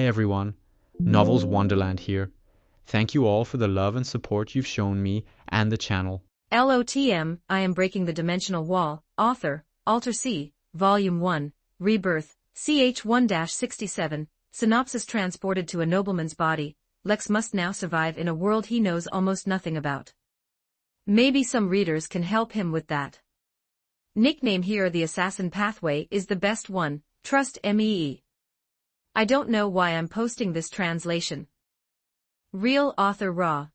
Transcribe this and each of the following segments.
everyone, Novels Wonderland here. Thank you all for the love and support you've shown me and the channel. LOTM, I am breaking the dimensional wall. Author, Alter C, Volume 1, Rebirth, CH1-67, Synopsis. Transported to a nobleman's body, Lex must now survive in a world he knows almost nothing about. Maybe some readers can help him with that. Nickname here, the Assassin Pathway, is the best one, trust me. I don't know why I'm posting this translation. Real author raw.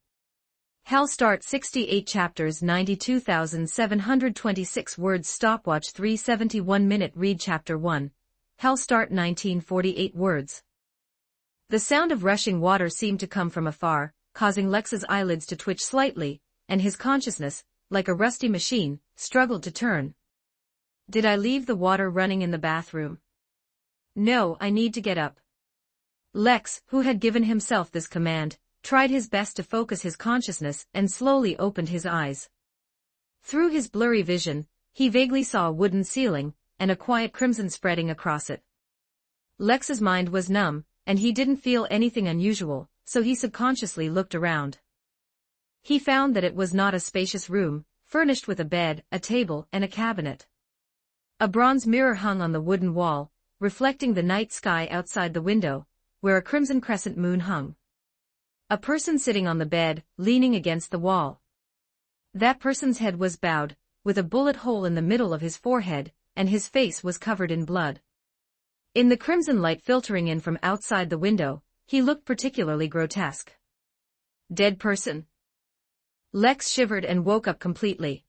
Hell start 68 chapters 92,726 words stopwatch 371 minute read chapter 1. Hell start 1948 words. The sound of rushing water seemed to come from afar, causing Lex's eyelids to twitch slightly, and his consciousness, like a rusty machine, struggled to turn. Did I leave the water running in the bathroom? No, I need to get up. Lex, who had given himself this command, tried his best to focus his consciousness and slowly opened his eyes. Through his blurry vision, he vaguely saw a wooden ceiling, and a quiet crimson spreading across it. Lex's mind was numb, and he didn't feel anything unusual, so he subconsciously looked around. He found that it was not a spacious room, furnished with a bed, a table, and a cabinet. A bronze mirror hung on the wooden wall, reflecting the night sky outside the window, where a crimson crescent moon hung. A person sitting on the bed, leaning against the wall. That person's head was bowed, with a bullet hole in the middle of his forehead, and his face was covered in blood. In the crimson light filtering in from outside the window, he looked particularly grotesque. Dead person? Lex shivered and woke up completely.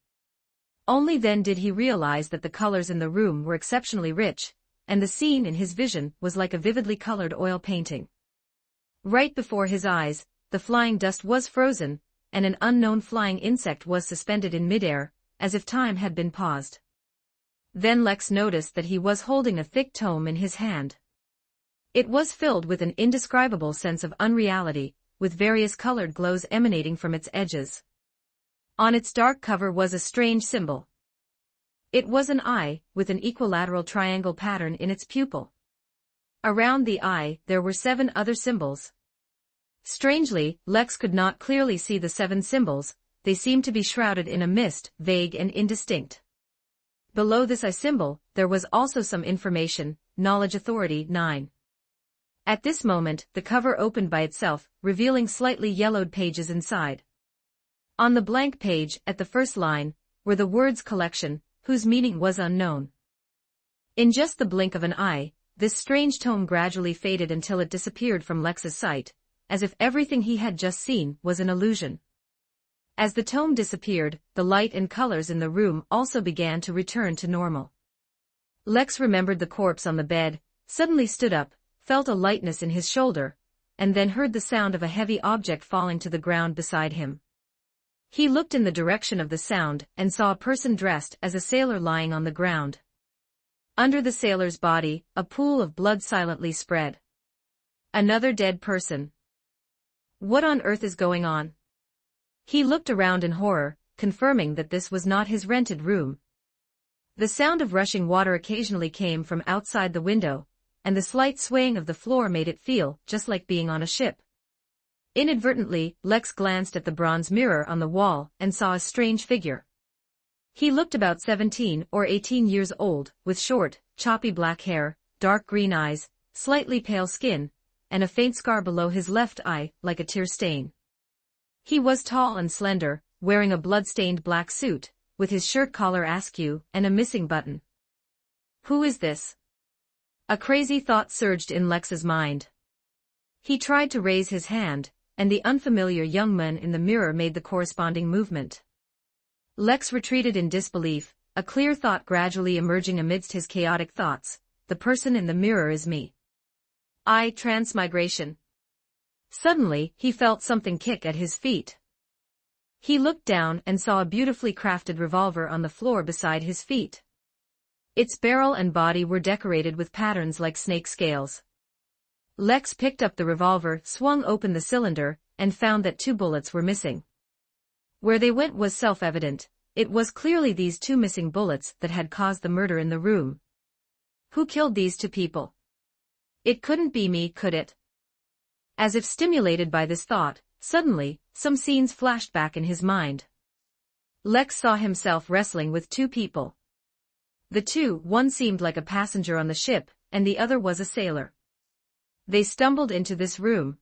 Only then did he realize that the colors in the room were exceptionally rich, and the scene in his vision was like a vividly colored oil painting. Right before his eyes, the flying dust was frozen, and an unknown flying insect was suspended in midair, as if time had been paused. Then Lex noticed that he was holding a thick tome in his hand. It was filled with an indescribable sense of unreality, with various colored glows emanating from its edges. On its dark cover was a strange symbol. It was an eye, with an equilateral triangle pattern in its pupil. Around the eye, there were 7 other symbols. Strangely, Lex could not clearly see the 7 symbols, they seemed to be shrouded in a mist, vague and indistinct. Below this eye symbol, there was also some information, Knowledge Authority 9. At this moment, the cover opened by itself, revealing slightly yellowed pages inside. On the blank page, at the first line, were the words collection, whose meaning was unknown. In just the blink of an eye, this strange tome gradually faded until it disappeared from Lex's sight, as if everything he had just seen was an illusion. As the tome disappeared, the light and colors in the room also began to return to normal. Lex remembered the corpse on the bed, suddenly stood up, felt a lightness in his shoulder, and then heard the sound of a heavy object falling to the ground beside him. He looked in the direction of the sound and saw a person dressed as a sailor lying on the ground. Under the sailor's body, a pool of blood silently spread. Another dead person. What on earth is going on? He looked around in horror, confirming that this was not his rented room. The sound of rushing water occasionally came from outside the window, and the slight swaying of the floor made it feel just like being on a ship. Inadvertently, Lex glanced at the bronze mirror on the wall and saw a strange figure. He looked about 17 or 18 years old, with short, choppy black hair, dark green eyes, slightly pale skin, and a faint scar below his left eye, like a tear stain. He was tall and slender, wearing a blood-stained black suit, with his shirt collar askew and a missing button. Who is this? A crazy thought surged in Lex's mind. He tried to raise his hand, and the unfamiliar young man in the mirror made the corresponding movement. Lex retreated in disbelief, a clear thought gradually emerging amidst his chaotic thoughts. The person in the mirror is me. Transmigration. Suddenly, he felt something kick at his feet. He looked down and saw a beautifully crafted revolver on the floor beside his feet. Its barrel and body were decorated with patterns like snake scales. Lex picked up the revolver, swung open the cylinder, and found that 2 bullets were missing. Where they went was self-evident. It was clearly these 2 missing bullets that had caused the murder in the room. Who killed these 2 people? It couldn't be me, could it? As if stimulated by this thought, suddenly, some scenes flashed back in his mind. Lex saw himself wrestling with two people. One seemed like a passenger on the ship, and the other was a sailor. They stumbled into this room.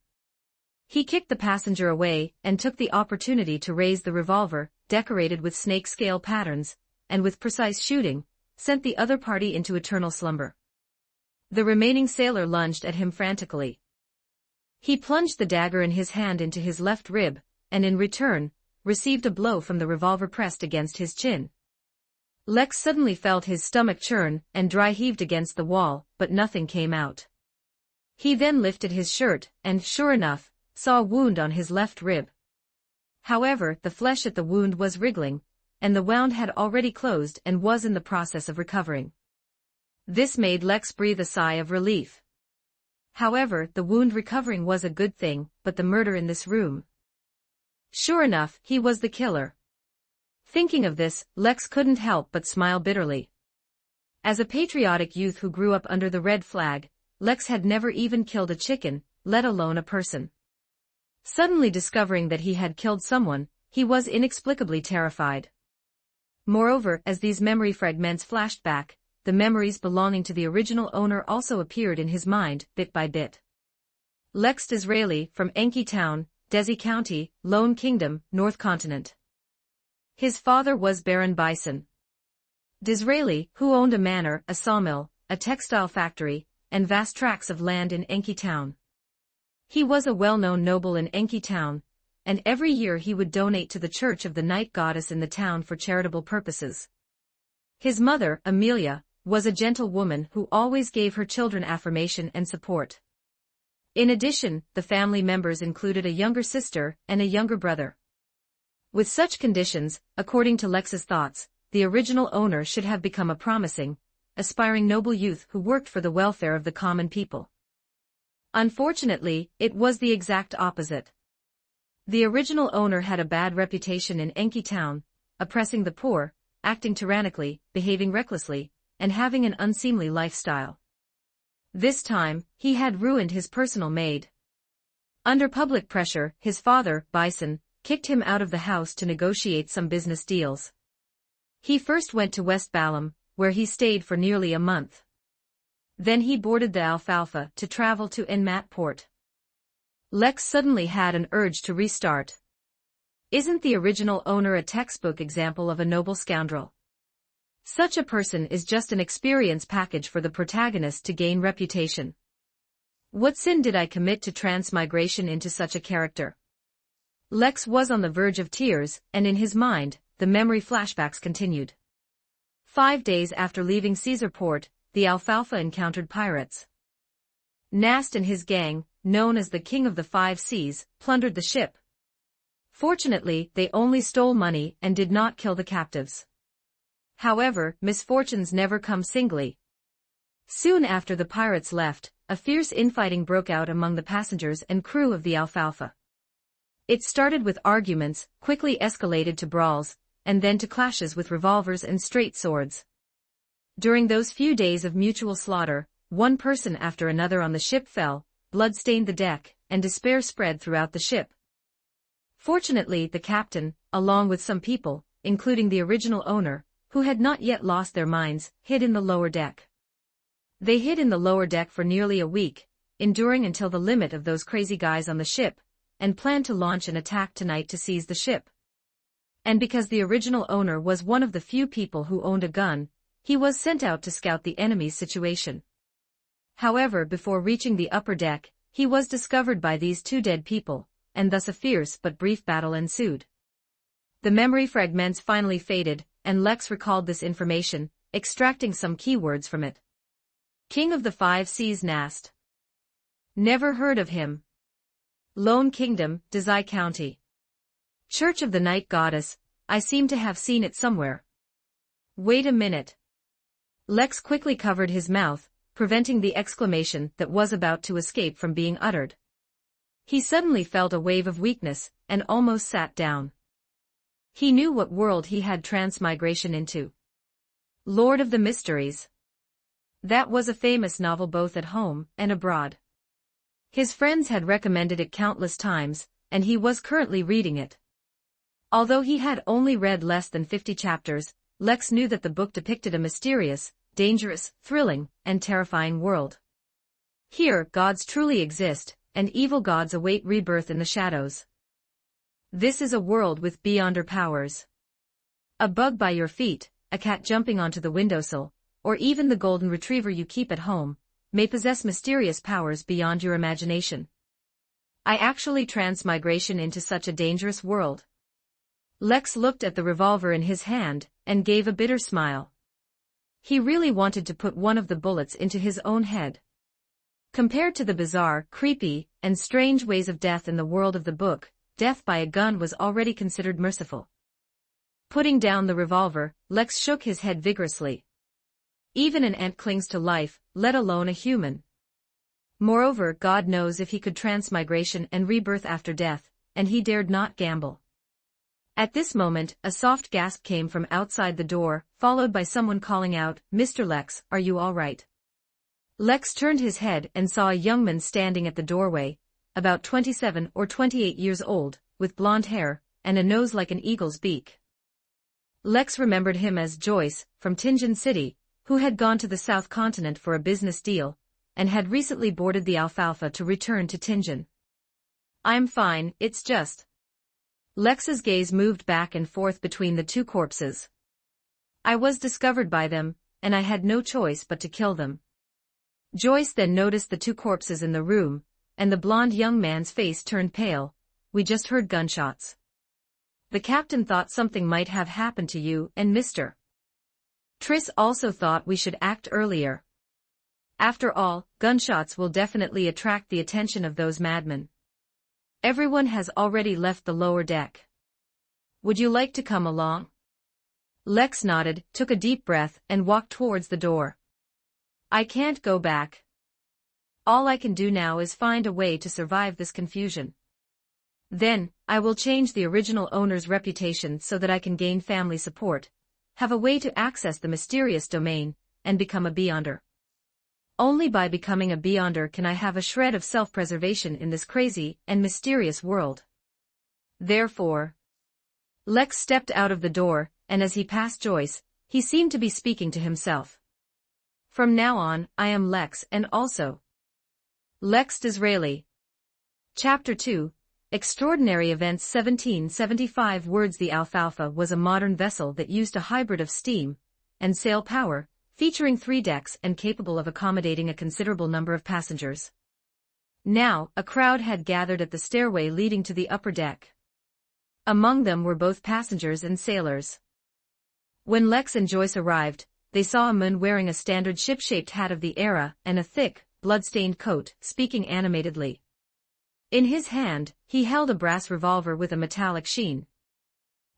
He kicked the passenger away and took the opportunity to raise the revolver, decorated with snake-scale patterns, and with precise shooting, sent the other party into eternal slumber. The remaining sailor lunged at him frantically. He plunged the dagger in his hand into his left rib, and in return, received a blow from the revolver pressed against his chin. Lex suddenly felt his stomach churn and dry heaved against the wall, but nothing came out. He then lifted his shirt, and, sure enough, saw a wound on his left rib. However, the flesh at the wound was wriggling, and the wound had already closed and was in the process of recovering. This made Lex breathe a sigh of relief. However, the wound recovering was a good thing, but the murder in this room. Sure enough, he was the killer. Thinking of this, Lex couldn't help but smile bitterly. As a patriotic youth who grew up under the red flag, Lex had never even killed a chicken, let alone a person. Suddenly discovering that he had killed someone, he was inexplicably terrified. Moreover, as these memory fragments flashed back, the memories belonging to the original owner also appeared in his mind, bit by bit. Lex Disraeli, from Enki Town, Desi County, Lone Kingdom, North Continent. His father was Baron Bison Disraeli, who owned a manor, a sawmill, a textile factory, and vast tracts of land in Enki Town. He was a well-known noble in Enki Town, and every year he would donate to the Church of the Night Goddess in the town for charitable purposes. His mother, Amelia, was a gentle woman who always gave her children affirmation and support. In addition, the family members included a younger sister and a younger brother. With such conditions, according to Lex's thoughts, the original owner should have become a promising, aspiring noble youth who worked for the welfare of the common people. Unfortunately, it was the exact opposite. The original owner had a bad reputation in Enki Town, oppressing the poor, acting tyrannically, behaving recklessly, and having an unseemly lifestyle. This time, he had ruined his personal maid. Under public pressure, his father, Bison, kicked him out of the house to negotiate some business deals. He first went to West Balham, where he stayed for nearly a month. Then he boarded the Alfalfa to travel to Enmatport. Lex suddenly had an urge to restart. Isn't the original owner a textbook example of a noble scoundrel? Such a person is just an experience package for the protagonist to gain reputation. What sin did I commit to transmigration into such a character? Lex was on the verge of tears, and in his mind, the memory flashbacks continued. 5 days after leaving Caesarport, the Alfalfa encountered pirates. Nast and his gang, known as the King of the Five Seas, plundered the ship. Fortunately, they only stole money and did not kill the captives. However, misfortunes never come singly. Soon after the pirates left, a fierce infighting broke out among the passengers and crew of the Alfalfa. It started with arguments, quickly escalated to brawls, and then to clashes with revolvers and straight swords. During those few days of mutual slaughter, one person after another on the ship fell, blood stained the deck, and despair spread throughout the ship. Fortunately, the captain, along with some people, including the original owner, who had not yet lost their minds, hid in the lower deck. They hid in the lower deck for nearly a week, enduring until the limit of those crazy guys on the ship, and planned to launch an attack tonight to seize the ship. And because the original owner was one of the few people who owned a gun, he was sent out to scout the enemy's situation. However, before reaching the upper deck, he was discovered by these two dead people, and thus a fierce but brief battle ensued. The memory fragments finally faded, and Lex recalled this information, extracting some keywords from it. King of the Five Seas Nast. Never heard of him. Lone Kingdom, Desi County. Church of the Night Goddess, I seem to have seen it somewhere. Wait a minute. Lex quickly covered his mouth, preventing the exclamation that was about to escape from being uttered. He suddenly felt a wave of weakness, and almost sat down. He knew what world he had transmigration into. Lord of the Mysteries. That was a famous novel both at home and abroad. His friends had recommended it countless times, and he was currently reading it. Although he had only read less than 50 chapters, Lex knew that the book depicted a mysterious, dangerous, thrilling, and terrifying world. Here, gods truly exist, and evil gods await rebirth in the shadows. This is a world with beyonder powers. A bug by your feet, a cat jumping onto the windowsill, or even the golden retriever you keep at home, may possess mysterious powers beyond your imagination. I actually transmigration into such a dangerous world. Lex looked at the revolver in his hand, and gave a bitter smile. He really wanted to put one of the bullets into his own head. Compared to the bizarre, creepy, and strange ways of death in the world of the book, death by a gun was already considered merciful. Putting down the revolver, Lex shook his head vigorously. Even an ant clings to life, let alone a human. Moreover, God knows if he could transmigration and rebirth after death, and he dared not gamble. At this moment, a soft gasp came from outside the door, followed by someone calling out, "Mr. Lex, are you all right?" Lex turned his head and saw a young man standing at the doorway, about 27 or 28 years old, with blonde hair, and a nose like an eagle's beak. Lex remembered him as Joyce, from Tingen City, who had gone to the South Continent for a business deal, and had recently boarded the Alfalfa to return to Tingen. "I'm fine, it's just..." Lex's gaze moved back and forth between the two corpses. "I was discovered by them, and I had no choice but to kill them." Joyce then noticed the two corpses in the room, and the blonde young man's face turned pale. "We just heard gunshots. The captain thought something might have happened to you and Mr. Triss also thought we should act earlier. After all, gunshots will definitely attract the attention of those madmen. Everyone has already left the lower deck. Would you like to come along?" Lex nodded, took a deep breath, and walked towards the door. "I can't go back. All I can do now is find a way to survive this confusion. Then, I will change the original owner's reputation so that I can gain family support, have a way to access the mysterious domain, and become a Beyonder. Only by becoming a Beyonder can I have a shred of self-preservation in this crazy and mysterious world. Therefore..." Lex stepped out of the door, and as he passed Joyce, he seemed to be speaking to himself. "From now on, I am Lex and also Lex Disraeli." Chapter 2, Extraordinary Events 1775 words. The Alfalfa was a modern vessel that used a hybrid of steam and sail power, featuring 3 decks and capable of accommodating a considerable number of passengers. Now, a crowd had gathered at the stairway leading to the upper deck. Among them were both passengers and sailors. When Lex and Joyce arrived, they saw a man wearing a standard ship-shaped hat of the era and a thick, blood-stained coat, speaking animatedly. In his hand, he held a brass revolver with a metallic sheen.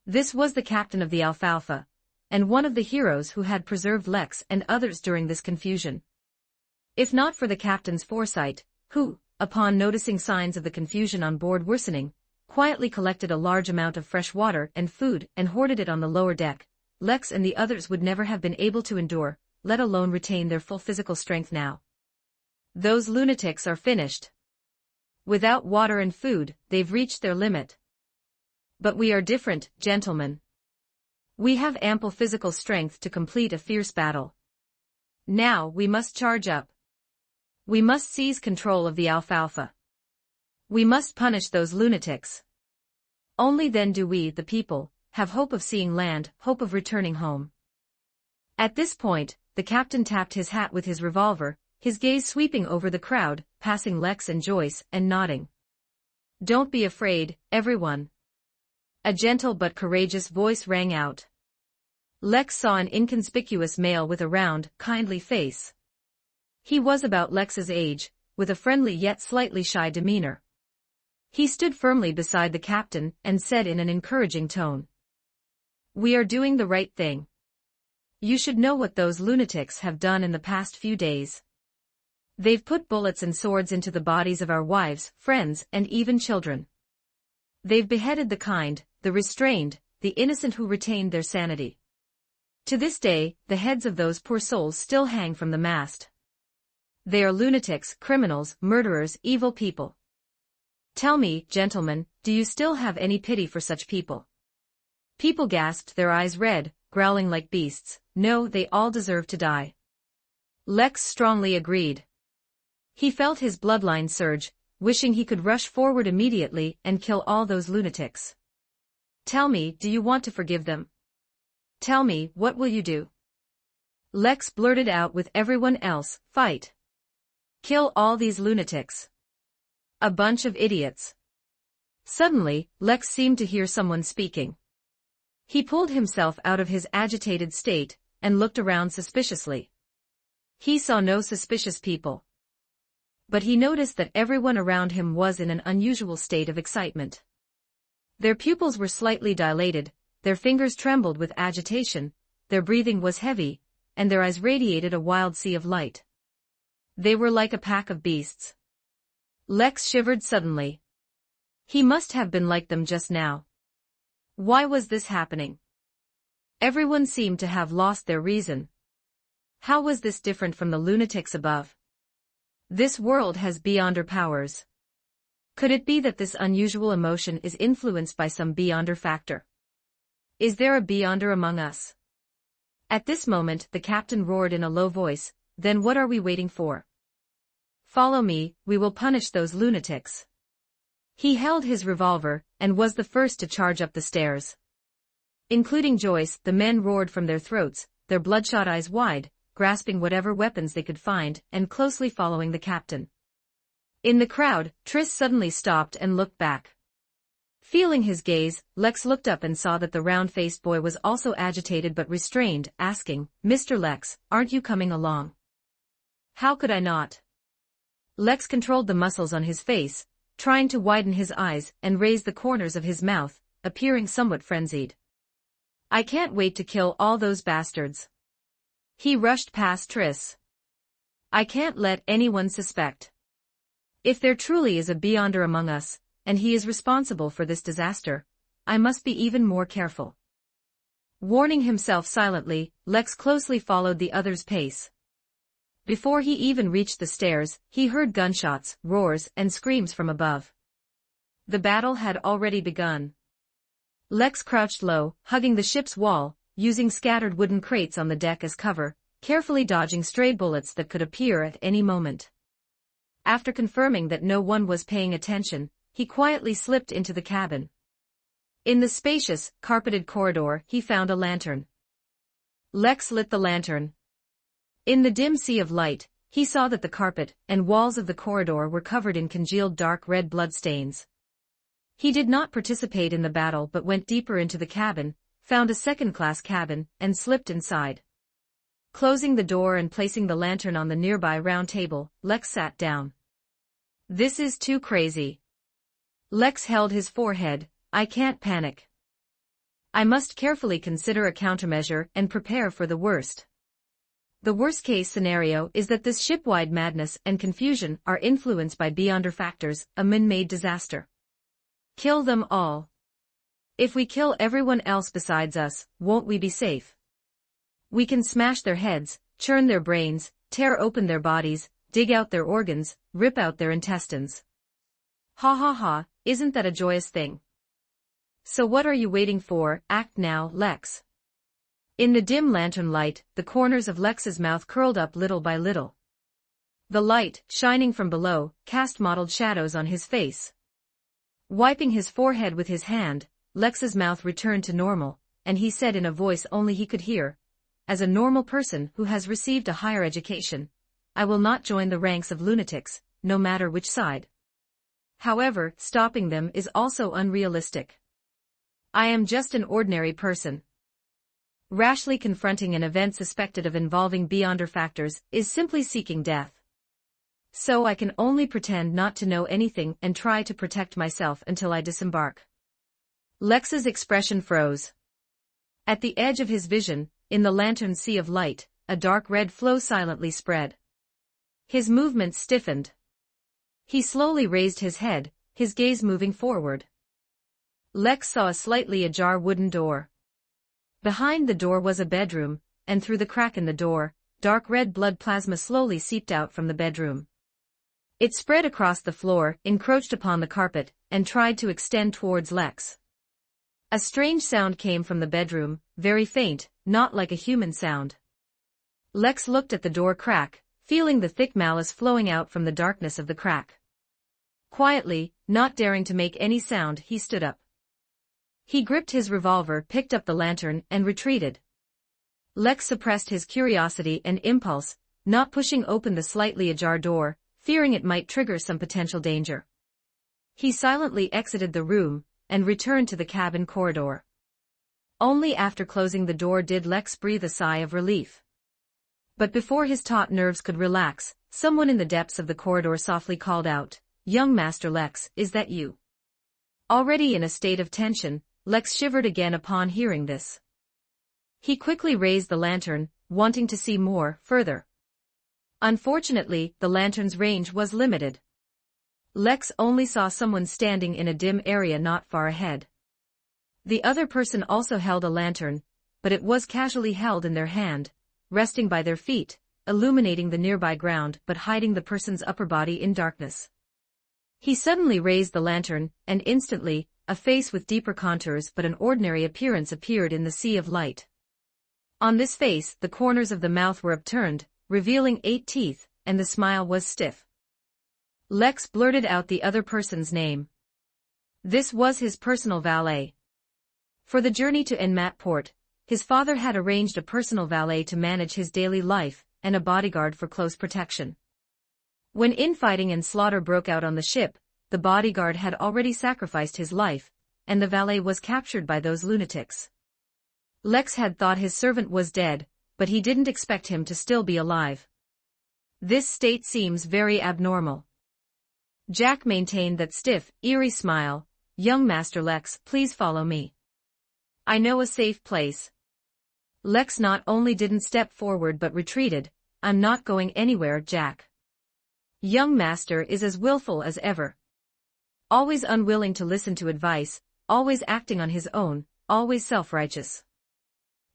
This was the captain of the Alfalfa, and one of the heroes who had preserved Lex and others during this confusion. If not for the captain's foresight, who, upon noticing signs of the confusion on board worsening, quietly collected a large amount of fresh water and food and hoarded it on the lower deck, Lex and the others would never have been able to endure, let alone retain their full physical strength now. Those lunatics are finished. Without water and food, they've reached their limit. But we are different, gentlemen. We have ample physical strength to complete a fierce battle. Now we must charge up. We must seize control of the Alfalfa. We must punish those lunatics. Only then do we, the people, have hope of seeing land, hope of returning home." At this point, the captain tapped his hat with his revolver, his gaze sweeping over the crowd, passing Lex and Joyce, and nodding. "Don't be afraid, everyone." A gentle but courageous voice rang out. Lex saw an inconspicuous male with a round, kindly face. He was about Lex's age, with a friendly yet slightly shy demeanor. He stood firmly beside the captain and said in an encouraging tone, "We are doing the right thing. You should know what those lunatics have done in the past few days. They've put bullets and swords into the bodies of our wives, friends, and even children. They've beheaded the kind, the restrained, the innocent who retained their sanity. To this day, the heads of those poor souls still hang from the mast. They are lunatics, criminals, murderers, evil people. Tell me, gentlemen, do you still have any pity for such people? People gasped, their eyes red, growling like beasts. No, they all deserve to die. Lex strongly agreed. He felt his bloodline surge, wishing he could rush forward immediately and kill all those lunatics. Tell me, do you want to forgive them? Tell me, what will you do? Lex blurted out with everyone else, fight. Kill all these lunatics. A bunch of idiots. Suddenly, Lex seemed to hear someone speaking. He pulled himself out of his agitated state and looked around suspiciously. He saw no suspicious people. But he noticed that everyone around him was in an unusual state of excitement. Their pupils were slightly dilated, their fingers trembled with agitation, their breathing was heavy, and their eyes radiated a wild sea of light. They were like a pack of beasts. Lex shivered suddenly. He must have been like them just now. Why was this happening? Everyone seemed to have lost their reason. How was this different from the lunatics above? This world has beyonder powers. Could it be that this unusual emotion is influenced by some beyonder factor? Is there a beyonder among us? At this moment the captain roared in a low voice, then what are we waiting for? Follow me, we will punish those lunatics. He held his revolver, and was the first to charge up the stairs. Including Joyce, the men roared from their throats, their bloodshot eyes wide, grasping whatever weapons they could find, and closely following the captain. In the crowd, Triss suddenly stopped and looked back. Feeling his gaze, Lex looked up and saw that the round-faced boy was also agitated but restrained, asking, Mr. Lex, aren't you coming along? How could I not? Lex controlled the muscles on his face, trying to widen his eyes and raise the corners of his mouth, appearing somewhat frenzied. I can't wait to kill all those bastards. He rushed past Triss. I can't let anyone suspect. If there truly is a beyonder among us, and he is responsible for this disaster, I must be even more careful. Warning himself silently, Lex closely followed the other's pace. Before he even reached the stairs, he heard gunshots, roars, and screams from above. The battle had already begun. Lex crouched low, hugging the ship's wall, using scattered wooden crates on the deck as cover, carefully dodging stray bullets that could appear at any moment. After confirming that no one was paying attention, he quietly slipped into the cabin. In the spacious, carpeted corridor, he found a lantern. Lex lit the lantern. In the dim sea of light, he saw that the carpet and walls of the corridor were covered in congealed dark red blood stains. He did not participate in the battle but went deeper into the cabin, found a second-class cabin, and slipped inside. Closing the door and placing the lantern on the nearby round table, Lex sat down. This is too crazy. Lex held his forehead. I can't panic. I must carefully consider a countermeasure and prepare for the worst. The worst-case scenario is that this ship-wide madness and confusion are influenced by beyonder factors, a man-made disaster. Kill them all. If we kill everyone else besides us, won't we be safe? We can smash their heads, churn their brains, tear open their bodies, dig out their organs, rip out their intestines. Ha ha ha, isn't that a joyous thing? So what are you waiting for? Act now, Lex. In the dim lantern light, the corners of Lex's mouth curled up little by little. The light, shining from below, cast mottled shadows on his face. Wiping his forehead with his hand, Lex's mouth returned to normal, and he said in a voice only he could hear, as a normal person who has received a higher education, I will not join the ranks of lunatics, no matter which side. However, stopping them is also unrealistic. I am just an ordinary person. Rashly confronting an event suspected of involving beyonder factors is simply seeking death. So I can only pretend not to know anything and try to protect myself until I disembark. Lex's expression froze. At the edge of his vision, in the lantern sea of light, a dark red flow silently spread. His movements stiffened. He slowly raised his head, his gaze moving forward. Lex saw a slightly ajar wooden door. Behind the door was a bedroom, and through the crack in the door, dark red blood plasma slowly seeped out from the bedroom. It spread across the floor, encroached upon the carpet, and tried to extend towards Lex. A strange sound came from the bedroom, very faint, not like a human sound. Lex looked at the door crack, feeling the thick malice flowing out from the darkness of the crack. Quietly, not daring to make any sound, he stood up. He gripped his revolver, picked up the lantern, and retreated. Lex suppressed his curiosity and impulse, not pushing open the slightly ajar door, fearing it might trigger some potential danger. He silently exited the room, and returned to the cabin corridor. Only after closing the door did Lex breathe a sigh of relief. But before his taut nerves could relax, someone in the depths of the corridor softly called out, "Young Master Lex, is that you?" Already in a state of tension, Lex shivered again upon hearing this. He quickly raised the lantern, wanting to see more, further. Unfortunately, the lantern's range was limited. Lex only saw someone standing in a dim area not far ahead. The other person also held a lantern, but it was casually held in their hand, resting by their feet, illuminating the nearby ground but hiding the person's upper body in darkness. He suddenly raised the lantern, and instantly, a face with deeper contours but an ordinary appearance appeared in the sea of light. On this face, the corners of the mouth were upturned, revealing 8 teeth, and the smile was stiff. Lex blurted out the other person's name. This was his personal valet. For the journey to Enmatport, his father had arranged a personal valet to manage his daily life, and a bodyguard for close protection. When infighting and slaughter broke out on the ship, the bodyguard had already sacrificed his life, and the valet was captured by those lunatics. Lex had thought his servant was dead, but he didn't expect him to still be alive. This state seems very abnormal. Jack maintained that stiff, eerie smile. "Young Master Lex, please follow me. I know a safe place." Lex not only didn't step forward but retreated. "I'm not going anywhere, Jack." Young Master is as willful as ever. Always unwilling to listen to advice, always acting on his own, always self-righteous.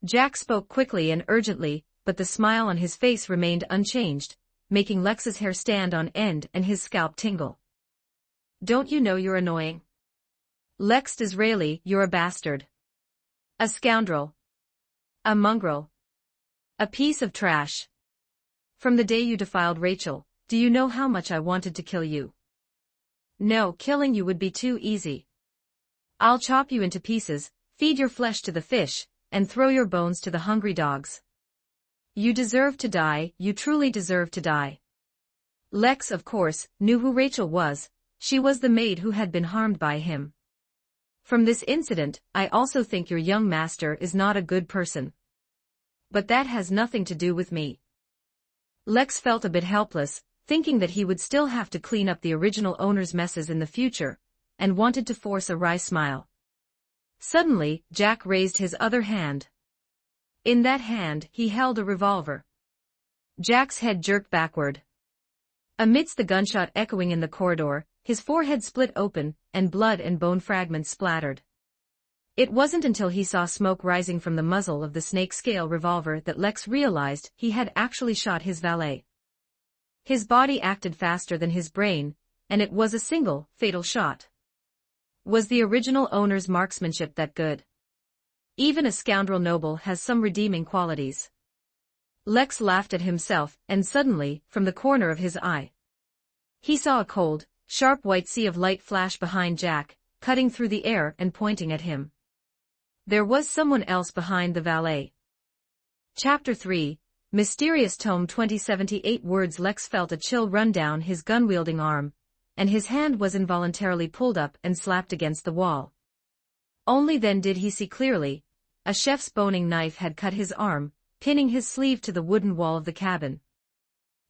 Jack spoke quickly and urgently, but the smile on his face remained unchanged, making Lex's hair stand on end and his scalp tingle. "Don't you know you're annoying? Lex Disraeli, you're a bastard. A scoundrel. A mongrel. A piece of trash. From the day you defiled Rachel, do you know how much I wanted to kill you? No, killing you would be too easy. I'll chop you into pieces, feed your flesh to the fish, and throw your bones to the hungry dogs. You deserve to die, you truly deserve to die." Lex, of course, knew who Rachel was. She was the maid who had been harmed by him. "From this incident, I also think your young master is not a good person. But that has nothing to do with me." Lex felt a bit helpless, thinking that he would still have to clean up the original owner's messes in the future, and wanted to force a wry smile. Suddenly, Jack raised his other hand. In that hand, he held a revolver. Jack's head jerked backward. Amidst the gunshot echoing in the corridor, his forehead split open, and blood and bone fragments splattered. It wasn't until he saw smoke rising from the muzzle of the snake-scale revolver that Lex realized he had actually shot his valet. His body acted faster than his brain, and it was a single, fatal shot. Was the original owner's marksmanship that good? Even a scoundrel noble has some redeeming qualities. Lex laughed at himself, and suddenly, from the corner of his eye, he saw a cold, sharp white sea of light flash behind Jack, cutting through the air and pointing at him. There was someone else behind the valet. Chapter 3, Mysterious Tome 2078 Words. Lex felt a chill run down his gun-wielding arm, and his hand was involuntarily pulled up and slapped against the wall. Only then did he see clearly. A chef's boning knife had cut his arm, pinning his sleeve to the wooden wall of the cabin.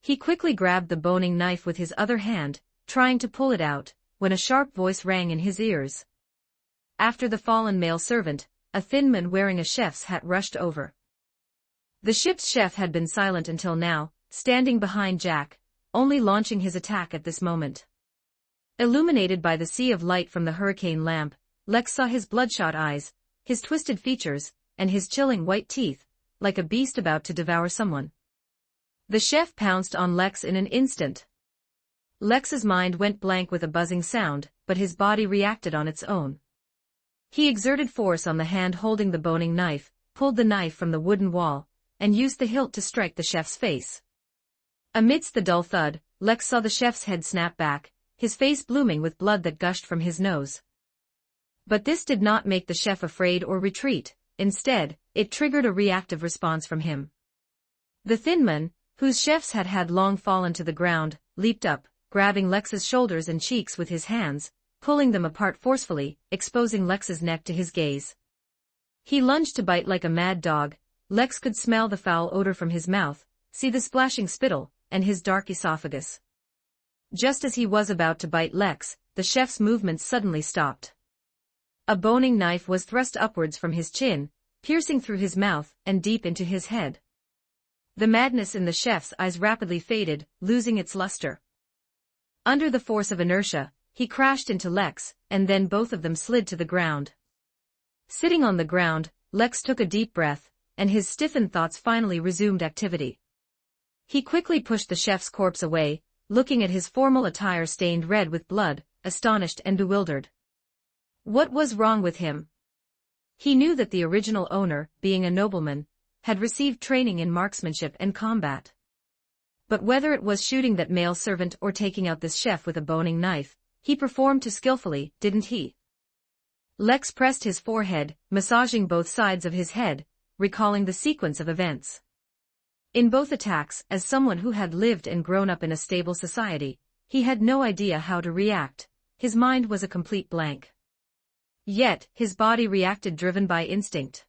He quickly grabbed the boning knife with his other hand, trying to pull it out, when a sharp voice rang in his ears. After the fallen male servant, a thin man wearing a chef's hat rushed over. The ship's chef had been silent until now, standing behind Jack, only launching his attack at this moment. Illuminated by the sea of light from the hurricane lamp, Lex saw his bloodshot eyes, his twisted features, and his chilling white teeth, like a beast about to devour someone. The chef pounced on Lex in an instant. Lex's mind went blank with a buzzing sound, but his body reacted on its own. He exerted force on the hand holding the boning knife, pulled the knife from the wooden wall, and used the hilt to strike the chef's face. Amidst the dull thud, Lex saw the chef's head snap back, his face blooming with blood that gushed from his nose. But this did not make the chef afraid or retreat. Instead, it triggered a reactive response from him. The thin man, whose chefs had long fallen to the ground, leaped up, grabbing Lex's shoulders and cheeks with his hands, pulling them apart forcefully, exposing Lex's neck to his gaze. He lunged to bite like a mad dog. Lex could smell the foul odor from his mouth, see the splashing spittle, and his dark esophagus. Just as he was about to bite Lex, the chef's movements suddenly stopped. A boning knife was thrust upwards from his chin, piercing through his mouth and deep into his head. The madness in the chef's eyes rapidly faded, losing its luster. Under the force of inertia, he crashed into Lex, and then both of them slid to the ground. Sitting on the ground, Lex took a deep breath, and his stiffened thoughts finally resumed activity. He quickly pushed the chef's corpse away, looking at his formal attire stained red with blood, astonished and bewildered. What was wrong with him? He knew that the original owner, being a nobleman, had received training in marksmanship and combat. But whether it was shooting that male servant or taking out this chef with a boning knife, he performed too skillfully, didn't he? Lex pressed his forehead, massaging both sides of his head, recalling the sequence of events. In both attacks, as someone who had lived and grown up in a stable society, he had no idea how to react. His mind was a complete blank. Yet, his body reacted driven by instinct.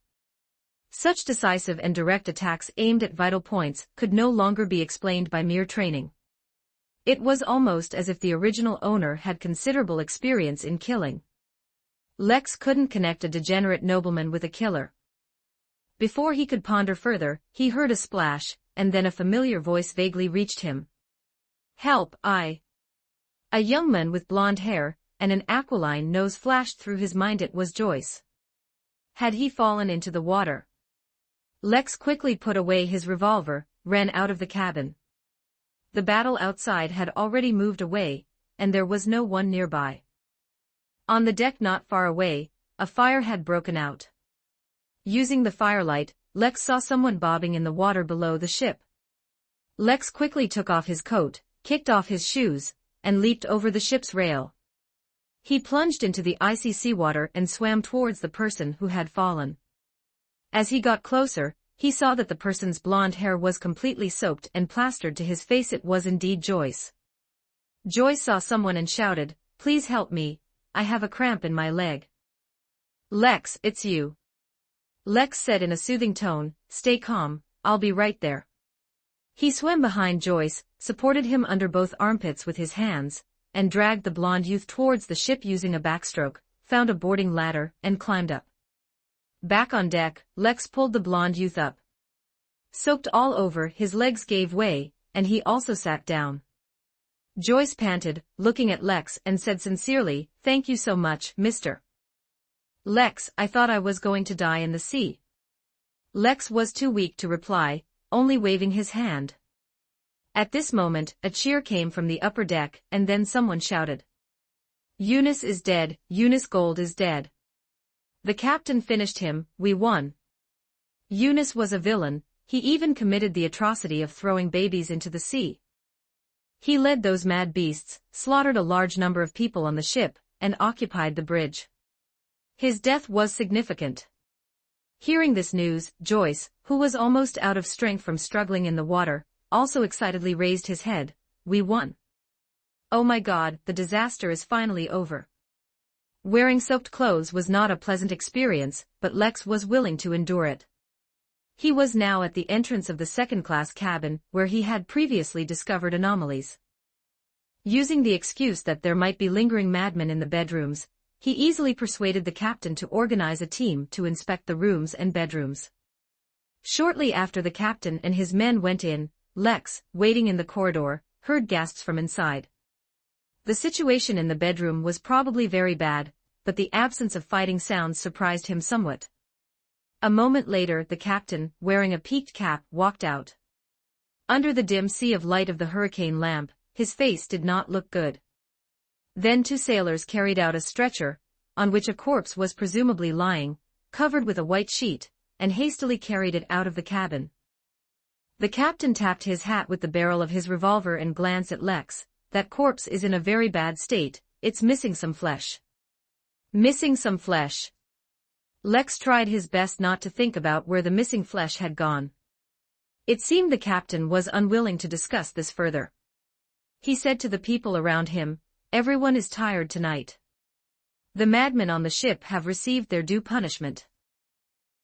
Such decisive and direct attacks aimed at vital points could no longer be explained by mere training. It was almost as if the original owner had considerable experience in killing. Lex couldn't connect a degenerate nobleman with a killer. Before he could ponder further, he heard a splash, and then a familiar voice vaguely reached him. "Help, I..." A young man with blonde hair and an aquiline nose flashed through his mind. It was Joyce. Had he fallen into the water? Lex quickly put away his revolver, ran out of the cabin. The battle outside had already moved away, and there was no one nearby. On the deck not far away, a fire had broken out. Using the firelight, Lex saw someone bobbing in the water below the ship. Lex quickly took off his coat, kicked off his shoes, and leaped over the ship's rail. He plunged into the icy seawater and swam towards the person who had fallen. As he got closer, he saw that the person's blonde hair was completely soaked and plastered to his face. It was indeed Joyce. Joyce saw someone and shouted, "Please help me, I have a cramp in my leg." "Lex, it's you." Lex said in a soothing tone, "Stay calm, I'll be right there." He swam behind Joyce, supported him under both armpits with his hands, and dragged the blonde youth towards the ship using a backstroke, found a boarding ladder, and climbed up. Back on deck, Lex pulled the blonde youth up. Soaked all over, his legs gave way, and he also sat down. Joyce panted, looking at Lex, and said sincerely, "Thank you so much, mister." "Lex, I thought I was going to die in the sea." Lex was too weak to reply, only waving his hand. At this moment, a cheer came from the upper deck, and then someone shouted, "Eunice is dead, Eunice Gold is dead." The captain finished him, "We won." Eunice was a villain, he even committed the atrocity of throwing babies into the sea. He led those mad beasts, slaughtered a large number of people on the ship, and occupied the bridge. His death was significant. Hearing this news, Joyce, who was almost out of strength from struggling in the water, also excitedly raised his head. "We won. Oh my God, the disaster is finally over." Wearing soaked clothes was not a pleasant experience, but Lex was willing to endure it. He was now at the entrance of the second-class cabin, where he had previously discovered anomalies. Using the excuse that there might be lingering madmen in the bedrooms, he easily persuaded the captain to organize a team to inspect the rooms and bedrooms. Shortly after the captain and his men went in, Lex, waiting in the corridor, heard gasps from inside. The situation in the bedroom was probably very bad, but the absence of fighting sounds surprised him somewhat. A moment later the captain, wearing a peaked cap, walked out. Under the dim sea of light of the hurricane lamp, his face did not look good. Then 2 sailors carried out a stretcher, on which a corpse was presumably lying, covered with a white sheet, and hastily carried it out of the cabin. The captain tapped his hat with the barrel of his revolver and glanced at Lex. That corpse is in a very bad state, it's missing some flesh. Missing some flesh. Lex tried his best not to think about where the missing flesh had gone. It seemed the captain was unwilling to discuss this further. He said to the people around him, "Everyone is tired tonight. The madmen on the ship have received their due punishment.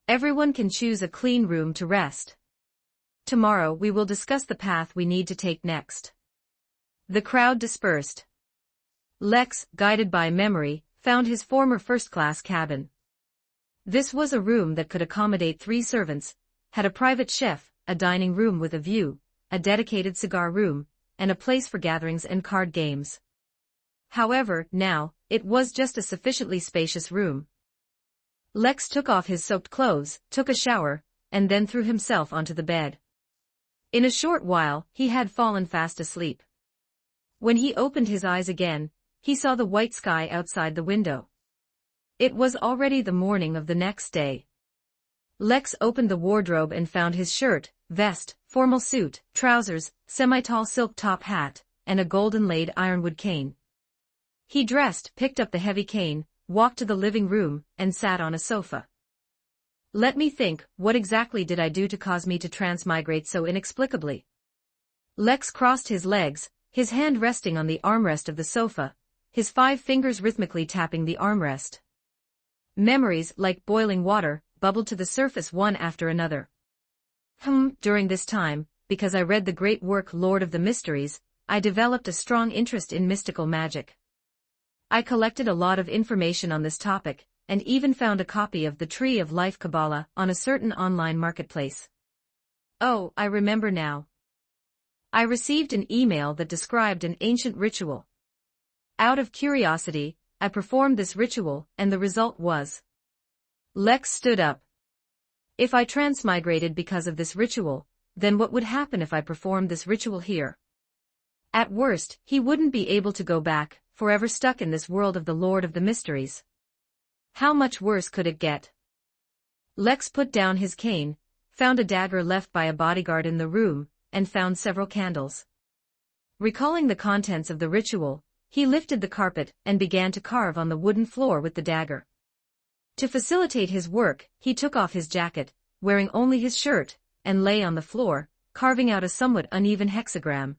Everyone can choose a clean room to rest. Tomorrow we will discuss the path we need to take next." The crowd dispersed. Lex, guided by memory, found his former first-class cabin. This was a room that could accommodate 3 servants, had a private chef, a dining room with a view, a dedicated cigar room, and a place for gatherings and card games. However, now, it was just a sufficiently spacious room. Lex took off his soaked clothes, took a shower, and then threw himself onto the bed. In a short while, he had fallen fast asleep. When he opened his eyes again, he saw the white sky outside the window. It was already the morning of the next day. Lex opened the wardrobe and found his shirt, vest, formal suit, trousers, semi-tall silk top hat, and a golden-laid ironwood cane. He dressed, picked up the heavy cane, walked to the living room, and sat on a sofa. Let me think, what exactly did I do to cause me to transmigrate so inexplicably? Lex crossed his legs, his hand resting on the armrest of the sofa, his 5 fingers rhythmically tapping the armrest. Memories, like boiling water, bubbled to the surface one after another. During this time, because I read the great work Lord of the Mysteries, I developed a strong interest in mystical magic. I collected a lot of information on this topic, and even found a copy of the Tree of Life Kabbalah on a certain online marketplace. Oh, I remember now. I received an email that described an ancient ritual. Out of curiosity, I performed this ritual, and the result was. Lex stood up. If I transmigrated because of this ritual, then what would happen if I performed this ritual here? At worst, he wouldn't be able to go back, forever stuck in this world of the Lord of the Mysteries. How much worse could it get? Lex put down his cane, found a dagger left by a bodyguard in the room, and found several candles. Recalling the contents of the ritual, he lifted the carpet and began to carve on the wooden floor with the dagger. To facilitate his work, he took off his jacket, wearing only his shirt, and lay on the floor, carving out a somewhat uneven hexagram.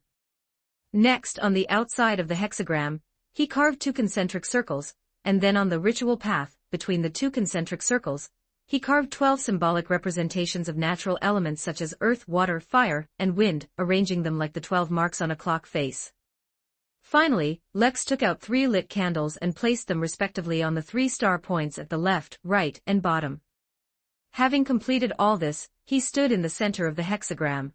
Next, on the outside of the hexagram, he carved 2 concentric circles, and then on the ritual path, between the 2 concentric circles, he carved 12 symbolic representations of natural elements such as earth, water, fire, and wind, arranging them like the 12 marks on a clock face. Finally, Lex took out 3 lit candles and placed them respectively on the 3 star points at the left, right, and bottom. Having completed all this, he stood in the center of the hexagram.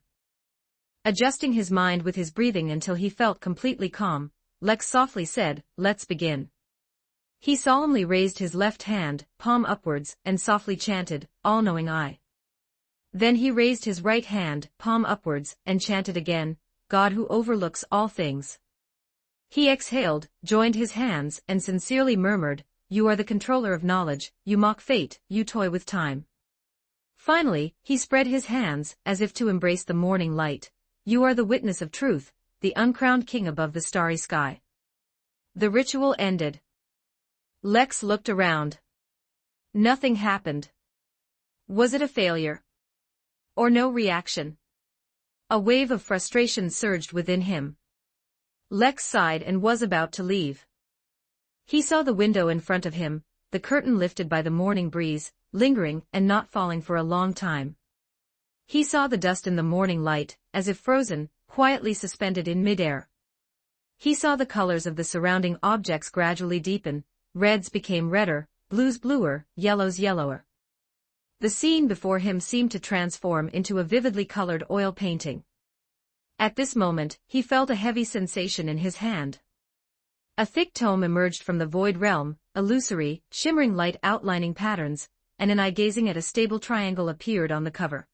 Adjusting his mind with his breathing until he felt completely calm, Lex softly said, "Let's begin." He solemnly raised his left hand, palm upwards, and softly chanted, "All-knowing I." Then he raised his right hand, palm upwards, and chanted again, "God who overlooks all things." He exhaled, joined his hands, and sincerely murmured, "You are the controller of knowledge, you mock fate, you toy with time." Finally, he spread his hands, as if to embrace the morning light. "You are the witness of truth, the uncrowned king above the starry sky." The ritual ended. Lex looked around. Nothing happened. Was it a failure? Or no reaction? A wave of frustration surged within him. Lex sighed and was about to leave. He saw the window in front of him, the curtain lifted by the morning breeze, lingering and not falling for a long time. He saw the dust in the morning light, as if frozen, quietly suspended in midair. He saw the colors of the surrounding objects gradually deepen, reds became redder, blues bluer, yellows yellower. The scene before him seemed to transform into a vividly colored oil painting. At this moment, he felt a heavy sensation in his hand. A thick tome emerged from the void realm, illusory, shimmering light outlining patterns, and an eye gazing at a stable triangle appeared on the cover.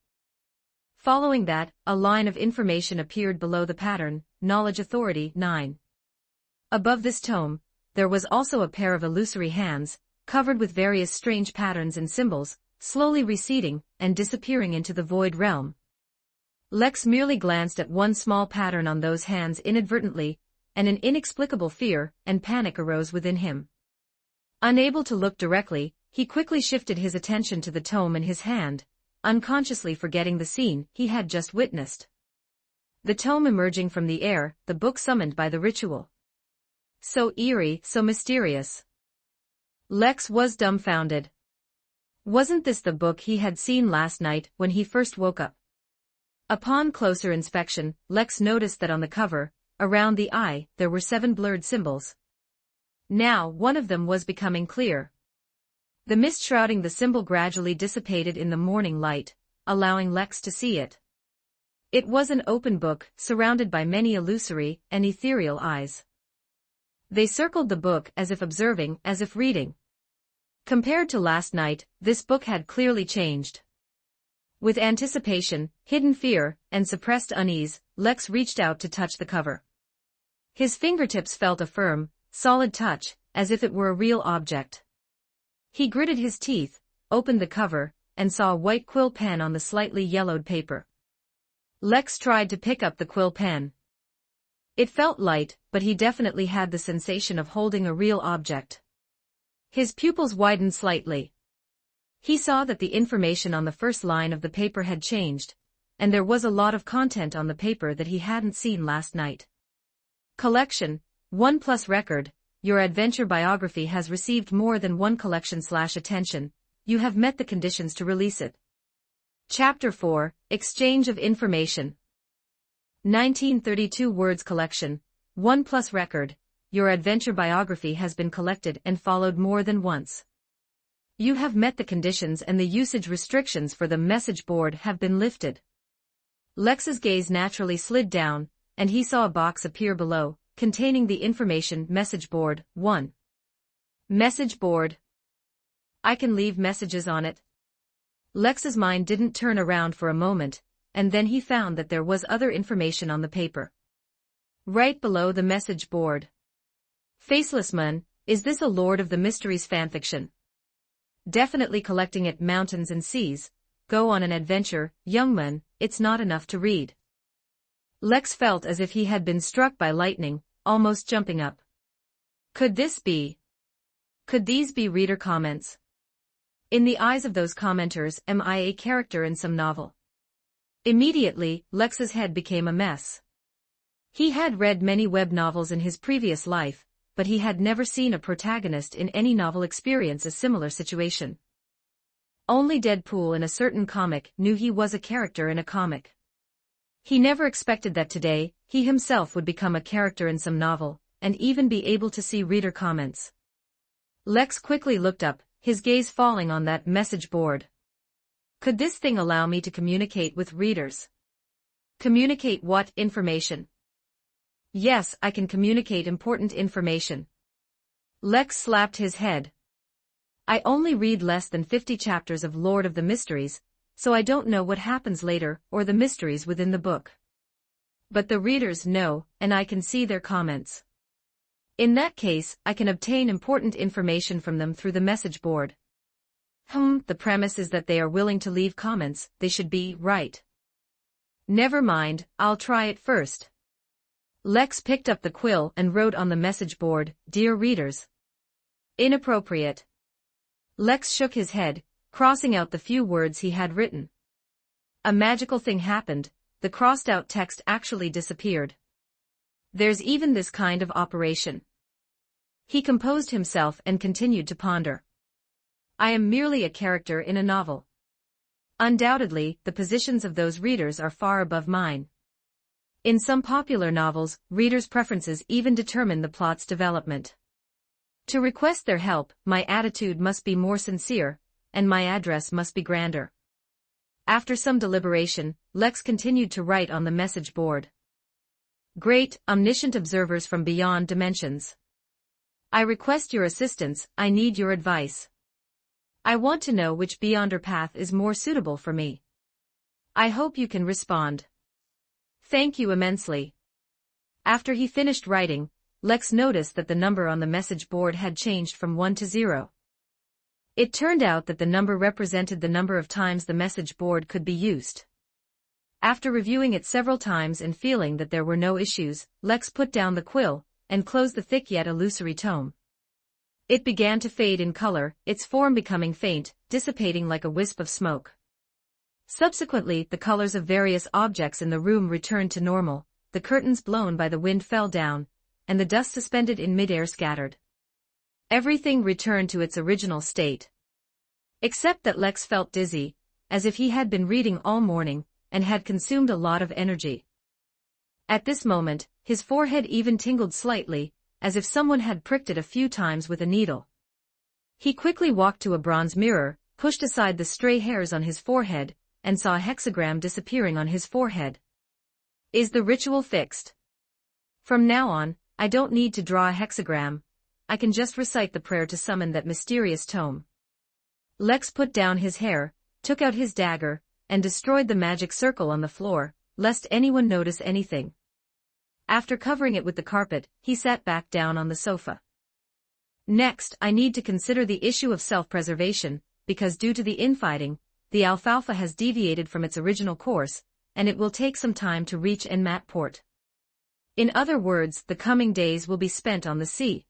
Following that, a line of information appeared below the pattern, Knowledge Authority 9. Above this tome, there was also a pair of illusory hands, covered with various strange patterns and symbols, slowly receding and disappearing into the void realm. Lex merely glanced at one small pattern on those hands inadvertently, and an inexplicable fear and panic arose within him. Unable to look directly, he quickly shifted his attention to the tome in his hand, unconsciously forgetting the scene he had just witnessed. The tome emerging from the air, the book summoned by the ritual. So eerie, so mysterious. Lex was dumbfounded. Wasn't this the book he had seen last night when he first woke up? Upon closer inspection, Lex noticed that on the cover, around the eye, there were 7 blurred symbols. Now, one of them was becoming clear. The mist shrouding the symbol gradually dissipated in the morning light, allowing Lex to see it. It was an open book, surrounded by many illusory and ethereal eyes. They circled the book as if observing, as if reading. Compared to last night, this book had clearly changed. With anticipation, hidden fear, and suppressed unease, Lex reached out to touch the cover. His fingertips felt a firm, solid touch, as if it were a real object. He gritted his teeth, opened the cover, and saw a white quill pen on the slightly yellowed paper. Lex tried to pick up the quill pen. It felt light, but he definitely had the sensation of holding a real object. His pupils widened slightly. He saw that the information on the first line of the paper had changed, and there was a lot of content on the paper that he hadn't seen last night. Collection, 1+ record, your adventure biography has received more than one collection/attention, you have met the conditions to release it. Chapter 4, Exchange of Information. 1932 words collection, 1+ record, your adventure biography has been collected and followed more than once. You have met the conditions and the usage restrictions for the message board have been lifted. Lex's gaze naturally slid down, and he saw a box appear below, containing the information message board 1. Message board. I can leave messages on it. Lex's mind didn't turn around for a moment, and then he found that there was other information on the paper. Right below the message board. Faceless man, is this a Lord of the Mysteries fanfiction? Definitely collecting it mountains and seas, go on an adventure, young man, it's not enough to read. Lex felt as if he had been struck by lightning, almost jumping up. Could these be reader comments? In the eyes of those commenters, am I a character in some novel? Immediately, Lex's head became a mess. He had read many web novels in his previous life, but he had never seen a protagonist in any novel experience a similar situation. Only Deadpool in a certain comic knew he was a character in a comic. He never expected that today, he himself would become a character in some novel, and even be able to see reader comments. Lex quickly looked up, his gaze falling on that message board. Could this thing allow me to communicate with readers? Communicate what information? Yes, I can communicate important information. Lex slapped his head. I only read less than 50 chapters of Lord of the Mysteries, so I don't know what happens later or the mysteries within the book. But the readers know, and I can see their comments. In that case, I can obtain important information from them through the message board. The premise is that they are willing to leave comments, they should be, right? Never mind, I'll try it first. Lex picked up the quill and wrote on the message board, Dear readers. Inappropriate. Lex shook his head, crossing out the few words he had written. A magical thing happened, the crossed-out text actually disappeared. There's even this kind of operation. He composed himself and continued to ponder. I am merely a character in a novel. Undoubtedly, the positions of those readers are far above mine. In some popular novels, readers' preferences even determine the plot's development. To request their help, my attitude must be more sincere, and my address must be grander. After some deliberation, Lex continued to write on the message board. Great, omniscient observers from beyond dimensions. I request your assistance, I need your advice. I want to know which beyonder path is more suitable for me. I hope you can respond. Thank you immensely. After he finished writing, Lex noticed that the number on the message board had changed from 1 to 0. It turned out that the number represented the number of times the message board could be used. After reviewing it several times and feeling that there were no issues, Lex put down the quill and closed the thick yet illusory tome. It began to fade in color, its form becoming faint, dissipating like a wisp of smoke. Subsequently, the colors of various objects in the room returned to normal, the curtains blown by the wind fell down, and the dust suspended in midair scattered. Everything returned to its original state. Except that Lex felt dizzy, as if he had been reading all morning, and had consumed a lot of energy. At this moment, his forehead even tingled slightly, as if someone had pricked it a few times with a needle. He quickly walked to a bronze mirror, pushed aside the stray hairs on his forehead, and saw a hexagram disappearing on his forehead. Is the ritual fixed? From now on, I don't need to draw a hexagram. I can just recite the prayer to summon that mysterious tome. Lex put down his hair, took out his dagger, and destroyed the magic circle on the floor, lest anyone notice anything. After covering it with the carpet, he sat back down on the sofa. Next, I need to consider the issue of self-preservation, because due to the infighting, the Alfalfa has deviated from its original course, and it will take some time to reach Enmat Port. In other words, the coming days will be spent on the sea.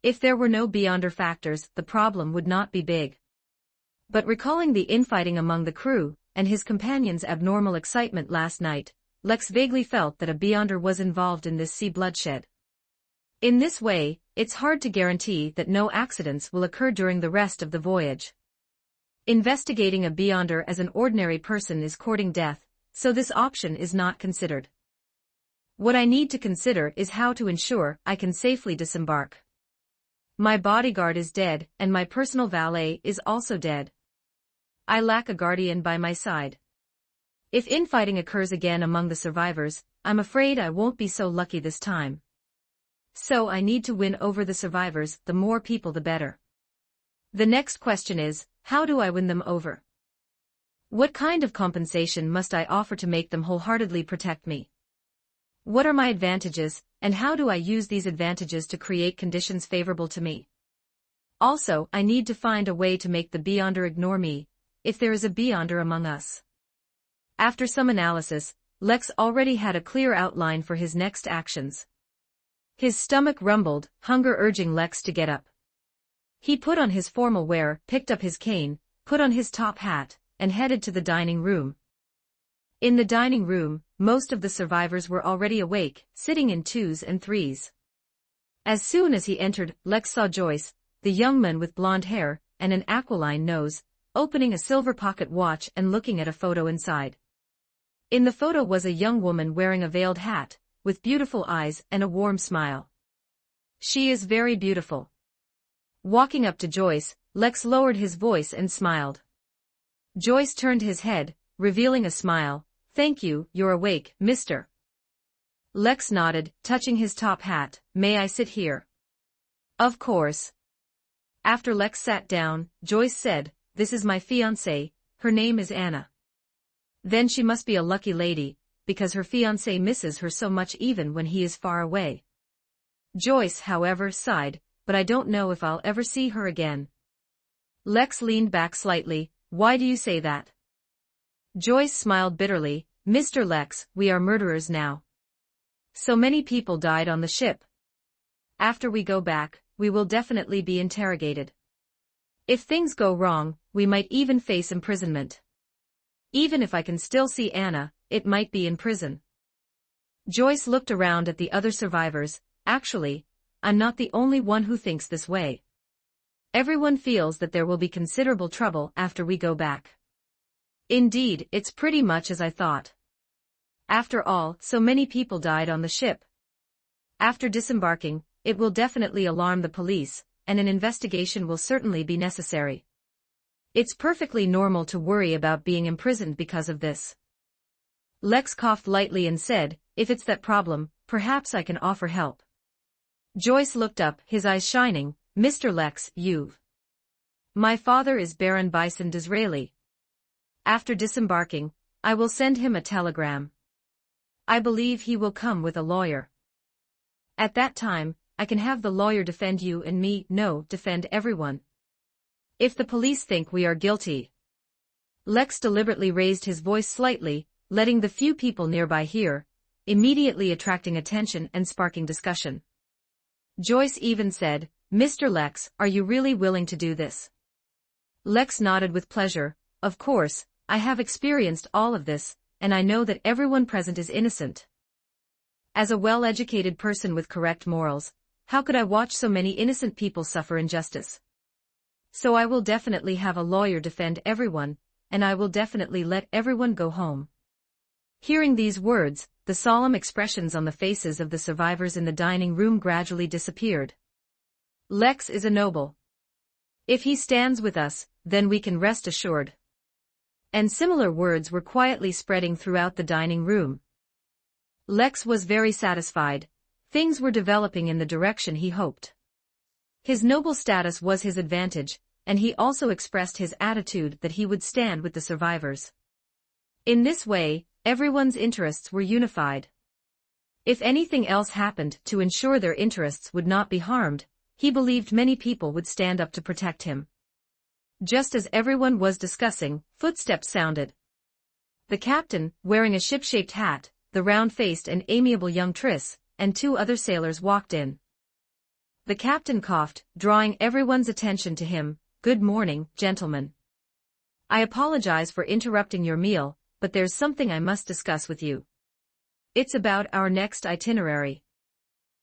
If there were no beyonder factors, the problem would not be big. But recalling the infighting among the crew, and his companion's abnormal excitement last night, Lex vaguely felt that a beyonder was involved in this sea bloodshed. In this way, it's hard to guarantee that no accidents will occur during the rest of the voyage. Investigating a beyonder as an ordinary person is courting death, so this option is not considered. What I need to consider is how to ensure I can safely disembark. My bodyguard is dead, and my personal valet is also dead. I lack a guardian by my side. If infighting occurs again among the survivors, I'm afraid I won't be so lucky this time. So I need to win over the survivors, the more people the better. The next question is, how do I win them over? What kind of compensation must I offer to make them wholeheartedly protect me? What are my advantages, and how do I use these advantages to create conditions favorable to me? Also, I need to find a way to make the beyonder ignore me, if there is a beyonder among us. After some analysis, Lex already had a clear outline for his next actions. His stomach rumbled, hunger urging Lex to get up. He put on his formal wear, picked up his cane, put on his top hat, and headed to the dining room. In the dining room, most of the survivors were already awake, sitting in 2s and 3s. As soon as he entered, Lex saw Joyce, the young man with blonde hair and an aquiline nose, opening a silver pocket watch and looking at a photo inside. In the photo was a young woman wearing a veiled hat, with beautiful eyes and a warm smile. She is very beautiful. Walking up to Joyce, Lex lowered his voice and smiled. Joyce turned his head, revealing a smile. Thank you, you're awake, mister. Lex nodded, touching his top hat. May I sit here? Of course. After Lex sat down, Joyce said, This is my fiancée, her name is Anna. Then she must be a lucky lady, because her fiancé misses her so much even when he is far away. Joyce, however, sighed, but I don't know if I'll ever see her again. Lex leaned back slightly. Why do you say that? Joyce smiled bitterly. Mr. Lex, we are murderers now. So many people died on the ship. After we go back, we will definitely be interrogated. If things go wrong, we might even face imprisonment. Even if I can still see Anna, it might be in prison. Joyce looked around at the other survivors. Actually, I'm not the only one who thinks this way. Everyone feels that there will be considerable trouble after we go back. Indeed, it's pretty much as I thought. After all, so many people died on the ship. After disembarking, it will definitely alarm the police, and an investigation will certainly be necessary. It's perfectly normal to worry about being imprisoned because of this. Lex coughed lightly and said, If it's that problem, perhaps I can offer help. Joyce looked up, his eyes shining. Mr. Lex, you've. My father is Baron Bison Disraeli. After disembarking, I will send him a telegram. I believe he will come with a lawyer. At that time, I can have the lawyer defend you and me, no, defend everyone. If the police think we are guilty. Lex deliberately raised his voice slightly, letting the few people nearby hear, immediately attracting attention and sparking discussion. Joyce even said, "Mr. Lex, are you really willing to do this?" Lex nodded with pleasure. "Of course, I have experienced all of this, and I know that everyone present is innocent. As a well-educated person with correct morals, how could I watch so many innocent people suffer injustice? So I will definitely have a lawyer defend everyone, and I will definitely let everyone go home." Hearing these words, the solemn expressions on the faces of the survivors in the dining room gradually disappeared. Lex is a noble. If he stands with us, then we can rest assured. And similar words were quietly spreading throughout the dining room. Lex was very satisfied. Things were developing in the direction he hoped. His noble status was his advantage, and he also expressed his attitude that he would stand with the survivors. In this way, everyone's interests were unified. If anything else happened to ensure their interests would not be harmed, he believed many people would stand up to protect him. Just as everyone was discussing, footsteps sounded. The captain, wearing a ship-shaped hat, the round-faced and amiable young Triss, and two other sailors walked in. The captain coughed, drawing everyone's attention to him. "Good morning, gentlemen. I apologize for interrupting your meal, but there's something I must discuss with you. It's about our next itinerary."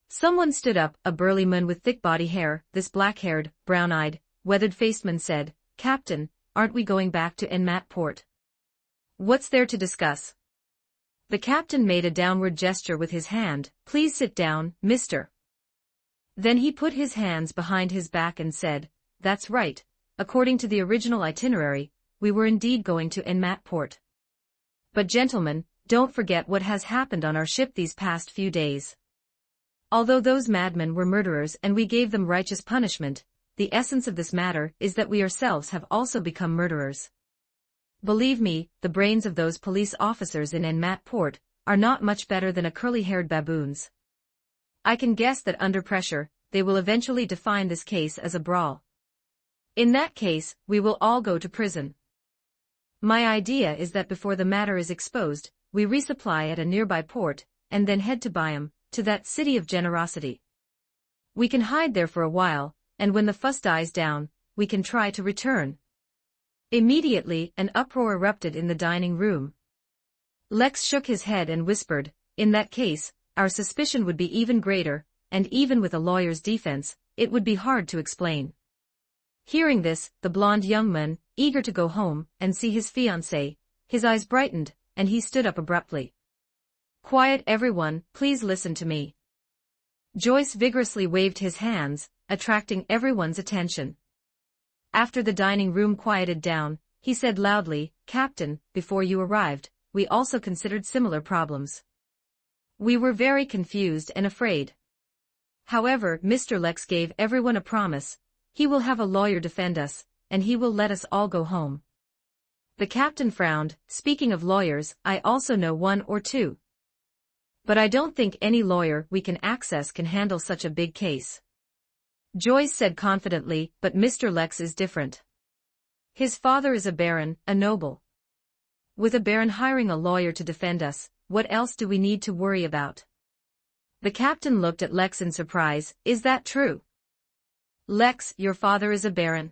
Someone stood up, a burly man with thick body hair. This black-haired, brown-eyed, weathered-faced man said, "Captain, aren't we going back to Enmat Port? What's there to discuss?" The captain made a downward gesture with his hand. "Please sit down, mister." Then he put his hands behind his back and said, "That's right, according to the original itinerary, we were indeed going to Enmat Port. But gentlemen, don't forget what has happened on our ship these past few days. Although those madmen were murderers and we gave them righteous punishment, the essence of this matter is that we ourselves have also become murderers. Believe me, the brains of those police officers in Enmat Port are not much better than a curly-haired baboon's. I can guess that under pressure, they will eventually define this case as a brawl. In that case, we will all go to prison. My idea is that before the matter is exposed, we resupply at a nearby port, and then head to Byam, to that city of generosity. We can hide there for a while, and when the fuss dies down, we can try to return." Immediately, an uproar erupted in the dining room. Lex shook his head and whispered, "In that case, our suspicion would be even greater, and even with a lawyer's defense, it would be hard to explain." Hearing this, the blond young man, eager to go home and see his fiancée, his eyes brightened, and he stood up abruptly. "Quiet everyone, please listen to me." Joyce vigorously waved his hands, attracting everyone's attention. After the dining room quieted down, he said loudly, "Captain, before you arrived, we also considered similar problems. We were very confused and afraid. However, Mr. Lex gave everyone a promise. He will have a lawyer defend us, and he will let us all go home." The captain frowned. "Speaking of lawyers, I also know one or two. But I don't think any lawyer we can access can handle such a big case." Joyce said confidently, "But Mr. Lex is different. His father is a baron, a noble. With a baron hiring a lawyer to defend us, what else do we need to worry about?" The captain looked at Lex in surprise. "Is that true?" "Lex, your father is a baron."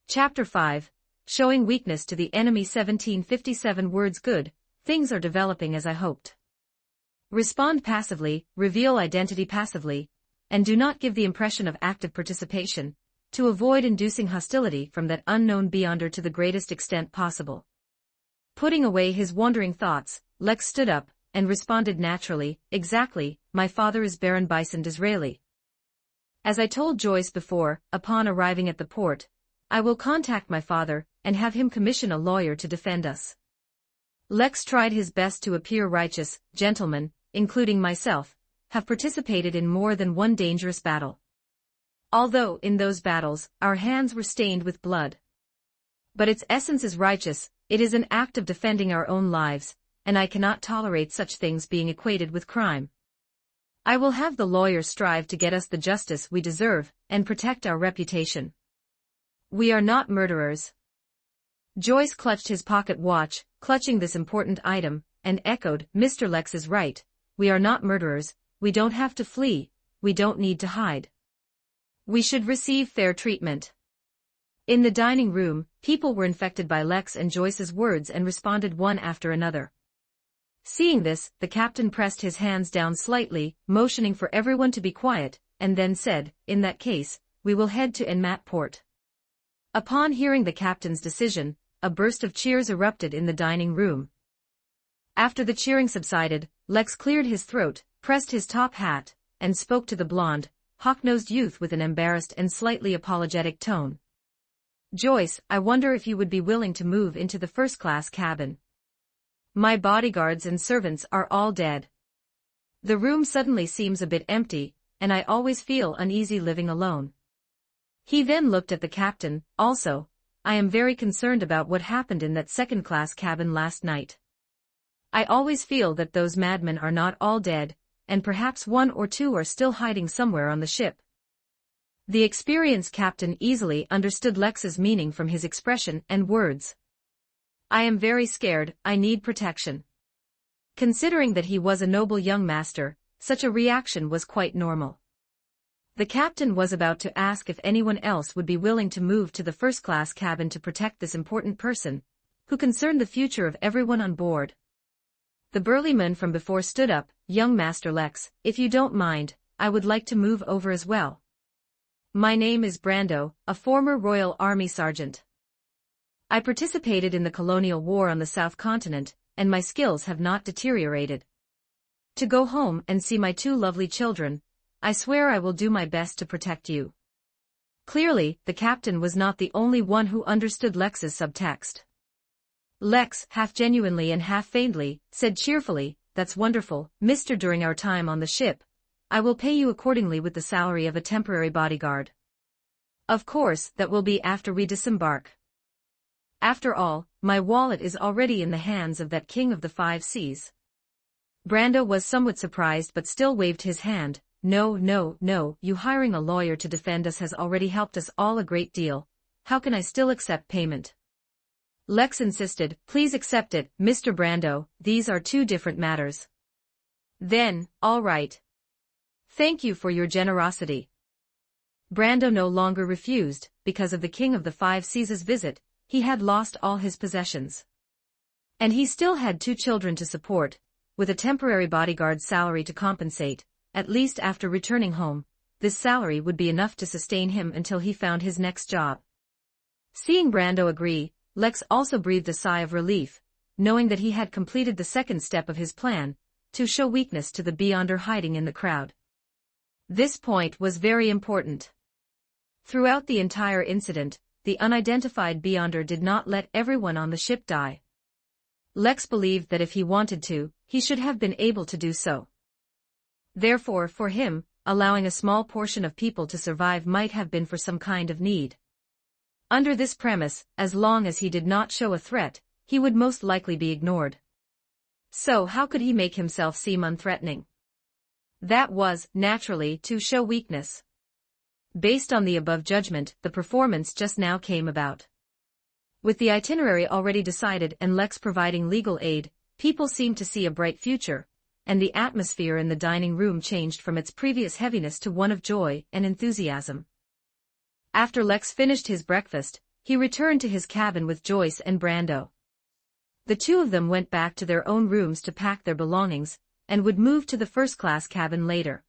Chapter 5. Showing weakness to the enemy. 1757 words. Good, things are developing as I hoped. Respond passively, reveal identity passively, and do not give the impression of active participation, to avoid inducing hostility from that unknown beyonder to the greatest extent possible. Putting away his wandering thoughts, Lex stood up, and responded naturally, "Exactly, my father is Baron Bison Disraeli. As I told Joyce before, upon arriving at the port, I will contact my father, and have him commission a lawyer to defend us." Lex tried his best to appear righteous. "Gentlemen, including myself, have participated in more than one dangerous battle. Although, in those battles, our hands were stained with blood. But its essence is righteous, It is an act of defending our own lives, and I cannot tolerate such things being equated with crime. I will have the lawyers strive to get us the justice we deserve and protect our reputation. We are not murderers. Joyce clutched his pocket watch, clutching this important item, and echoed, Mr. Lex is right. We are not murderers, we don't have to flee, we don't need to hide. We should receive fair treatment. In the dining room, people were infected by Lex and Joyce's words and responded one after another. Seeing this, the captain pressed his hands down slightly, motioning for everyone to be quiet, and then said, in that case, we will head to Enmat Port. Upon hearing the captain's decision, a burst of cheers erupted in the dining room. After the cheering subsided, Lex cleared his throat, pressed his top hat, and spoke to the blonde, hawk-nosed youth with an embarrassed and slightly apologetic tone. Joyce, I wonder if you would be willing to move into the first-class cabin. My bodyguards and servants are all dead. The room suddenly seems a bit empty, and I always feel uneasy living alone. He then looked at the captain. Also, I am very concerned about what happened in that second-class cabin last night. I always feel that those madmen are not all dead, and perhaps one or two are still hiding somewhere on the ship. The experienced captain easily understood Lex's meaning from his expression and words. I am very scared, I need protection. Considering that he was a noble young master, such a reaction was quite normal. The captain was about to ask if anyone else would be willing to move to the first-class cabin to protect this important person, who concerned the future of everyone on board. The burly man from before stood up, young Master Lex, if you don't mind, I would like to move over as well. My name is Brando, a former Royal Army sergeant. I participated in the colonial war on the South Continent, and my skills have not deteriorated. To go home and see my two lovely children, I swear I will do my best to protect you. Clearly, the captain was not the only one who understood Lex's subtext. Lex, half genuinely and half feignedly, said cheerfully, That's wonderful, mister. During our time on the ship, I will pay you accordingly with the salary of a temporary bodyguard. Of course, that will be after we disembark. After all, my wallet is already in the hands of that king of the 5 seas. Brando was somewhat surprised but still waved his hand. No, you hiring a lawyer to defend us has already helped us all a great deal. How can I still accept payment? Lex insisted, Please accept it, Mr. Brando, these are two different matters. Then, all right. Thank you for your generosity. Brando no longer refused. Because of the King of the 5 Seas' visit, he had lost all his possessions. And he still had 2 children to support, with a temporary bodyguard's salary to compensate. At least after returning home, this salary would be enough to sustain him until he found his next job. Seeing Brando agree, Lex also breathed a sigh of relief, knowing that he had completed the second step of his plan, to show weakness to the Beyonder hiding in the crowd. This point was very important. Throughout the entire incident, the unidentified Beyonder did not let everyone on the ship die. Lex believed that if he wanted to, he should have been able to do so. Therefore, for him, allowing a small portion of people to survive might have been for some kind of need. Under this premise, as long as he did not show a threat, he would most likely be ignored. So how could he make himself seem unthreatening? That was, naturally, to show weakness. Based on the above judgment, the performance just now came about. With the itinerary already decided and Lex providing legal aid, people seemed to see a bright future, and the atmosphere in the dining room changed from its previous heaviness to one of joy and enthusiasm. After Lex finished his breakfast, he returned to his cabin with Joyce and Brando. The two of them went back to their own rooms to pack their belongings, and would move to the first-class cabin later.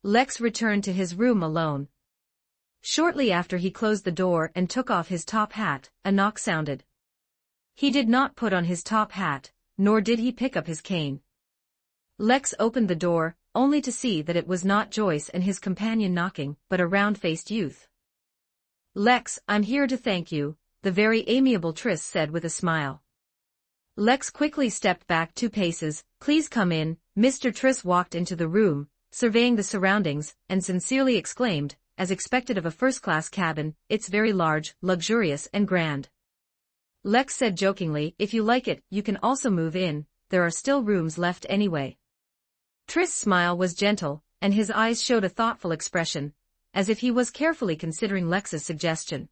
Lex returned to his room alone. Shortly after he closed the door and took off his top hat, a knock sounded. He did not put on his top hat, nor did he pick up his cane. Lex opened the door, only to see that it was not Joyce and his companion knocking, but a round-faced youth. Lex, I'm here to thank you, the very amiable Triss said with a smile. Lex quickly stepped back 2 paces. Please come in. Mr. Triss walked into the room, surveying the surroundings, and sincerely exclaimed, as expected of a first-class cabin, it's very large, luxurious and grand. Lex said jokingly, if you like it, you can also move in, there are still rooms left anyway. Tris' smile was gentle, and his eyes showed a thoughtful expression, as if he was carefully considering Lex's suggestion.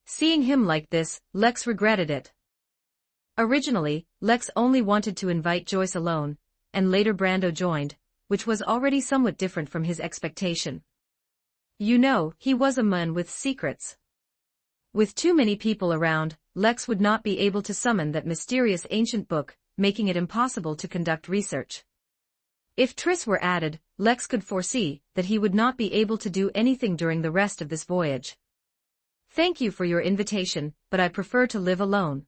Seeing him like this, Lex regretted it. Originally, Lex only wanted to invite Joyce alone, and later Brando joined, which was already somewhat different from his expectation. You know, he was a man with secrets. With too many people around, Lex would not be able to summon that mysterious ancient book, making it impossible to conduct research. If Tris were added, Lex could foresee that he would not be able to do anything during the rest of this voyage. Thank you for your invitation, but I prefer to live alone.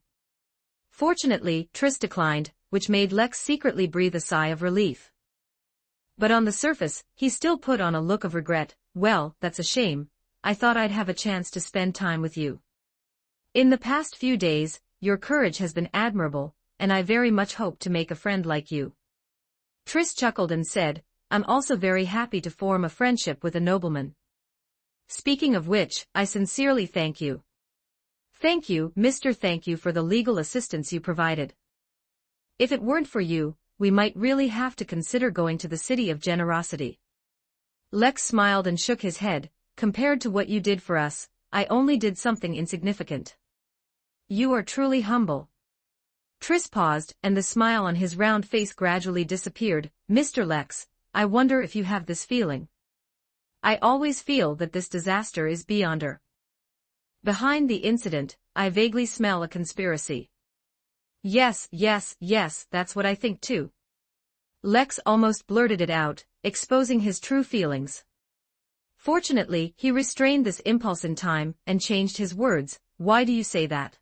Fortunately, Tris declined, which made Lex secretly breathe a sigh of relief. But on the surface, he still put on a look of regret. Well, that's a shame. I thought I'd have a chance to spend time with you. In the past few days, your courage has been admirable, and I very much hope to make a friend like you. Tris chuckled and said, I'm also very happy to form a friendship with a nobleman. Speaking of which, I sincerely thank you. Thank you, Mr. Thank you for the legal assistance you provided. If it weren't for you, we might really have to consider going to the City of Generosity. Lex smiled and shook his head. Compared to what you did for us, I only did something insignificant. You are truly humble. Tris paused, and the smile on his round face gradually disappeared. Mr. Lex, I wonder if you have this feeling. I always feel that this disaster is beyonder. Behind the incident, I vaguely smell a conspiracy. Yes, that's what I think too. Lex almost blurted it out, exposing his true feelings. Fortunately, he restrained this impulse in time and changed his words. Why do you say that?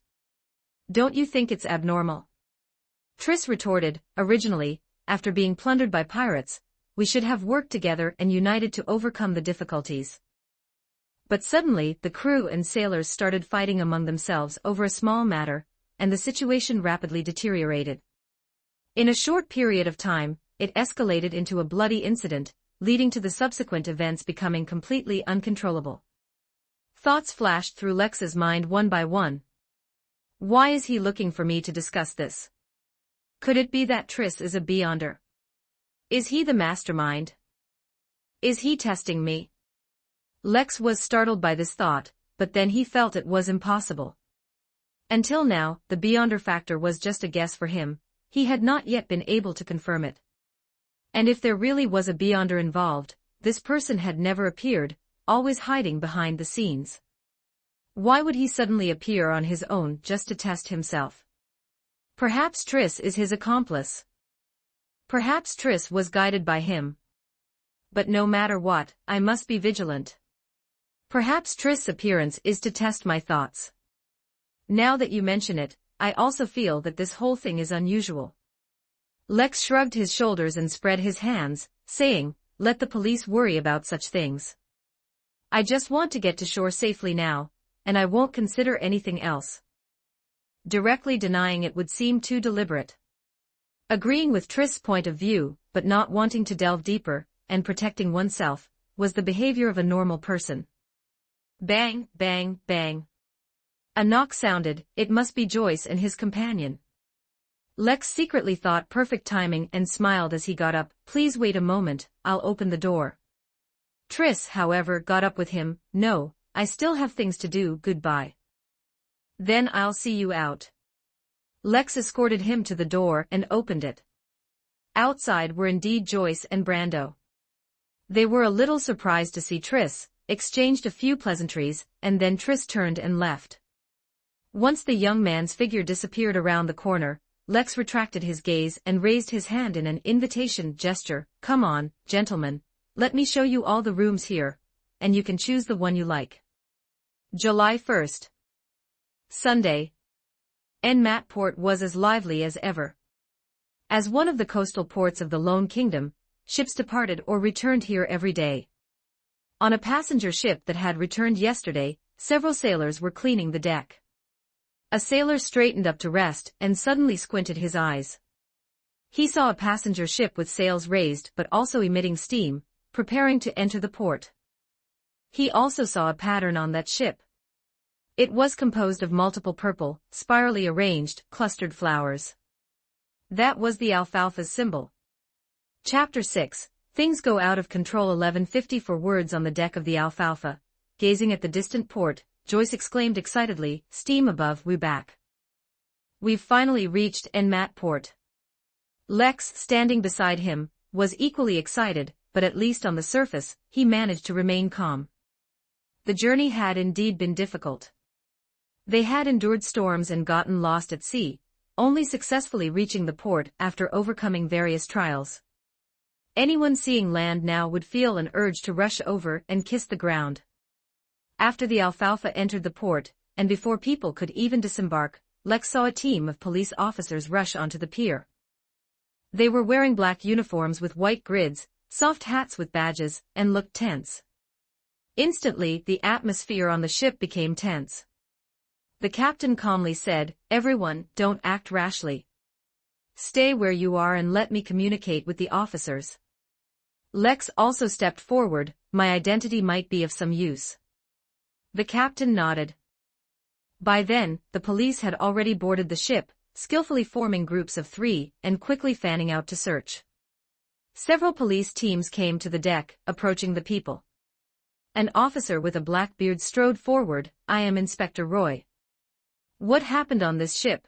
Don't you think it's abnormal? Tris retorted, originally, after being plundered by pirates, we should have worked together and united to overcome the difficulties. But suddenly, the crew and sailors started fighting among themselves over a small matter, and the situation rapidly deteriorated. In a short period of time, it escalated into a bloody incident, leading to the subsequent events becoming completely uncontrollable. Thoughts flashed through Lex's mind one by one. Why is he looking for me to discuss this? Could it be that Tris is a beyonder? Is he the mastermind? Is he testing me? Lex was startled by this thought, but then he felt it was impossible. Until now, the beyonder factor was just a guess for him. He had not yet been able to confirm it. And if there really was a beyonder involved, this person had never appeared, always hiding behind the scenes. Why would he suddenly appear on his own just to test himself? Perhaps Tris is his accomplice. Perhaps Tris was guided by him. But no matter what, I must be vigilant. Perhaps Tris' appearance is to test my thoughts. Now that you mention it, I also feel that this whole thing is unusual. Lex shrugged his shoulders and spread his hands, saying, let the police worry about such things. I just want to get to shore safely now, and I won't consider anything else. Directly denying it would seem too deliberate. Agreeing with Tris' point of view, but not wanting to delve deeper, and protecting oneself, was the behavior of a normal person. Bang, bang, bang. A knock sounded. It must be Joyce and his companion. Lex secretly thought perfect timing and smiled as he got up. Please wait a moment, I'll open the door. Tris, however, got up with him. No, I still have things to do, goodbye. Then I'll see you out. Lex escorted him to the door and opened it. Outside were indeed Joyce and Brando. They were a little surprised to see Tris, exchanged a few pleasantries, and then Tris turned and left. Once the young man's figure disappeared around the corner, Lex retracted his gaze and raised his hand in an invitation gesture. Come on, gentlemen, let me show you all the rooms here, and you can choose the one you like. July 1st. Sunday. Enmat Port was as lively as ever. As one of the coastal ports of the Lone Kingdom, ships departed or returned here every day. On a passenger ship that had returned yesterday, several sailors were cleaning the deck. A sailor straightened up to rest and suddenly squinted his eyes. He saw a passenger ship with sails raised but also emitting steam, preparing to enter the port. He also saw a pattern on that ship. It was composed of multiple purple, spirally arranged, clustered flowers. That was the alfalfa's symbol. Chapter 6, Things Go Out of Control. 11:54 words on the deck of the alfalfa. Gazing at the distant port, Joyce exclaimed excitedly, "Steam above, we're back. We've finally reached Enmat Port." Lex, standing beside him, was equally excited, but at least on the surface, he managed to remain calm. The journey had indeed been difficult. They had endured storms and gotten lost at sea, only successfully reaching the port after overcoming various trials. Anyone seeing land now would feel an urge to rush over and kiss the ground. After the alfalfa entered the port, and before people could even disembark, Lex saw a team of police officers rush onto the pier. They were wearing black uniforms with white grids, soft hats with badges, and looked tense. Instantly, the atmosphere on the ship became tense. The captain calmly said, "Everyone, don't act rashly. Stay where you are and let me communicate with the officers." Lex also stepped forward. "My identity might be of some use." The captain nodded. By then, the police had already boarded the ship, skillfully forming groups of 3 and quickly fanning out to search. Several police teams came to the deck, approaching the people. An officer with a black beard strode forward. "I am Inspector Roy. What happened on this ship?"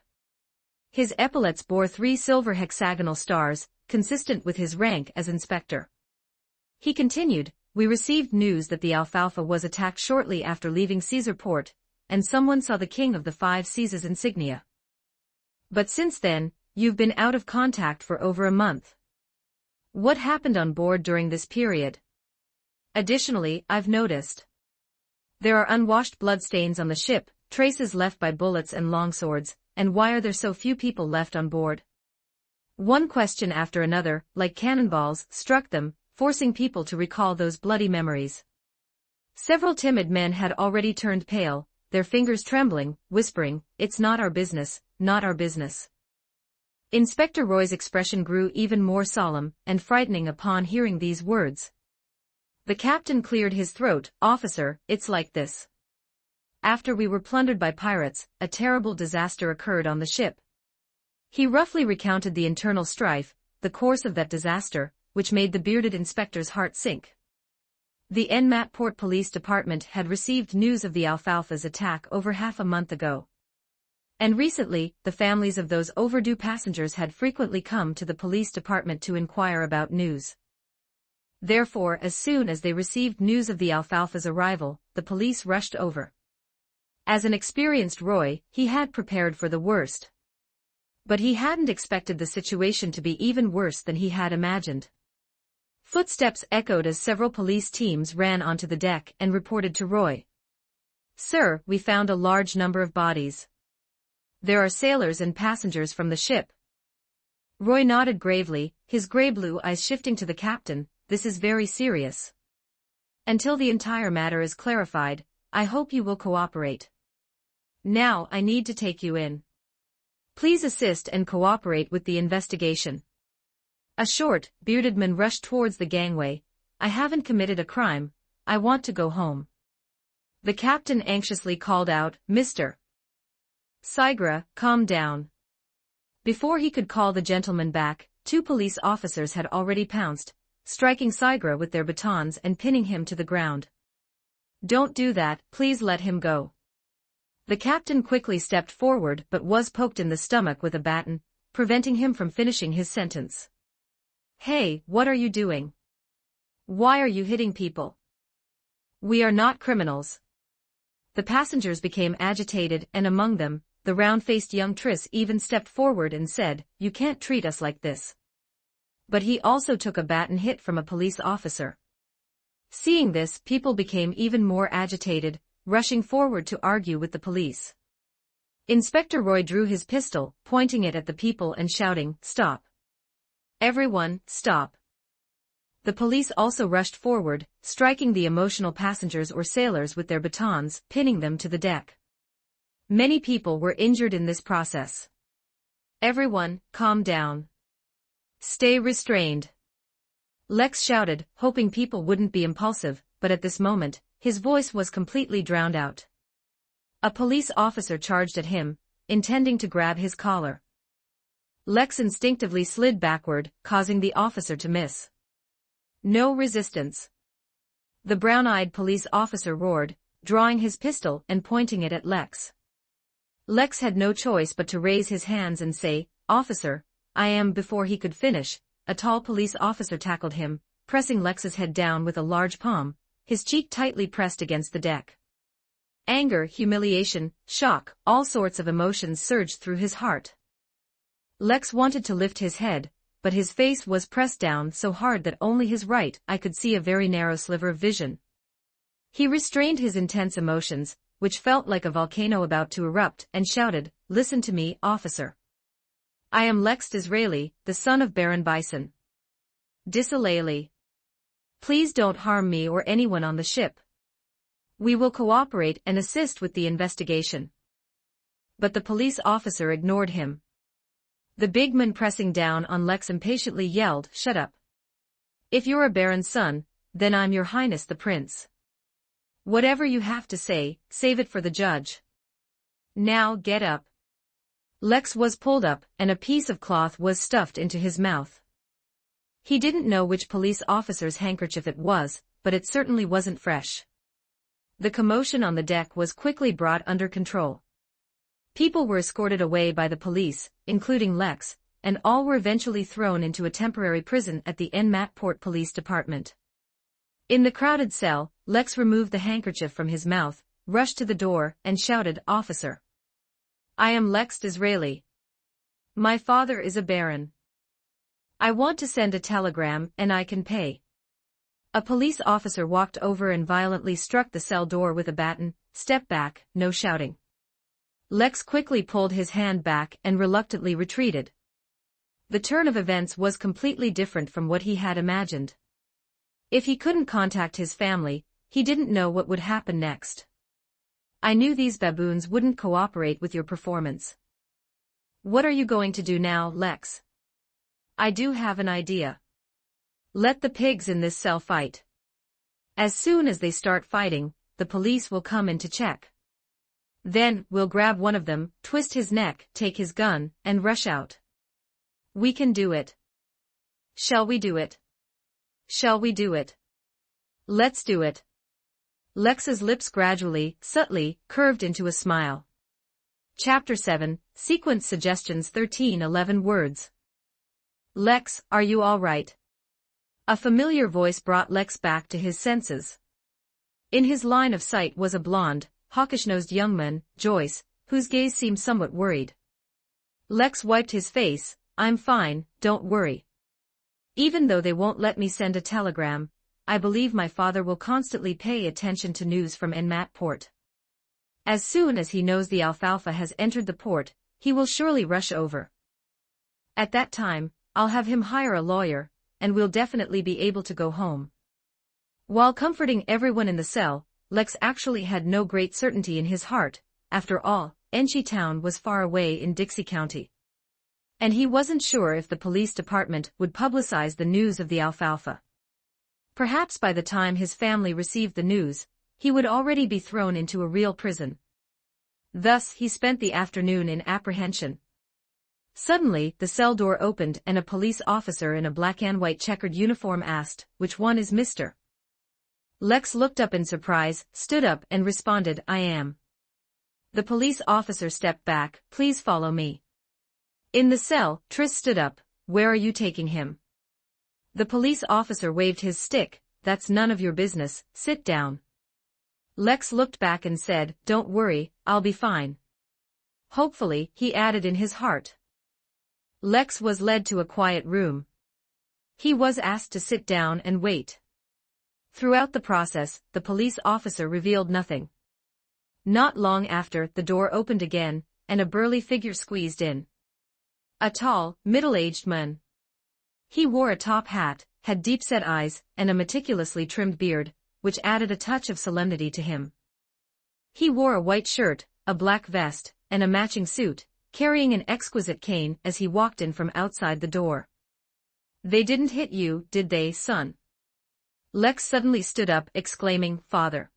His epaulets bore 3 silver hexagonal stars, consistent with his rank as inspector. He continued, "We received news that the alfalfa was attacked shortly after leaving Caesar Port, and someone saw the King of the 5 Seas insignia. But since then, you've been out of contact for over a month. What happened on board during this period? Additionally, I've noticed there are unwashed bloodstains on the ship, traces left by bullets and longswords, and why are there so few people left on board?" One question after another, like cannonballs, struck them, forcing people to recall those bloody memories. Several timid men had already turned pale, their fingers trembling, whispering, "It's not our business, not our business." Inspector Roy's expression grew even more solemn and frightening upon hearing these words. The captain cleared his throat. "Officer, it's like this. After we were plundered by pirates, a terrible disaster occurred on the ship." He roughly recounted the internal strife, the course of that disaster, which made the bearded inspector's heart sink. The Enmat Port Police Department had received news of the alfalfa's attack over half a month ago. And recently, the families of those overdue passengers had frequently come to the police department to inquire about news. Therefore, as soon as they received news of the alfalfa's arrival, the police rushed over. As an experienced Roy, he had prepared for the worst. But he hadn't expected the situation to be even worse than he had imagined. Footsteps echoed as several police teams ran onto the deck and reported to Roy. "Sir, we found a large number of bodies. There are sailors and passengers from the ship." Roy nodded gravely, his gray-blue eyes shifting to the captain. "This is very serious. Until the entire matter is clarified, I hope you will cooperate. Now I need to take you in. Please assist and cooperate with the investigation." A short, bearded man rushed towards the gangway. "I haven't committed a crime, I want to go home." The captain anxiously called out, "Mr. Sigra, calm down." Before he could call the gentleman back, 2 police officers had already pounced, striking Sigra with their batons and pinning him to the ground. "Don't do that, please let him go." The captain quickly stepped forward but was poked in the stomach with a baton, preventing him from finishing his sentence. "Hey, what are you doing? Why are you hitting people? We are not criminals." The passengers became agitated, and among them, the round-faced young Triss even stepped forward and said, "You can't treat us like this." But he also took a baton hit from a police officer. Seeing this, people became even more agitated, rushing forward to argue with the police. Inspector Roy drew his pistol, pointing it at the people and shouting, "Stop. Everyone, stop." The police also rushed forward, striking the emotional passengers or sailors with their batons, pinning them to the deck. Many people were injured in this process. "Everyone, calm down. Stay restrained." Lex shouted, hoping people wouldn't be impulsive, but at this moment, his voice was completely drowned out. A police officer charged at him, intending to grab his collar. Lex instinctively slid backward, causing the officer to miss. No resistance. The brown-eyed police officer roared, drawing his pistol and pointing it at Lex. Lex had no choice but to raise his hands and say, "Officer, I am." Before he could finish, a tall police officer tackled him, pressing Lex's head down with a large palm, his cheek tightly pressed against the deck. Anger, humiliation, shock, all sorts of emotions surged through his heart. Lex wanted to lift his head, but his face was pressed down so hard that only his right eye could see a very narrow sliver of vision. He restrained his intense emotions, which felt like a volcano about to erupt, and shouted, "Listen to me, officer. I am Lex Disraeli, the son of Baron Bison. Disraeli. Please don't harm me or anyone on the ship. We will cooperate and assist with the investigation." But the police officer ignored him. The big man pressing down on Lex impatiently yelled, "Shut up. If you're a baron's son, then I'm your highness the prince. Whatever you have to say, save it for the judge. Now get up." Lex was pulled up, and a piece of cloth was stuffed into his mouth. He didn't know which police officer's handkerchief it was, but it certainly wasn't fresh. The commotion on the deck was quickly brought under control. People were escorted away by the police, including Lex, and all were eventually thrown into a temporary prison at the Nmatport Police Department. In the crowded cell, Lex removed the handkerchief from his mouth, rushed to the door, and shouted, "Officer. I am Lex Disraeli. My father is a baron. I want to send a telegram and I can pay." A police officer walked over and violently struck the cell door with a baton. "Step back, no shouting." Lex quickly pulled his hand back and reluctantly retreated. The turn of events was completely different from what he had imagined. If he couldn't contact his family, he didn't know what would happen next. "I knew these baboons wouldn't cooperate with your performance. What are you going to do now, Lex?" "I do have an idea. Let the pigs in this cell fight. As soon as they start fighting, the police will come in to check. Then, we'll grab one of them, twist his neck, take his gun, and rush out. We can do it. Shall we do it? Shall we do it? Let's do it." Lex's lips gradually, subtly, curved into a smile. Chapter 7, Sequence Suggestions 13:11 Words. "Lex, are you all right?" A familiar voice brought Lex back to his senses. In his line of sight was a blonde, hawkish-nosed young man, Joyce, whose gaze seemed somewhat worried. Lex wiped his face. "I'm fine, don't worry. Even though they won't let me send a telegram, I believe my father will constantly pay attention to news from Nmatport. As soon as he knows the alfalfa has entered the port, he will surely rush over. At that time, I'll have him hire a lawyer, and we'll definitely be able to go home." While comforting everyone in the cell, Lex actually had no great certainty in his heart. After all, Enchi Town was far away in Dixie County. And he wasn't sure if the police department would publicize the news of the alfalfa. Perhaps by the time his family received the news, he would already be thrown into a real prison. Thus he spent the afternoon in apprehension. Suddenly, the cell door opened and a police officer in a black and white checkered uniform asked, "Which one is Mr.?" Lex looked up in surprise, stood up and responded, "I am." The police officer stepped back. "Please follow me." In the cell, Tris stood up. "Where are you taking him?" The police officer waved his stick. "That's none of your business, sit down." Lex looked back and said, "Don't worry, I'll be fine." Hopefully, he added in his heart. Lex was led to a quiet room. He was asked to sit down and wait. Throughout the process, the police officer revealed nothing. Not long after, the door opened again, and a burly figure squeezed in. A tall, middle-aged man. He wore a top hat, had deep-set eyes, and a meticulously trimmed beard, which added a touch of solemnity to him. He wore a white shirt, a black vest, and a matching suit, carrying an exquisite cane as he walked in from outside the door. "They didn't hit you, did they, son?" Lex suddenly stood up, exclaiming, "Father."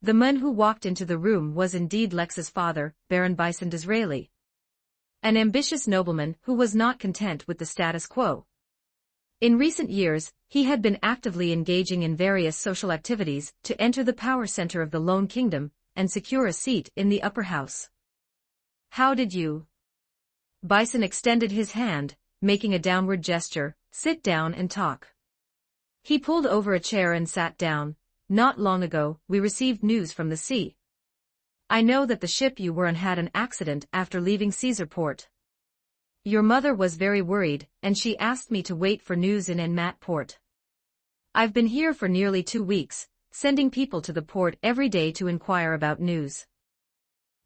The man who walked into the room was indeed Lex's father, Baron Bison Disraeli. An ambitious nobleman who was not content with the status quo. In recent years, he had been actively engaging in various social activities to enter the power center of the Lone Kingdom and secure a seat in the upper house. How did you? Bison extended his hand, making a downward gesture. Sit down and talk. He pulled over a chair and sat down. Not long ago, we received news from the sea. I know that the ship you were on had an accident after leaving Caesarport. Your mother was very worried, and she asked me to wait for news in Enmatport. I've been here for nearly 2 weeks, sending people to the port every day to inquire about news.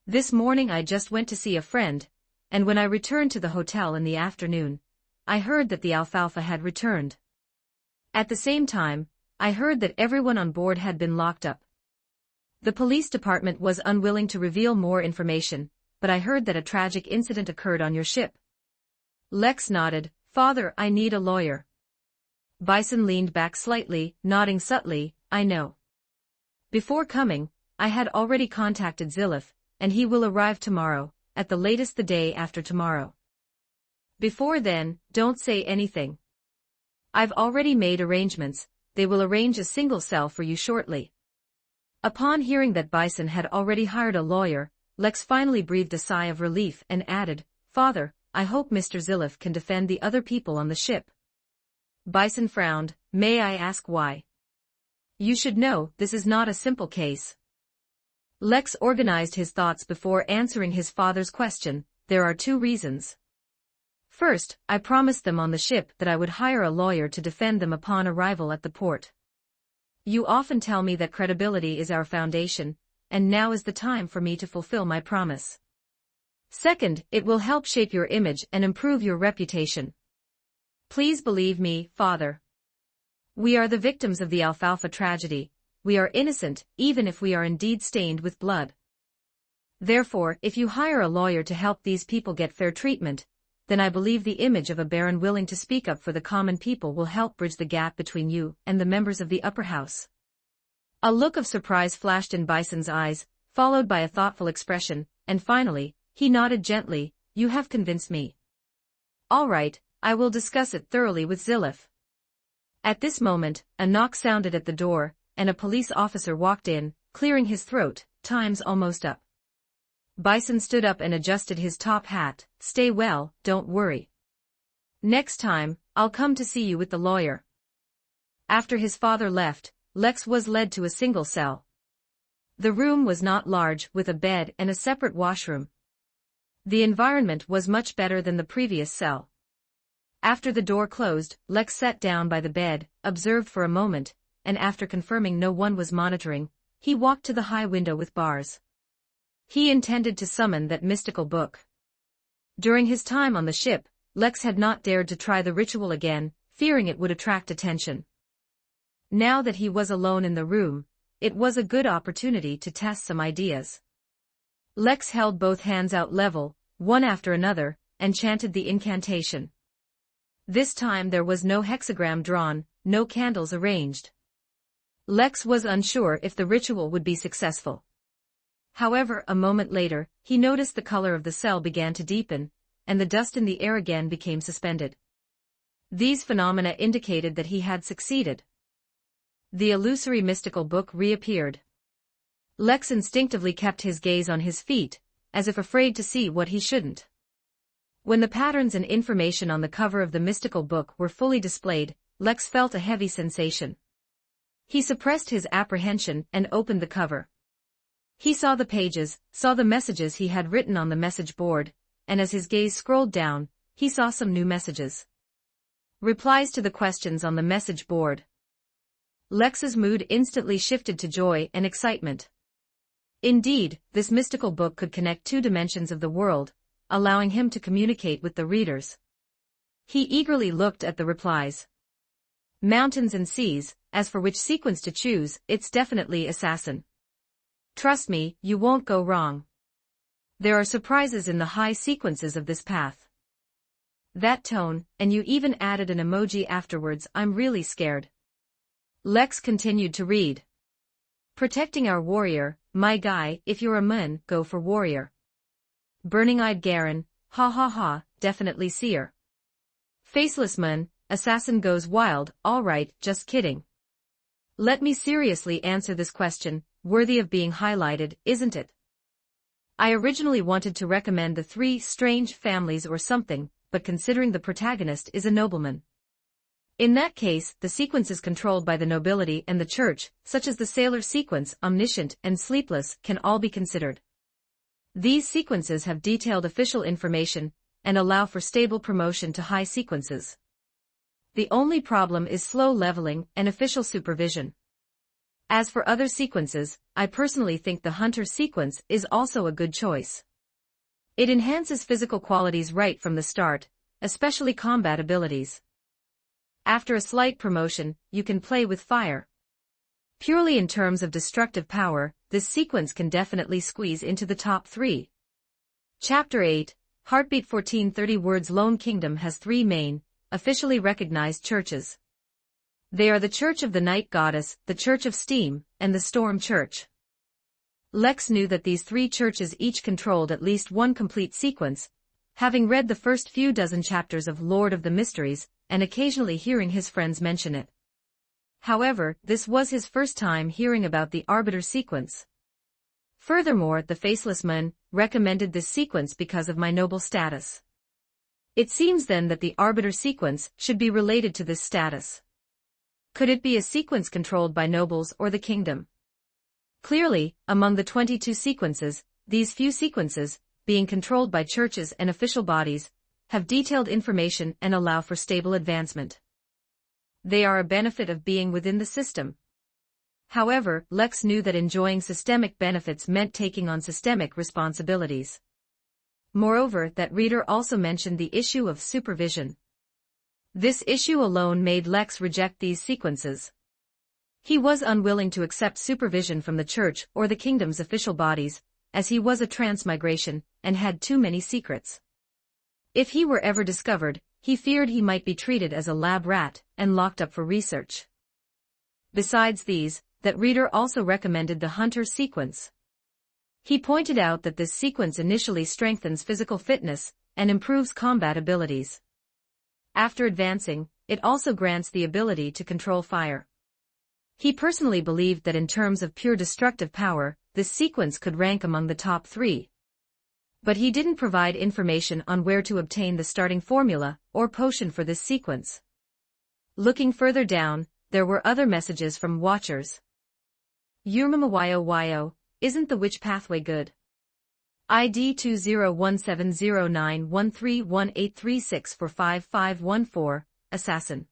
This morning I just went to see a friend, and when I returned to the hotel in the afternoon, I heard that the Alfalfa had returned. At the same time, I heard that everyone on board had been locked up. The police department was unwilling to reveal more information, but I heard that a tragic incident occurred on your ship. Lex nodded. Father, I need a lawyer. Bison leaned back slightly, nodding subtly. I know. Before coming, I had already contacted Ziliph, and he will arrive tomorrow, at the latest the day after tomorrow. Before then, don't say anything. I've already made arrangements. They will arrange a single cell for you shortly. Upon hearing that Bison had already hired a lawyer, Lex finally breathed a sigh of relief and added, Father, I hope Mr. Ziliph can defend the other people on the ship. Bison frowned. May I ask why? You should know, this is not a simple case. Lex organized his thoughts before answering his father's question. There are 2 reasons. First, I promised them on the ship that I would hire a lawyer to defend them upon arrival at the port. You often tell me that credibility is our foundation, and now is the time for me to fulfill my promise. Second, it will help shape your image and improve your reputation. Please believe me, Father. We are the victims of the Alfalfa tragedy. We are innocent, even if we are indeed stained with blood. Therefore, if you hire a lawyer to help these people get fair treatment, then I believe the image of a baron willing to speak up for the common people will help bridge the gap between you and the members of the upper house. A look of surprise flashed in Bison's eyes, followed by a thoughtful expression, and finally, he nodded gently. You have convinced me. All right, I will discuss it thoroughly with Ziliph. At this moment, a knock sounded at the door, and a police officer walked in, clearing his throat. Time's almost up. Bison stood up and adjusted his top hat. Stay well, don't worry. Next time, I'll come to see you with the lawyer. After his father left, Lex was led to a single cell. The room was not large, with a bed and a separate washroom. The environment was much better than the previous cell. After the door closed, Lex sat down by the bed, observed for a moment, and after confirming no one was monitoring, he walked to the high window with bars. He intended to summon that mystical book. During his time on the ship, Lex had not dared to try the ritual again, fearing it would attract attention. Now that he was alone in the room, it was a good opportunity to test some ideas. Lex held both hands out level, one after another, and chanted the incantation. This time there was no hexagram drawn, no candles arranged. Lex was unsure if the ritual would be successful. However, a moment later, he noticed the color of the cell began to deepen, and the dust in the air again became suspended. These phenomena indicated that he had succeeded. The illusory mystical book reappeared. Lex instinctively kept his gaze on his feet, as if afraid to see what he shouldn't. When the patterns and information on the cover of the mystical book were fully displayed, Lex felt a heavy sensation. He suppressed his apprehension and opened the cover. He saw the pages, saw the messages he had written on the message board, and as his gaze scrolled down, he saw some new messages. Replies to the questions on the message board. Lex's mood instantly shifted to joy and excitement. Indeed, this mystical book could connect 2 dimensions of the world, allowing him to communicate with the readers. He eagerly looked at the replies. Mountains and seas, as for which sequence to choose, it's definitely assassin. Trust me, you won't go wrong. There are surprises in the high sequences of this path. That tone, and you even added an emoji afterwards. I'm really scared. Lex continued to read. Protecting our warrior, my guy, if you're a man, go for warrior. Burning-eyed Garen, ha ha ha, definitely seer. Faceless man, assassin goes wild, alright, just kidding. Let me seriously answer this question, worthy of being highlighted, isn't it? I originally wanted to recommend the 3 strange families or something, but considering the protagonist is a nobleman. In that case, the sequence is controlled by the nobility and the church, such as the sailor sequence, omniscient, and sleepless, can all be considered. These sequences have detailed official information, and allow for stable promotion to high sequences. The only problem is slow leveling and official supervision. As for other sequences, I personally think the hunter sequence is also a good choice. It enhances physical qualities right from the start, especially combat abilities. After a slight promotion, you can play with fire. Purely in terms of destructive power, this sequence can definitely squeeze into the top 3. Chapter 8, Heartbeat 1430 words. Lone Kingdom has 3 main, officially recognized churches. They are the Church of the Night Goddess, the Church of Steam, and the Storm Church. Lex knew that these 3 churches each controlled at least one complete sequence, having read the first few dozen chapters of Lord of the Mysteries, and occasionally hearing his friends mention it. However, this was his first time hearing about the Arbiter sequence. Furthermore, the Faceless Man recommended this sequence because of my noble status. It seems then that the Arbiter sequence should be related to this status. Could it be a sequence controlled by nobles or the kingdom? Clearly, among the 22 sequences, these few sequences, being controlled by churches and official bodies, have detailed information and allow for stable advancement. They are a benefit of being within the system. However, Lex knew that enjoying systemic benefits meant taking on systemic responsibilities. Moreover, that reader also mentioned the issue of supervision. This issue alone made Lex reject these sequences. He was unwilling to accept supervision from the church or the kingdom's official bodies, as he was a transmigration and had too many secrets. If he were ever discovered, he feared he might be treated as a lab rat and locked up for research. Besides these, that reader also recommended the Hunter sequence. He pointed out that this sequence initially strengthens physical fitness and improves combat abilities. After advancing, it also grants the ability to control fire. He personally believed that in terms of pure destructive power, this sequence could rank among the top 3. But he didn't provide information on where to obtain the starting formula or potion for this sequence. Looking further down, there were other messages from watchers. Yurmamayo, isn't the witch pathway good? ID 201709131836455514, Assassin.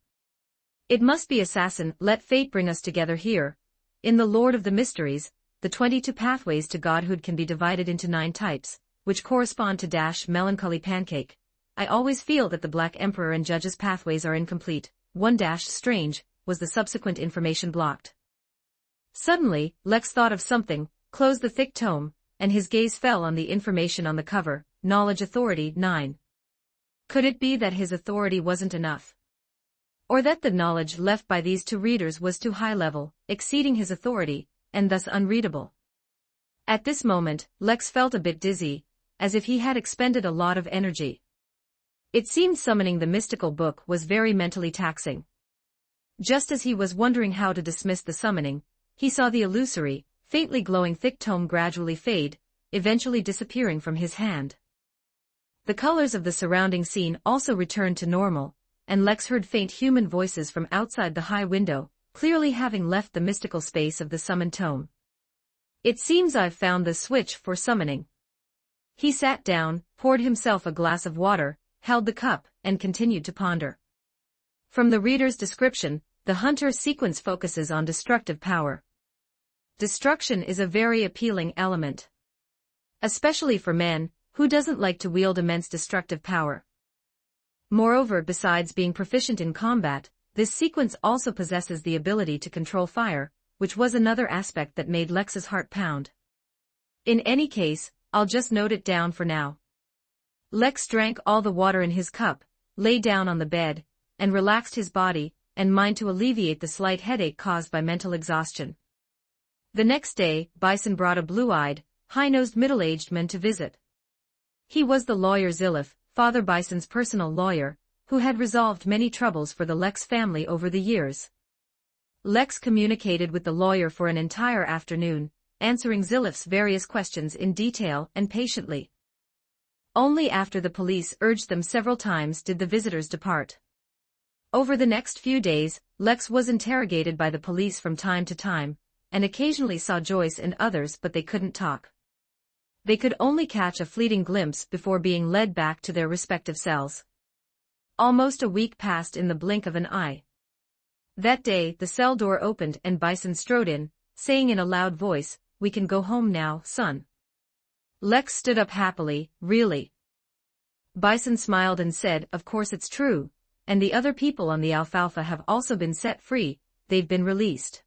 It must be Assassin. Let fate bring us together here. In the Lord of the Mysteries, the 22 pathways to godhood can be divided into 9 types, which correspond to melancholy pancake. I always feel that the Black Emperor and Judge's pathways are incomplete. Strange, was the subsequent information blocked. Suddenly, Lex thought of something, closed the thick tome, and his gaze fell on the information on the cover, Knowledge Authority 9. Could it be that his authority wasn't enough? Or that the knowledge left by these 2 readers was too high level, exceeding his authority, and thus unreadable? At this moment, Lex felt a bit dizzy, as if he had expended a lot of energy. It seemed summoning the mystical book was very mentally taxing. Just as he was wondering how to dismiss the summoning, he saw the illusory, faintly glowing thick tome gradually fade, eventually disappearing from his hand. The colors of the surrounding scene also returned to normal, and Lex heard faint human voices from outside the high window, clearly having left the mystical space of the summoned tome. It seems I've found the switch for summoning. He sat down, poured himself a glass of water, held the cup, and continued to ponder. From the reader's description, the Hunter sequence focuses on destructive power. Destruction is a very appealing element. Especially for men, who doesn't like to wield immense destructive power. Moreover, besides being proficient in combat, this sequence also possesses the ability to control fire, which was another aspect that made Lex's heart pound. In any case, I'll just note it down for now. Lex drank all the water in his cup, lay down on the bed, and relaxed his body and mind to alleviate the slight headache caused by mental exhaustion. The next day, Bison brought a blue-eyed, high-nosed middle-aged man to visit. He was the lawyer Zilif, Father Bison's personal lawyer, who had resolved many troubles for the Lex family over the years. Lex communicated with the lawyer for an entire afternoon, answering Zilif's various questions in detail and patiently. Only after the police urged them several times did the visitors depart. Over the next few days, Lex was interrogated by the police from time to time, and occasionally saw Joyce and others, but they couldn't talk. They could only catch a fleeting glimpse before being led back to their respective cells. Almost a week passed in the blink of an eye. That day, the cell door opened and Bison strode in, saying in a loud voice, "We can go home now, son." Lex stood up happily. "Really?" Bison smiled and said, "Of course it's true, and the other people on the Alfalfa have also been set free, they've been released."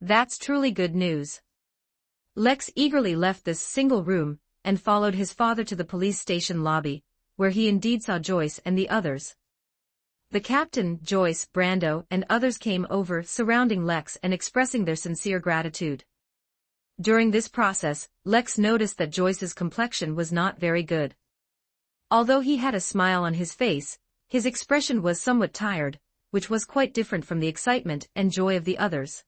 "That's truly good news." Lex eagerly left this single room, and followed his father to the police station lobby, where he indeed saw Joyce and the others. The captain, Joyce, Brando, and others came over, surrounding Lex and expressing their sincere gratitude. During this process, Lex noticed that Joyce's complexion was not very good. Although he had a smile on his face, his expression was somewhat tired, which was quite different from the excitement and joy of the others.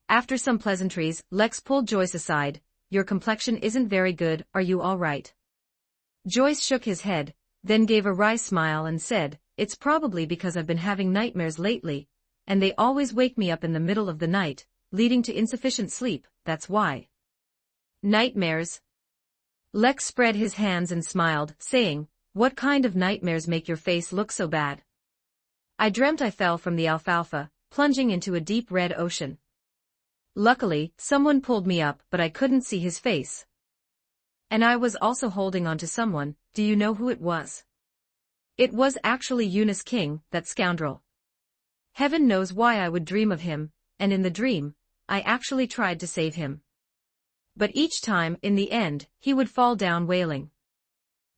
After some pleasantries, Lex pulled Joyce aside. "Your complexion isn't very good, are you all right?" Joyce shook his head, then gave a wry smile and said, "It's probably because I've been having nightmares lately, and they always wake me up in the middle of the night, leading to insufficient sleep, that's why." "Nightmares?" Lex spread his hands and smiled, saying, "What kind of nightmares make your face look so bad?" "I dreamt I fell from the Alfalfa, plunging into a deep red ocean. Luckily, someone pulled me up, but I couldn't see his face. And I was also holding on to someone. Do you know who it was?" "It was actually Eunice King, that scoundrel. Heaven knows why I would dream of him, and in the dream, I actually tried to save him. But each time, in the end, he would fall down wailing.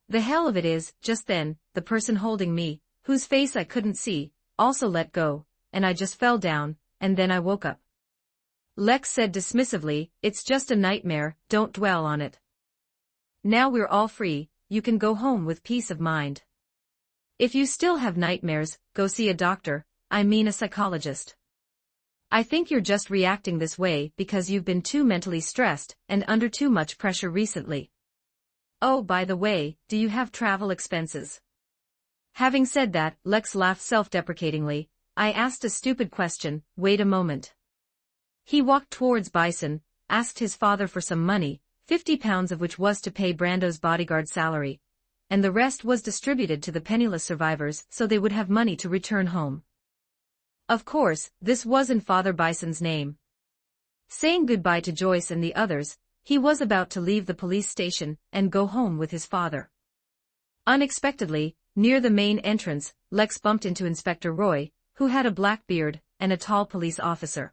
The hell of it is, just then, the person holding me, whose face I couldn't see, also let go, and I just fell down, and then I woke up." Lex said dismissively, "It's just a nightmare, don't dwell on it. Now we're all free, you can go home with peace of mind. If you still have nightmares, go see a doctor, I mean a psychologist. I think you're just reacting this way because you've been too mentally stressed and under too much pressure recently. Oh, by the way, do you have travel expenses?" Having said that, Lex laughed self-deprecatingly. "I asked a stupid question, wait a moment." He walked towards Bison, asked his father for some money, £50 of which was to pay Brando's bodyguard salary, and the rest was distributed to the penniless survivors so they would have money to return home. Of course, this was in Father Bison's name. Saying goodbye to Joyce and the others, he was about to leave the police station and go home with his father. Unexpectedly, near the main entrance, Lex bumped into Inspector Roy, who had a black beard, and a tall police officer.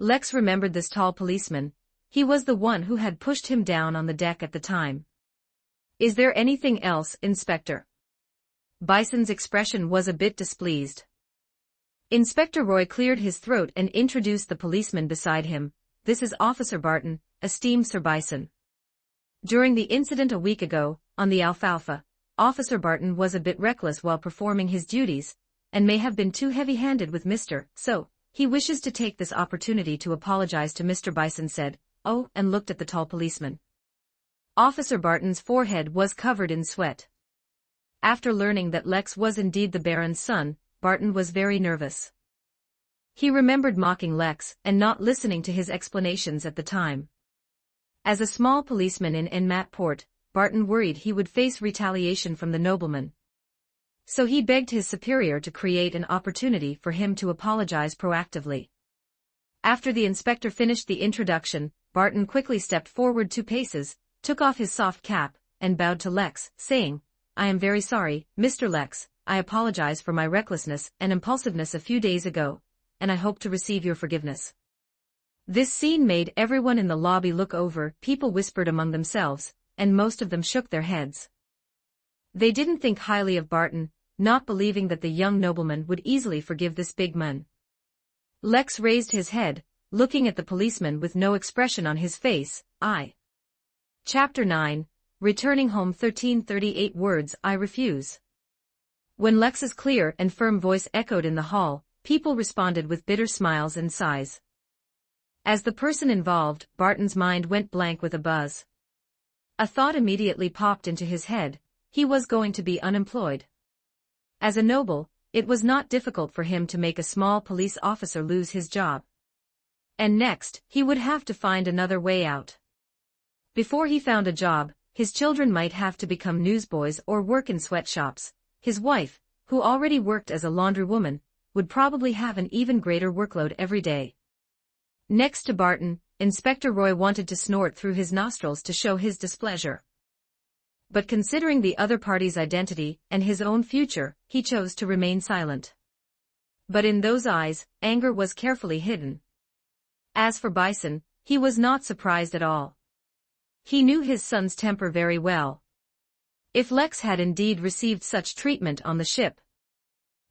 Lex remembered this tall policeman. He was the one who had pushed him down on the deck at the time. "Is there anything else, Inspector?" Bison's expression was a bit displeased. Inspector Roy cleared his throat and introduced the policeman beside him. "This is Officer Barton, esteemed Sir Bison. During the incident a week ago, on the Alfalfa, Officer Barton was a bit reckless while performing his duties, and may have been too heavy-handed with so he wishes to take this opportunity to apologize to Mr. Bison," said, "Oh," and looked at the tall policeman. Officer Barton's forehead was covered in sweat. After learning that Lex was indeed the Baron's son, Barton was very nervous. He remembered mocking Lex and not listening to his explanations at the time. As a small policeman in Enmat Port, Barton worried he would face retaliation from the nobleman. So he begged his superior to create an opportunity for him to apologize proactively. After the inspector finished the introduction, Barton quickly stepped forward 2 paces, took off his soft cap, and bowed to Lex, saying, "I am very sorry, Mr. Lex, I apologize for my recklessness and impulsiveness a few days ago, and I hope to receive your forgiveness." This scene made everyone in the lobby look over. People whispered among themselves, and most of them shook their heads. They didn't think highly of Barton, not believing that the young nobleman would easily forgive this big man. Lex raised his head, looking at the policeman with no expression on his face. Chapter 9, Returning Home. 1338 words. I refuse. When Lex's clear and firm voice echoed in the hall, people responded with bitter smiles and sighs. As the person involved, Barton's mind went blank with a buzz. A thought immediately popped into his head: he was going to be unemployed. As a noble, it was not difficult for him to make a small police officer lose his job. And next, he would have to find another way out. Before he found a job, his children might have to become newsboys or work in sweatshops. His wife, who already worked as a laundrywoman, would probably have an even greater workload every day. Next to Barton, Inspector Roy wanted to snort through his nostrils to show his displeasure. But considering the other party's identity and his own future, he chose to remain silent. But in those eyes, anger was carefully hidden. As for Bison, he was not surprised at all. He knew his son's temper very well. If Lex had indeed received such treatment on the ship,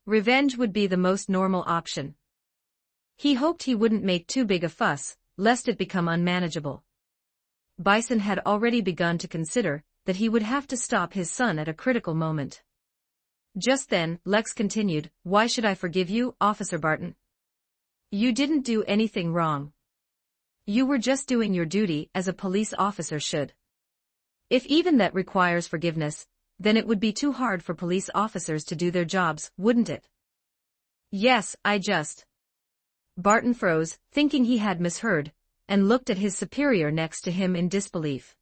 revenge would be the most normal option. He hoped he wouldn't make too big a fuss, lest it become unmanageable. Bison had already begun to consider that he would have to stop his son at a critical moment. Just then, Lex continued, "Why should I forgive you, Officer Barton? You didn't do anything wrong. You were just doing your duty as a police officer should. If even that requires forgiveness, then it would be too hard for police officers to do their jobs, wouldn't it?" "Yes, I just..." Barton froze, thinking he had misheard, and looked at his superior next to him in disbelief.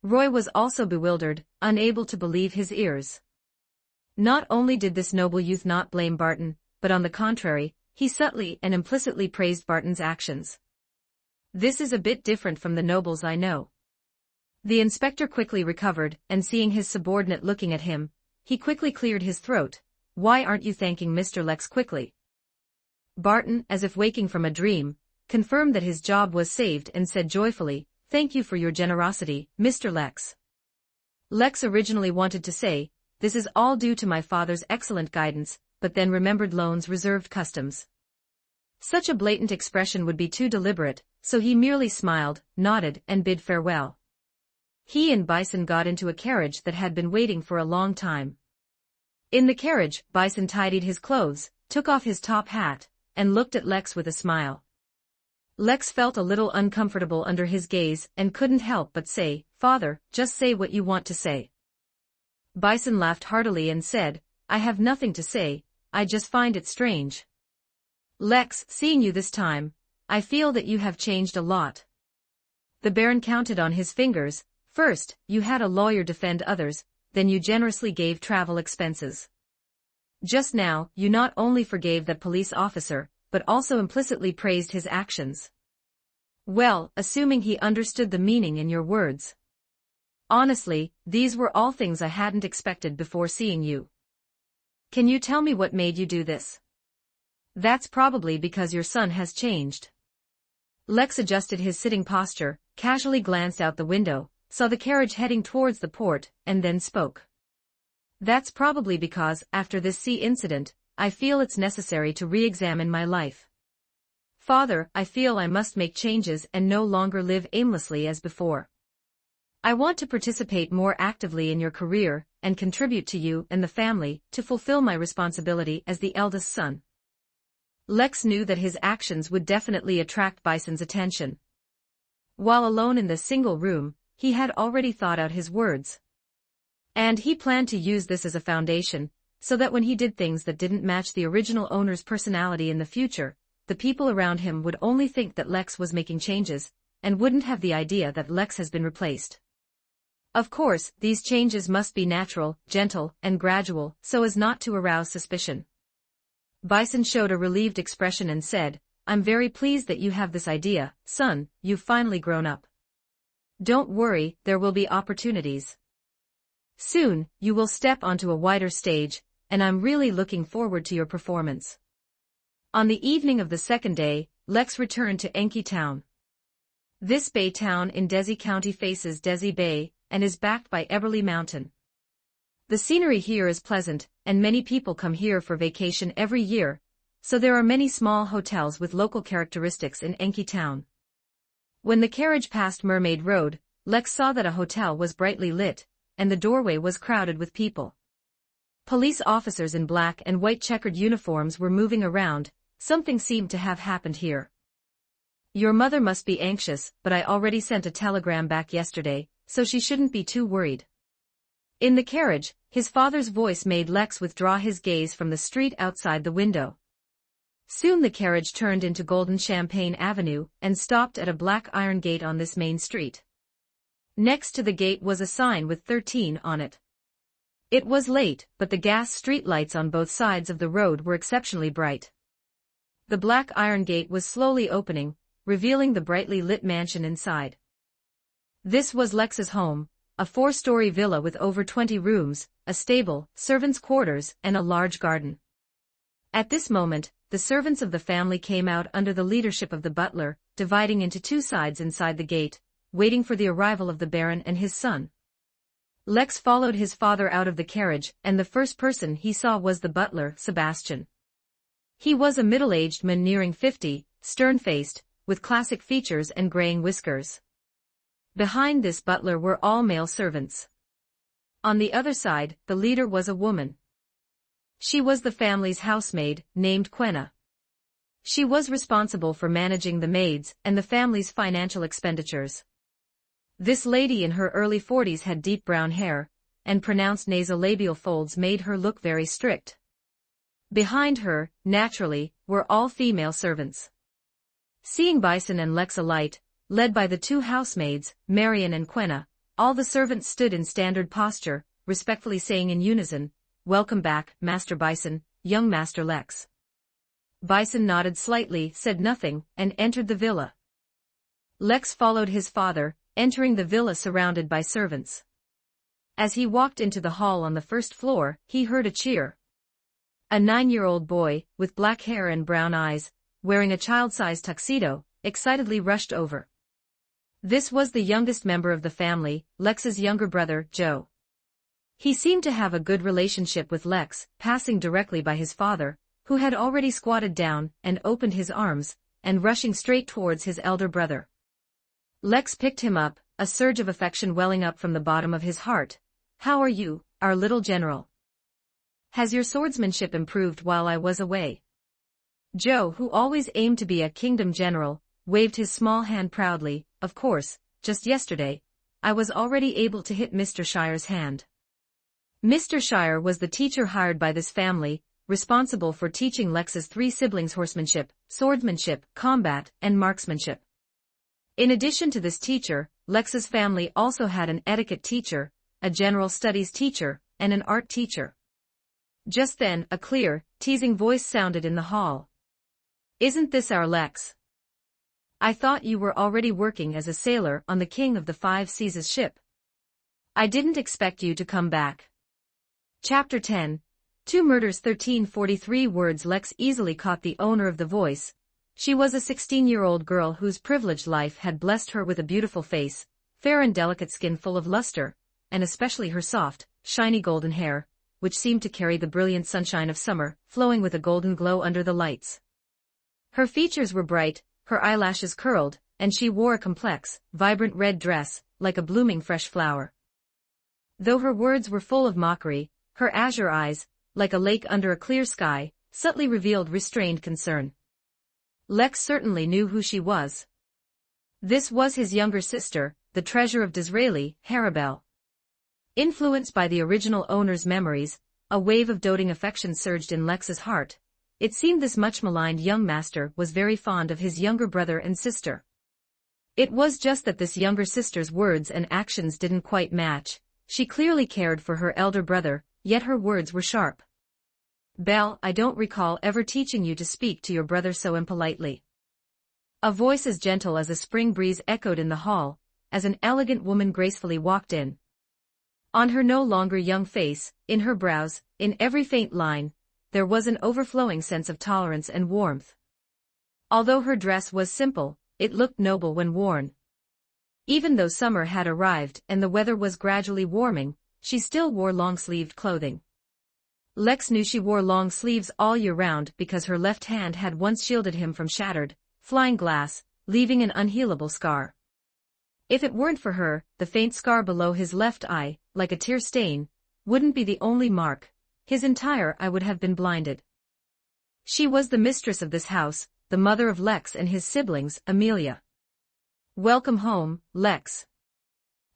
Roy was also bewildered, unable to believe his ears. Not only did this noble youth not blame Barton, but on the contrary, he subtly and implicitly praised Barton's actions. "This is a bit different from the nobles I know." The inspector quickly recovered, and seeing his subordinate looking at him, he quickly cleared his throat. "Why aren't you thanking Mr. Lex quickly?" Barton, as if waking from a dream, confirmed that his job was saved and said joyfully, "Thank you for your generosity, Mr. Lex." Lex originally wanted to say, "This is all due to my father's excellent guidance," but then remembered Loan's reserved customs. Such a blatant expression would be too deliberate, so he merely smiled, nodded, and bid farewell. He and Bison got into a carriage that had been waiting for a long time. In the carriage, Bison tidied his clothes, took off his top hat, and looked at Lex with a smile. Lex felt a little uncomfortable under his gaze and couldn't help but say, "Father, just say what you want to say." Bison laughed heartily and said, "I have nothing to say, I just find it strange. Lex, seeing you this time, I feel that you have changed a lot." The Baron counted on his fingers. "First, you had a lawyer defend others, then you generously gave travel expenses. Just now, you not only forgave that police officer, but also implicitly praised his actions. Well, assuming he understood the meaning in your words. Honestly, these were all things I hadn't expected before seeing you. Can you tell me what made you do this?" "That's probably because your son has changed." Lex adjusted his sitting posture, casually glanced out the window, saw the carriage heading towards the port, and then spoke. "That's probably because, after this sea incident, I feel it's necessary to re-examine my life. Father, I feel I must make changes and no longer live aimlessly as before. I want to participate more actively in your career, and contribute to you and the family, to fulfill my responsibility as the eldest son." Lex knew that his actions would definitely attract Bison's attention. While alone in the single room, he had already thought out his words. And he planned to use this as a foundation, so that when he did things that didn't match the original owner's personality in the future, the people around him would only think that Lex was making changes, and wouldn't have the idea that Lex has been replaced. Of course, these changes must be natural, gentle, and gradual, so as not to arouse suspicion. Bison showed a relieved expression and said, "I'm very pleased that you have this idea, son, you've finally grown up. Don't worry, there will be opportunities. Soon, you will step onto a wider stage, and I'm really looking forward to your performance." On the evening of the second day, Lex returned to Enki Town. This bay town in Desi County faces Desi Bay, and is backed by Eberly Mountain. The scenery here is pleasant, and many people come here for vacation every year, so there are many small hotels with local characteristics in Enki town. When the carriage passed Mermaid Road, Lex saw that a hotel was brightly lit, and the doorway was crowded with people. Police officers in black and white checkered uniforms were moving around. Something seemed to have happened here. Your mother must be anxious, but I already sent a telegram back yesterday, so she shouldn't be too worried. In the carriage, his father's voice made Lex withdraw his gaze from the street outside the window. Soon the carriage turned into Golden Champagne Avenue and stopped at a black iron gate on this main street. Next to the gate was a sign with 13 on it. It was late, but the gas street lights on both sides of the road were exceptionally bright. The black iron gate was slowly opening, revealing the brightly lit mansion inside. This was Lex's home, a 4-story villa with over 20 rooms, a stable, servants' quarters, and a large garden. At this moment, the servants of the family came out under the leadership of the butler, dividing into 2 sides inside the gate, waiting for the arrival of the Baron and his son. Lex followed his father out of the carriage, and the first person he saw was the butler, Sebastian. He was a middle-aged man nearing 50, stern-faced, with classic features and graying whiskers. Behind this butler were all male servants. On the other side, the leader was a woman. She was the family's housemaid, named Quenna. She was responsible for managing the maids and the family's financial expenditures. This lady in her early 40s had deep brown hair, and pronounced nasolabial folds made her look very strict. Behind her, naturally, were all female servants. Seeing Bison and Lex alight, led by the 2 housemaids, Marian and Quenna, all the servants stood in standard posture, respectfully saying in unison, "Welcome back, Master Bison, young Master Lex." Bison nodded slightly, said nothing, and entered the villa. Lex followed his father, entering the villa surrounded by servants. As he walked into the hall on the first floor, he heard a cheer. A 9-year-old boy, with black hair and brown eyes, wearing a child-sized tuxedo, excitedly rushed over. This was the youngest member of the family, Lex's younger brother, Joe. He seemed to have a good relationship with Lex, passing directly by his father, who had already squatted down and opened his arms, and rushing straight towards his elder brother. Lex picked him up, a surge of affection welling up from the bottom of his heart. "How are you, our little general? Has your swordsmanship improved while I was away?" Joe, who always aimed to be a kingdom general, waved his small hand proudly. "Of course, just yesterday, I was already able to hit Mr. Shire's hand." Mr. Shire was the teacher hired by this family, responsible for teaching Lex's 3 siblings horsemanship, swordsmanship, combat, and marksmanship. In addition to this teacher, Lex's family also had an etiquette teacher, a general studies teacher, and an art teacher. Just then, a clear, teasing voice sounded in the hall. "Isn't this our Lex? I thought you were already working as a sailor on the King of the 5 Seas' ship. I didn't expect you to come back." Chapter 10, 2 Murders 1343 words. Lex easily caught the owner of the voice. She was a 16-year-old girl whose privileged life had blessed her with a beautiful face, fair and delicate skin full of luster, and especially her soft, shiny golden hair, which seemed to carry the brilliant sunshine of summer, flowing with a golden glow under the lights. Her features were bright, her eyelashes curled, and she wore a complex, vibrant red dress, like a blooming fresh flower. Though her words were full of mockery, her azure eyes, like a lake under a clear sky, subtly revealed restrained concern. Lex certainly knew who she was. This was his younger sister, the treasure of Disraeli, Harabelle. Influenced by the original owner's memories, a wave of doting affection surged in Lex's heart. It seemed this much-maligned young master was very fond of his younger brother and sister. It was just that this younger sister's words and actions didn't quite match. She clearly cared for her elder brother, yet her words were sharp. "Belle, I don't recall ever teaching you to speak to your brother so impolitely." A voice as gentle as a spring breeze echoed in the hall, as an elegant woman gracefully walked in. On her no longer young face, in her brows, in every faint line, there was an overflowing sense of tolerance and warmth. Although her dress was simple, it looked noble when worn. Even though summer had arrived and the weather was gradually warming, she still wore long-sleeved clothing. Lex knew she wore long sleeves all year round because her left hand had once shielded him from shattered, flying glass, leaving an unhealable scar. If it weren't for her, the faint scar below his left eye, like a tear stain, wouldn't be the only mark. His entire eye would have been blinded. She was the mistress of this house, the mother of Lex and his siblings, Amelia. Welcome home, Lex.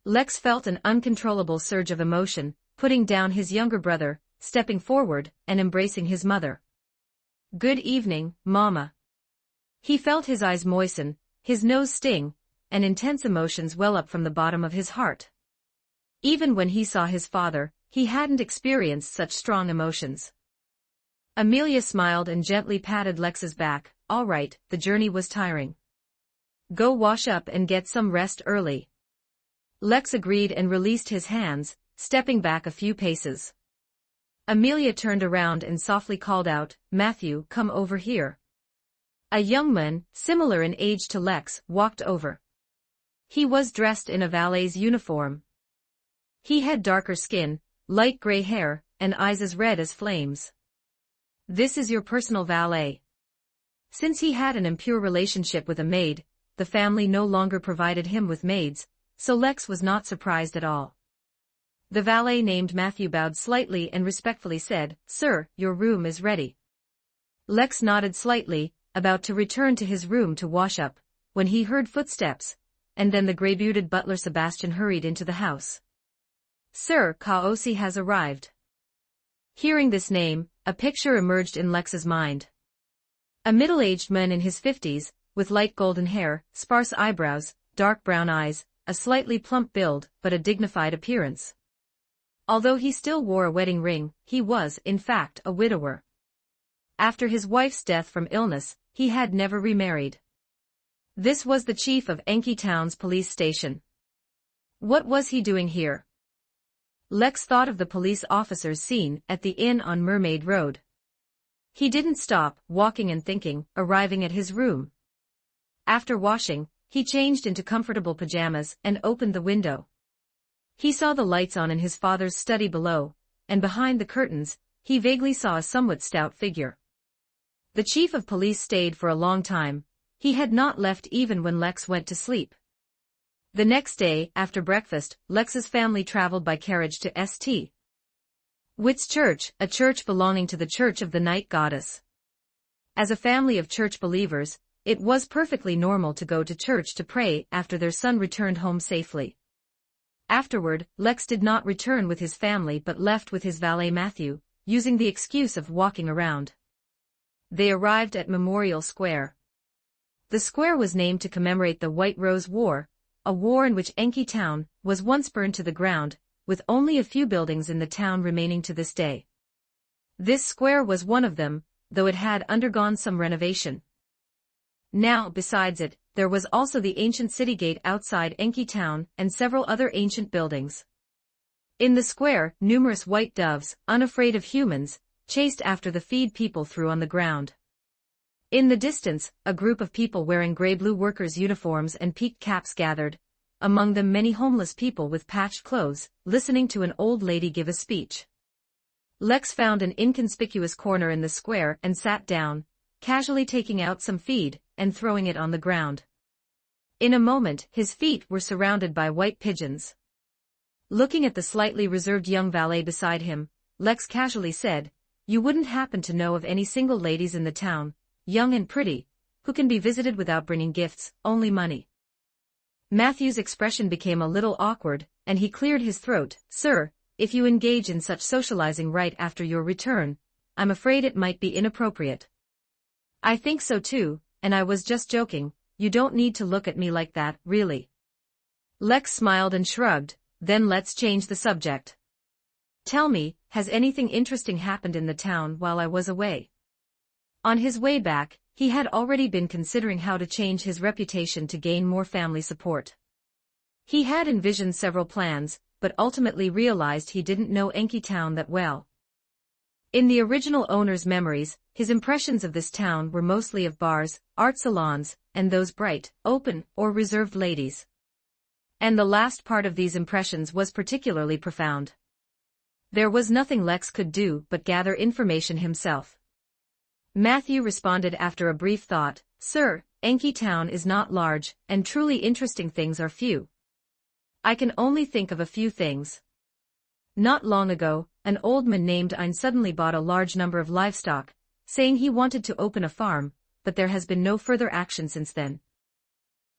Lex felt an uncontrollable surge of emotion, putting down his younger brother, stepping forward, and embracing his mother. Good evening, Mama. He felt his eyes moisten, his nose sting, and intense emotions well up from the bottom of his heart. Even when he saw his father, he hadn't experienced such strong emotions. Amelia smiled and gently patted Lex's back. All right, the journey was tiring. Go wash up and get some rest early. Lex agreed and released his hands, stepping back a few paces. Amelia turned around and softly called out, Matthew, come over here. A young man, similar in age to Lex, walked over. He was dressed in a valet's uniform. He had darker skin, light gray hair, and eyes as red as flames. This is your personal valet. Since he had an impure relationship with a maid, the family no longer provided him with maids, so Lex was not surprised at all. The valet named Matthew bowed slightly and respectfully said, Sir, your room is ready. Lex nodded slightly, about to return to his room to wash up, when he heard footsteps, and then the gray-bearded butler Sebastian hurried into the house. Sir, Kaosi has arrived. Hearing this name, a picture emerged in Lex's mind. A middle-aged man in his 50s, with light golden hair, sparse eyebrows, dark brown eyes, a slightly plump build, but a dignified appearance. Although he still wore a wedding ring, he was, in fact, a widower. After his wife's death from illness, he had never remarried. This was the chief of Enki Town's police station. What was he doing here? Lex thought of the police officers seen at the inn on Mermaid Road. He didn't stop, walking and thinking, arriving at his room. After washing, he changed into comfortable pajamas and opened the window. He saw the lights on in his father's study below, and behind the curtains, he vaguely saw a somewhat stout figure. The chief of police stayed for a long time. He had not left even when Lex went to sleep. The next day, after breakfast, Lex's family traveled by carriage to St. Witt's Church, a church belonging to the Church of the Night Goddess. As a family of church believers, it was perfectly normal to go to church to pray after their son returned home safely. Afterward, Lex did not return with his family but left with his valet Matthew, using the excuse of walking around. They arrived at Memorial Square. The square was named to commemorate the White Rose War, a war in which Enki Town was once burned to the ground, with only a few buildings in the town remaining to this day. This square was one of them, though it had undergone some renovation. Now, besides it, there was also the ancient city gate outside Enki Town and several other ancient buildings. In the square, numerous white doves, unafraid of humans, chased after the feed people threw on the ground. In the distance, a group of people wearing gray-blue workers' uniforms and peaked caps gathered, among them many homeless people with patched clothes, listening to an old lady give a speech. Lex found an inconspicuous corner in the square and sat down, casually taking out some feed and throwing it on the ground. In a moment, his feet were surrounded by white pigeons. Looking at the slightly reserved young valet beside him, Lex casually said, You wouldn't happen to know of any single ladies in the town, young and pretty, who can be visited without bringing gifts, only money? Matthew's expression became a little awkward, and he cleared his throat. Sir, if you engage in such socializing right after your return, I'm afraid it might be inappropriate. I think so too, and I was just joking. You don't need to look at me like that, really. Lex smiled and shrugged, then let's change the subject. Tell me, has anything interesting happened in the town while I was away? On his way back, he had already been considering how to change his reputation to gain more family support. He had envisioned several plans, but ultimately realized he didn't know Enki Town that well. In the original owner's memories, his impressions of this town were mostly of bars, art salons, and those bright, open, or reserved ladies. And the last part of these impressions was particularly profound. There was nothing Lex could do but gather information himself. Matthew responded after a brief thought, "Sir, Enki Town is not large, and truly interesting things are few. I can only think of a few things. Not long ago, an old man named Ein suddenly bought a large number of livestock, saying he wanted to open a farm, but there has been no further action since then."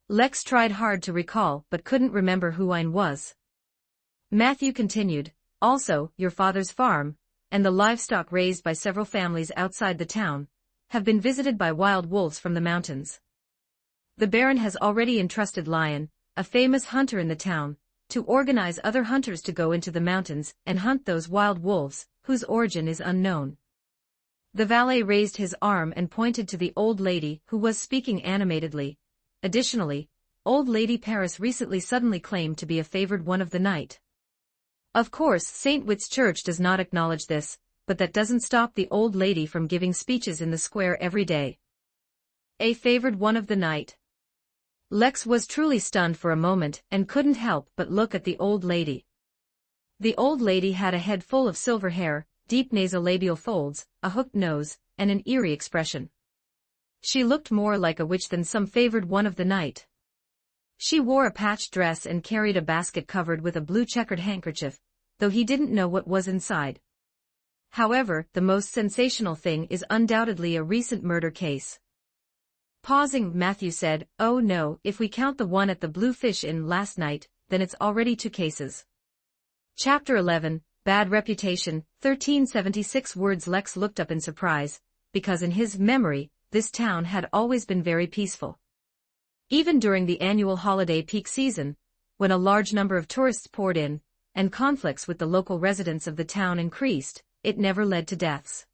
Lex tried hard to recall but couldn't remember who Ein was. Matthew continued, "Also, your father's farm, and the livestock raised by several families outside the town, have been visited by wild wolves from the mountains. The Baron has already entrusted Lion, a famous hunter in the town, to organize other hunters to go into the mountains and hunt those wild wolves, whose origin is unknown." The valet raised his arm and pointed to the old lady who was speaking animatedly. Additionally, old Lady Paris recently suddenly claimed to be a favored one of the night. Of course, St. Witt's Church does not acknowledge this, but that doesn't stop the old lady from giving speeches in the square every day. A favored one of the night. Lex was truly stunned for a moment and couldn't help but look at the old lady. The old lady had a head full of silver hair, deep nasolabial folds, a hooked nose, and an eerie expression. She looked more like a witch than some favored one of the night. She wore a patched dress and carried a basket covered with a blue checkered handkerchief, though he didn't know what was inside. However, the most sensational thing is undoubtedly a recent murder case. Pausing, Matthew said, "Oh no, if we count the one at the Blue Fish Inn last night, then it's already 2 cases." Chapter 11, Bad Reputation, 1376 words. Lex looked up in surprise, because in his memory, this town had always been very peaceful. Even during the annual holiday peak season, when a large number of tourists poured in, and conflicts with the local residents of the town increased, it never led to deaths.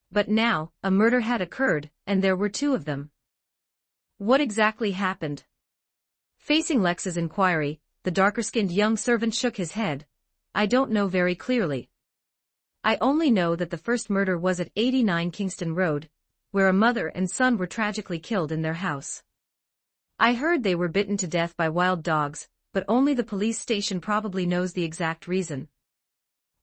But now, a murder had occurred, and there were 2 of them. What exactly happened? Facing Lex's inquiry, the darker-skinned young servant shook his head. "I don't know very clearly. I only know that the first murder was at 89 Kingston Road, where a mother and son were tragically killed in their house. I heard they were bitten to death by wild dogs, but only the police station probably knows the exact reason.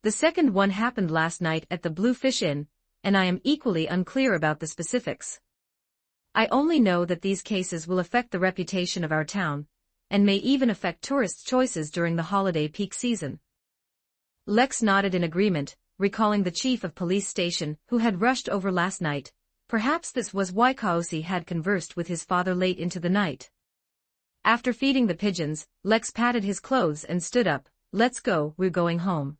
The second one happened last night at the Blue Fish Inn, and I am equally unclear about the specifics. I only know that these cases will affect the reputation of our town, and may even affect tourists' choices during the holiday peak season." Lex nodded in agreement, recalling the chief of police station who had rushed over last night. Perhaps this was why Kaosi had conversed with his father late into the night. After feeding the pigeons, Lex patted his clothes and stood up. "Let's go, we're going home."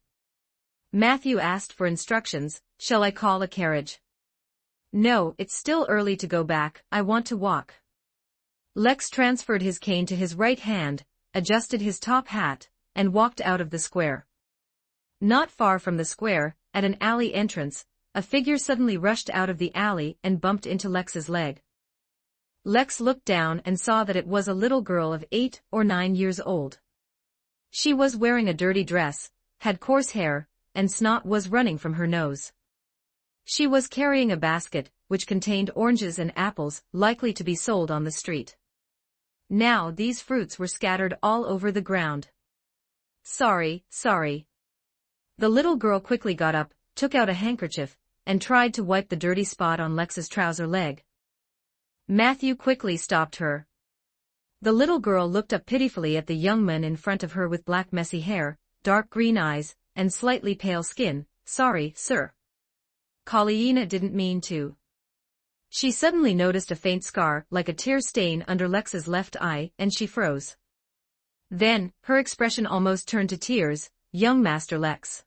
Matthew asked for instructions. "Shall I call a carriage?" "No, it's still early to go back, I want to walk." Lex transferred his cane to his right hand, adjusted his top hat, and walked out of the square. Not far from the square, at an alley entrance, a figure suddenly rushed out of the alley and bumped into Lex's leg. Lex looked down and saw that it was a little girl of 8 or 9 years old. She was wearing a dirty dress, had coarse hair, and snot was running from her nose. She was carrying a basket, which contained oranges and apples, likely to be sold on the street. Now these fruits were scattered all over the ground. Sorry. The little girl quickly got up, took out a handkerchief, and tried to wipe the dirty spot on Lex's trouser leg. Matthew quickly stopped her. The little girl looked up pitifully at the young man in front of her with black messy hair, dark green eyes, and slightly pale skin. "Sorry, sir. Kalyina didn't mean to." She suddenly noticed a faint scar, like a tear stain under Lex's left eye, and she froze. Then, her expression almost turned to tears. "Young Master Lex.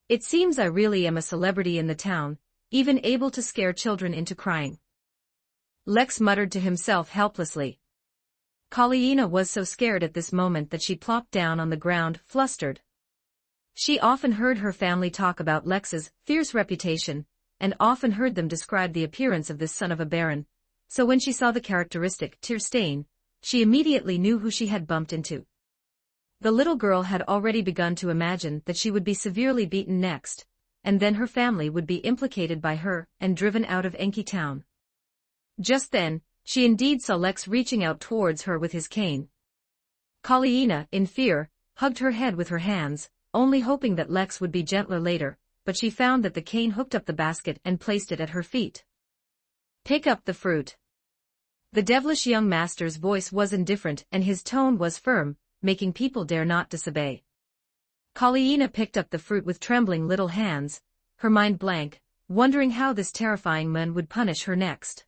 It seems I really am a celebrity in the town, even able to scare children into crying." Lex muttered to himself helplessly. Kalyina was so scared at this moment that she plopped down on the ground, flustered. She often heard her family talk about Lex's fierce reputation, and often heard them describe the appearance of this son of a baron, so when she saw the characteristic tear stain, she immediately knew who she had bumped into. The little girl had already begun to imagine that she would be severely beaten next, and then her family would be implicated by her and driven out of Enki Town. Just then, she indeed saw Lex reaching out towards her with his cane. Kalyina, in fear, hugged her head with her hands. only hoping that Lex would be gentler later, but she found that the cane hooked up the basket and placed it at her feet. "Pick up the fruit." The devilish young master's voice was indifferent and his tone was firm, making people dare not disobey. Kaliina picked up the fruit with trembling little hands, her mind blank, wondering how this terrifying man would punish her next.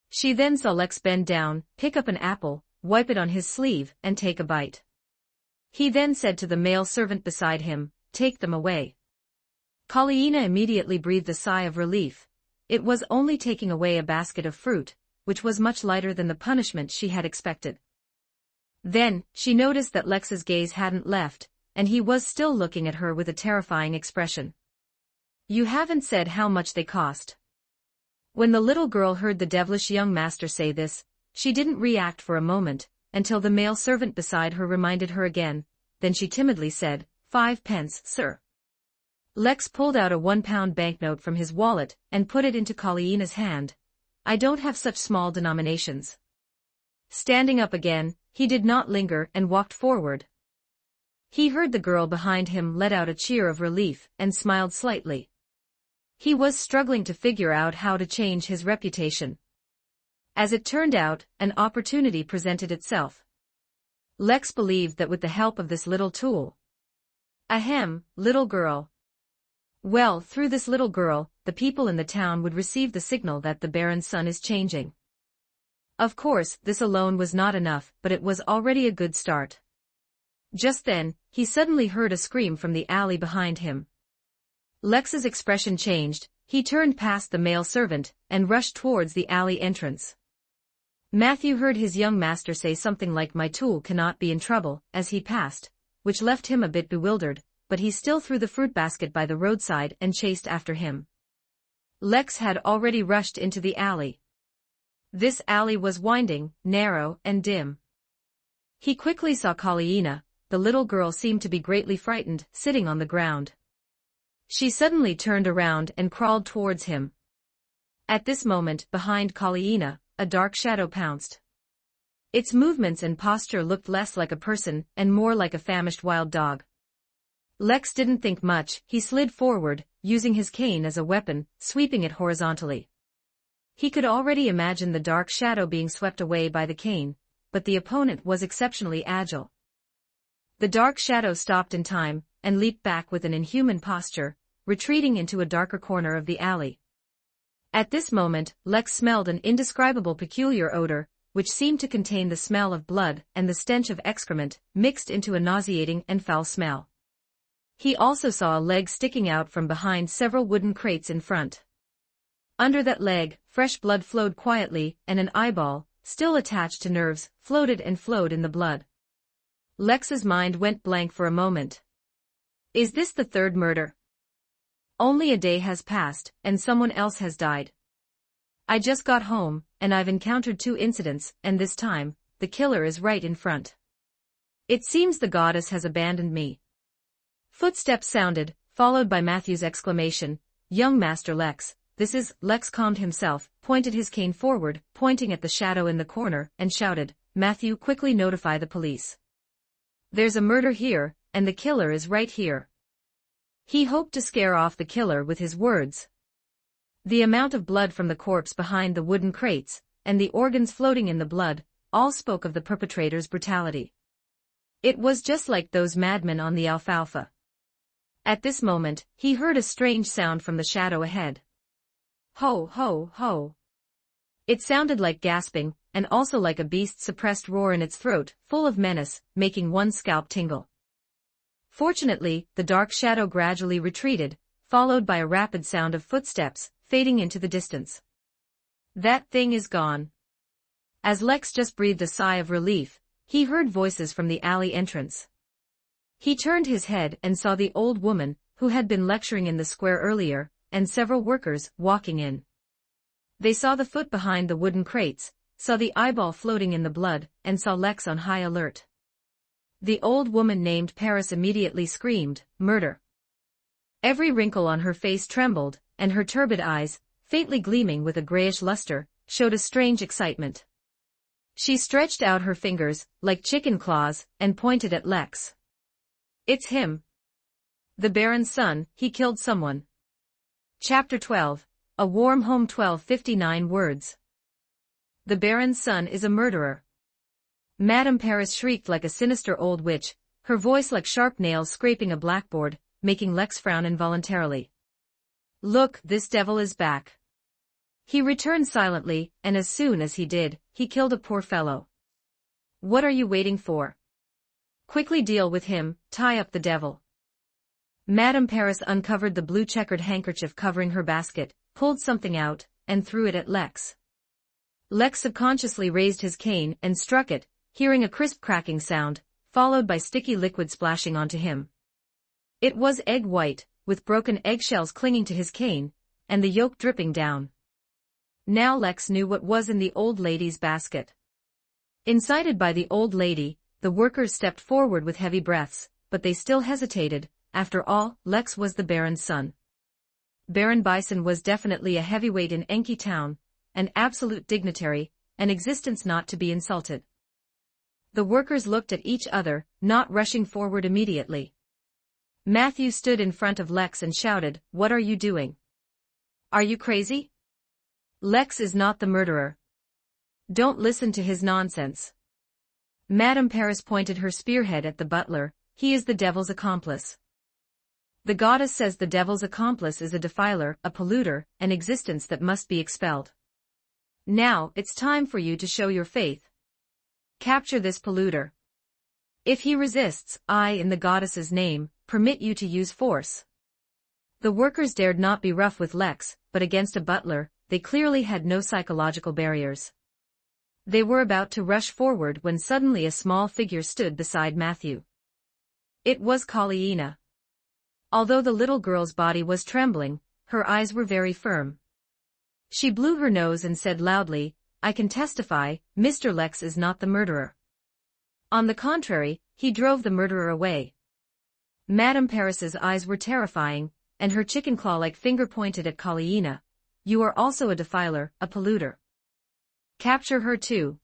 She then saw Lex bend down, pick up an apple, wipe it on his sleeve, and take a bite. He then said to the male servant beside him, "Take them away." Kaliina immediately breathed a sigh of relief. It was only taking away a basket of fruit, which was much lighter than the punishment she had expected. Then, she noticed that Lex's gaze hadn't left, and he was still looking at her with a terrifying expression. "You haven't said how much they cost." When the little girl heard the devilish young master say this, she didn't react for a moment, until the male servant beside her reminded her again, then she timidly said, "5 pence, sir." Lex pulled out a 1-pound banknote from his wallet and put it into Kaliina's hand. "I don't have such small denominations." Standing up again, he did not linger and walked forward. He heard the girl behind him let out a cheer of relief and smiled slightly. He was struggling to figure out how to change his reputation. As it turned out, an opportunity presented itself. Lex believed that with the help of this little tool. Ahem, little girl. Well, through this little girl, the people in the town would receive the signal that the Baron's son is changing. Of course, this alone was not enough, but it was already a good start. Just then, he suddenly heard a scream from the alley behind him. Lex's expression changed, he turned past the male servant and rushed towards the alley entrance. Matthew heard his young master say something like "my tool cannot be in trouble" as he passed, which left him a bit bewildered, but he still threw the fruit basket by the roadside and chased after him. Lex had already rushed into the alley. This alley was winding, narrow, and dim. He quickly saw Kaliina. The little girl seemed to be greatly frightened, sitting on the ground. She suddenly turned around and crawled towards him. At this moment, behind Kaliina, a dark shadow pounced. Its movements and posture looked less like a person and more like a famished wild dog. Lex didn't think much, he slid forward, using his cane as a weapon, sweeping it horizontally. He could already imagine the dark shadow being swept away by the cane, but the opponent was exceptionally agile. The dark shadow stopped in time, and leaped back with an inhuman posture, retreating into a darker corner of the alley. At this moment, Lex smelled an indescribable peculiar odor, which seemed to contain the smell of blood and the stench of excrement, mixed into a nauseating and foul smell. He also saw a leg sticking out from behind several wooden crates in front. Under that leg, fresh blood flowed quietly, and an eyeball, still attached to nerves, floated and flowed in the blood. Lex's mind went blank for a moment. Is this the third murder? Only a day has passed, and someone else has died. I just got home, and I've encountered 2 incidents, and this time, the killer is right in front. It seems the goddess has abandoned me. Footsteps sounded, followed by Matthew's exclamation, "Young Master Lex, this is..." Lex calmed himself, pointed his cane forward, pointing at the shadow in the corner, and shouted, "Matthew, quickly notify the police. There's a murder here, and the killer is right here." He hoped to scare off the killer with his words. The amount of blood from the corpse behind the wooden crates, and the organs floating in the blood, all spoke of the perpetrator's brutality. It was just like those madmen on the alfalfa. At this moment, he heard a strange sound from the shadow ahead. Ho, ho, ho. It sounded like gasping, and also like a beast's suppressed roar in its throat, full of menace, making one's scalp tingle. Fortunately, the dark shadow gradually retreated, followed by a rapid sound of footsteps, fading into the distance. That thing is gone. As Lex just breathed a sigh of relief, he heard voices from the alley entrance. He turned his head and saw the old woman, who had been lecturing in the square earlier, and several workers, walking in. They saw the foot behind the wooden crates, saw the eyeball floating in the blood, and saw Lex on high alert. The old woman named Paris immediately screamed, "Murder!" Every wrinkle on her face trembled, and her turbid eyes, faintly gleaming with a grayish luster, showed a strange excitement. She stretched out her fingers, like chicken claws, and pointed at Lex. "It's him. The Baron's son, he killed someone. Chapter 12. A Warm Home. 1259 words. The Baron's son is a murderer. Madame Paris shrieked like a sinister old witch, her voice like sharp nails scraping a blackboard, making Lex frown involuntarily. Look, this devil is back. He returned silently, and as soon as he did, he killed a poor fellow. What are you waiting for? Quickly deal with him, tie up the devil. Madame Paris uncovered the blue checkered handkerchief covering her basket, pulled something out, and threw it at Lex. Lex subconsciously raised his cane and struck it, hearing a crisp cracking sound, followed by sticky liquid splashing onto him. It was egg white, with broken eggshells clinging to his cane, and the yolk dripping down. Now Lex knew what was in the old lady's basket. Incited by the old lady, the workers stepped forward with heavy breaths, but they still hesitated. After all, Lex was the Baron's son. Baron Bison was definitely a heavyweight in Enki town, an absolute dignitary, an existence not to be insulted. The workers looked at each other, not rushing forward immediately. Matthew stood in front of Lex and shouted, "What are you doing? Are you crazy? Lex is not the murderer. Don't listen to his nonsense." Madame Paris pointed her spearhead at the butler. "He is the devil's accomplice. The goddess says the devil's accomplice is a defiler, a polluter, an existence that must be expelled. Now, it's time for you to show your faith. Capture this polluter. If he resists, I, in the goddess's name, permit you to use force." The workers dared not be rough with Lex, but against a butler, they clearly had no psychological barriers. They were about to rush forward when suddenly a small figure stood beside Matthew. It was Colleena. Although the little girl's body was trembling, her eyes were very firm. She blew her nose and said loudly, "I can testify, Mr. Lex is not the murderer. On the contrary, he drove the murderer away." Madame Paris's eyes were terrifying, and her chicken claw-like finger pointed at Colleena. "You are also a defiler, a polluter. Capture her too."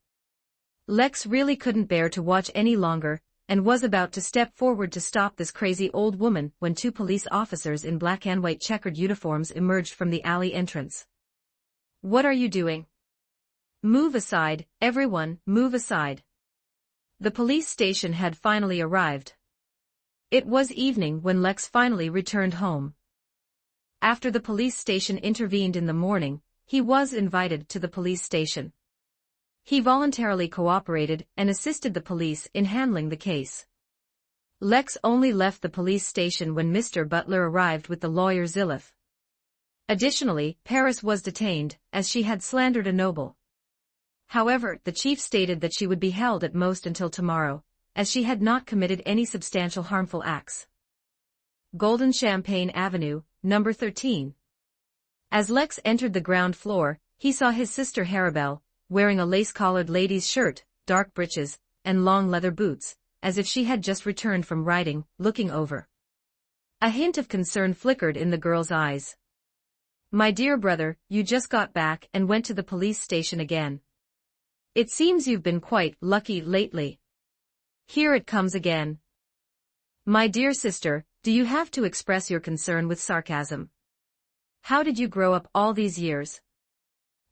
Lex really couldn't bear to watch any longer, and was about to step forward to stop this crazy old woman when two police officers in black and white checkered uniforms emerged from the alley entrance. "What are you doing? Move aside, everyone, move aside." The police station had finally arrived. It was evening when Lex finally returned home. After the police station intervened in the morning, he was invited to the police station. He voluntarily cooperated and assisted the police in handling the case. Lex only left the police station when Mr. Butler arrived with the lawyer Zilith. Additionally, Paris was detained, as she had slandered a noble. However, the chief stated that she would be held at most until tomorrow, as she had not committed any substantial harmful acts. Golden Champagne Avenue, number 13. As Lex entered the ground floor, he saw his sister Haribel, wearing a lace-collared lady's shirt, dark breeches, and long leather boots, as if she had just returned from riding, looking over. A hint of concern flickered in the girl's eyes. "My dear brother, you just got back and went to the police station again. It seems you've been quite lucky lately. Here it comes again. My dear sister, do you have to express your concern with sarcasm? How did you grow up all these years?"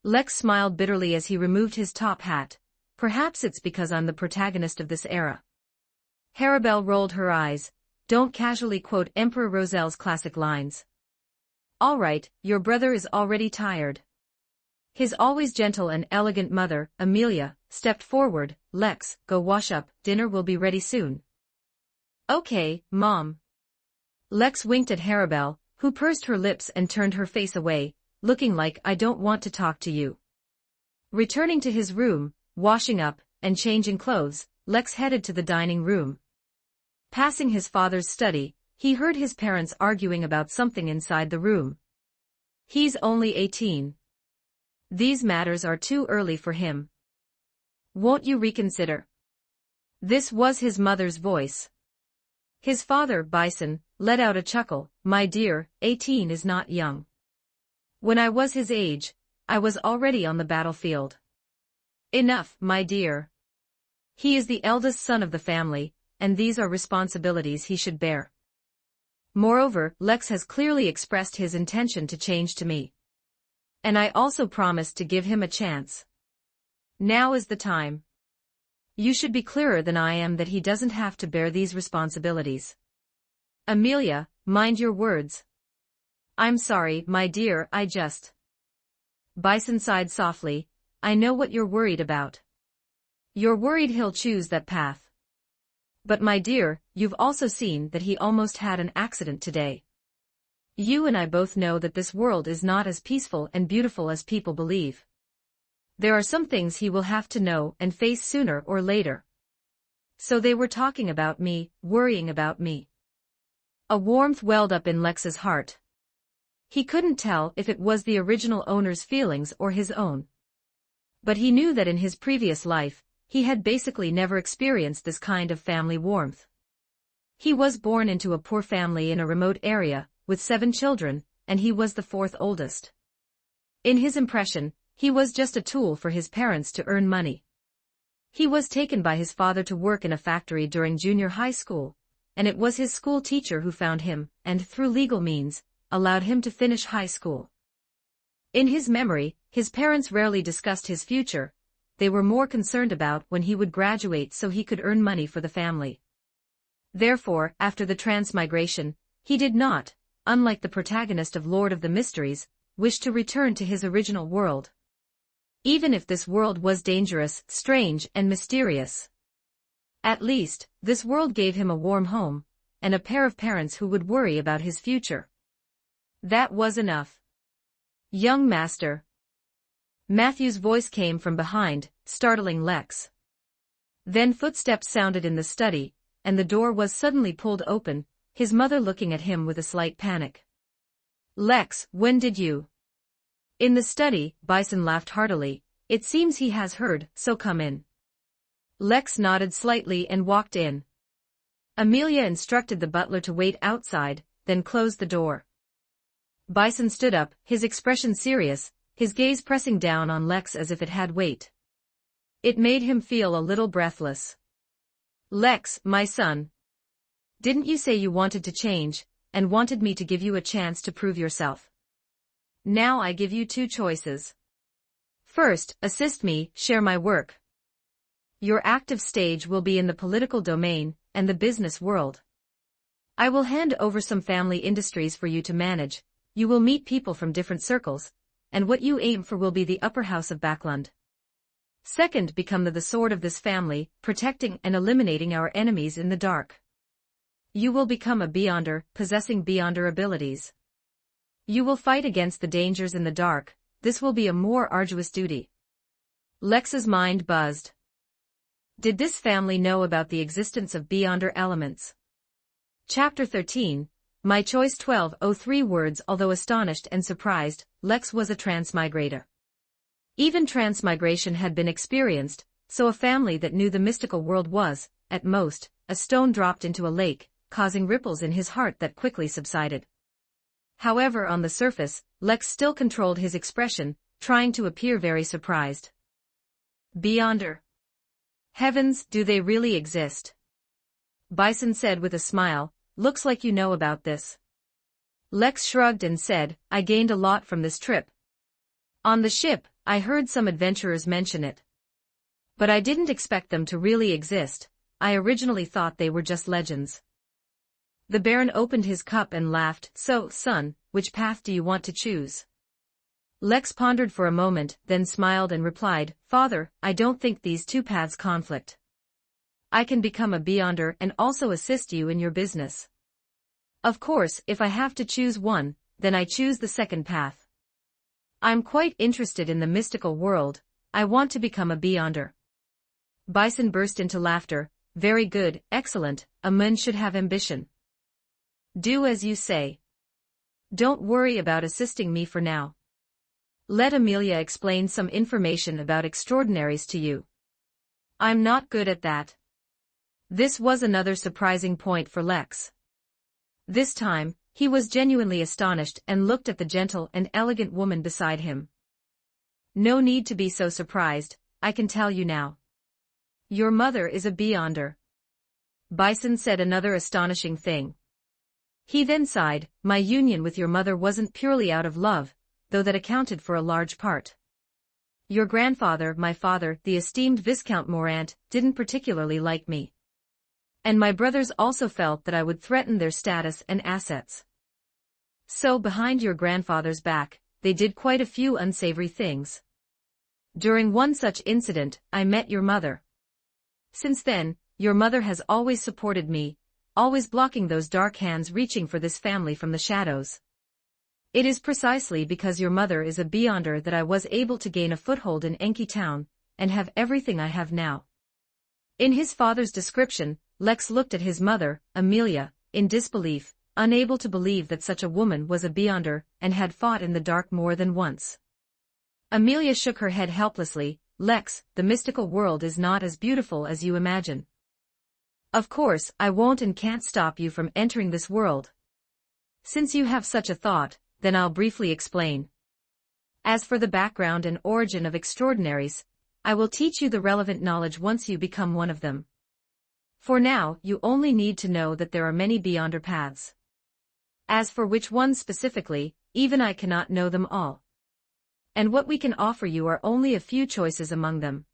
Lex smiled bitterly as he removed his top hat. "Perhaps it's because I'm the protagonist of this era." Haribel rolled her eyes. "Don't casually quote Emperor Roselle's classic lines. All right, your brother is already tired." His always gentle and elegant mother, Amelia, stepped forward. "Lex, go wash up, dinner will be ready soon." "Okay, Mom." Lex winked at Haribel, who pursed her lips and turned her face away, looking like, "I don't want to talk to you." Returning to his room, washing up, and changing clothes, Lex headed to the dining room. Passing his father's study, he heard his parents arguing about something inside the room. He's only 18. These matters are too early for him. Won't you reconsider? This was his mother's voice. His father, Bison, let out a chuckle. "My dear, 18 is not young. When I was his age, I was already on the battlefield." "Enough, my dear. He is the eldest son of the family, and these are responsibilities he should bear." Moreover, Lex has clearly expressed his intention to change to me. And I also promised to give him a chance. Now is the time. You should be clearer than I am that he doesn't have to bear these responsibilities. Amelia, mind your words. I'm sorry, my dear, I just... Bison sighed softly. I know what you're worried about. You're worried he'll choose that path. But my dear, you've also seen that he almost had an accident today. You and I both know that this world is not as peaceful and beautiful as people believe. There are some things he will have to know and face sooner or later. So they were talking about me, worrying about me. A warmth welled up in Lex's heart. He couldn't tell if it was the original owner's feelings or his own. But he knew that in his previous life, he had basically never experienced this kind of family warmth. He was born into a poor family in a remote area, with 7 children, and he was the 4th oldest. In his impression, he was just a tool for his parents to earn money. He was taken by his father to work in a factory during junior high school, and it was his school teacher who found him, and through legal means, allowed him to finish high school. In his memory, his parents rarely discussed his future. They were more concerned about when he would graduate so he could earn money for the family. Therefore, after the transmigration, he did not, unlike the protagonist of Lord of the Mysteries, wish to return to his original world. Even if this world was dangerous, strange, and mysterious. At least, this world gave him a warm home, and a pair of parents who would worry about his future. That was enough. Young master. Matthew's voice came from behind, startling Lex. Then footsteps sounded in the study, and the door was suddenly pulled open, his mother looking at him with a slight panic. Lex, when did you? In the study, Bison laughed heartily. It seems he has heard, so come in. Lex nodded slightly and walked in. Amelia instructed the butler to wait outside, then closed the door. Bison stood up, his expression serious, his gaze pressing down on Lex as if it had weight. It made him feel a little breathless. Lex, my son. Didn't you say you wanted to change, and wanted me to give you a chance to prove yourself? Now I give you 2 choices. First, assist me, share my work. Your active stage will be in the political domain, and the business world. I will hand over some family industries for you to manage. You will meet people from different circles, and what you aim for will be the upper house of Backland. Second, become the sword of this family, protecting and eliminating our enemies in the dark. You will become a Beyonder, possessing Beyonder abilities. You will fight against the dangers in the dark. This will be a more arduous duty. Lex's mind buzzed. Did this family know about the existence of Beyonder elements? Chapter 13, My Choice 1203 words. Although astonished and surprised, Lex was a transmigrator. Even transmigration had been experienced, so a family that knew the mystical world was, at most, a stone dropped into a lake, causing ripples in his heart that quickly subsided. However, on the surface, Lex still controlled his expression, trying to appear very surprised. Beyonder. Heavens, do they really exist? Bison said with a smile, looks like you know about this. Lex shrugged and said, I gained a lot from this trip. On the ship, I heard some adventurers mention it. But I didn't expect them to really exist. I originally thought they were just legends. The Baron opened his cup and laughed. So, son, which path do you want to choose? Lex pondered for a moment, then smiled and replied, Father, I don't think these 2 paths conflict. I can become a Beyonder and also assist you in your business. Of course, if I have to choose one, then I choose the second path. I'm quite interested in the mystical world. I want to become a Beyonder. Bison burst into laughter. Very good, excellent, a man should have ambition. Do as you say. Don't worry about assisting me for now. Let Amelia explain some information about extraordinaries to you. I'm not good at that. This was another surprising point for Lex. This time, he was genuinely astonished and looked at the gentle and elegant woman beside him. No need to be so surprised, I can tell you now. Your mother is a Beyonder. Bison said another astonishing thing. He then sighed, my union with your mother wasn't purely out of love, though that accounted for a large part. Your grandfather, my father, the esteemed Viscount Morant, didn't particularly like me. And my brothers also felt that I would threaten their status and assets. So behind your grandfather's back, they did quite a few unsavory things. During one such incident, I met your mother. Since then, your mother has always supported me, always blocking those dark hands reaching for this family from the shadows. It is precisely because your mother is a beyonder that I was able to gain a foothold in Enki Town, and have everything I have now. In his father's description, Lex looked at his mother, Amelia, in disbelief, unable to believe that such a woman was a beyonder and had fought in the dark more than once. Amelia shook her head helplessly. Lex, the mystical world is not as beautiful as you imagine. Of course, I won't and can't stop you from entering this world. Since you have such a thought, then I'll briefly explain. As for the background and origin of extraordinaries, I will teach you the relevant knowledge once you become one of them. For now, you only need to know that there are many beyonder paths. As for which ones specifically, even I cannot know them all. And what we can offer you are only a few choices among them.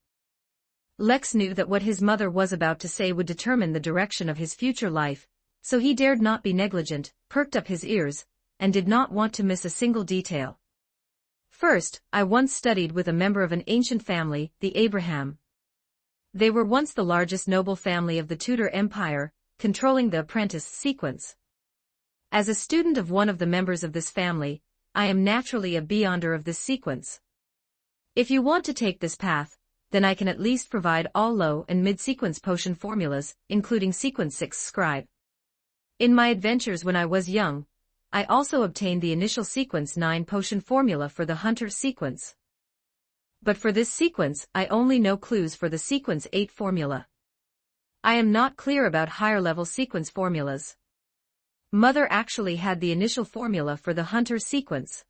Lex knew that what his mother was about to say would determine the direction of his future life, so he dared not be negligent, perked up his ears, and did not want to miss a single detail. First, I once studied with a member of an ancient family, the Abraham. They were once the largest noble family of the Tudor Empire, controlling the apprentice sequence. As a student of one of the members of this family, I am naturally a beyonder of this sequence. If you want to take this path, then I can at least provide all low and mid-sequence potion formulas, including sequence 6 scribe. In my adventures when I was young, I also obtained the initial sequence 9 potion formula for the hunter sequence. But for this sequence, I only know clues for the sequence 8 formula. I am not clear about higher level sequence formulas. Mother actually had the initial formula for the hunter sequence.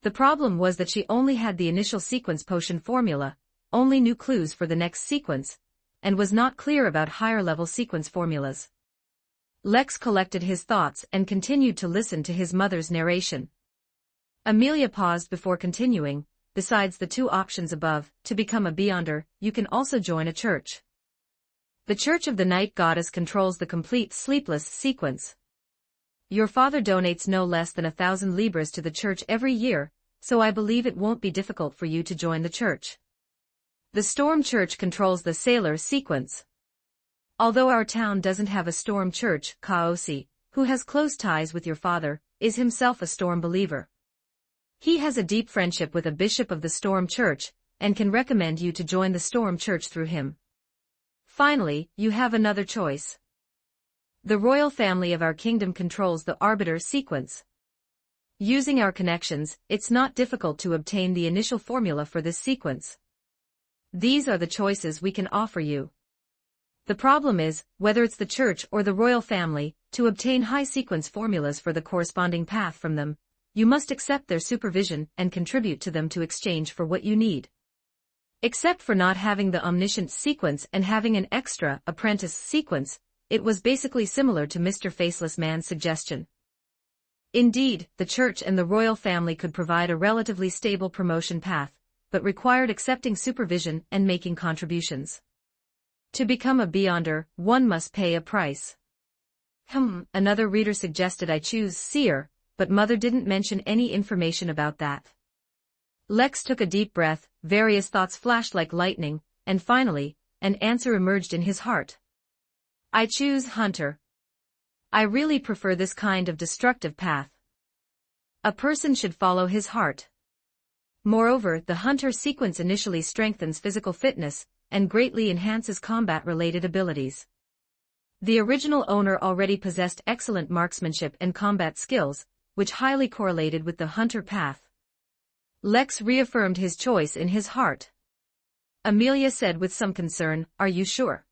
The problem was that she only had the initial sequence potion formula, only knew clues for the next sequence, and was not clear about higher level sequence formulas. Lex collected his thoughts and continued to listen to his mother's narration. Amelia paused before continuing. Besides the two options above, to become a beyonder, you can also join a church. The Church of the Night Goddess controls the complete sleepless sequence. Your father donates no less than 1,000 libras to the church every year, so I believe it won't be difficult for you to join the church. The Storm Church controls the Sailor sequence. Although our town doesn't have a Storm Church, Kaosi, who has close ties with your father, is himself a Storm believer. He has a deep friendship with a bishop of the Storm Church, and can recommend you to join the Storm Church through him. Finally, you have another choice. The royal family of our kingdom controls the Arbiter sequence. Using our connections, it's not difficult to obtain the initial formula for this sequence. These are the choices we can offer you. The problem is, whether it's the church or the royal family, to obtain high sequence formulas for the corresponding path from them, you must accept their supervision and contribute to them to exchange for what you need. Except for not having the omniscient sequence and having an extra apprentice sequence, it was basically similar to Mr. Faceless Man's suggestion. Indeed, the church and the royal family could provide a relatively stable promotion path, but required accepting supervision and making contributions. To become a beyonder, one must pay a price. Another reader suggested I choose seer, but mother didn't mention any information about that. Lex took a deep breath, various thoughts flashed like lightning, and finally, an answer emerged in his heart. I choose hunter. I really prefer this kind of destructive path. A person should follow his heart. Moreover, the hunter sequence initially strengthens physical fitness, and greatly enhances combat-related abilities. The original owner already possessed excellent marksmanship and combat skills, which highly correlated with the hunter path. Lex reaffirmed his choice in his heart. Amelia said with some concern, "Are you sure?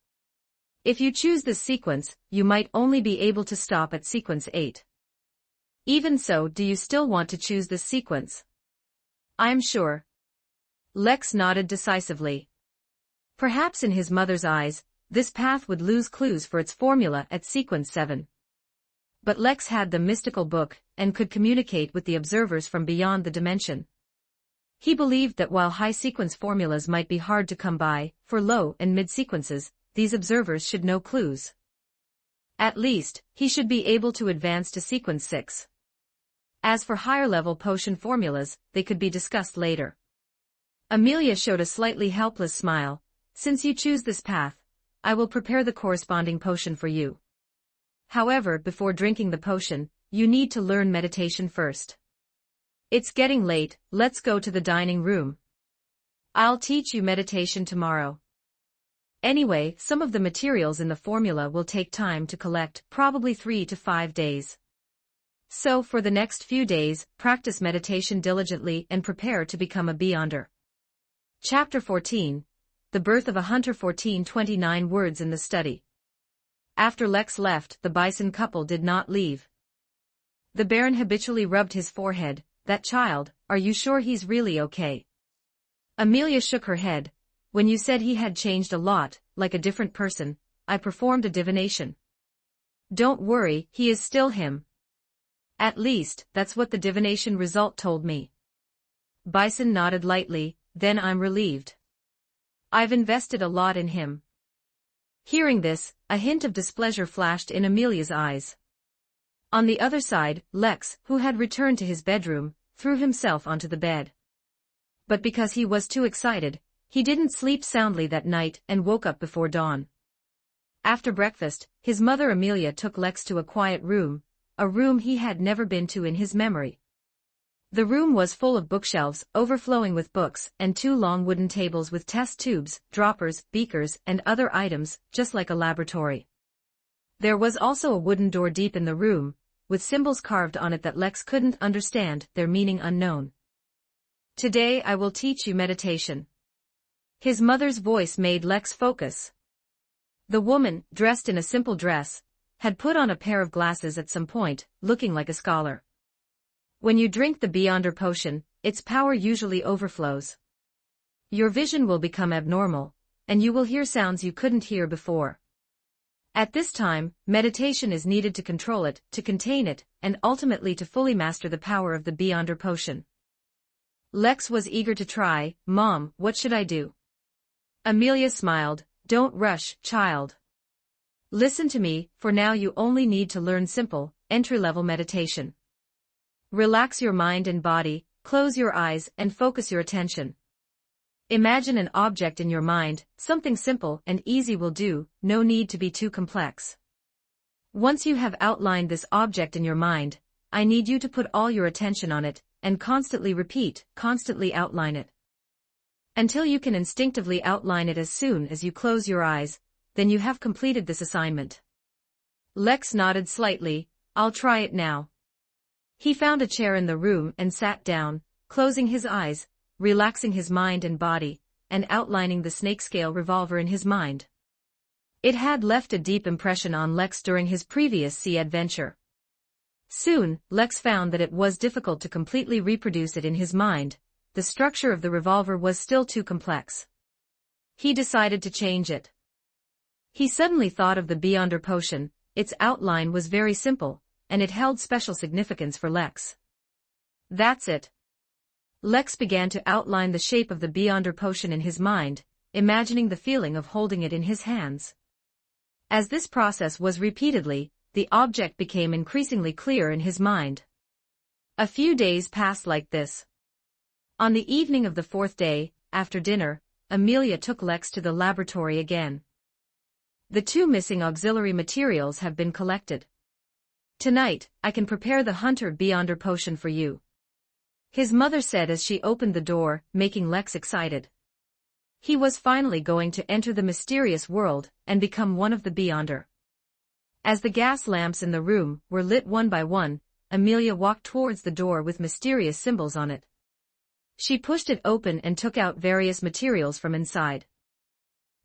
If you choose this sequence, you might only be able to stop at sequence 8. Even so, do you still want to choose this sequence?" "I'm sure." Lex nodded decisively. Perhaps in his mother's eyes, this path would lose clues for its formula at sequence 7. But Lex had the mystical book and could communicate with the observers from beyond the dimension. He believed that while high-sequence formulas might be hard to come by, for low and mid-sequences, these observers should know clues. At least, he should be able to advance to sequence 6. As for higher-level potion formulas, they could be discussed later. Amelia showed a slightly helpless smile. Since you choose this path, I will prepare the corresponding potion for you. However, before drinking the potion, you need to learn meditation first. It's getting late, let's go to the dining room. I'll teach you meditation tomorrow. Anyway, some of the materials in the formula will take time to collect, probably 3 to 5 days. So for the next few days, practice meditation diligently and prepare to become a Beyonder. Chapter 14. The Birth of a Hunter. 1429 words in the study. After Lex left, the bison couple did not leave. The Baron habitually rubbed his forehead. That child, are you sure he's really okay? Amelia shook her head. When you said he had changed a lot, like a different person, I performed a divination. Don't worry, he is still him. At least, that's what the divination result told me. Bison nodded lightly. Then I'm relieved. I've invested a lot in him. Hearing this, a hint of displeasure flashed in Amelia's eyes. On the other side, Lex, who had returned to his bedroom, threw himself onto the bed. But because he was too excited, he didn't sleep soundly that night and woke up before dawn. After breakfast, his mother Amelia took Lex to a quiet room, a room he had never been to in his memory. The room was full of bookshelves, overflowing with books, and 2 long wooden tables with test tubes, droppers, beakers, and other items, just like a laboratory. There was also a wooden door deep in the room, with symbols carved on it that Lex couldn't understand, their meaning unknown. Today I will teach you meditation. His mother's voice made Lex focus. The woman, dressed in a simple dress, had put on a pair of glasses at some point, looking like a scholar. When you drink the Beyonder potion, its power usually overflows. Your vision will become abnormal, and you will hear sounds you couldn't hear before. At this time, meditation is needed to control it, to contain it, and ultimately to fully master the power of the Beyonder potion. Lex was eager to try. Mom, what should I do? Amelia smiled. Don't rush, child. Listen to me, for now you only need to learn simple, entry-level meditation. Relax your mind and body, close your eyes and focus your attention. Imagine an object in your mind, something simple and easy will do, no need to be too complex. Once you have outlined this object in your mind, I need you to put all your attention on it, and constantly repeat, constantly outline it. Until you can instinctively outline it as soon as you close your eyes, then you have completed this assignment. Lex nodded slightly. I'll try it now. He found a chair in the room and sat down, closing his eyes, relaxing his mind and body, and outlining the snake-scale revolver in his mind. It had left a deep impression on Lex during his previous sea adventure. Soon, Lex found that it was difficult to completely reproduce it in his mind. The structure of the revolver was still too complex. He decided to change it. He suddenly thought of the Beyonder potion. Its outline was very simple, and it held special significance for Lex. That's it. Lex began to outline the shape of the Beyonder potion in his mind, imagining the feeling of holding it in his hands. As this process was repeatedly, the object became increasingly clear in his mind. A few days passed like this. On the evening of the 4th day, after dinner, Amelia took Lex to the laboratory again. The 2 missing auxiliary materials have been collected. Tonight, I can prepare the Hunter Beyonder potion for you. His mother said as she opened the door, making Lex excited. He was finally going to enter the mysterious world and become one of the Beyonder. As the gas lamps in the room were lit one by one, Amelia walked towards the door with mysterious symbols on it. She pushed it open and took out various materials from inside.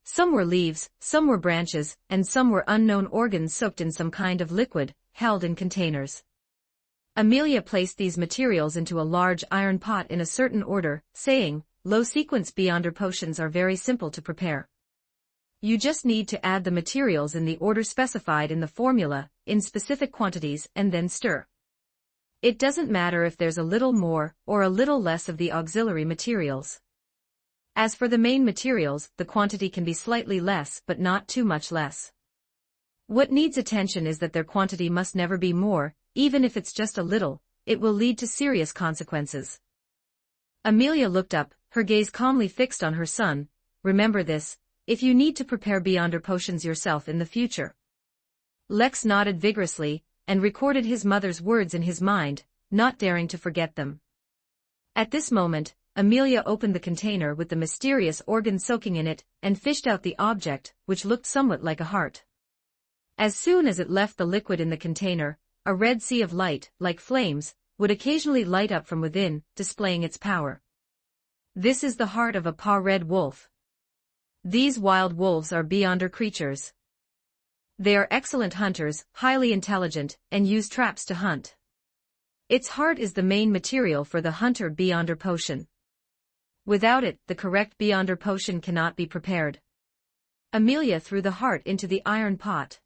Some were leaves, some were branches, and some were unknown organs soaked in some kind of liquid, held in containers. Amelia placed these materials into a large iron pot in a certain order, saying, Low-sequence Beyonder potions are very simple to prepare. You just need to add the materials in the order specified in the formula, in specific quantities, and then stir. It doesn't matter if there's a little more or a little less of the auxiliary materials. As for the main materials, the quantity can be slightly less but not too much less. What needs attention is that their quantity must never be more, even if it's just a little, it will lead to serious consequences. Amelia looked up, her gaze calmly fixed on her son. Remember this, if you need to prepare Beyonder potions yourself in the future. Lex nodded vigorously, and recorded his mother's words in his mind, not daring to forget them. At this moment, Amelia opened the container with the mysterious organ soaking in it, and fished out the object, which looked somewhat like a heart. As soon as it left the liquid in the container, a red sea of light, like flames, would occasionally light up from within, displaying its power. This is the heart of a paw-red wolf. These wild wolves are Beyonder creatures. They are excellent hunters, highly intelligent, and use traps to hunt. Its heart is the main material for the hunter Beyonder potion. Without it, the correct Beyonder potion cannot be prepared. Amelia threw the heart into the iron pot.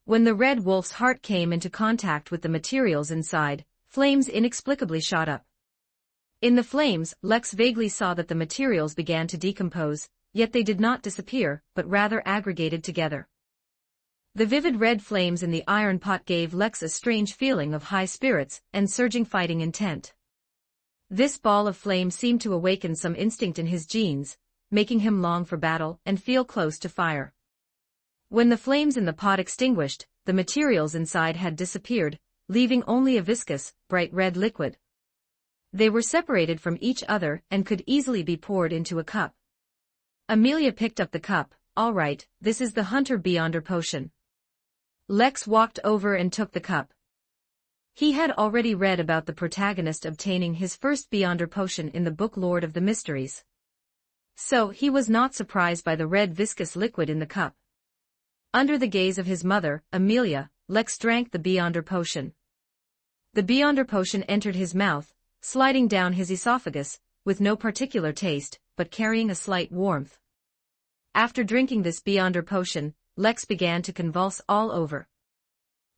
When the red wolf's heart came into contact with the materials inside, flames inexplicably shot up. In the flames, Lex vaguely saw that the materials began to decompose, yet they did not disappear, but rather aggregated together. The vivid red flames in the iron pot gave Lex a strange feeling of high spirits and surging fighting intent. This ball of flame seemed to awaken some instinct in his genes, making him long for battle and feel close to fire. When the flames in the pot extinguished, the materials inside had disappeared, leaving only a viscous, bright red liquid. They were separated from each other and could easily be poured into a cup. Amelia picked up the cup. All right, this is the Hunter Beyonder potion. Lex walked over and took the cup. He had already read about the protagonist obtaining his first Beyonder potion in the book Lord of the Mysteries. So he was not surprised by the red viscous liquid in the cup. Under the gaze of his mother, Amelia, Lex drank the Beyonder potion. The Beyonder potion entered his mouth, sliding down his esophagus, with no particular taste, but carrying a slight warmth. After drinking this Beyonder potion, Lex began to convulse all over.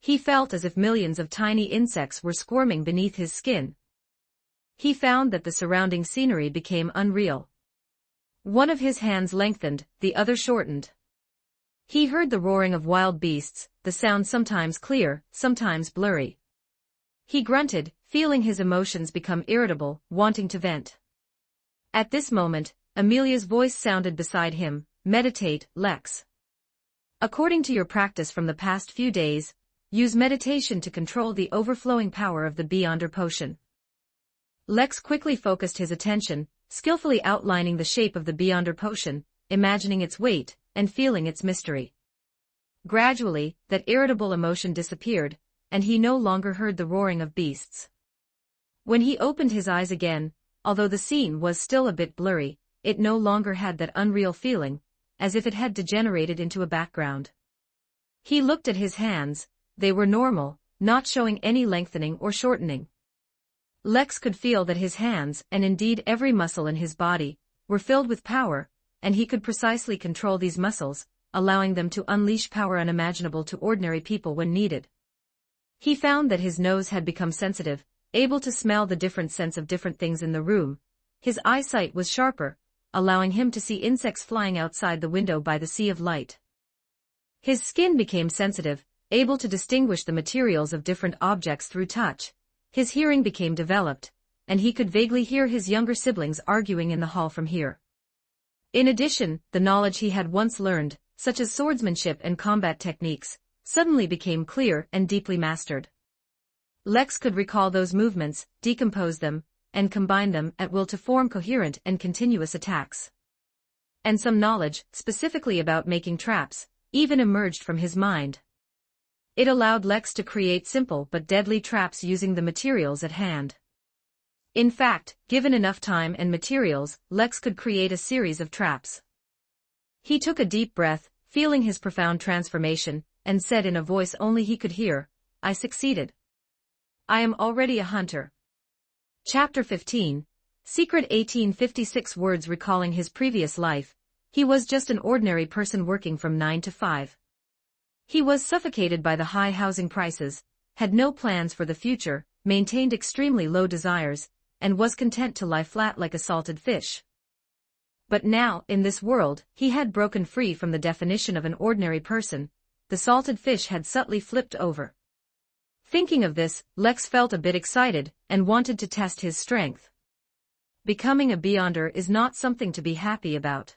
He felt as if millions of tiny insects were squirming beneath his skin. He found that the surrounding scenery became unreal. One of his hands lengthened, the other shortened. He heard the roaring of wild beasts, the sound sometimes clear, sometimes blurry. He grunted, feeling his emotions become irritable, wanting to vent. At this moment, Amelia's voice sounded beside him. Meditate, Lex. According to your practice from the past few days, use meditation to control the overflowing power of the Beyonder potion. Lex quickly focused his attention, skillfully outlining the shape of the Beyonder potion, imagining its weight, and feeling its mystery. Gradually, that irritable emotion disappeared, and he no longer heard the roaring of beasts. When he opened his eyes again, although the scene was still a bit blurry, it no longer had that unreal feeling, as if it had degenerated into a background. He looked at his hands. They were normal, not showing any lengthening or shortening. Lex could feel that his hands, and indeed every muscle in his body, were filled with power, and he could precisely control these muscles, allowing them to unleash power unimaginable to ordinary people when needed. He found that his nose had become sensitive, able to smell the different scents of different things in the room. His eyesight was sharper, allowing him to see insects flying outside the window by the sea of light. His skin became sensitive, able to distinguish the materials of different objects through touch. His hearing became developed, and he could vaguely hear his younger siblings arguing in the hall from here. In addition, the knowledge he had once learned, such as swordsmanship and combat techniques, suddenly became clear and deeply mastered. Lex could recall those movements, decompose them, and combine them at will to form coherent and continuous attacks. And some knowledge, specifically about making traps, even emerged from his mind. It allowed Lex to create simple but deadly traps using the materials at hand. In fact, given enough time and materials, Lex could create a series of traps. He took a deep breath, feeling his profound transformation, and said in a voice only he could hear, "I succeeded. I am already a hunter." Chapter 15, Secret 1856. Words recalling his previous life, He was just an ordinary person working from 9 to 5. He was suffocated by the high housing prices, had no plans for the future, maintained extremely low desires, and was content to lie flat like a salted fish. But now, in this world, he had broken free from the definition of an ordinary person. The salted fish had subtly flipped over. Thinking of this, Lex felt a bit excited, and wanted to test his strength. Becoming a beyonder is not something to be happy about.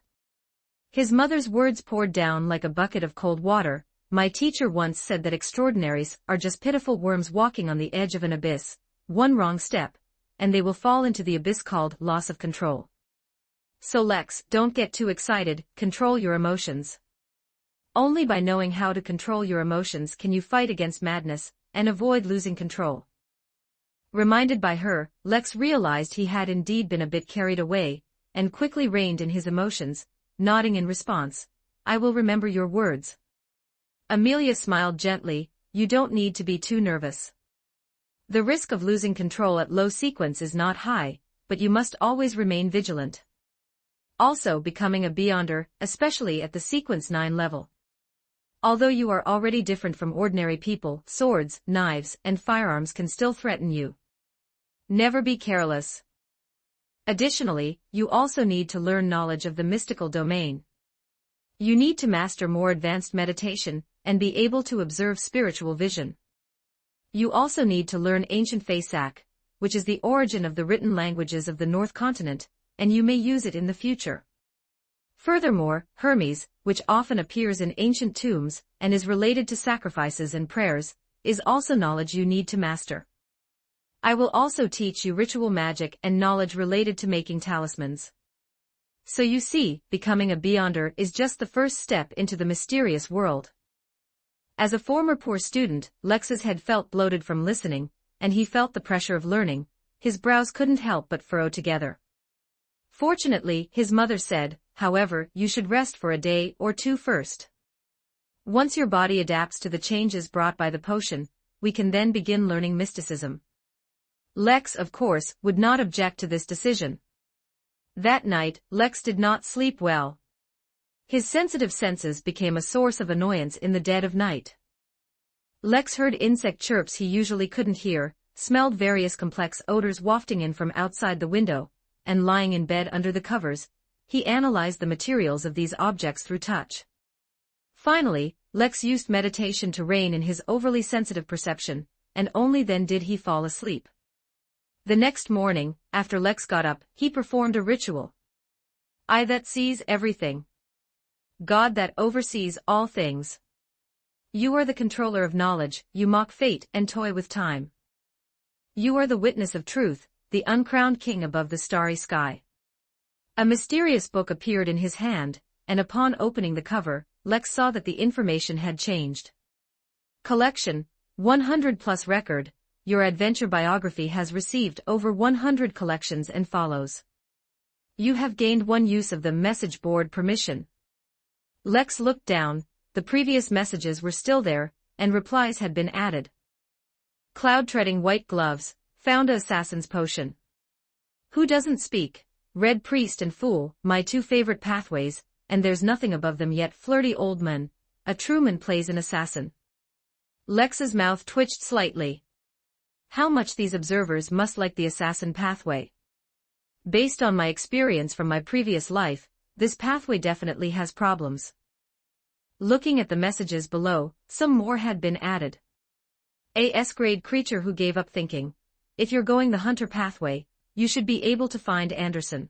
His mother's words poured down like a bucket of cold water. My teacher once said that extraordinaries are just pitiful worms walking on the edge of an abyss. One wrong step, and they will fall into the abyss called loss of control. So Lex, don't get too excited, control your emotions. Only by knowing how to control your emotions can you fight against madness, and avoid losing control. Reminded by her, Lex realized he had indeed been a bit carried away, and quickly reined in his emotions, nodding in response. I will remember your words. Amelia smiled gently. You don't need to be too nervous. The risk of losing control at low sequence is not high, but you must always remain vigilant. Also, becoming a beyonder, especially at the sequence 9 level. Although you are already different from ordinary people, swords, knives, and firearms can still threaten you. Never be careless. Additionally, you also need to learn knowledge of the mystical domain. You need to master more advanced meditation, and be able to observe spiritual vision. You also need to learn ancient Faesak, which is the origin of the written languages of the North Continent, and you may use it in the future. Furthermore, Hermes, which often appears in ancient tombs, and is related to sacrifices and prayers, is also knowledge you need to master. I will also teach you ritual magic and knowledge related to making talismans. So you see, becoming a beyonder is just the first step into the mysterious world. As a former poor student, Lex's head felt bloated from listening, and he felt the pressure of learning. His brows couldn't help but furrow together. Fortunately, his mother said, however, you should rest for a day or two first. Once your body adapts to the changes brought by the potion, we can then begin learning mysticism. Lex, of course, would not object to this decision. That night, Lex did not sleep well. His sensitive senses became a source of annoyance in the dead of night. Lex heard insect chirps he usually couldn't hear, smelled various complex odors wafting in from outside the window, and lying in bed under the covers, he analyzed the materials of these objects through touch. Finally, Lex used meditation to rein in his overly sensitive perception, and only then did he fall asleep. The next morning, after Lex got up, he performed a ritual. I that sees everything. God that oversees all things. You are the controller of knowledge, you mock fate and toy with time. You are the witness of truth, the uncrowned king above the starry sky. A mysterious book appeared in his hand, and upon opening the cover, Lex saw that the information had changed. Collection, 100 plus record, your adventure biography has received over 100 collections and follows. You have gained one use of the message board permission. Lex looked down, the previous messages were still there, and replies had been added. Cloud treading white gloves, found a assassin's potion. Who doesn't speak? Red priest and fool, my two favorite pathways, and there's nothing above them yet. Flirty old man, a Truman plays an assassin. Lex's mouth twitched slightly. How much these observers must like the assassin pathway. Based on my experience from my previous life, this pathway definitely has problems. Looking at the messages below, some more had been added. A S-grade creature who gave up thinking. If you're going the hunter pathway, you should be able to find Anderson.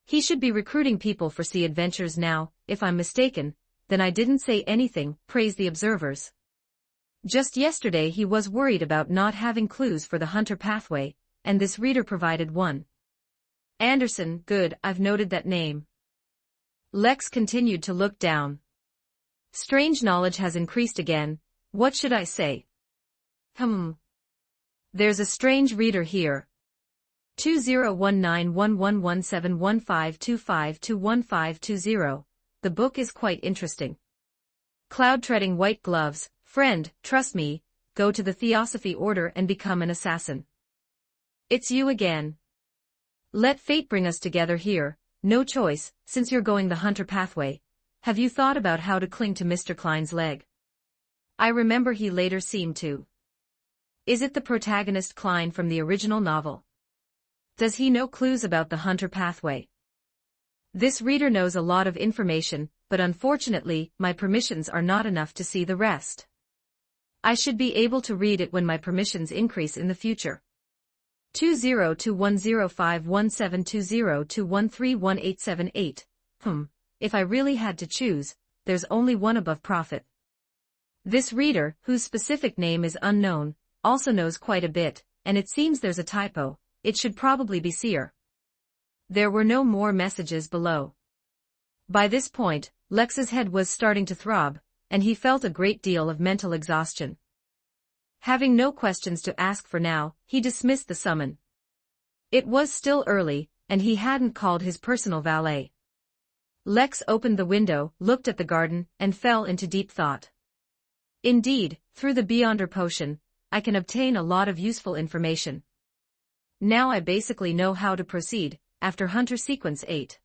He should be recruiting people for sea adventures now. If I'm mistaken, then I didn't say anything, praise the observers. Just yesterday he was worried about not having clues for the hunter pathway, and this reader provided one. Anderson, good, I've noted that name. Lex continued to look down. Strange knowledge has increased again. What should I say? There's a strange reader here. 20191117152521521520. The book is quite interesting. Cloud treading white gloves, friend, trust me, go to the Theosophy Order and become an assassin. It's you again. Let fate bring us together here, no choice, since you're going the hunter pathway. Have you thought about how to cling to Mr. Klein's leg? I remember he later seemed to. Is it the protagonist Klein from the original novel? Does he know clues about the hunter pathway? This reader knows a lot of information, but unfortunately, my permissions are not enough to see the rest. I should be able to read it when my permissions increase in the future. 202105172021318878. If I really had to choose, there's only one above Prophet. This reader, whose specific name is unknown, also knows quite a bit, and it seems there's a typo. It should probably be Seer. There were no more messages below. By this point, Lex's head was starting to throb, and he felt a great deal of mental exhaustion. Having no questions to ask for now, he dismissed the summon. It was still early, and he hadn't called his personal valet. Lex opened the window, looked at the garden, and fell into deep thought. Indeed, through the Beyonder potion, I can obtain a lot of useful information. Now I basically know how to proceed, after Hunter Sequence 8.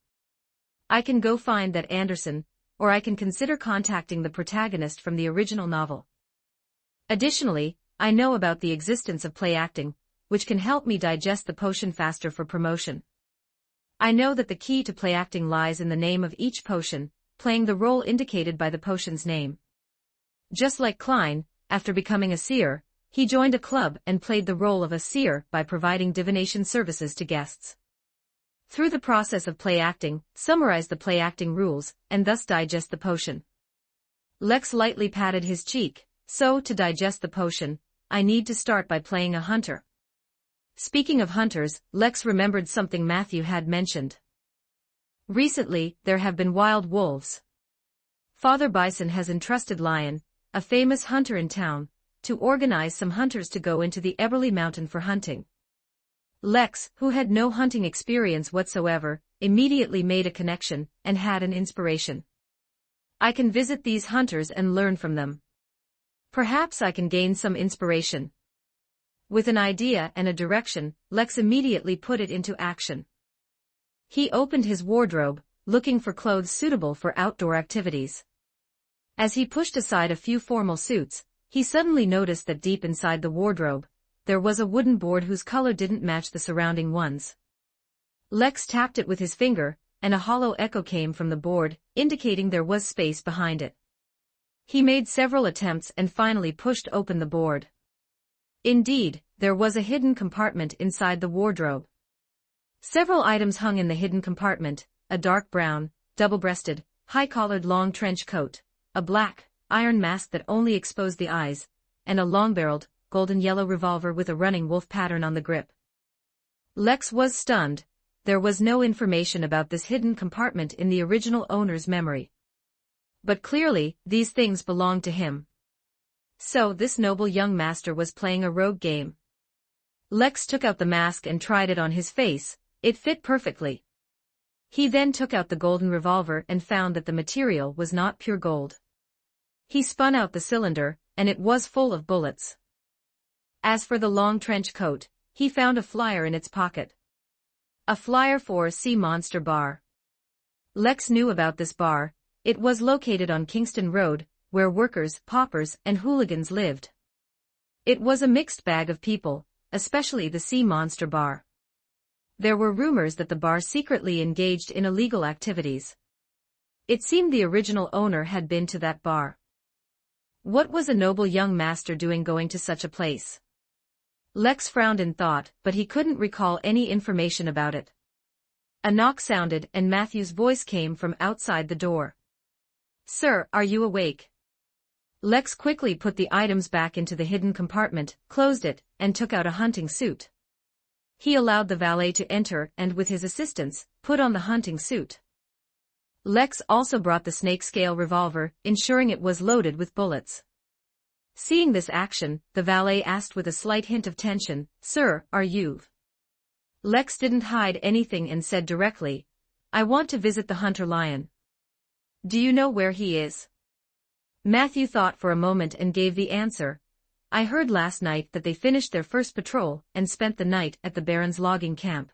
I can go find that Anderson, or I can consider contacting the protagonist from the original novel. Additionally, I know about the existence of play acting, which can help me digest the potion faster for promotion. I know that the key to play acting lies in the name of each potion, playing the role indicated by the potion's name. Just like Klein, after becoming a seer, he joined a club and played the role of a seer by providing divination services to guests. Through the process of play acting, summarize the play acting rules, and thus digest the potion. Lex lightly patted his cheek. So, to digest the potion, I need to start by playing a hunter. Speaking of hunters, Lex remembered something Matthew had mentioned. Recently, there have been wild wolves. Father Bison has entrusted Lion, a famous hunter in town, to organize some hunters to go into the Eberly Mountain for hunting. Lex, who had no hunting experience whatsoever, immediately made a connection and had an inspiration. I can visit these hunters and learn from them. Perhaps I can gain some inspiration. With an idea and a direction, Lex immediately put it into action. He opened his wardrobe, looking for clothes suitable for outdoor activities. As he pushed aside a few formal suits, he suddenly noticed that deep inside the wardrobe, there was a wooden board whose color didn't match the surrounding ones. Lex tapped it with his finger, and a hollow echo came from the board, indicating there was space behind it. He made several attempts and finally pushed open the board. Indeed, there was a hidden compartment inside the wardrobe. Several items hung in the hidden compartment: a dark brown, double-breasted, high-collared long trench coat, a black, iron mask that only exposed the eyes, and a long-barreled, golden-yellow revolver with a running wolf pattern on the grip. Lex was stunned. There was no information about this hidden compartment in the original owner's memory. But clearly, these things belonged to him. So this noble young master was playing a rogue game. Lex took out the mask and tried it on his face. It fit perfectly. He then took out the golden revolver and found that the material was not pure gold. He spun out the cylinder, and it was full of bullets. As for the long trench coat, he found a flyer in its pocket. A flyer for Sea Monster Bar. Lex knew about this bar. It was located on Kingston Road, where workers, paupers, and hooligans lived. It was a mixed bag of people, especially the Sea Monster Bar. There were rumors that the bar secretly engaged in illegal activities. It seemed the original owner had been to that bar. What was a noble young master doing going to such a place? Lex frowned in thought, but he couldn't recall any information about it. A knock sounded and Matthew's voice came from outside the door. "Sir, are you awake?" Lex quickly put the items back into the hidden compartment, closed it, and took out a hunting suit. He allowed the valet to enter and, with his assistance, put on the hunting suit. Lex also brought the snake-scale revolver, ensuring it was loaded with bullets. Seeing this action, the valet asked with a slight hint of tension, "Sir, are you?" Lex didn't hide anything and said directly, "I want to visit the hunter Lion." "Do you know where he is?" Matthew thought for a moment and gave the answer, "I heard last night that they finished their first patrol and spent the night at the Baron's logging camp."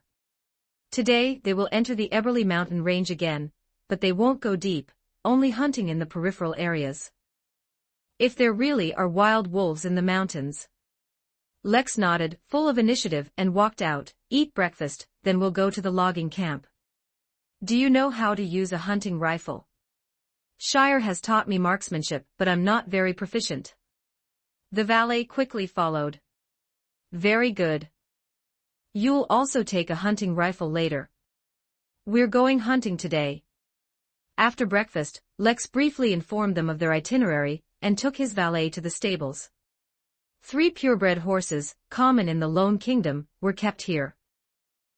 Today, they will enter the Eberly mountain range again, but they won't go deep, only hunting in the peripheral areas. If there really are wild wolves in the mountains. Lex nodded, full of initiative, and walked out. Eat breakfast, then we'll go to the logging camp. Do you know how to use a hunting rifle? Shire has taught me marksmanship, but I'm not very proficient. The valet quickly followed. Very good. You'll also take a hunting rifle later. We're going hunting today. After breakfast, Lex briefly informed them of their itinerary, and took his valet to the stables. 3 purebred horses, common in the Lone Kingdom, were kept here.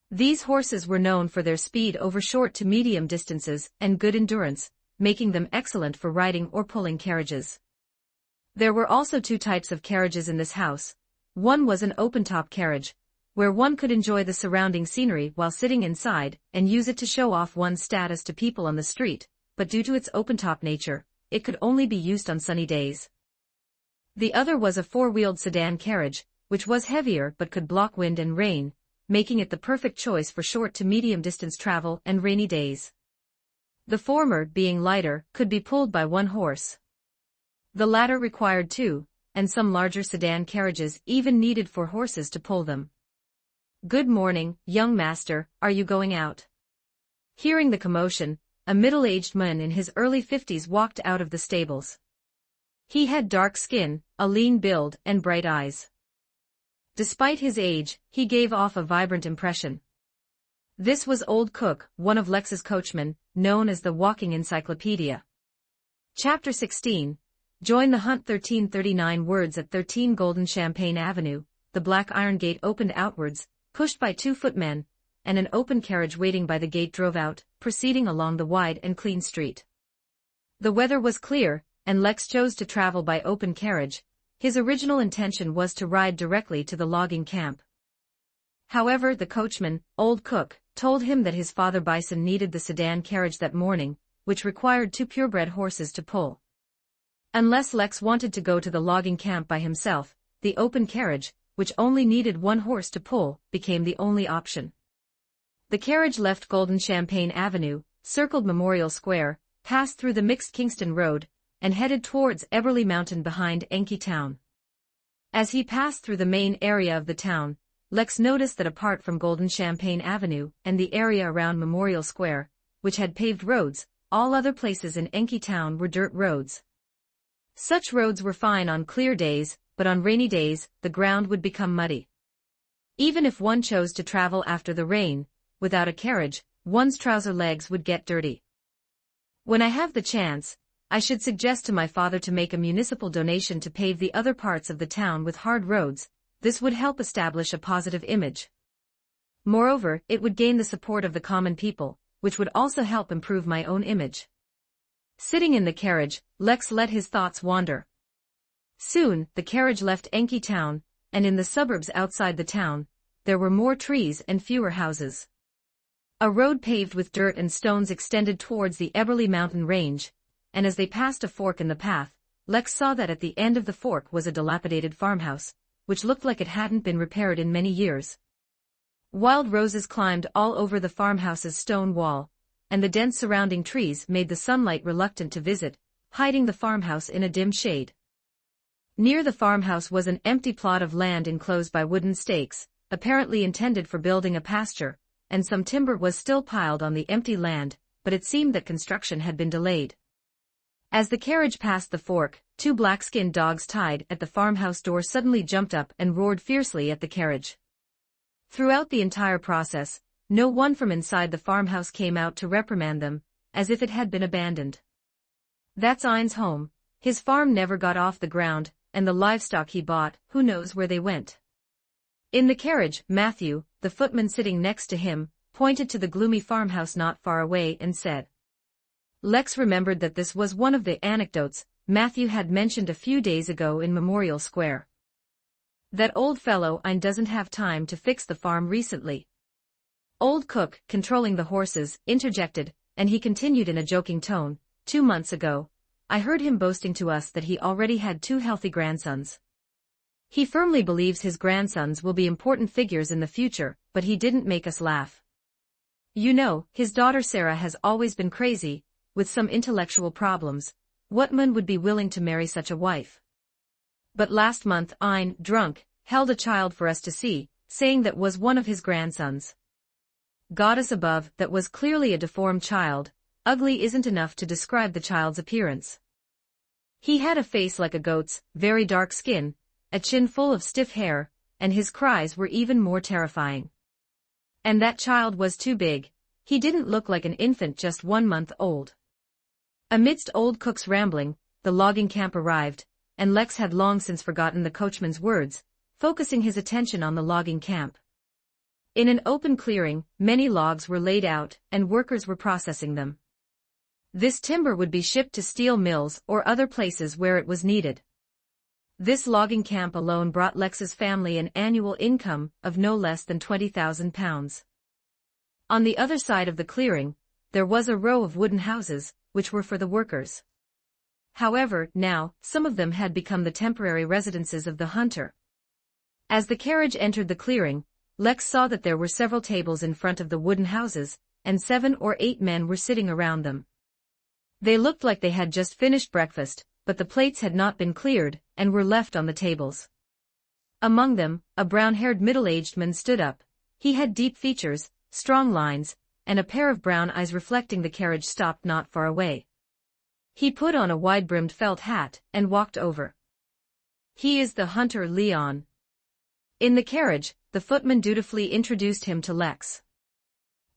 These horses were known for their speed over short to medium distances and good endurance, making them excellent for riding or pulling carriages. There were also 2 types of carriages in this house. One was an open-top carriage, where one could enjoy the surrounding scenery while sitting inside and use it to show off one's status to people on the street, but due to its open-top nature, it could only be used on sunny days. The other was a 4-wheeled sedan carriage, which was heavier but could block wind and rain, making it the perfect choice for short to medium distance travel and rainy days. The former, being lighter, could be pulled by 1 horse. The latter required 2, and some larger sedan carriages even needed 4 horses to pull them. Good morning, young master, are you going out? Hearing the commotion, a middle-aged man in his early 50s walked out of the stables. He had dark skin, a lean build, and bright eyes. Despite his age, he gave off a vibrant impression. This was Old Cook, one of Lex's coachmen, known as the Walking Encyclopedia. Chapter 16. Join the hunt. 1339 words. At 13 Golden Champagne Avenue, the black iron gate opened outwards, pushed by 2 footmen, and an open carriage waiting by the gate drove out, proceeding along the wide and clean street. The weather was clear, and Lex chose to travel by open carriage. His original intention was to ride directly to the logging camp. However, the coachman, Old Cook, told him that his father Bison needed the sedan carriage that morning, which required 2 purebred horses to pull. Unless Lex wanted to go to the logging camp by himself, the open carriage, which only needed 1 horse to pull, became the only option. The carriage left Golden Champagne Avenue, circled Memorial Square, passed through the mixed Kingston Road, and headed towards Eberly Mountain behind Enki Town. As he passed through the main area of the town, Lex noticed that apart from Golden Champagne Avenue and the area around Memorial Square, which had paved roads, all other places in Enki Town were dirt roads. Such roads were fine on clear days, but on rainy days, the ground would become muddy. Even if one chose to travel after the rain, without a carriage, one's trouser legs would get dirty. When I have the chance, I should suggest to my father to make a municipal donation to pave the other parts of the town with hard roads. This would help establish a positive image. Moreover, it would gain the support of the common people, which would also help improve my own image. Sitting in the carriage, Lex let his thoughts wander. Soon, the carriage left Enki Town, and in the suburbs outside the town, there were more trees and fewer houses. A road paved with dirt and stones extended towards the Eberly Mountain Range, and as they passed a fork in the path, Lex saw that at the end of the fork was a dilapidated farmhouse, which looked like it hadn't been repaired in many years. Wild roses climbed all over the farmhouse's stone wall, and the dense surrounding trees made the sunlight reluctant to visit, hiding the farmhouse in a dim shade. Near the farmhouse was an empty plot of land enclosed by wooden stakes, apparently intended for building a pasture, and some timber was still piled on the empty land, but it seemed that construction had been delayed. As the carriage passed the fork, 2 black-skinned dogs tied at the farmhouse door suddenly jumped up and roared fiercely at the carriage. Throughout the entire process, no one from inside the farmhouse came out to reprimand them, as if it had been abandoned. That's Ein's home. His farm never got off the ground, and the livestock he bought, who knows where they went. In the carriage, Matthew, the footman sitting next to him, pointed to the gloomy farmhouse not far away and said. Lex remembered that this was one of the anecdotes Matthew had mentioned a few days ago in Memorial Square. That old fellow Ein doesn't have time to fix the farm recently. Old Cook, controlling the horses, interjected, and he continued in a joking tone, 2 months ago, I heard him boasting to us that he already had 2 healthy grandsons. He firmly believes his grandsons will be important figures in the future, but he didn't make us laugh. You know, his daughter Sarah has always been crazy, with some intellectual problems. What man would be willing to marry such a wife? But last month Ein, drunk, held a child for us to see, saying that was one of his grandsons. Goddess above, that was clearly a deformed child. Ugly isn't enough to describe the child's appearance. He had a face like a goat's, very dark skin, a chin full of stiff hair, and his cries were even more terrifying. And that child was too big. He didn't look like an infant just 1 month old. Amidst old Cook's rambling, the logging camp arrived, and Lex had long since forgotten the coachman's words, focusing his attention on the logging camp. In an open clearing, many logs were laid out, and workers were processing them. This timber would be shipped to steel mills or other places where it was needed. This logging camp alone brought Lex's family an annual income of no less than £20,000. On the other side of the clearing, there was a row of wooden houses, which were for the workers. However, now, some of them had become the temporary residences of the hunter. As the carriage entered the clearing, Lex saw that there were several tables in front of the wooden houses, and 7 or 8 men were sitting around them. They looked like they had just finished breakfast, but the plates had not been cleared, and were left on the tables. Among them, a brown-haired middle-aged man stood up. He had deep features, strong lines, and a pair of brown eyes reflecting the carriage stopped not far away. He put on a wide-brimmed felt hat, and walked over. He is the hunter Leon. In the carriage, the footman dutifully introduced him to Lex.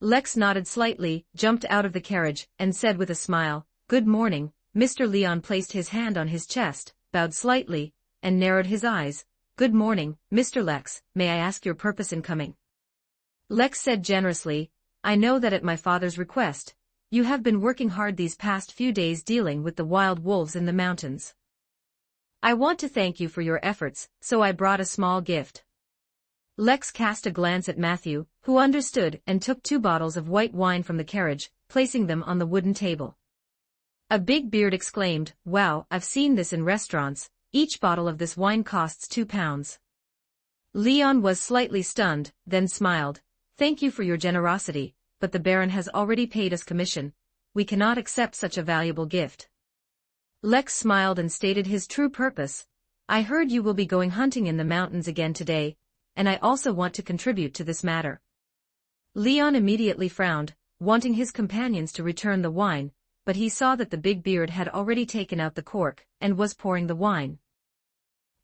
Lex nodded slightly, jumped out of the carriage, and said with a smile, "Good morning." Mr. Leon placed his hand on his chest, bowed slightly, and narrowed his eyes. "Good morning, Mr. Lex, may I ask your purpose in coming?" Lex said generously, "I know that at my father's request, you have been working hard these past few days dealing with the wild wolves in the mountains. I want to thank you for your efforts, so I brought a small gift." Lex cast a glance at Matthew, who understood and took 2 bottles of white wine from the carriage, placing them on the wooden table. A big beard exclaimed, "Wow, I've seen this in restaurants, each bottle of this wine costs £2. Leon was slightly stunned, then smiled, "Thank you for your generosity, but the Baron has already paid us commission. We cannot accept such a valuable gift." Lex smiled and stated his true purpose. "I heard you will be going hunting in the mountains again today, and I also want to contribute to this matter." Leon immediately frowned, wanting his companions to return the wine, but he saw that the big beard had already taken out the cork, and was pouring the wine.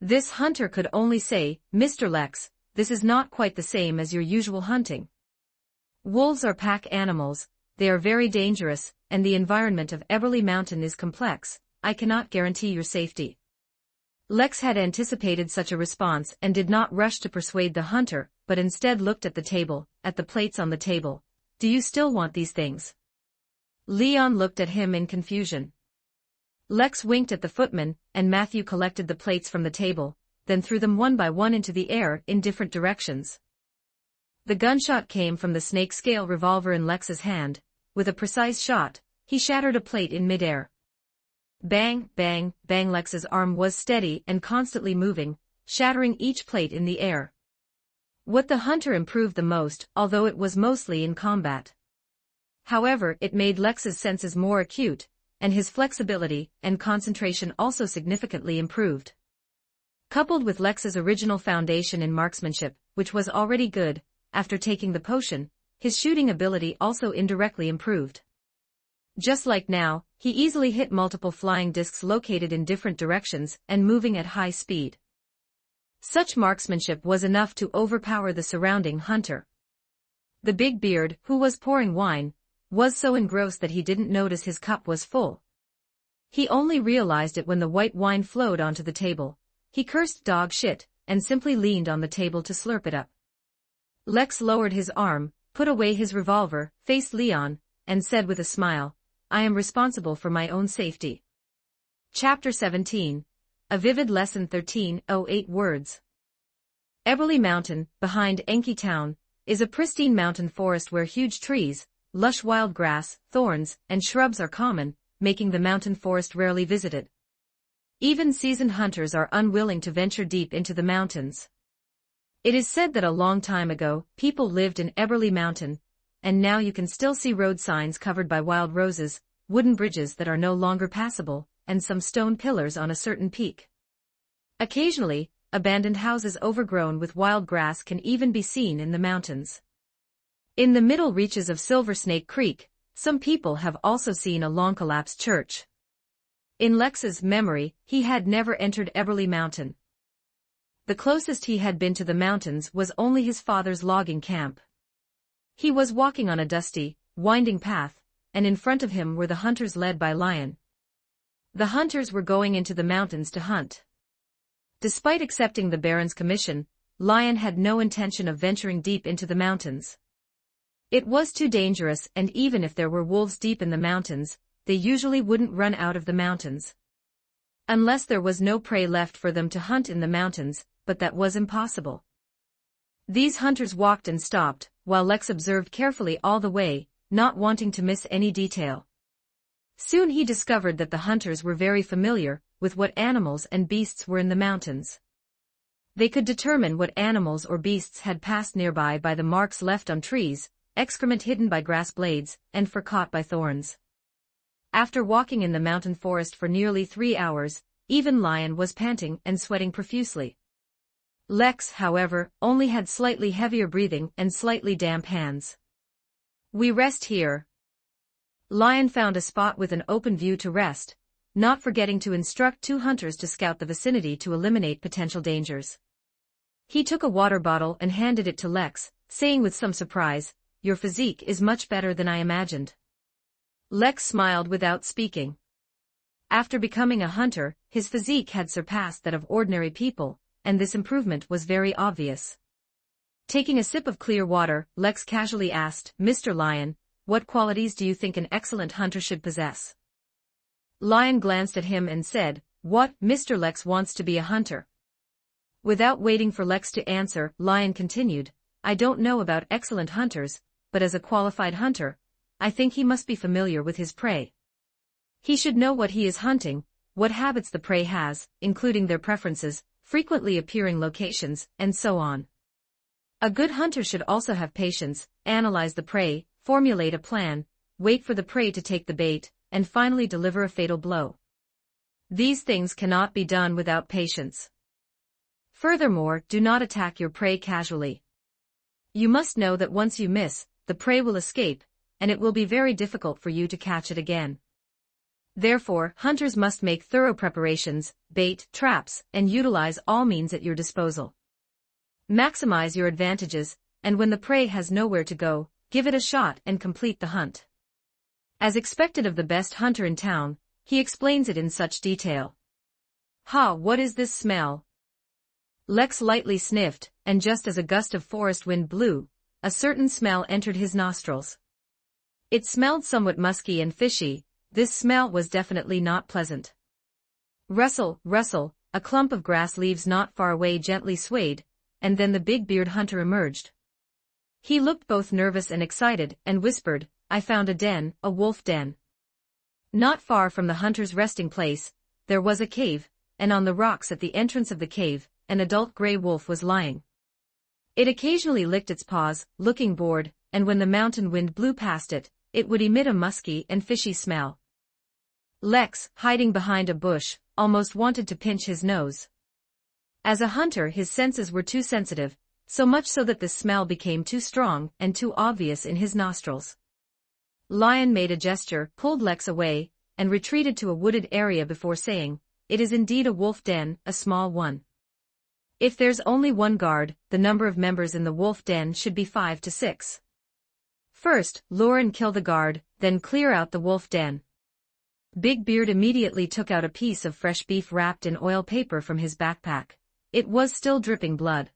This hunter could only say, "Mr. Lex, this is not quite the same as your usual hunting. Wolves are pack animals, they are very dangerous, and the environment of Eberly Mountain is complex. I cannot guarantee your safety." Lex had anticipated such a response and did not rush to persuade the hunter, but instead looked at the table, at the plates on the table. "Do you still want these things?" Leon looked at him in confusion. Lex winked at the footman, and Matthew collected the plates from the table, then threw them one by one into the air in different directions. The gunshot came from the snake-scale revolver in Lex's hand. With a precise shot, he shattered a plate in midair. Bang, bang, bang. Lex's arm was steady and constantly moving, shattering each plate in the air. What the hunter improved the most, although it was mostly in combat. However, it made Lex's senses more acute, and his flexibility and concentration also significantly improved. Coupled with Lex's original foundation in marksmanship, which was already good, after taking the potion, his shooting ability also indirectly improved. Just like now, he easily hit multiple flying discs located in different directions and moving at high speed. Such marksmanship was enough to overpower the surrounding hunter. The big beard, who was pouring wine, was so engrossed that he didn't notice his cup was full. He only realized it when the white wine flowed onto the table. He cursed dog shit, and simply leaned on the table to slurp it up. Lex lowered his arm, put away his revolver, faced Leon, and said with a smile, "I am responsible for my own safety." Chapter 17. A Vivid Lesson 13:08 Words. Eberly Mountain, behind Enki Town, is a pristine mountain forest where huge trees, lush wild grass, thorns, and shrubs are common, making the mountain forest rarely visited. Even seasoned hunters are unwilling to venture deep into the mountains. It is said that a long time ago, people lived in Eberly Mountain, and now you can still see road signs covered by wild roses, wooden bridges that are no longer passable, and some stone pillars on a certain peak. Occasionally, abandoned houses overgrown with wild grass can even be seen in the mountains. In the middle reaches of Silver Snake Creek, some people have also seen a long-collapsed church. In Lex's memory, he had never entered Eberly Mountain. The closest he had been to the mountains was only his father's logging camp. He was walking on a dusty, winding path, and in front of him were the hunters led by Lion. The hunters were going into the mountains to hunt. Despite accepting the Baron's commission, Lion had no intention of venturing deep into the mountains. It was too dangerous, and even if there were wolves deep in the mountains, they usually wouldn't run out of the mountains. Unless there was no prey left for them to hunt in the mountains, but that was impossible. These hunters walked and stopped, while Lex observed carefully all the way, not wanting to miss any detail. Soon he discovered that the hunters were very familiar with what animals and beasts were in the mountains. They could determine what animals or beasts had passed nearby by the marks left on trees, excrement hidden by grass blades, and fur caught by thorns. After walking in the mountain forest for nearly 3 hours, even Lion was panting and sweating profusely. Lex, however, only had slightly heavier breathing and slightly damp hands. "We rest here." Lion found a spot with an open view to rest, not forgetting to instruct 2 hunters to scout the vicinity to eliminate potential dangers. He took a water bottle and handed it to Lex, saying with some surprise, "Your physique is much better than I imagined." Lex smiled without speaking. After becoming a hunter, his physique had surpassed that of ordinary people, and this improvement was very obvious. Taking a sip of clear water, Lex casually asked, "Mr. Lion, what qualities do you think an excellent hunter should possess?" Lion glanced at him and said, "What, Mr. Lex wants to be a hunter?" Without waiting for Lex to answer, Lion continued, "I don't know about excellent hunters, but as a qualified hunter, I think he must be familiar with his prey. He should know what he is hunting, what habits the prey has, including their preferences, frequently appearing locations, and so on. A good hunter should also have patience, analyze the prey, formulate a plan, wait for the prey to take the bait, and finally deliver a fatal blow. These things cannot be done without patience. Furthermore, do not attack your prey casually. You must know that once you miss, the prey will escape, and it will be very difficult for you to catch it again. Therefore, hunters must make thorough preparations, bait, traps, and utilize all means at your disposal. Maximize your advantages, and when the prey has nowhere to go, give it a shot and complete the hunt. As expected of the best hunter in town, he explains it in such detail. "Ha, what is this smell?" Lex lightly sniffed, and just as a gust of forest wind blew, a certain smell entered his nostrils. It smelled somewhat musky and fishy. This smell was definitely not pleasant. Rustle, rustle, a clump of grass leaves not far away gently swayed, and then the big-beard hunter emerged. He looked both nervous and excited, and whispered, "I found a den, a wolf den." Not far from the hunter's resting place, there was a cave, and on the rocks at the entrance of the cave, an adult gray wolf was lying. It occasionally licked its paws, looking bored, and when the mountain wind blew past it, it would emit a musky and fishy smell. Lex, hiding behind a bush, almost wanted to pinch his nose. As a hunter, his senses were too sensitive, so much so that the smell became too strong and too obvious in his nostrils. Lion made a gesture, pulled Lex away, and retreated to a wooded area before saying, "It is indeed a wolf den, a small one. If there's only one guard, the number of members in the wolf den should be 5 to 6. First, lure and kill the guard, then clear out the wolf den." Big Beard immediately took out a piece of fresh beef wrapped in oil paper from his backpack. It was still dripping blood.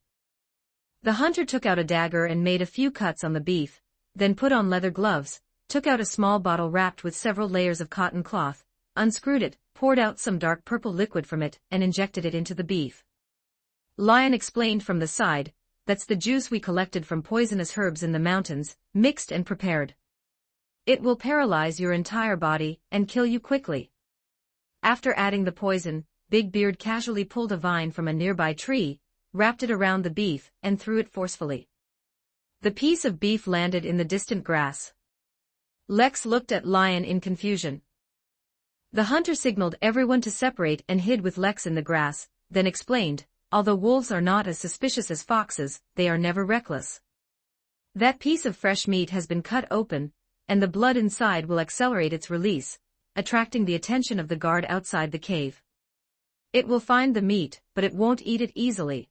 The hunter took out a dagger and made a few cuts on the beef, then put on leather gloves, took out a small bottle wrapped with several layers of cotton cloth, unscrewed it, poured out some dark purple liquid from it, and injected it into the beef. Lion explained from the side, "That's the juice we collected from poisonous herbs in the mountains, mixed and prepared. It will paralyze your entire body and kill you quickly." After adding the poison, Big Beard casually pulled a vine from a nearby tree, wrapped it around the beef, and threw it forcefully. The piece of beef landed in the distant grass. Lex looked at Lion in confusion. The hunter signaled everyone to separate and hid with Lex in the grass, then explained, although wolves are not as suspicious as foxes, they are never reckless. That piece of fresh meat has been cut open, and the blood inside will accelerate its release, attracting the attention of the guard outside the cave. It will find the meat, but it won't eat it easily.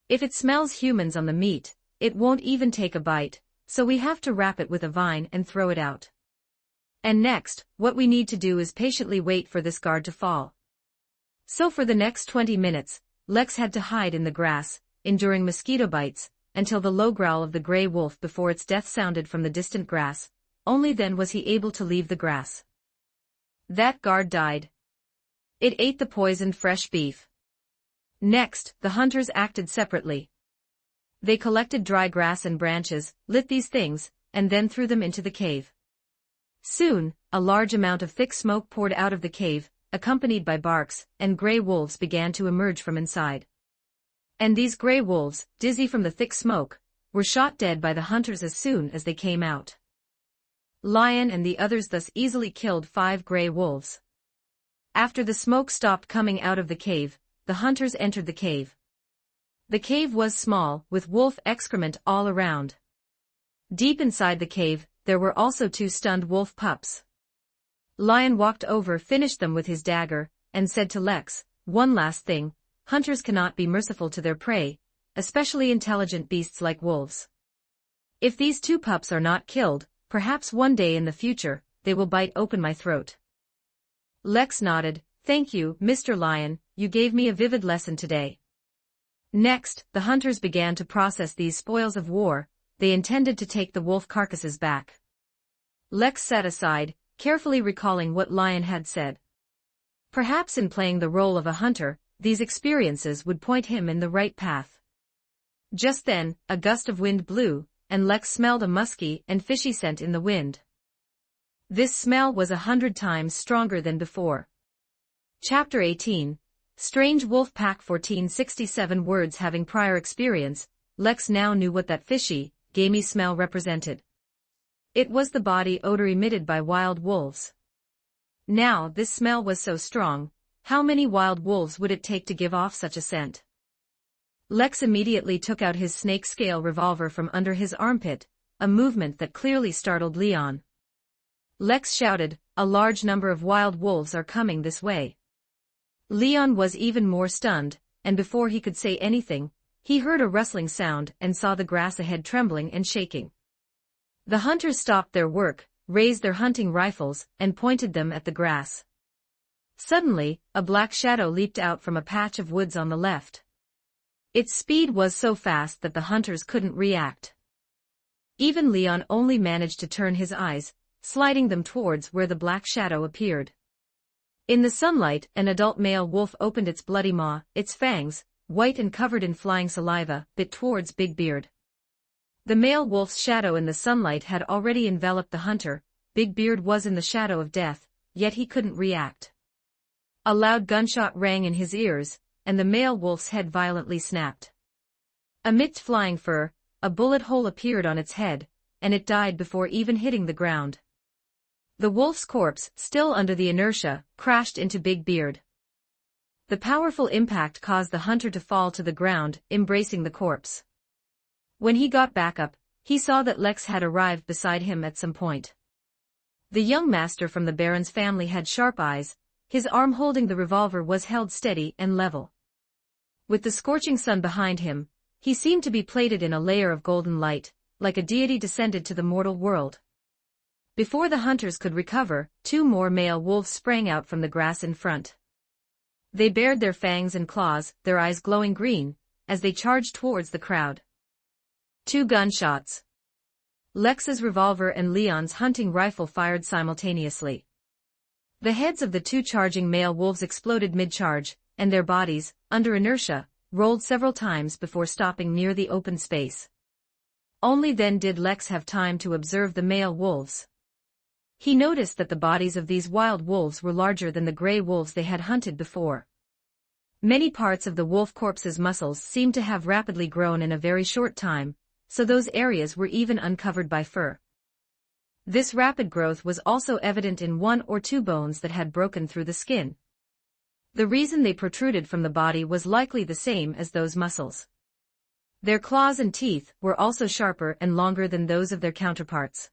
If it smells humans on the meat, it won't even take a bite, so we have to wrap it with a vine and throw it out. And next, what we need to do is patiently wait for this guard to fall. So for the next 20 minutes, Lex had to hide in the grass, enduring mosquito bites, until the low growl of the gray wolf before its death sounded from the distant grass. Only then was he able to leave the grass. That guard died. It ate the poisoned fresh beef. Next, the hunters acted separately. They collected dry grass and branches, lit these things, and then threw them into the cave. Soon, a large amount of thick smoke poured out of the cave, accompanied by barks, and gray wolves began to emerge from inside. And these gray wolves, dizzy from the thick smoke, were shot dead by the hunters as soon as they came out. Lion and the others thus easily killed 5 gray wolves. After the smoke stopped coming out of the cave, the hunters entered the cave. The cave was small, with wolf excrement all around. Deep inside the cave, there were also 2 stunned wolf pups. Lion walked over, finished them with his dagger, and said to Lex, "One last thing, hunters cannot be merciful to their prey, especially intelligent beasts like wolves. If these 2 pups are not killed, perhaps one day in the future, they will bite open my throat." Lex nodded, "Thank you, Mr. Lion, you gave me a vivid lesson today." Next, the hunters began to process these spoils of war. They intended to take the wolf carcasses back. Lex sat aside, carefully recalling what Lion had said. Perhaps in playing the role of a hunter, these experiences would point him in the right path. Just then, a gust of wind blew, and Lex smelled a musky and fishy scent in the wind. This smell was 100 times stronger than before. Chapter 18. Strange Wolf Pack. 1467 words. Having prior experience, Lex now knew what that fishy, gamey smell represented. It was the body odor emitted by wild wolves. Now this smell was so strong, how many wild wolves would it take to give off such a scent? Lex immediately took out his snake-scale revolver from under his armpit, a movement that clearly startled Leon. Lex shouted, "A large number of wild wolves are coming this way." Leon was even more stunned, and before he could say anything, he heard a rustling sound and saw the grass ahead trembling and shaking. The hunters stopped their work, raised their hunting rifles, and pointed them at the grass. Suddenly, a black shadow leaped out from a patch of woods on the left. Its speed was so fast that the hunters couldn't react. Even Leon only managed to turn his eyes, sliding them towards where the black shadow appeared. In the sunlight, an adult male wolf opened its bloody maw, its fangs, white and covered in flying saliva, bit towards Big Beard. The male wolf's shadow in the sunlight had already enveloped the hunter. Big Beard was in the shadow of death, yet he couldn't react. A loud gunshot rang in his ears, and the male wolf's head violently snapped. Amidst flying fur, a bullet hole appeared on its head, and it died before even hitting the ground. The wolf's corpse, still under the inertia, crashed into Big Beard. The powerful impact caused the hunter to fall to the ground, embracing the corpse. When he got back up, he saw that Lex had arrived beside him at some point. The young master from the Baron's family had sharp eyes. His arm holding the revolver was held steady and level. With the scorching sun behind him, he seemed to be plated in a layer of golden light, like a deity descended to the mortal world. Before the hunters could recover, 2 more male wolves sprang out from the grass in front. They bared their fangs and claws, their eyes glowing green, as they charged towards the crowd. 2 gunshots. Lex's revolver and Leon's hunting rifle fired simultaneously. The heads of the 2 charging male wolves exploded mid-charge, and their bodies, under inertia, rolled several times before stopping near the open space. Only then did Lex have time to observe the male wolves. He noticed that the bodies of these wild wolves were larger than the gray wolves they had hunted before. Many parts of the wolf corpse's muscles seemed to have rapidly grown in a very short time, so those areas were even uncovered by fur. This rapid growth was also evident in one or two bones that had broken through the skin. The reason they protruded from the body was likely the same as those muscles. Their claws and teeth were also sharper and longer than those of their counterparts.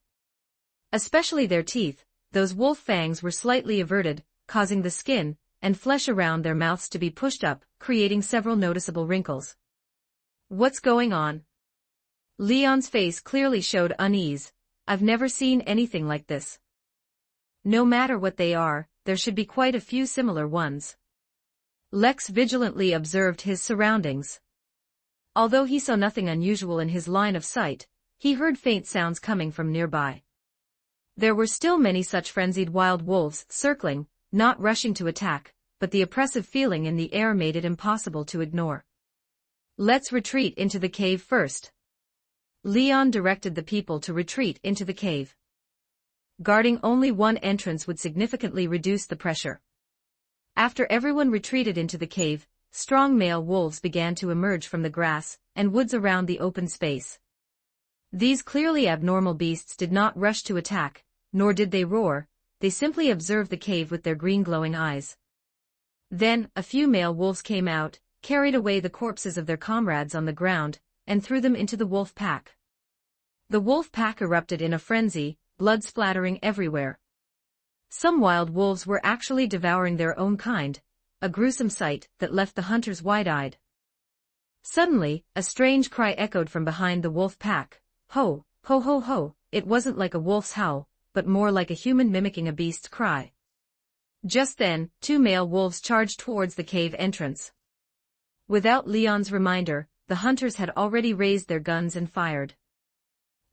Especially their teeth, those wolf fangs were slightly everted, causing the skin and flesh around their mouths to be pushed up, creating several noticeable wrinkles. What's going on? Leon's face clearly showed unease. I've never seen anything like this. No matter what they are, there should be quite a few similar ones. Lex vigilantly observed his surroundings. Although he saw nothing unusual in his line of sight, he heard faint sounds coming from nearby. There were still many such frenzied wild wolves circling, not rushing to attack, but the oppressive feeling in the air made it impossible to ignore. Let's retreat into the cave first. Leon directed the people to retreat into the cave. Guarding only one entrance would significantly reduce the pressure. After everyone retreated into the cave, strong male wolves began to emerge from the grass and woods around the open space. These clearly abnormal beasts did not rush to attack, nor did they roar, they simply observed the cave with their green glowing eyes. Then, a few male wolves came out, carried away the corpses of their comrades on the ground, and threw them into the wolf pack. The wolf pack erupted in a frenzy, blood splattering everywhere. Some wild wolves were actually devouring their own kind, a gruesome sight that left the hunters wide-eyed. Suddenly, a strange cry echoed from behind the wolf pack. Ho, ho ho ho, it wasn't like a wolf's howl, but more like a human mimicking a beast's cry. Just then, two male wolves charged towards the cave entrance. Without Leon's reminder, the hunters had already raised their guns and fired.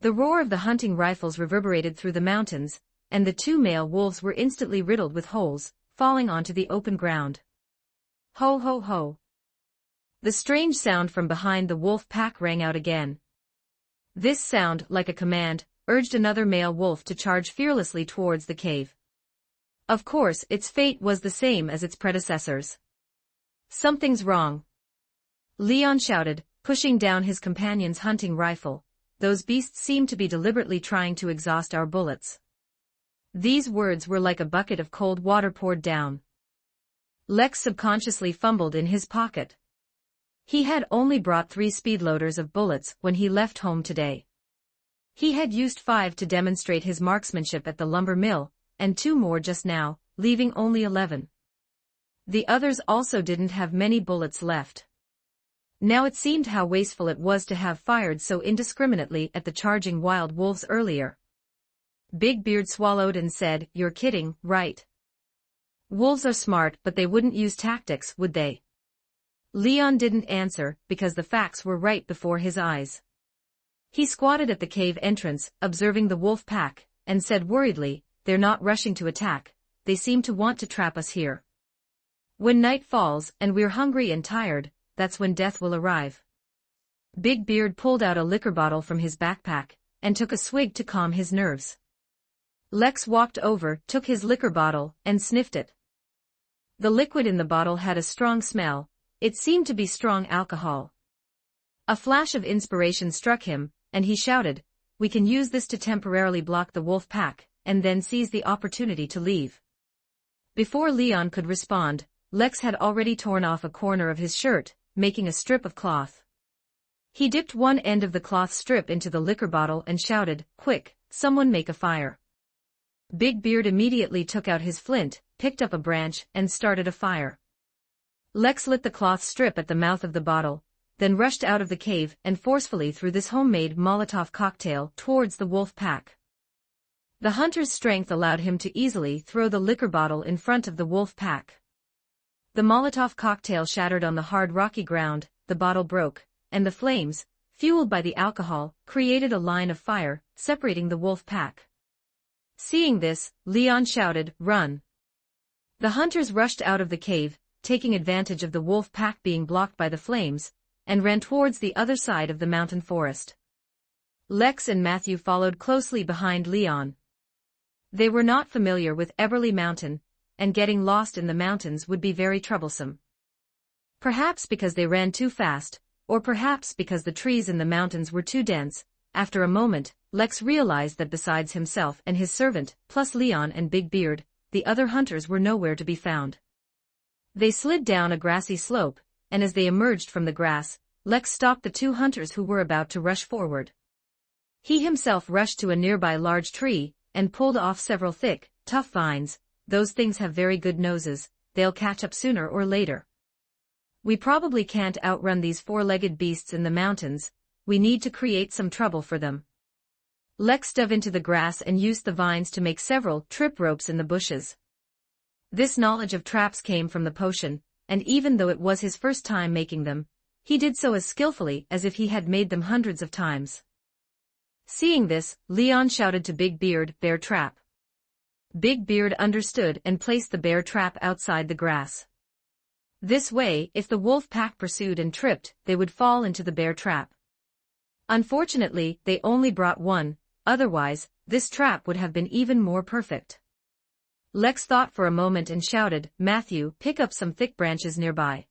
The roar of the hunting rifles reverberated through the mountains, and the two male wolves were instantly riddled with holes, falling onto the open ground. Ho ho ho. The strange sound from behind the wolf pack rang out again. This sound, like a command, urged another male wolf to charge fearlessly towards the cave. Of course, its fate was the same as its predecessors. Something's wrong. Leon shouted, pushing down his companion's hunting rifle. Those beasts seem to be deliberately trying to exhaust our bullets. These words were like a bucket of cold water poured down. Lex subconsciously fumbled in his pocket. He had only brought 3 speedloaders of bullets when he left home today. He had used 5 to demonstrate his marksmanship at the lumber mill, and 2 more just now, leaving only 11. The others also didn't have many bullets left. Now it seemed how wasteful it was to have fired so indiscriminately at the charging wild wolves earlier. Big Beard swallowed and said, "You're kidding, right? Wolves are smart, but they wouldn't use tactics, would they?" Leon didn't answer, because the facts were right before his eyes. He squatted at the cave entrance, observing the wolf pack, and said worriedly, "They're not rushing to attack, they seem to want to trap us here. When night falls, and we're hungry and tired, that's when death will arrive." Big Beard pulled out a liquor bottle from his backpack, and took a swig to calm his nerves. Lex walked over, took his liquor bottle, and sniffed it. The liquid in the bottle had a strong smell. It seemed to be strong alcohol. A flash of inspiration struck him, and he shouted, "We can use this to temporarily block the wolf pack, and then seize the opportunity to leave." Before Leon could respond, Lex had already torn off a corner of his shirt, making a strip of cloth. He dipped one end of the cloth strip into the liquor bottle and shouted, "Quick, someone make a fire." Big Beard immediately took out his flint, picked up a branch, and started a fire. Lex lit the cloth strip at the mouth of the bottle, then rushed out of the cave and forcefully threw this homemade Molotov cocktail towards the wolf pack. The hunter's strength allowed him to easily throw the liquor bottle in front of the wolf pack. The Molotov cocktail shattered on the hard rocky ground, the bottle broke, and the flames, fueled by the alcohol, created a line of fire, separating the wolf pack. Seeing this, Leon shouted, "Run!" The hunters rushed out of the cave, taking advantage of the wolf pack being blocked by the flames, and ran towards the other side of the mountain forest. Lex and Matthew followed closely behind Leon. They were not familiar with Eberly Mountain, and getting lost in the mountains would be very troublesome. Perhaps because they ran too fast, or perhaps because the trees in the mountains were too dense. After a moment, Lex realized that besides himself and his servant, plus Leon and Big Beard, the other hunters were nowhere to be found. They slid down a grassy slope, and as they emerged from the grass, Lex stopped the two hunters who were about to rush forward. He himself rushed to a nearby large tree, and pulled off several thick, tough vines. Those things have very good noses, they'll catch up sooner or later. We probably can't outrun these four-legged beasts in the mountains, we need to create some trouble for them. Lex dove into the grass and used the vines to make several trip ropes in the bushes. This knowledge of traps came from the potion, and even though it was his first time making them, he did so as skillfully as if he had made them hundreds of times. Seeing this, Leon shouted to Big Beard, "Bear trap." Big Beard understood and placed the bear trap outside the grass. This way, if the wolf pack pursued and tripped, they would fall into the bear trap. Unfortunately, they only brought one, otherwise, this trap would have been even more perfect. Lex thought for a moment and shouted, "Matthew, pick up some thick branches nearby."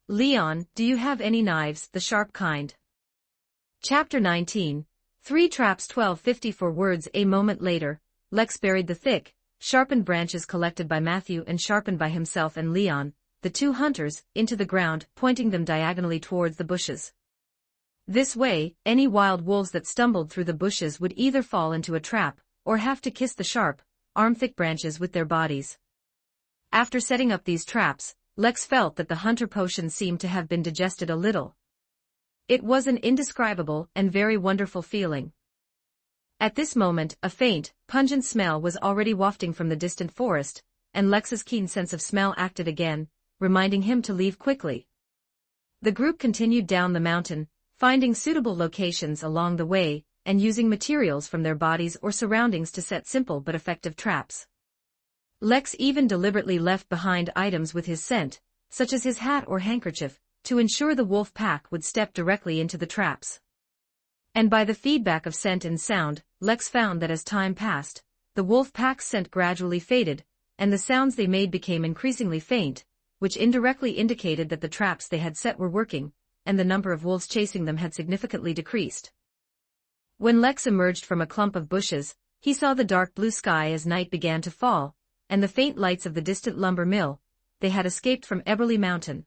"Leon, do you have any knives, the sharp kind?" Chapter 19. 3 Traps 1254 words. A moment later, Lex buried the thick, sharpened branches collected by Matthew and sharpened by himself and Leon, the two hunters, into the ground, pointing them diagonally towards the bushes. This way, any wild wolves that stumbled through the bushes would either fall into a trap, or have to kiss the sharp, arm-thick branches with their bodies. After setting up these traps, Lex felt that the hunter potion seemed to have been digested a little. It was an indescribable and very wonderful feeling. At this moment, a faint, pungent smell was already wafting from the distant forest, and Lex's keen sense of smell acted again, reminding him to leave quickly. The group continued down the mountain, finding suitable locations along the way, and using materials from their bodies or surroundings to set simple but effective traps. Lex even deliberately left behind items with his scent, such as his hat or handkerchief, to ensure the wolf pack would step directly into the traps. And by the feedback of scent and sound, Lex found that as time passed, the wolf pack's scent gradually faded, and the sounds they made became increasingly faint, which indirectly indicated that the traps they had set were working, and the number of wolves chasing them had significantly decreased. When Lex emerged from a clump of bushes, he saw the dark blue sky as night began to fall, and the faint lights of the distant lumber mill. They had escaped from Eberly Mountain.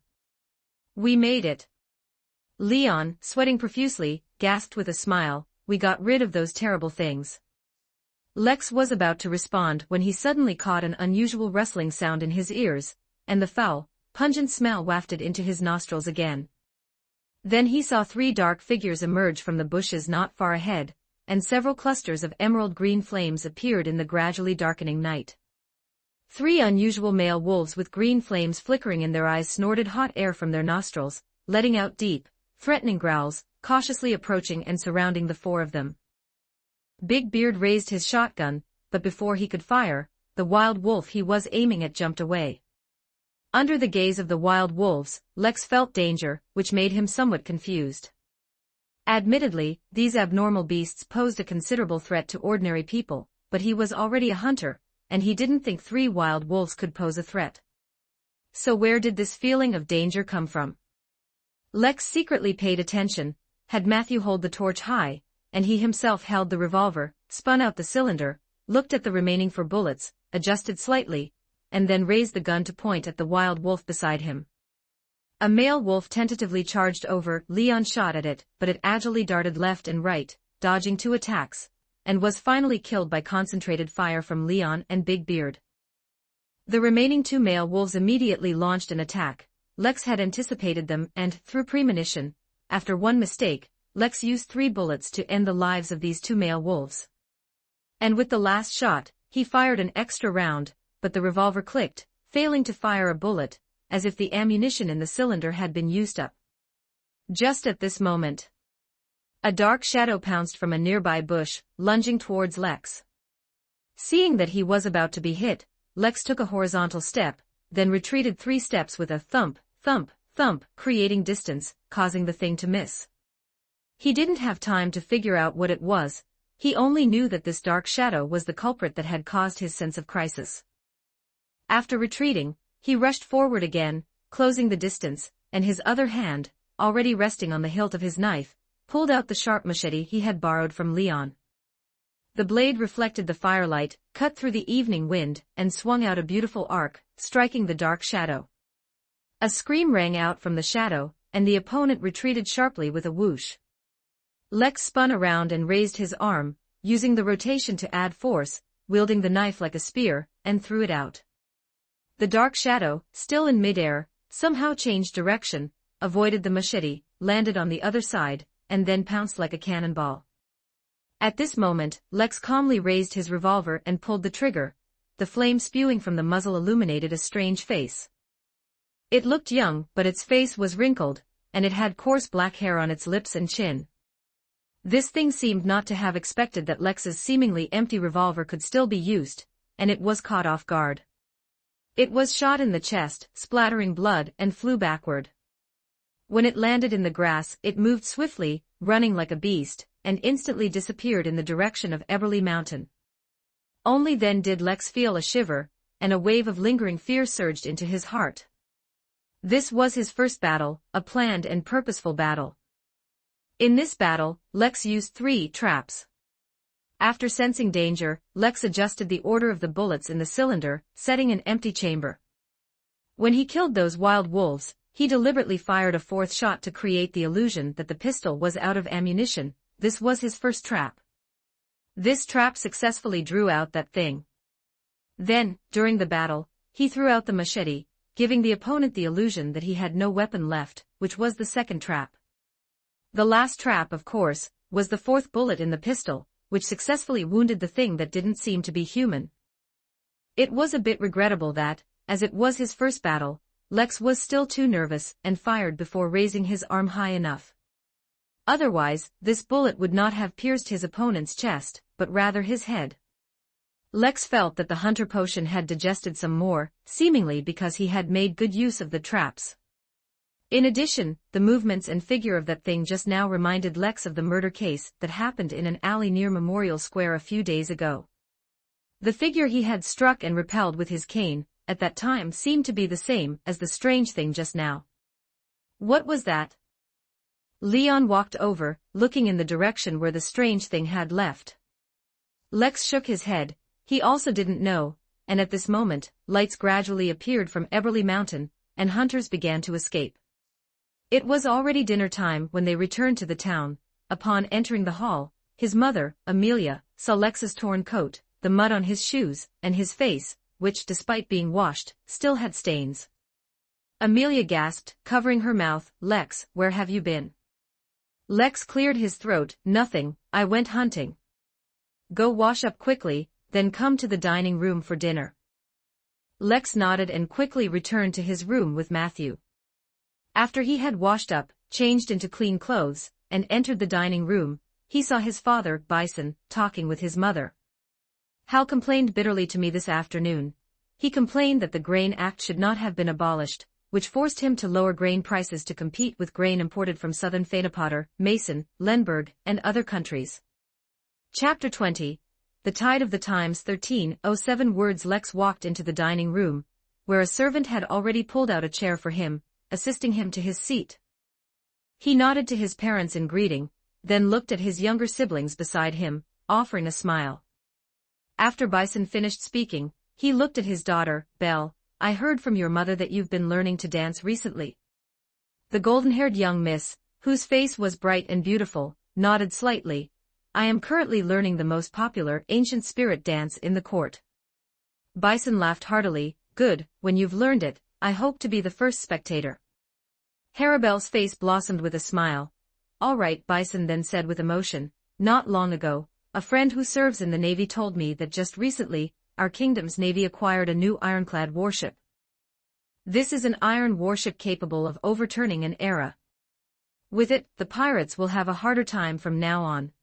"We made it." Leon, sweating profusely, gasped with a smile, "We got rid of those terrible things." Lex was about to respond when he suddenly caught an unusual rustling sound in his ears, and the foul, pungent smell wafted into his nostrils again. Then he saw 3 dark figures emerge from the bushes not far ahead, and several clusters of emerald-green flames appeared in the gradually darkening night. 3 unusual male wolves with green flames flickering in their eyes snorted hot air from their nostrils, letting out deep, threatening growls, cautiously approaching and surrounding the 4 of them. Big Beard raised his shotgun, but before he could fire, the wild wolf he was aiming at jumped away. Under the gaze of the wild wolves, Lex felt danger, which made him somewhat confused. Admittedly, these abnormal beasts posed a considerable threat to ordinary people, but he was already a hunter, and he didn't think 3 wild wolves could pose a threat. So where did this feeling of danger come from? Lex secretly paid attention, had Matthew hold the torch high, and he himself held the revolver, spun out the cylinder, looked at the remaining 4 bullets, adjusted slightly, and then raised the gun to point at the wild wolf beside him. A male wolf tentatively charged over. Leon shot at it, but it agilely darted left and right, dodging 2 attacks, and was finally killed by concentrated fire from Leon and Big Beard. The remaining 2 male wolves immediately launched an attack. Lex had anticipated them and, through premonition, after one mistake, Lex used 3 bullets to end the lives of these 2 male wolves. And with the last shot, he fired an extra round, but the revolver clicked, failing to fire a bullet, as if the ammunition in the cylinder had been used up. Just at this moment, a dark shadow pounced from a nearby bush, lunging towards Lex. Seeing that he was about to be hit, Lex took a horizontal step, then retreated 3 steps with a thump, thump, thump, creating distance, causing the thing to miss. He didn't have time to figure out what it was, he only knew that this dark shadow was the culprit that had caused his sense of crisis. After retreating, he rushed forward again, closing the distance, and his other hand, already resting on the hilt of his knife, pulled out the sharp machete he had borrowed from Leon. The blade reflected the firelight, cut through the evening wind, and swung out a beautiful arc, striking the dark shadow. A scream rang out from the shadow, and the opponent retreated sharply with a whoosh. Lex spun around and raised his arm, using the rotation to add force, wielding the knife like a spear, and threw it out. The dark shadow, still in midair, somehow changed direction, avoided the machete, landed on the other side, and then pounced like a cannonball. At this moment, Lex calmly raised his revolver and pulled the trigger. The flame spewing from the muzzle illuminated a strange face. It looked young, but its face was wrinkled, and it had coarse black hair on its lips and chin. This thing seemed not to have expected that Lex's seemingly empty revolver could still be used, and it was caught off guard. It was shot in the chest, splattering blood, and flew backward. When it landed in the grass, it moved swiftly, running like a beast, and instantly disappeared in the direction of Eberly Mountain. Only then did Lex feel a shiver, and a wave of lingering fear surged into his heart. This was his first battle, a planned and purposeful battle. In this battle, Lex used 3 traps. After sensing danger, Lex adjusted the order of the bullets in the cylinder, setting an empty chamber. When he killed those wild wolves, he deliberately fired a 4th shot to create the illusion that the pistol was out of ammunition. This was his first trap. This trap successfully drew out that thing. Then, during the battle, he threw out the machete, giving the opponent the illusion that he had no weapon left, which was the second trap. The last trap, of course, was the 4th bullet in the pistol, which successfully wounded the thing that didn't seem to be human. It was a bit regrettable that, as it was his first battle, Lex was still too nervous and fired before raising his arm high enough. Otherwise, this bullet would not have pierced his opponent's chest, but rather his head. Lex felt that the hunter potion had digested some more, seemingly because he had made good use of the traps. In addition, the movements and figure of that thing just now reminded Lex of the murder case that happened in an alley near Memorial Square a few days ago. The figure he had struck and repelled with his cane, at that time seemed to be the same as the strange thing just now. What was that? Leon walked over, looking in the direction where the strange thing had left. Lex shook his head. He also didn't know, and at this moment, lights gradually appeared from Eberly Mountain, and hunters began to escape. It was already dinner time when they returned to the town. Upon entering the hall, his mother, Amelia, saw Lex's torn coat, the mud on his shoes, and his face, which, despite being washed, still had stains. Amelia gasped, covering her mouth, "Lex, where have you been?" Lex cleared his throat. "Nothing, I went hunting." "Go wash up quickly, then come to the dining room for dinner." Lex nodded and quickly returned to his room with Matthew. After he had washed up, changed into clean clothes, and entered the dining room, he saw his father, Bison, talking with his mother. Hal complained bitterly to me this afternoon. He complained that the Grain Act should not have been abolished, which forced him to lower grain prices to compete with grain imported from southern Fanapotter, Mason, Lenberg, and other countries. Chapter 20. The Tide of the Times 13:07 words. Lex walked into the dining room, where a servant had already pulled out a chair for him, assisting him to his seat. He nodded to his parents in greeting, then looked at his younger siblings beside him, offering a smile. After Bison finished speaking, he looked at his daughter, Belle. "I heard from your mother that you've been learning to dance recently." The golden-haired young miss, whose face was bright and beautiful, nodded slightly. "I am currently learning the most popular ancient spirit dance in the court." Bison laughed heartily. "Good, when you've learned it, I hope to be the first spectator." Harabelle's face blossomed with a smile. "All right," Bison then said with emotion. "Not long ago, a friend who serves in the Navy told me that just recently, our kingdom's Navy acquired a new ironclad warship. This is an iron warship capable of overturning an era. With it, the pirates will have a harder time from now on.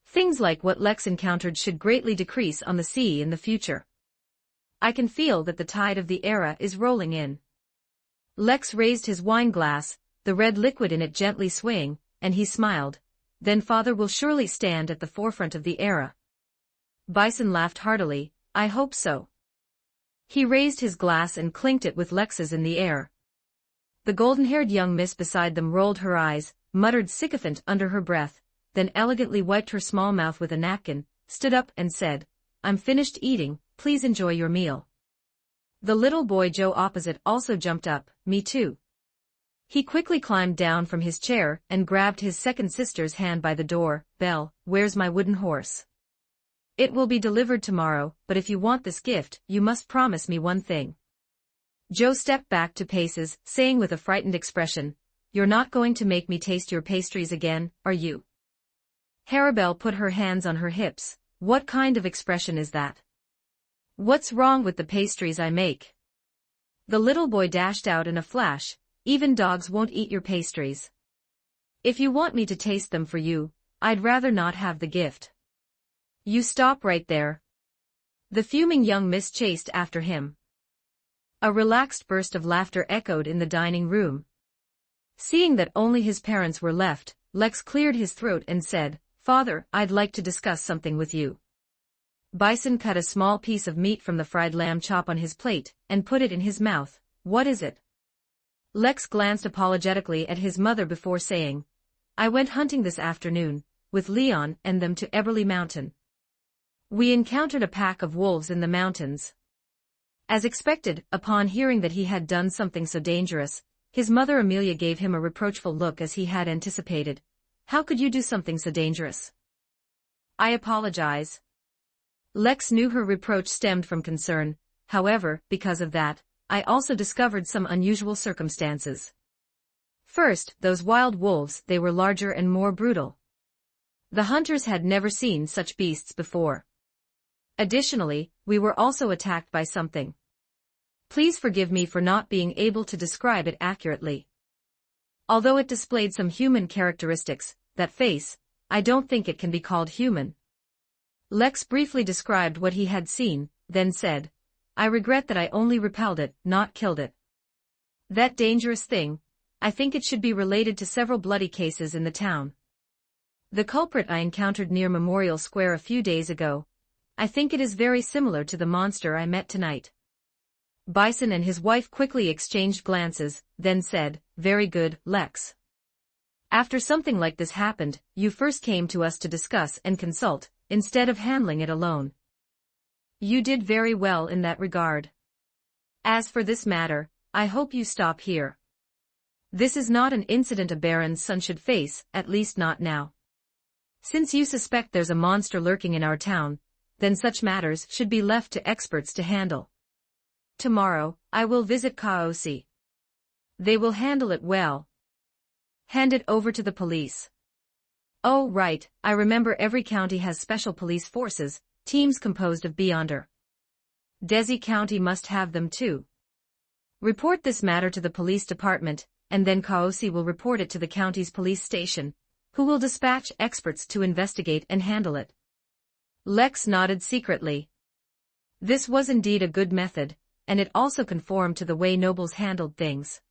Things like what Lex encountered should greatly decrease on the sea in the future. I can feel that the tide of the era is rolling in." Lex raised his wine glass, the red liquid in it gently swaying, and he smiled. "Then father will surely stand at the forefront of the era." Bison laughed heartily. "I hope so." He raised his glass and clinked it with Lex's in the air. The golden-haired young miss beside them rolled her eyes, muttered sycophant under her breath, then elegantly wiped her small mouth with a napkin, stood up and said, "I'm finished eating, please enjoy your meal." The little boy Joe opposite also jumped up, "Me too." He quickly climbed down from his chair and grabbed his second sister's hand by the door. "Belle, where's my wooden horse? It will be delivered tomorrow, but if you want this gift, you must promise me one thing." Joe stepped back 2 paces, saying with a frightened expression, "You're not going to make me taste your pastries again, are you?" Harabelle put her hands on her hips. "What kind of expression is that? What's wrong with the pastries I make?" The little boy dashed out in a flash, "Even dogs won't eat your pastries. If you want me to taste them for you, I'd rather not have the gift." "You stop right there." The fuming young miss chased after him. A relaxed burst of laughter echoed in the dining room. Seeing that only his parents were left, Lex cleared his throat and said, "Father, I'd like to discuss something with you." Bison cut a small piece of meat from the fried lamb chop on his plate and put it in his mouth. "What is it?" Lex glanced apologetically at his mother before saying, "I went hunting this afternoon, with Leon and them to Eberly Mountain. We encountered a pack of wolves in the mountains." As expected, upon hearing that he had done something so dangerous, his mother Amelia gave him a reproachful look as he had anticipated. "How could you do something so dangerous?" "I apologize." Lex knew her reproach stemmed from concern, however, because of that, I also discovered some unusual circumstances. First, those wild wolves, they were larger and more brutal. The hunters had never seen such beasts before. Additionally, we were also attacked by something. Please forgive me for not being able to describe it accurately. Although it displayed some human characteristics, that face, I don't think it can be called human. Lex briefly described what he had seen, then said, "I regret that I only repelled it, not killed it. That dangerous thing, I think it should be related to several bloody cases in the town. The culprit I encountered near Memorial Square a few days ago. I think it is very similar to the monster I met tonight." Bison and his wife quickly exchanged glances, then said, "Very good, Lex. After something like this happened, you first came to us to discuss and consult, instead of handling it alone. You did very well in that regard. As for this matter, I hope you stop here. This is not an incident a baron's son should face, at least not now. Since you suspect there's a monster lurking in our town, then such matters should be left to experts to handle. Tomorrow, I will visit Kaosi. They will handle it well. Hand it over to the police." "Oh right, I remember every county has special police forces, teams composed of Beyonder. Desi County must have them too. Report this matter to the police department, and then Kaosi will report it to the county's police station, who will dispatch experts to investigate and handle it." Lex nodded secretly. This was indeed a good method, and it also conformed to the way nobles handled things.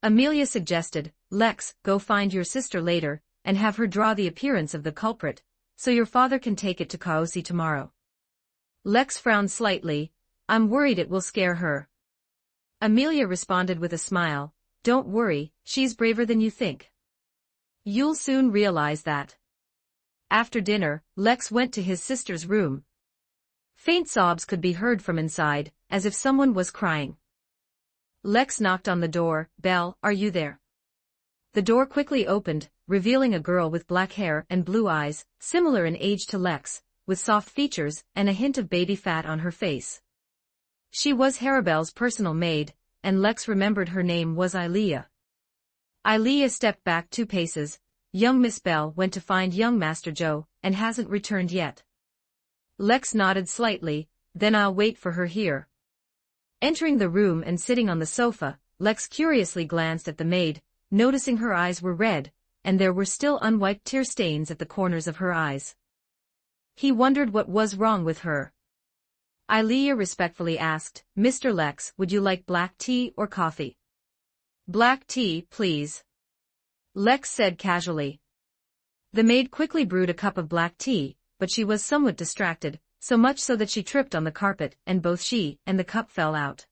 Amelia suggested, "Lex, go find your sister later, and have her draw the appearance of the culprit, so your father can take it to Kaosi tomorrow." Lex frowned slightly. "I'm worried it will scare her." Amelia responded with a smile, "Don't worry, she's braver than you think. You'll soon realize that." After dinner, Lex went to his sister's room. Faint sobs could be heard from inside, as if someone was crying. Lex knocked on the door. "Belle, are you there?" The door quickly opened, revealing a girl with black hair and blue eyes, similar in age to Lex, with soft features and a hint of baby fat on her face. She was Harabelle's personal maid, and Lex remembered her name was Ilea. Ilea stepped back 2 paces. "Young Miss Belle went to find young Master Joe, and hasn't returned yet." Lex nodded slightly, "Then I'll wait for her here." Entering the room and sitting on the sofa, Lex curiously glanced at the maid, noticing her eyes were red, and there were still unwiped tear stains at the corners of her eyes. He wondered what was wrong with her. Ilea respectfully asked, "Mr. Lex, would you like black tea or coffee?" "Black tea, please," Lex said casually. The maid quickly brewed a cup of black tea, but she was somewhat distracted, so much so that she tripped on the carpet, and both she and the cup fell out.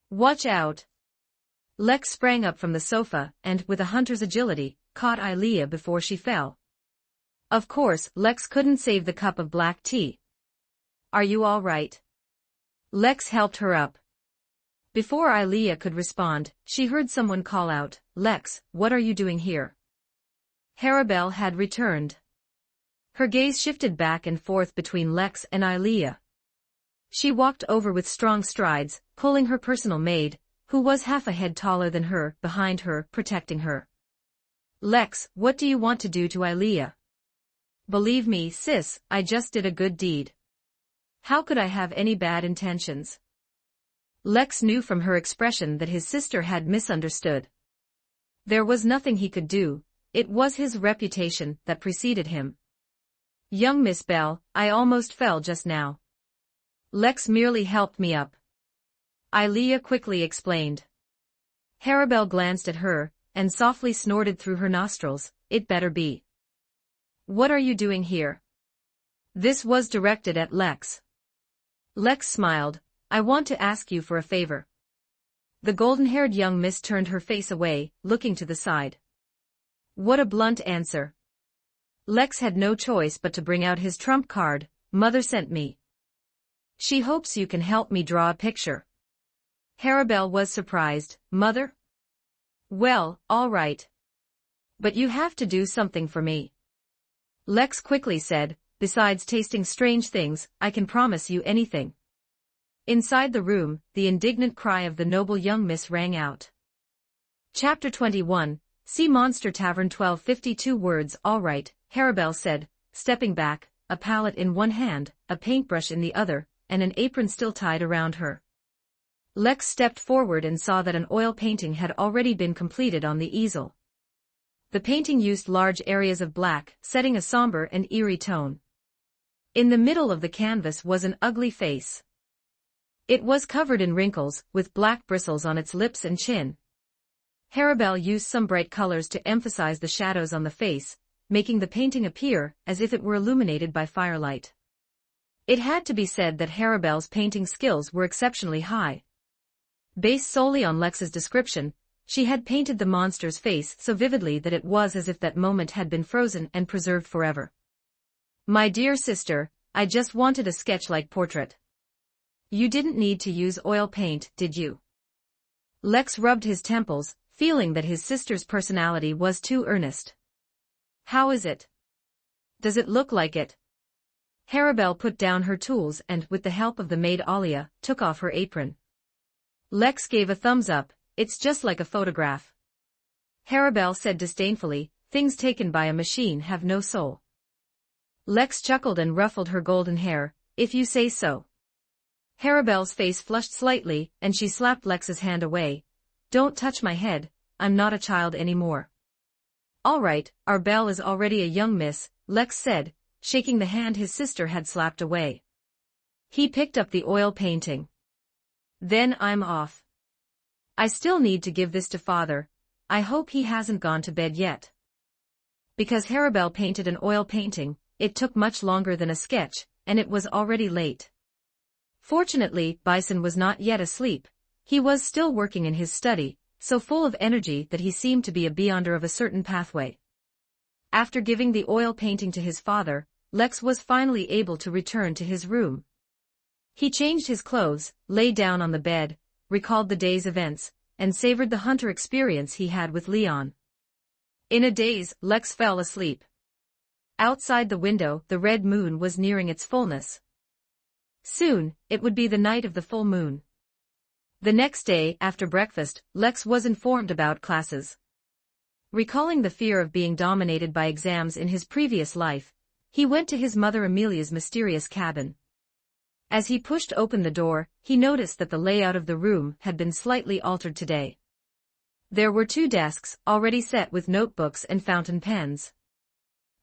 "Watch out!" Lex sprang up from the sofa and, with a hunter's agility, caught Ilea before she fell. Of course, Lex couldn't save the cup of black tea. "Are you all right?" Lex helped her up. Before Ilea could respond, she heard someone call out, "Lex, what are you doing here?" Harabel had returned. Her gaze shifted back and forth between Lex and Ilea. She walked over with strong strides, pulling her personal maid, who was half a head taller than her, behind her, protecting her. "Lex, what do you want to do to Ilea?" "Believe me, sis, I just did a good deed. How could I have any bad intentions?" Lex knew from her expression that his sister had misunderstood. There was nothing he could do, it was his reputation that preceded him. "Young Miss Bell, I almost fell just now. Lex merely helped me up," Ilea quickly explained. Harabel glanced at her, and softly snorted through her nostrils, "It better be." "What are you doing here?" This was directed at Lex. Lex smiled, "I want to ask you for a favor." The golden-haired young miss turned her face away, looking to the side. What a blunt answer. Lex had no choice but to bring out his trump card, "Mother sent me. She hopes you can help me draw a picture." Harabel was surprised, "Mother? Well, all right. But you have to do something for me." Lex quickly said, "Besides tasting strange things, I can promise you anything." Inside the room, the indignant cry of the noble young miss rang out. Chapter 21, Sea Monster Tavern. 1252 words. "All right," Harabel said, stepping back, a palette in one hand, a paintbrush in the other, and an apron still tied around her. Lex stepped forward and saw that an oil painting had already been completed on the easel. The painting used large areas of black, setting a somber and eerie tone. In the middle of the canvas was an ugly face. It was covered in wrinkles, with black bristles on its lips and chin. Harabel used some bright colors to emphasize the shadows on the face, making the painting appear as if it were illuminated by firelight. It had to be said that Harabel's painting skills were exceptionally high. Based solely on Lex's description, she had painted the monster's face so vividly that it was as if that moment had been frozen and preserved forever. "My dear sister, I just wanted a sketch-like portrait. You didn't need to use oil paint, did you?" Lex rubbed his temples, feeling that his sister's personality was too earnest. "How is it? Does it look like it?" Harabel put down her tools and, with the help of the maid Alia, took off her apron. Lex gave a thumbs up, "It's just like a photograph." Harabel said disdainfully, "Things taken by a machine have no soul." Lex chuckled and ruffled her golden hair, "If you say so." Harabel's face flushed slightly, and she slapped Lex's hand away. "Don't touch my head, I'm not a child anymore." "All right, our Belle is already a young miss," Lex said, shaking the hand his sister had slapped away. He picked up the oil painting. "Then I'm off. I still need to give this to Father. I hope he hasn't gone to bed yet." Because Harabel painted an oil painting, it took much longer than a sketch, and it was already late. Fortunately, Bison was not yet asleep. He was still working in his study, so full of energy that he seemed to be a beyonder of a certain pathway. After giving the oil painting to his father, Lex was finally able to return to his room. He changed his clothes, lay down on the bed, recalled the day's events, and savored the hunter experience he had with Leon. In a daze, Lex fell asleep. Outside the window, the red moon was nearing its fullness. Soon, it would be the night of the full moon. The next day, after breakfast, Lex was informed about classes. Recalling the fear of being dominated by exams in his previous life, he went to his mother Amelia's mysterious cabin. As he pushed open the door, he noticed that the layout of the room had been slightly altered today. There were 2 desks, already set with notebooks and fountain pens.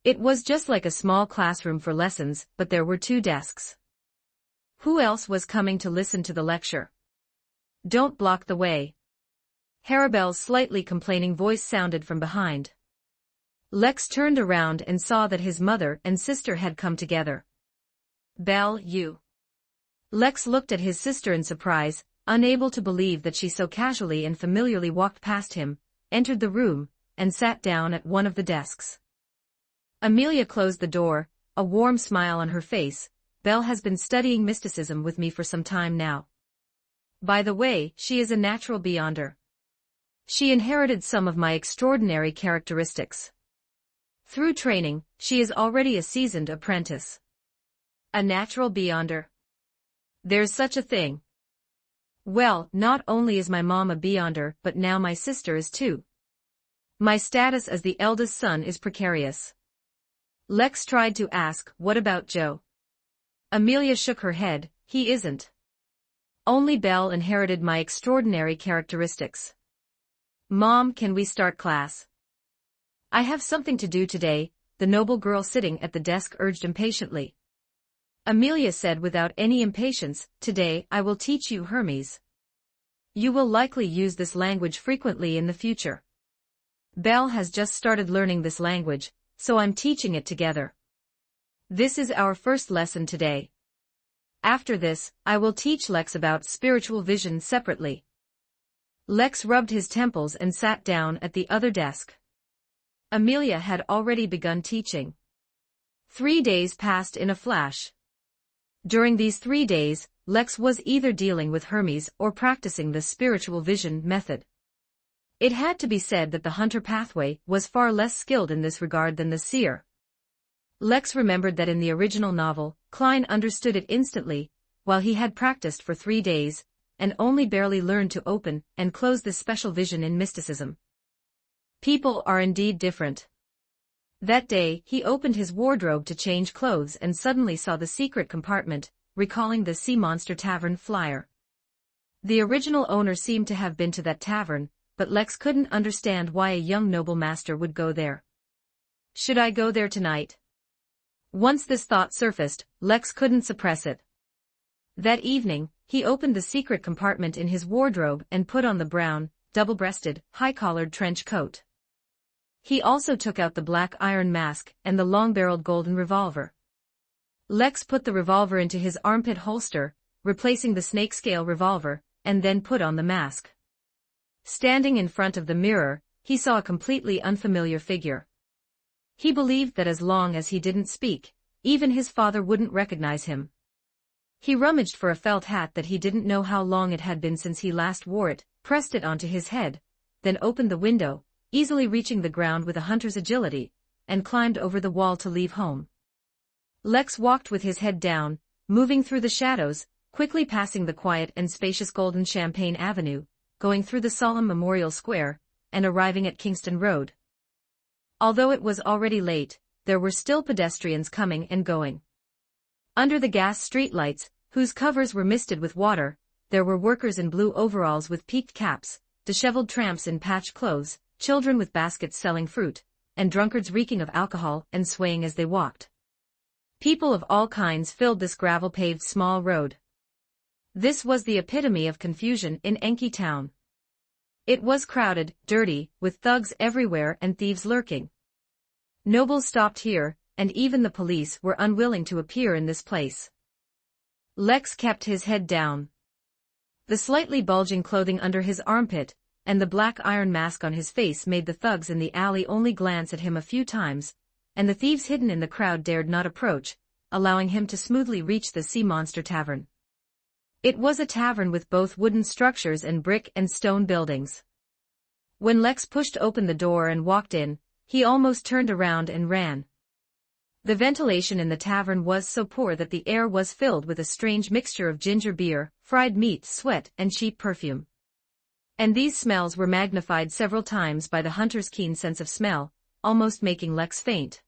It was just like a small classroom for lessons, but there were 2 desks. Who else was coming to listen to the lecture? "Don't block the way." Harabel's slightly complaining voice sounded from behind. Lex turned around and saw that his mother and sister had come together. "Belle, you." Lex looked at his sister in surprise, unable to believe that she so casually and familiarly walked past him, entered the room, and sat down at one of the desks. Amelia closed the door, a warm smile on her face. Belle has been studying mysticism with me for some time now. By the way, she is a natural beyonder. She inherited some of my extraordinary characteristics. Through training, she is already a seasoned apprentice. A natural beyonder. There's such a thing. Well, not only is my mom a beyonder, but now my sister is too. My status as the eldest son is precarious. Lex tried to ask, what about Joe? Amelia shook her head, he isn't. Only Belle inherited my extraordinary characteristics. Mom, can we start class? I have something to do today, the noble girl sitting at the desk urged impatiently. Amelia said without any impatience, today I will teach you Hermes. You will likely use this language frequently in the future. Belle has just started learning this language, so I'm teaching it together. This is our first lesson today. After this, I will teach Lex about spiritual vision separately. Lex rubbed his temples and sat down at the other desk. Amelia had already begun teaching. 3 days passed in a flash. During these 3 days, Lex was either dealing with Hermes or practicing the spiritual vision method. It had to be said that the hunter pathway was far less skilled in this regard than the seer. Lex remembered that in the original novel, Klein understood it instantly, while he had practiced for 3 days, and only barely learned to open and close this special vision in mysticism. People are indeed different. That day, he opened his wardrobe to change clothes and suddenly saw the secret compartment, recalling the Sea Monster Tavern flyer. The original owner seemed to have been to that tavern, but Lex couldn't understand why a young noble master would go there. Should I go there tonight? Once this thought surfaced, Lex couldn't suppress it. That evening, he opened the secret compartment in his wardrobe and put on the brown, double-breasted, high-collared trench coat. He also took out the black iron mask and the long-barreled golden revolver. Lex put the revolver into his armpit holster, replacing the snake-scale revolver, and then put on the mask. Standing in front of the mirror, he saw a completely unfamiliar figure. He believed that as long as he didn't speak, even his father wouldn't recognize him. He rummaged for a felt hat that he didn't know how long it had been since he last wore it, pressed it onto his head, then opened the window, easily reaching the ground with a hunter's agility, and climbed over the wall to leave home. Lex walked with his head down, moving through the shadows, quickly passing the quiet and spacious golden Champagne Avenue, going through the solemn Memorial Square, and arriving at Kingston Road. Although it was already late, there were still pedestrians coming and going. Under the gas streetlights, whose covers were misted with water, there were workers in blue overalls with peaked caps, disheveled tramps in patched clothes, children with baskets selling fruit, and drunkards reeking of alcohol and swaying as they walked. People of all kinds filled this gravel-paved small road. This was the epitome of confusion in Enki town. It was crowded, dirty, with thugs everywhere and thieves lurking. Nobles stopped here, and even the police were unwilling to appear in this place. Lex kept his head down. The slightly bulging clothing under his armpit, and the black iron mask on his face made the thugs in the alley only glance at him a few times, and the thieves hidden in the crowd dared not approach, allowing him to smoothly reach the Sea Monster Tavern. It was a tavern with both wooden structures and brick and stone buildings. When Lex pushed open the door and walked in, he almost turned around and ran. The ventilation in the tavern was so poor that the air was filled with a strange mixture of ginger beer, fried meat, sweat, and cheap perfume. And these smells were magnified several times by the hunter's keen sense of smell, almost making Lex faint.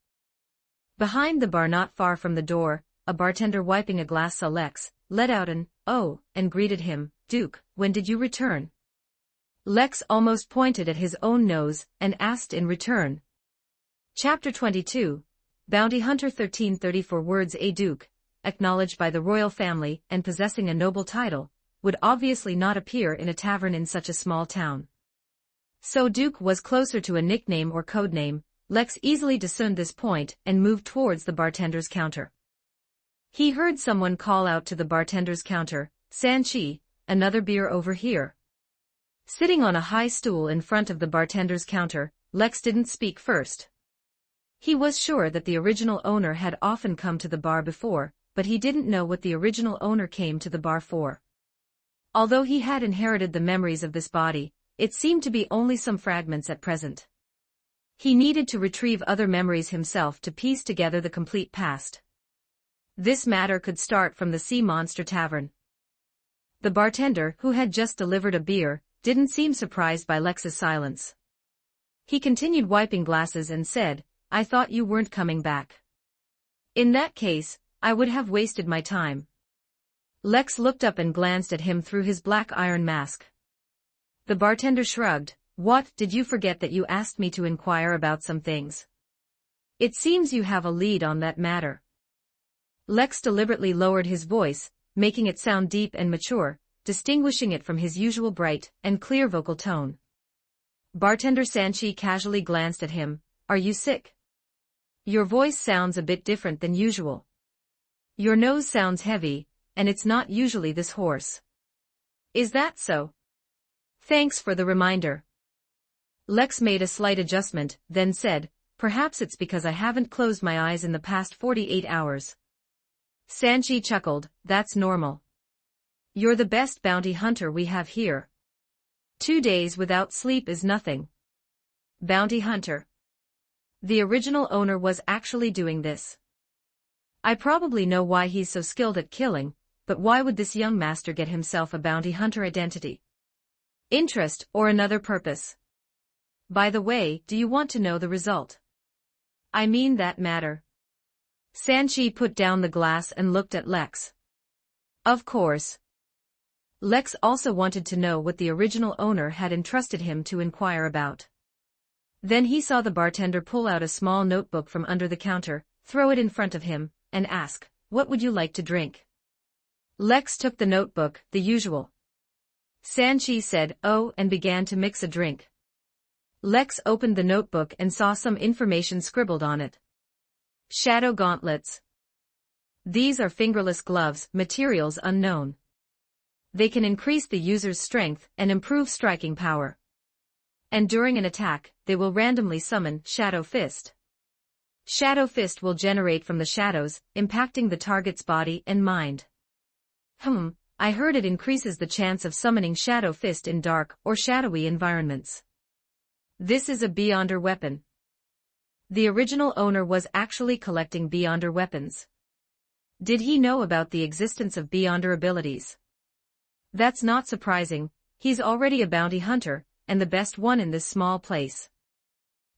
Behind the bar not far from the door, a bartender wiping a glass saw Lex, let out an, "Oh," and greeted him, "Duke, when did you return?" Lex almost pointed at his own nose, and asked in return. Chapter 22, Bounty Hunter 1334 words. A duke, acknowledged by the royal family and possessing a noble title, would obviously not appear in a tavern in such a small town. So Duke was closer to a nickname or codename. Lex easily discerned this point and moved towards the bartender's counter. He heard someone call out to the bartender's counter, "Sanchi," another beer over here. Sitting on a high stool in front of the bartender's counter, Lex didn't speak first. He was sure that the original owner had often come to the bar before, but he didn't know what the original owner came to the bar for. Although he had inherited the memories of this body, it seemed to be only some fragments at present. He needed to retrieve other memories himself to piece together the complete past. This matter could start from the Sea Monster Tavern. The bartender, who had just delivered a beer, didn't seem surprised by Lex's silence. He continued wiping glasses and said, "I thought you weren't coming back. In that case, I would have wasted my time." Lex looked up and glanced at him through his black iron mask. The bartender shrugged. "What, did you forget that you asked me to inquire about some things? It seems you have a lead on that matter." Lex deliberately lowered his voice, making it sound deep and mature, distinguishing it from his usual bright and clear vocal tone. Bartender Sanchi casually glanced at him. "Are you sick? Your voice sounds a bit different than usual. Your nose sounds heavy, and it's not usually this hoarse. Is that so? Thanks for the reminder." Lex made a slight adjustment, then said, "Perhaps it's because I haven't closed my eyes in the past 48 hours. Sanchi chuckled. "That's normal. You're the best bounty hunter we have here. 2 days without sleep is nothing." Bounty hunter. The original owner was actually doing this. I probably know why he's so skilled at killing, but why would this young master get himself a bounty hunter identity? Interest or another purpose? By the way, do you want to know the result? I mean that matter. Sanchi put down the glass and looked at Lex. Of course. Lex also wanted to know what the original owner had entrusted him to inquire about. Then he saw the bartender pull out a small notebook from under the counter, throw it in front of him, and ask, "What would you like to drink?" Lex took the notebook, the usual. Sanchi said, "Oh," and began to mix a drink. Lex opened the notebook and saw some information scribbled on it. Shadow gauntlets. These are fingerless gloves, materials unknown. They can increase the user's strength and improve striking power. And during an attack, they will randomly summon Shadow Fist. Shadow Fist will generate from the shadows, impacting the target's body and mind. I heard it increases the chance of summoning Shadow Fist in dark or shadowy environments. This is a Beyonder weapon. The original owner was actually collecting Beyonder weapons. Did he know about the existence of Beyonder abilities? That's not surprising, he's already a bounty hunter, and the best one in this small place.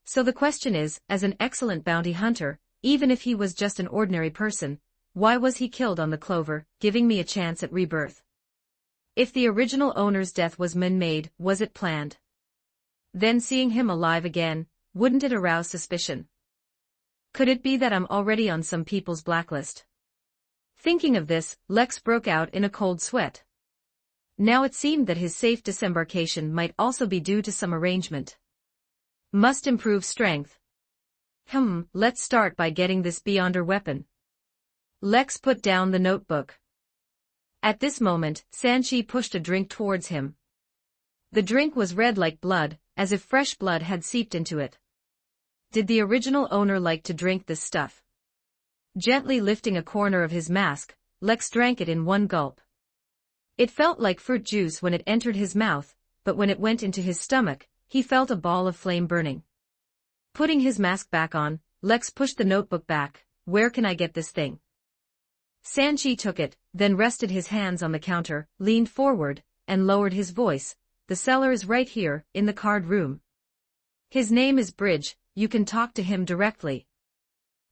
So the question is, as an excellent bounty hunter, even if he was just an ordinary person, why was he killed on the Clover, giving me a chance at rebirth? If the original owner's death was man-made, was it planned? Then seeing him alive again, wouldn't it arouse suspicion? Could it be that I'm already on some people's blacklist? Thinking of this, Lex broke out in a cold sweat. Now it seemed that his safe disembarkation might also be due to some arrangement. Must improve strength. Let's start by getting this Beyonder weapon. Lex put down the notebook. At this moment, Sanchi pushed a drink towards him. The drink was red like blood, as if fresh blood had seeped into it. Did the original owner like to drink this stuff? Gently lifting a corner of his mask, Lex drank it in one gulp. It felt like fruit juice when it entered his mouth, but when it went into his stomach, he felt a ball of flame burning. Putting his mask back on, Lex pushed the notebook back. "Where can I get this thing?" Sanchi took it, then rested his hands on the counter, leaned forward, and lowered his voice. "The seller is right here, in the card room. His name is Bridge, you can talk to him directly."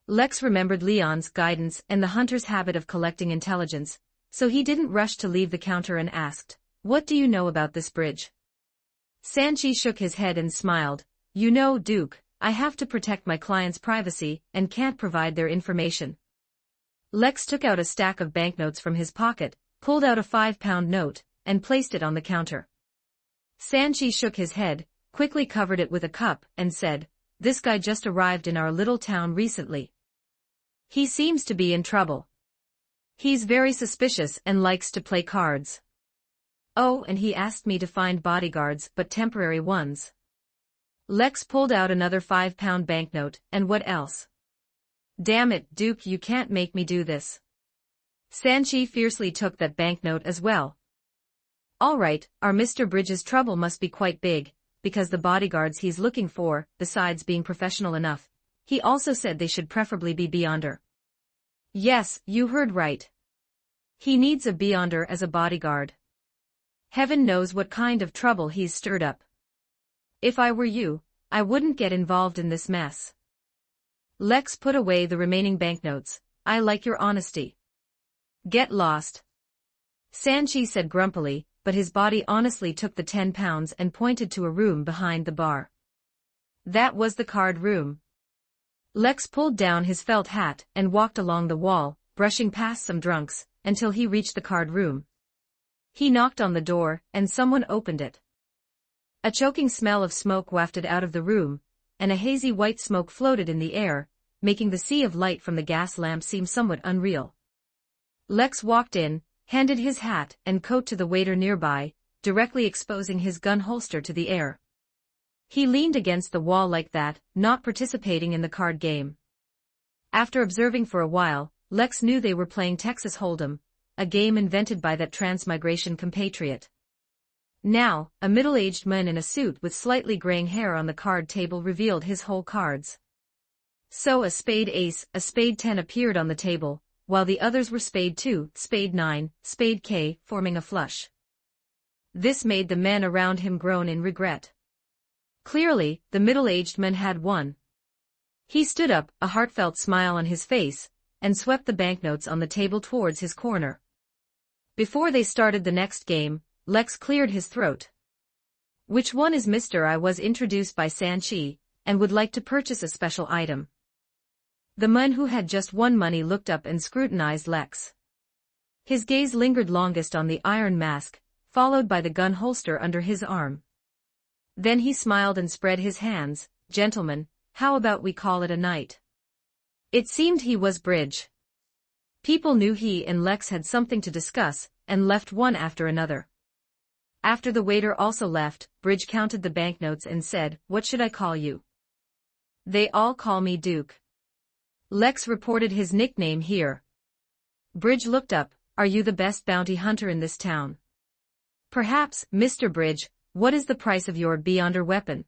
Lex remembered Leon's guidance and the hunter's habit of collecting intelligence, so he didn't rush to leave the counter and asked, "What do you know about this Bridge?" Sanchi shook his head and smiled. "You know, Duke, I have to protect my client's privacy and can't provide their information." Lex took out a stack of banknotes from his pocket, pulled out a 5-pound note, and placed it on the counter. Sanchi shook his head, quickly covered it with a cup, and said, "This guy just arrived in our little town recently. He seems to be in trouble. He's very suspicious and likes to play cards. Oh, and he asked me to find bodyguards, but temporary ones. Lex pulled out another £5 banknote, and what else? Damn it, Duke, you can't make me do this. Sanchi fiercely took that banknote as well. All right, our Mr. Bridges' trouble must be quite big, because the bodyguards he's looking for, besides being professional enough, he also said they should preferably be Beyonder. Yes, you heard right. He needs a Beyonder as a bodyguard. Heaven knows what kind of trouble he's stirred up. If I were you, I wouldn't get involved in this mess. Lex put away the remaining banknotes. I like your honesty. Get lost. Sanchi said grumpily, but his body honestly took the £10 and pointed to a room behind the bar. That was the card room. Lex pulled down his felt hat and walked along the wall, brushing past some drunks, until he reached the card room. He knocked on the door, and someone opened it. A choking smell of smoke wafted out of the room, and a hazy white smoke floated in the air, making the sea of light from the gas lamp seem somewhat unreal. Lex walked in, handed his hat and coat to the waiter nearby, directly exposing his gun holster to the air. He leaned against the wall like that, not participating in the card game. After observing for a while, Lex knew they were playing Texas Hold'em, a game invented by that transmigration compatriot. Now, a middle-aged man in a suit with slightly graying hair on the card table revealed his whole cards. So a spade ace, a spade 10 appeared on the table, while the others were spade 2, spade 9, spade K, forming a flush. This made the men around him groan in regret. Clearly, the middle-aged man had won. He stood up, a heartfelt smile on his face, and swept the banknotes on the table towards his corner. Before they started the next game, Lex cleared his throat. Which one is Mr. I was introduced by Sanchi, and would like to purchase a special item. The man who had just won money looked up and scrutinized Lex. His gaze lingered longest on the iron mask, followed by the gun holster under his arm. Then he smiled and spread his hands. Gentlemen, how about we call it a night? It seemed he was Bridge. People knew he and Lex had something to discuss, and left one after another. After the waiter also left, Bridge counted the banknotes and said, "What should I call you?" "They all call me Duke." Lex reported his nickname here. Bridge looked up. "Are you the best bounty hunter in this town?" "Perhaps, Mr. Bridge. What is the price of your Beyonder weapon?"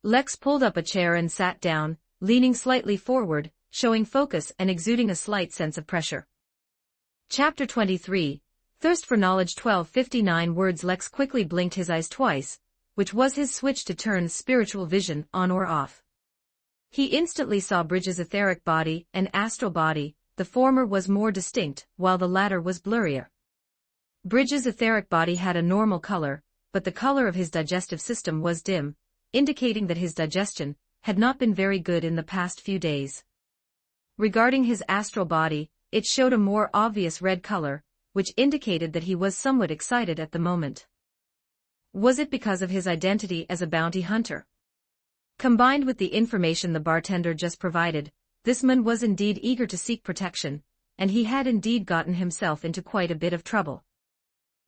Lex pulled up a chair and sat down, leaning slightly forward, showing focus and exuding a slight sense of pressure. Chapter 23. Thirst for Knowledge. 1259 words. Lex quickly blinked his eyes twice, which was his switch to turn spiritual vision on or off. He instantly saw Bridge's etheric body and astral body. The former was more distinct, while the latter was blurrier. Bridge's etheric body had a normal color, but the color of his digestive system was dim, indicating that his digestion had not been very good in the past few days. Regarding his astral body, it showed a more obvious red color, which indicated that he was somewhat excited at the moment. Was it because of his identity as a bounty hunter? Combined with the information the bartender just provided, this man was indeed eager to seek protection, and he had indeed gotten himself into quite a bit of trouble.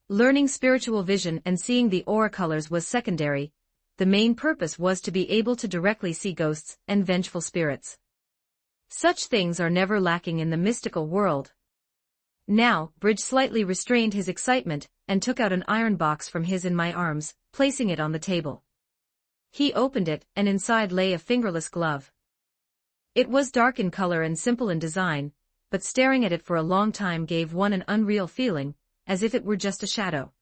Learning spiritual vision and seeing the aura colors was secondary. The main purpose was to be able to directly see ghosts and vengeful spirits. Such things are never lacking in the mystical world. Now, Bridge slightly restrained his excitement and took out an iron box from his in my arms, placing it on the table. He opened it, and inside lay a fingerless glove. It was dark in color and simple in design, but staring at it for a long time gave one an unreal feeling, as if it were just a shadow.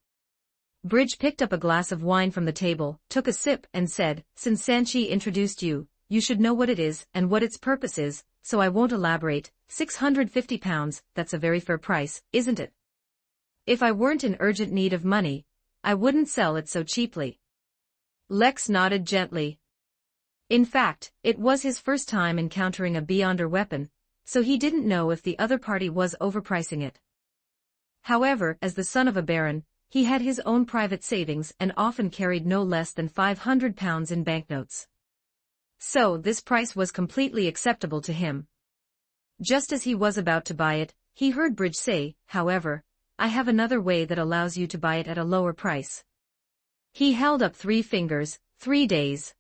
Bridge picked up a glass of wine from the table, took a sip, and said, "Since Sanchi introduced you, you should know what it is and what its purpose is, so I won't elaborate. £650, that's a very fair price, isn't it? If I weren't in urgent need of money, I wouldn't sell it so cheaply." Lex nodded gently. In fact, it was his first time encountering a Beyonder weapon, so he didn't know if the other party was overpricing it. However, as the son of a baron, he had his own private savings and often carried no less than £500 in banknotes. So this price was completely acceptable to him. Just as he was about to buy it, he heard Bridge say, however, I have another way that allows you to buy it at a lower price. He held up 3 fingers, 3 days.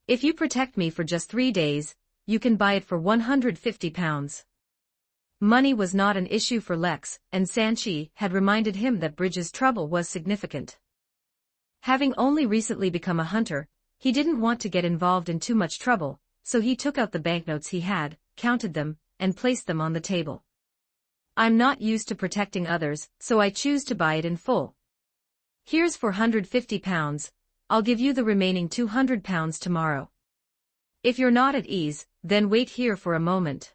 If you protect me for just 3 days, you can buy it for £150. Money was not an issue for Lex, and Sanchi had reminded him that Bridges' trouble was significant. Having only recently become a hunter, he didn't want to get involved in too much trouble, so he took out the banknotes he had, counted them, and placed them on the table. I'm not used to protecting others, so I choose to buy it in full. Here's £450, I'll give you the remaining £200 tomorrow. If you're not at ease, then wait here for a moment.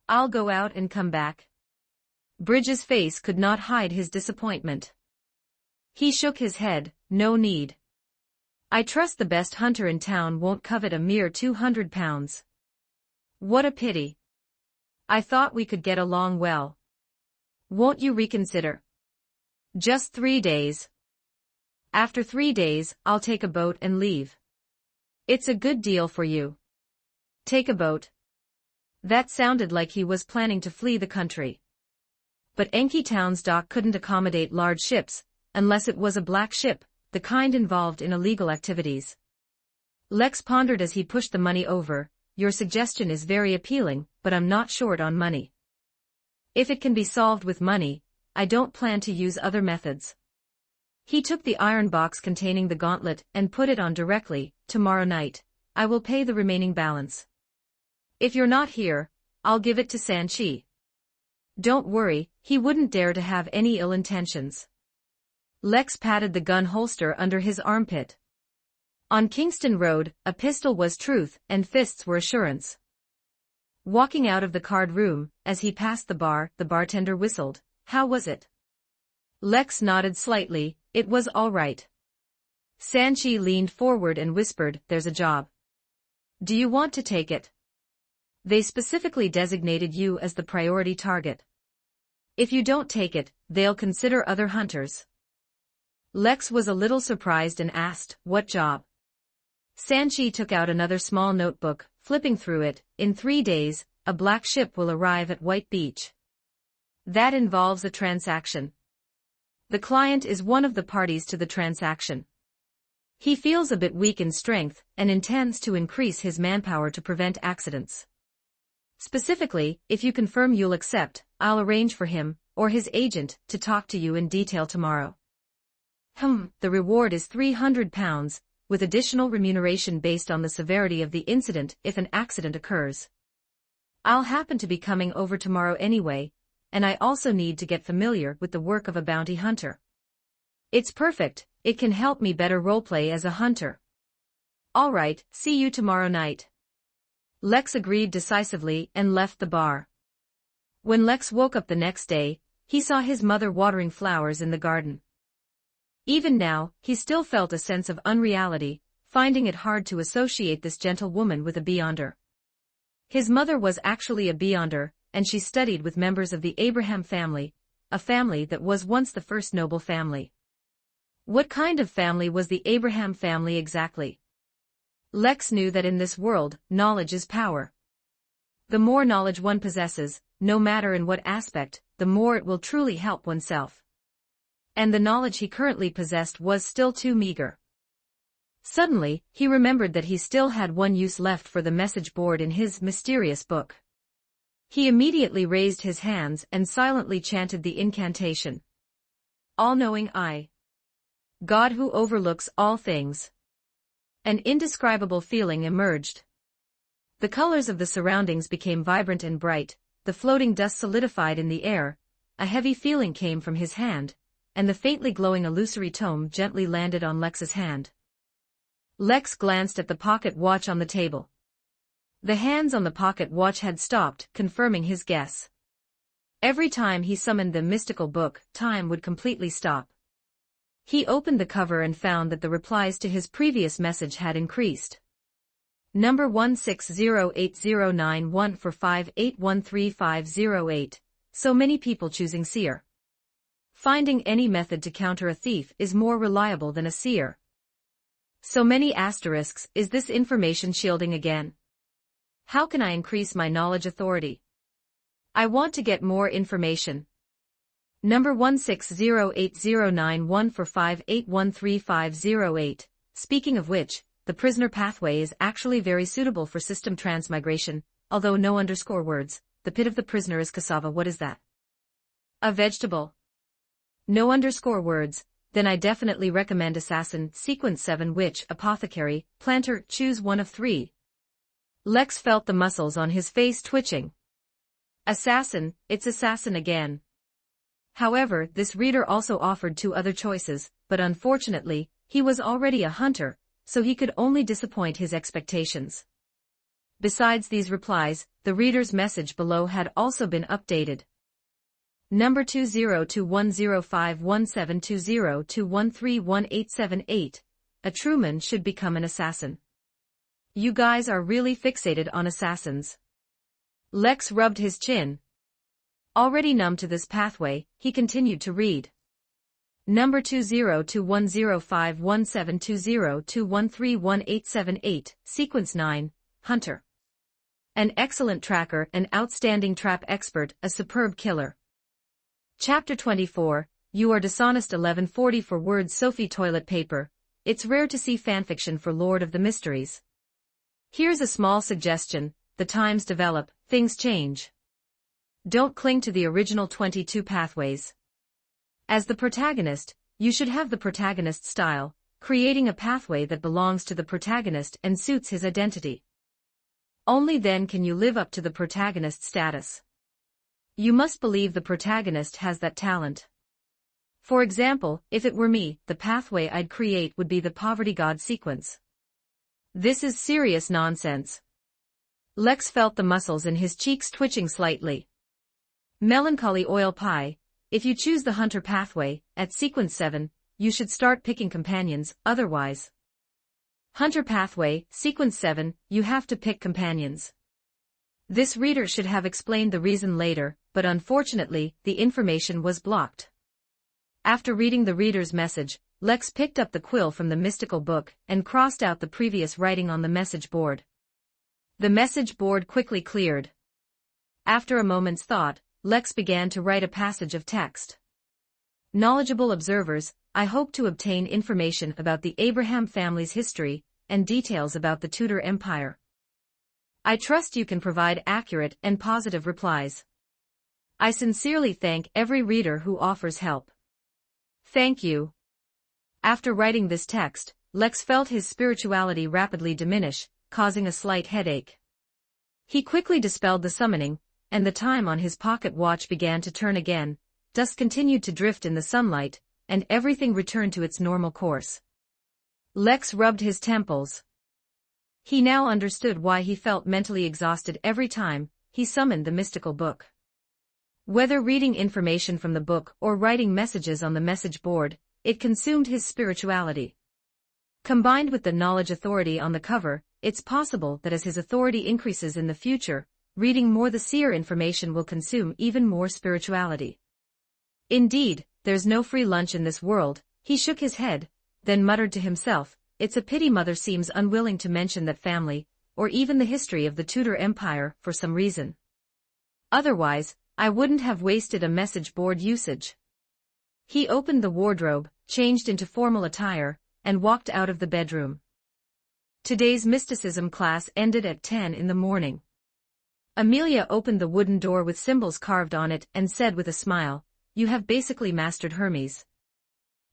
I'll go out and come back. Bridges' face could not hide his disappointment. He shook his head, no need. I trust the best hunter in town won't covet a mere £200. What a pity. I thought we could get along well. Won't you reconsider? Just 3 days. After 3 days, I'll take a boat and leave. It's a good deal for you. Take a boat. That sounded like he was planning to flee the country. But Enki Town's dock couldn't accommodate large ships, unless it was a black ship, the kind involved in illegal activities. Lex pondered as he pushed the money over. Your suggestion is very appealing, but I'm not short on money. If it can be solved with money, I don't plan to use other methods. He took the iron box containing the gauntlet and put it on directly. Tomorrow night, I will pay the remaining balance. If you're not here, I'll give it to Sanchi. Don't worry, he wouldn't dare to have any ill intentions. Lex patted the gun holster under his armpit. On Kingston Road, a pistol was truth and fists were assurance. Walking out of the card room, as he passed the bar, the bartender whistled. How was it? Lex nodded slightly. It was all right. Sanchi leaned forward and whispered, there's a job. Do you want to take it? They specifically designated you as the priority target. If you don't take it, they'll consider other hunters. Lex was a little surprised and asked, what job? Sanchi took out another small notebook, flipping through it. In 3 days, a black ship will arrive at White Beach. That involves a transaction. The client is one of the parties to the transaction. He feels a bit weak in strength and intends to increase his manpower to prevent accidents. Specifically, if you confirm you'll accept, I'll arrange for him, or his agent, to talk to you in detail tomorrow. The reward is £300, with additional remuneration based on the severity of the incident if an accident occurs. I'll happen to be coming over tomorrow anyway, and I also need to get familiar with the work of a bounty hunter. It's perfect, it can help me better roleplay as a hunter. All right, see you tomorrow night. Lex agreed decisively and left the bar. When Lex woke up the next day, he saw his mother watering flowers in the garden. Even now, he still felt a sense of unreality, finding it hard to associate this gentle woman with a Beyonder. His mother was actually a Beyonder, and she studied with members of the Abraham family, a family that was once the first noble family. What kind of family was the Abraham family exactly? Lex knew that in this world, knowledge is power. The more knowledge one possesses, no matter in what aspect, the more it will truly help oneself. And the knowledge he currently possessed was still too meager. Suddenly, he remembered that he still had one use left for the message board in his mysterious book. He immediately raised his hands and silently chanted the incantation. All-knowing I. God who overlooks all things. An indescribable feeling emerged. The colors of the surroundings became vibrant and bright, the floating dust solidified in the air, a heavy feeling came from his hand, and the faintly glowing illusory tome gently landed on Lex's hand. Lex glanced at the pocket watch on the table. The hands on the pocket watch had stopped, confirming his guess. Every time he summoned the mystical book, time would completely stop. He opened the cover and found that the replies to his previous message had increased. Number 160809145813508. So many people choosing seer. Finding any method to counter a thief is more reliable than a seer. So many asterisks. Is this information shielding again? How can I increase my knowledge authority? I want to get more information. Number 1608091458133508. Speaking of which, the prisoner pathway is actually very suitable for system transmigration, although no underscore words. The pit of the prisoner is cassava. What is that? A vegetable. No underscore words. Then I definitely recommend assassin, sequence 7 witch, apothecary, planter, choose one of 3. Lex felt the muscles on his face twitching. Assassin, it's assassin again. However, this reader also offered 2 other choices, but unfortunately, he was already a hunter, so he could only disappoint his expectations. Besides these replies, the reader's message below had also been updated. Number 202105172021318878. A Truman should become an assassin. You guys are really fixated on assassins. Lex rubbed his chin. Already numb to this pathway, he continued to read. Number 202105172021318878, Sequence 9, Hunter. An excellent tracker, an outstanding trap expert, a superb killer. Chapter 24, You Are Dishonest. 1144 words. Sophie toilet paper. It's rare to see fanfiction for Lord of the Mysteries. Here's a small suggestion: the times develop, things change. Don't cling to the original 22 pathways. As the protagonist, you should have the protagonist style, creating a pathway that belongs to the protagonist and suits his identity. Only then can you live up to the protagonist status. You must believe the protagonist has that talent. For example, if it were me, the pathway I'd create would be the poverty god sequence. This is serious nonsense. Lex felt the muscles in his cheeks twitching slightly. Melancholy oil pie. If you choose the hunter pathway, at sequence 7, you should start picking companions, otherwise. Hunter pathway, sequence 7, you have to pick companions. This reader should have explained the reason later, but unfortunately, the information was blocked. After reading the reader's message, Lex picked up the quill from the mystical book and crossed out the previous writing on the message board. The message board quickly cleared. After a moment's thought, Lex began to write a passage of text. Knowledgeable observers, I hope to obtain information about the Abraham family's history and details about the Tudor Empire. I trust you can provide accurate and positive replies. I sincerely thank every reader who offers help. Thank you. After writing this text, Lex felt his spirituality rapidly diminish, causing a slight headache. He quickly dispelled the summoning, and the time on his pocket watch began to turn again. Dust continued to drift in the sunlight, and everything returned to its normal course. Lex rubbed his temples. He now understood why he felt mentally exhausted every time he summoned the mystical book. Whether reading information from the book or writing messages on the message board, it consumed his spirituality. Combined with the knowledge authority on the cover, it's possible that as his authority increases in the future, reading more the seer information will consume even more spirituality. Indeed, there's no free lunch in this world. He shook his head, then muttered to himself, it's a pity Mother seems unwilling to mention that family, or even the history of the Tudor Empire, for some reason. Otherwise, I wouldn't have wasted a message board usage. He opened the wardrobe, changed into formal attire, and walked out of the bedroom. Today's mysticism class ended at 10 in the morning. Amelia opened the wooden door with symbols carved on it and said with a smile, You have basically mastered Hermes.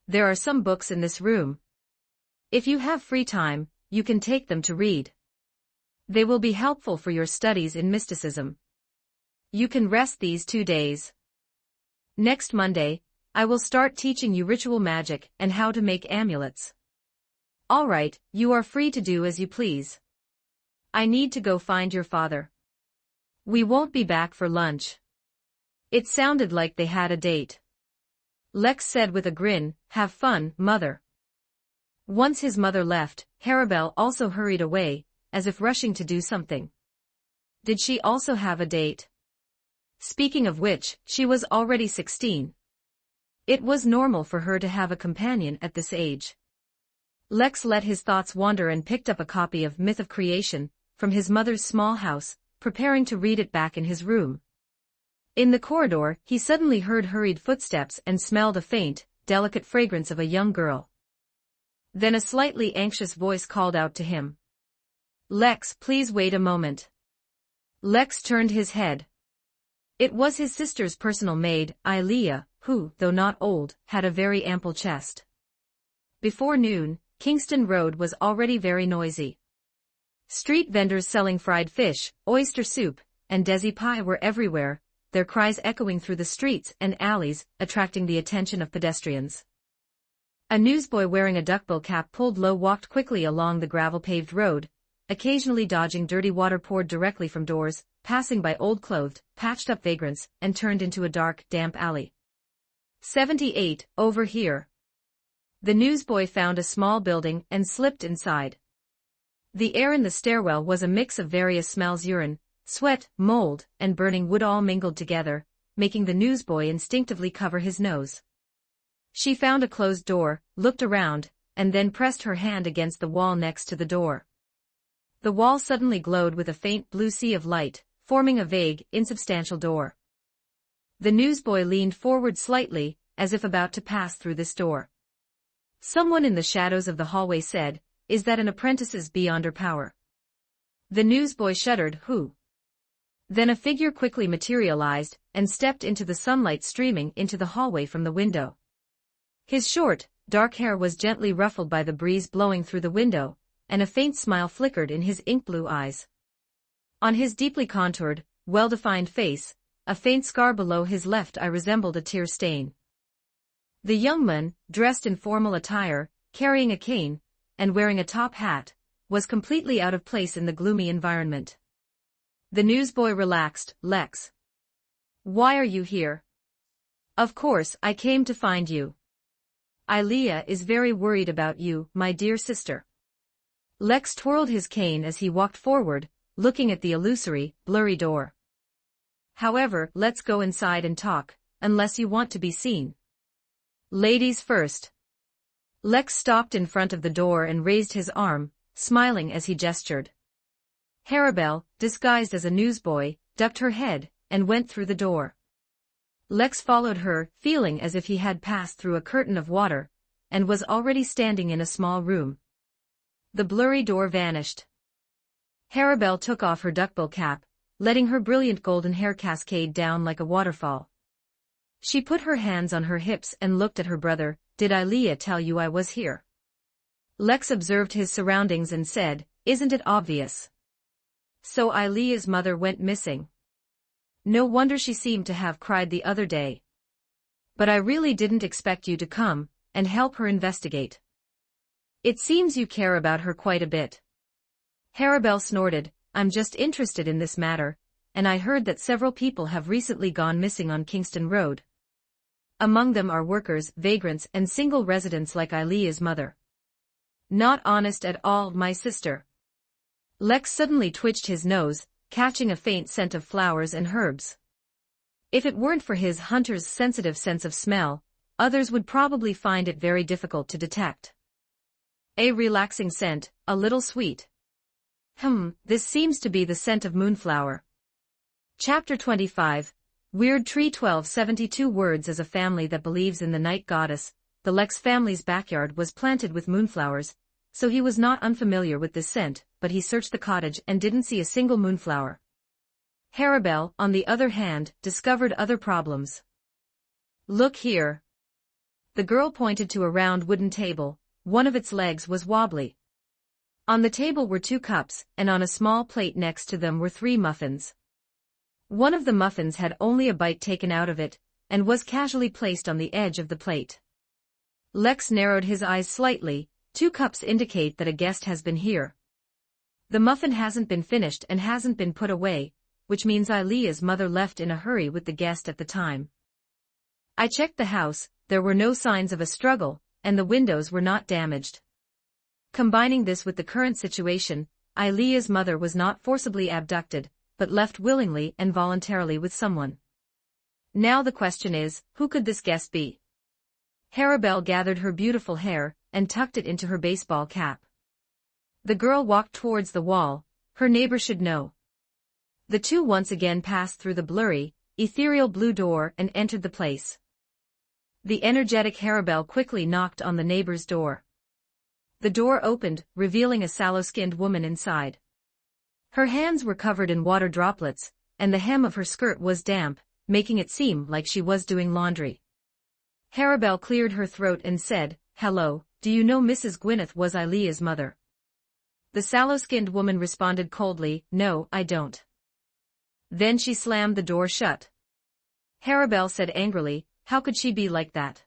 There are some books in this room. If you have free time, you can take them to read. They will be helpful for your studies in mysticism. You can rest these 2 days. Next Monday, I will start teaching you ritual magic and how to make amulets. All right, you are free to do as you please. I need to go find your father. We won't be back for lunch. It sounded like they had a date. Lex said with a grin, Have fun, mother. Once his mother left, Harabelle also hurried away, as if rushing to do something. Did she also have a date? Speaking of which, she was already 16. It was normal for her to have a companion at this age. Lex let his thoughts wander and picked up a copy of Myth of Creation from his mother's small house, preparing to read it back in his room. In the corridor, he suddenly heard hurried footsteps and smelled a faint, delicate fragrance of a young girl. Then a slightly anxious voice called out to him. "Lex, please wait a moment." Lex turned his head. It was his sister's personal maid, Ilea, who, though not old, had a very ample chest. Before noon, Kingston Road was already very noisy. Street vendors selling fried fish, oyster soup, and desi pie were everywhere, their cries echoing through the streets and alleys, attracting the attention of pedestrians. A newsboy wearing a duckbill cap pulled low walked quickly along the gravel-paved road, occasionally dodging dirty water poured directly from doors, passing by old-clothed, patched-up vagrants, and turned into a dark, damp alley. 78, over here. The newsboy found a small building and slipped inside. The air in the stairwell was a mix of various smells: urine, sweat, mold, and burning wood all mingled together, making the newsboy instinctively cover his nose. She found a closed door, looked around, and then pressed her hand against the wall next to the door. The wall suddenly glowed with a faint blue sea of light, forming a vague, insubstantial door. The newsboy leaned forward slightly, as if about to pass through this door. Someone in the shadows of the hallway said, "Is that an apprentice's beyond her power?" The newsboy shuddered. "Who?" Then a figure quickly materialized, and stepped into the sunlight streaming into the hallway from the window. His short, dark hair was gently ruffled by the breeze blowing through the window, and a faint smile flickered in his ink-blue eyes. On his deeply contoured, well-defined face, a faint scar below his left eye resembled a tear stain. The young man, dressed in formal attire, carrying a cane, and wearing a top hat, was completely out of place in the gloomy environment. The newsboy relaxed. "Lex. Why are you here?" "Of course, I came to find you. Ilea is very worried about you, my dear sister." Lex twirled his cane as he walked forward, looking at the illusory, blurry door. "However, let's go inside and talk, unless you want to be seen." "Ladies first." Lex stopped in front of the door and raised his arm, smiling as he gestured. Harabelle, disguised as a newsboy, ducked her head, and went through the door. Lex followed her, feeling as if he had passed through a curtain of water, and was already standing in a small room. The blurry door vanished. Harabelle took off her duckbill cap, letting her brilliant golden hair cascade down like a waterfall. She put her hands on her hips and looked at her brother. "Did Ilea tell you I was here?" Lex observed his surroundings and said, "Isn't it obvious? So Ilea's mother went missing. No wonder she seemed to have cried the other day. But I really didn't expect you to come and help her investigate. It seems you care about her quite a bit." Harabelle snorted. "I'm just interested in this matter, and I heard that several people have recently gone missing on Kingston Road. Among them are workers, vagrants, and single residents like Ilea's mother. Not honest at all, my sister." Lex suddenly twitched his nose, catching a faint scent of flowers and herbs. If it weren't for his hunter's sensitive sense of smell, others would probably find it very difficult to detect. A relaxing scent, a little sweet. This seems to be the scent of moonflower. Chapter 25. Weird Tree. 1272 words. As a family that believes in the night goddess, the Lex family's backyard was planted with moonflowers, so he was not unfamiliar with this scent, but he searched the cottage and didn't see a single moonflower. Harabelle, on the other hand, discovered other problems. "Look here." The girl pointed to a round wooden table. One of its legs was wobbly. On the table were 2 cups, and on a small plate next to them were 3 muffins. One of the muffins had only a bite taken out of it, and was casually placed on the edge of the plate. Lex narrowed his eyes slightly. 2 cups indicate that a guest has been here. The muffin hasn't been finished and hasn't been put away, which means Ilea's mother left in a hurry with the guest at the time. I checked the house, there were no signs of a struggle, and the windows were not damaged. Combining this with the current situation, Ilea's mother was not forcibly abducted, but left willingly and voluntarily with someone. Now the question is, who could this guest be? Harabelle gathered her beautiful hair and tucked it into her baseball cap. The girl walked towards the wall. Her neighbor should know. The two once again passed through the blurry, ethereal blue door and entered the place. The energetic Harabel quickly knocked on the neighbor's door. The door opened, revealing a sallow-skinned woman inside. Her hands were covered in water droplets, and the hem of her skirt was damp, making it seem like she was doing laundry. Harabel cleared her throat and said, "Hello, do you know Mrs. Gwyneth was Ilea's mother?" The sallow-skinned woman responded coldly, "No, I don't." Then she slammed the door shut. Harabel said angrily, "How could she be like that?"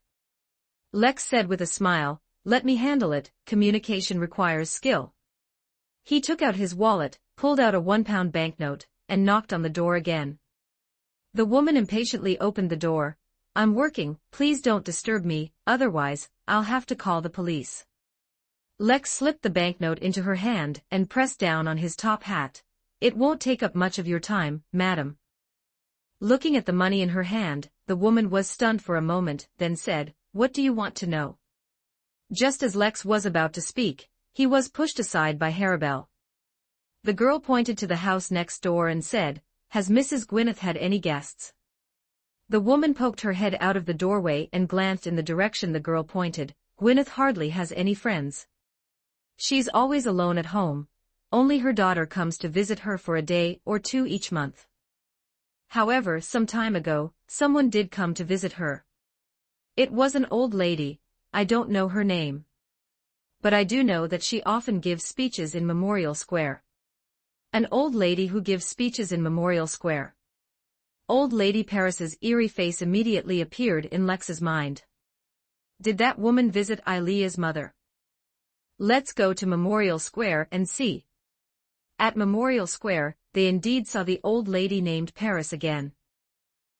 Lex said with a smile, "Let me handle it, communication requires skill." He took out his wallet, pulled out a 1-pound banknote, and knocked on the door again. The woman impatiently opened the door. "I'm working, please don't disturb me, otherwise, I'll have to call the police." Lex slipped the banknote into her hand and pressed down on his top hat. "It won't take up much of your time, madam." Looking at the money in her hand, the woman was stunned for a moment, then said, "What do you want to know?" Just as Lex was about to speak, he was pushed aside by Harabel. The girl pointed to the house next door and said, "Has Mrs. Gwyneth had any guests?" The woman poked her head out of the doorway and glanced in the direction the girl pointed. "Gwyneth hardly has any friends. She's always alone at home. Only her daughter comes to visit her for a day or two each month. However, some time ago, someone did come to visit her. It was an old lady. I don't know her name. But I do know that she often gives speeches in Memorial Square." An old lady who gives speeches in Memorial Square. Old Lady Paris's eerie face immediately appeared in Lex's mind. Did that woman visit Ilea's mother? Let's go to Memorial Square and see. At Memorial Square, they indeed saw the old lady named Paris again.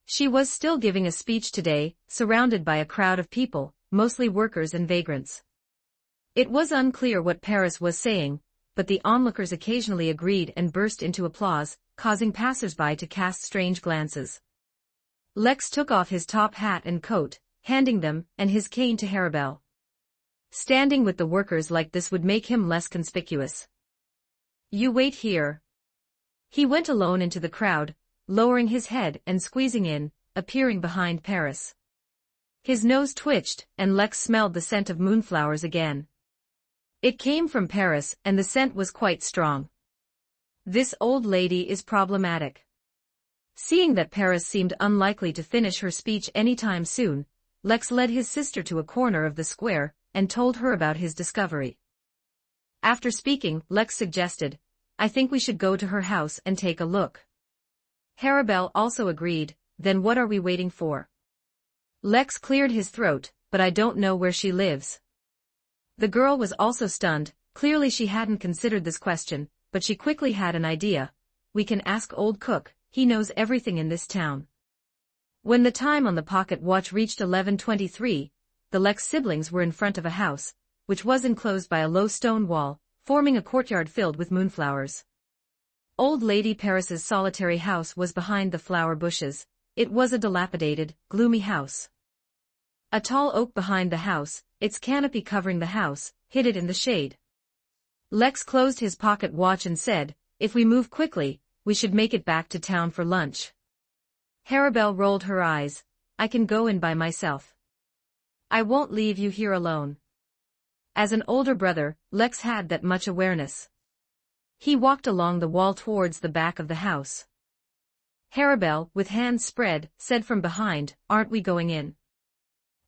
She was still giving a speech today, surrounded by a crowd of people, mostly workers and vagrants. It was unclear what Paris was saying, but the onlookers occasionally agreed and burst into applause, causing passers-by to cast strange glances. Lex took off his top hat and coat, handing them and his cane to Harabel. Standing with the workers like this would make him less conspicuous. "You wait here." He went alone into the crowd, lowering his head and squeezing in, appearing behind Paris. His nose twitched, and Lex smelled the scent of moonflowers again. It came from Paris, and the scent was quite strong. This old lady is problematic. Seeing that Paris seemed unlikely to finish her speech anytime soon, Lex led his sister to a corner of the square and told her about his discovery. After speaking, Lex suggested, "I think we should go to her house and take a look." Harabel also agreed. "Then what are we waiting for?" Lex cleared his throat, "But I don't know where she lives." The girl was also stunned. Clearly she hadn't considered this question, but she quickly had an idea. "We can ask old Cook, he knows everything in this town." When the time on the pocket watch reached 11:23, the Lex siblings were in front of a house, which was enclosed by a low stone wall, forming a courtyard filled with moonflowers. Old Lady Paris's solitary house was behind the flower bushes. It was a dilapidated, gloomy house. A tall oak behind the house, its canopy covering the house, hid it in the shade. Lex closed his pocket watch and said, "If we move quickly, we should make it back to town for lunch." Harabel rolled her eyes. "I can go in by myself. I won't leave you here alone." As an older brother, Lex had that much awareness. He walked along the wall towards the back of the house. Harabel, with hands spread, said from behind, "Aren't we going in?"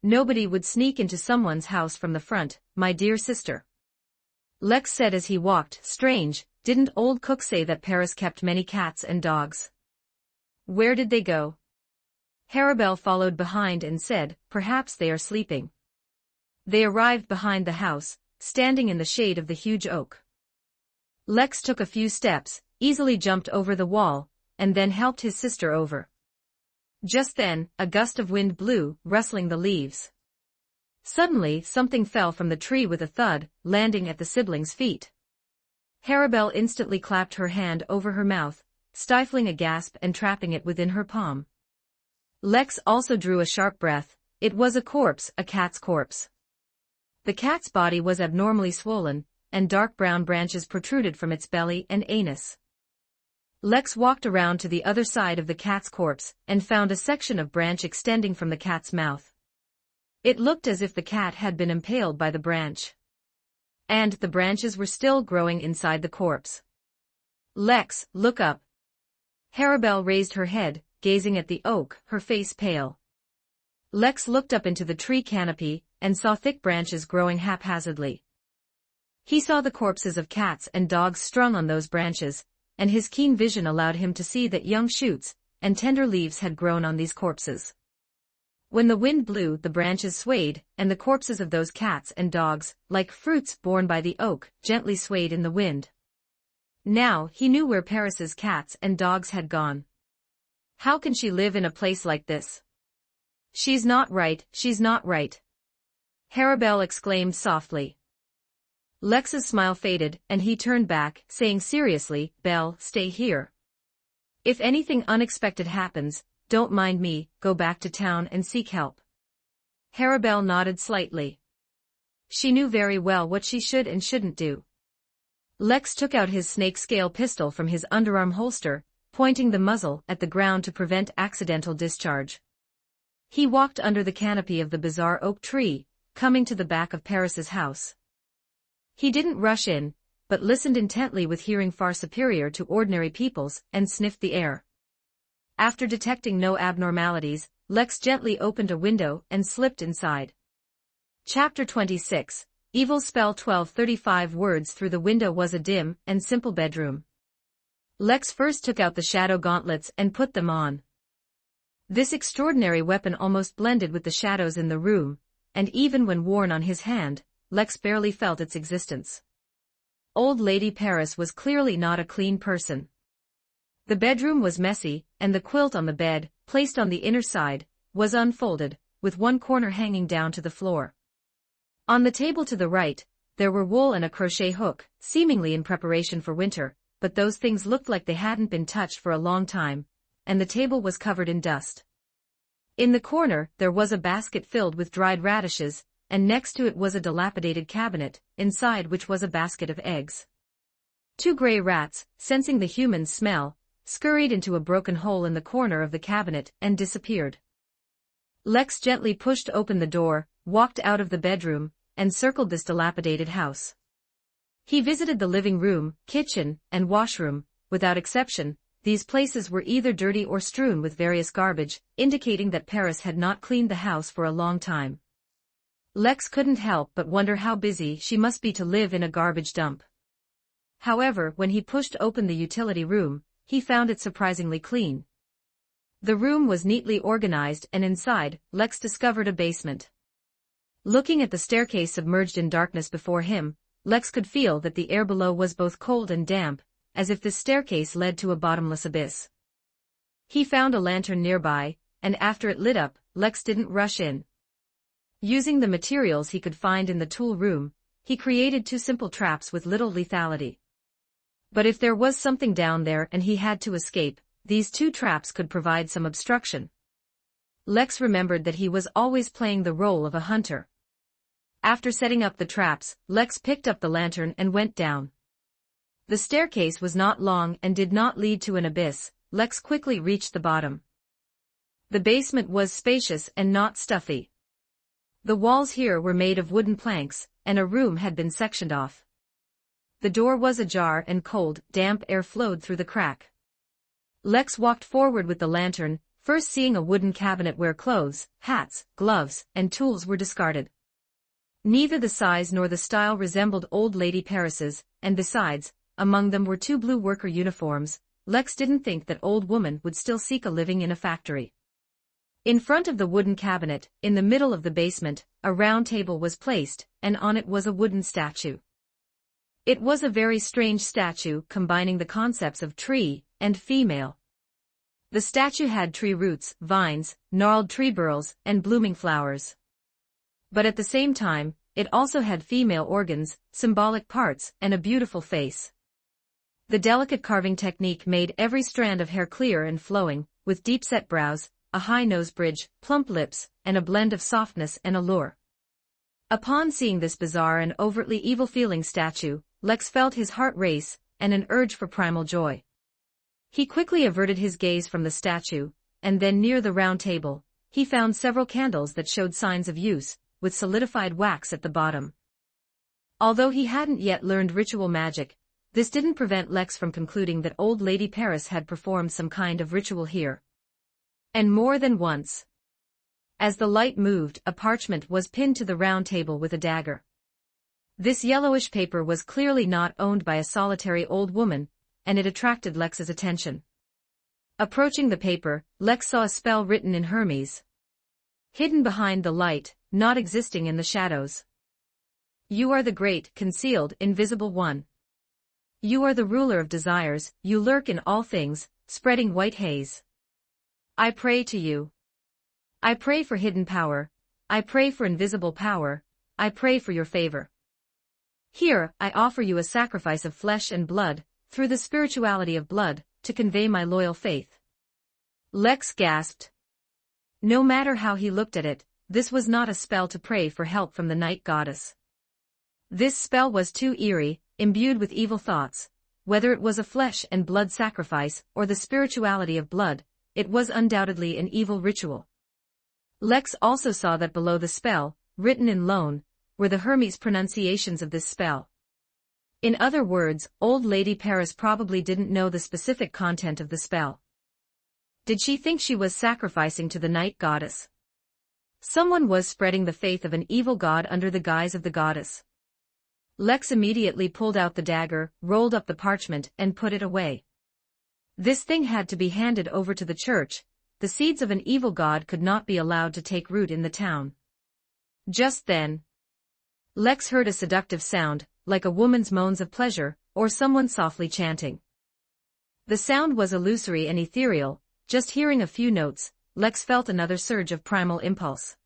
"Nobody would sneak into someone's house from the front, my dear sister." Lex said as he walked, "Strange, didn't old Cook say that Paris kept many cats and dogs? Where did they go?" Harabel followed behind and said, "Perhaps they are sleeping." They arrived behind the house, standing in the shade of the huge oak. Lex took a few steps, easily jumped over the wall, and then helped his sister over. Just then, a gust of wind blew, rustling the leaves. Suddenly, something fell from the tree with a thud, landing at the siblings' feet. Harabel instantly clapped her hand over her mouth, stifling a gasp and trapping it within her palm. Lex also drew a sharp breath. It was a corpse, a cat's corpse. The cat's body was abnormally swollen, and dark brown branches protruded from its belly and anus. Lex walked around to the other side of the cat's corpse and found a section of branch extending from the cat's mouth. It looked as if the cat had been impaled by the branch. And the branches were still growing inside the corpse. "Lex, look up." Harabelle raised her head, gazing at the oak, her face pale. Lex looked up into the tree canopy and saw thick branches growing haphazardly. He saw the corpses of cats and dogs strung on those branches, and his keen vision allowed him to see that young shoots and tender leaves had grown on these corpses. When the wind blew, the branches swayed, and the corpses of those cats and dogs, like fruits borne by the oak, gently swayed in the wind. Now he knew where Paris's cats and dogs had gone. How can she live in a place like this? She's not right, she's not right. Harabelle exclaimed softly. Lex's smile faded, and he turned back, saying seriously, "Belle, stay here. If anything unexpected happens, don't mind me, go back to town and seek help." Harabelle nodded slightly. She knew very well what she should and shouldn't do. Lex took out his snake-scale pistol from his underarm holster, pointing the muzzle at the ground to prevent accidental discharge. He walked under the canopy of the bizarre oak tree, coming to the back of Paris's house. He didn't rush in, but listened intently with hearing far superior to ordinary people's, and sniffed the air. After detecting no abnormalities, Lex gently opened a window and slipped inside. Chapter 26, Evil Spell 1235 words through the window was a dim and simple bedroom. Lex first took out the shadow gauntlets and put them on. This extraordinary weapon almost blended with the shadows in the room, and even when worn on his hand, Lex barely felt its existence. Old Lady Paris was clearly not a clean person. The bedroom was messy, and the quilt on the bed, placed on the inner side, was unfolded, with one corner hanging down to the floor. On the table to the right, there were wool and a crochet hook, seemingly in preparation for winter, but those things looked like they hadn't been touched for a long time, and the table was covered in dust. In the corner, there was a basket filled with dried radishes, and next to it was a dilapidated cabinet, inside which was a basket of eggs. Two gray rats, sensing the human smell, scurried into a broken hole in the corner of the cabinet and disappeared. Lex gently pushed open the door, walked out of the bedroom, and circled this dilapidated house. He visited the living room, kitchen, and washroom. Without exception, these places were either dirty or strewn with various garbage, indicating that Paris had not cleaned the house for a long time. Lex couldn't help but wonder how busy she must be to live in a garbage dump. However, when he pushed open the utility room, he found it surprisingly clean. The room was neatly organized, and inside, Lex discovered a basement. Looking at the staircase submerged in darkness before him, Lex could feel that the air below was both cold and damp, as if this staircase led to a bottomless abyss. He found a lantern nearby, and after it lit up, Lex didn't rush in. Using the materials he could find in the tool room, he created two simple traps with little lethality. But if there was something down there and he had to escape, these two traps could provide some obstruction. Lex remembered that he was always playing the role of a hunter. After setting up the traps, Lex picked up the lantern and went down. The staircase was not long and did not lead to an abyss. Lex quickly reached the bottom. The basement was spacious and not stuffy. The walls here were made of wooden planks, and a room had been sectioned off. The door was ajar and cold, damp air flowed through the crack. Lex walked forward with the lantern, first seeing a wooden cabinet where clothes, hats, gloves, and tools were discarded. Neither the size nor the style resembled Old Lady Paris's, and besides, among them were two blue worker uniforms. Lex didn't think that old woman would still seek a living in a factory. In front of the wooden cabinet, in the middle of the basement, a round table was placed, and on it was a wooden statue. It was a very strange statue, combining the concepts of tree and female. The statue had tree roots, vines, gnarled tree burls, and blooming flowers. But at the same time, it also had female organs, symbolic parts, and a beautiful face. The delicate carving technique made every strand of hair clear and flowing, with deep-set brows, a high nose bridge, plump lips, and a blend of softness and allure. Upon seeing this bizarre and overtly evil-feeling statue, Lex felt his heart race, and an urge for primal joy. He quickly averted his gaze from the statue, and then near the round table, he found several candles that showed signs of use, with solidified wax at the bottom. Although he hadn't yet learned ritual magic, this didn't prevent Lex from concluding that old Lady Paris had performed some kind of ritual here. And more than once. As the light moved, a parchment was pinned to the round table with a dagger. This yellowish paper was clearly not owned by a solitary old woman, and it attracted Lex's attention. Approaching the paper, Lex saw a spell written in Hermes. Hidden behind the light, not existing in the shadows. You are the great, concealed, invisible one. You are the ruler of desires, you lurk in all things, spreading white haze. I pray to you. I pray for hidden power, I pray for invisible power, I pray for your favor. Here, I offer you a sacrifice of flesh and blood, through the spirituality of blood, to convey my loyal faith. Lex gasped. No matter how he looked at it, this was not a spell to pray for help from the night goddess. This spell was too eerie, imbued with evil thoughts. Whether it was a flesh and blood sacrifice or the spirituality of blood, it was undoubtedly an evil ritual. Lex also saw that below the spell, written in Loan, were the Hermes pronunciations of this spell. In other words, old Lady Paris probably didn't know the specific content of the spell. Did she think she was sacrificing to the night goddess? Someone was spreading the faith of an evil god under the guise of the goddess. Lex immediately pulled out the dagger, rolled up the parchment, and put it away. This thing had to be handed over to the church. The seeds of an evil god could not be allowed to take root in the town. Just then, Lex heard a seductive sound, like a woman's moans of pleasure, or someone softly chanting. The sound was illusory and ethereal. Just hearing a few notes, Lex felt another surge of primal impulse.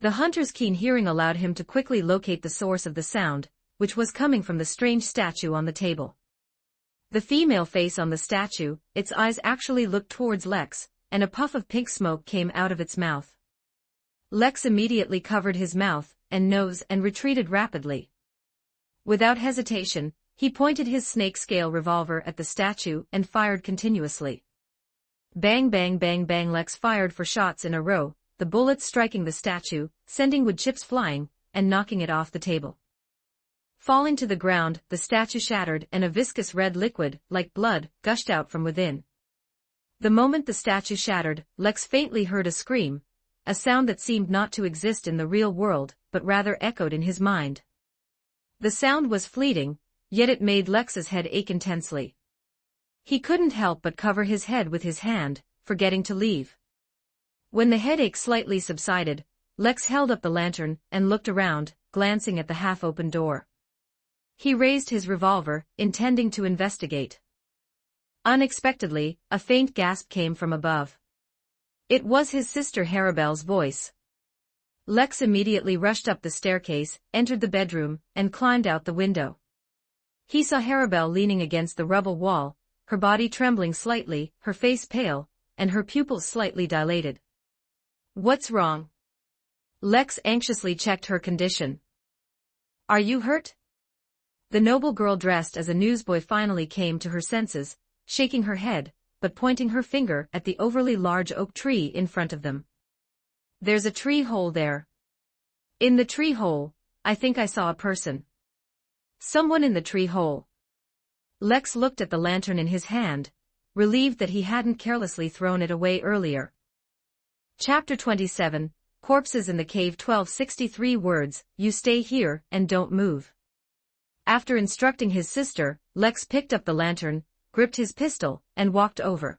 The hunter's keen hearing allowed him to quickly locate the source of the sound, which was coming from the strange statue on the table. The female face on the statue, its eyes actually looked towards Lex, and a puff of pink smoke came out of its mouth. Lex immediately covered his mouth and nose and retreated rapidly. Without hesitation, he pointed his snake-scale revolver at the statue and fired continuously. Bang bang bang bang. Lex fired 4 shots in a row, the bullets striking the statue, sending wood chips flying, and knocking it off the table. Falling to the ground, the statue shattered and a viscous red liquid, like blood, gushed out from within. The moment the statue shattered, Lex faintly heard a scream, a sound that seemed not to exist in the real world, but rather echoed in his mind. The sound was fleeting, yet it made Lex's head ache intensely. He couldn't help but cover his head with his hand, forgetting to leave. When the headache slightly subsided, Lex held up the lantern and looked around, glancing at the half-open door. He raised his revolver, intending to investigate. Unexpectedly, a faint gasp came from above. It was his sister Harabelle's voice. Lex immediately rushed up the staircase, entered the bedroom, and climbed out the window. He saw Harabelle leaning against the rubble wall, her body trembling slightly, her face pale, and her pupils slightly dilated. What's wrong? Lex anxiously checked her condition. Are you hurt? The noble girl dressed as a newsboy finally came to her senses, shaking her head, but pointing her finger at the overly large oak tree in front of them. There's a tree hole there. In the tree hole, I think I saw a person. Someone in the tree hole. Lex looked at the lantern in his hand, relieved that he hadn't carelessly thrown it away earlier. Chapter 27, Corpses in the Cave. 1263 words, you stay here and don't move. After instructing his sister, Lex picked up the lantern, gripped his pistol, and walked over.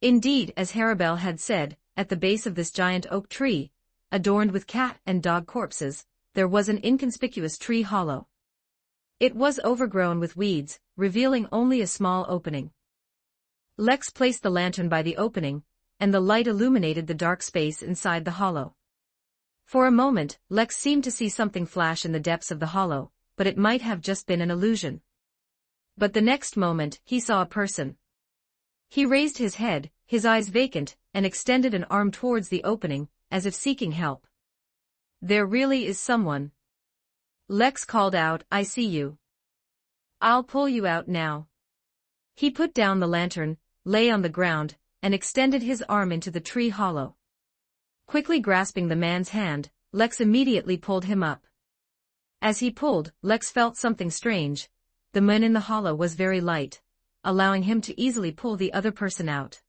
Indeed, as Harabelle had said, at the base of this giant oak tree, adorned with cat and dog corpses, there was an inconspicuous tree hollow. It was overgrown with weeds, revealing only a small opening. Lex placed the lantern by the opening, and the light illuminated the dark space inside the hollow. For a moment, Lex seemed to see something flash in the depths of the hollow, but it might have just been an illusion. But the next moment, he saw a person. He raised his head, his eyes vacant, and extended an arm towards the opening, as if seeking help. There really is someone. Lex called out, I see you. I'll pull you out now. He put down the lantern, lay on the ground, and extended his arm into the tree hollow. Quickly grasping the man's hand, Lex immediately pulled him up. As he pulled, Lex felt something strange. The man in the hollow was very light, allowing him to easily pull the other person out.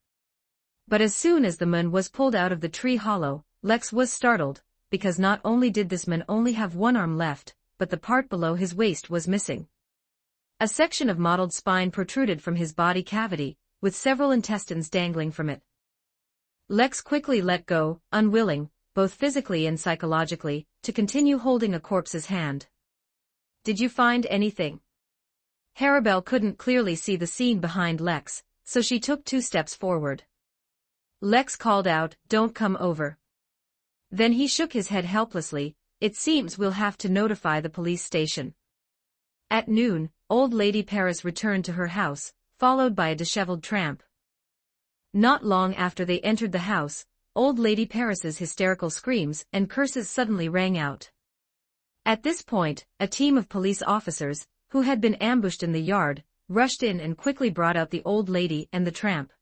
But as soon as the man was pulled out of the tree hollow, Lex was startled, because not only did this man only have one arm left, but the part below his waist was missing. A section of mottled spine protruded from his body cavity, with several intestines dangling from it. Lex quickly let go, unwilling, both physically and psychologically, to continue holding a corpse's hand. "Did you find anything?" Harabelle couldn't clearly see the scene behind Lex, so she took 2 steps forward. Lex called out, "Don't come over." Then he shook his head helplessly. "It seems we'll have to notify the police station." At noon, old Lady Paris returned to her house, followed by a disheveled tramp. Not long after they entered the house, old Lady Paris's hysterical screams and curses suddenly rang out. At this point, a team of police officers, who had been ambushed in the yard, rushed in and quickly brought out the old lady and the tramp.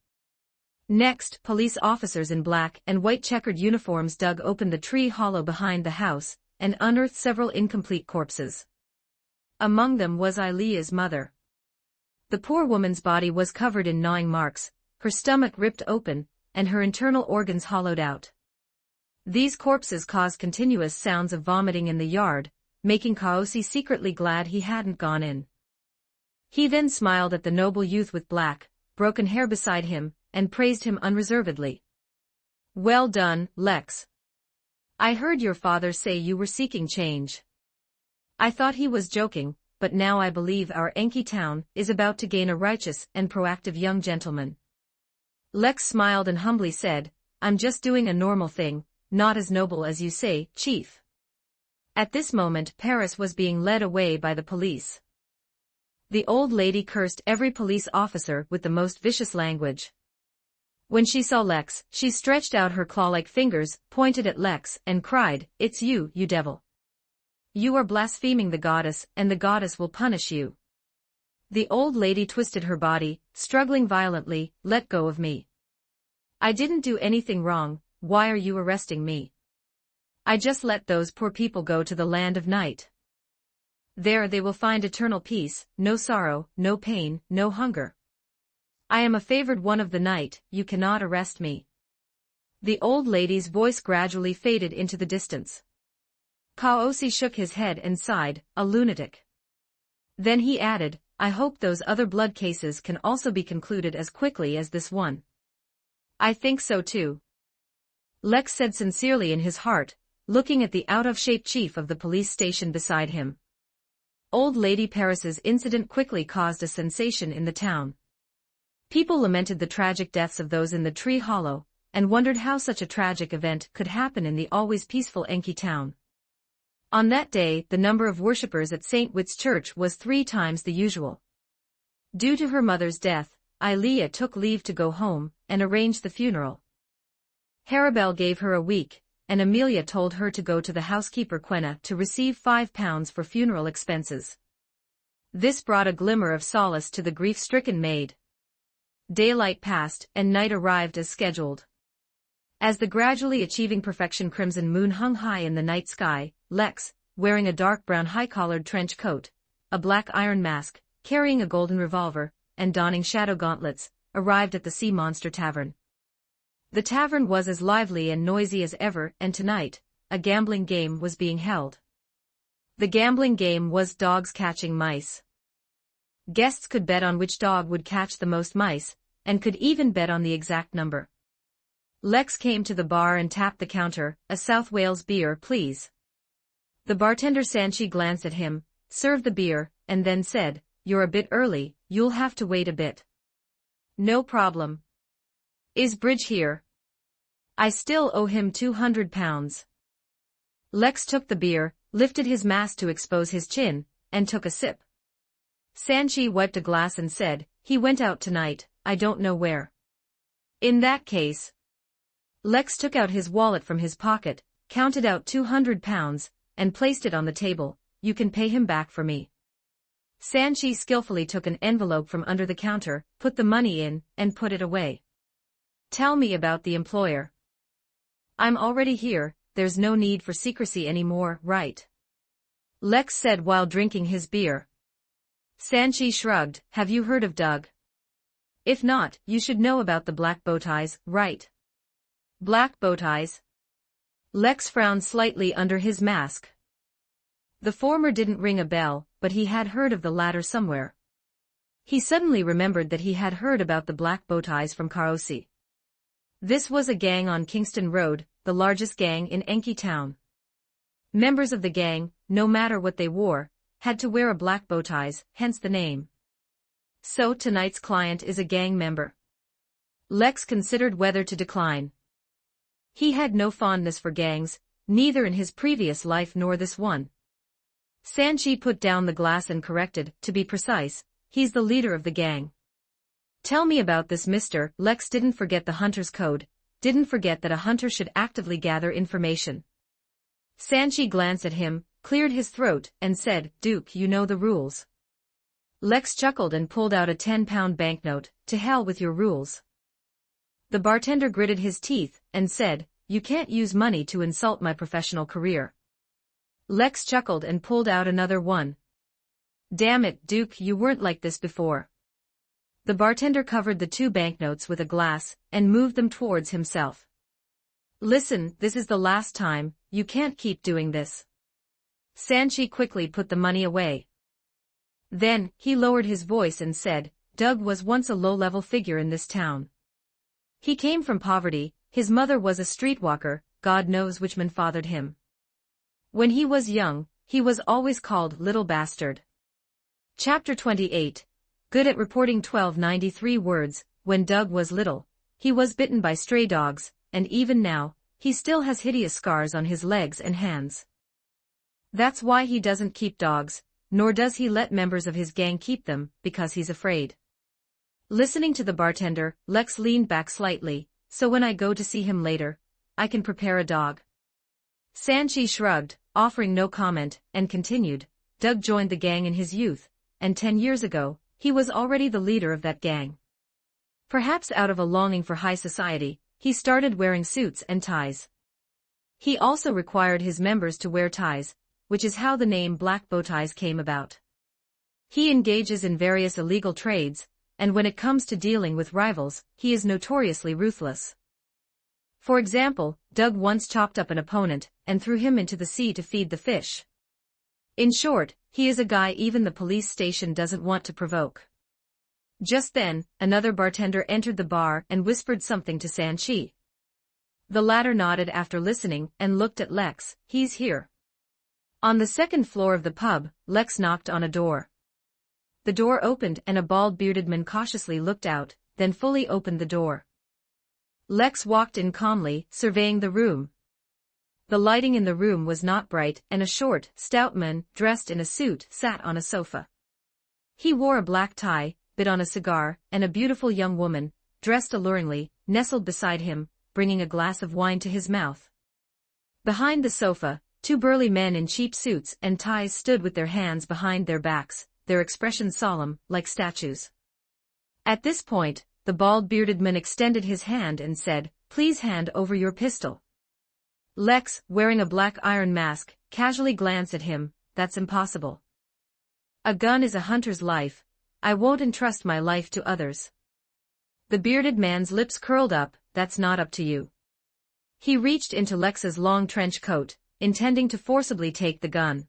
Next, police officers in black and white checkered uniforms dug open the tree hollow behind the house, and unearthed several incomplete corpses. Among them was Ilea's mother. The poor woman's body was covered in gnawing marks, her stomach ripped open, and her internal organs hollowed out. These corpses caused continuous sounds of vomiting in the yard, making Kaosi secretly glad he hadn't gone in. He then smiled at the noble youth with black, broken hair beside him, and praised him unreservedly. "Well done, Lex. I heard your father say you were seeking change. I thought he was joking, but now I believe our Enki town is about to gain a righteous and proactive young gentleman." Lex smiled and humbly said, "I'm just doing a normal thing, not as noble as you say, Chief." At this moment Paris was being led away by the police. The old lady cursed every police officer with the most vicious language. When she saw Lex, she stretched out her claw-like fingers, pointed at Lex, and cried, "It's you, you devil. You are blaspheming the goddess, and the goddess will punish you." The old lady twisted her body, struggling violently. "Let go of me. I didn't do anything wrong. Why are you arresting me? I just let those poor people go to the land of night. There they will find eternal peace, no sorrow, no pain, no hunger. I am a favored one of the night, you cannot arrest me." The old lady's voice gradually faded into the distance. Kaosi shook his head and sighed, "A lunatic." Then he added, "I hope those other blood cases can also be concluded as quickly as this one." "I think so too," Lex said sincerely in his heart, looking at the out-of-shape chief of the police station beside him. Old Lady Paris's incident quickly caused a sensation in the town. People lamented the tragic deaths of those in the tree hollow, and wondered how such a tragic event could happen in the always peaceful Enki town. On that day, the number of worshippers at St. Witt's Church was 3 times the usual. Due to her mother's death, Ilea took leave to go home and arrange the funeral. Harabelle gave her a week, and Amelia told her to go to the housekeeper Quena to receive £5 for funeral expenses. This brought a glimmer of solace to the grief-stricken maid. Daylight passed, and night arrived as scheduled. As the gradually achieving perfection crimson moon hung high in the night sky, Lex, wearing a dark brown high-collared trench coat, a black iron mask, carrying a golden revolver, and donning shadow gauntlets, arrived at the Sea Monster Tavern. The tavern was as lively and noisy as ever, and tonight, a gambling game was being held. The gambling game was dogs catching mice. Guests could bet on which dog would catch the most mice, and could even bet on the exact number. Lex came to the bar and tapped the counter. "A South Wales beer, please." The bartender Sanchi glanced at him, served the beer, and then said, "You're a bit early, you'll have to wait a bit." "No problem. Is Bridge here?" "I still owe him £200. Lex took the beer, lifted his mask to expose his chin, and took a sip. Sanchi wiped a glass and said, "He went out tonight, I don't know where." "In that case." Lex took out his wallet from his pocket, counted out £200, and placed it on the table. "You can pay him back for me." Sanchi skillfully took an envelope from under the counter, put the money in, and put it away. Tell me about the employer. I'm already here, there's no need for secrecy anymore, right? Lex said while drinking his beer. Sanchi shrugged, have you heard of Doug? If not, you should know about the black bow ties, right? Black bow ties? Lex frowned slightly under his mask. The former didn't ring a bell, but he had heard of the latter somewhere. He suddenly remembered that he had heard about the black bow ties from Karosi. This was a gang on Kingston Road, the largest gang in Enki town. Members of the gang, no matter what they wore, had to wear a black bow ties, hence the name. So tonight's client is a gang member. Lex considered whether to decline. He had no fondness for gangs, neither in his previous life nor this one. Sanchi put down the glass and corrected, to be precise, he's the leader of the gang. Tell me about this mister. Lex didn't forget the hunter's code, didn't forget that a hunter should actively gather information. Sanchi glanced at him, cleared his throat, and said, Duke, you know the rules. Lex chuckled and pulled out a 10-pound banknote, to hell with your rules. The bartender gritted his teeth, and said, you can't use money to insult my professional career. Lex chuckled and pulled out another one. Damn it, Duke, you weren't like this before. The bartender covered the 2 banknotes with a glass, and moved them towards himself. Listen, this is the last time, you can't keep doing this. Sanchi quickly put the money away. Then, he lowered his voice and said, Doug was once a low-level figure in this town. He came from poverty, his mother was a streetwalker, God knows which man fathered him. When he was young, he was always called Little Bastard. Chapter 28. Good at reporting 1293 words. When Doug was little, he was bitten by stray dogs, and even now, he still has hideous scars on his legs and hands. That's why he doesn't keep dogs, nor does he let members of his gang keep them, because he's afraid. Listening to the bartender, Lex leaned back slightly, so when I go to see him later, I can prepare a dog. Sanchi shrugged, offering no comment, and continued, Doug joined the gang in his youth, and 10 years ago, he was already the leader of that gang. Perhaps out of a longing for high society, he started wearing suits and ties. He also required his members to wear ties, which is how the name Black Bow Ties came about. He engages in various illegal trades, and when it comes to dealing with rivals, he is notoriously ruthless. For example, Doug once chopped up an opponent and threw him into the sea to feed the fish. In short, he is a guy even the police station doesn't want to provoke. Just then, another bartender entered the bar and whispered something to Sanchi. The latter nodded after listening and looked at Lex. He's here. On the second floor of the pub, Lex knocked on a door. The door opened and a bald-bearded man cautiously looked out, then fully opened the door. Lex walked in calmly, surveying the room. The lighting in the room was not bright, and a short, stout man, dressed in a suit, sat on a sofa. He wore a black tie, bit on a cigar, and a beautiful young woman, dressed alluringly, nestled beside him, bringing a glass of wine to his mouth. Behind the sofa, 2 burly men in cheap suits and ties stood with their hands behind their backs, their expressions solemn, like statues. At this point, the bald-bearded man extended his hand and said, Please hand over your pistol. Lex, wearing a black iron mask, casually glanced at him. That's impossible. A gun is a hunter's life. I won't entrust my life to others. The bearded man's lips curled up. That's not up to you. He reached into Lex's long trench coat, intending to forcibly take the gun.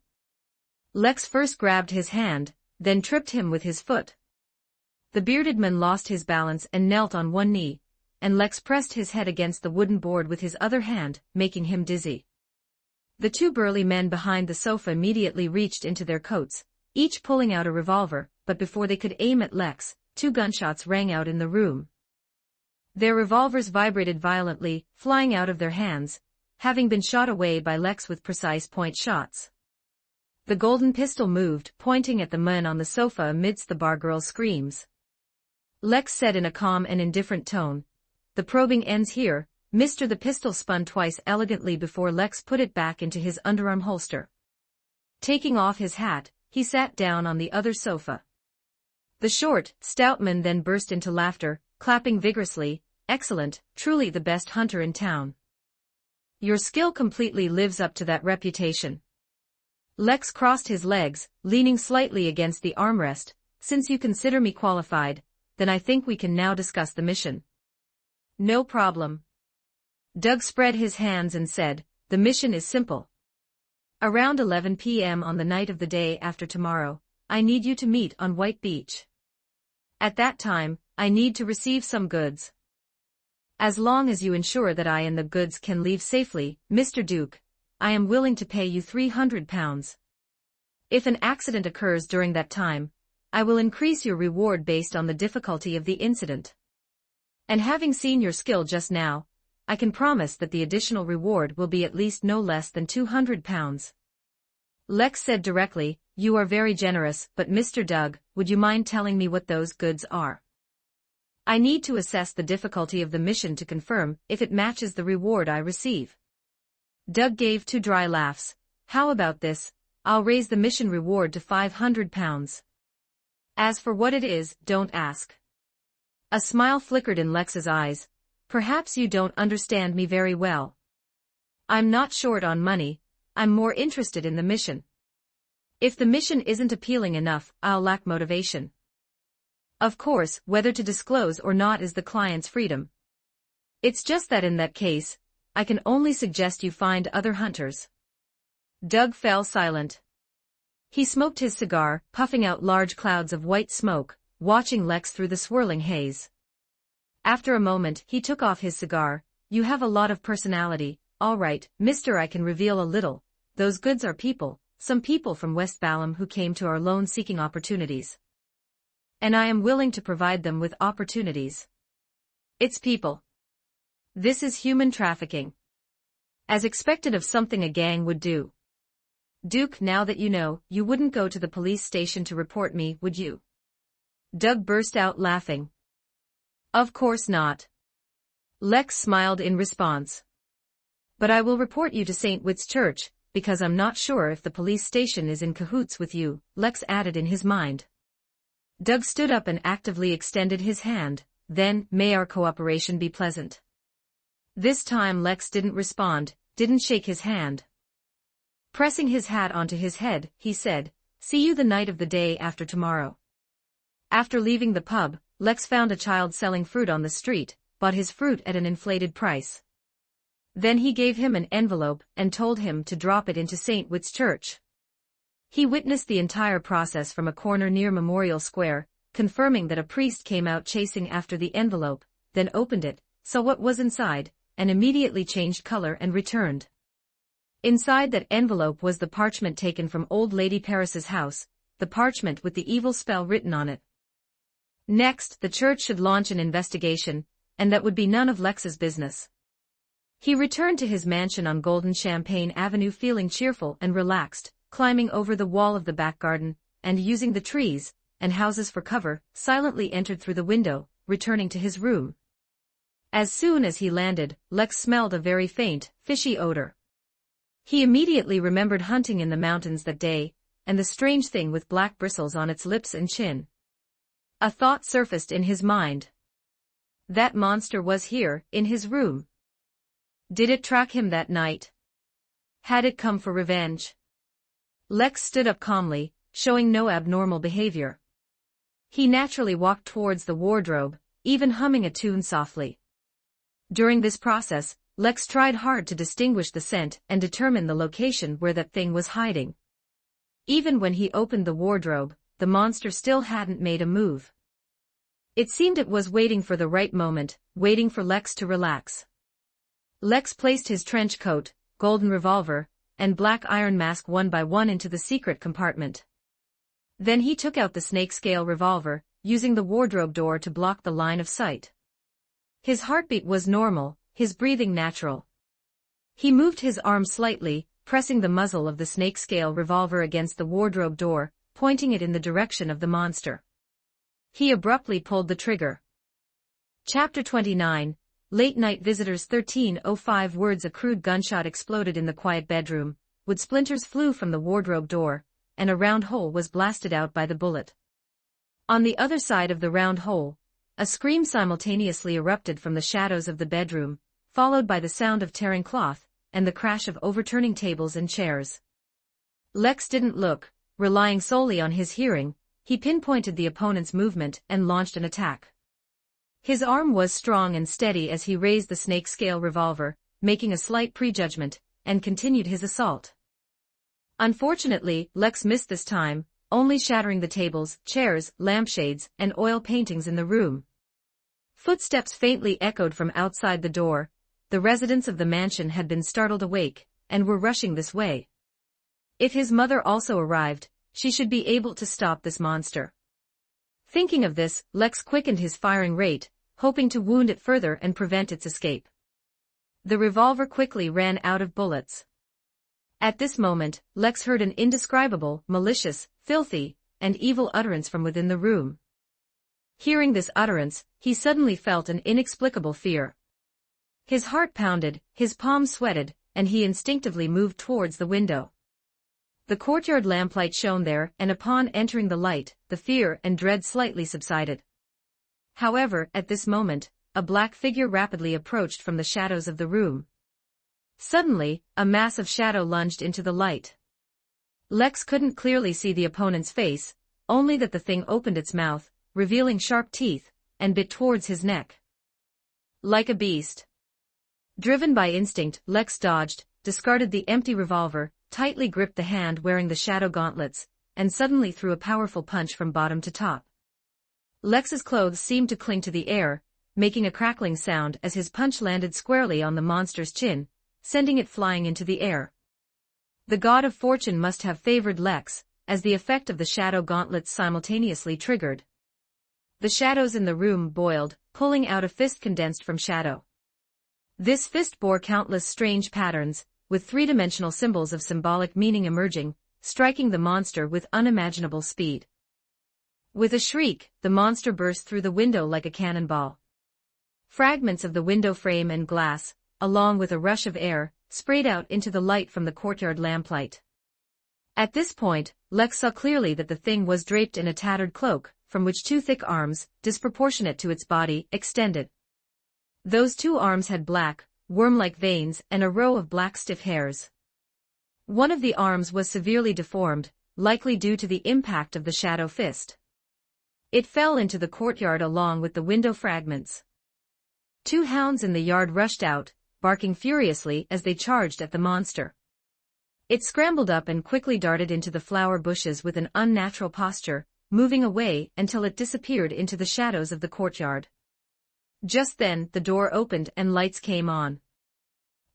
Lex first grabbed his hand, then tripped him with his foot. The bearded man lost his balance and knelt on one knee, and Lex pressed his head against the wooden board with his other hand, making him dizzy. The 2 burly men behind the sofa immediately reached into their coats, each pulling out a revolver, but before they could aim at Lex, 2 gunshots rang out in the room. Their revolvers vibrated violently, flying out of their hands, having been shot away by Lex with precise point shots. The golden pistol moved, pointing at the man on the sofa amidst the bargirl's screams. Lex said in a calm and indifferent tone, The probing ends here, Mr. The pistol spun twice elegantly before Lex put it back into his underarm holster. Taking off his hat, he sat down on the other sofa. The short, stout man then burst into laughter, clapping vigorously. "Excellent, truly the best hunter in town. Your skill completely lives up to that reputation." Lex crossed his legs, leaning slightly against the armrest. "Since you consider me qualified, then I think we can now discuss the mission." "No problem." Doug spread his hands and said, "The mission is simple. Around 11 p.m. on the night of the day after tomorrow, I need you to meet on White Beach. At that time, I need to receive some goods. As long as you ensure that I and the goods can leave safely, Mr. Duke, I am willing to pay you £300. If an accident occurs during that time, I will increase your reward based on the difficulty of the incident. And having seen your skill just now, I can promise that the additional reward will be at least no less than £200. Lex said directly, "You are very generous, but Mr. Doug, would you mind telling me what those goods are? I need to assess the difficulty of the mission to confirm if it matches the reward I receive." Doug gave 2 dry laughs. "How about this? I'll raise the mission reward to £500. As for what it is, don't ask." A smile flickered in Lex's eyes. "Perhaps you don't understand me very well. I'm not short on money, I'm more interested in the mission. If the mission isn't appealing enough, I'll lack motivation. Of course, whether to disclose or not is the client's freedom. It's just that in that case, I can only suggest you find other hunters." Doug fell silent. He smoked his cigar, puffing out large clouds of white smoke, watching Lex through the swirling haze. After a moment, he took off his cigar. "You have a lot of personality. All right, mister, I can reveal a little. Those goods are people, some people from West Balham who came to our loan seeking opportunities. And I am willing to provide them with opportunities. It's people. This is human trafficking. As expected of something a gang would do. Duke, now that you know, you wouldn't go to the police station to report me, would you?" Doug burst out laughing. "Of course not." Lex smiled in response. "But I will report you to St. Witt's Church, because I'm not sure if the police station is in cahoots with you," Lex added in his mind. Doug stood up and actively extended his hand. "Then, may our cooperation be pleasant." This time Lex didn't respond, didn't shake his hand. Pressing his hat onto his head, he said, "See you the night of the day after tomorrow." After leaving the pub, Lex found a child selling fruit on the street, bought his fruit at an inflated price. Then he gave him an envelope and told him to drop it into St. Witt's Church. He witnessed the entire process from a corner near Memorial Square, confirming that a priest came out chasing after the envelope, then opened it, saw what was inside, and immediately changed color and returned. Inside that envelope was the parchment taken from Old Lady Paris's house, the parchment with the evil spell written on it. Next, the church should launch an investigation, and that would be none of Lex's business. He returned to his mansion on Golden Champagne Avenue feeling cheerful and relaxed, climbing over the wall of the back garden, and using the trees and houses for cover, silently entered through the window, returning to his room. As soon as he landed, Lex smelled a very faint, fishy odor. He immediately remembered hunting in the mountains that day, and the strange thing with black bristles on its lips and chin. A thought surfaced in his mind. That monster was here, in his room. Did it track him that night? Had it come for revenge? Lex stood up calmly, showing no abnormal behavior. He naturally walked towards the wardrobe, even humming a tune softly. During this process, Lex tried hard to distinguish the scent and determine the location where that thing was hiding. Even when he opened the wardrobe, the monster still hadn't made a move. It seemed it was waiting for the right moment, waiting for Lex to relax. Lex placed his trench coat, golden revolver, and black iron mask one by one into the secret compartment. Then he took out the snake-scale revolver, using the wardrobe door to block the line of sight. His heartbeat was normal, his breathing natural. He moved his arm slightly, pressing the muzzle of the snake-scale revolver against the wardrobe door, pointing it in the direction of the monster. He abruptly pulled the trigger. Chapter 29, Late Night Visitors. 13:05 words. A crude gunshot exploded in the quiet bedroom, wood splinters flew from the wardrobe door, and a round hole was blasted out by the bullet. On the other side of the round hole, a scream simultaneously erupted from the shadows of the bedroom, followed by the sound of tearing cloth, and the crash of overturning tables and chairs. Lex didn't look, relying solely on his hearing. He pinpointed the opponent's movement and launched an attack. His arm was strong and steady as he raised the snake-scale revolver, making a slight prejudgment, and continued his assault. Unfortunately, Lex missed this time, only shattering the tables, chairs, lampshades, and oil paintings in the room. Footsteps faintly echoed from outside the door. The residents of the mansion had been startled awake, and were rushing this way. If his mother also arrived, she should be able to stop this monster. Thinking of this, Lex quickened his firing rate, hoping to wound it further and prevent its escape. The revolver quickly ran out of bullets. At this moment, Lex heard an indescribable, malicious, filthy, and evil utterance from within the room. Hearing this utterance, he suddenly felt an inexplicable fear. His heart pounded, his palms sweated, and he instinctively moved towards the window. The courtyard lamplight shone there, and upon entering the light, the fear and dread slightly subsided. However, at this moment, a black figure rapidly approached from the shadows of the room. Suddenly, a mass of shadow lunged into the light. Lex couldn't clearly see the opponent's face, only that the thing opened its mouth, revealing sharp teeth, and bit towards his neck. Like a beast. Driven by instinct, Lex dodged, discarded the empty revolver, tightly gripped the hand wearing the shadow gauntlets, and suddenly threw a powerful punch from bottom to top. Lex's clothes seemed to cling to the air, making a crackling sound as his punch landed squarely on the monster's chin, sending it flying into the air. The god of fortune must have favored Lex, as the effect of the shadow gauntlets simultaneously triggered. The shadows in the room boiled, pulling out a fist condensed from shadow. This fist bore countless strange patterns, with three-dimensional symbols of symbolic meaning emerging, striking the monster with unimaginable speed. With a shriek, the monster burst through the window like a cannonball. Fragments of the window frame and glass, along with a rush of air, sprayed out into the light from the courtyard lamplight. At this point, Lex saw clearly that the thing was draped in a tattered cloak, from which two thick arms, disproportionate to its body, extended. Those two arms had black, worm-like veins and a row of black stiff hairs. One of the arms was severely deformed, likely due to the impact of the shadow fist. It fell into the courtyard along with the window fragments. Two hounds in the yard rushed out, barking furiously as they charged at the monster. It scrambled up and quickly darted into the flower bushes with an unnatural posture, moving away until it disappeared into the shadows of the courtyard. Just then, the door opened and lights came on.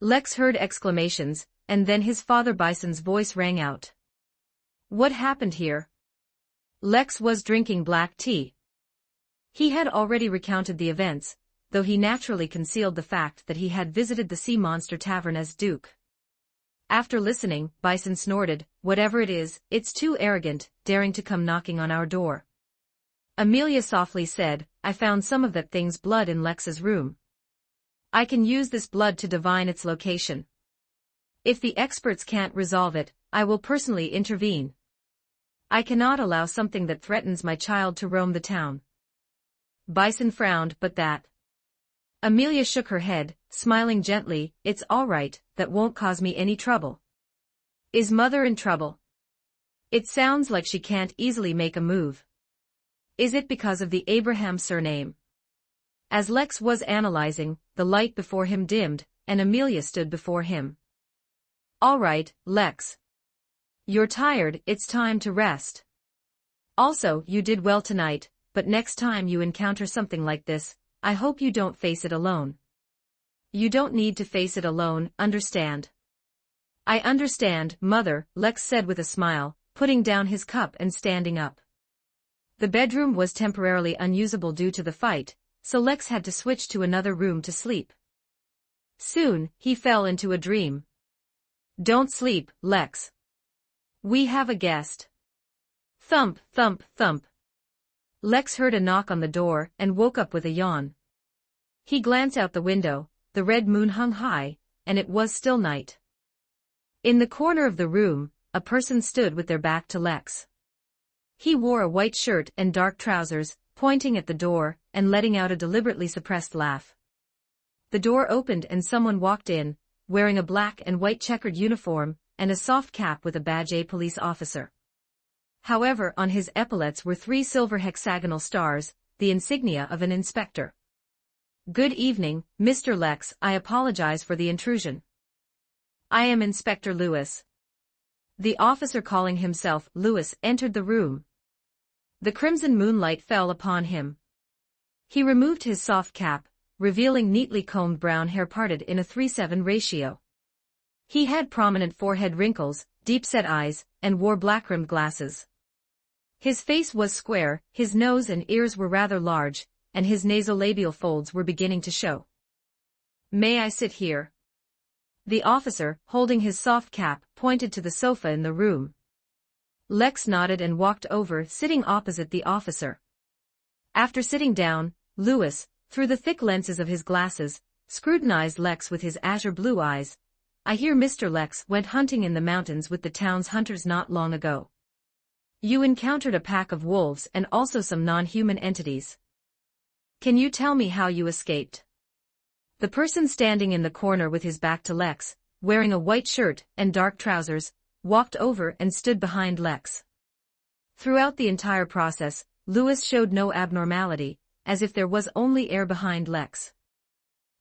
Lex heard exclamations, and then his father Bison's voice rang out. What happened here? Lex was drinking black tea. He had already recounted the events, though he naturally concealed the fact that he had visited the Sea Monster Tavern as Duke. After listening, Bison snorted, "Whatever it is, it's too arrogant, daring to come knocking on our door." Amelia softly said, "I found some of that thing's blood in Lex's room. I can use this blood to divine its location. If the experts can't resolve it, I will personally intervene. I cannot allow something that threatens my child to roam the town." Bison frowned, "But that..." Amelia shook her head, smiling gently, "It's all right, that won't cause me any trouble." "Is Mother in trouble? It sounds like she can't easily make a move. Is it because of the Abraham surname?" As Lex was analyzing, the light before him dimmed, and Amelia stood before him. "All right, Lex. You're tired, it's time to rest. Also, you did well tonight, but next time you encounter something like this, I hope you don't face it alone." "You don't need to face it alone, understand?" "I understand, Mother," Lex said with a smile, putting down his cup and standing up. The bedroom was temporarily unusable due to the fight, so Lex had to switch to another room to sleep. Soon, he fell into a dream. "Don't sleep, Lex. We have a guest." Thump, thump, thump. Lex heard a knock on the door and woke up with a yawn. He glanced out the window, the red moon hung high, and it was still night. In the corner of the room, a person stood with their back to Lex. He wore a white shirt and dark trousers, pointing at the door and letting out a deliberately suppressed laugh. The door opened and someone walked in, wearing a black and white checkered uniform and a soft cap with a badge. A police officer. However, on his epaulets were 3 silver hexagonal stars, the insignia of an inspector. "Good evening, Mr. Lex. I apologize for the intrusion. I am Inspector Lewis." The officer, calling himself Lewis, entered the room. The crimson moonlight fell upon him. He removed his soft cap, revealing neatly combed brown hair parted in a 3:7 ratio. He had prominent forehead wrinkles, deep-set eyes, and wore black-rimmed glasses. His face was square, his nose and ears were rather large, and his nasolabial folds were beginning to show. "May I sit here?" The officer, holding his soft cap, pointed to the sofa in the room. Lex nodded and walked over, sitting opposite the officer. After sitting down, Lewis, through the thick lenses of his glasses, scrutinized Lex with his azure blue eyes. "I hear Mr. Lex went hunting in the mountains with the town's hunters not long ago. You encountered a pack of wolves and also some non-human entities. Can you tell me how you escaped?" The person standing in the corner with his back to Lex, wearing a white shirt and dark trousers, walked over and stood behind Lex. Throughout the entire process, Lewis showed no abnormality, as if there was only air behind Lex.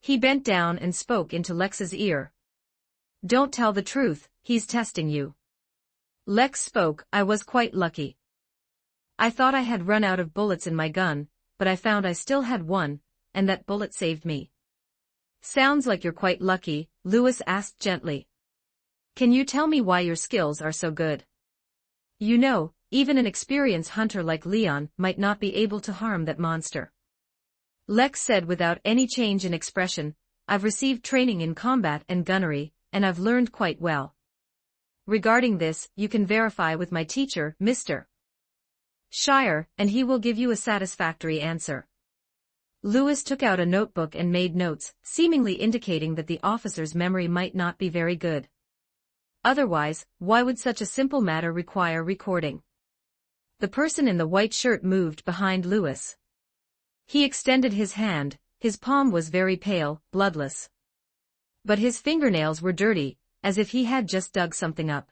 He bent down and spoke into Lex's ear. "Don't tell the truth, he's testing you." Lex spoke. "I was quite lucky. I thought I had run out of bullets in my gun, but I found I still had one, and that bullet saved me." "Sounds like you're quite lucky," Lewis asked gently. "Can you tell me why your skills are so good? You know, even an experienced hunter like Leon might not be able to harm that monster." Lex said without any change in expression, "I've received training in combat and gunnery, and I've learned quite well. Regarding this, you can verify with my teacher, Mr. Shire, and he will give you a satisfactory answer." Lewis took out a notebook and made notes, seemingly indicating that the officer's memory might not be very good. Otherwise, why would such a simple matter require recording? The person in the white shirt moved behind Lewis. He extended his hand. His palm was very pale, bloodless. But his fingernails were dirty, as if he had just dug something up.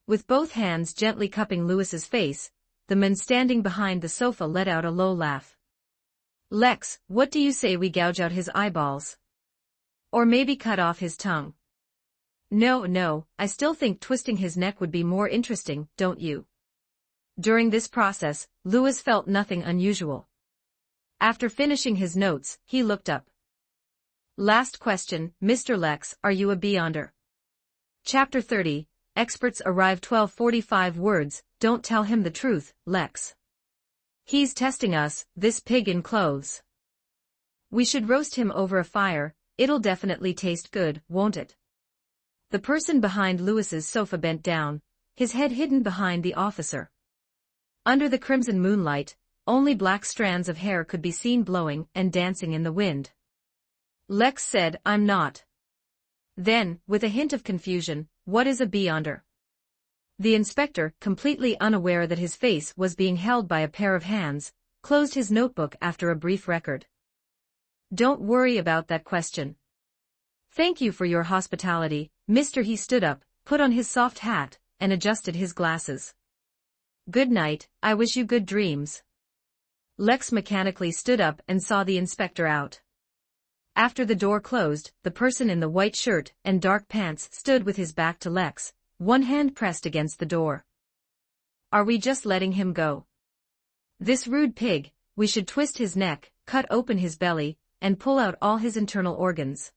With both hands gently cupping Lewis's face, the man standing behind the sofa let out a low laugh. "Lex, what do you say we gouge out his eyeballs? Or maybe cut off his tongue?" No, I still think twisting his neck would be more interesting, don't you?" During this process, Lewis felt nothing unusual. After finishing his notes, he looked up. "Last question, Mr. Lex, are you a beyonder?" Chapter 30, Experts Arrive. 1245 words, don't tell him the truth, Lex. He's testing us, this pig in clothes. We should roast him over a fire, it'll definitely taste good, won't it? The person behind Lewis's sofa bent down, his head hidden behind the officer. Under the crimson moonlight, only black strands of hair could be seen blowing and dancing in the wind. Lex said, "I'm not." Then, with a hint of confusion, "What is a beyonder?" The inspector, completely unaware that his face was being held by a pair of hands, closed his notebook after a brief record. "Don't worry about that question. Thank you for your hospitality, Mr. He stood up, put on his soft hat, and adjusted his glasses. "Good night, I wish you good dreams." Lex mechanically stood up and saw the inspector out. After the door closed, the person in the white shirt and dark pants stood with his back to Lex, one hand pressed against the door. "Are we just letting him go? This rude pig, we should twist his neck, cut open his belly, and pull out all his internal organs.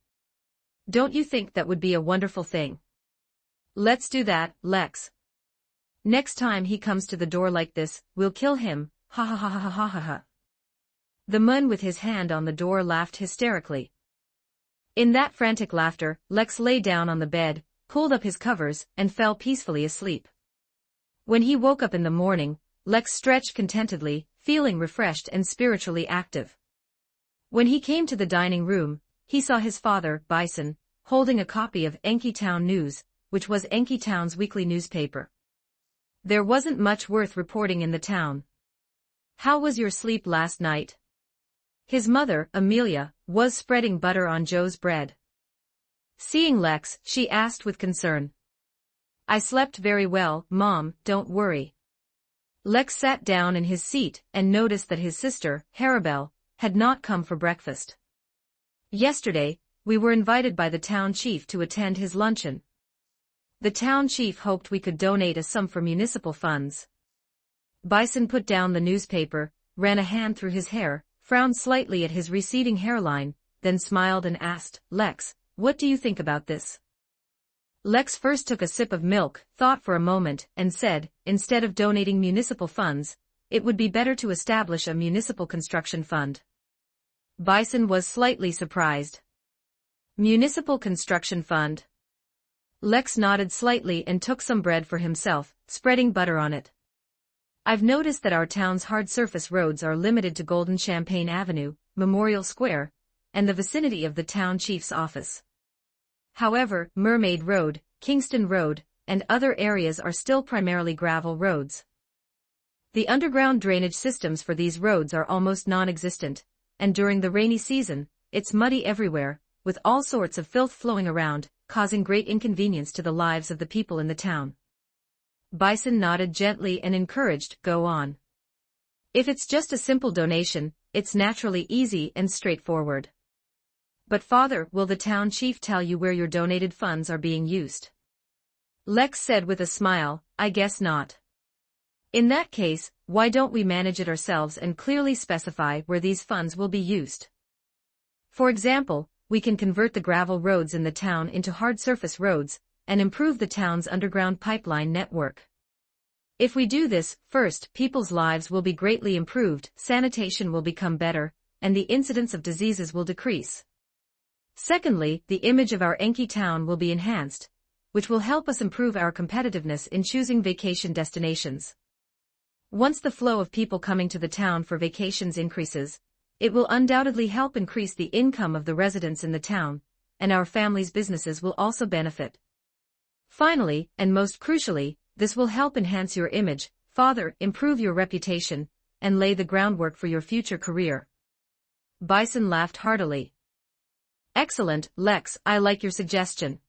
Don't you think that would be a wonderful thing? Let's do that, Lex. Next time he comes to the door like this, we'll kill him, ha ha ha ha ha ha ha." The man with his hand on the door laughed hysterically. In that frantic laughter, Lex lay down on the bed, pulled up his covers, and fell peacefully asleep. When he woke up in the morning, Lex stretched contentedly, feeling refreshed and spiritually active. When he came to the dining room, he saw his father, Bison, holding a copy of Enki Town News, which was Enki Town's weekly newspaper. There wasn't much worth reporting in the town. "How was your sleep last night?" His mother, Amelia, was spreading butter on Joe's bread. Seeing Lex, she asked with concern. "I slept very well, Mom, don't worry." Lex sat down in his seat and noticed that his sister, Harabelle, had not come for breakfast. "Yesterday, we were invited by the town chief to attend his luncheon. The town chief hoped we could donate a sum for municipal funds." Bison put down the newspaper, ran a hand through his hair, frowned slightly at his receding hairline, then smiled and asked, "Lex, what do you think about this?" Lex first took a sip of milk, thought for a moment, and said, instead of donating municipal funds, it would be better to establish a municipal construction fund. Bison was slightly surprised. Municipal construction fund? Lex nodded slightly and took some bread for himself, spreading butter on it. "I've noticed that our town's hard surface roads are limited to Golden Champagne Avenue, Memorial Square, and the vicinity of the town chief's office. However, Mermaid Road, Kingston Road, and other areas are still primarily gravel roads. The underground drainage systems for these roads are almost non-existent, and during the rainy season, it's muddy everywhere, with all sorts of filth flowing around, causing great inconvenience to the lives of the people in the town." Bison nodded gently and encouraged, "Go on. If it's just a simple donation, it's naturally easy and straightforward." "But Father, will the town chief tell you where your donated funds are being used?" Lex said with a smile, "I guess not. In that case, why don't we manage it ourselves and clearly specify where these funds will be used? For example, we can convert the gravel roads in the town into hard surface roads, and improve the town's underground pipeline network. If we do this, first, people's lives will be greatly improved, sanitation will become better, and the incidence of diseases will decrease. Secondly, the image of our Enki town will be enhanced, which will help us improve our competitiveness in choosing vacation destinations. Once the flow of people coming to the town for vacations increases, it will undoubtedly help increase the income of the residents in the town, and our family's businesses will also benefit. Finally, and most crucially, this will help enhance your image, Father, improve your reputation, and lay the groundwork for your future career." Bison laughed heartily. "Excellent, Lex, I like your suggestion.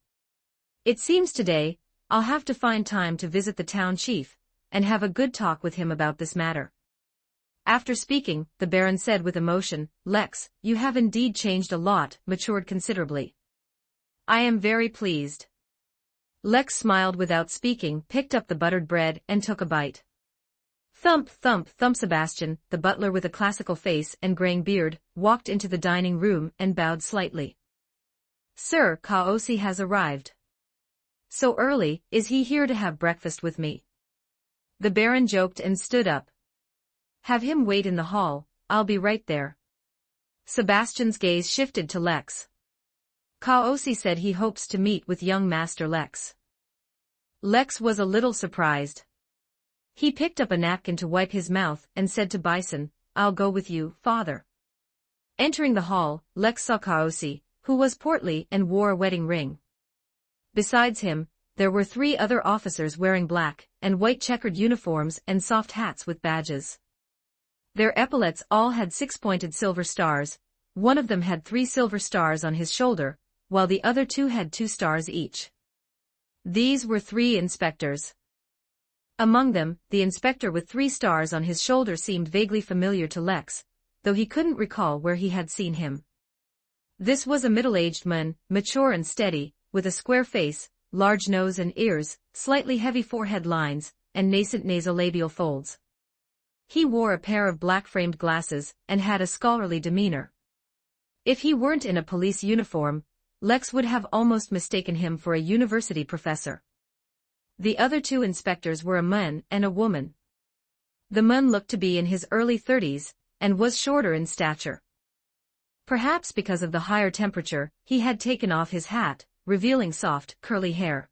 It seems today, I'll have to find time to visit the town chief, and have a good talk with him about this matter." After speaking, the Baron said with emotion, "Lex, you have indeed changed a lot, matured considerably. I am very pleased." Lex smiled without speaking, picked up the buttered bread, and took a bite. Thump, thump, thump. Sebastian, the butler with a classical face and graying beard, walked into the dining room and bowed slightly. "Sir, Kaosi has arrived." "So early, is he here to have breakfast with me?" The Baron joked and stood up. "Have him wait in the hall, I'll be right there." Sebastian's gaze shifted to Lex. "Kaosi said he hopes to meet with young Master Lex." Lex was a little surprised. He picked up a napkin to wipe his mouth and said to Bison, "I'll go with you, Father." Entering the hall, Lex saw Kaosi, who was portly and wore a wedding ring. Besides him, there were 3 other officers wearing black and white checkered uniforms and soft hats with badges. Their epaulets all had 6-pointed silver stars, one of them had 3 silver stars on his shoulder, while the other 2 had 2 stars each. These were 3 inspectors. Among them, the inspector with 3 stars on his shoulder seemed vaguely familiar to Lex, though he couldn't recall where he had seen him. This was a middle-aged man, mature and steady, with a square face, large nose and ears, slightly heavy forehead lines, and nascent nasolabial folds. He wore a pair of black-framed glasses and had a scholarly demeanor. If he weren't in a police uniform, Lex would have almost mistaken him for a university professor. The other 2 inspectors were a man and a woman. The man looked to be in his early 30s, and was shorter in stature. Perhaps because of the higher temperature, he had taken off his hat, revealing soft, curly hair.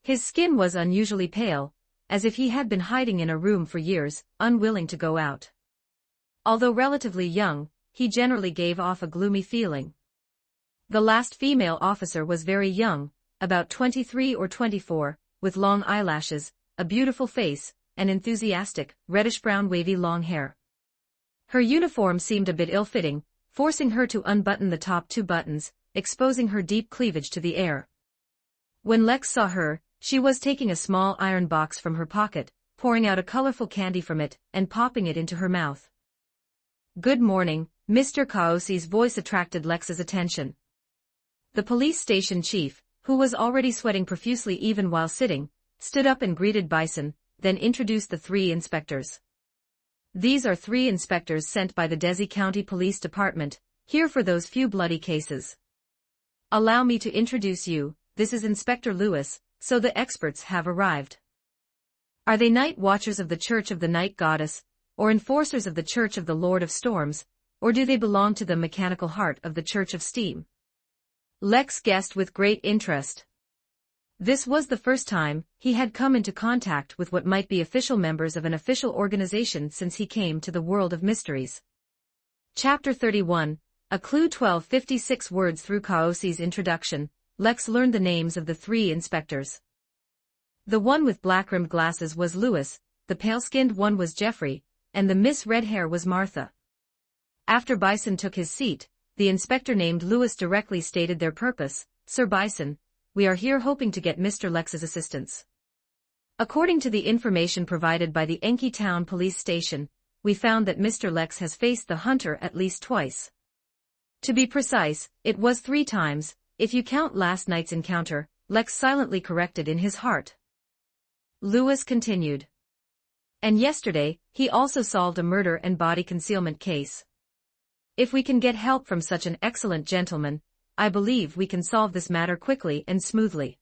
His skin was unusually pale, as if he had been hiding in a room for years, unwilling to go out. Although relatively young, he generally gave off a gloomy feeling. The last female officer was very young, about 23 or 24, with long eyelashes, a beautiful face, and enthusiastic, reddish-brown wavy long hair. Her uniform seemed a bit ill-fitting, forcing her to unbutton the top 2 buttons, exposing her deep cleavage to the air. When Lex saw her, she was taking a small iron box from her pocket, pouring out a colorful candy from it, and popping it into her mouth. "Good morning," Mr. Kaosi's voice attracted Lex's attention. The police station chief, who was already sweating profusely even while sitting, stood up and greeted Bison, then introduced the 3 inspectors. "These are 3 inspectors sent by the Desi County Police Department, here for those few bloody cases. Allow me to introduce you, this is Inspector Lewis, so the experts have arrived. Are they night watchers of the Church of the Night Goddess, or enforcers of the Church of the Lord of Storms, or do they belong to the mechanical heart of the Church of Steam?" Lex guessed with great interest. This was the first time he had come into contact with what might be official members of an official organization since he came to the world of mysteries. Chapter 31, A Clue. 1256 words through Kaosi's introduction, Lex learned the names of the 3 inspectors. The one with black-rimmed glasses was Lewis, the pale-skinned one was Jeffrey, and the Miss Red Hair was Martha. After Bison took his seat, the inspector named Lewis directly stated their purpose. "Sir Bison, we are here hoping to get Mr. Lex's assistance. According to the information provided by the Enki Town Police Station, we found that Mr. Lex has faced the hunter at least twice. To be precise, it was 3 times, if you count last night's encounter," Lex silently corrected in his heart. Lewis continued. "And yesterday, he also solved a murder and body concealment case. If we can get help from such an excellent gentleman, I believe we can solve this matter quickly and smoothly."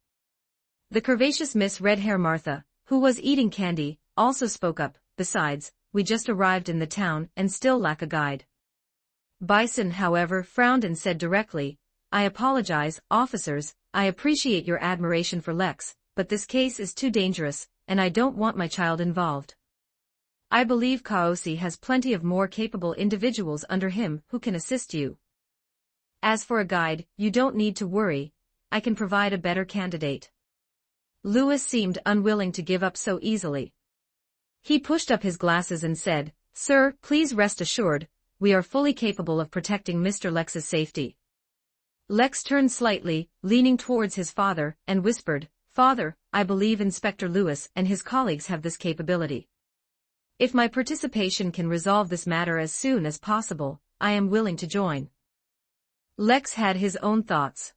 The curvaceous Miss Red Hair Martha, who was eating candy, also spoke up. "Besides, we just arrived in the town and still lack a guide." Bison, however, frowned and said directly, "I apologize, officers, I appreciate your admiration for Lex, but this case is too dangerous, and I don't want my child involved. I believe Kaosi has plenty of more capable individuals under him who can assist you. As for a guide, you don't need to worry, I can provide a better candidate." Lewis seemed unwilling to give up so easily. He pushed up his glasses and said, "Sir, please rest assured, we are fully capable of protecting Mr. Lex's safety." Lex turned slightly, leaning towards his father, and whispered, "Father, I believe Inspector Lewis and his colleagues have this capability. If my participation can resolve this matter as soon as possible, I am willing to join." Lex had his own thoughts.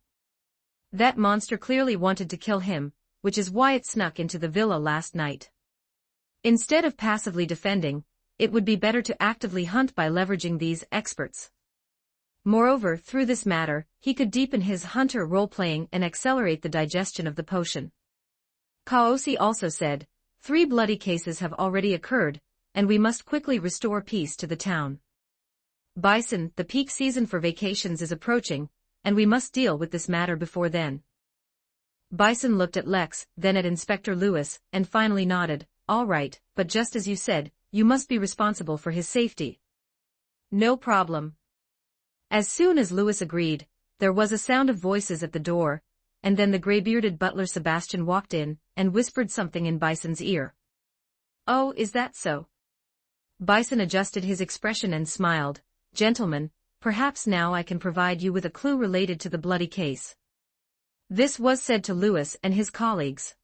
That monster clearly wanted to kill him, which is why it snuck into the villa last night. Instead of passively defending, it would be better to actively hunt by leveraging these experts. Moreover, through this matter, he could deepen his hunter role-playing and accelerate the digestion of the potion. Kaosi also said, 3 bloody cases have already occurred, and we must quickly restore peace to the town. Bison, the peak season for vacations is approaching, and we must deal with this matter before then." Bison looked at Lex, then at Inspector Lewis, and finally nodded, "All right, but just as you said, you must be responsible for his safety." "No problem." As soon as Lewis agreed, there was a sound of voices at the door, and then the gray-bearded butler Sebastian walked in, and whispered something in Bison's ear. "Oh, is that so?" Bison adjusted his expression and smiled, "Gentlemen, perhaps now I can provide you with a clue related to the bloody case." This was said to Lewis and his colleagues.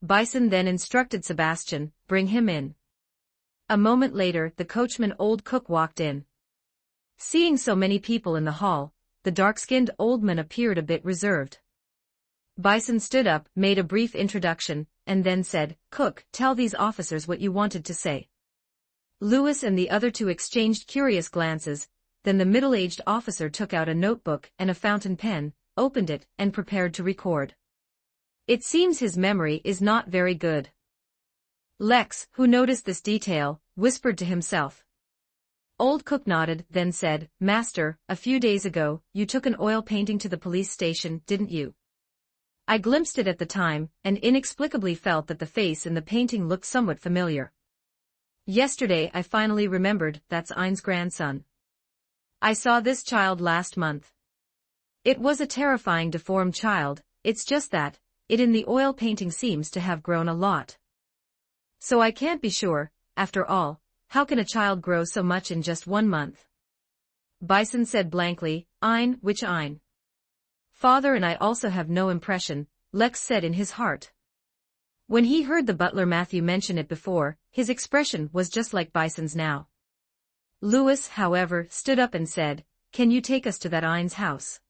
Bison then instructed Sebastian, "Bring him in." A moment later, the coachman Old Cook walked in. Seeing so many people in the hall, the dark-skinned old man appeared a bit reserved. Bison stood up, made a brief introduction, and then said, "Cook, tell these officers what you wanted to say." Lewis and the other 2 exchanged curious glances, then the middle-aged officer took out a notebook and a fountain pen, opened it, and prepared to record. It seems his memory is not very good. Lex, who noticed this detail, whispered to himself. Old Cook nodded, then said, "Master, a few days ago, you took an oil painting to the police station, didn't you? I glimpsed it at the time, and inexplicably felt that the face in the painting looked somewhat familiar. Yesterday I finally remembered, that's Ein's grandson. I saw this child last month. It was a terrifying deformed child, it's just that, it in the oil painting seems to have grown a lot. So I can't be sure, after all, how can a child grow so much in just 1 month? Bison said blankly, Ein, which Ein? Father and I also have no impression, Lex said in his heart. When he heard the butler Matthew mention it before, his expression was just like Bison's now. Louis, however, stood up and said, Can you take us to that Ein's house?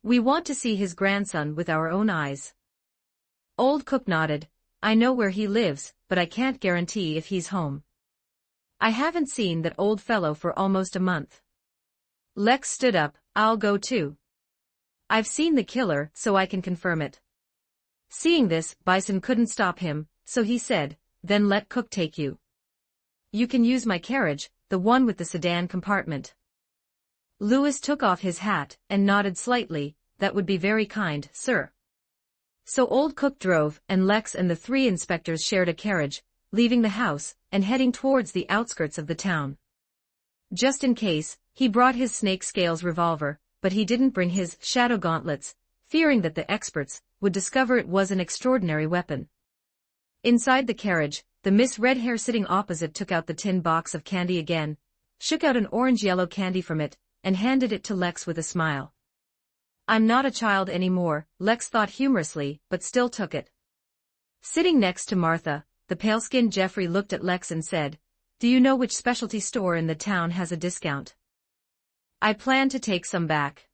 We want to see his grandson with our own eyes. Old Cook nodded. I know where he lives, but I can't guarantee if he's home. I haven't seen that old fellow for almost a month. Lex stood up. I'll go too. I've seen the killer, so I can confirm it. Seeing this, Bison couldn't stop him, so he said, Then let Cook take you. You can use my carriage, the one with the sedan compartment. Louis took off his hat and nodded slightly. That would be very kind, sir. So old Cook drove, and Lex and the 3 inspectors shared a carriage, leaving the house and heading towards the outskirts of the town. Just in case, he brought his snake scales revolver, but he didn't bring his shadow gauntlets, fearing that the experts would discover it was an extraordinary weapon. Inside the carriage, the Miss Red Hair sitting opposite took out the tin box of candy again, shook out an orange-yellow candy from it, and handed it to Lex with a smile. I'm not a child anymore, Lex thought humorously, but still took it. Sitting next to Martha, the pale-skinned Jeffrey looked at Lex and said, Do you know which specialty store in the town has a discount? I plan to take some back.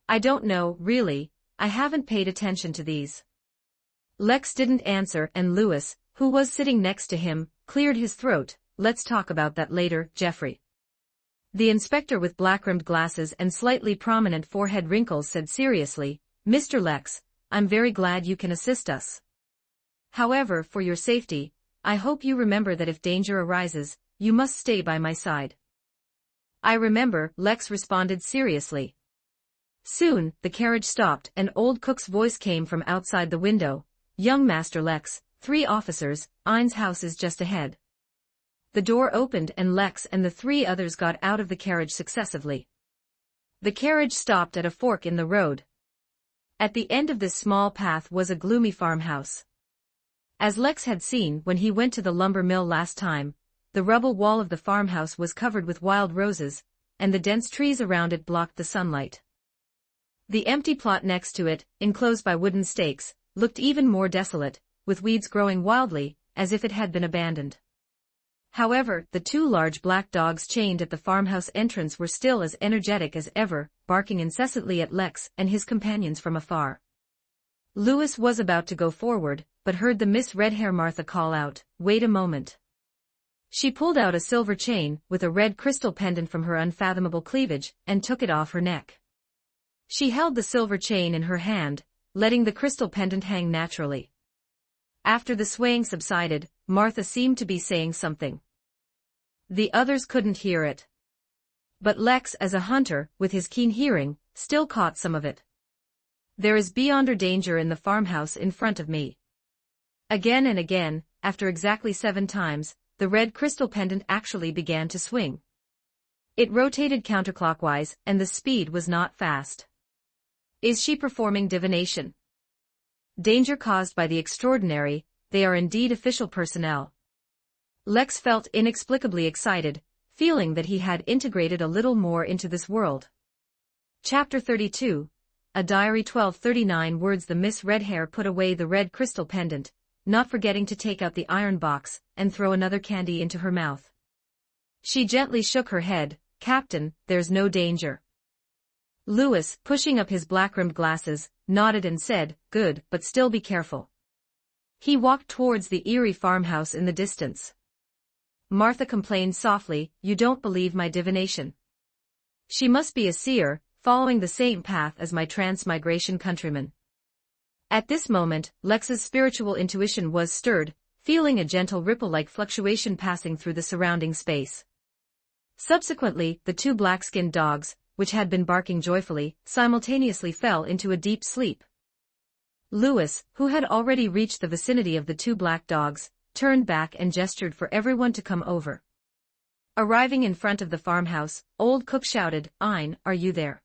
I don't know, really, I haven't paid attention to these. Lex didn't answer and Louis, who was sitting next to him, cleared his throat. Let's talk about that later, Jeffrey. The inspector with black-rimmed glasses and slightly prominent forehead wrinkles said seriously, Mr. Lex, I'm very glad you can assist us. However, for your safety, I hope you remember that if danger arises, you must stay by my side. I remember, Lex responded seriously. Soon, the carriage stopped and old Cook's voice came from outside the window. Young Master Lex, 3 officers, Ein's house is just ahead. The door opened and Lex and the 3 others got out of the carriage successively. The carriage stopped at a fork in the road. At the end of this small path was a gloomy farmhouse. As Lex had seen when he went to the lumber mill last time, the rubble wall of the farmhouse was covered with wild roses, and the dense trees around it blocked the sunlight. The empty plot next to it, enclosed by wooden stakes, looked even more desolate, with weeds growing wildly, as if it had been abandoned. However, the 2 large black dogs chained at the farmhouse entrance were still as energetic as ever, barking incessantly at Lex and his companions from afar. Louis was about to go forward, but heard the Miss Red Hair Martha call out, Wait a moment. She pulled out a silver chain with a red crystal pendant from her unfathomable cleavage and took it off her neck. She held the silver chain in her hand, letting the crystal pendant hang naturally. After the swaying subsided, Martha seemed to be saying something. The others couldn't hear it. But Lex, as a hunter, with his keen hearing, still caught some of it. There is beyonder danger in the farmhouse in front of me. Again and again, after exactly 7 times, the red crystal pendant actually began to swing. It rotated counterclockwise, and the speed was not fast. Is she performing divination? Danger caused by the extraordinary, they are indeed official personnel. Lex felt inexplicably excited, feeling that he had integrated a little more into this world. Chapter 32, A Diary 1239 words. The Miss Red Hair put away the red crystal pendant, not forgetting to take out the iron box and throw another candy into her mouth. She gently shook her head. Captain, there's no danger. Louis, pushing up his black-rimmed glasses, nodded and said, Good, but still be careful. He walked towards the eerie farmhouse in the distance. Martha complained softly, You don't believe my divination. She must be a seer, following the same path as my transmigration countrymen. At this moment, Lex's spiritual intuition was stirred, feeling a gentle ripple-like fluctuation passing through the surrounding space. Subsequently, the 2 black-skinned dogs, which had been barking joyfully, simultaneously fell into a deep sleep. Louis, who had already reached the vicinity of the 2 black dogs, turned back and gestured for everyone to come over. Arriving in front of the farmhouse, old Cook shouted, Ein, are you there?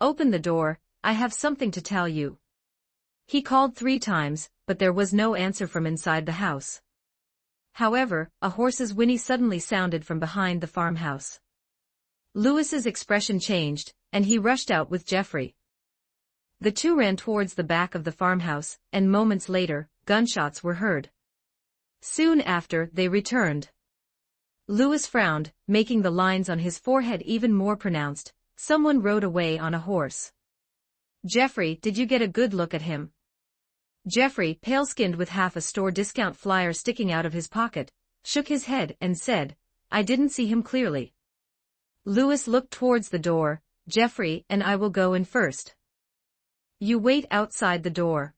Open the door, I have something to tell you. He called 3 times, but there was no answer from inside the house. However, a horse's whinny suddenly sounded from behind the farmhouse. Lewis's expression changed, and he rushed out with Jeffrey. The two ran towards the back of the farmhouse, and moments later, gunshots were heard. Soon after, they returned. Lewis frowned, making the lines on his forehead even more pronounced. Someone rode away on a horse. Jeffrey, did you get a good look at him? Jeffrey, pale-skinned with half a store discount flyer sticking out of his pocket, shook his head and said, I didn't see him clearly. Lewis looked towards the door. Jeffrey and I will go in first. You wait outside the door.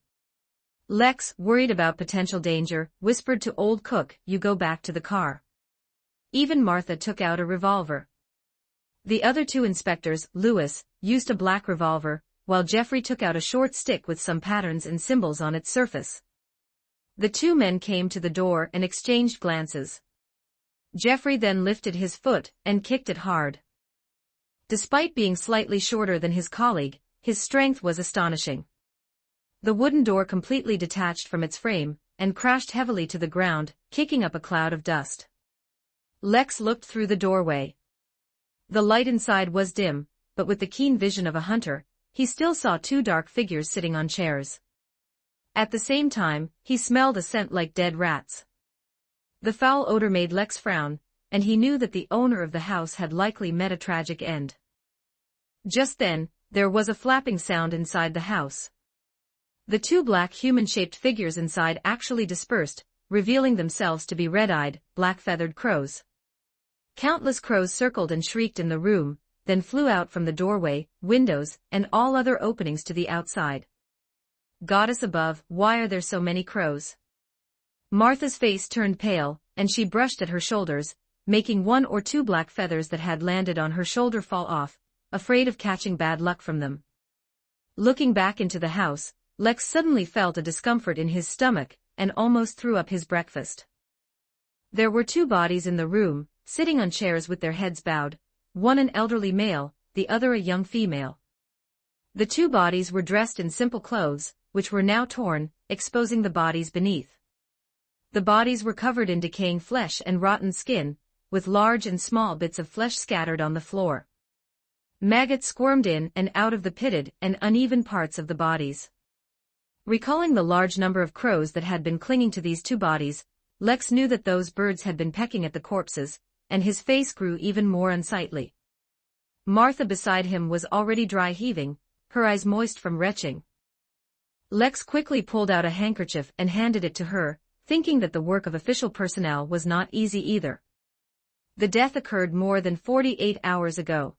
Lex, worried about potential danger, whispered to Old Cook, you go back to the car. Even Martha took out a revolver. The other 2 inspectors, Lewis, used a black revolver, while Jeffrey took out a short stick with some patterns and symbols on its surface. The 2 men came to the door and exchanged glances. Jeffrey then lifted his foot and kicked it hard. Despite being slightly shorter than his colleague, his strength was astonishing. The wooden door completely detached from its frame and crashed heavily to the ground, kicking up a cloud of dust. Lex looked through the doorway. The light inside was dim, but with the keen vision of a hunter, he still saw 2 dark figures sitting on chairs. At the same time, he smelled a scent like dead rats. The foul odor made Lex frown, and he knew that the owner of the house had likely met a tragic end. Just then, there was a flapping sound inside the house. The 2 black human-shaped figures inside actually dispersed, revealing themselves to be red-eyed, black-feathered crows. Countless crows circled and shrieked in the room, then flew out from the doorway, windows, and all other openings to the outside. Goddess above, why are there so many crows? Martha's face turned pale, and she brushed at her shoulders, making 1 or 2 black feathers that had landed on her shoulder fall off, afraid of catching bad luck from them. Looking back into the house, Lex suddenly felt a discomfort in his stomach, and almost threw up his breakfast. There were 2 bodies in the room, sitting on chairs with their heads bowed, one an elderly male, the other a young female. The 2 bodies were dressed in simple clothes, which were now torn, exposing the bodies beneath. The bodies were covered in decaying flesh and rotten skin, with large and small bits of flesh scattered on the floor. Maggots squirmed in and out of the pitted and uneven parts of the bodies. Recalling the large number of crows that had been clinging to these 2 bodies, Lex knew that those birds had been pecking at the corpses, and his face grew even more unsightly. Martha beside him was already dry heaving, her eyes moist from retching. Lex quickly pulled out a handkerchief and handed it to her, thinking that the work of official personnel was not easy either. The death occurred more than 48 hours ago.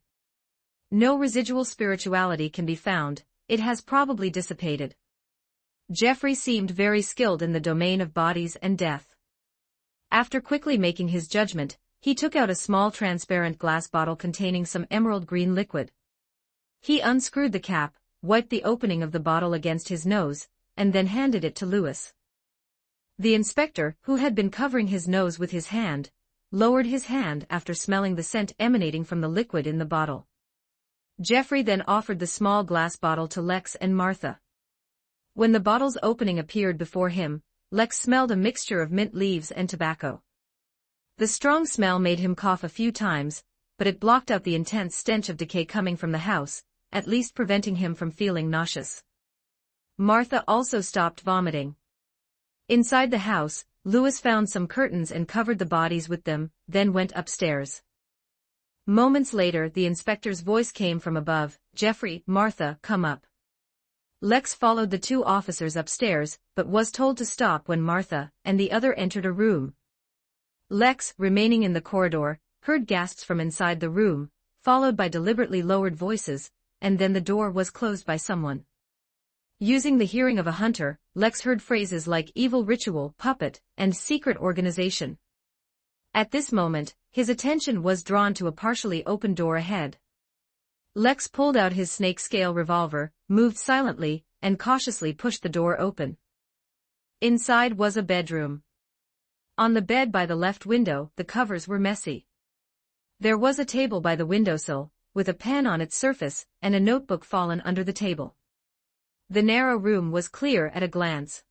No residual spirituality can be found, it has probably dissipated. Jeffrey seemed very skilled in the domain of bodies and death. After quickly making his judgment, he took out a small transparent glass bottle containing some emerald green liquid. He unscrewed the cap, wiped the opening of the bottle against his nose, and then handed it to Lewis. The inspector, who had been covering his nose with his hand, lowered his hand after smelling the scent emanating from the liquid in the bottle. Jeffrey then offered the small glass bottle to Lex and Martha. When the bottle's opening appeared before him, Lex smelled a mixture of mint leaves and tobacco. The strong smell made him cough a few times, but it blocked out the intense stench of decay coming from the house, at least preventing him from feeling nauseous. Martha also stopped vomiting. Inside the house, Lewis found some curtains and covered the bodies with them, then went upstairs. Moments later, the inspector's voice came from above, Jeffrey, Martha, come up. Lex followed the 2 officers upstairs, but was told to stop when Martha and the other entered a room. Lex, remaining in the corridor, heard gasps from inside the room, followed by deliberately lowered voices, and then the door was closed by someone. Using the hearing of a hunter, Lex heard phrases like evil ritual, puppet, and secret organization. At this moment, his attention was drawn to a partially open door ahead. Lex pulled out his snake-scale revolver, moved silently, and cautiously pushed the door open. Inside was a bedroom. On the bed by the left window, the covers were messy. There was a table by the windowsill, with a pen on its surface, and a notebook fallen under the table. The narrow room was clear at a glance.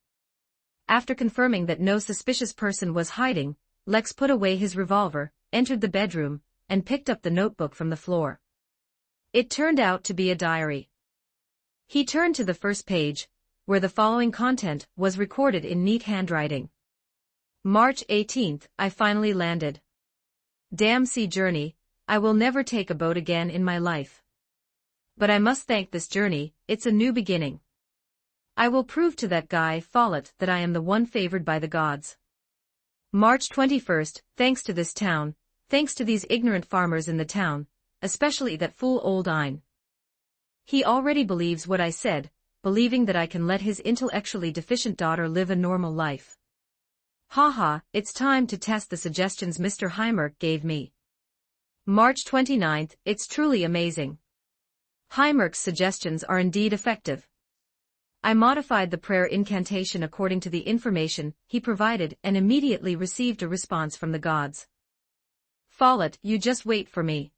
After confirming that no suspicious person was hiding, Lex put away his revolver, entered the bedroom, and picked up the notebook from the floor. It turned out to be a diary. He turned to the first page, where the following content was recorded in neat handwriting. March 18th, I finally landed. Damn sea journey, I will never take a boat again in my life. But I must thank this journey, it's a new beginning. I will prove to that guy Follett that I am the one favored by the gods. March 21st, thanks to this town, thanks to these ignorant farmers in the town, especially that fool old Ein. He already believes what I said, believing that I can let his intellectually deficient daughter live a normal life. Haha, it's time to test the suggestions Mr. Heimerk gave me. March 29th, it's truly amazing. Heimerk's suggestions are indeed effective. I modified the prayer incantation according to the information he provided and immediately received a response from the gods. Follett, you just wait for me.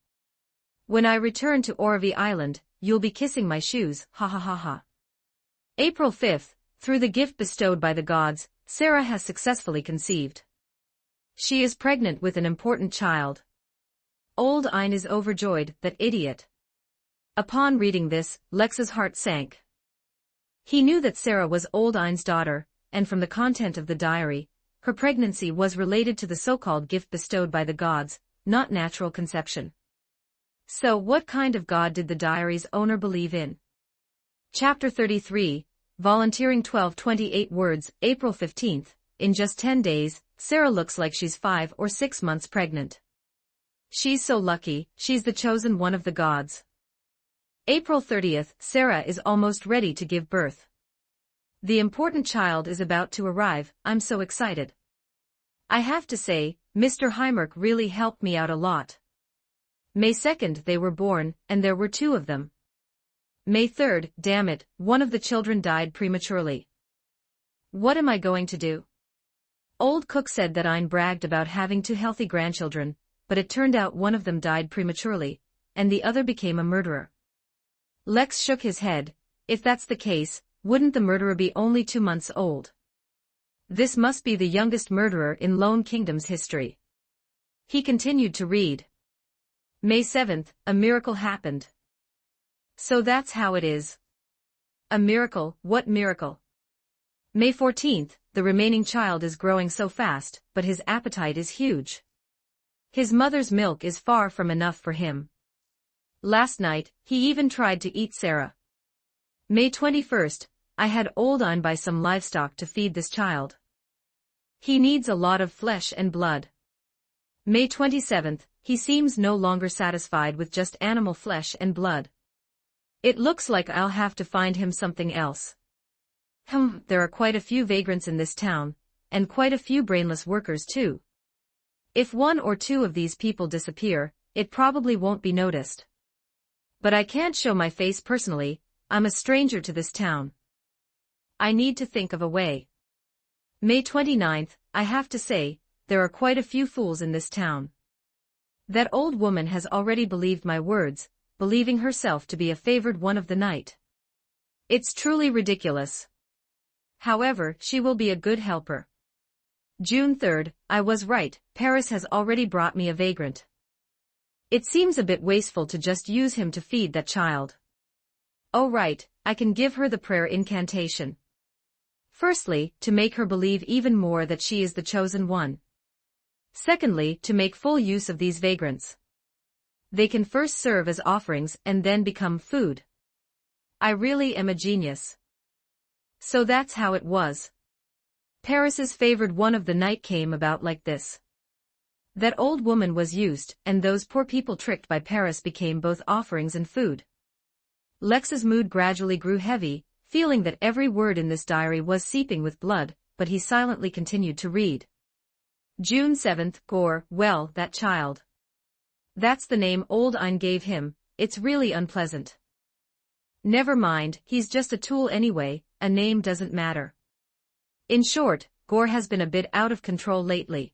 When I return to Orvie Island, you'll be kissing my shoes, ha ha ha ha. April 5th, through the gift bestowed by the gods, Sarah has successfully conceived. She is pregnant with an important child. Old Ein is overjoyed, that idiot. Upon reading this, Lex's heart sank. He knew that Sarah was old Ein's daughter, and from the content of the diary, her pregnancy was related to the so-called gift bestowed by the gods, not natural conception. So what kind of god did the diary's owner believe in? Chapter 33, Volunteering 1228 words, April 15th, in just 10 days, Sarah looks like she's 5 or 6 months pregnant. She's so lucky, she's the chosen one of the gods. April 30th, Sarah is almost ready to give birth. The important child is about to arrive, I'm so excited. I have to say, Mr. Heimerk really helped me out a lot. May 2nd they were born, and there were 2 of them. May 3rd, damn it, one of the children died prematurely. What am I going to do? Old Cook said that Ein bragged about having 2 healthy grandchildren, but it turned out one of them died prematurely, and the other became a murderer. Lex shook his head. If that's the case, wouldn't the murderer be only 2 months old? This must be the youngest murderer in Lone Kingdom's history. He continued to read. May 7th, a miracle happened. So that's how it is. A miracle, what miracle? May 14th, the remaining child is growing so fast, but his appetite is huge. His mother's milk is far from enough for him. Last night, he even tried to eat Sarah. May 21st, I had old Ein buy some livestock to feed this child. He needs a lot of flesh and blood. May 27th, he seems no longer satisfied with just animal flesh and blood. It looks like I'll have to find him something else. There are quite a few vagrants in this town, and quite a few brainless workers too. If 1 or 2 of these people disappear, it probably won't be noticed. But I can't show my face personally, I'm a stranger to this town. I need to think of a way. May 29th, I have to say, there are quite a few fools in this town. That old woman has already believed my words, believing herself to be a favored one of the night. It's truly ridiculous. However, she will be a good helper. June 3rd, I was right, Paris has already brought me a vagrant. It seems a bit wasteful to just use him to feed that child. Oh right, I can give her the prayer incantation. Firstly, to make her believe even more that she is the chosen one. Secondly, to make full use of these vagrants. They can first serve as offerings and then become food. I really am a genius. So that's how it was. Paris's favored one of the night came about like this. That old woman was used, and those poor people tricked by Paris became both offerings and food. Lex's mood gradually grew heavy, feeling that every word in this diary was seeping with blood, but he silently continued to read. June 7th, Gore, well, that child. That's the name old Ein gave him, it's really unpleasant. Never mind, he's just a tool anyway, a name doesn't matter. In short, Gore has been a bit out of control lately.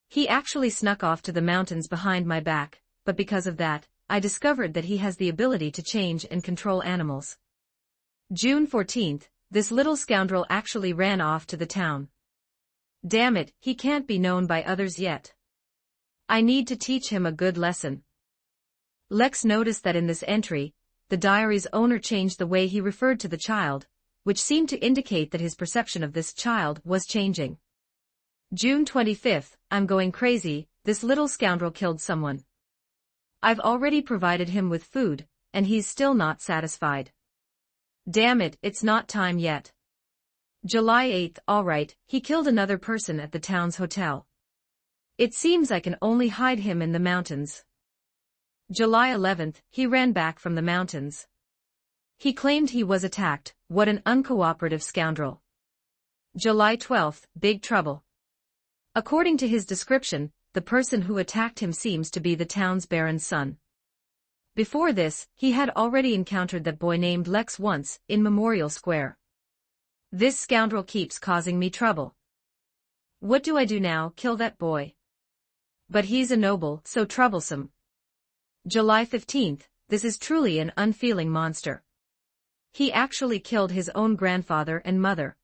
He actually snuck off to the mountains behind my back, but because of that, I discovered that he has the ability to change and control animals. June 14th, this little scoundrel actually ran off to the town. Damn it, he can't be known by others yet. I need to teach him a good lesson. Lex noticed that in this entry, the diary's owner changed the way he referred to the child, which seemed to indicate that his perception of this child was changing. June 25th, I'm going crazy, this little scoundrel killed someone. I've already provided him with food, and he's still not satisfied. Damn it, it's not time yet. July 8th, alright, he killed another person at the town's hotel. It seems I can only hide him in the mountains. July 11th, he ran back from the mountains. He claimed he was attacked, what an uncooperative scoundrel. July 12th, big trouble. According to his description, the person who attacked him seems to be the town's baron's son. Before this, he had already encountered that boy named Lex once, in Memorial Square. This scoundrel keeps causing me trouble. What do I do now? Kill that boy? But he's a noble, so troublesome. July 15th, this is truly an unfeeling monster. He actually killed his own grandfather and mother.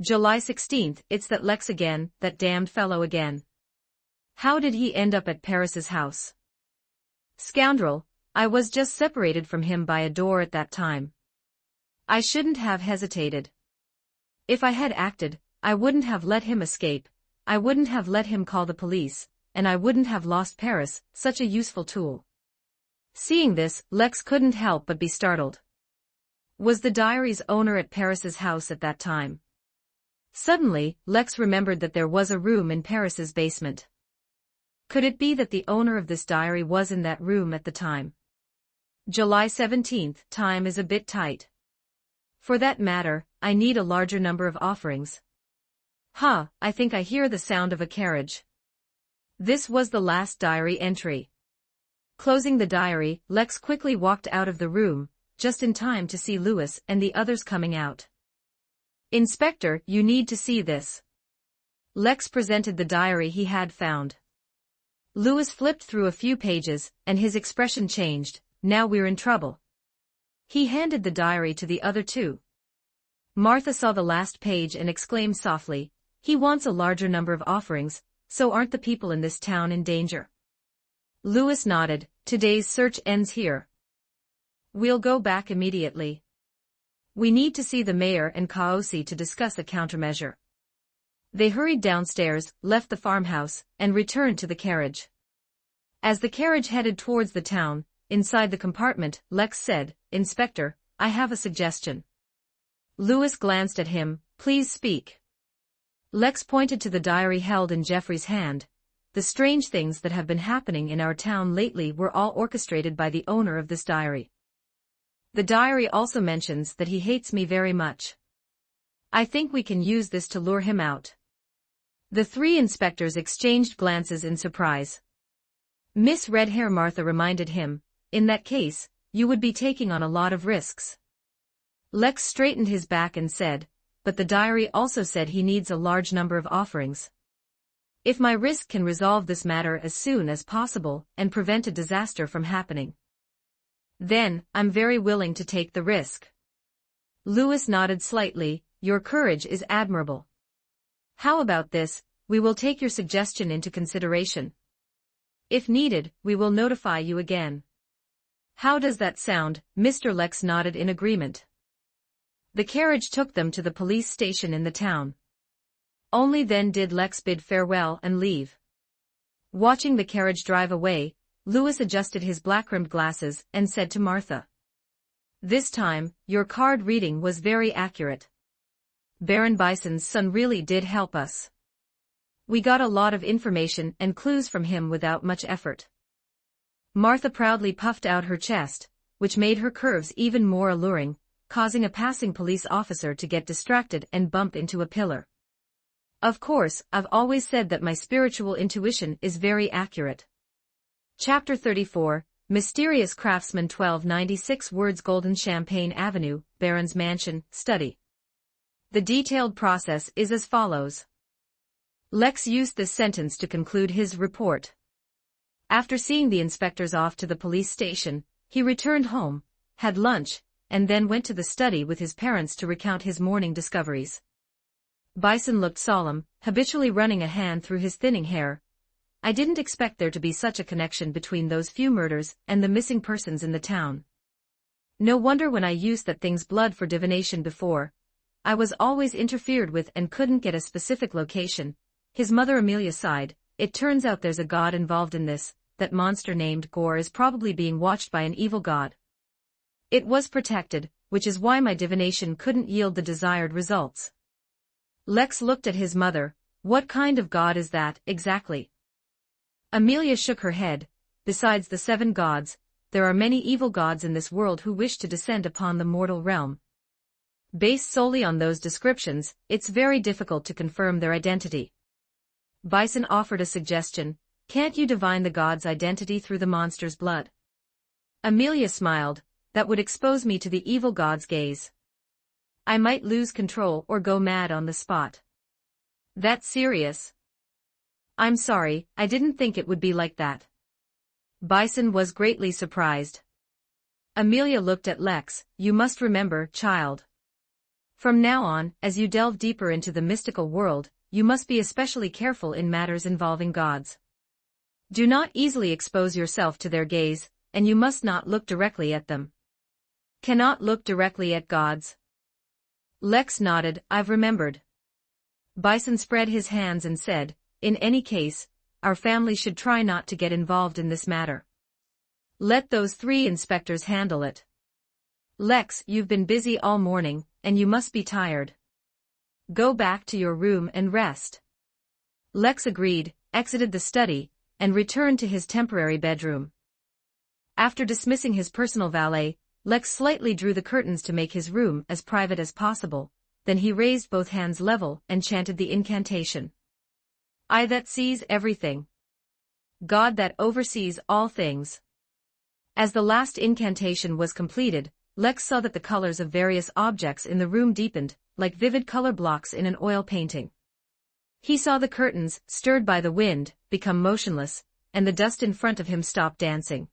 July 16th, it's that Lex again, that damned fellow again. How did he end up at Paris's house? Scoundrel, I was just separated from him by a door at that time. I shouldn't have hesitated. If I had acted, I wouldn't have let him escape, I wouldn't have let him call the police, and I wouldn't have lost Paris, such a useful tool. Seeing this, Lex couldn't help but be startled. Was the diary's owner at Paris's house at that time? Suddenly, Lex remembered that there was a room in Paris's basement. Could it be that the owner of this diary was in that room at the time? July 17th, time is a bit tight. For that matter, I need a larger number of offerings. I think I hear the sound of a carriage. This was the last diary entry. Closing the diary, Lex quickly walked out of the room, just in time to see Lewis and the others coming out. Inspector, you need to see this. Lex presented the diary he had found. Lewis flipped through a few pages, and his expression changed. Now we're in trouble. He handed the diary to the other two. Martha saw the last page and exclaimed softly, he wants a larger number of offerings, so aren't the people in this town in danger? Lewis nodded, today's search ends here. We'll go back immediately. We need to see the mayor and Kaosi to discuss a countermeasure. They hurried downstairs, left the farmhouse, and returned to the carriage. As the carriage headed towards the town, inside the compartment, Lex said, Inspector, I have a suggestion. Lewis glanced at him, please speak. Lex pointed to the diary held in Jeffrey's hand. The strange things that have been happening in our town lately were all orchestrated by the owner of this diary. The diary also mentions that he hates me very much. I think we can use this to lure him out. The three inspectors exchanged glances in surprise. Miss Redhair Martha reminded him, in that case, you would be taking on a lot of risks. Lex straightened his back and said, but the diary also said he needs a large number of offerings. If my risk can resolve this matter as soon as possible and prevent a disaster from happening, then, I'm very willing to take the risk. Lewis nodded slightly, your courage is admirable. How about this, we will take your suggestion into consideration. If needed, we will notify you again. How does that sound? Mr. Lex nodded in agreement. The carriage took them to the police station in the town. Only then did Lex bid farewell and leave. Watching the carriage drive away, Lewis adjusted his black-rimmed glasses and said to Martha, this time, your card reading was very accurate. Baron Bison's son really did help us. We got a lot of information and clues from him without much effort. Martha proudly puffed out her chest, which made her curves even more alluring, causing a passing police officer to get distracted and bump into a pillar. Of course, I've always said that my spiritual intuition is very accurate. Chapter 34, Mysterious Craftsman 1296 Words Golden Champagne Avenue, Baron's Mansion, Study. The detailed process is as follows. Lex used this sentence to conclude his report. After seeing the inspectors off to the police station, he returned home, had lunch, and then went to the study with his parents to recount his morning discoveries. Bison looked solemn, habitually running a hand through his thinning hair. I didn't expect there to be such a connection between those few murders and the missing persons in the town. No wonder when I used that thing's blood for divination before. I was always interfered with and couldn't get a specific location. His mother Amelia sighed. It turns out there's a god involved in this. That monster named Gore is probably being watched by an evil god. It was protected, which is why my divination couldn't yield the desired results. Lex looked at his mother. What kind of god is that, exactly? Amelia shook her head. Besides the 7 gods, there are many evil gods in this world who wish to descend upon the mortal realm. Based solely on those descriptions, it's very difficult to confirm their identity. Bison offered a suggestion. Can't you divine the god's identity through the monster's blood? Amelia smiled. That would expose me to the evil god's gaze. I might lose control or go mad on the spot. That's serious. I'm sorry, I didn't think it would be like that. Bison was greatly surprised. Amelia looked at Lex. You must remember, child. From now on, as you delve deeper into the mystical world, you must be especially careful in matters involving gods. Do not easily expose yourself to their gaze, and you must not look directly at them. Cannot look directly at gods. Lex nodded. I've remembered. Bison spread his hands and said, in any case, our family should try not to get involved in this matter. Let those 3 inspectors handle it. Lex, you've been busy all morning, and you must be tired. Go back to your room and rest. Lex agreed, exited the study, and returned to his temporary bedroom. After dismissing his personal valet, Lex slightly drew the curtains to make his room as private as possible, then he raised both hands level and chanted the incantation. I that sees everything. God that oversees all things. As the last incantation was completed, Lex saw that the colors of various objects in the room deepened, like vivid color blocks in an oil painting. He saw the curtains, stirred by the wind, become motionless, and the dust in front of him stop dancing.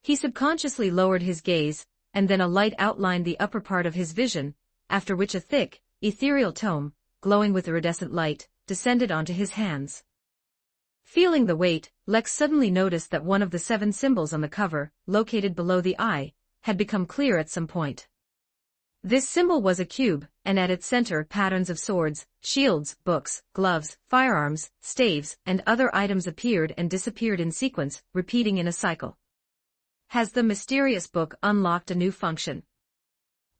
He subconsciously lowered his gaze, and then a light outlined the upper part of his vision, after which a thick, ethereal tome, glowing with iridescent light, descended onto his hands. Feeling the weight, Lex suddenly noticed that one of the 7 symbols on the cover, located below the eye, had become clear at some point. This symbol was a cube, and at its center patterns of swords, shields, books, gloves, firearms, staves, and other items appeared and disappeared in sequence, repeating in a cycle. Has the mysterious book unlocked a new function?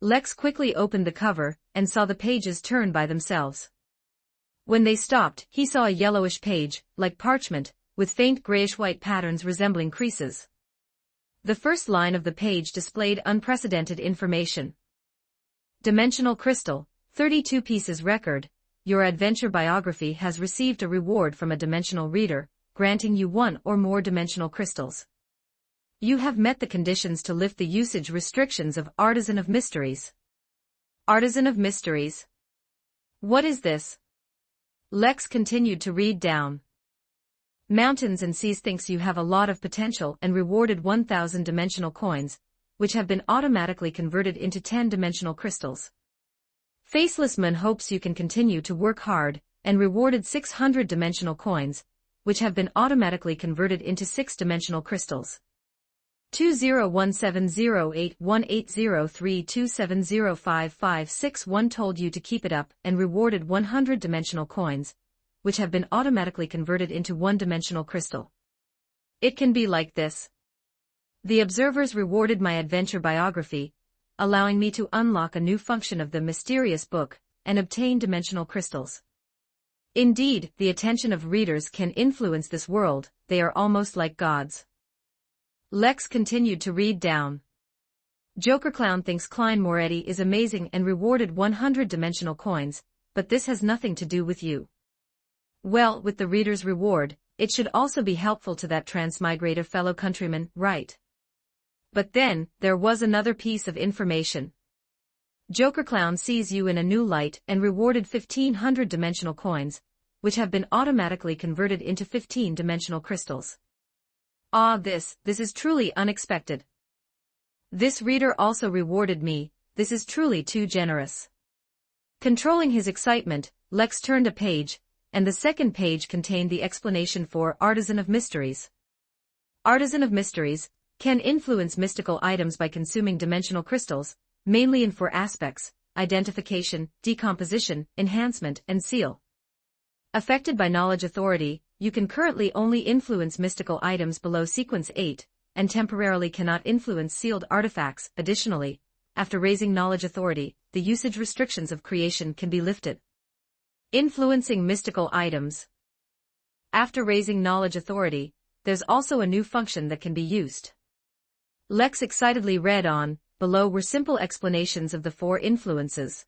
Lex quickly opened the cover, and saw the pages turn by themselves. When they stopped, he saw a yellowish page, like parchment, with faint grayish-white patterns resembling creases. The first line of the page displayed unprecedented information. Dimensional crystal, 32 pieces record. Your adventure biography has received a reward from a dimensional reader, granting you 1 or more dimensional crystals. You have met the conditions to lift the usage restrictions of Artisan of Mysteries. Artisan of Mysteries. What is this? Lex continued to read down. Mountains and Seas thinks you have a lot of potential and rewarded 1,000 dimensional coins, which have been automatically converted into 10 dimensional crystals. Faceless Moon hopes you can continue to work hard, and rewarded 600 dimensional coins, which have been automatically converted into 6 dimensional crystals. 201708180327055661 told you to keep it up and rewarded 100 dimensional coins, which have been automatically converted into 1-dimensional crystal. It can be like this. The observers rewarded my adventure biography, allowing me to unlock a new function of the mysterious book and obtain dimensional crystals. Indeed, the attention of readers can influence this world. They are almost like gods. Lex continued to read down. Joker Clown thinks Klein Moretti is amazing and rewarded 100 dimensional coins, but this has nothing to do with you. Well, with the reader's reward, it should also be helpful to that transmigrator fellow countryman, right? But then, there was another piece of information. Joker Clown sees you in a new light and rewarded 1,500 dimensional coins, which have been automatically converted into 15-dimensional crystals. Ah, this is truly unexpected. This reader also rewarded me, this is truly too generous. Controlling his excitement, Lex turned a page, and the second page contained the explanation for Artisan of Mysteries. Artisan of Mysteries can influence mystical items by consuming dimensional crystals, mainly in four aspects: identification, decomposition, enhancement, and seal. Affected by knowledge authority, you can currently only influence mystical items below sequence 8, and temporarily cannot influence sealed artifacts. Additionally, after raising knowledge authority, the usage restrictions of creation can be lifted. Influencing mystical items. After raising knowledge authority, there's also a new function that can be used. Lex excitedly read on. Below were simple explanations of the four influences.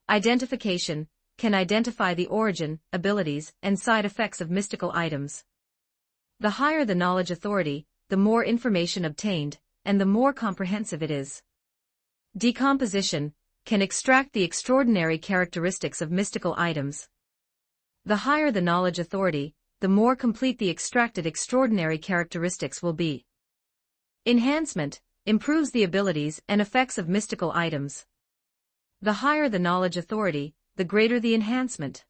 Identification can identify the origin, abilities, and side effects of mystical items. The higher the knowledge authority, the more information obtained, and the more comprehensive it is. Decomposition can extract the extraordinary characteristics of mystical items. The higher the knowledge authority, the more complete the extracted extraordinary characteristics will be. Enhancement improves the abilities and effects of mystical items. The higher the knowledge authority, the greater the enhancement.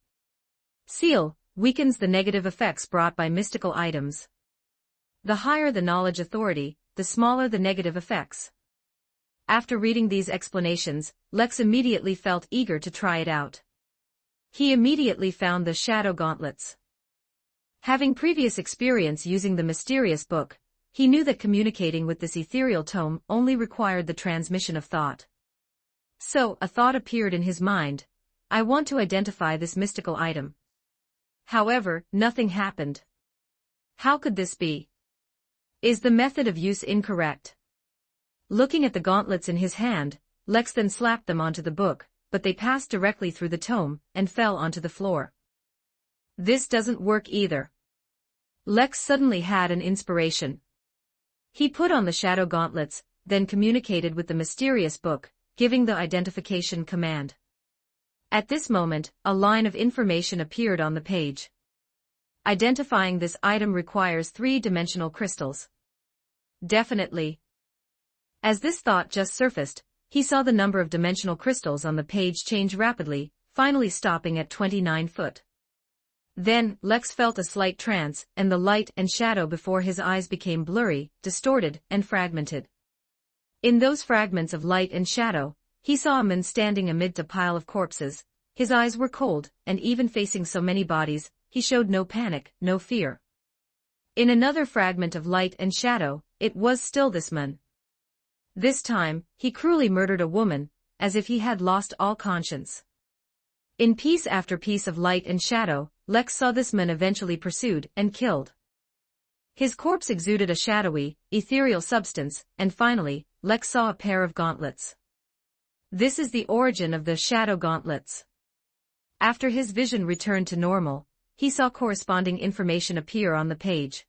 Seal weakens the negative effects brought by mystical items. The higher the knowledge authority, the smaller the negative effects. After reading these explanations, Lex immediately felt eager to try it out. He immediately found the shadow gauntlets. Having previous experience using the mysterious book, he knew that communicating with this ethereal tome only required the transmission of thought. So, a thought appeared in his mind: I want to identify this mystical item. However, nothing happened. How could this be? Is the method of use incorrect? Looking at the gauntlets in his hand, Lex then slapped them onto the book, but they passed directly through the tome and fell onto the floor. This doesn't work either. Lex suddenly had an inspiration. He put on the shadow gauntlets, then communicated with the mysterious book, giving the identification command. At this moment, a line of information appeared on the page. Identifying this item requires 3-dimensional crystals. Definitely. As this thought just surfaced, he saw the number of dimensional crystals on the page change rapidly, finally stopping at 29 foot. Then, Lex felt a slight trance, and the light and shadow before his eyes became blurry, distorted, and fragmented. In those fragments of light and shadow, he saw a man standing amid a pile of corpses. His eyes were cold, and even facing so many bodies, he showed no panic, no fear. In another fragment of light and shadow, it was still this man. This time, he cruelly murdered a woman, as if he had lost all conscience. In piece after piece of light and shadow, Lex saw this man eventually pursued and killed. His corpse exuded a shadowy, ethereal substance, and finally, Lex saw a pair of gauntlets. This is the origin of the shadow gauntlets. After his vision returned to normal, he saw corresponding information appear on the page.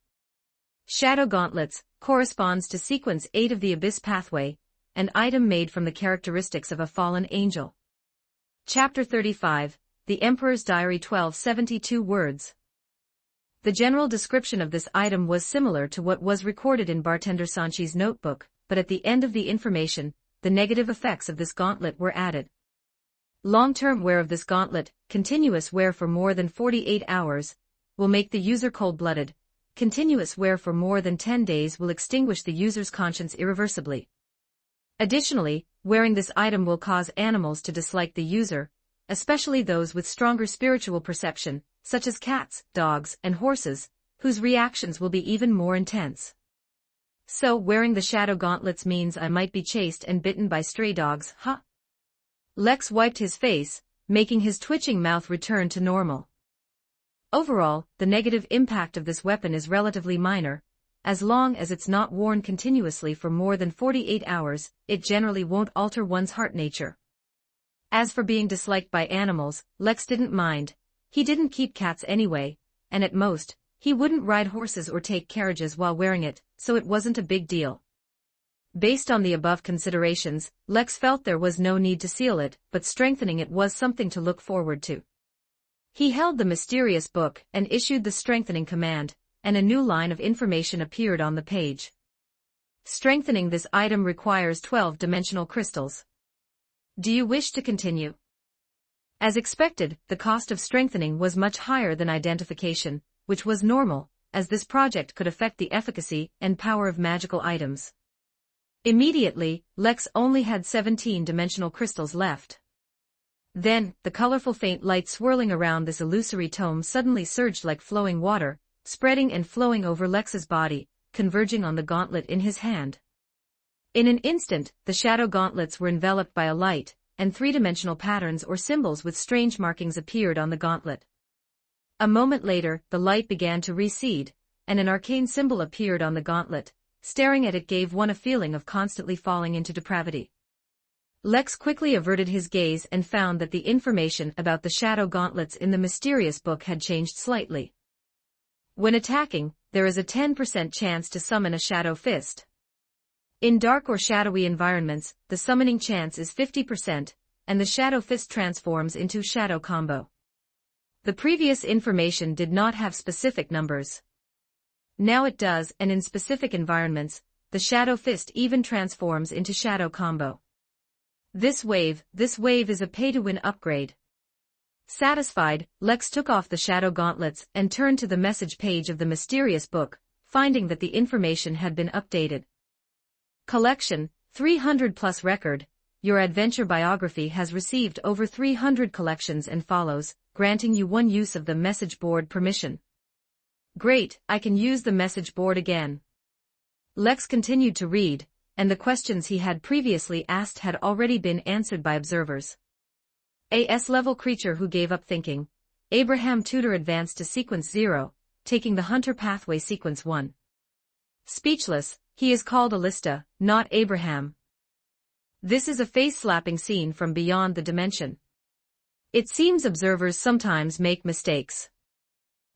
Shadow gauntlets corresponds to sequence 8 of the Abyss pathway, an item made from the characteristics of a fallen angel. Chapter 35, The Emperor's Diary. 1272 words. The general description of this item was similar to what was recorded in Bartender Sanchi's notebook, but at the end of the information, the negative effects of this gauntlet were added. Long-term wear of this gauntlet, continuous wear for more than 48 hours, will make the user cold-blooded. Continuous wear for more than 10 days will extinguish the user's conscience irreversibly. Additionally, wearing this item will cause animals to dislike the user, especially those with stronger spiritual perception, such as cats, dogs, and horses, whose reactions will be even more intense. So wearing the shadow gauntlets means I might be chased and bitten by stray dogs, huh? Lex wiped his face, making his twitching mouth return to normal. Overall, the negative impact of this weapon is relatively minor. As long as it's not worn continuously for more than 48 hours, it generally won't alter one's heart nature. As for being disliked by animals, Lex didn't mind. He didn't keep cats anyway, and at most, he wouldn't ride horses or take carriages while wearing it, so it wasn't a big deal. Based on the above considerations, Lex felt there was no need to seal it, but strengthening it was something to look forward to. He held the mysterious book and issued the strengthening command, and a new line of information appeared on the page. Strengthening this item requires 12-dimensional crystals. Do you wish to continue? As expected, the cost of strengthening was much higher than identification, which was normal, as this project could affect the efficacy and power of magical items. Immediately, Lex only had 17-dimensional crystals left. Then, the colorful faint light swirling around this illusory tome suddenly surged like flowing water, spreading and flowing over Lex's body, converging on the gauntlet in his hand. In an instant, the shadow gauntlets were enveloped by a light, and three-dimensional patterns or symbols with strange markings appeared on the gauntlet. A moment later, the light began to recede, and an arcane symbol appeared on the gauntlet. Staring at it gave one a feeling of constantly falling into depravity. Lex quickly averted his gaze and found that the information about the shadow gauntlets in the mysterious book had changed slightly. When attacking, there is a 10% chance to summon a shadow fist. In dark or shadowy environments, the summoning chance is 50%, and the shadow fist transforms into shadow combo. The previous information did not have specific numbers. Now it does, and in specific environments, the shadow fist even transforms into shadow combo. This wave is a pay-to-win upgrade. Satisfied, Lex took off the shadow gauntlets and turned to the message page of the mysterious book, finding that the information had been updated. Collection, 300 plus record. Your adventure biography has received over 300 collections and follows, granting you one use of the message board permission. Great, I can use the message board again. Lex continued to read, and the questions he had previously asked had already been answered by observers. A S-level creature who gave up thinking. Abraham Tudor advanced to Sequence 0, taking the Hunter Pathway Sequence 1. Speechless, he is called Alista, not Abraham. This is a face-slapping scene from beyond the dimension. It seems observers sometimes make mistakes.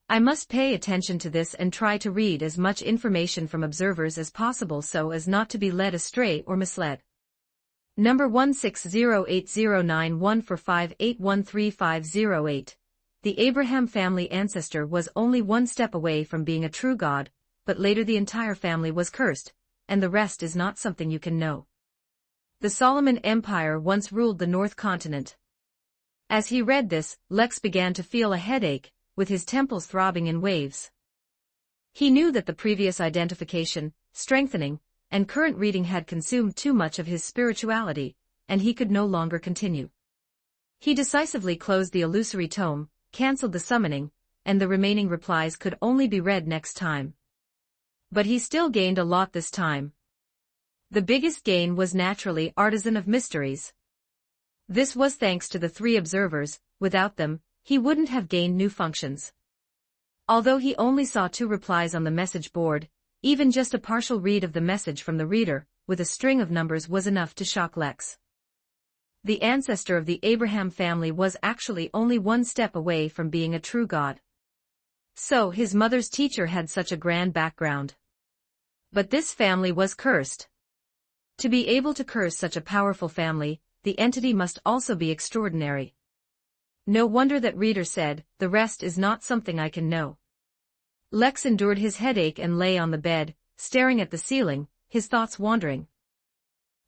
I must pay attention to this and try to read as much information from observers as possible so as not to be led astray or misled. Number 160809145813508. The Abraham family ancestor was only one step away from being a true god, but later the entire family was cursed, and the rest is not something you can know. The Solomon Empire once ruled the North Continent. As he read this, Lex began to feel a headache, with his temples throbbing in waves. He knew that the previous identification, strengthening, and current reading had consumed too much of his spirituality, and he could no longer continue. He decisively closed the illusory tome, cancelled the summoning, and the remaining replies could only be read next time. But he still gained a lot this time. The biggest gain was naturally Artisan of Mysteries. This was thanks to the 3 observers. Without them, he wouldn't have gained new functions. Although he only saw 2 replies on the message board, even just a partial read of the message from the reader, with a string of numbers was enough to shock Lex. The ancestor of the Abraham family was actually only one step away from being a true god. So his mother's teacher had such a grand background. But this family was cursed. To be able to curse such a powerful family, the entity must also be extraordinary. No wonder that reader said, the rest is not something I can know. Lex endured his headache and lay on the bed, staring at the ceiling, his thoughts wandering.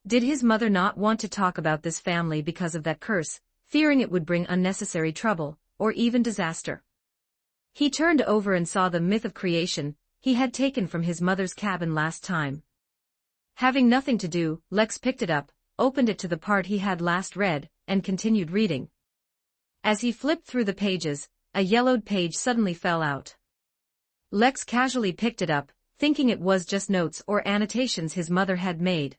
Did his mother not want to talk about this family because of that curse, fearing it would bring unnecessary trouble, or even disaster? He turned over and saw the myth of creation he had taken from his mother's cabin last time. Having nothing to do, Lex picked it up, opened it to the part he had last read, and continued reading. As he flipped through the pages, a yellowed page suddenly fell out. Lex casually picked it up, thinking it was just notes or annotations his mother had made.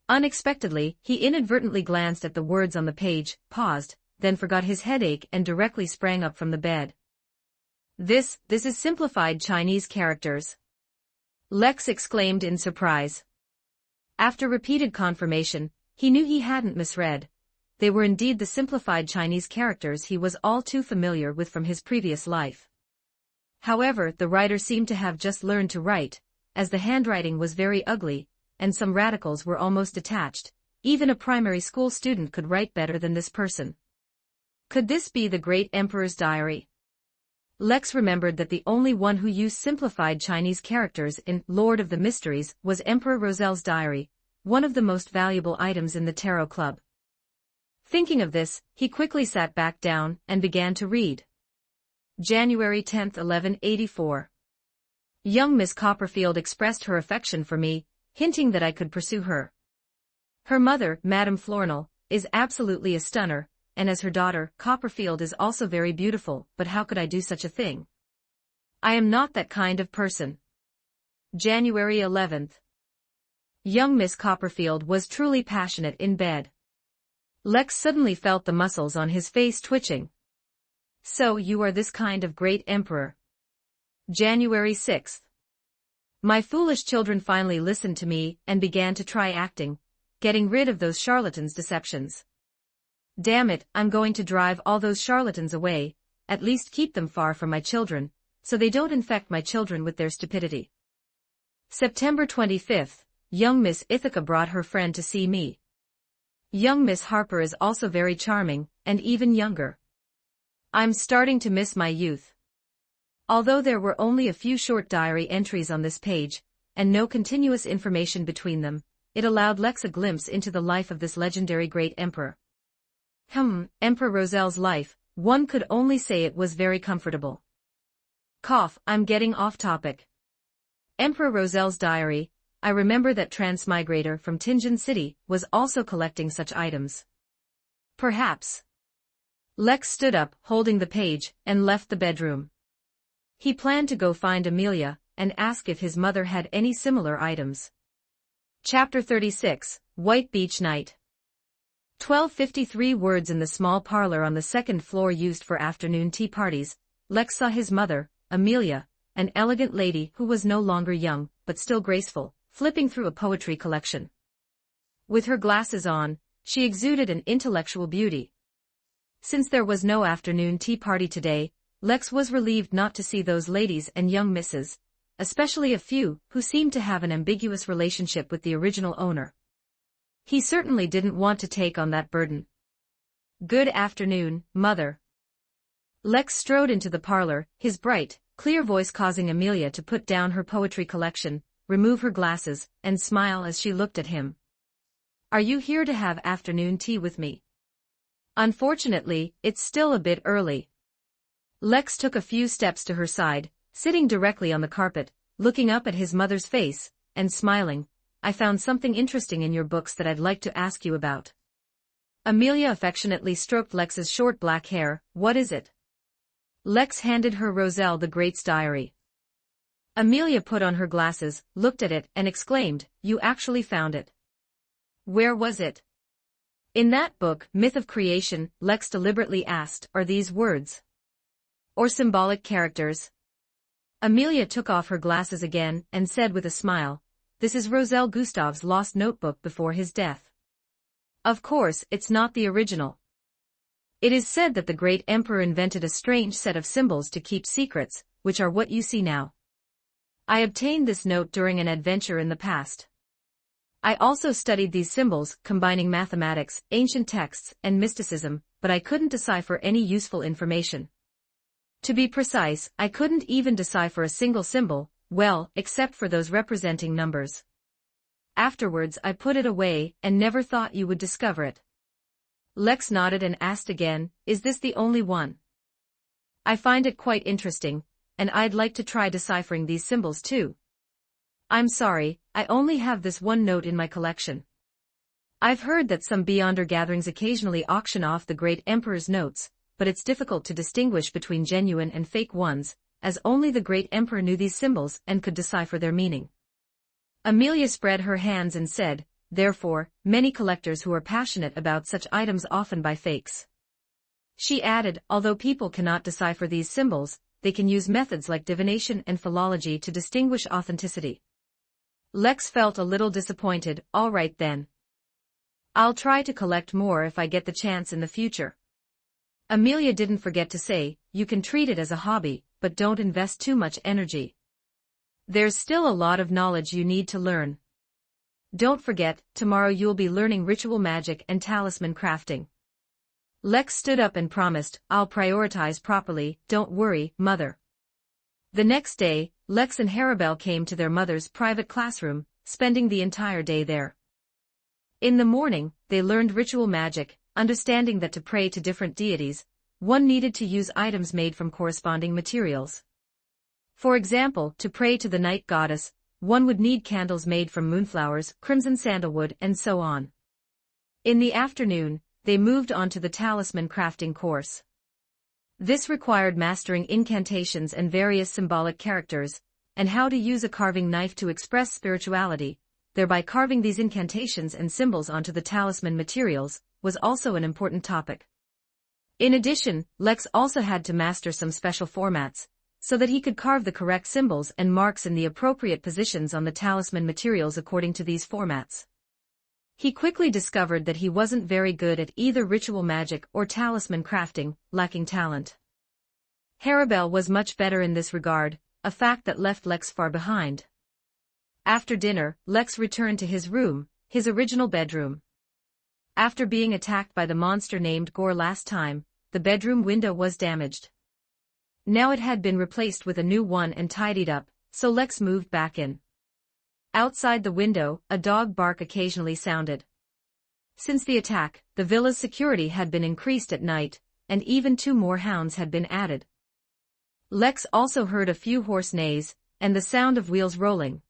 Unexpectedly, he inadvertently glanced at the words on the page, paused, then forgot his headache and directly sprang up from the bed. This is simplified Chinese characters. Lex exclaimed in surprise. After repeated confirmation, he knew he hadn't misread. They were indeed the simplified Chinese characters he was all too familiar with from his previous life. However, the writer seemed to have just learned to write, as the handwriting was very ugly, and some radicals were almost detached. Even a primary school student could write better than this person. Could this be the great emperor's diary? Lex remembered that the only one who used simplified Chinese characters in Lord of the Mysteries was Emperor Rozel's diary, one of the most valuable items in the Tarot Club. Thinking of this, he quickly sat back down and began to read. January 10, 1184. Young Miss Copperfield expressed her affection for me, hinting that I could pursue her. Her mother, Madame Flournel, is absolutely a stunner, and as her daughter, Copperfield is also very beautiful, but how could I do such a thing? I am not that kind of person. January 11th. Young Miss Copperfield was truly passionate in bed. Lex suddenly felt the muscles on his face twitching. So you are this kind of great emperor. January 6th. My foolish children finally listened to me and began to try acting, getting rid of those charlatans' deceptions. Damn it, I'm going to drive all those charlatans away, at least keep them far from my children, so they don't infect my children with their stupidity. September 25th, young Miss Ithaca brought her friend to see me. Young Miss Harper is also very charming, and even younger. I'm starting to miss my youth. Although there were only a few short diary entries on this page, and no continuous information between them, it allowed Lex a glimpse into the life of this legendary great emperor. Emperor Rozel's life, one could only say it was very comfortable. I'm getting off topic. Emperor Rozel's diary, I remember that transmigrator from Tianjin City was also collecting such items. Perhaps. Lex stood up, holding the page, and left the bedroom. He planned to go find Amelia, and ask if his mother had any similar items. Chapter 36, White Beach Night. 12:53 words in the small parlor on the second floor used for afternoon tea parties. Lex saw his mother, Amelia, an elegant lady who was no longer young, but still graceful, flipping through a poetry collection. With her glasses on, she exuded an intellectual beauty. Since there was no afternoon tea party today, Lex was relieved not to see those ladies and young misses, especially a few who seemed to have an ambiguous relationship with the original owner. He certainly didn't want to take on that burden. Good afternoon, Mother. Lex strode into the parlor, his bright, clear voice causing Amelia to put down her poetry collection, remove her glasses, and smile as she looked at him. Are you here to have afternoon tea with me? Unfortunately, it's still a bit early. Lex took a few steps to her side, sitting directly on the carpet, looking up at his mother's face, and smiling. I found something interesting in your books that I'd like to ask you about. Amelia affectionately stroked Lex's short black hair. What is it? Lex handed her Rozel the Great's diary. Amelia put on her glasses, looked at it, and exclaimed, You actually found it. Where was it? In that book, Myth of Creation, Lex deliberately asked, Are these words or symbolic characters? Amelia took off her glasses again and said with a smile, This is Rozel Gustav's lost notebook before his death. Of course, it's not the original. It is said that the great emperor invented a strange set of symbols to keep secrets, which are what you see now. I obtained this note during an adventure in the past. I also studied these symbols, combining mathematics, ancient texts, and mysticism, but I couldn't decipher any useful information. To be precise, I couldn't even decipher a single symbol, well, except for those representing numbers. Afterwards I put it away, and never thought you would discover it. Lex nodded and asked again, Is this the only one? I find it quite interesting, and I'd like to try deciphering these symbols too. I'm sorry, I only have this one note in my collection. I've heard that some Beyonder gatherings occasionally auction off the great emperor's notes, but it's difficult to distinguish between genuine and fake ones, as only the great emperor knew these symbols and could decipher their meaning. Amelia spread her hands and said, Therefore, many collectors who are passionate about such items often buy fakes. She added, Although people cannot decipher these symbols, they can use methods like divination and philology to distinguish authenticity. Lex felt a little disappointed. All right then. I'll try to collect more if I get the chance in the future. Amelia didn't forget to say, You can treat it as a hobby, but don't invest too much energy. There's still a lot of knowledge you need to learn. Don't forget, tomorrow you'll be learning ritual magic and talisman crafting. Lex stood up and promised, "I'll prioritize properly, don't worry, Mother." The next day, Lex and Harabelle came to their mother's private classroom, spending the entire day there. In the morning, they learned ritual magic, understanding that to pray to different deities, one needed to use items made from corresponding materials. For example, to pray to the night goddess, one would need candles made from moonflowers, crimson sandalwood, and so on. In the afternoon, they moved on to the talisman crafting course. This required mastering incantations and various symbolic characters, and how to use a carving knife to express spirituality, thereby carving these incantations and symbols onto the talisman materials, was also an important topic. In addition, Lex also had to master some special formats, so that he could carve the correct symbols and marks in the appropriate positions on the talisman materials according to these formats. He quickly discovered that he wasn't very good at either ritual magic or talisman crafting, lacking talent. Harabelle was much better in this regard, a fact that left Lex far behind. After dinner, Lex returned to his room, his original bedroom. After being attacked by the monster named Gore last time, the bedroom window was damaged. Now it had been replaced with a new one and tidied up, so Lex moved back in. Outside the window, a dog bark occasionally sounded. Since the attack, the villa's security had been increased at night, and even 2 more hounds had been added. Lex also heard a few hoarse neighs, and the sound of wheels rolling.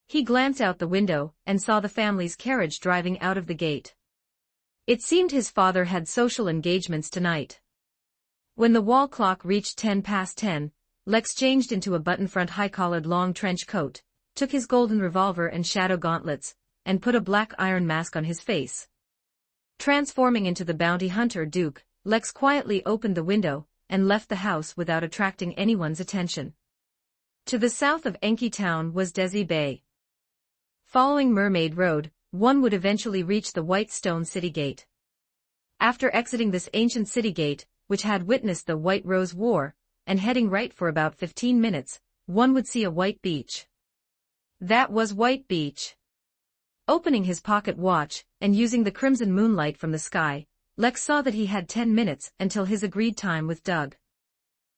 He glanced out the window, and saw the family's carriage driving out of the gate. It seemed his father had social engagements tonight. When the wall clock reached 10 past 10, Lex changed into a button-front high-collared long trench coat, took his golden revolver and shadow gauntlets, and put a black iron mask on his face. Transforming into the bounty hunter Duke, Lex quietly opened the window, and left the house without attracting anyone's attention. To the south of Enki Town was Desi Bay. Following Mermaid Road, one would eventually reach the white stone city gate. After exiting this ancient city gate, which had witnessed the White Rose War, and heading right for about 15 minutes, one would see a white beach. That was White Beach. Opening his pocket watch, and using the crimson moonlight from the sky, Lex saw that he had 10 minutes until his agreed time with Doug.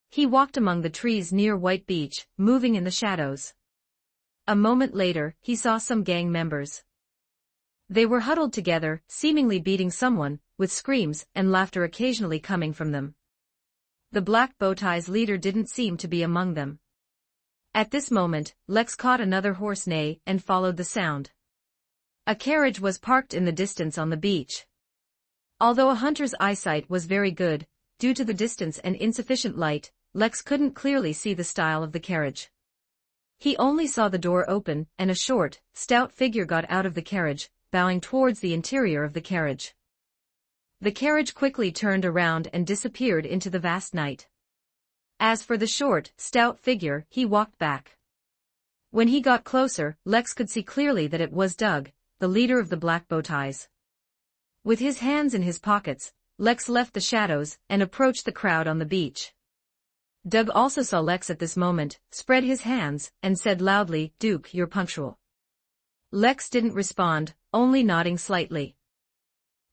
He walked among the trees near White Beach, moving in the shadows. A moment later, he saw some gang members. They were huddled together, seemingly beating someone, with screams and laughter occasionally coming from them. The Black Bowtie's leader didn't seem to be among them. At this moment, Lex caught another hoarse neigh and followed the sound. A carriage was parked in the distance on the beach. Although a hunter's eyesight was very good, due to the distance and insufficient light, Lex couldn't clearly see the style of the carriage. He only saw the door open, and a short, stout figure got out of the carriage, bowing towards the interior of the carriage. The carriage quickly turned around and disappeared into the vast night. As for the short, stout figure, he walked back. When he got closer, Lex could see clearly that it was Doug, the leader of the Black Bowties. With his hands in his pockets, Lex left the shadows and approached the crowd on the beach. Doug also saw Lex at this moment, spread his hands, and said loudly, "Duke, you're punctual." Lex didn't respond, only nodding slightly.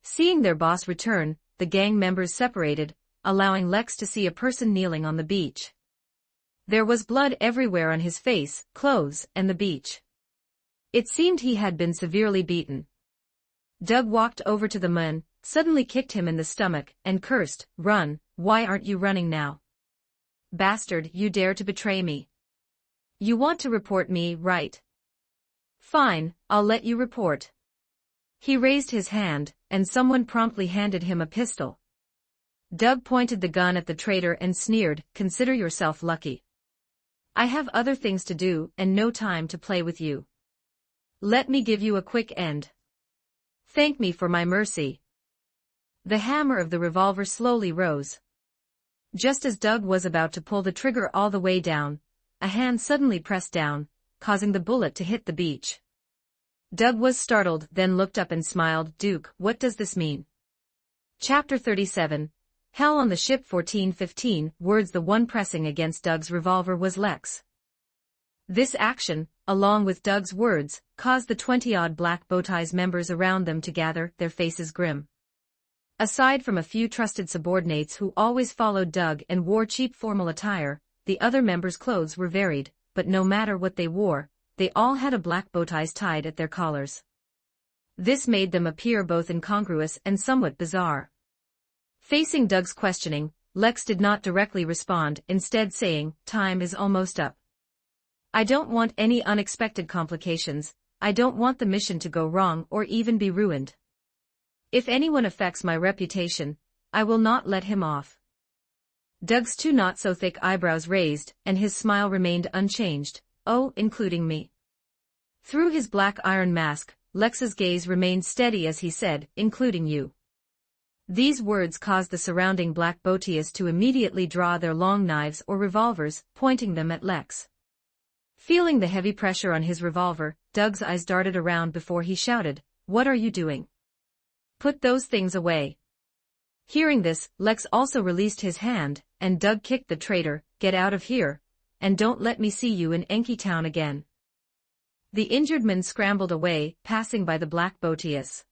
Seeing their boss return, the gang members separated, allowing Lex to see a person kneeling on the beach. There was blood everywhere on his face, clothes, and the beach. It seemed he had been severely beaten. Doug walked over to the man, suddenly kicked him in the stomach, and cursed, "Run, why aren't you running now? Bastard, you dare to betray me. You want to report me, right? Fine, I'll let you report." He raised his hand, and someone promptly handed him a pistol. Doug pointed the gun at the traitor and sneered, "Consider yourself lucky. I have other things to do and no time to play with you. Let me give you a quick end. Thank me for my mercy." The hammer of the revolver slowly rose. Just as Doug was about to pull the trigger all the way down, a hand suddenly pressed down, causing the bullet to hit the beach. Doug was startled, then looked up and smiled. "Duke, what does this mean?" Chapter 37. Hell on the Ship. 14:15 words. The one pressing against Doug's revolver was Lex. This action, along with Doug's words, caused the 20-odd Black Bowties members around them to gather, their faces grim. Aside from a few trusted subordinates who always followed Doug and wore cheap formal attire, the other members' clothes were varied, but no matter what they wore, they all had a black bow ties tied at their collars. This made them appear both incongruous and somewhat bizarre. Facing Doug's questioning, Lex did not directly respond, instead saying, "Time is almost up. I don't want any unexpected complications. I don't want the mission to go wrong or even be ruined. If anyone affects my reputation, I will not let him off." Doug's two not-so-thick eyebrows raised, and his smile remained unchanged. "Oh, including me." Through his black iron mask, Lex's gaze remained steady as he said, "Including you." These words caused the surrounding black botius to immediately draw their long knives or revolvers, pointing them at Lex. Feeling the heavy pressure on his revolver, Doug's eyes darted around before he shouted, "What are you doing? Put those things away." Hearing this, Lex also released his hand, and Doug kicked the traitor, "Get out of here, and don't let me see you in Enki Town again." The injured man scrambled away, passing by the black botius.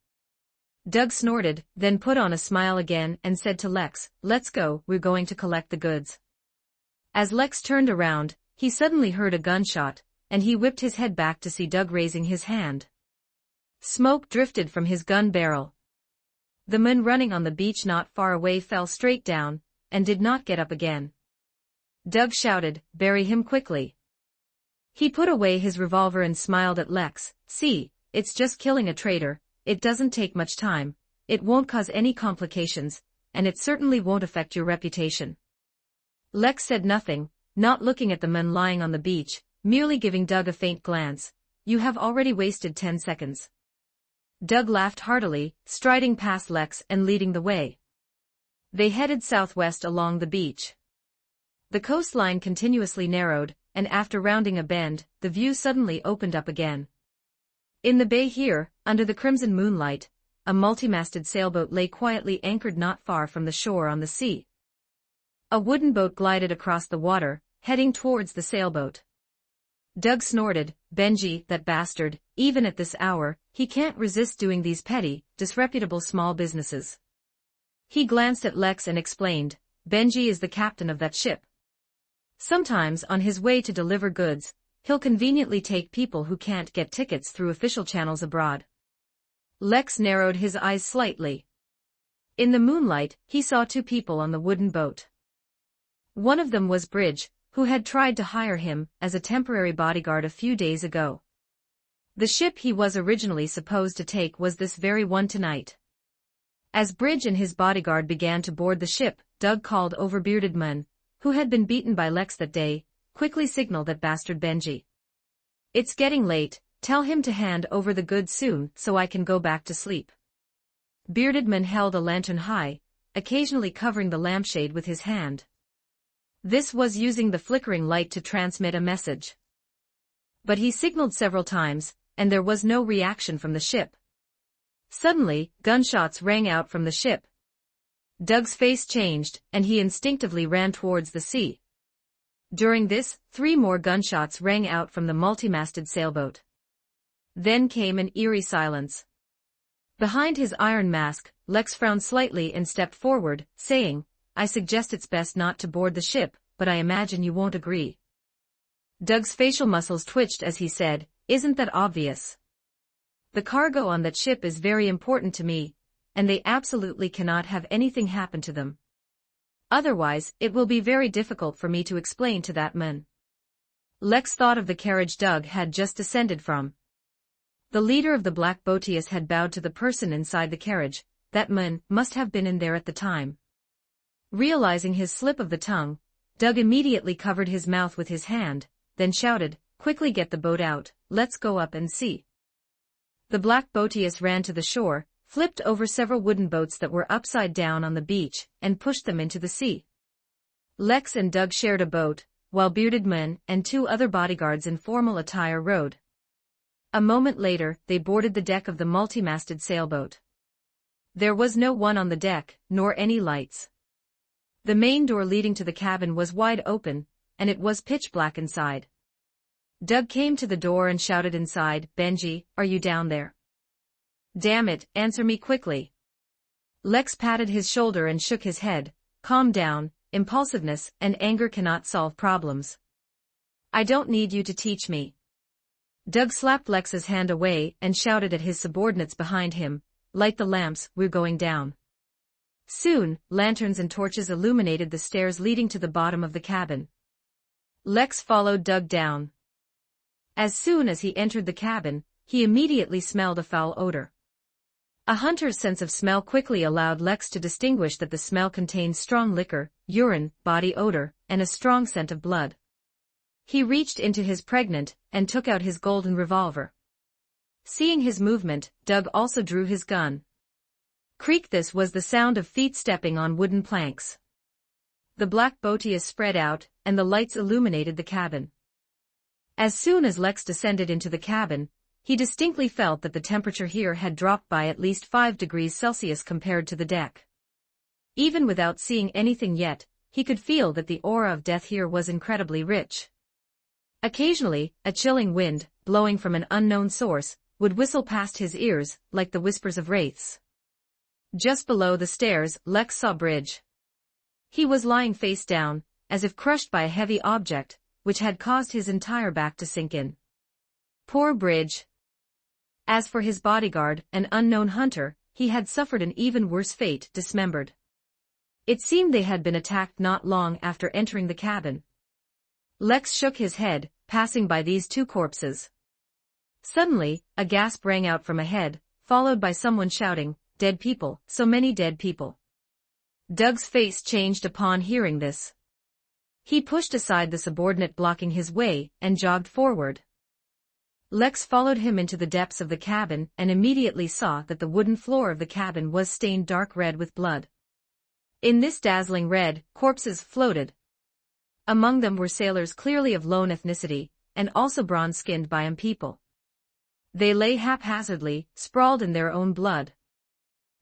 Doug snorted, then put on a smile again and said to Lex, "Let's go, we're going to collect the goods." As Lex turned around, he suddenly heard a gunshot, and he whipped his head back to see Doug raising his hand. Smoke drifted from his gun barrel. The man running on the beach not far away fell straight down, and did not get up again. Doug shouted, "Bury him quickly." He put away his revolver and smiled at Lex. "See, it's just killing a traitor, it doesn't take much time, it won't cause any complications, and it certainly won't affect your reputation." Lex said nothing, not looking at the man lying on the beach, merely giving Doug a faint glance. "You have already wasted 10 seconds. Doug laughed heartily, striding past Lex and leading the way. They headed southwest along the beach. The coastline continuously narrowed, and after rounding a bend, the view suddenly opened up again. In the bay here, under the crimson moonlight, a multi-masted sailboat lay quietly anchored not far from the shore on the sea. A wooden boat glided across the water, heading towards the sailboat. Doug snorted, "Benji, that bastard, even at this hour, he can't resist doing these petty, disreputable small businesses." He glanced at Lex and explained, "Benji is the captain of that ship. Sometimes on his way to deliver goods, he'll conveniently take people who can't get tickets through official channels abroad." Lex narrowed his eyes slightly. In the moonlight, he saw two people on the wooden boat. One of them was Bridge, who had tried to hire him as a temporary bodyguard a few days ago. The ship he was originally supposed to take was this very one tonight. As Bridge and his bodyguard began to board the ship, Doug called over Bearded Man, who had been beaten by Lex that day, quickly signaled that bastard Benji. "It's getting late, tell him to hand over the goods soon so I can go back to sleep." Bearded Man held a lantern high, occasionally covering the lampshade with his hand. This was using the flickering light to transmit a message. But he signaled several times, and there was no reaction from the ship. Suddenly, gunshots rang out from the ship. Doug's face changed, and he instinctively ran towards the sea. During this, 3 more gunshots rang out from the multi-masted sailboat. Then came an eerie silence. Behind his iron mask, Lex frowned slightly and stepped forward, saying, "I suggest it's best not to board the ship, but I imagine you won't agree." Doug's facial muscles twitched as he said, "Isn't that obvious? The cargo on that ship is very important to me, and they absolutely cannot have anything happen to them. Otherwise, it will be very difficult for me to explain to that man." Lex thought of the carriage Doug had just descended from. The leader of the Black Botius had bowed to the person inside the carriage. That man must have been in there at the time. Realizing his slip of the tongue, Doug immediately covered his mouth with his hand, then shouted, "Quickly get the boat out, let's go up and see." The Black Botius ran to the shore, flipped over several wooden boats that were upside down on the beach, and pushed them into the sea. Lex and Doug shared a boat, while Bearded Man and 2 other bodyguards in formal attire rowed. A moment later, they boarded the deck of the multi-masted sailboat. There was no one on the deck, nor any lights. The main door leading to the cabin was wide open, and it was pitch black inside. Doug came to the door and shouted inside, "Benji, are you down there? Damn it, answer me quickly." Lex patted his shoulder and shook his head. Calm down, impulsiveness and anger cannot solve problems. I don't need you to teach me. Doug slapped Lex's hand away and shouted at his subordinates behind him, light the lamps, we're going down. Soon, lanterns and torches illuminated the stairs leading to the bottom of the cabin. Lex followed Doug down. As soon as he entered the cabin, he immediately smelled a foul odor. A hunter's sense of smell quickly allowed Lex to distinguish that the smell contained strong liquor, urine, body odor, and a strong scent of blood. He reached into his pregnant and took out his golden revolver. Seeing his movement, Doug also drew his gun. Creak! This was the sound of feet stepping on wooden planks. The black botias spread out, and the lights illuminated the cabin. As soon as Lex descended into the cabin, he distinctly felt that the temperature here had dropped by at least 5 degrees Celsius compared to the deck. Even without seeing anything yet, he could feel that the aura of death here was incredibly rich. Occasionally, a chilling wind, blowing from an unknown source, would whistle past his ears, like the whispers of wraiths. Just below the stairs, Lex saw Bridge. He was lying face down, as if crushed by a heavy object, which had caused his entire back to sink in. Poor Bridge. As for his bodyguard, an unknown hunter, he had suffered an even worse fate, dismembered. It seemed they had been attacked not long after entering the cabin. Lex shook his head, passing by these 2 corpses. Suddenly, a gasp rang out from ahead, followed by someone shouting, "Dead people, so many dead people." Doug's face changed upon hearing this. He pushed aside the subordinate blocking his way and jogged forward. Lex followed him into the depths of the cabin and immediately saw that the wooden floor of the cabin was stained dark red with blood. In this dazzling red, corpses floated. Among them were sailors clearly of lone ethnicity, and also bronze-skinned Biam people. They lay haphazardly, sprawled in their own blood.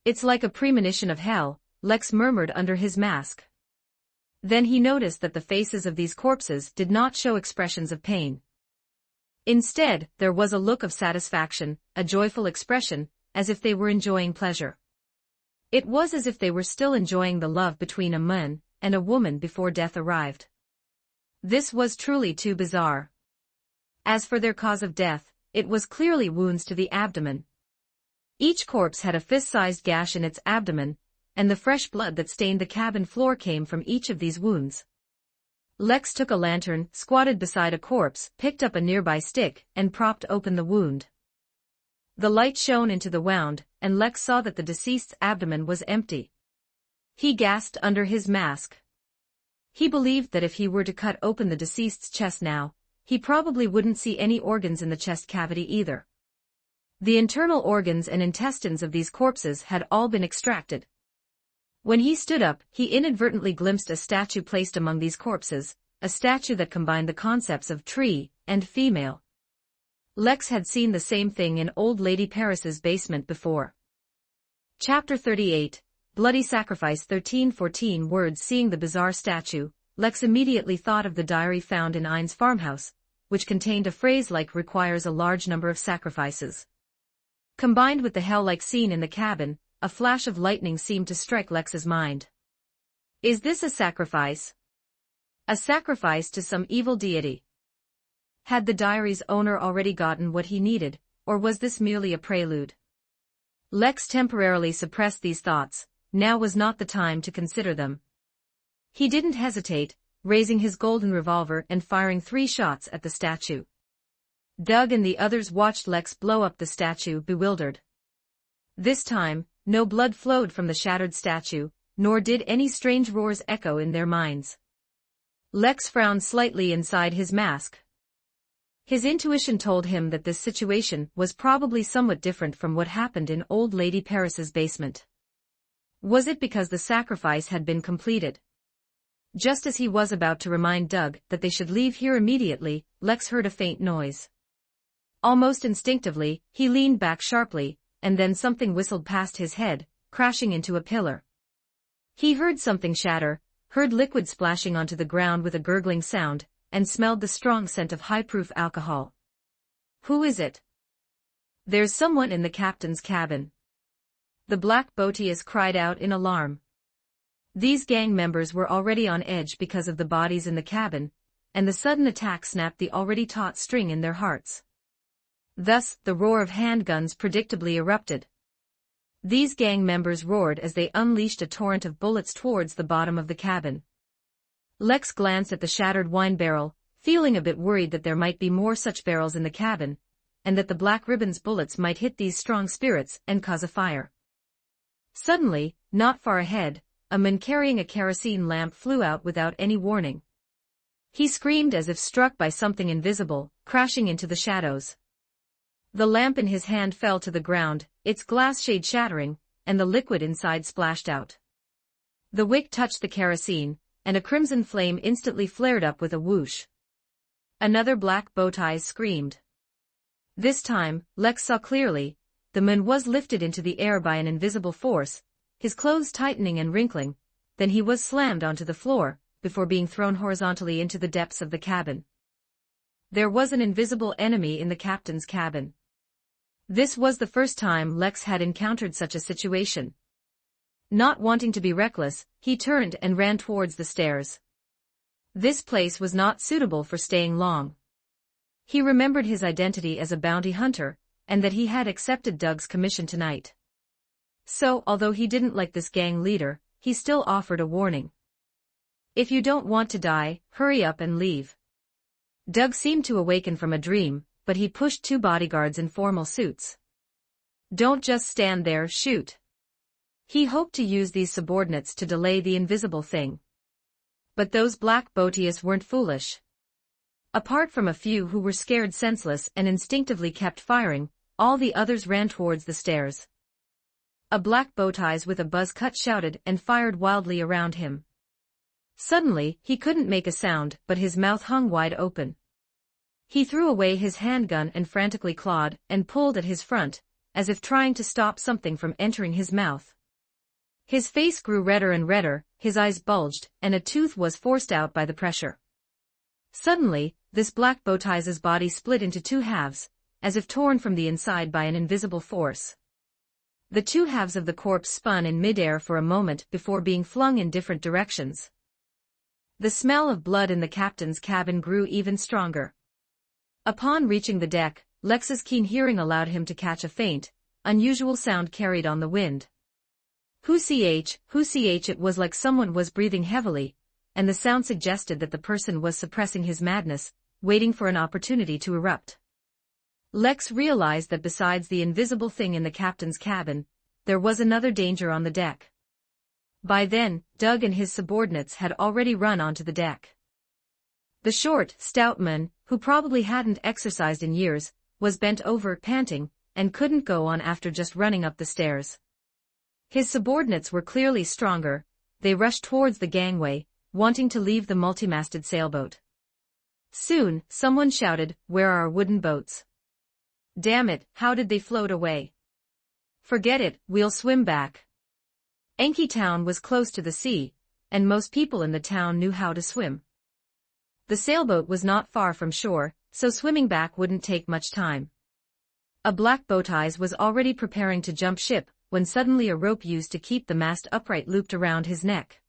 It's like a premonition of hell, Lex murmured under his mask. Then he noticed that the faces of these corpses did not show expressions of pain. Instead, there was a look of satisfaction, a joyful expression, as if they were enjoying pleasure. It was as if they were still enjoying the love between a man and a woman before death arrived. This was truly too bizarre. As for their cause of death, it was clearly wounds to the abdomen. Each corpse had a fist-sized gash in its abdomen, and the fresh blood that stained the cabin floor came from each of these wounds. Lex took a lantern, squatted beside a corpse, picked up a nearby stick, and propped open the wound. The light shone into the wound, and Lex saw that the deceased's abdomen was empty. He gasped under his mask. He believed that if he were to cut open the deceased's chest now, he probably wouldn't see any organs in the chest cavity either. The internal organs and intestines of these corpses had all been extracted. When he stood up, he inadvertently glimpsed a statue placed among these corpses, a statue that combined the concepts of tree and female. Lex had seen the same thing in Old Lady Paris's basement before. Chapter 38, Bloody Sacrifice 1314 words. Seeing the bizarre statue, Lex immediately thought of the diary found in Ein's farmhouse, which contained a phrase like requires a large number of sacrifices. Combined with the hell-like scene in the cabin, a flash of lightning seemed to strike Lex's mind. Is this a sacrifice? A sacrifice to some evil deity? Had the diary's owner already gotten what he needed, or was this merely a prelude? Lex temporarily suppressed these thoughts. Now was not the time to consider them. He didn't hesitate, raising his golden revolver and firing 3 shots at the statue. Doug and the others watched Lex blow up the statue, bewildered. This time, no blood flowed from the shattered statue, nor did any strange roars echo in their minds. Lex frowned slightly inside his mask. His intuition told him that this situation was probably somewhat different from what happened in Old Lady Paris's basement. Was it because the sacrifice had been completed? Just as he was about to remind Doug that they should leave here immediately, Lex heard a faint noise. Almost instinctively, he leaned back sharply, and then something whistled past his head, crashing into a pillar. He heard something shatter, heard liquid splashing onto the ground with a gurgling sound, and smelled the strong scent of high-proof alcohol. Who is it? There's someone in the captain's cabin. The Black Boatius cried out in alarm. These gang members were already on edge because of the bodies in the cabin, and the sudden attack snapped the already taut string in their hearts. Thus, the roar of handguns predictably erupted. These gang members roared as they unleashed a torrent of bullets towards the bottom of the cabin. Lex glanced at the shattered wine barrel, feeling a bit worried that there might be more such barrels in the cabin, and that the Black Ribbon's bullets might hit these strong spirits and cause a fire. Suddenly, not far ahead, a man carrying a kerosene lamp flew out without any warning. He screamed as if struck by something invisible, crashing into the shadows. The lamp in his hand fell to the ground, its glass shade shattering, and the liquid inside splashed out. The wick touched the kerosene, and a crimson flame instantly flared up with a whoosh. Another Black Boatius screamed. This time, Lex saw clearly. The man was lifted into the air by an invisible force, his clothes tightening and wrinkling, then he was slammed onto the floor, before being thrown horizontally into the depths of the cabin. There was an invisible enemy in the captain's cabin. This was the first time Lex had encountered such a situation. Not wanting to be reckless, he turned and ran towards the stairs. This place was not suitable for staying long. He remembered his identity as a bounty hunter, and that he had accepted Doug's commission tonight. So, although he didn't like this gang leader, he still offered a warning. If you don't want to die, hurry up and leave. Doug seemed to awaken from a dream, but he pushed two bodyguards in formal suits. Don't just stand there, shoot. He hoped to use these subordinates to delay the invisible thing. But those Black Boatius weren't foolish. Apart from a few who were scared senseless and instinctively kept firing, all the others ran towards the stairs. A Black Boatius with a buzz cut shouted and fired wildly around him. Suddenly, he couldn't make a sound, but his mouth hung wide open. He threw away his handgun and frantically clawed and pulled at his front, as if trying to stop something from entering his mouth. His face grew redder and redder, his eyes bulged, and a tooth was forced out by the pressure. Suddenly, this Black Boatius's body split into two halves, as if torn from the inside by an invisible force. The two halves of the corpse spun in midair for a moment before being flung in different directions. The smell of blood in the captain's cabin grew even stronger. Upon reaching the deck, Lex's keen hearing allowed him to catch a faint, unusual sound carried on the wind. Hoo-ch, it was like someone was breathing heavily, and the sound suggested that the person was suppressing his madness, waiting for an opportunity to erupt. Lex realized that besides the invisible thing in the captain's cabin, there was another danger on the deck. By then, Doug and his subordinates had already run onto the deck. The short, stout man, who probably hadn't exercised in years, was bent over, panting, and couldn't go on after just running up the stairs. His subordinates were clearly stronger. They rushed towards the gangway, wanting to leave the multi-masted sailboat. Soon, someone shouted, "Where are our wooden boats? Damn it, how did they float away? Forget it, we'll swim back." Enki town was close to the sea, and most people in the town knew how to swim. The sailboat was not far from shore, so swimming back wouldn't take much time. A Black Boatius was already preparing to jump ship, when suddenly a rope used to keep the mast upright looped around his neck.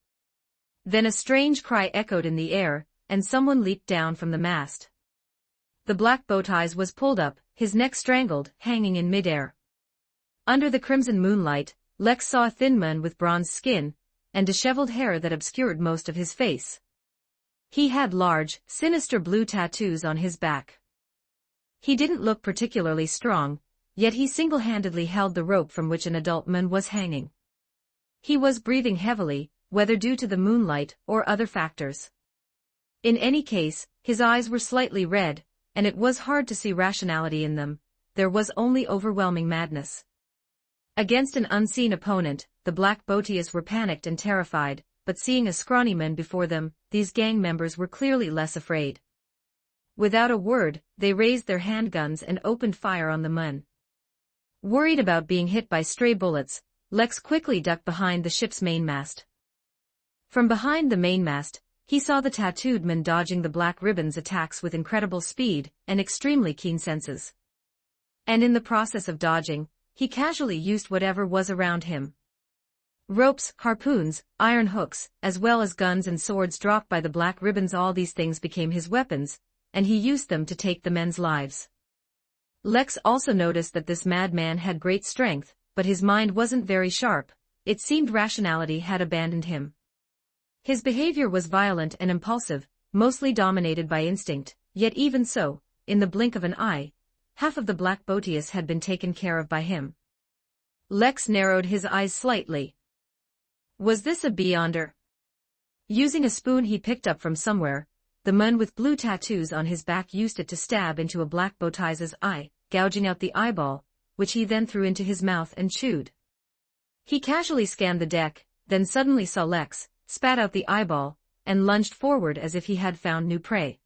Then a strange cry echoed in the air, and someone leaped down from the mast. The Black Boatius was pulled up, his neck strangled, hanging in midair. Under the crimson moonlight, Lex saw a thin man with bronze skin, and disheveled hair that obscured most of his face. He had large, sinister blue tattoos on his back. He didn't look particularly strong, yet he single-handedly held the rope from which an adult man was hanging. He was breathing heavily, whether due to the moonlight or other factors. In any case, his eyes were slightly red, and it was hard to see rationality in them. There was only overwhelming madness. Against an unseen opponent, the Black Boatius were panicked and terrified, but seeing a scrawny man before them, these gang members were clearly less afraid. Without a word, they raised their handguns and opened fire on the man. Worried about being hit by stray bullets, Lex quickly ducked behind the ship's mainmast. From behind the mainmast, he saw the tattooed man dodging the Black Ribbon's attacks with incredible speed and extremely keen senses. And in the process of dodging, he casually used whatever was around him. Ropes, harpoons, iron hooks, as well as guns and swords dropped by the black ribbons, all these things became his weapons, and he used them to take the men's lives. Lex also noticed that this madman had great strength, but his mind wasn't very sharp. It seemed rationality had abandoned him. His behavior was violent and impulsive, mostly dominated by instinct, yet even so, in the blink of an eye, half of the Black Botius had been taken care of by him. Lex narrowed his eyes slightly. Was this a beyonder? Using a spoon he picked up from somewhere, the man with blue tattoos on his back used it to stab into a Black Botius's eye, gouging out the eyeball, which he then threw into his mouth and chewed. He casually scanned the deck, then suddenly saw Lex, spat out the eyeball, and lunged forward as if he had found new prey.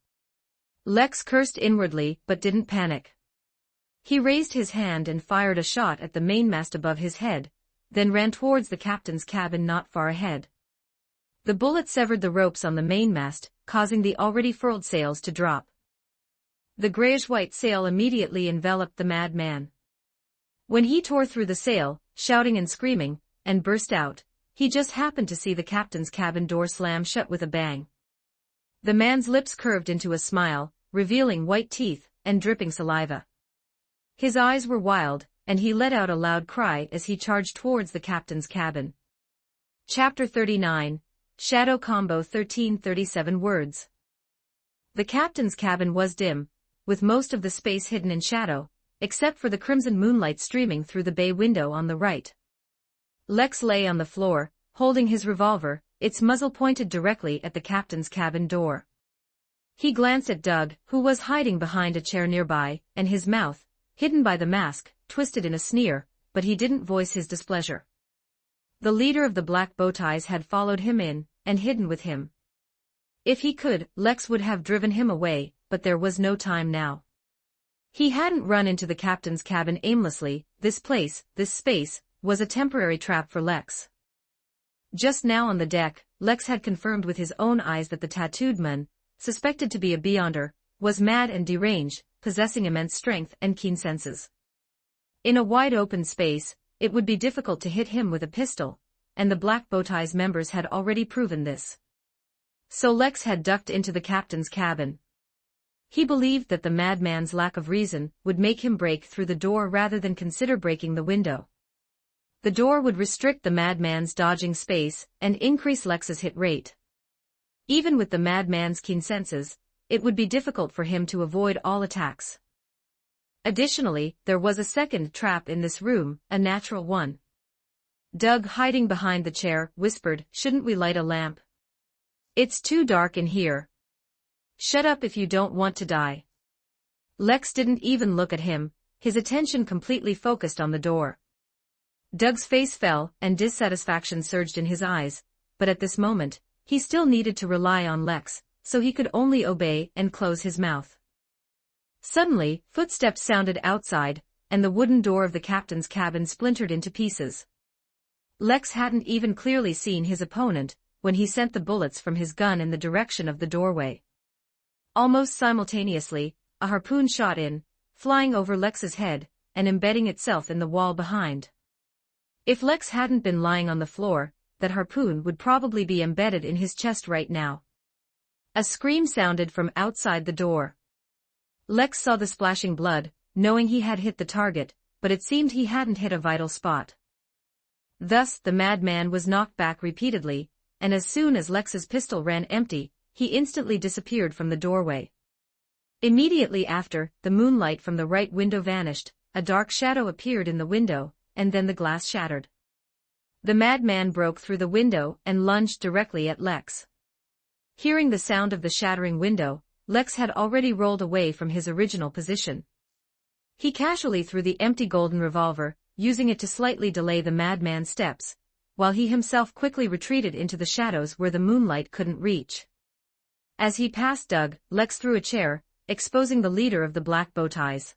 Lex cursed inwardly but didn't panic. He raised his hand and fired a shot at the mainmast above his head, then ran towards the captain's cabin not far ahead. The bullet severed the ropes on the mainmast, causing the already furled sails to drop. The grayish-white sail immediately enveloped the madman. When he tore through the sail, shouting and screaming, and burst out, he just happened to see the captain's cabin door slam shut with a bang. The man's lips curved into a smile, revealing white teeth and dripping saliva. His eyes were wild, and he let out a loud cry as he charged towards the captain's cabin. Chapter 39, Shadow Combo 1337 words. The captain's cabin was dim, with most of the space hidden in shadow, except for the crimson moonlight streaming through the bay window on the right. Lex lay on the floor, holding his revolver, its muzzle pointed directly at the captain's cabin door. He glanced at Doug, who was hiding behind a chair nearby, and his mouth, hidden by the mask, twisted in a sneer, but he didn't voice his displeasure. The leader of the Black Botius had followed him in, and hidden with him. If he could, Lex would have driven him away, but there was no time now. He hadn't run into the captain's cabin aimlessly. This place, this space, was a temporary trap for Lex. Just now on the deck, Lex had confirmed with his own eyes that the tattooed man, suspected to be a beyonder, was mad and deranged, possessing immense strength and keen senses. In a wide open space, it would be difficult to hit him with a pistol, and the Black Botius members had already proven this. So Lex had ducked into the captain's cabin. He believed that the madman's lack of reason would make him break through the door rather than consider breaking the window. The door would restrict the madman's dodging space and increase Lex's hit rate. Even with the madman's keen senses, it would be difficult for him to avoid all attacks. Additionally, there was a second trap in this room, a natural one. Doug, hiding behind the chair, whispered, "Shouldn't we light a lamp? It's too dark in here." "Shut up if you don't want to die." Lex didn't even look at him, his attention completely focused on the door. Doug's face fell, and dissatisfaction surged in his eyes, but at this moment, he still needed to rely on Lex, so he could only obey and close his mouth. Suddenly, footsteps sounded outside, and the wooden door of the captain's cabin splintered into pieces. Lex hadn't even clearly seen his opponent when he sent the bullets from his gun in the direction of the doorway. Almost simultaneously, a harpoon shot in, flying over Lex's head, and embedding itself in the wall behind. If Lex hadn't been lying on the floor, that harpoon would probably be embedded in his chest right now. A scream sounded from outside the door. Lex saw the splashing blood, knowing he had hit the target, but it seemed he hadn't hit a vital spot. Thus, the madman was knocked back repeatedly, and as soon as Lex's pistol ran empty, he instantly disappeared from the doorway. Immediately after, the moonlight from the right window vanished, a dark shadow appeared in the window, and then the glass shattered. The madman broke through the window and lunged directly at Lex. Hearing the sound of the shattering window, Lex had already rolled away from his original position. He casually threw the empty golden revolver, using it to slightly delay the madman's steps, while he himself quickly retreated into the shadows where the moonlight couldn't reach. As he passed Doug, Lex threw a chair, exposing the leader of the Black Botius.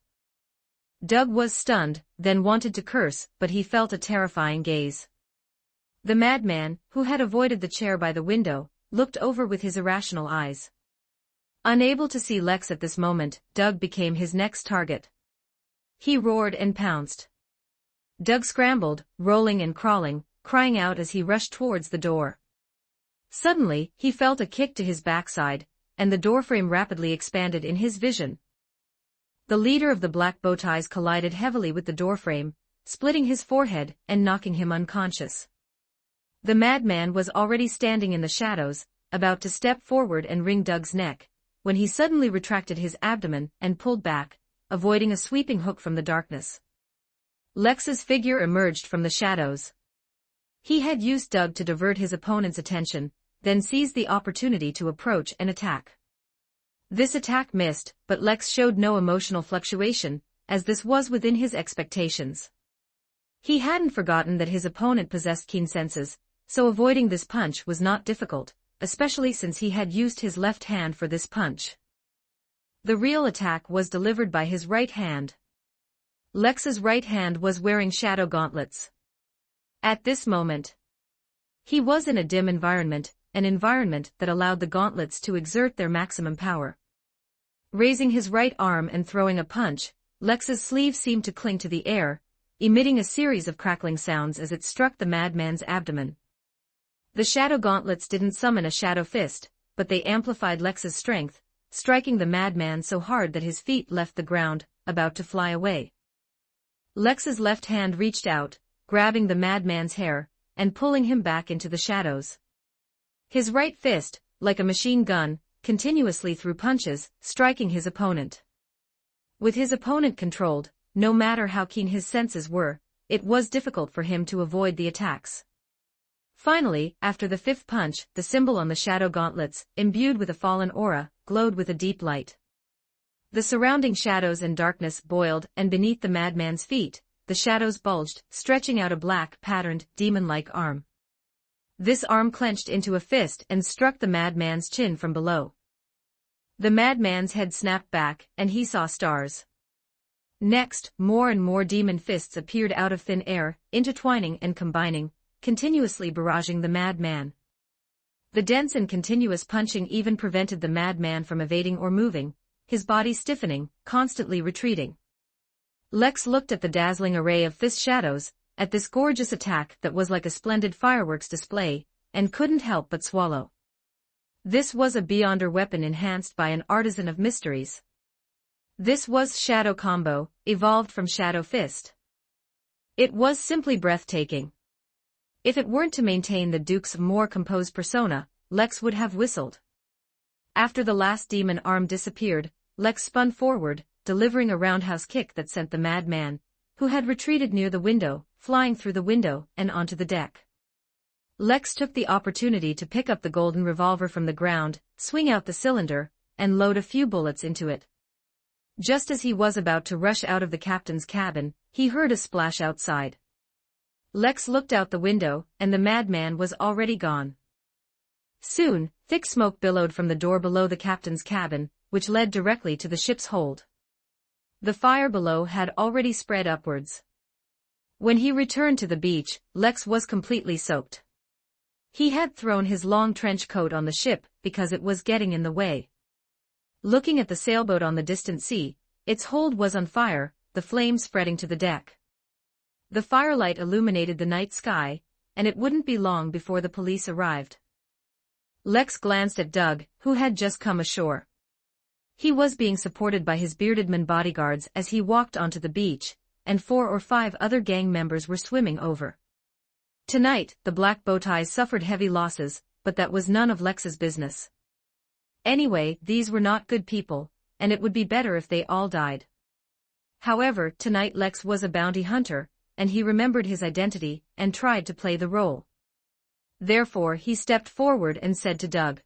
Doug was stunned, then wanted to curse, but he felt a terrifying gaze. The madman, who had avoided the chair by the window, looked over with his irrational eyes. Unable to see Lex at this moment, Doug became his next target. He roared and pounced. Doug scrambled, rolling and crawling, crying out as he rushed towards the door. Suddenly, he felt a kick to his backside, and the doorframe rapidly expanded in his vision. The leader of the black bowties collided heavily with the doorframe, splitting his forehead and knocking him unconscious. The madman was already standing in the shadows, about to step forward and wring Doug's neck, when he suddenly retracted his abdomen and pulled back, avoiding a sweeping hook from the darkness. Lex's figure emerged from the shadows. He had used Doug to divert his opponent's attention, then seized the opportunity to approach and attack. This attack missed, but Lex showed no emotional fluctuation, as this was within his expectations. He hadn't forgotten that his opponent possessed keen senses, so avoiding this punch was not difficult, especially since he had used his left hand for this punch. The real attack was delivered by his right hand. Lex's right hand was wearing shadow gauntlets. At this moment, he was in a dim environment, an environment that allowed the gauntlets to exert their maximum power. Raising his right arm and throwing a punch, Lex's sleeve seemed to cling to the air, emitting a series of crackling sounds as it struck the madman's abdomen. The shadow gauntlets didn't summon a shadow fist, but they amplified Lex's strength, striking the madman so hard that his feet left the ground, about to fly away. Lex's left hand reached out, grabbing the madman's hair, and pulling him back into the shadows. His right fist, like a machine gun, continuously threw punches, striking his opponent. With his opponent controlled, no matter how keen his senses were, it was difficult for him to avoid the attacks. Finally, after the fifth punch, the symbol on the shadow gauntlets, imbued with a fallen aura, glowed with a deep light. The surrounding shadows and darkness boiled, and beneath the madman's feet, the shadows bulged, stretching out a black, patterned, demon-like arm. This arm clenched into a fist and struck the madman's chin from below. The madman's head snapped back, and he saw stars. Next, more and more demon fists appeared out of thin air, intertwining and combining, continuously barraging the madman. The dense and continuous punching even prevented the madman from evading or moving, his body stiffening, constantly retreating. Lex looked at the dazzling array of fist shadows, at this gorgeous attack that was like a splendid fireworks display, and couldn't help but swallow. This was a Beyonder weapon enhanced by an artisan of mysteries. This was Shadow Combo, evolved from Shadow Fist. It was simply breathtaking. If it weren't to maintain the Duke's more composed persona, Lex would have whistled. After the last demon arm disappeared, Lex spun forward, delivering a roundhouse kick that sent the madman, who had retreated near the window, flying through the window and onto the deck. Lex took the opportunity to pick up the golden revolver from the ground, swing out the cylinder, and load a few bullets into it. Just as he was about to rush out of the captain's cabin, he heard a splash outside. Lex looked out the window, and the madman was already gone. Soon, thick smoke billowed from the door below the captain's cabin, which led directly to the ship's hold. The fire below had already spread upwards. When he returned to the beach, Lex was completely soaked. He had thrown his long trench coat on the ship because it was getting in the way. Looking at the sailboat on the distant sea, its hold was on fire, the flames spreading to the deck. The firelight illuminated the night sky, and it wouldn't be long before the police arrived. Lex glanced at Doug, who had just come ashore. He was being supported by his bearded men bodyguards as he walked onto the beach, and 4 or 5 other gang members were swimming over. Tonight, the black bowties suffered heavy losses, but that was none of Lex's business. Anyway, these were not good people, and it would be better if they all died. However, tonight Lex was a bounty hunter, and he remembered his identity, and tried to play the role. Therefore he stepped forward and said to Doug,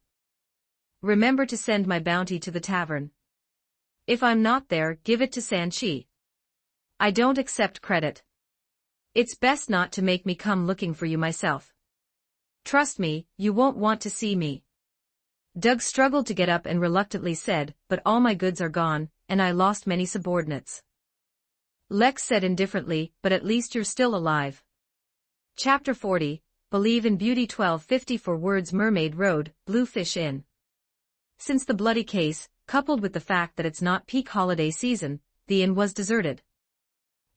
"Remember to send my bounty to the tavern. If I'm not there, give it to Sanchi. I don't accept credit. It's best not to make me come looking for you myself. Trust me, you won't want to see me." Doug struggled to get up and reluctantly said, "But all my goods are gone, and I lost many subordinates." Lex said indifferently, "But at least you're still alive." Chapter 40, Believe in Beauty. 1254 words. Mermaid Road, Bluefish Inn. Since the bloody case, coupled with the fact that it's not peak holiday season, the inn was deserted.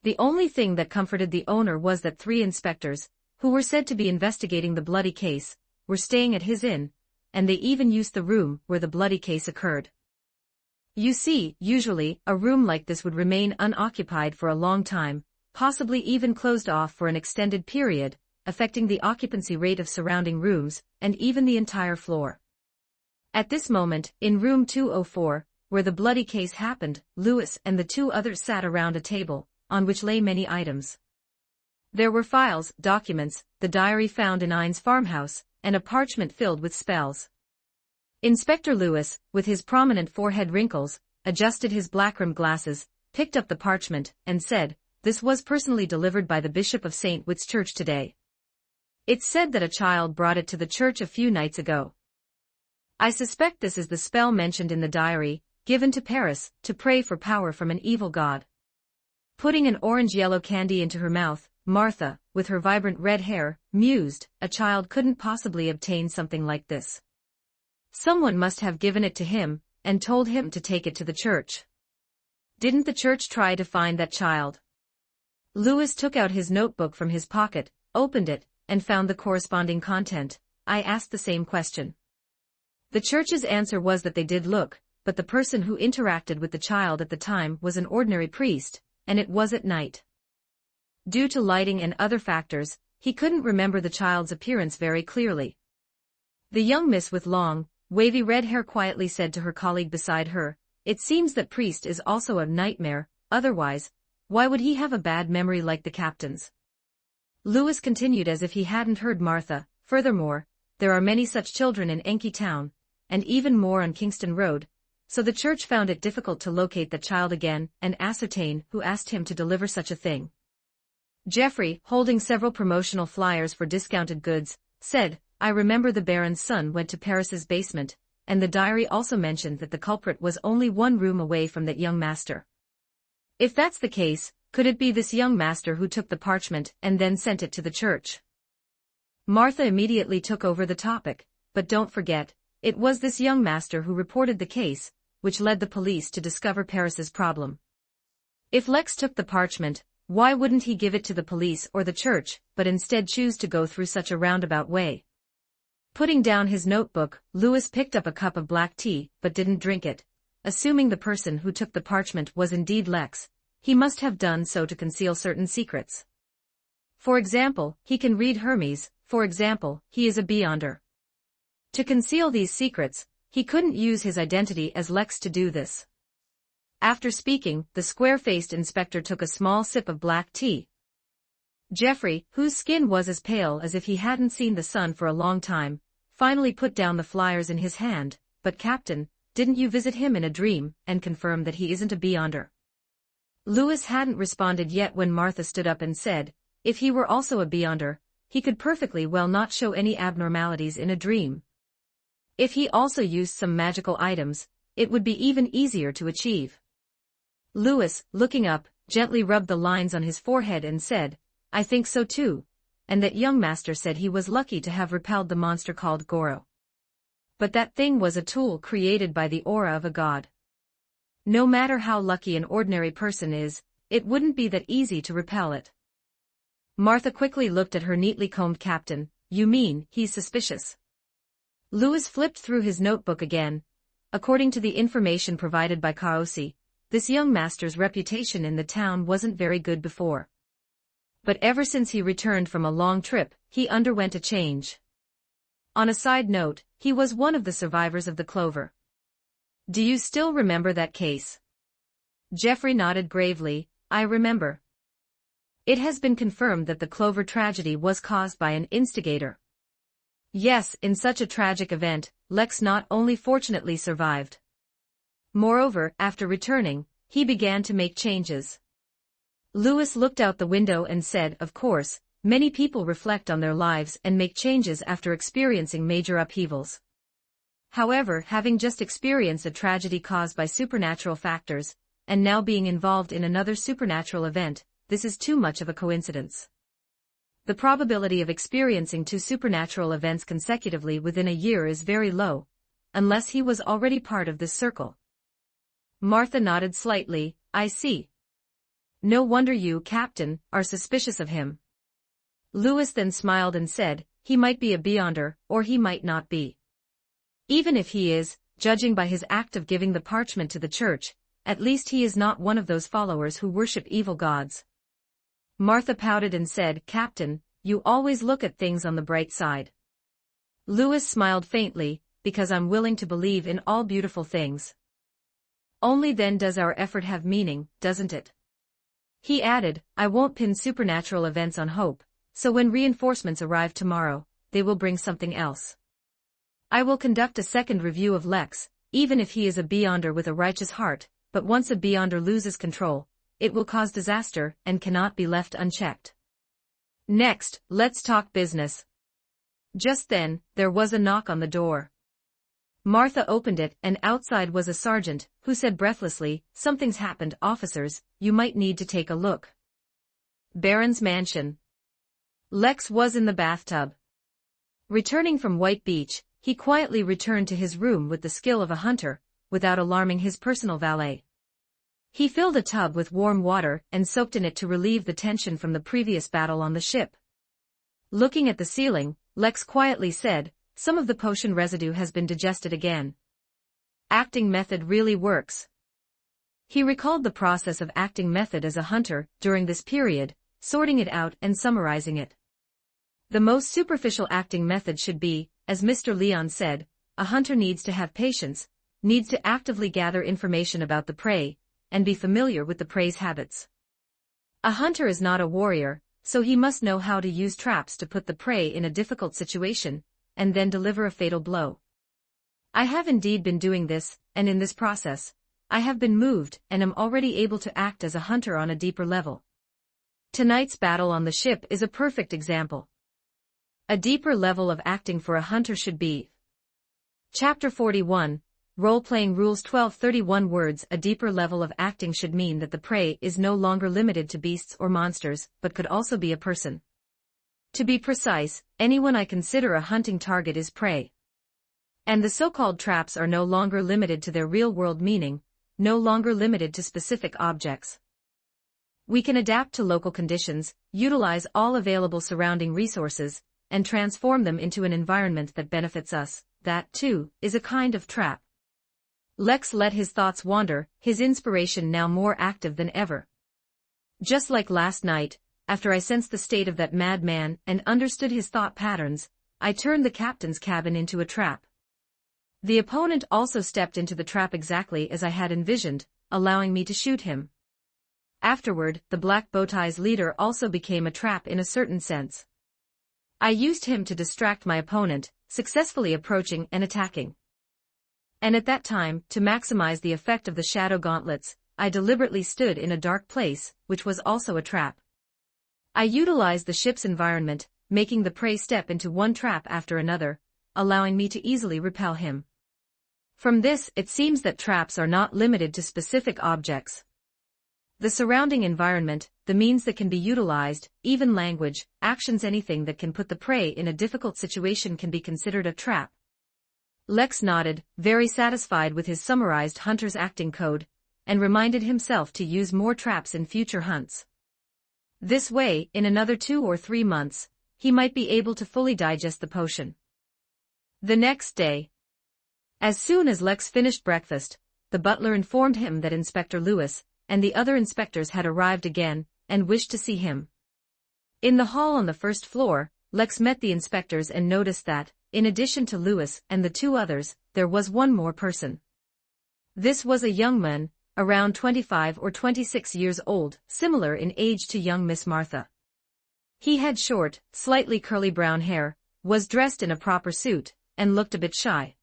The only thing that comforted the owner was that 3 inspectors, who were said to be investigating the bloody case, were staying at his inn, and they even used the room where the bloody case occurred. You see, usually, a room like this would remain unoccupied for a long time, possibly even closed off for an extended period, affecting the occupancy rate of surrounding rooms, and even the entire floor. At this moment, in room 204, where the bloody case happened, Lewis and the 2 others sat around a table, on which lay many items. There were files, documents, the diary found in Ian's farmhouse, and a parchment filled with spells. Inspector Lewis, with his prominent forehead wrinkles, adjusted his black-rimmed glasses, picked up the parchment, and said, "This was personally delivered by the Bishop of St. Witt's Church today. It's said that a child brought it to the church a few nights ago. I suspect this is the spell mentioned in the diary, given to Paris, to pray for power from an evil god." Putting an orange-yellow candy into her mouth, Martha, with her vibrant red hair, mused, "A child couldn't possibly obtain something like this. Someone must have given it to him, and told him to take it to the church. Didn't the church try to find that child?" Lewis took out his notebook from his pocket, opened it, and found the corresponding content. I asked the same question. The church's answer was that they did look, but the person who interacted with the child at the time was an ordinary priest, and it was at night. Due to lighting and other factors, he couldn't remember the child's appearance very clearly. The young miss with long, wavy red hair quietly said to her colleague beside her, "It seems that priest is also a nightmare, otherwise, why would he have a bad memory like the captain's?" Lewis continued as if he hadn't heard Martha, "Furthermore, there are many such children in Enki town, and even more on Kingston Road, so the church found it difficult to locate the child again and ascertain who asked him to deliver such a thing." Geoffrey, holding several promotional flyers for discounted goods, said, "I remember the Baron's son went to Paris's basement, and the diary also mentioned that the culprit was only 1 room away from that young master. If that's the case, could it be this young master who took the parchment and then sent it to the church?" Martha immediately took over the topic, "But don't forget, it was this young master who reported the case, which led the police to discover Paris's problem. If Lex took the parchment, why wouldn't he give it to the police or the church, but instead choose to go through such a roundabout way?" Putting down his notebook, Lewis picked up a cup of black tea, but didn't drink it. Assuming the person who took the parchment was indeed Lex, he must have done so to conceal certain secrets. For example, he can read Hermes, for example, he is a Beyonder. To conceal these secrets, he couldn't use his identity as Lex to do this. After speaking, the square-faced inspector took a small sip of black tea. Geoffrey, whose skin was as pale as if he hadn't seen the sun for a long time, finally put down the flyers in his hand. "But Captain, didn't you visit him in a dream, and confirm that he isn't a Beyonder?" Lewis hadn't responded yet when Martha stood up and said, "If he were also a Beyonder, he could perfectly well not show any abnormalities in a dream. If he also used some magical items, it would be even easier to achieve." Lewis, looking up, gently rubbed the lines on his forehead and said, "I think so too, and that young master said he was lucky to have repelled the monster called Goro. But that thing was a tool created by the aura of a god. No matter how lucky an ordinary person is, it wouldn't be that easy to repel it." Martha quickly looked at her neatly combed captain. "You mean, he's suspicious?" Lewis flipped through his notebook again. According to the information provided by Kaosi, this young master's reputation in the town wasn't very good before. But ever since he returned from a long trip, he underwent a change. On a side note, he was one of the survivors of the Clover. "Do you still remember that case?" Geoffrey nodded gravely. "I remember. It has been confirmed that the Clover tragedy was caused by an instigator." "Yes, in such a tragic event, Lex not only fortunately survived. Moreover, after returning, he began to make changes." Lewis looked out the window and said, "Of course, many people reflect on their lives and make changes after experiencing major upheavals. However, having just experienced a tragedy caused by supernatural factors, and now being involved in another supernatural event, this is too much of a coincidence. The probability of experiencing 2 supernatural events consecutively within a year is very low, unless he was already part of this circle." Martha nodded slightly. "I see. No wonder you, Captain, are suspicious of him. Lewis then smiled and said, he might be a beyonder, or he might not be. Even if he is, judging by his act of giving the parchment to the church, at least he is not one of those followers who worship evil gods. Martha pouted and said, Captain, you always look at things on the bright side. Lewis smiled faintly, because I'm willing to believe in all beautiful things. Only then does our effort have meaning, doesn't it? He added, I won't pin supernatural events on hope, so when reinforcements arrive tomorrow, they will bring something else. I will conduct a second review of Lex, even if he is a beyonder with a righteous heart, but once a beyonder loses control, it will cause disaster and cannot be left unchecked. Next, let's talk business. Just then, there was a knock on the door. Martha opened it and outside was a sergeant, who said breathlessly, something's happened, officers, you might need to take a look. Baron's mansion. Lex was in the bathtub. Returning from White Beach, he quietly returned to his room with the skill of a hunter, without alarming his personal valet. He filled a tub with warm water and soaked in it to relieve the tension from the previous battle on the ship. Looking at the ceiling, Lex quietly said, some of the potion residue has been digested again. Acting method really works. He recalled the process of acting method as a hunter during this period, sorting it out and summarizing it. The most superficial acting method should be, as Mr. Leon said, a hunter needs to have patience, needs to actively gather information about the prey, and be familiar with the prey's habits. A hunter is not a warrior, so he must know how to use traps to put the prey in a difficult situation, and then deliver a fatal blow. I have indeed been doing this, and in this process, I have been moved and am already able to act as a hunter on a deeper level. Tonight's battle on the ship is a perfect example. A deeper level of acting for a hunter should be. Chapter 41, Role-Playing Rules 1231 words. A deeper level of acting should mean that the prey is no longer limited to beasts or monsters, but could also be a person. To be precise, anyone I consider a hunting target is prey. And the so-called traps are no longer limited to their real-world meaning, no longer limited to specific objects. We can adapt to local conditions, utilize all available surrounding resources, and transform them into an environment that benefits us. That, too, is a kind of trap. Lex let his thoughts wander, his inspiration now more active than ever. Just like last night, after I sensed the state of that madman and understood his thought patterns, I turned the captain's cabin into a trap. The opponent also stepped into the trap exactly as I had envisioned, allowing me to shoot him. Afterward, the Black Bowtie's leader also became a trap in a certain sense. I used him to distract my opponent, successfully approaching and attacking. And at that time, to maximize the effect of the shadow gauntlets, I deliberately stood in a dark place, which was also a trap. I utilized the ship's environment, making the prey step into one trap after another, allowing me to easily repel him. From this, it seems that traps are not limited to specific objects. The surrounding environment, the means that can be utilized, even language, actions, anything that can put the prey in a difficult situation can be considered a trap. Lex nodded, very satisfied with his summarized hunter's acting code, and reminded himself to use more traps in future hunts. This way, in another 2 or 3 months, he might be able to fully digest the potion. The next day. As soon as Lex finished breakfast, the butler informed him that Inspector Lewis and the other inspectors had arrived again, and wished to see him. In the hall on the first floor, Lex met the inspectors and noticed that, in addition to Lewis and the 2 others, there was one more person. This was a young man, around 25 or 26 years old, similar in age to young Miss Martha. He had short, slightly curly brown hair, was dressed in a proper suit, and looked a bit shy.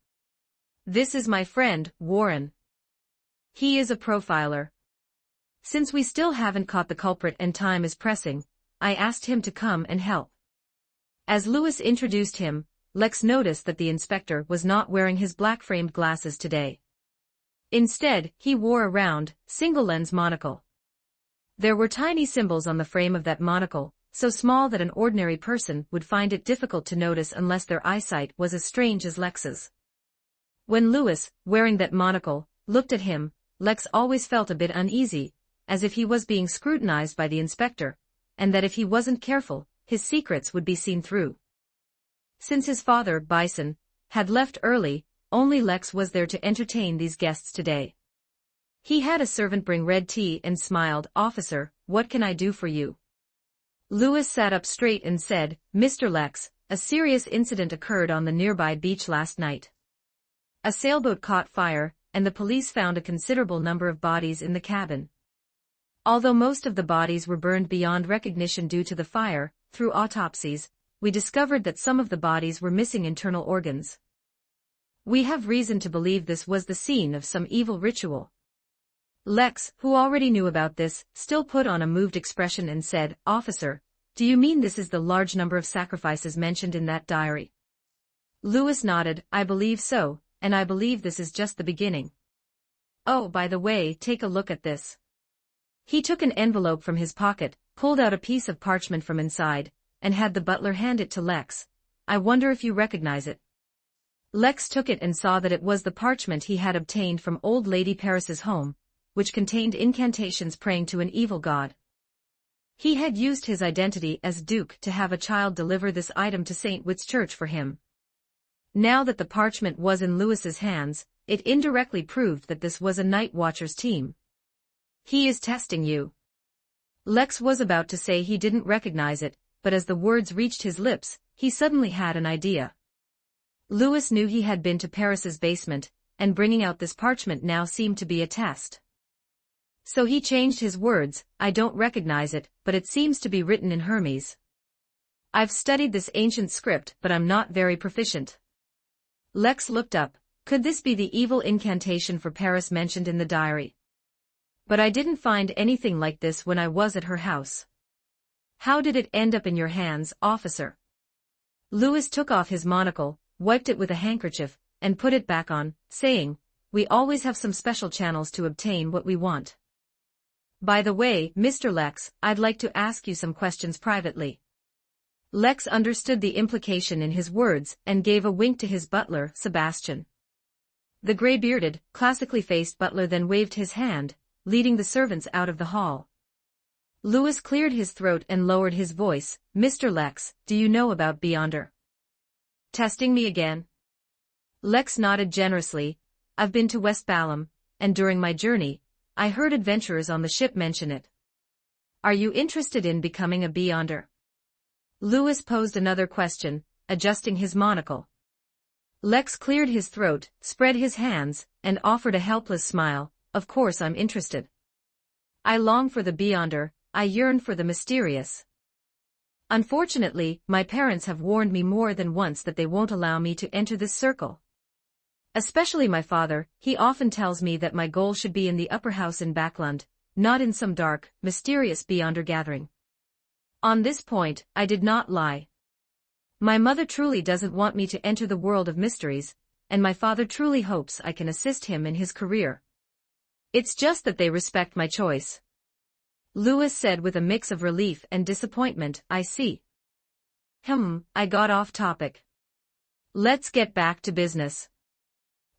This is my friend, Warren. He is a profiler. Since we still haven't caught the culprit and time is pressing, I asked him to come and help. As Lewis introduced him, Lex noticed that the inspector was not wearing his black-framed glasses today. Instead, he wore a round, single-lens monocle. There were tiny symbols on the frame of that monocle, so small that an ordinary person would find it difficult to notice unless their eyesight was as strange as Lex's. When Lewis, wearing that monocle, looked at him, Lex always felt a bit uneasy, as if he was being scrutinized by the inspector, and that if he wasn't careful, his secrets would be seen through. Since his father, Bison, had left early, only Lex was there to entertain these guests today. He had a servant bring red tea and smiled. "Officer, what can I do for you?" Lewis sat up straight and said, "Mr. Lex, a serious incident occurred on the nearby beach last night. A sailboat caught fire, and the police found a considerable number of bodies in the cabin. Although most of the bodies were burned beyond recognition due to the fire, through autopsies, we discovered that some of the bodies were missing internal organs. We have reason to believe this was the scene of some evil ritual." Lex, who already knew about this, still put on a moved expression and said, "Officer, do you mean this is the large number of sacrifices mentioned in that diary?" Lewis nodded. "I believe so, and I believe this is just the beginning. Oh, by the way, take a look at this." He took an envelope from his pocket, pulled out a piece of parchment from inside, and had the butler hand it to Lex. "I wonder if you recognize it." Lex took it and saw that it was the parchment he had obtained from Old Lady Paris's home, which contained incantations praying to an evil god. He had used his identity as Duke to have a child deliver this item to St. Witt's Church for him. Now that the parchment was in Lewis's hands, it indirectly proved that this was a Night Watcher's team. "He is testing you." Lex was about to say he didn't recognize it, but as the words reached his lips, he suddenly had an idea. Lewis knew he had been to Paris's basement, and bringing out this parchment now seemed to be a test. So he changed his words. "I don't recognize it, but it seems to be written in Hermes. I've studied this ancient script, but I'm not very proficient." Lex looked up. Could this be the evil incantation for Paris mentioned in the diary? "But I didn't find anything like this when I was at her house." "How did it end up in your hands, officer?" Lewis took off his monocle, wiped it with a handkerchief, and put it back on, saying, "We always have some special channels to obtain what we want. By the way, Mr. Lex, I'd like to ask you some questions privately." Lex understood the implication in his words and gave a wink to his butler, Sebastian. The gray-bearded, classically faced butler then waved his hand, leading the servants out of the hall. Lewis cleared his throat and lowered his voice. "Mr. Lex, do you know about Beyonder?" "Testing me again?" Lex nodded generously. "I've been to West Balham, and during my journey, I heard adventurers on the ship mention it. Are you interested in becoming a Beyonder?" Lewis posed another question, adjusting his monocle. Lex cleared his throat, spread his hands, and offered a helpless smile. "Of course I'm interested. I long for the Beyonder, I yearn for the mysterious. Unfortunately, my parents have warned me more than once that they won't allow me to enter this circle. Especially my father, he often tells me that my goal should be in the upper house in Backland, not in some dark, mysterious Beyonder gathering." On this point, I did not lie. My mother truly doesn't want me to enter the world of mysteries, and my father truly hopes I can assist him in his career. It's just that they respect my choice." Lewis said with a mix of relief and disappointment. "I see. I got off topic. Let's get back to business.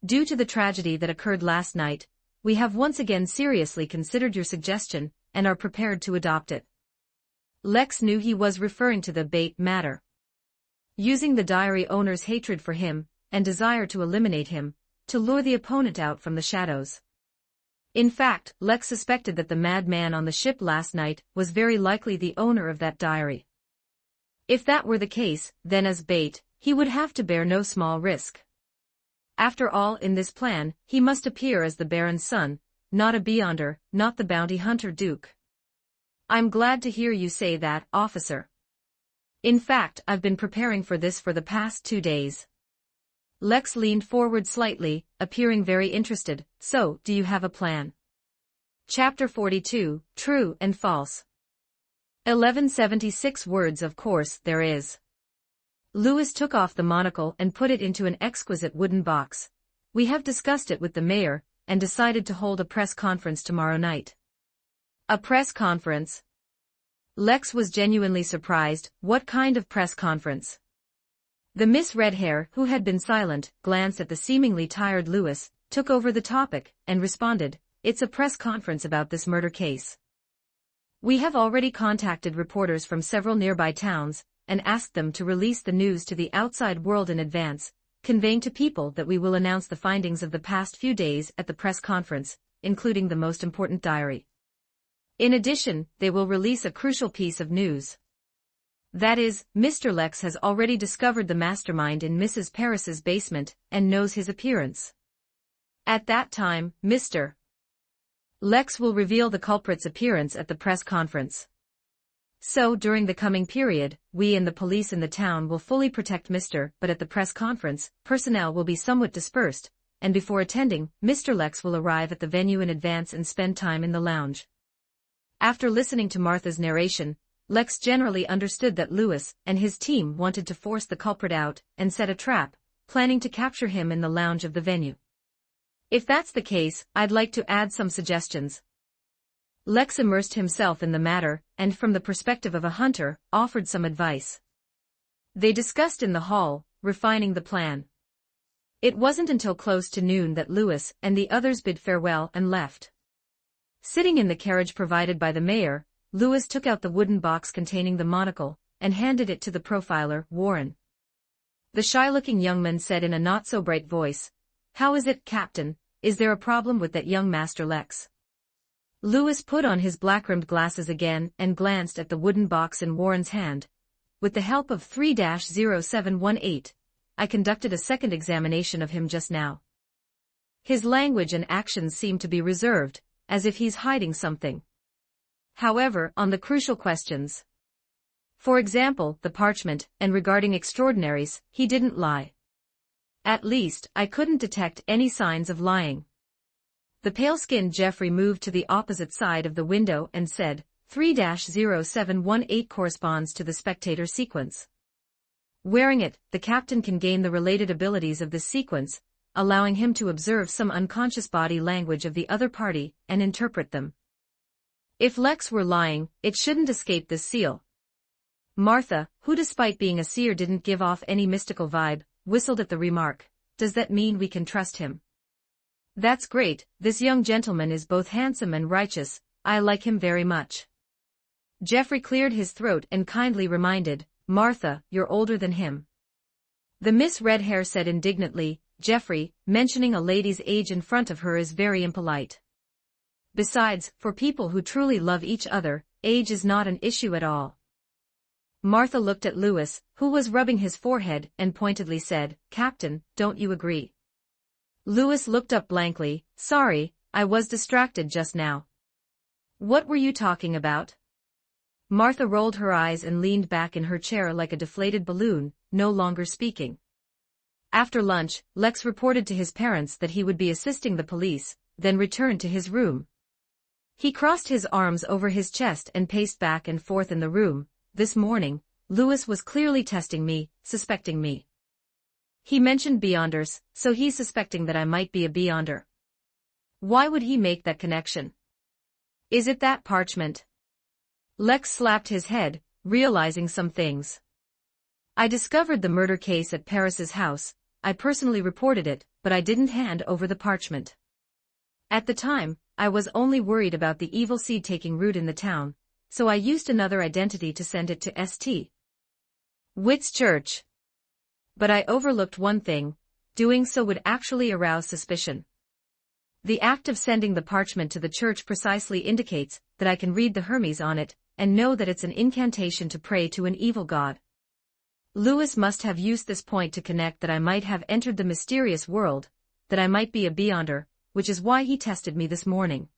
Due to the tragedy that occurred last night, we have once again seriously considered your suggestion, and are prepared to adopt it." Lex knew he was referring to the bait matter. Using the diary owner's hatred for him, and desire to eliminate him, to lure the opponent out from the shadows. In fact, Lex suspected that the madman on the ship last night was very likely the owner of that diary. If that were the case, then as bait, he would have to bear no small risk. After all, in this plan, he must appear as the Baron's son, not a Beyonder, not the bounty hunter Duke. "I'm glad to hear you say that, officer. In fact, I've been preparing for this for the past 2 days." Lex leaned forward slightly, appearing very interested. "So, do you have a plan?" Chapter 42, True and False. 1176 words. Of course, there is. Lewis took off the monocle and put it into an exquisite wooden box. "We have discussed it with the mayor, and decided to hold a press conference tomorrow night." "A press conference?" Lex was genuinely surprised. What kind of press conference? The Miss Redhair, who had been silent, glanced at the seemingly tired Lewis, took over the topic, and responded, "It's a press conference about this murder case." We have already contacted reporters from several nearby towns and asked them to release the news to the outside world in advance, conveying to people that we will announce the findings of the past few days at the press conference, including the most important diary. In addition, they will release a crucial piece of news. That is, Mr. Lex has already discovered the mastermind in Mrs. Paris's basement and knows his appearance. At that time, Mr. Lex will reveal the culprit's appearance at the press conference. So during the coming period, we and the police in the town will fully protect Mr. But at the press conference, personnel will be somewhat dispersed, and before attending, Mr. Lex will arrive at the venue in advance and spend time in the lounge. After listening to Martha's narration, Lex generally understood that Lewis and his team wanted to force the culprit out and set a trap, planning to capture him in the lounge of the venue. If that's the case, I'd like to add some suggestions. Lex immersed himself in the matter, and from the perspective of a hunter, offered some advice. They discussed in the hall, refining the plan. It wasn't until close to noon that Lewis and the others bid farewell and left. Sitting in the carriage provided by the mayor, Lewis took out the wooden box containing the monocle, and handed it to the profiler, Warren. The shy-looking young man said in a not-so-bright voice, "How is it, Captain? Is there a problem with that young Master Lex?" Lewis put on his black-rimmed glasses again and glanced at the wooden box in Warren's hand. With the help of 3-0718, I conducted a second examination of him just now. His language and actions seem to be reserved, as if he's hiding something. However, on the crucial questions, for example, the parchment, and regarding extraordinaries, he didn't lie. At least, I couldn't detect any signs of lying. The pale-skinned Geoffrey moved to the opposite side of the window and said, 3-0718 corresponds to the spectator sequence. Wearing it, the captain can gain the related abilities of this sequence, allowing him to observe some unconscious body language of the other party and interpret them. If Lex were lying, it shouldn't escape this seal. Martha, who despite being a seer didn't give off any mystical vibe, whistled at the remark. Does that mean we can trust him? That's great, this young gentleman is both handsome and righteous, I like him very much. Geoffrey cleared his throat and kindly reminded, Martha, you're older than him. The Miss Red Hair said indignantly, Geoffrey, mentioning a lady's age in front of her is very impolite. Besides, for people who truly love each other, age is not an issue at all. Martha looked at Lewis, who was rubbing his forehead, and pointedly said, Captain, don't you agree? Lewis looked up blankly, sorry, I was distracted just now. What were you talking about? Martha rolled her eyes and leaned back in her chair like a deflated balloon, no longer speaking. After lunch, Lex reported to his parents that he would be assisting the police, then returned to his room. He crossed his arms over his chest and paced back and forth in the room. This morning, Lewis was clearly testing me, suspecting me. He mentioned Beyonders, so he's suspecting that I might be a Beyonder. Why would he make that connection? Is it that parchment? Lex slapped his head, realizing some things. I discovered the murder case at Paris's house, I personally reported it, but I didn't hand over the parchment. At the time, I was only worried about the evil seed taking root in the town, so I used another identity to send it to St. Witt's Church. But I overlooked one thing, doing so would actually arouse suspicion. The act of sending the parchment to the church precisely indicates that I can read the Hermes on it, and know that it's an incantation to pray to an evil god. Lewis must have used this point to connect that I might have entered the mysterious world, that I might be a Beyonder, which is why he tested me this morning.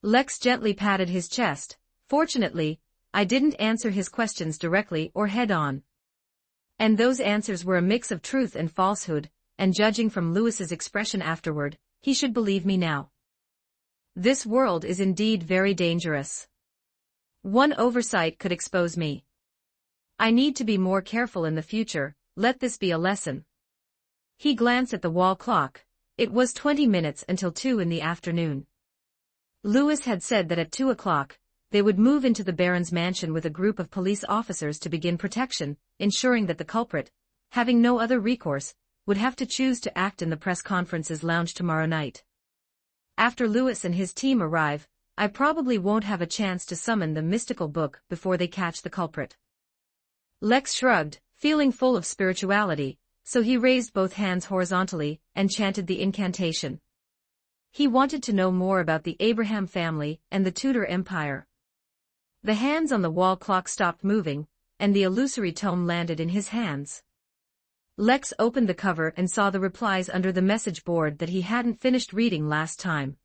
Lex gently patted his chest. Fortunately, I didn't answer his questions directly or head-on. And those answers were a mix of truth and falsehood, and judging from Lewis's expression afterward, he should believe me now. This world is indeed very dangerous. One oversight could expose me. I need to be more careful in the future, let this be a lesson. He glanced at the wall clock. It was 20 minutes until 2 in the afternoon. Lewis had said that at 2 o'clock, they would move into the Baron's mansion with a group of police officers to begin protection, ensuring that the culprit, having no other recourse, would have to choose to act in the press conference's lounge tomorrow night. After Lewis and his team arrive, I probably won't have a chance to summon the mystical book before they catch the culprit. Lex shrugged, feeling full of spirituality, so he raised both hands horizontally and chanted the incantation. He wanted to know more about the Abraham family and the Tudor Empire. The hands on the wall clock stopped moving, and the illusory tome landed in his hands. Lex opened the cover and saw the replies under the message board that he hadn't finished reading last time.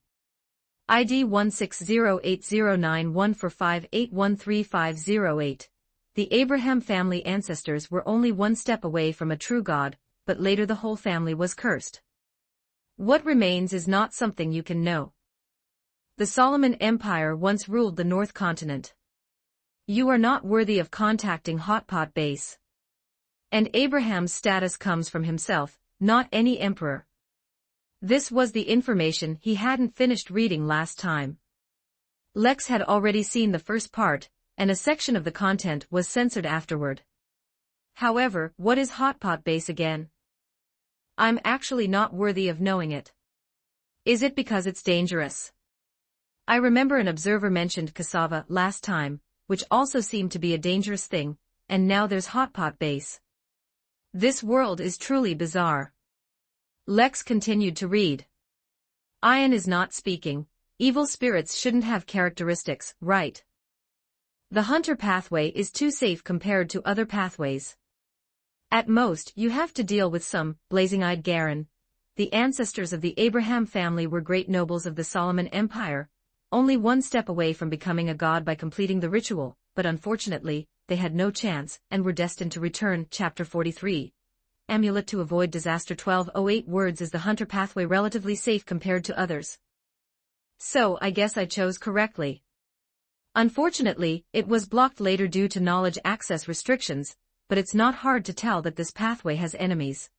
ID 160809145813508. The Abraham family ancestors were only one step away from a true God, but later the whole family was cursed. What remains is not something you can know. The Solomon Empire once ruled the North Continent. You are not worthy of contacting Hotpot Base. And Abraham's status comes from himself, not any emperor. This was the information he hadn't finished reading last time. Lex had already seen the first part, and a section of the content was censored afterward. However, what is Hotpot Base again? I'm actually not worthy of knowing it. Is it because it's dangerous? I remember an observer mentioned cassava last time, which also seemed to be a dangerous thing, and now there's Hotpot Base. This world is truly bizarre. Lex continued to read. Ian is not speaking. Evil spirits shouldn't have characteristics, right? The hunter pathway is too safe compared to other pathways. At most, you have to deal with some blazing-eyed Garin. The ancestors of the Abraham family were great nobles of the Solomon Empire, only one step away from becoming a god by completing the ritual, but unfortunately, they had no chance and were destined to return. Chapter 43. Amulet to avoid disaster. 1208 words. Is the hunter pathway relatively safe compared to others? So, I guess I chose correctly. Unfortunately, it was blocked later due to knowledge access restrictions, but it's not hard to tell that this pathway has enemies.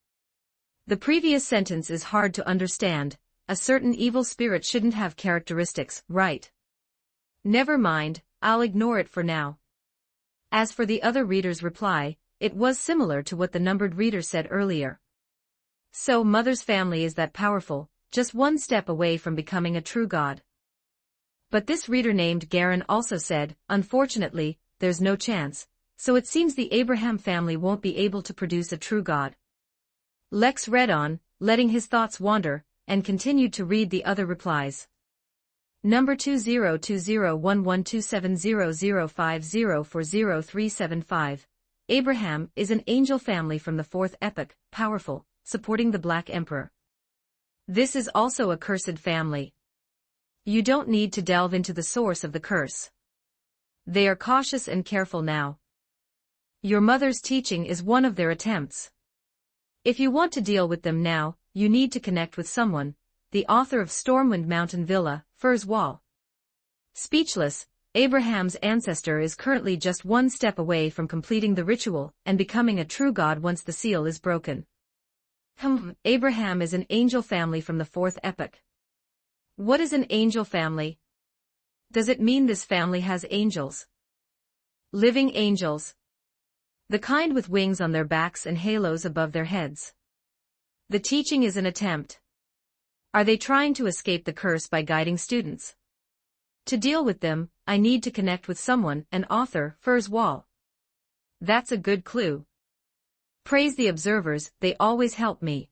The previous sentence is hard to understand. A certain evil spirit shouldn't have characteristics, right? Never mind, I'll ignore it for now. As for the other reader's reply, it was similar to what the numbered reader said earlier. So Mother's family is that powerful, just one step away from becoming a true god. But this reader named Garin also said, unfortunately, there's no chance, so it seems the Abraham family won't be able to produce a true god. Lex read on, letting his thoughts wander, and continued to read the other replies. Number 202011270050400375. Abraham is an angel family from the fourth epoch, powerful, supporting the Black Emperor. This is also a cursed family. You don't need to delve into the source of the curse. They are cautious and careful now. Your mother's teaching is one of their attempts. If you want to deal with them now, you need to connect with someone, the author of Stormwind Mountain Villa, Fur's Wall. Speechless, Abraham's ancestor is currently just one step away from completing the ritual and becoming a true god once the seal is broken. Abraham is an angel family from the fourth epoch. What is an angel family? Does it mean this family has angels? Living angels. The kind with wings on their backs and halos above their heads. The teaching is an attempt. Are they trying to escape the curse by guiding students? To deal with them, I need to connect with someone, an author, Fur's Wall. That's a good clue. Praise the observers, they always help me.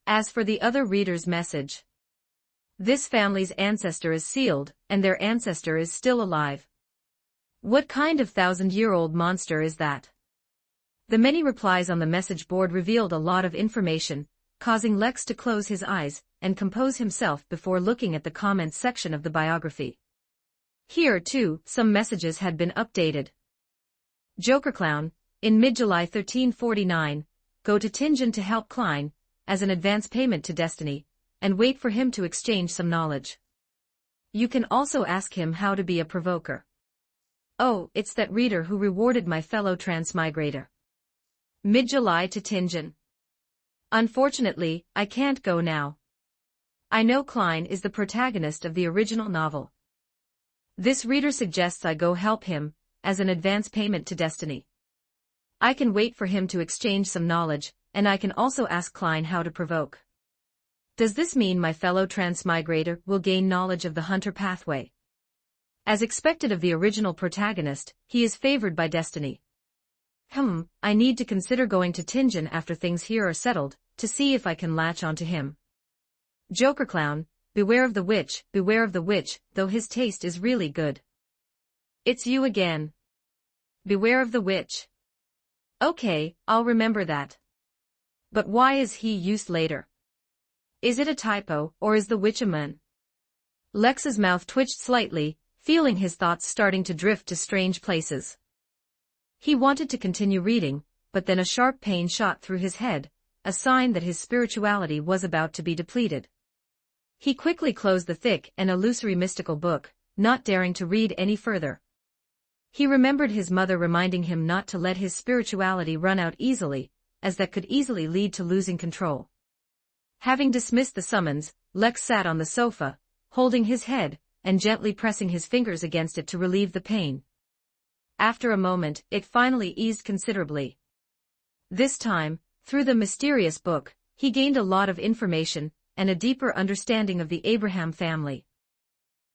As for the other reader's message. This family's ancestor is sealed, and their ancestor is still alive. What kind of 1,000-year-old monster is that? The many replies on the message board revealed a lot of information, causing Lex to close his eyes and compose himself before looking at the comments section of the biography. Here, too, some messages had been updated. Joker Clown, in mid-July 1349, go to Tingen to help Klein, as an advance payment to Destiny, and wait for him to exchange some knowledge. You can also ask him how to be a provoker. Oh, it's that reader who rewarded my fellow transmigrator. Mid-July to Tingen. Unfortunately, I can't go now. I know Klein is the protagonist of the original novel. This reader suggests I go help him, as an advance payment to Destiny. I can wait for him to exchange some knowledge, and I can also ask Klein how to provoke. Does this mean my fellow transmigrator will gain knowledge of the hunter pathway? As expected of the original protagonist, he is favored by destiny. I need to consider going to Tingen after things here are settled, to see if I can latch onto him. Joker clown, beware of the witch, though his taste is really good. It's you again. Beware of the witch. Okay, I'll remember that. But why is he used later? Is it a typo, or is the witch a man? Lex's mouth twitched slightly, feeling his thoughts starting to drift to strange places. He wanted to continue reading, but then a sharp pain shot through his head, a sign that his spirituality was about to be depleted. He quickly closed the thick and illusory mystical book, not daring to read any further. He remembered his mother reminding him not to let his spirituality run out easily, as that could easily lead to losing control. Having dismissed the summons, Lex sat on the sofa, holding his head, and gently pressing his fingers against it to relieve the pain. After a moment, it finally eased considerably. This time, through the mysterious book, he gained a lot of information, and a deeper understanding of the Abraham family.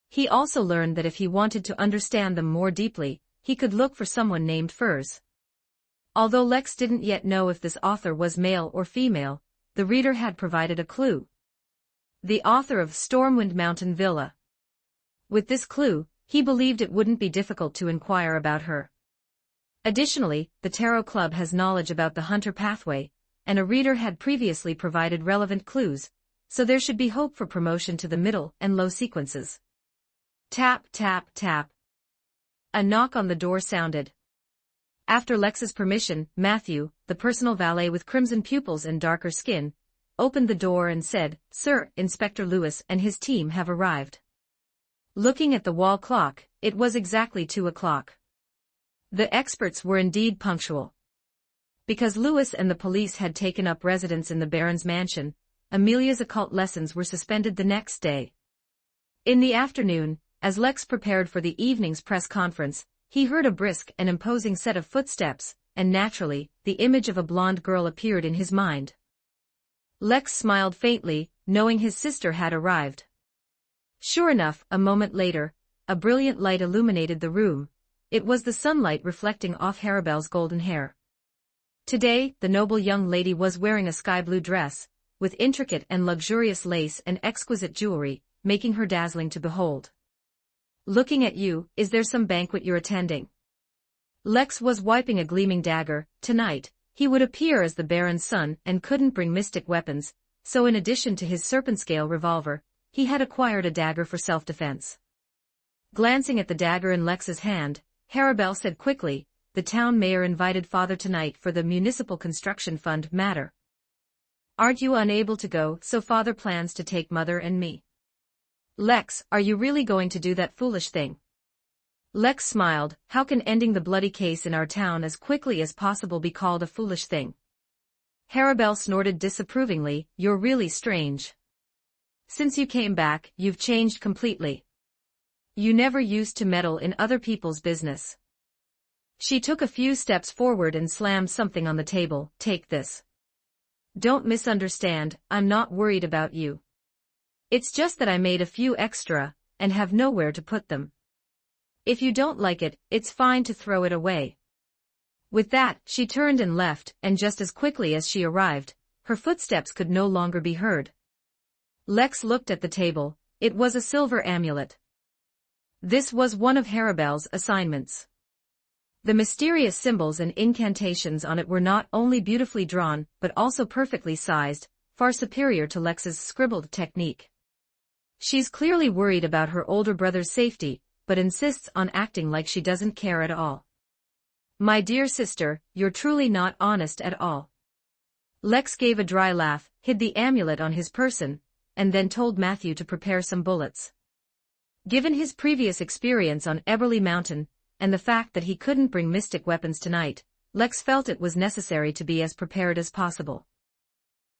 He also learned that if he wanted to understand them more deeply, he could look for someone named Furs. Although Lex didn't yet know if this author was male or female, the reader had provided a clue. The author of Stormwind Mountain Villa. With this clue, he believed it wouldn't be difficult to inquire about her. Additionally, the Tarot Club has knowledge about the Hunter pathway, and a reader had previously provided relevant clues, so there should be hope for promotion to the middle and low sequences. Tap, tap, tap. A knock on the door sounded. After Lex's permission, Matthew, the personal valet with crimson pupils and darker skin, opened the door and said, "Sir, Inspector Lewis and his team have arrived." Looking at the wall clock, it was exactly 2 o'clock. The experts were indeed punctual. Because Lewis and the police had taken up residence in the Baron's mansion, Amelia's occult lessons were suspended the next day. In the afternoon, as Lex prepared for the evening's press conference, he heard a brisk and imposing set of footsteps, and naturally, the image of a blonde girl appeared in his mind. Lex smiled faintly, knowing his sister had arrived. Sure enough, a moment later, a brilliant light illuminated the room. It was the sunlight reflecting off Haribel's golden hair. Today, the noble young lady was wearing a sky-blue dress, with intricate and luxurious lace and exquisite jewelry, making her dazzling to behold. "Looking at you, is there some banquet you're attending?" Lex was wiping a gleaming dagger. Tonight, he would appear as the Baron's son and couldn't bring mystic weapons, so in addition to his serpent-scale revolver, he had acquired a dagger for self-defense. Glancing at the dagger in Lex's hand, Haribel said quickly, "The town mayor invited Father tonight for the municipal construction fund matter. Aren't you unable to go, so Father plans to take Mother and me." "Lex, are you really going to do that foolish thing?" Lex smiled. How can ending the bloody case in our town as quickly as possible be called a foolish thing? Haribel snorted disapprovingly. "You're really strange. Since you came back, you've changed completely. You never used to meddle in other people's business." She took a few steps forward and slammed something on the table. "Take this. Don't misunderstand, I'm not worried about you. It's just that I made a few extra, and have nowhere to put them. If you don't like it, it's fine to throw it away." With that, she turned and left, and just as quickly as she arrived, her footsteps could no longer be heard. Lex looked at the table. It was a silver amulet. This was one of Haribel's assignments. The mysterious symbols and incantations on it were not only beautifully drawn, but also perfectly sized, far superior to Lex's scribbled technique. She's clearly worried about her older brother's safety, but insists on acting like she doesn't care at all. "My dear sister, you're truly not honest at all." Lex gave a dry laugh, hid the amulet on his person, and then told Matthew to prepare some bullets. Given his previous experience on Eberly Mountain, and the fact that he couldn't bring mystic weapons tonight, Lex felt it was necessary to be as prepared as possible.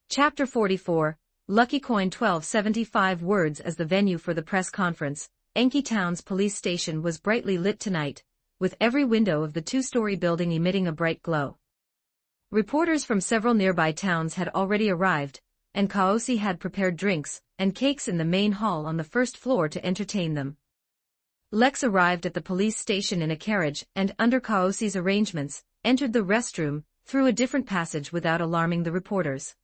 Chapter 44, Lucky Coin. 1275 words. As the venue for the press conference, Enki Town's police station was brightly lit tonight, with every window of the two-story building emitting a bright glow. Reporters from several nearby towns had already arrived, and Kaosi had prepared drinks and cakes in the main hall on the first floor to entertain them. Lex arrived at the police station in a carriage and, under Kaosi's arrangements, entered the restroom, through a different passage without alarming the reporters.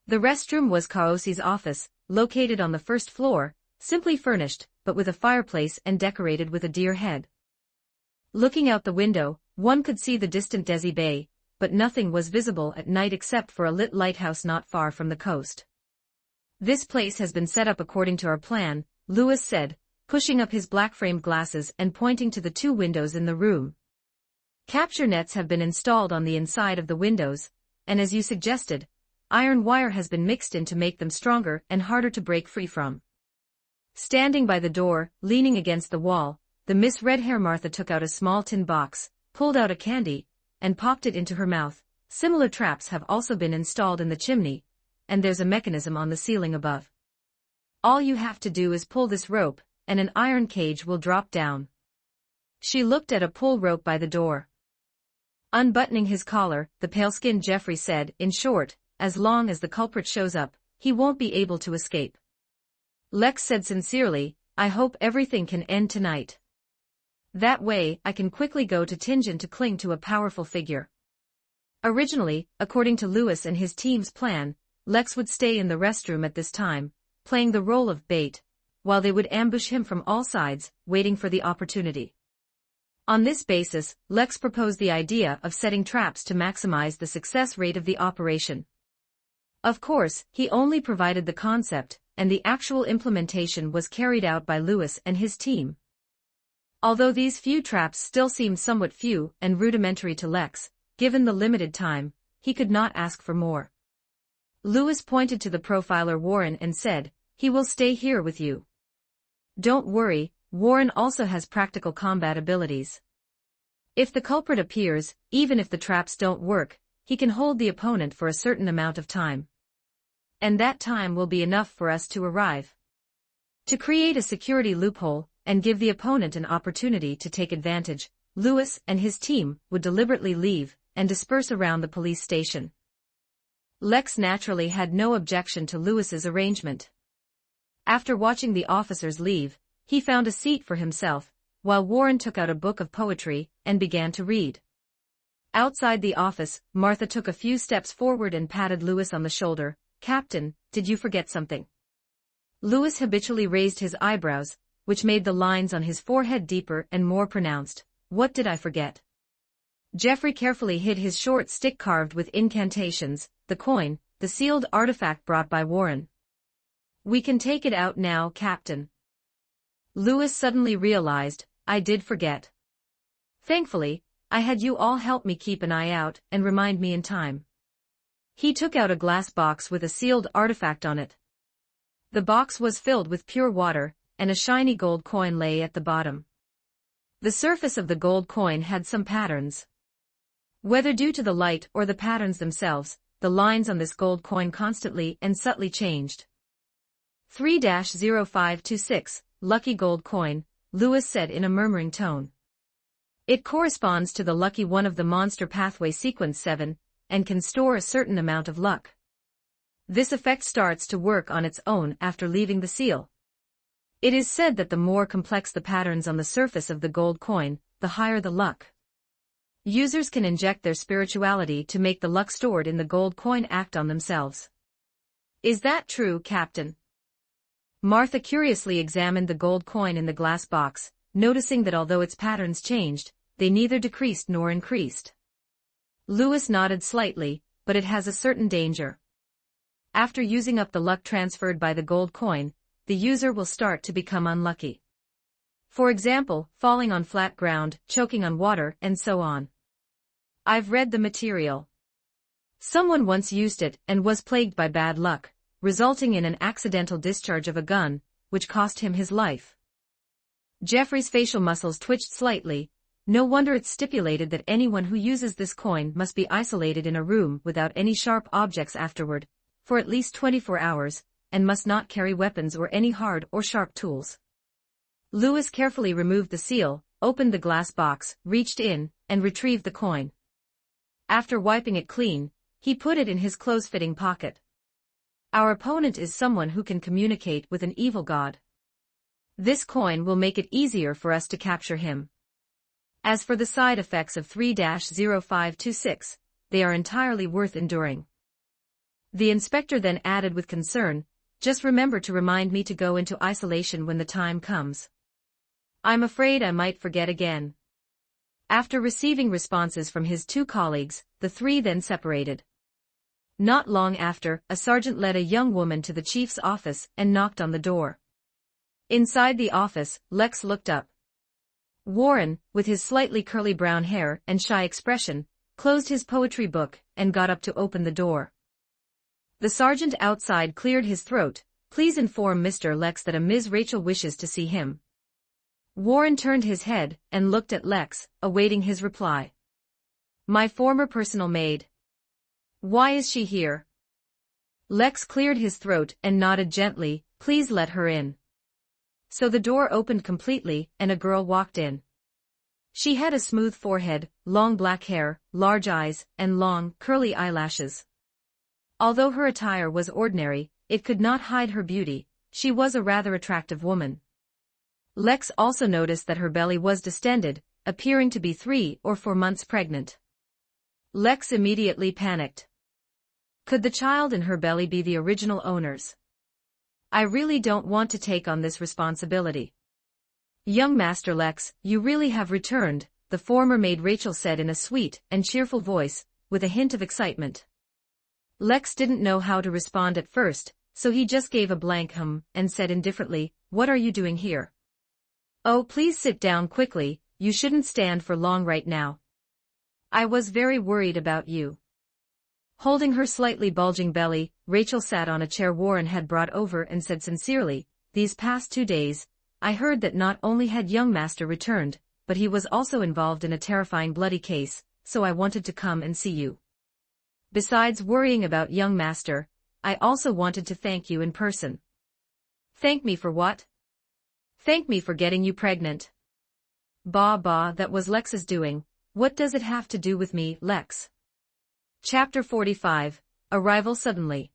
The restroom was Kaosi's office, located on the first floor, simply furnished, but with a fireplace and decorated with a deer head. Looking out the window, one could see the distant Desi Bay, but nothing was visible at night except for a lit lighthouse not far from the coast. "This place has been set up according to our plan," Lewis said, pushing up his black-framed glasses and pointing to the two windows in the room. "Capture nets have been installed on the inside of the windows, and as you suggested, iron wire has been mixed in to make them stronger and harder to break free from." Standing by the door, leaning against the wall, the Miss Red Hair Martha took out a small tin box, pulled out a candy, and popped it into her mouth. "Similar traps have also been installed in the chimney, and there's a mechanism on the ceiling above. All you have to do is pull this rope, and an iron cage will drop down." She looked at a pull rope by the door. Unbuttoning his collar, the pale-skinned Jeffrey said, "In short, as long as the culprit shows up, he won't be able to escape." Lex said sincerely, "I hope everything can end tonight. That way, I can quickly go to Tingen to cling to a powerful figure." Originally, according to Lewis and his team's plan, Lex would stay in the restroom at this time, playing the role of bait, while they would ambush him from all sides, waiting for the opportunity. On this basis, Lex proposed the idea of setting traps to maximize the success rate of the operation. Of course, he only provided the concept, and the actual implementation was carried out by Lewis and his team. Although these few traps still seemed somewhat few and rudimentary to Lex, given the limited time, he could not ask for more. Lewis pointed to the profiler Warren and said, "He will stay here with you. Don't worry, Warren also has practical combat abilities. If the culprit appears, even if the traps don't work, he can hold the opponent for a certain amount of time. And that time will be enough for us to arrive. To create a security loophole, and give the opponent an opportunity to take advantage, Lewis and his team would deliberately leave and disperse around the police station." Lex naturally had no objection to Lewis's arrangement. After watching the officers leave, he found a seat for himself, while Warren took out a book of poetry and began to read. Outside the office, Martha took a few steps forward and patted Lewis on the shoulder. "Captain, did you forget something?" Lewis habitually raised his eyebrows, which made the lines on his forehead deeper and more pronounced. "What did I forget?" Jeffrey carefully hid his short stick carved with incantations, the coin, the sealed artifact brought by Warren. "We can take it out now, Captain." Lewis suddenly realized, "I did forget. Thankfully, I had you all help me keep an eye out and remind me in time." He took out a glass box with a sealed artifact on it. The box was filled with pure water, and a shiny gold coin lay at the bottom. The surface of the gold coin had some patterns. Whether due to the light or the patterns themselves, the lines on this gold coin constantly and subtly changed. 3-0526, lucky gold coin, Lewis said in a murmuring tone. It corresponds to the lucky one of the monster pathway sequence 7, and can store a certain amount of luck. This effect starts to work on its own after leaving the seal. It is said that the more complex the patterns on the surface of the gold coin, the higher the luck. Users can inject their spirituality to make the luck stored in the gold coin act on themselves. Is that true, Captain? Martha curiously examined the gold coin in the glass box, noticing that although its patterns changed, they neither decreased nor increased. Lewis nodded slightly, but it has a certain danger. After using up the luck transferred by the gold coin, the user will start to become unlucky. For example, falling on flat ground, choking on water, and so on. I've read the material. Someone once used it and was plagued by bad luck, resulting in an accidental discharge of a gun, which cost him his life. Jeffrey's facial muscles twitched slightly. No wonder it's stipulated that anyone who uses this coin must be isolated in a room without any sharp objects afterward, for at least 24 hours, and must not carry weapons or any hard or sharp tools. Lewis carefully removed the seal, opened the glass box, reached in, and retrieved the coin. After wiping it clean, he put it in his close-fitting pocket. Our opponent is someone who can communicate with an evil god. This coin will make it easier for us to capture him. As for the side effects of 3-0526, they are entirely worth enduring. The inspector then added with concern, just remember to remind me to go into isolation when the time comes. I'm afraid I might forget again. After receiving responses from his two colleagues, the three then separated. Not long after, a sergeant led a young woman to the chief's office and knocked on the door. Inside the office, Lex looked up. Warren, with his slightly curly brown hair and shy expression, closed his poetry book and got up to open the door. The sergeant outside cleared his throat. Please inform Mr. Lex that a Ms. Rachel wishes to see him. Warren turned his head and looked at Lex, awaiting his reply. My former personal maid. Why is she here? Lex cleared his throat and nodded gently, please let her in. So the door opened completely and a girl walked in. She had a smooth forehead, long black hair, large eyes, and long, curly eyelashes. Although her attire was ordinary, it could not hide her beauty. She was a rather attractive woman. Lex also noticed that her belly was distended, appearing to be 3 or 4 months pregnant. Lex immediately panicked. Could the child in her belly be the original owner's? I really don't want to take on this responsibility. Young Master Lex, you really have returned, the former maid Rachel said in a sweet and cheerful voice, with a hint of excitement. Lex didn't know how to respond at first, so he just gave a blank and said indifferently, what are you doing here? Oh, please sit down quickly, you shouldn't stand for long right now. I was very worried about you. Holding her slightly bulging belly, Rachel sat on a chair Warren had brought over and said sincerely, these past 2 days, I heard that not only had young Master returned, but he was also involved in a terrifying bloody case, so I wanted to come and see you. Besides worrying about young Master, I also wanted to thank you in person. Thank me for what? Thank me for getting you pregnant. Bah, that was Lex's doing. What does it have to do with me, Lex? Chapter 45, Arrival Suddenly.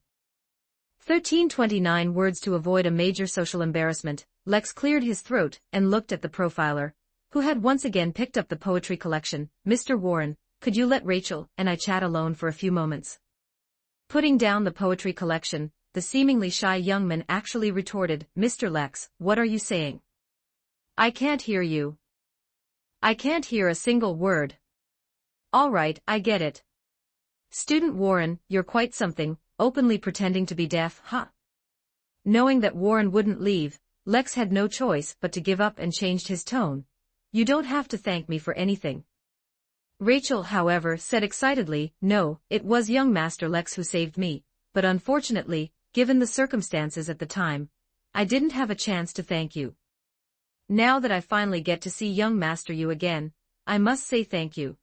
1329 words to avoid a major social embarrassment. Lex cleared his throat and looked at the profiler, who had once again picked up the poetry collection. Mr. Warren, could you let Rachel and I chat alone for a few moments? Putting down the poetry collection, the seemingly shy young man actually retorted, Mr. Lex, what are you saying? I can't hear you. I can't hear a single word. All right, I get it. Student Warren, you're quite something, openly pretending to be deaf, huh? Knowing that Warren wouldn't leave, Lex had no choice but to give up and changed his tone. You don't have to thank me for anything. Rachel, however, said excitedly, no, it was young Master Lex who saved me, but unfortunately, given the circumstances at the time, I didn't have a chance to thank you. Now that I finally get to see young Master you again, I must say thank you.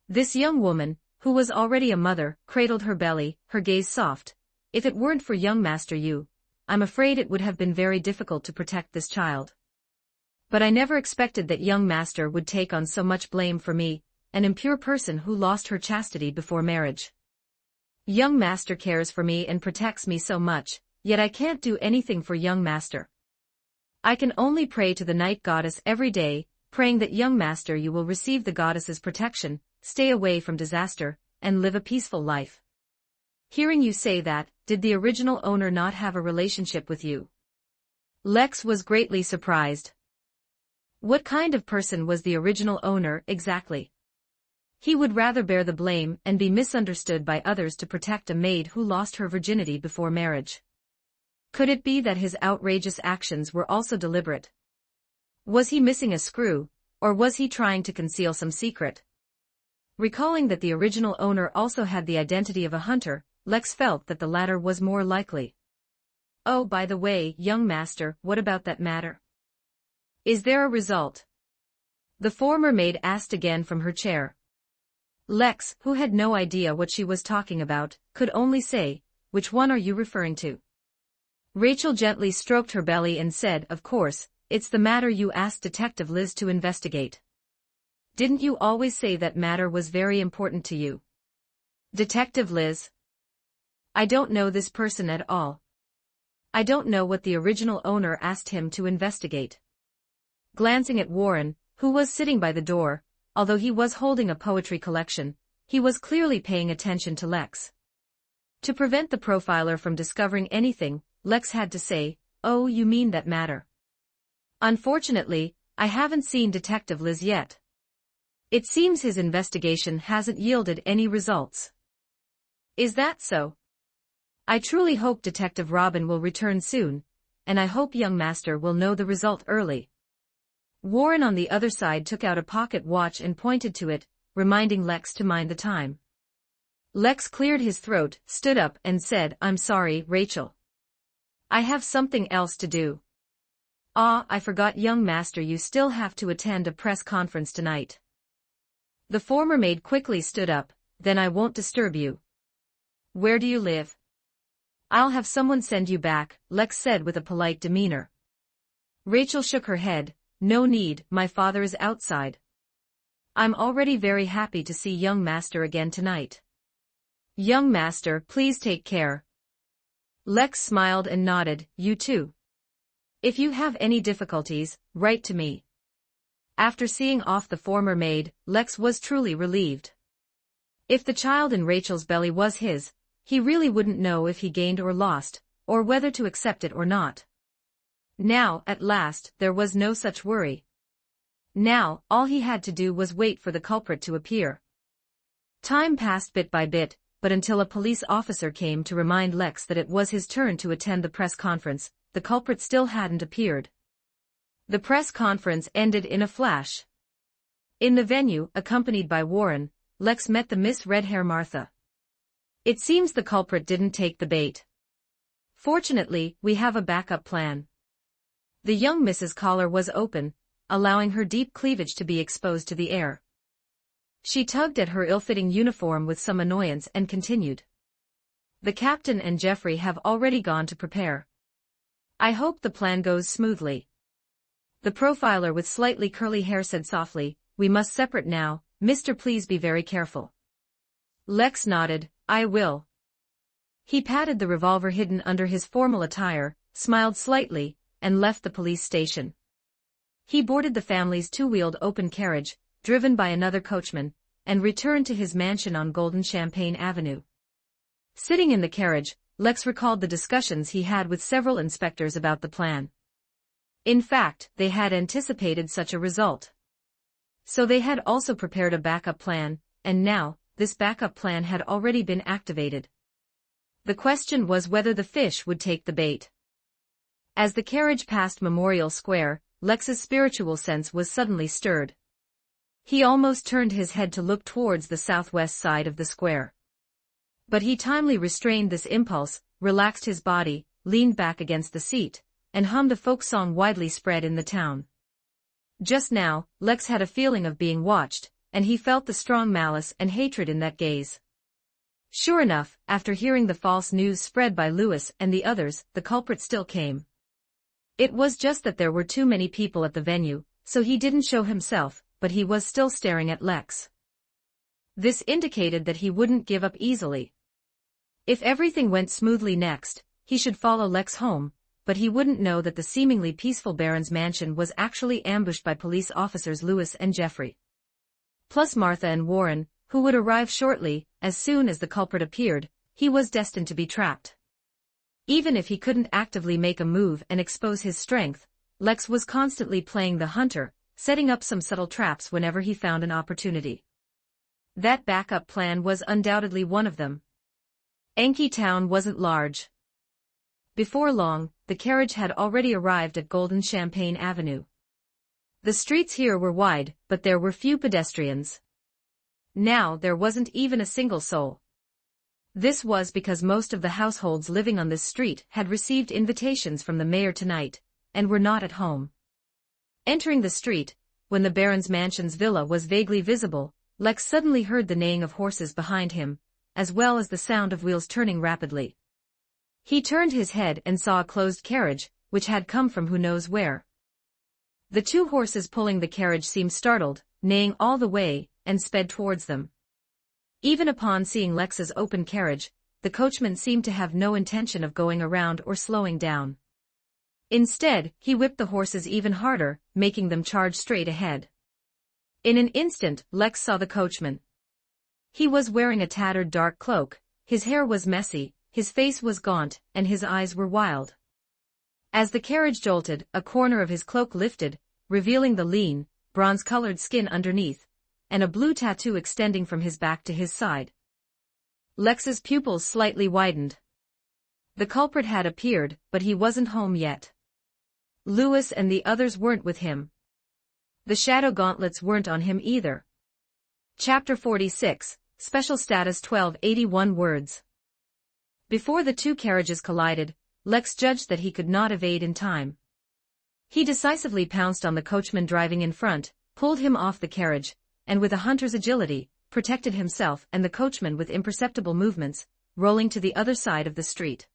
This young woman, who was already a mother, cradled her belly, her gaze soft. If it weren't for young Master you, I'm afraid it would have been very difficult to protect this child. But I never expected that young Master would take on so much blame for me, an impure person who lost her chastity before marriage. Young Master cares for me and protects me so much, yet I can't do anything for young Master. I can only pray to the night goddess every day, praying that young Master you will receive the goddess's protection, stay away from disaster, and live a peaceful life. Hearing you say that, did the original owner not have a relationship with you? Lex was greatly surprised. What kind of person was the original owner exactly? He would rather bear the blame and be misunderstood by others to protect a maid who lost her virginity before marriage. Could it be that his outrageous actions were also deliberate? Was he missing a screw, or was he trying to conceal some secret? Recalling that the original owner also had the identity of a hunter, Lex felt that the latter was more likely. Oh, by the way, young Master, what about that matter? Is there a result? The former maid asked again from her chair. Lex, who had no idea what she was talking about, could only say, which one are you referring to? Rachel gently stroked her belly and said, of course, it's the matter you asked Detective Liz to investigate. Didn't you always say that matter was very important to you? Detective Liz? I don't know this person at all. I don't know what the original owner asked him to investigate. Glancing at Warren, who was sitting by the door, although he was holding a poetry collection, he was clearly paying attention to Lex. To prevent the profiler from discovering anything, Lex had to say, "Oh, you mean that matter? Unfortunately, I haven't seen Detective Liz yet. It seems his investigation hasn't yielded any results." "Is that so? I truly hope Detective Robin will return soon, and I hope young master will know the result early." Warren on the other side took out a pocket watch and pointed to it, reminding Lex to mind the time. Lex cleared his throat, stood up and said, "I'm sorry, Rachel. I have something else to do." "Ah, I forgot, young master, you still have to attend a press conference tonight." The former maid quickly stood up. "Then I won't disturb you. Where do you live?" "I'll have someone send you back," Lex said with a polite demeanor. Rachel shook her head. "No need, my father is outside. I'm already very happy to see young master again tonight." "Young master, please take care." Lex smiled and nodded. "You too. If you have any difficulties, write to me." After seeing off the former maid, Lex was truly relieved. If the child in Rachel's belly was his, he really wouldn't know if he gained or lost, or whether to accept it or not. Now, at last, there was no such worry. Now, all he had to do was wait for the culprit to appear. Time passed bit by bit, but until a police officer came to remind Lex that it was his turn to attend the press conference, the culprit still hadn't appeared. The press conference ended in a flash. In the venue, accompanied by Warren, Lex met the Miss Red Hair Martha. "It seems the culprit didn't take the bait. Fortunately, we have a backup plan." The young Mrs. Collar was open, allowing her deep cleavage to be exposed to the air. She tugged at her ill-fitting uniform with some annoyance and continued. "The captain and Jeffrey have already gone to prepare. I hope the plan goes smoothly." The profiler with slightly curly hair said softly, "We must separate now, mister, please be very careful." Lex nodded. "I will." He patted the revolver hidden under his formal attire, smiled slightly, and left the police station. He boarded the family's two-wheeled open carriage, driven by another coachman, and returned to his mansion on Golden Champagne Avenue. Sitting in the carriage, Lex recalled the discussions he had with several inspectors about the plan. In fact, they had anticipated such a result. So they had also prepared a backup plan, and now, this backup plan had already been activated. The question was whether the fish would take the bait. As the carriage passed Memorial Square, Lex's spiritual sense was suddenly stirred. He almost turned his head to look towards the southwest side of the square. But he timely restrained this impulse, relaxed his body, leaned back against the seat, and hummed a folk song widely spread in the town. Just now, Lex had a feeling of being watched, and he felt the strong malice and hatred in that gaze. Sure enough, after hearing the false news spread by Lewis and the others, the culprit still came. It was just that there were too many people at the venue, so he didn't show himself, but he was still staring at Lex. This indicated that he wouldn't give up easily. If everything went smoothly next, he should follow Lex home, but he wouldn't know that the seemingly peaceful Baron's mansion was actually ambushed by police officers Lewis and Jeffrey. Plus Martha and Warren, who would arrive shortly. As soon as the culprit appeared, he was destined to be trapped. Even if he couldn't actively make a move and expose his strength, Lex was constantly playing the hunter, setting up some subtle traps whenever he found an opportunity. That backup plan was undoubtedly one of them. Enki Town wasn't large. Before long, the carriage had already arrived at Golden Champagne Avenue. The streets here were wide, but there were few pedestrians. Now there wasn't even a single soul. This was because most of the households living on this street had received invitations from the mayor tonight, and were not at home. Entering the street, when the Baron's mansion's villa was vaguely visible, Lex suddenly heard the neighing of horses behind him, as well as the sound of wheels turning rapidly. He turned his head and saw a closed carriage, which had come from who knows where. The two horses pulling the carriage seemed startled, neighing all the way, and sped towards them. Even upon seeing Lex's open carriage, the coachman seemed to have no intention of going around or slowing down. Instead, he whipped the horses even harder, making them charge straight ahead. In an instant, Lex saw the coachman. He was wearing a tattered dark cloak, his hair was messy, his face was gaunt, and his eyes were wild. As the carriage jolted, a corner of his cloak lifted, revealing the lean, bronze-colored skin underneath, and a blue tattoo extending from his back to his side. Lex's pupils slightly widened. The culprit had appeared, but he wasn't home yet. Lewis and the others weren't with him. The shadow gauntlets weren't on him either. Chapter 46, Special Status 1281 words. Before the two carriages collided, Lex judged that he could not evade in time. He decisively pounced on the coachman driving in front, pulled him off the carriage, and with a hunter's agility, protected himself and the coachman with imperceptible movements, rolling to the other side of the street.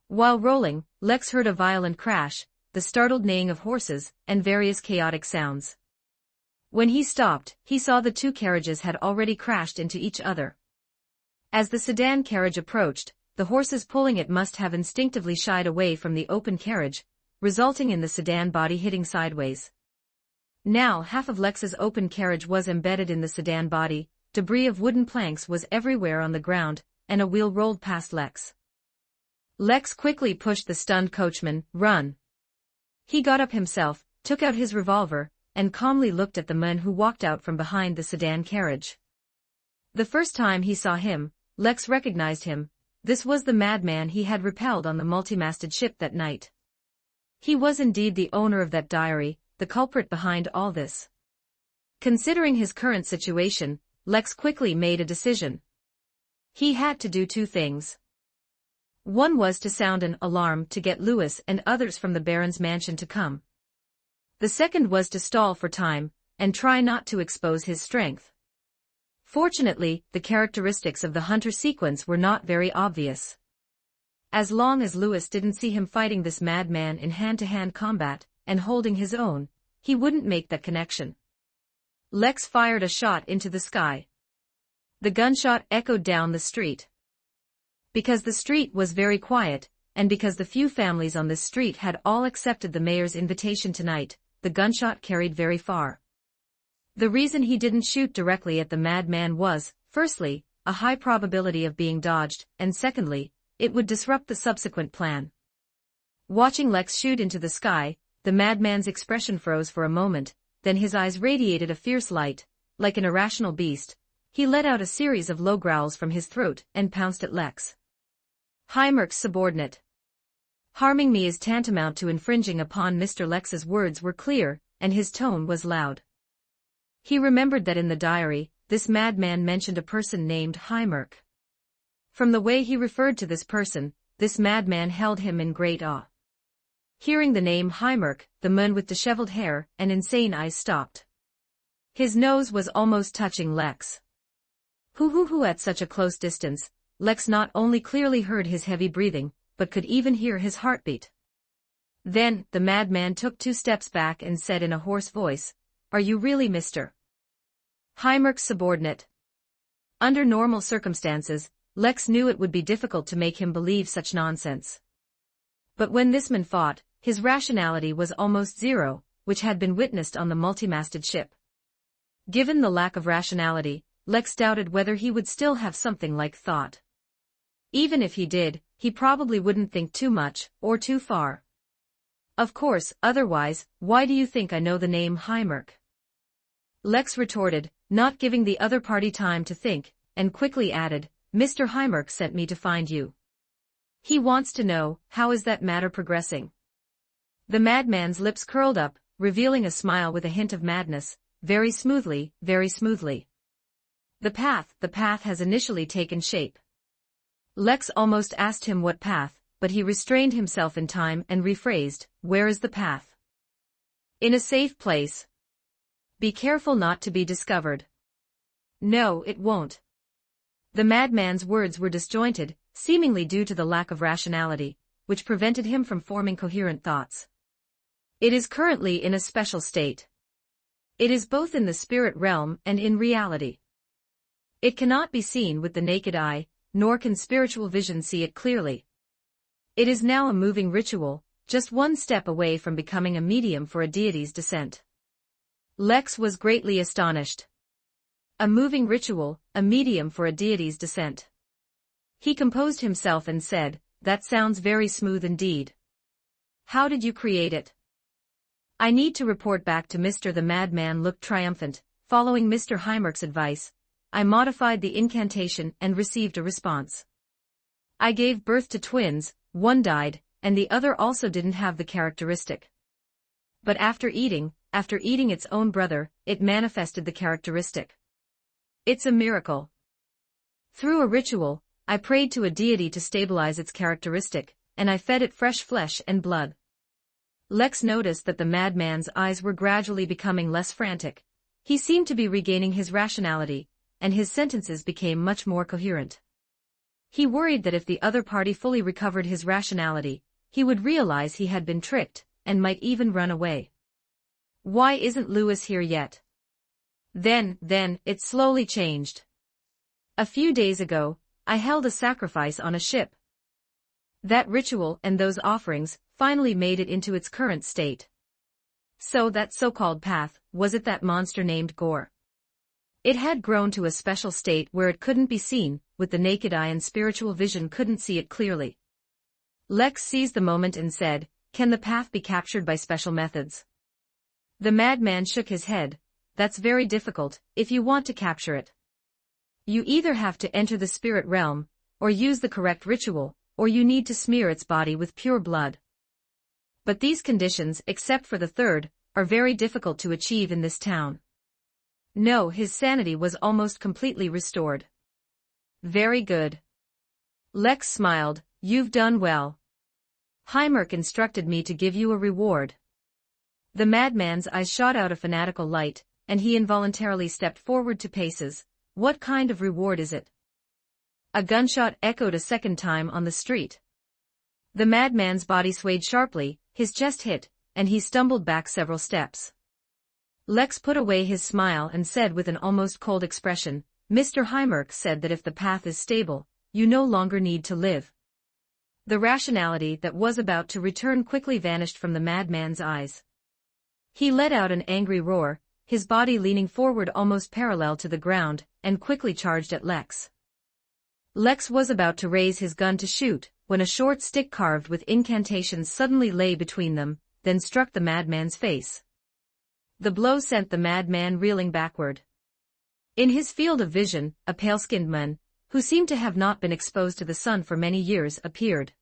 While rolling, Lex heard a violent crash, the startled neighing of horses, and various chaotic sounds. When he stopped, he saw the two carriages had already crashed into each other. As the sedan carriage approached, the horses pulling it must have instinctively shied away from the open carriage, resulting in the sedan body hitting sideways. Now half of Lex's open carriage was embedded in the sedan body, debris of wooden planks was everywhere on the ground, and a wheel rolled past Lex. Lex quickly pushed the stunned coachman. "Run!" He got up himself, took out his revolver, and calmly looked at the man who walked out from behind the sedan carriage. The first time he saw him, Lex recognized him. This was the madman he had repelled on the multi-masted ship that night. He was indeed the owner of that diary, the culprit behind all this. Considering his current situation, Lex quickly made a decision. He had to do two things. One was to sound an alarm to get Lewis and others from the Baron's mansion to come. The second was to stall for time, and try not to expose his strength. Fortunately, the characteristics of the hunter sequence were not very obvious. As long as Lewis didn't see him fighting this madman in hand-to-hand combat, and holding his own, he wouldn't make that connection. Lex fired a shot into the sky. The gunshot echoed down the street. Because the street was very quiet, and because the few families on this street had all accepted the mayor's invitation tonight, the gunshot carried very far. The reason he didn't shoot directly at the madman was, firstly, a high probability of being dodged, and secondly, it would disrupt the subsequent plan. Watching Lex shoot into the sky, the madman's expression froze for a moment, then his eyes radiated a fierce light. Like an irrational beast, he let out a series of low growls from his throat and pounced at Lex. "Heimerk's subordinate. Harming me is tantamount to infringing upon Mr. Lex's words were clear, and his tone was loud. He remembered that in the diary, this madman mentioned a person named Heimerk. From the way he referred to this person, this madman held him in great awe. Hearing the name Heimerk, the man with disheveled hair and insane eyes stopped. His nose was almost touching Lex. Hoo at such a close distance, Lex not only clearly heard his heavy breathing, but could even hear his heartbeat. Then, the madman took 2 steps back and said in a hoarse voice, "Are you really Mr. Heimerk's subordinate?" Under normal circumstances, Lex knew it would be difficult to make him believe such nonsense. But when this man fought, his rationality was almost zero, which had been witnessed on the multi-masted ship. Given the lack of rationality, Lex doubted whether he would still have something like thought. Even if he did, he probably wouldn't think too much, or too far. "Of course, otherwise, why do you think I know the name Heimerk?" Lex retorted, not giving the other party time to think, and quickly added, "Mr. Heimerk sent me to find you. He wants to know, how is that matter progressing?" The madman's lips curled up, revealing a smile with a hint of madness. Very smoothly, very smoothly. The path has initially taken shape." Lex almost asked him what path, but he restrained himself in time and rephrased, "Where is the path?" "In a safe place. Be careful not to be discovered." "No, it won't." The madman's words were disjointed, seemingly due to the lack of rationality, which prevented him from forming coherent thoughts. "It is currently in a special state. It is both in the spirit realm and in reality. It cannot be seen with the naked eye, nor can spiritual vision see it clearly. It is now a moving ritual, just one step away from becoming a medium for a deity's descent. Lex was greatly astonished. A moving ritual, a medium for a deity's descent. He composed himself and said, "That sounds very smooth indeed. How did you create it?" "I need to report back to Mr. The madman looked triumphant. Following Mr. Heimerk's advice, I modified the incantation and received a response. I gave birth to twins, one died, and the other also didn't have the characteristic. But after eating its own brother, it manifested the characteristic. It's a miracle. Through a ritual, I prayed to a deity to stabilize its characteristic, and I fed it fresh flesh and blood." Lex noticed that the madman's eyes were gradually becoming less frantic. He seemed to be regaining his rationality, and his sentences became much more coherent. He worried that if the other party fully recovered his rationality, he would realize he had been tricked, and might even run away. "Why isn't Lewis here yet?" Then, it slowly changed. "A few days ago, I held a sacrifice on a ship. That ritual and those offerings finally made it into its current state. So that so-called path, was it that monster named Gore? It had grown to a special state where it couldn't be seen, with the naked eye, and spiritual vision couldn't see it clearly." Lex seized the moment and said, "Can the path be captured by special methods?" The madman shook his head. "That's very difficult, if you want to capture it. You either have to enter the spirit realm, or use the correct ritual, or you need to smear its body with pure blood. But these conditions, except for the third, are very difficult to achieve in this town." No, his sanity was almost completely restored. "Very good." Lex smiled, "You've done well. Heimerk instructed me to give you a reward." The madman's eyes shot out a fanatical light, and he involuntarily stepped forward 2 paces. "What kind of reward is it?" A gunshot echoed a second time on the street. The madman's body swayed sharply, his chest hit, and he stumbled back several steps. Lex put away his smile and said with an almost cold expression, "Mr. Heimerk said that if the path is stable, you no longer need to live." The rationality that was about to return quickly vanished from the madman's eyes. He let out an angry roar, his body leaning forward almost parallel to the ground, and quickly charged at Lex. Lex was about to raise his gun to shoot, when a short stick carved with incantations suddenly lay between them, then struck the madman's face. The blow sent the madman reeling backward. In his field of vision, a pale-skinned man, who seemed to have not been exposed to the sun for many years, appeared.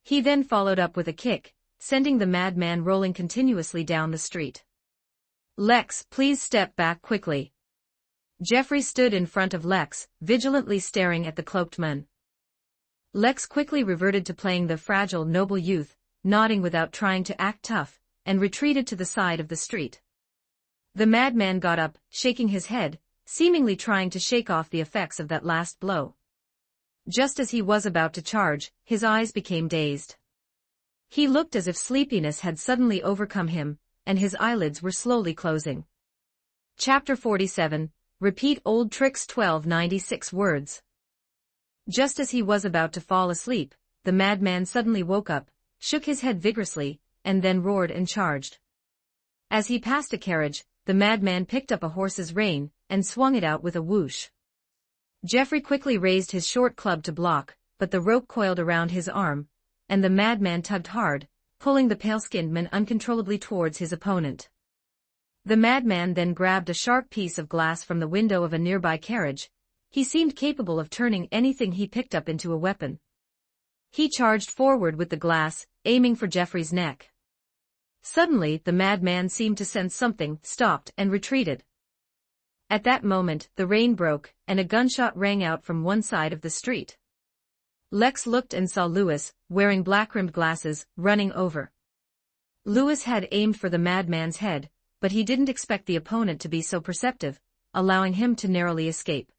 He then followed up with a kick, sending the madman rolling continuously down the street. "Lex, please step back quickly." Jeffrey stood in front of Lex, vigilantly staring at the cloaked man. Lex quickly reverted to playing the fragile noble youth, nodding without trying to act tough, and retreated to the side of the street. The madman got up, shaking his head, seemingly trying to shake off the effects of that last blow. Just as he was about to charge, his eyes became dazed. He looked as if sleepiness had suddenly overcome him, and his eyelids were slowly closing. Chapter 47, Repeat Old Tricks. 1296 words. Just as he was about to fall asleep, the madman suddenly woke up, shook his head vigorously, and then roared and charged. As he passed a carriage, the madman picked up a horse's rein, and swung it out with a whoosh. Jeffrey quickly raised his short club to block, but the rope coiled around his arm, and the madman tugged hard, pulling the pale-skinned man uncontrollably towards his opponent. The madman then grabbed a sharp piece of glass from the window of a nearby carriage. He seemed capable of turning anything he picked up into a weapon. He charged forward with the glass, aiming for Jeffrey's neck. Suddenly, the madman seemed to sense something, stopped and retreated. At that moment, the rain broke, and a gunshot rang out from one side of the street. Lex looked and saw Lewis, wearing black-rimmed glasses, running over. Lewis had aimed for the madman's head, but he didn't expect the opponent to be so perceptive, allowing him to narrowly escape.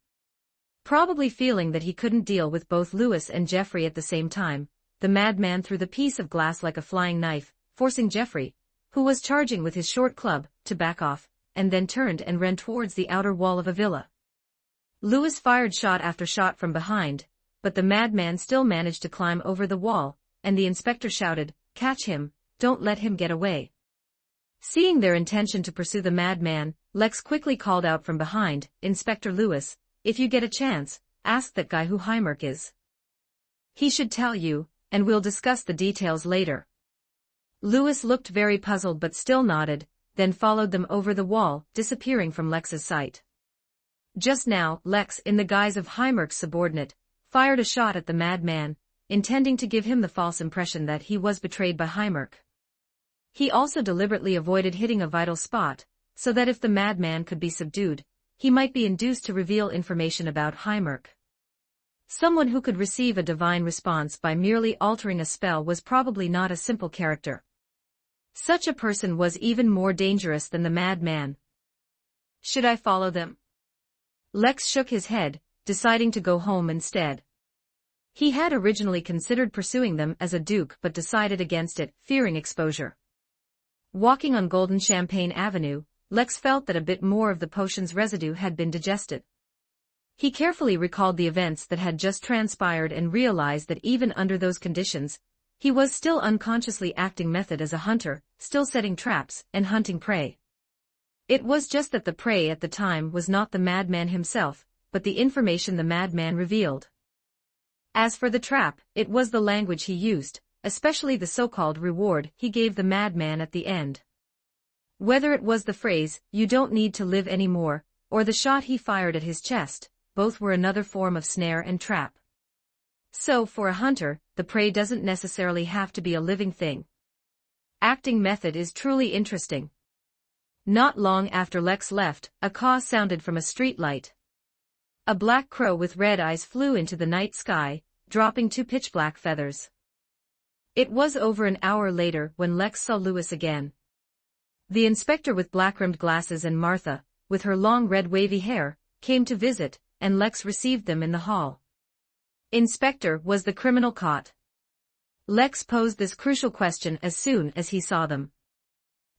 Probably feeling that he couldn't deal with both Lewis and Jeffrey at the same time, the madman threw the piece of glass like a flying knife, forcing Jeffrey, who was charging with his short club, to back off, and then turned and ran towards the outer wall of a villa. Lewis fired shot after shot from behind, but the madman still managed to climb over the wall, and the inspector shouted, "Catch him, don't let him get away." Seeing their intention to pursue the madman, Lex quickly called out from behind, "Inspector Lewis, if you get a chance, ask that guy who Heimerk is. He should tell you, and we'll discuss the details later." Lewis looked very puzzled but still nodded, then followed them over the wall, disappearing from Lex's sight. Just now, Lex, in the guise of Heimerk's subordinate, fired a shot at the madman, intending to give him the false impression that he was betrayed by Heimerk. He also deliberately avoided hitting a vital spot, so that if the madman could be subdued, he might be induced to reveal information about Heimerk. Someone who could receive a divine response by merely altering a spell was probably not a simple character. Such a person was even more dangerous than the madman. "Should I follow them?" Lex shook his head, deciding to go home instead. He had originally considered pursuing them as a duke but decided against it, fearing exposure. Walking on Golden Champagne Avenue, Lex felt that a bit more of the potion's residue had been digested. He carefully recalled the events that had just transpired and realized that even under those conditions, he was still unconsciously acting method as a hunter, still setting traps and hunting prey. It was just that the prey at the time was not the madman himself, but the information the madman revealed. As for the trap, it was the language he used, especially the so-called reward he gave the madman at the end. Whether it was the phrase, "You don't need to live anymore," or the shot he fired at his chest, both were another form of snare and trap. So, for a hunter, the prey doesn't necessarily have to be a living thing. Acting method is truly interesting. Not long after Lex left, a caw sounded from a street light. A black crow with red eyes flew into the night sky, dropping 2 pitch-black feathers. It was over an hour later when Lex saw Lewis again. The inspector with black-rimmed glasses and Martha, with her long red wavy hair, came to visit, and Lex received them in the hall. "Inspector, was the criminal caught?" Lex posed this crucial question as soon as he saw them.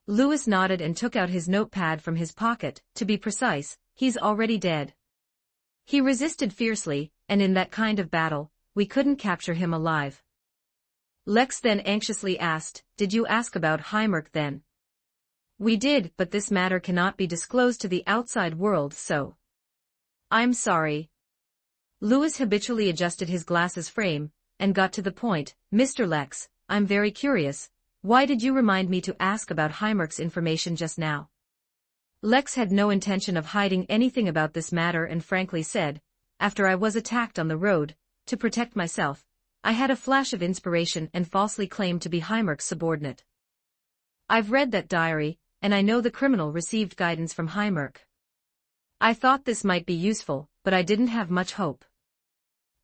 Lewis nodded and took out his notepad from his pocket. "To be precise, he's already dead. He resisted fiercely, and in that kind of battle, we couldn't capture him alive." Lex then anxiously asked, "Did you ask about Heimerk then?" "We did, but this matter cannot be disclosed to the outside world, so." "I'm sorry." Lewis habitually adjusted his glasses frame, and got to the point. "Mr. Lex, I'm very curious, why did you remind me to ask about Heimerk's information just now?" Lex had no intention of hiding anything about this matter and frankly said, "After I was attacked on the road, to protect myself, I had a flash of inspiration and falsely claimed to be Heimerk's subordinate. I've read that diary, and I know the criminal received guidance from Heimerk. I thought this might be useful, but I didn't have much hope.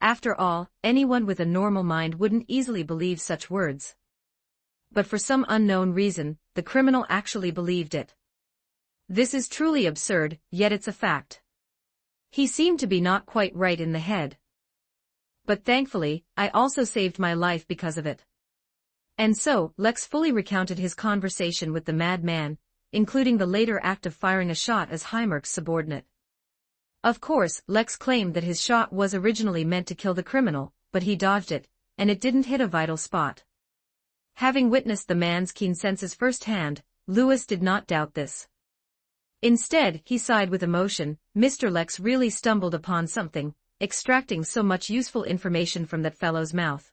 After all, anyone with a normal mind wouldn't easily believe such words. But for some unknown reason, the criminal actually believed it. This is truly absurd, yet it's a fact. He seemed to be not quite right in the head. But thankfully, I also saved my life because of it." And so, Lex fully recounted his conversation with the madman, including the later act of firing a shot as Heimerk's subordinate. Of course, Lex claimed that his shot was originally meant to kill the criminal, but he dodged it, and it didn't hit a vital spot. Having witnessed the man's keen senses firsthand, Lewis did not doubt this. Instead, he sighed with emotion. Mr. Lex really stumbled upon something, extracting so much useful information from that fellow's mouth.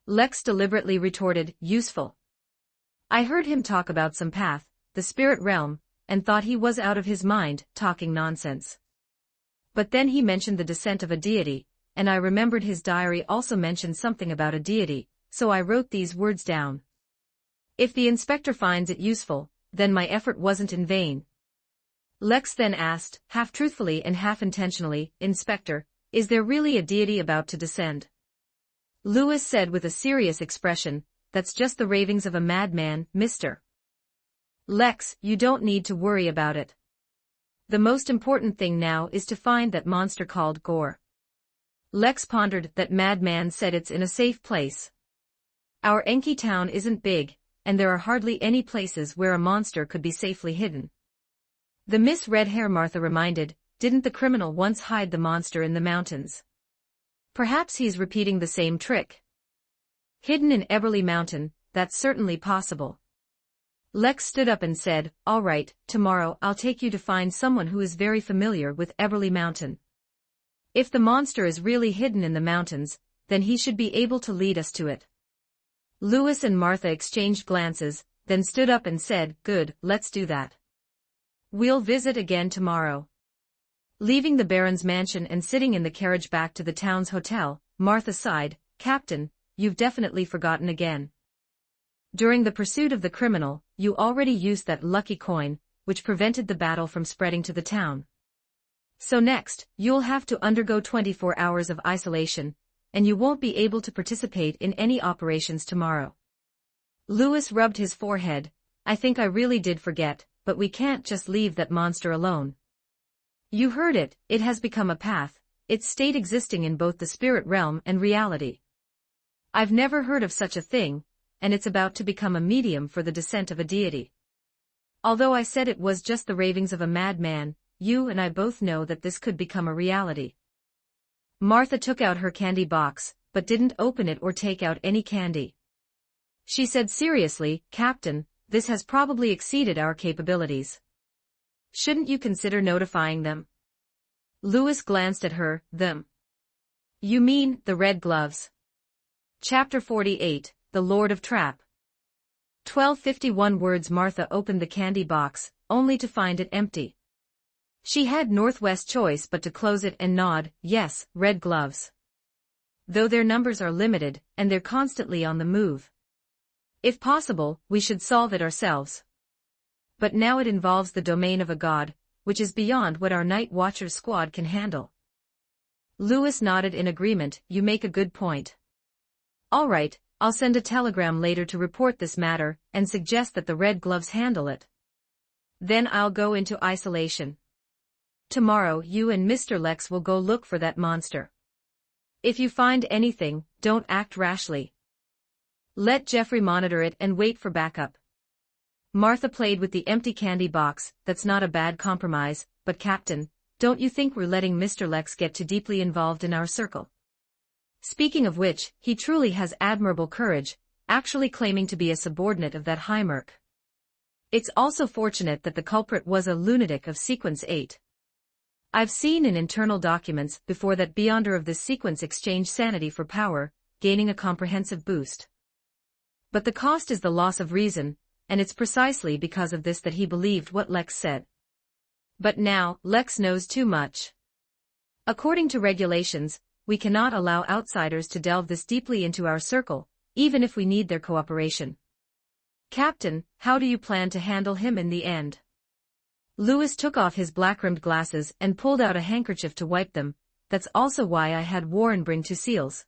Lex deliberately retorted, "Useful? I heard him talk about some path, the spirit realm, and thought he was out of his mind, talking nonsense. But then he mentioned the descent of a deity, and I remembered his diary also mentioned something about a deity, so I wrote these words down. If the inspector finds it useful, then my effort wasn't in vain." Lex then asked, half truthfully and half intentionally, "Inspector, is there really a deity about to descend?" Lewis said with a serious expression, "That's just the ravings of a madman, Mr. Lex, you don't need to worry about it. The most important thing now is to find that monster called Gore." Lex pondered. "That madman said it's in a safe place. Our Enki town isn't big, and there are hardly any places where a monster could be safely hidden." The Miss Red Hair Martha reminded, "Didn't the criminal once hide the monster in the mountains?" Perhaps he's repeating the same trick. Hidden in Eberly Mountain, that's certainly possible. Lex stood up and said, "All right, tomorrow I'll take you to find someone who is very familiar with Eberly Mountain. If the monster is really hidden in the mountains, then he should be able to lead us to it." Louis and Martha exchanged glances, then stood up and said, "Good, let's do that. We'll visit again tomorrow." Leaving the Baron's mansion and sitting in the carriage back to the town's hotel, Martha sighed, "Captain, you've definitely forgotten again. During the pursuit of the criminal, you already used that lucky coin, which prevented the battle from spreading to the town. So next, you'll have to undergo 24 hours of isolation, and you won't be able to participate in any operations tomorrow." Louis rubbed his forehead. "I think I really did forget, but we can't just leave that monster alone. You heard it, it has become a path, its state existing in both the spirit realm and reality. I've never heard of such a thing, and it's about to become a medium for the descent of a deity. Although I said it was just the ravings of a madman, you and I both know that this could become a reality." Martha took out her candy box, but didn't open it or take out any candy. She said seriously, "Captain, this has probably exceeded our capabilities. Shouldn't you consider notifying them?" Louis glanced at her. "Them? You mean, the Red Gloves?" Chapter 48, The Lord of Trap. 1251 words. Martha opened the candy box, only to find it empty. She had Northwest choice but to close it and nod, "Yes, Red Gloves. Though their numbers are limited, and they're constantly on the move. If possible, we should solve it ourselves. But now it involves the domain of a god, which is beyond what our Night Watchers squad can handle." Louis nodded in agreement. "You make a good point. All right, I'll send a telegram later to report this matter, and suggest that the Red Gloves handle it. Then I'll go into isolation. Tomorrow you and Mr. Lex will go look for that monster. If you find anything, don't act rashly. Let Jeffrey monitor it and wait for backup." Martha played with the empty candy box. "That's not a bad compromise, but Captain, don't you think we're letting Mr. Lex get too deeply involved in our circle? Speaking of which, he truly has admirable courage, actually claiming to be a subordinate of that Heimerk. It's also fortunate that the culprit was a lunatic of Sequence 8. I've seen in internal documents before that Beyonder of this sequence exchanged sanity for power, gaining a comprehensive boost. But the cost is the loss of reason, and it's precisely because of this that he believed what Lex said. But now, Lex knows too much. According to regulations, we cannot allow outsiders to delve this deeply into our circle, even if we need their cooperation. Captain, how do you plan to handle him in the end?" Louis took off his black-rimmed glasses and pulled out a handkerchief to wipe them. "That's also why I had Warren bring 2 seals.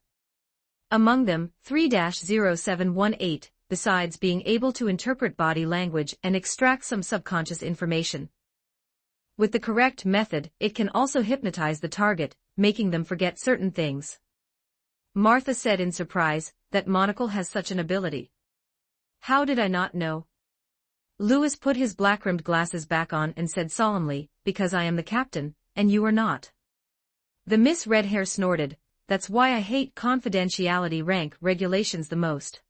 Among them, 3-0718, besides being able to interpret body language and extract some subconscious information. With the correct method, it can also hypnotize the target, making them forget certain things." Martha said in surprise, "That monocle has such an ability. How did I not know?" Louis put his black-rimmed glasses back on and said solemnly, "Because I am the captain, and you are not." The Miss Redhair snorted. "That's why I hate confidentiality rank regulations the most."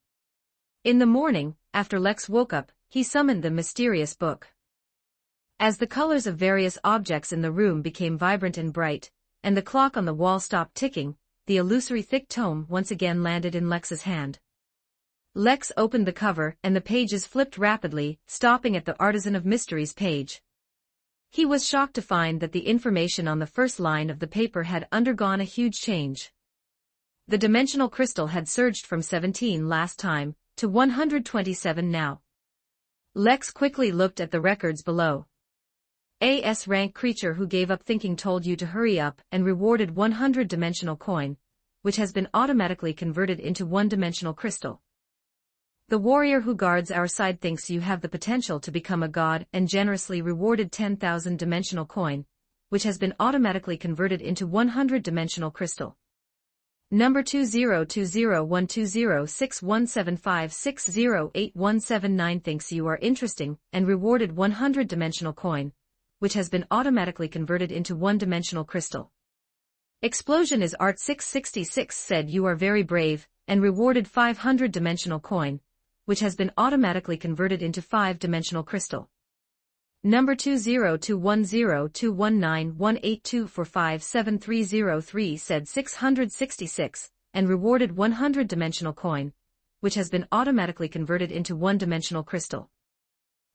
In the morning, after Lex woke up, he summoned the mysterious book. As the colors of various objects in the room became vibrant and bright, and the clock on the wall stopped ticking, the illusory thick tome once again landed in Lex's hand. Lex opened the cover and the pages flipped rapidly, stopping at the Artisan of Mysteries page. He was shocked to find that the information on the first line of the paper had undergone a huge change. The dimensional crystal had surged from 17 last time, to 127 now. Lex quickly looked at the records below. A S-rank creature who gave up thinking told you to hurry up and rewarded 100 dimensional coin, which has been automatically converted into one-dimensional crystal. The warrior who guards our side thinks you have the potential to become a god and generously rewarded 10,000 dimensional coin, which has been automatically converted into 100 dimensional crystal. Number 2020120617560817 thinks you are interesting and rewarded 100 dimensional coin, which has been automatically converted into one-dimensional crystal. Explosion is Art 666 said you are very brave, and rewarded 500 dimensional coin, which has been automatically converted into 5-dimensional crystal. Number 2021021918245730 said 666, and rewarded 100-dimensional coin, which has been automatically converted into 1-dimensional crystal.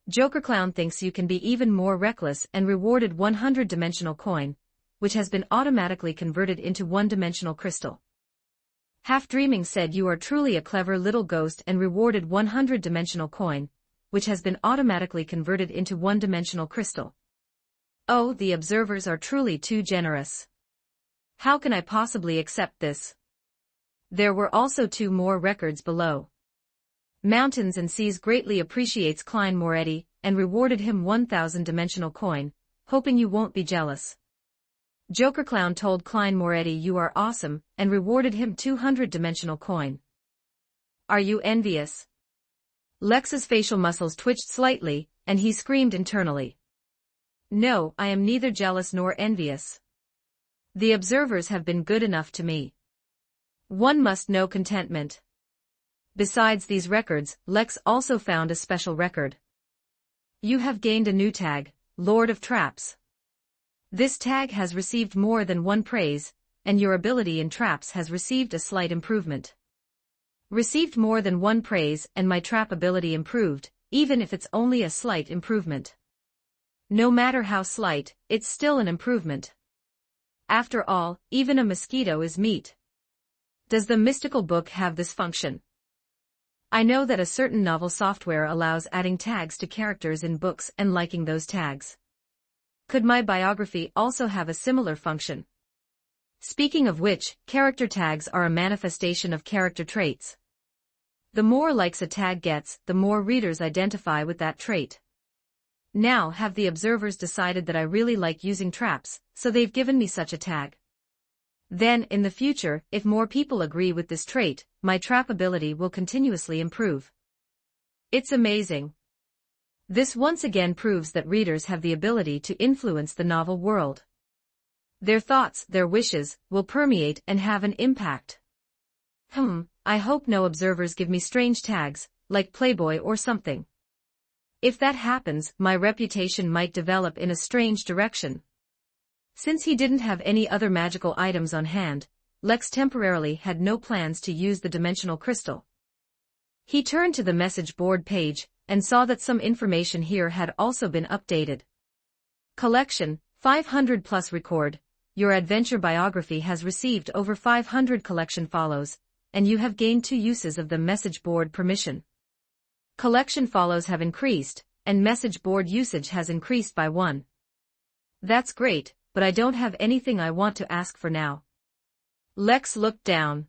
Joker Clown thinks you can be even more reckless and rewarded 100-dimensional coin, which has been automatically converted into 1-dimensional crystal. Half Dreaming said you are truly a clever little ghost and rewarded 100-dimensional coin, which has been automatically converted into 1-dimensional crystal. Oh, the observers are truly too generous. How can I possibly accept this? There were also 2 more records below. Mountains and Seas greatly appreciates Klein Moretti and rewarded him 1,000 dimensional coin, hoping you won't be jealous. Joker Clown told Klein Moretti you are awesome and rewarded him 200 dimensional coin. Are you envious? Lex's facial muscles twitched slightly, and he screamed internally. No, I am neither jealous nor envious. The observers have been good enough to me. One must know contentment. Besides these records, Lex also found a special record. You have gained a new tag, Lord of Traps. This tag has received more than 1 praise, and your ability in traps has received a slight improvement. Received more than 1 praise and my trap ability improved, even if it's only a slight improvement. No matter how slight, it's still an improvement. After all, even a mosquito is meat. Does the mystical book have this function? I know that a certain novel software allows adding tags to characters in books and liking those tags. Could my biography also have a similar function? Speaking of which, character tags are a manifestation of character traits. The more likes a tag gets, the more readers identify with that trait. Now have the observers decided that I really like using traps, so they've given me such a tag. Then, in the future, if more people agree with this trait, my trap ability will continuously improve. It's amazing. This once again proves that readers have the ability to influence the novel world. Their thoughts, their wishes, will permeate and have an impact. I hope no observers give me strange tags, like Playboy or something. If that happens, my reputation might develop in a strange direction. Since he didn't have any other magical items on hand, Lex temporarily had no plans to use the dimensional crystal. He turned to the message board page, and saw that some information here had also been updated. Collection, 500 plus record, your adventure biography has received over 500 collection follows, and you have gained 2 uses of the message board permission. Collection follows have increased, and message board usage has increased by 1. That's great, but I don't have anything I want to ask for now. Lex looked down.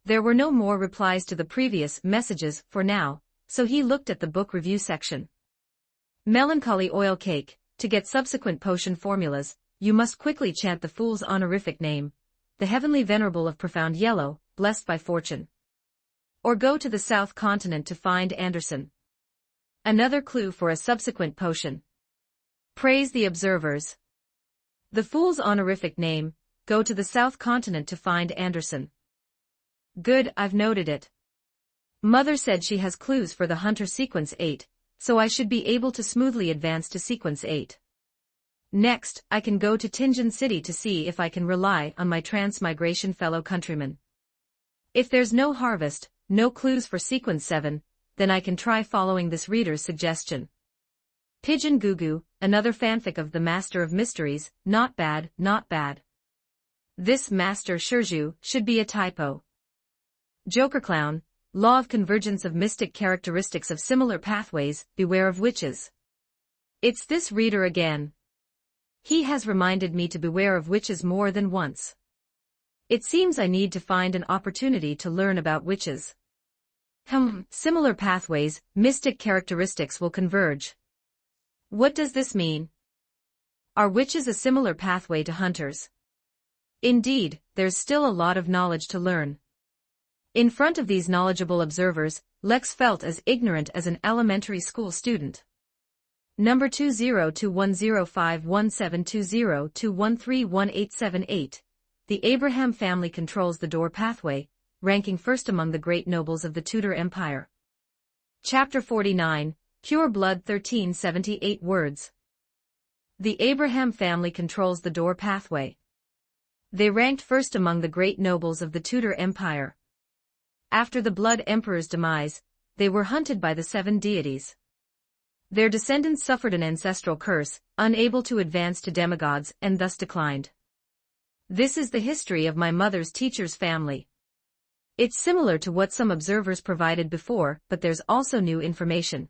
There were no more replies to the previous messages for now, so he looked at the book review section. Melancholy Oil Cake, to get subsequent potion formulas, you must quickly chant the fool's honorific name, the heavenly venerable of profound yellow, blessed by fortune. Or go to the South Continent to find Anderson. Another clue for a subsequent potion. Praise the observers. The fool's honorific name, go to the South Continent to find Anderson. Good, I've noted it. Mother said she has clues for the Hunter Sequence 8, so I should be able to smoothly advance to Sequence 8. Next, I can go to Tingen City to see if I can rely on my transmigration fellow countrymen. If there's no harvest, no clues for Sequence 7, then I can try following this reader's suggestion. Pigeon Goo Goo, another fanfic of the Master of Mysteries, not bad, not bad. This Master Shirju should be a typo. Joker Clown, Law of Convergence of Mystic Characteristics of Similar Pathways, Beware of Witches. It's this reader again. He has reminded me to beware of witches more than once. It seems I need to find an opportunity to learn about witches. Similar pathways, mystic characteristics will converge. What does this mean? Are witches a similar pathway to hunters? Indeed, there's still a lot of knowledge to learn. In front of these knowledgeable observers, Lex felt as ignorant as an elementary school student. Number 2021051720213188, the Abraham family controls the door pathway, ranking first among the great nobles of the Tudor Empire. Chapter 49, Pure Blood 1378 words. The Abraham family controls the door pathway. They ranked first among the great nobles of the Tudor Empire. After the Blood Emperor's demise, they were hunted by the seven deities. Their descendants suffered an ancestral curse, unable to advance to demigods, and thus declined. This is the history of my mother's teacher's family. It's similar to what some observers provided before, but there's also new information.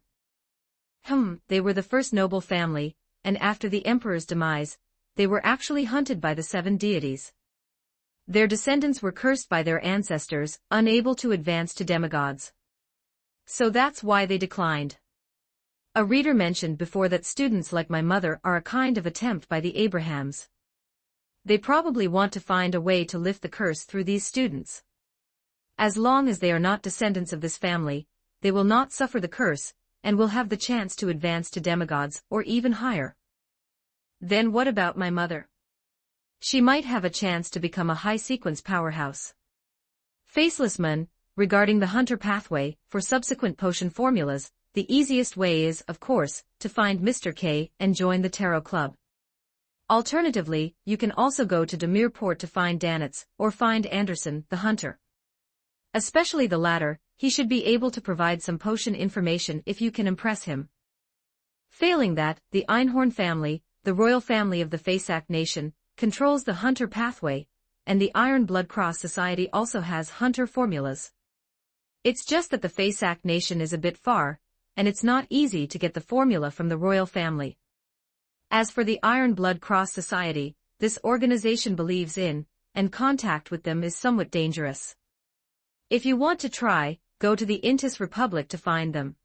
They were the first noble family, and after the emperor's demise, they were actually hunted by the seven deities. Their descendants were cursed by their ancestors, unable to advance to demigods. So that's why they declined. A reader mentioned before that students like my mother are a kind of attempt by the Abrahams. They probably want to find a way to lift the curse through these students. As long as they are not descendants of this family, they will not suffer the curse, and will have the chance to advance to demigods, or even higher. Then what about my mother? She might have a chance to become a high-sequence powerhouse. Faceless Man, regarding the hunter pathway, for subsequent potion formulas, the easiest way is, of course, to find Mr. K and join the Tarot Club. Alternatively, you can also go to Demirport to find Danitz, or find Anderson, the hunter. Especially the latter, he should be able to provide some potion information if you can impress him. Failing that, the Einhorn family, the royal family of the Fasak nation, controls the hunter pathway, and the Iron Blood Cross Society also has hunter formulas. It's just that the Fasak nation is a bit far, and it's not easy to get the formula from the royal family. As for the Iron Blood Cross Society, this organization believes in, and contact with them is somewhat dangerous. If you want to try, go to the Intis Republic to find them.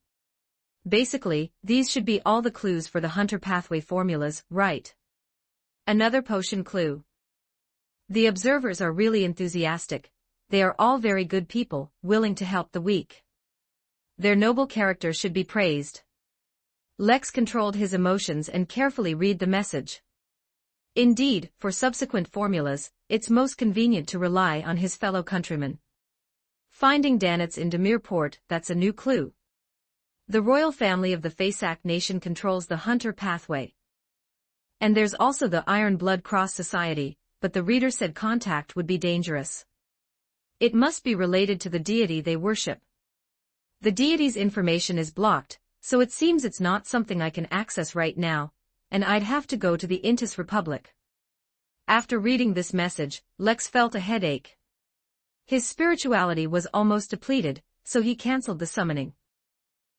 Basically, these should be all the clues for the hunter pathway formulas, right? Another potion clue. The observers are really enthusiastic. They are all very good people, willing to help the weak. Their noble character should be praised. Lex controlled his emotions and carefully read the message. Indeed, for subsequent formulas, it's most convenient to rely on his fellow countrymen. Finding Danitz in Demirport, that's a new clue. The royal family of the Fasak nation controls the hunter pathway. And there's also the Iron Blood Cross Society, but the reader said contact would be dangerous. It must be related to the deity they worship. The deity's information is blocked, so it seems it's not something I can access right now, and I'd have to go to the Intis Republic. After reading this message, Lex felt a headache. His spirituality was almost depleted, so he cancelled the summoning.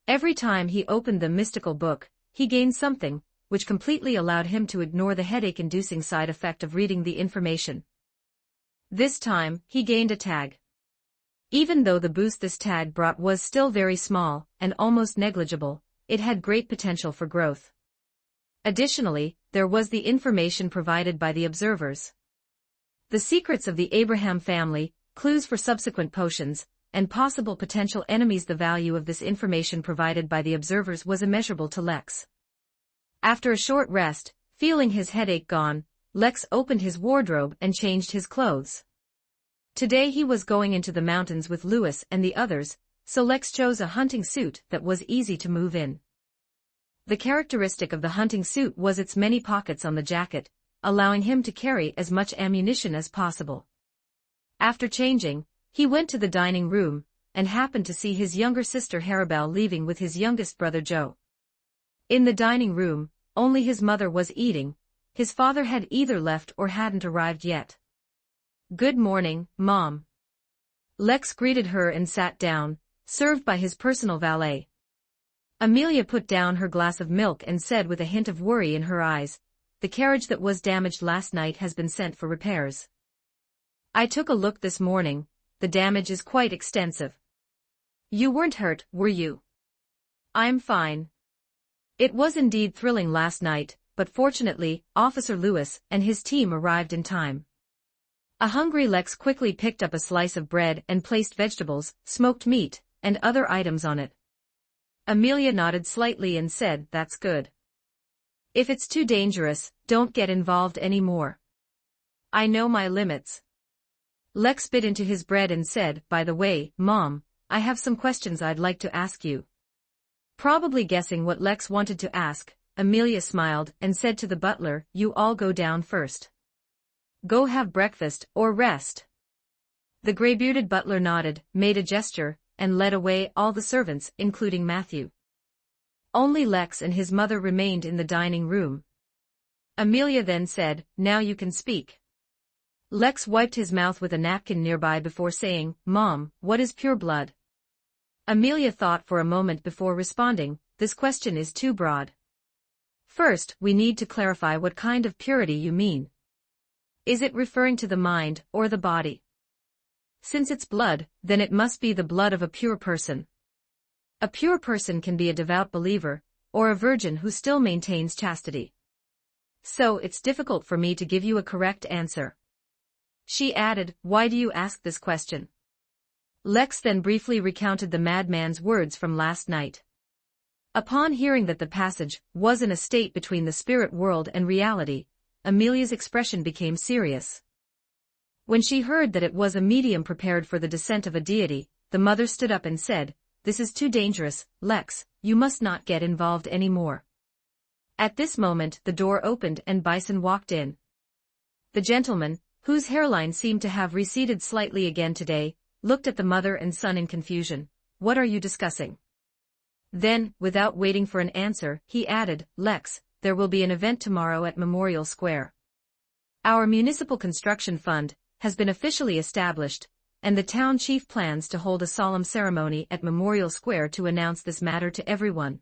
Every time he opened the mystical book, he gained something, which completely allowed him to ignore the headache-inducing side effect of reading the information. This time, he gained a tag. Even though the boost this tag brought was still very small, and almost negligible, it had great potential for growth. Additionally, there was the information provided by the observers. The secrets of the Abraham family, clues for subsequent potions, and possible potential enemies. The value of this information provided by the observers was immeasurable to Lex. After a short rest, feeling his headache gone, Lex opened his wardrobe and changed his clothes. Today he was going into the mountains with Lewis and the others, so Lex chose a hunting suit that was easy to move in. The characteristic of the hunting suit was its many pockets on the jacket, allowing him to carry as much ammunition as possible. After changing, he went to the dining room, and happened to see his younger sister Haribel leaving with his youngest brother Joe. In the dining room, only his mother was eating. His father had either left or hadn't arrived yet. "Good morning, Mom." Lex greeted her and sat down, served by his personal valet. Amelia put down her glass of milk and said with a hint of worry in her eyes, "The carriage that was damaged last night has been sent for repairs. I took a look this morning. The damage is quite extensive." "You weren't hurt, were you?" "I'm fine." It was indeed thrilling last night, but fortunately, Officer Lewis and his team arrived in time. A hungry Lex quickly picked up a slice of bread and placed vegetables, smoked meat, and other items on it. Amelia nodded slightly and said, "That's good. If it's too dangerous, don't get involved anymore." I know my limits. Lex bit into his bread and said, by the way, Mom, I have some questions I'd like to ask you. Probably guessing what Lex wanted to ask, Amelia smiled and said to the butler, you all go down first. Go have breakfast, or rest. The gray-bearded butler nodded, made a gesture, and led away all the servants, including Matthew. Only Lex and his mother remained in the dining room. Amelia then said, now you can speak. Lex wiped his mouth with a napkin nearby before saying, Mom, what is pure blood? Amelia thought for a moment before responding, this question is too broad. First, we need to clarify what kind of purity you mean. Is it referring to the mind or the body? Since it's blood, then it must be the blood of a pure person. A pure person can be a devout believer, or a virgin who still maintains chastity. So it's difficult for me to give you a correct answer. She added, why do you ask this question? Lex then briefly recounted the madman's words from last night. Upon hearing that the passage was in a state between the spirit world and reality, Amelia's expression became serious. When she heard that it was a medium prepared for the descent of a deity, the mother stood up and said, this is too dangerous, Lex, you must not get involved anymore. At this moment the door opened and Bison walked in. The gentleman, whose hairline seemed to have receded slightly again today, looked at the mother and son in confusion. What are you discussing? Then, without waiting for an answer, he added, Lex, there will be an event tomorrow at Memorial Square. Our municipal construction fund has been officially established, and the town chief plans to hold a solemn ceremony at Memorial Square to announce this matter to everyone.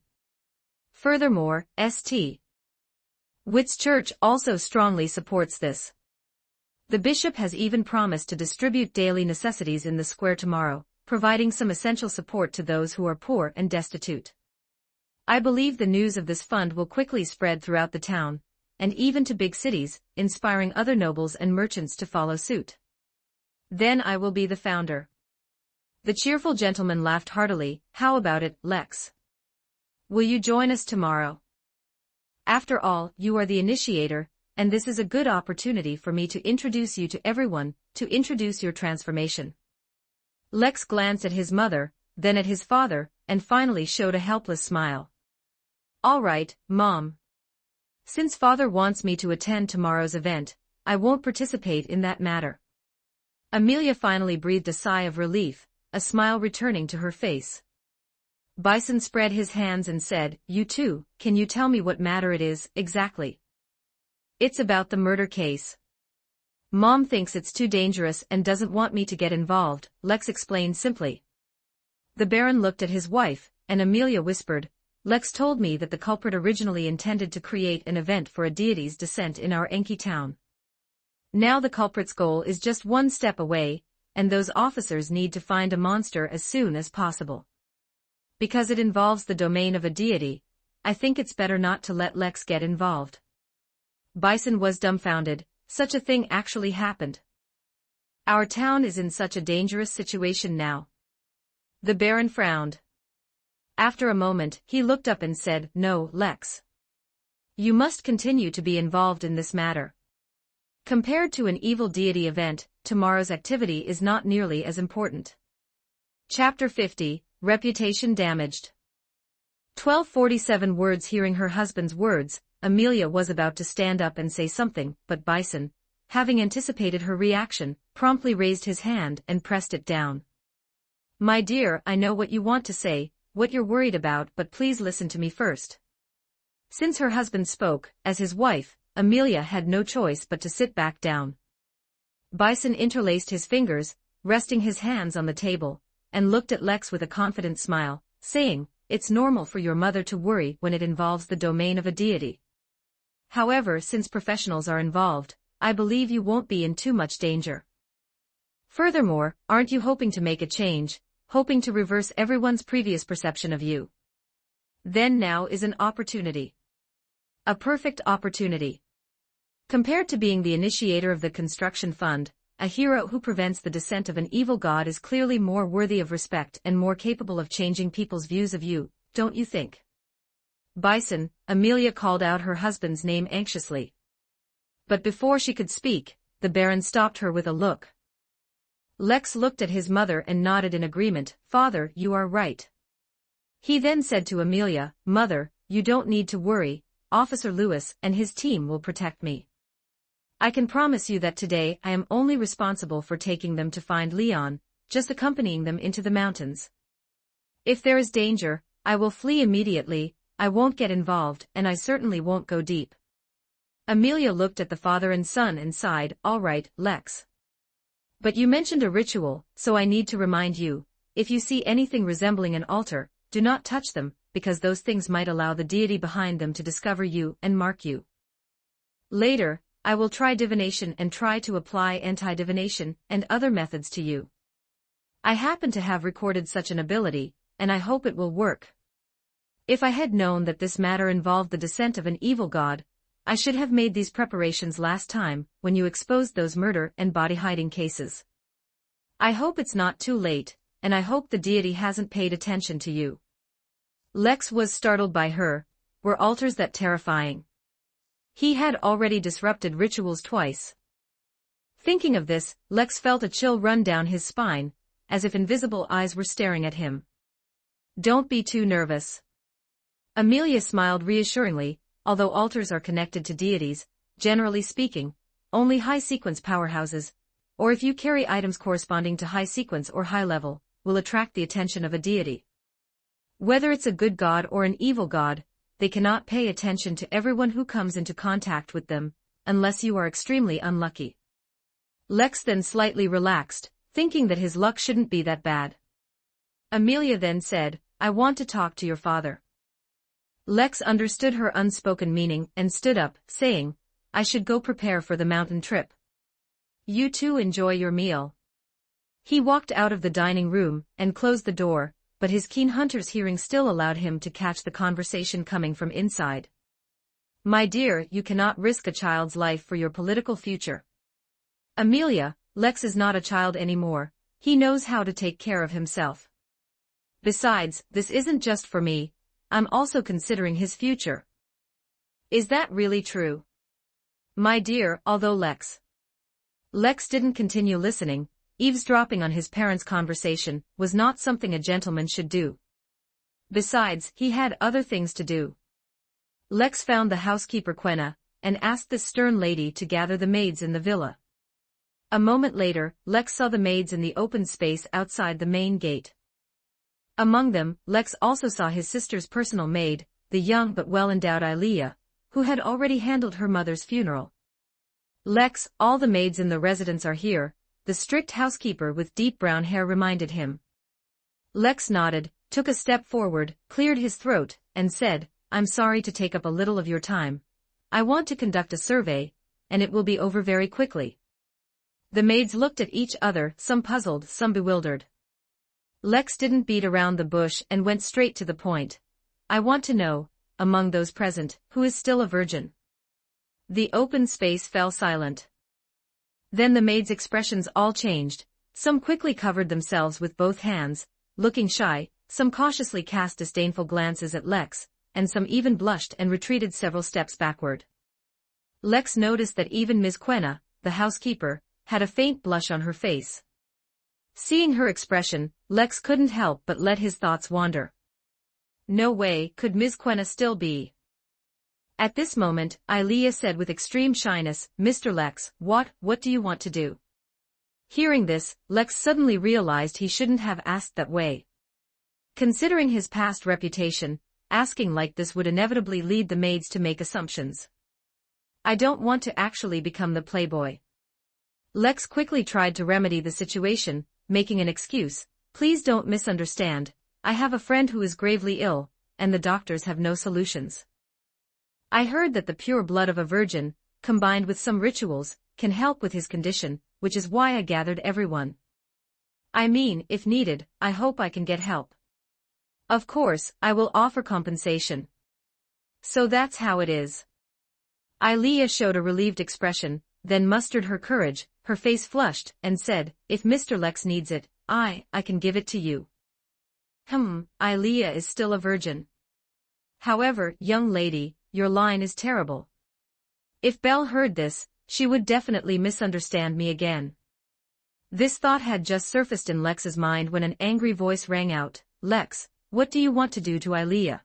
Furthermore, St. Witt's Church also strongly supports this. The bishop has even promised to distribute daily necessities in the square tomorrow, providing some essential support to those who are poor and destitute. I believe the news of this fund will quickly spread throughout the town, and even to big cities, inspiring other nobles and merchants to follow suit. Then I will be the founder. The cheerful gentleman laughed heartily. How about it, Lex? Will you join us tomorrow? After all, you are the initiator, and this is a good opportunity for me to introduce you to everyone, to introduce your transformation. Lex glanced at his mother, then at his father, and finally showed a helpless smile. All right, Mom. Since Father wants me to attend tomorrow's event, I won't participate in that matter. Amelia finally breathed a sigh of relief, a smile returning to her face. Bison spread his hands and said, you too, can you tell me what matter it is, exactly? It's about the murder case. Mom thinks it's too dangerous and doesn't want me to get involved, Lex explained simply. The Baron looked at his wife, and Amelia whispered, Lex told me that the culprit originally intended to create an event for a deity's descent in our Enki town. Now the culprit's goal is just one step away, and those officers need to find a monster as soon as possible. Because it involves the domain of a deity, I think it's better not to let Lex get involved. Bison was dumbfounded. Such a thing actually happened. Our town is in such a dangerous situation now. The Baron frowned. After a moment, he looked up and said, no, Lex. You must continue to be involved in this matter. Compared to an evil deity event, tomorrow's activity is not nearly as important. Chapter 50, Reputation Damaged. 1247 words. Hearing her husband's words, Amelia was about to stand up and say something, but Bison, having anticipated her reaction, promptly raised his hand and pressed it down. My dear, I know what you want to say, what you're worried about, but please listen to me first. Since her husband spoke, as his wife, Amelia had no choice but to sit back down. Bison interlaced his fingers, resting his hands on the table, and looked at Lex with a confident smile, saying, it's normal for your mother to worry when it involves the domain of a deity. However, since professionals are involved, I believe you won't be in too much danger. Furthermore, aren't you hoping to make a change, hoping to reverse everyone's previous perception of you? Then now is an opportunity. A perfect opportunity. Compared to being the initiator of the construction fund, a hero who prevents the descent of an evil god is clearly more worthy of respect and more capable of changing people's views of you, don't you think? Bison, Amelia called out her husband's name anxiously. But before she could speak, the Baron stopped her with a look. Lex looked at his mother and nodded in agreement. "Father, you are right." He then said to Amelia, "Mother, you don't need to worry, Officer Lewis and his team will protect me. I can promise you that today I am only responsible for taking them to find Leon, just accompanying them into the mountains. If there is danger, I will flee immediately, I won't get involved, and I certainly won't go deep." Amelia looked at the father and son and sighed. "All right, Lex. But you mentioned a ritual, so I need to remind you, if you see anything resembling an altar, do not touch them, because those things might allow the deity behind them to discover you and mark you. Later, I will try divination and try to apply anti-divination and other methods to you. I happen to have recorded such an ability, and I hope it will work. If I had known that this matter involved the descent of an evil god, I should have made these preparations last time, when you exposed those murder and body-hiding cases. I hope it's not too late, and I hope the deity hasn't paid attention to you." Lex was startled by her. Were altars that terrifying? He had already disrupted rituals twice. Thinking of this, Lex felt a chill run down his spine, as if invisible eyes were staring at him. "Don't be too nervous." Amelia smiled reassuringly. Although altars are connected to deities, generally speaking, only high-sequence powerhouses, or if you carry items corresponding to high-sequence or high-level, will attract the attention of a deity. Whether it's a good god or an evil god, they cannot pay attention to everyone who comes into contact with them, unless you are extremely unlucky. Lex then slightly relaxed, thinking that his luck shouldn't be that bad. Amelia then said, "I want to talk to your father." Lex understood her unspoken meaning and stood up, saying, "I should go prepare for the mountain trip. You two enjoy your meal." He walked out of the dining room and closed the door, but his keen hunter's hearing still allowed him to catch the conversation coming from inside. "My dear, you cannot risk a child's life for your political future." "Amelia, Lex is not a child anymore, he knows how to take care of himself. Besides, this isn't just for me, I'm also considering his future." "Is that really true?" "My dear, although Lex didn't continue listening, eavesdropping on his parents' conversation was not something a gentleman should do. Besides, he had other things to do. Lex found the housekeeper Quena, and asked this stern lady to gather the maids in the villa. A moment later, Lex saw the maids in the open space outside the main gate. Among them, Lex also saw his sister's personal maid, the young but well-endowed Ilea, who had already handled her mother's funeral. "Lex, all the maids in the residence are here," the strict housekeeper with deep brown hair reminded him. Lex nodded, took a step forward, cleared his throat, and said, "I'm sorry to take up a little of your time. I want to conduct a survey, and it will be over very quickly." The maids looked at each other, some puzzled, some bewildered. Lex didn't beat around the bush and went straight to the point. "I want to know, among those present, who is still a virgin?" The open space fell silent. Then the maids' expressions all changed. Some quickly covered themselves with both hands, looking shy, some cautiously cast disdainful glances at Lex, and some even blushed and retreated several steps backward. Lex noticed that even Miss Quena, the housekeeper, had a faint blush on her face. Seeing her expression, Lex couldn't help but let his thoughts wander. No way could Miss Quena still be. At this moment, Ilea said with extreme shyness, "Mr. Lex, what do you want to do?" Hearing this, Lex suddenly realized he shouldn't have asked that way. Considering his past reputation, asking like this would inevitably lead the maids to make assumptions. "I don't want to actually become the playboy." Lex quickly tried to remedy the situation, making an excuse, "Please don't misunderstand, I have a friend who is gravely ill, and the doctors have no solutions. I heard that the pure blood of a virgin, combined with some rituals, can help with his condition, which is why I gathered everyone. I mean, if needed, I hope I can get help. Of course, I will offer compensation." "So that's how it is." Ilea showed a relieved expression, then mustered her courage, her face flushed, and said, "If Mr. Lex needs it, I can give it to you." Ilea is still a virgin. However, young lady, your line is terrible." If Belle heard this, she would definitely misunderstand me again. This thought had just surfaced in Lex's mind when an angry voice rang out, "Lex, what do you want to do to Ilea?"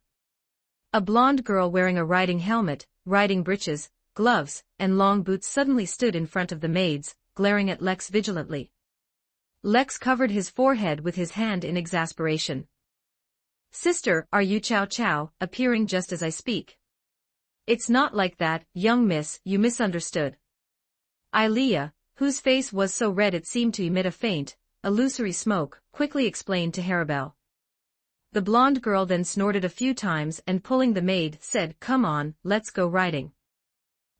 A blonde girl wearing a riding helmet, riding breeches, gloves, and long boots suddenly stood in front of the maids, glaring at Lex vigilantly. Lex covered his forehead with his hand in exasperation. "Sister, are you Chow Chow, appearing just as I speak?" "It's not like that, young miss, you misunderstood." Ilea, whose face was so red it seemed to emit a faint, illusory smoke, quickly explained to Harabelle. The blonde girl then snorted a few times and pulling the maid, said, "Come on, let's go riding."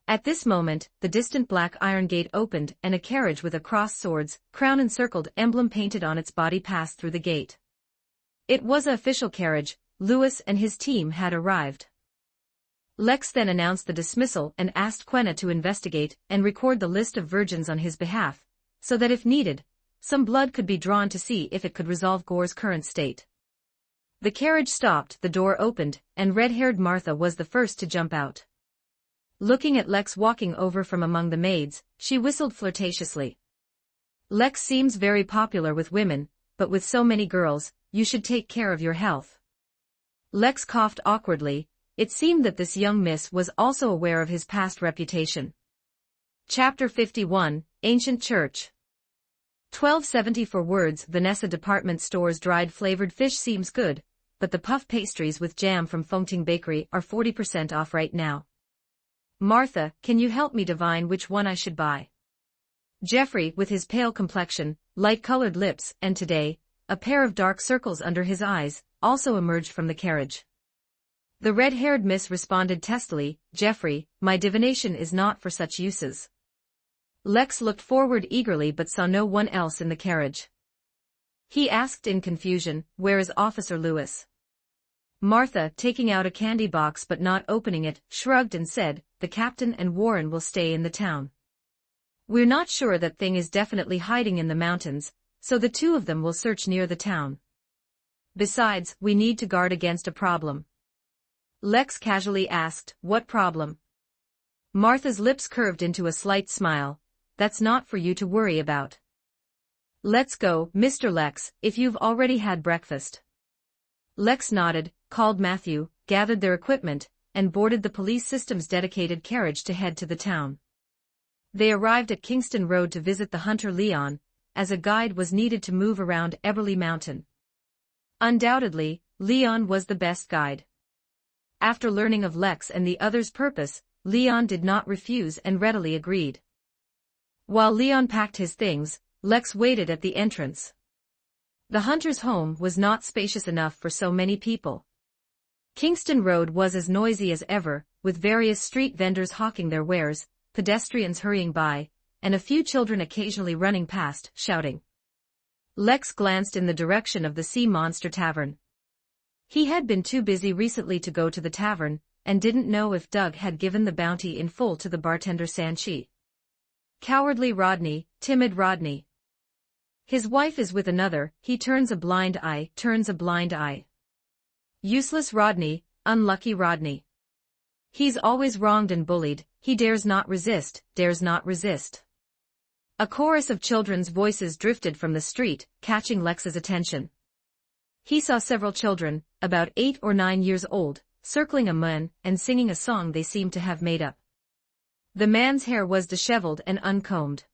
At this moment, the distant black iron gate opened and a carriage with a crossed swords, crown encircled emblem painted on its body passed through the gate. It was an official carriage. Lewis and his team had arrived. Lex then announced the dismissal and asked Quenna to investigate and record the list of virgins on his behalf, so that if needed, some blood could be drawn to see if it could resolve Gore's current state. The carriage stopped, the door opened, and red-haired Martha was the first to jump out. Looking at Lex walking over from among the maids, she whistled flirtatiously. "Lex seems very popular with women, but with so many girls, you should take care of your health." Lex coughed awkwardly. It seemed that this young miss was also aware of his past reputation. Chapter 51, Ancient Church. 12.70 for words. Vanessa Department Store's dried flavored fish seems good, but the puff pastries with jam from Fengting Bakery are 40% off right now. Martha, can you help me divine which one I should buy? Jeffrey, with his pale complexion, light-colored lips, and today, a pair of dark circles under his eyes, also emerged from the carriage. The red-haired miss responded testily, "Jeffrey, my divination is not for such uses." Lex looked forward eagerly but saw no one else in the carriage. He asked in confusion, "Where is Officer Lewis?" Martha, taking out a candy box but not opening it, shrugged and said, "The captain and Warren will stay in the town. We're not sure that thing is definitely hiding in the mountains, so the two of them will search near the town. Besides, we need to guard against a problem." Lex casually asked, "What problem?" Martha's lips curved into a slight smile. "That's not for you to worry about. Let's go, Mr. Lex, if you've already had breakfast." Lex nodded, called Matthew, gathered their equipment, and boarded the police system's dedicated carriage to head to the town. They arrived at Kingston Road to visit the hunter Leon, as a guide was needed to move around Eberly Mountain. Undoubtedly, Leon was the best guide. After learning of Lex and the others' purpose, Leon did not refuse and readily agreed. While Leon packed his things, Lex waited at the entrance. The hunter's home was not spacious enough for so many people. Kingston Road was as noisy as ever, with various street vendors hawking their wares, pedestrians hurrying by, and a few children occasionally running past, shouting. Lex glanced in the direction of the Sea Monster Tavern. He had been too busy recently to go to the tavern, and didn't know if Doug had given the bounty in full to the bartender Sanchi. Cowardly Rodney, timid Rodney. His wife is with another, he turns a blind eye, turns a blind eye. Useless Rodney, unlucky Rodney. He's always wronged and bullied, he dares not resist, dares not resist. A chorus of children's voices drifted from the street, catching Lex's attention. He saw several children, about 8 or 9 years old, circling a man and singing a song they seemed to have made up. The man's hair was disheveled and uncombed.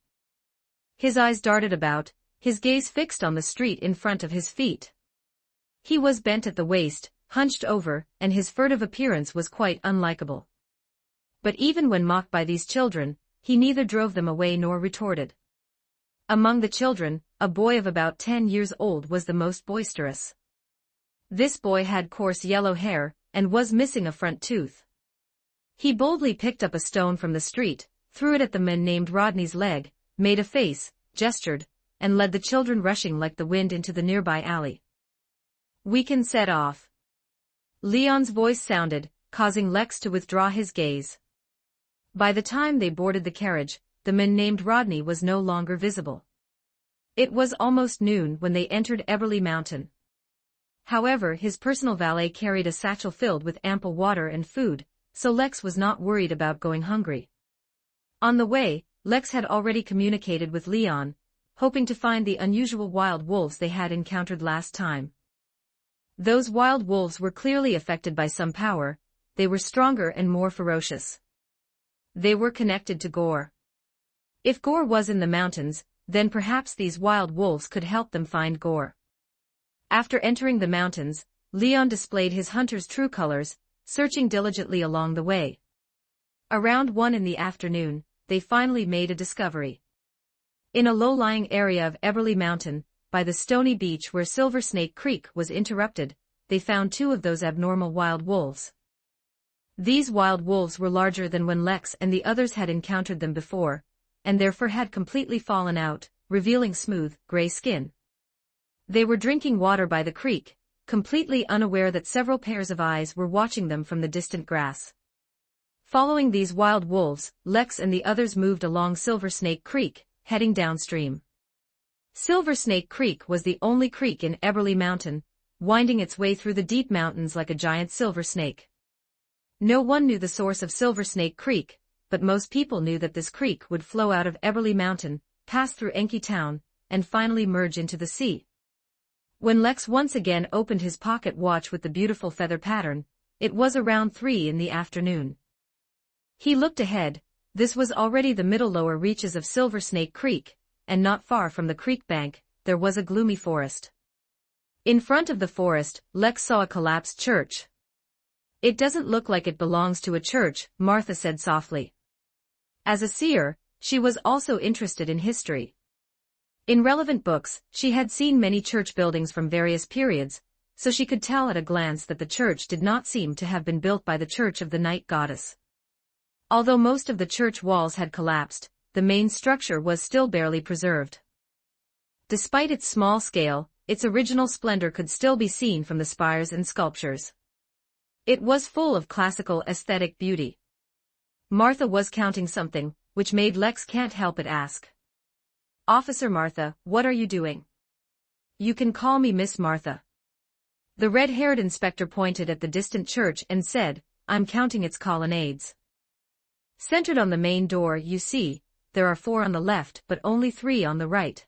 His eyes darted about, his gaze fixed on the street in front of his feet. He was bent at the waist, hunched over, and his furtive appearance was quite unlikable. But even when mocked by these children, he neither drove them away nor retorted. Among the children, a boy of about 10 years old was the most boisterous. This boy had coarse yellow hair, and was missing a front tooth. He boldly picked up a stone from the street, threw it at the man named Rodney's leg, made a face, gestured, and led the children rushing like the wind into the nearby alley. "We can set off." Leon's voice sounded, causing Lex to withdraw his gaze. By the time they boarded the carriage, the man named Rodney was no longer visible. It was almost noon when they entered Eberly Mountain. However, his personal valet carried a satchel filled with ample water and food, so Lex was not worried about going hungry. On the way, Lex had already communicated with Leon, hoping to find the unusual wild wolves they had encountered last time. Those wild wolves were clearly affected by some power, they were stronger and more ferocious. They were connected to Gore. If Gore was in the mountains, then perhaps these wild wolves could help them find Gore. After entering the mountains, Leon displayed his hunter's true colors, searching diligently along the way. Around 1 in the afternoon, they finally made a discovery. In a low-lying area of Eberly Mountain, by the stony beach where Silver Snake Creek was interrupted, they found 2 of those abnormal wild wolves. These wild wolves were larger than when Lex and the others had encountered them before, and their fur had completely fallen out, revealing smooth, gray skin. They were drinking water by the creek, completely unaware that several pairs of eyes were watching them from the distant grass. Following these wild wolves, Lex and the others moved along Silver Snake Creek, heading downstream. Silver Snake Creek was the only creek in Eberly Mountain, winding its way through the deep mountains like a giant silver snake. No one knew the source of Silver Snake Creek, but most people knew that this creek would flow out of Eberly Mountain, pass through Enki Town, and finally merge into the sea. When Lex once again opened his pocket watch with the beautiful feather pattern, it was around 3 in the afternoon. He looked ahead. This was already the middle lower reaches of Silver Snake Creek, and not far from the creek bank, there was a gloomy forest. In front of the forest, Lex saw a collapsed church. "It doesn't look like it belongs to a church," Martha said softly. As a seer, she was also interested in history. In relevant books, she had seen many church buildings from various periods, so she could tell at a glance that the church did not seem to have been built by the Church of the Night Goddess. Although most of the church walls had collapsed, the main structure was still barely preserved. Despite its small scale, its original splendor could still be seen from the spires and sculptures. It was full of classical aesthetic beauty. Martha was counting something, which made Lex can't help but ask. "Officer Martha, what are you doing?" "You can call me Miss Martha." The red-haired inspector pointed at the distant church and said, "I'm counting its colonnades. Centered on the main door, you see, there are 4 on the left but only 3 on the right.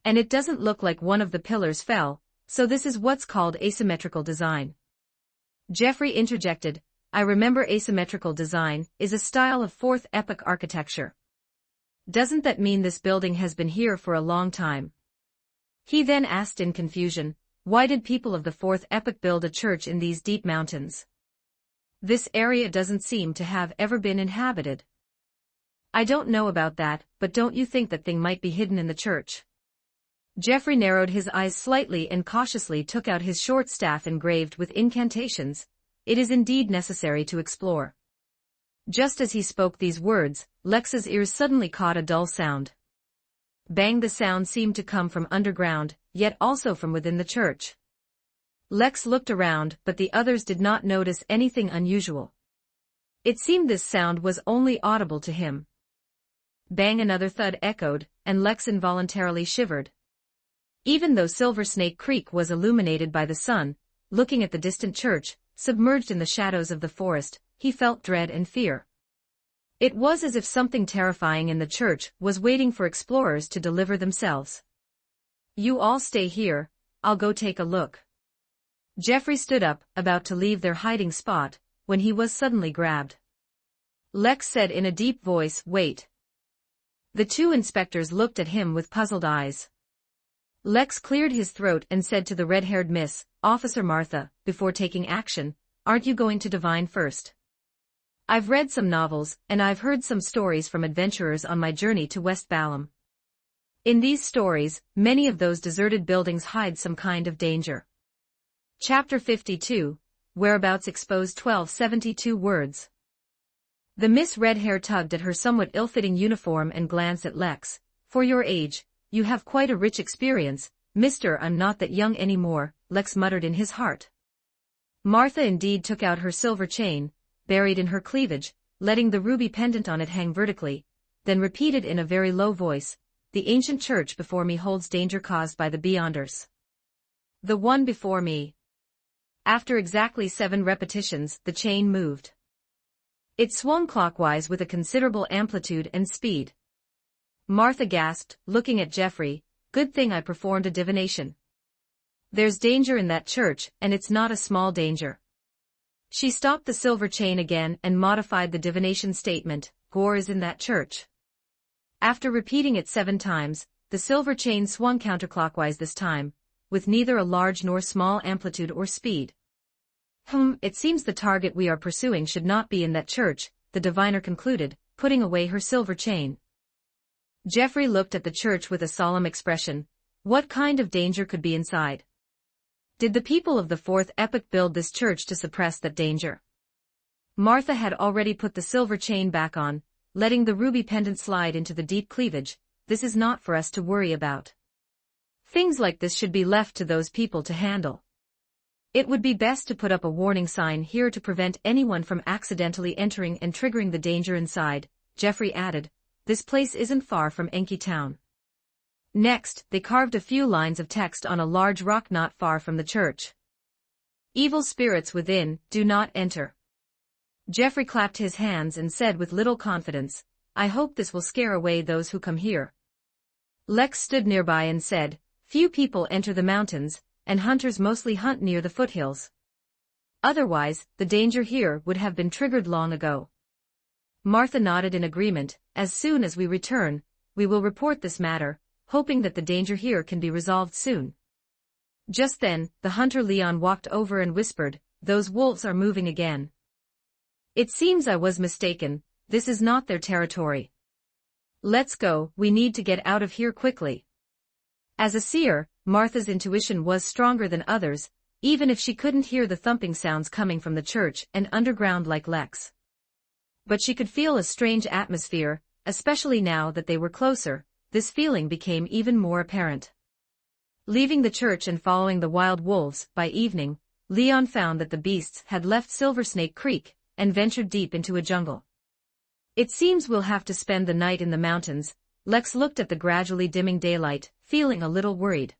And it doesn't look like one of the pillars fell, so this is what's called asymmetrical design." Jeffrey interjected, "I remember asymmetrical design is a style of 4th epoch architecture. Doesn't that mean this building has been here for a long time?" He then asked in confusion, "Why did people of the 4th epoch build a church in these deep mountains? This area doesn't seem to have ever been inhabited." "I don't know about that, but don't you think that thing might be hidden in the church?" Jeffrey narrowed his eyes slightly and cautiously took out his short staff engraved with incantations. "It is indeed necessary to explore." Just as he spoke these words, Lex's ears suddenly caught a dull sound. Bang! The sound seemed to come from underground, yet also from within the church. Lex looked around, but the others did not notice anything unusual. It seemed this sound was only audible to him. Bang! Another thud echoed, and Lex involuntarily shivered. Even though Silver Snake Creek was illuminated by the sun, looking at the distant church, submerged in the shadows of the forest, he felt dread and fear. It was as if something terrifying in the church was waiting for explorers to deliver themselves. "You all stay here, I'll go take a look." Jeffrey stood up, about to leave their hiding spot, when he was suddenly grabbed. Lex said in a deep voice, "Wait." The 2 inspectors looked at him with puzzled eyes. Lex cleared his throat and said to the red-haired Miss, "Officer Martha, before taking action, aren't you going to divine first? I've read some novels, and I've heard some stories from adventurers on my journey to West Balam. In these stories, many of those deserted buildings hide some kind of danger." Chapter 52, Whereabouts Exposed. 1272 words. The Miss Red Hair tugged at her somewhat ill-fitting uniform and glanced at Lex. "For your age, you have quite a rich experience, Mister. I'm not that young anymore," Lex muttered in his heart. Martha indeed took out her silver chain, buried in her cleavage, letting the ruby pendant on it hang vertically, then repeated in a very low voice, "The ancient church before me holds danger caused by the Beyonders. The one before me." After exactly 7 repetitions, the chain moved. It swung clockwise with a considerable amplitude and speed. Martha gasped, looking at Geoffrey, "Good thing I performed a divination. There's danger in that church, and it's not a small danger." She stopped the silver chain again and modified the divination statement, "Gore is in that church." After repeating it 7 times, the silver chain swung counterclockwise this time, with neither a large nor small amplitude or speed. It seems the target we are pursuing should not be in that church," the diviner concluded, putting away her silver chain. Geoffrey looked at the church with a solemn expression. What kind of danger could be inside? Did the people of the 4th epoch build this church to suppress that danger? Martha had already put the silver chain back on, letting the ruby pendant slide into the deep cleavage. "This is not for us to worry about. Things like this should be left to those people to handle. It would be best to put up a warning sign here to prevent anyone from accidentally entering and triggering the danger inside," Geoffrey added. "This place isn't far from Enki Town." Next, they carved a few lines of text on a large rock not far from the church. "Evil spirits within, do not enter." Geoffrey clapped his hands and said with little confidence, "I hope this will scare away those who come here." Lex stood nearby and said, "Few people enter the mountains, and hunters mostly hunt near the foothills. Otherwise, the danger here would have been triggered long ago." Martha nodded in agreement. "As soon as we return, we will report this matter, hoping that the danger here can be resolved soon." Just then, the hunter Leon walked over and whispered, "Those wolves are moving again. It seems I was mistaken, this is not their territory. Let's go, we need to get out of here quickly." As a seer, Martha's intuition was stronger than others, even if she couldn't hear the thumping sounds coming from the church and underground like Lex. But she could feel a strange atmosphere, especially now that they were closer. This feeling became even more apparent. Leaving the church and following the wild wolves, by evening, Leon found that the beasts had left Silver Snake Creek and ventured deep into a jungle. "It seems we'll have to spend the night in the mountains." Lex looked at the gradually dimming daylight, feeling a little worried.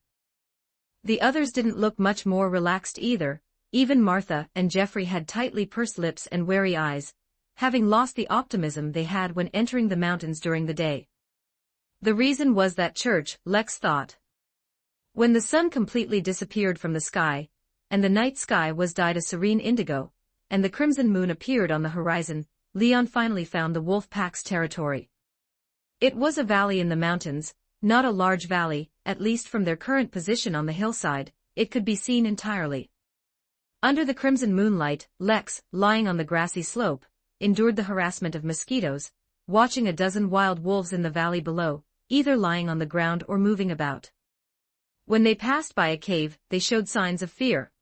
The others didn't look much more relaxed either. Even Martha and Geoffrey had tightly pursed lips and wary eyes, having lost the optimism they had when entering the mountains during the day. The reason was that church, Lex thought. When the sun completely disappeared from the sky, and the night sky was dyed a serene indigo, and the crimson moon appeared on the horizon, Leon finally found the wolf pack's territory. It was a valley in the mountains, not a large valley, at least from their current position on the hillside. It could be seen entirely. Under the crimson moonlight, Lex, lying on the grassy slope, endured the harassment of mosquitoes, watching a dozen wild wolves in the valley below, either lying on the ground or moving about. When they passed by a cave, they showed signs of fear.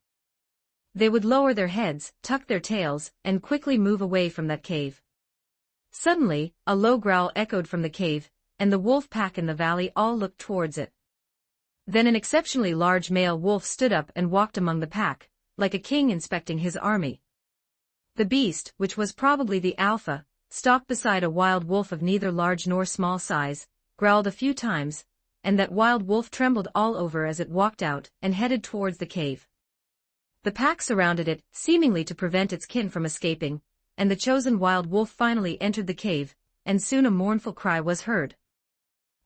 They would lower their heads, tuck their tails, and quickly move away from that cave. Suddenly, a low growl echoed from the cave, and the wolf pack in the valley all looked towards it. Then an exceptionally large male wolf stood up and walked among the pack, like a king inspecting his army. The beast, which was probably the alpha, stalked beside a wild wolf of neither large nor small size, growled a few times, and that wild wolf trembled all over as it walked out and headed towards the cave. The pack surrounded it, seemingly to prevent its kin from escaping, and the chosen wild wolf finally entered the cave, and soon a mournful cry was heard.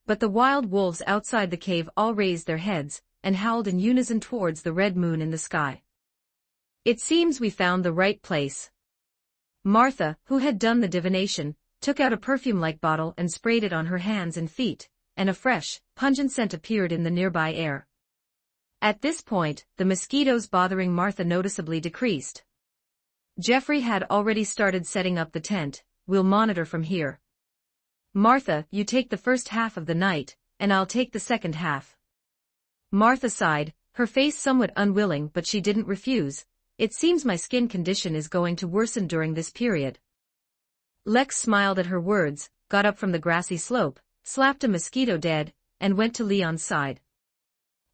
But the wild wolves outside the cave all raised their heads, and howled in unison towards the red moon in the sky. "It seems we found the right place." Martha, who had done the divination, took out a perfume-like bottle and sprayed it on her hands and feet, and a fresh, pungent scent appeared in the nearby air. At this point, the mosquitoes bothering Martha noticeably decreased. Geoffrey had already started setting up the tent. "We'll monitor from here. Martha, you take the first half of the night, and I'll take the second half." Martha sighed, her face somewhat unwilling, but she didn't refuse. "It seems my skin condition is going to worsen during this period." Lex smiled at her words, got up from the grassy slope, slapped a mosquito dead, and went to Leon's side.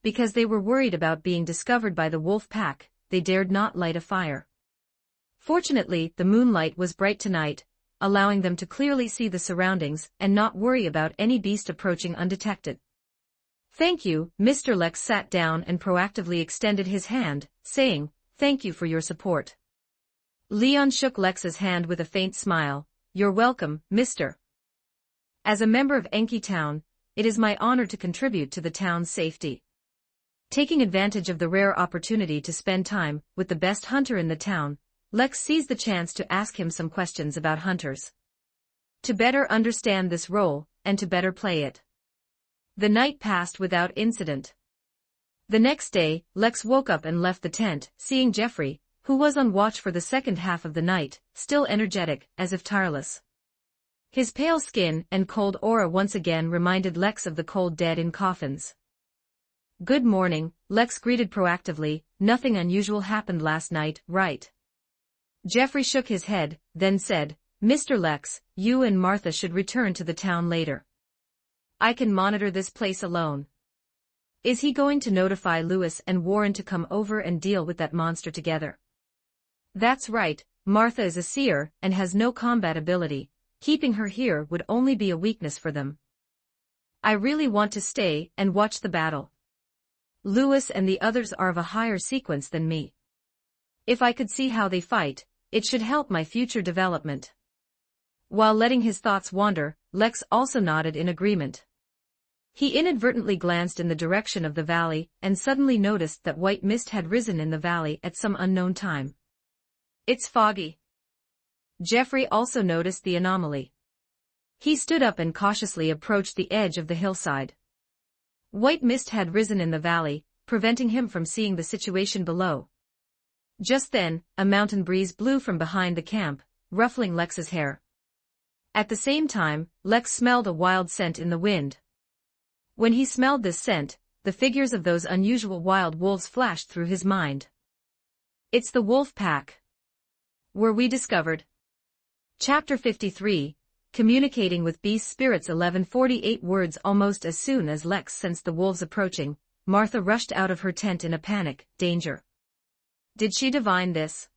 Because they were worried about being discovered by the wolf pack, they dared not light a fire. Fortunately, the moonlight was bright tonight, allowing them to clearly see the surroundings and not worry about any beast approaching undetected. "Thank you." Mr. Lex sat down and proactively extended his hand, saying, "Thank you for your support. Leon shook Lex's hand with a faint smile. You're welcome, mister. As a member of Enki Town, it is my honor to contribute to the town's safety. Taking advantage of the rare opportunity to spend time with the best hunter in the town, Lex seized the chance to ask him some questions about hunters. To better understand this role, and to better play it. The night passed without incident. The next day, Lex woke up and left the tent, seeing Jeffrey, who was on watch for the second half of the night, still energetic, as if tireless. His pale skin and cold aura once again reminded Lex of the cold dead in coffins. Good morning, Lex greeted proactively. Nothing unusual happened last night, right? Jeffrey shook his head, then said, Mr. Lex, you and Martha should return to the town later. I can monitor this place alone. Is he going to notify Lewis and Warren to come over and deal with that monster together? That's right, Martha is a seer and has no combat ability. Keeping her here would only be a weakness for them. I really want to stay and watch the battle. Lewis and the others are of a higher sequence than me. If I could see how they fight, it should help my future development. While letting his thoughts wander, Lex also nodded in agreement. He inadvertently glanced in the direction of the valley and suddenly noticed that white mist had risen in the valley at some unknown time. It's foggy. Jeffrey also noticed the anomaly. He stood up and cautiously approached the edge of the hillside. White mist had risen in the valley, preventing him from seeing the situation below. Just then, a mountain breeze blew from behind the camp, ruffling Lex's hair. At the same time, Lex smelled a wild scent in the wind. When he smelled this scent, the figures of those unusual wild wolves flashed through his mind. It's the wolf pack. Were we discovered? Chapter 53, Communicating with Beast Spirits. 1148 words. Almost as soon as Lex sensed the wolves approaching, Martha rushed out of her tent in a panic. Danger. Did she divine this?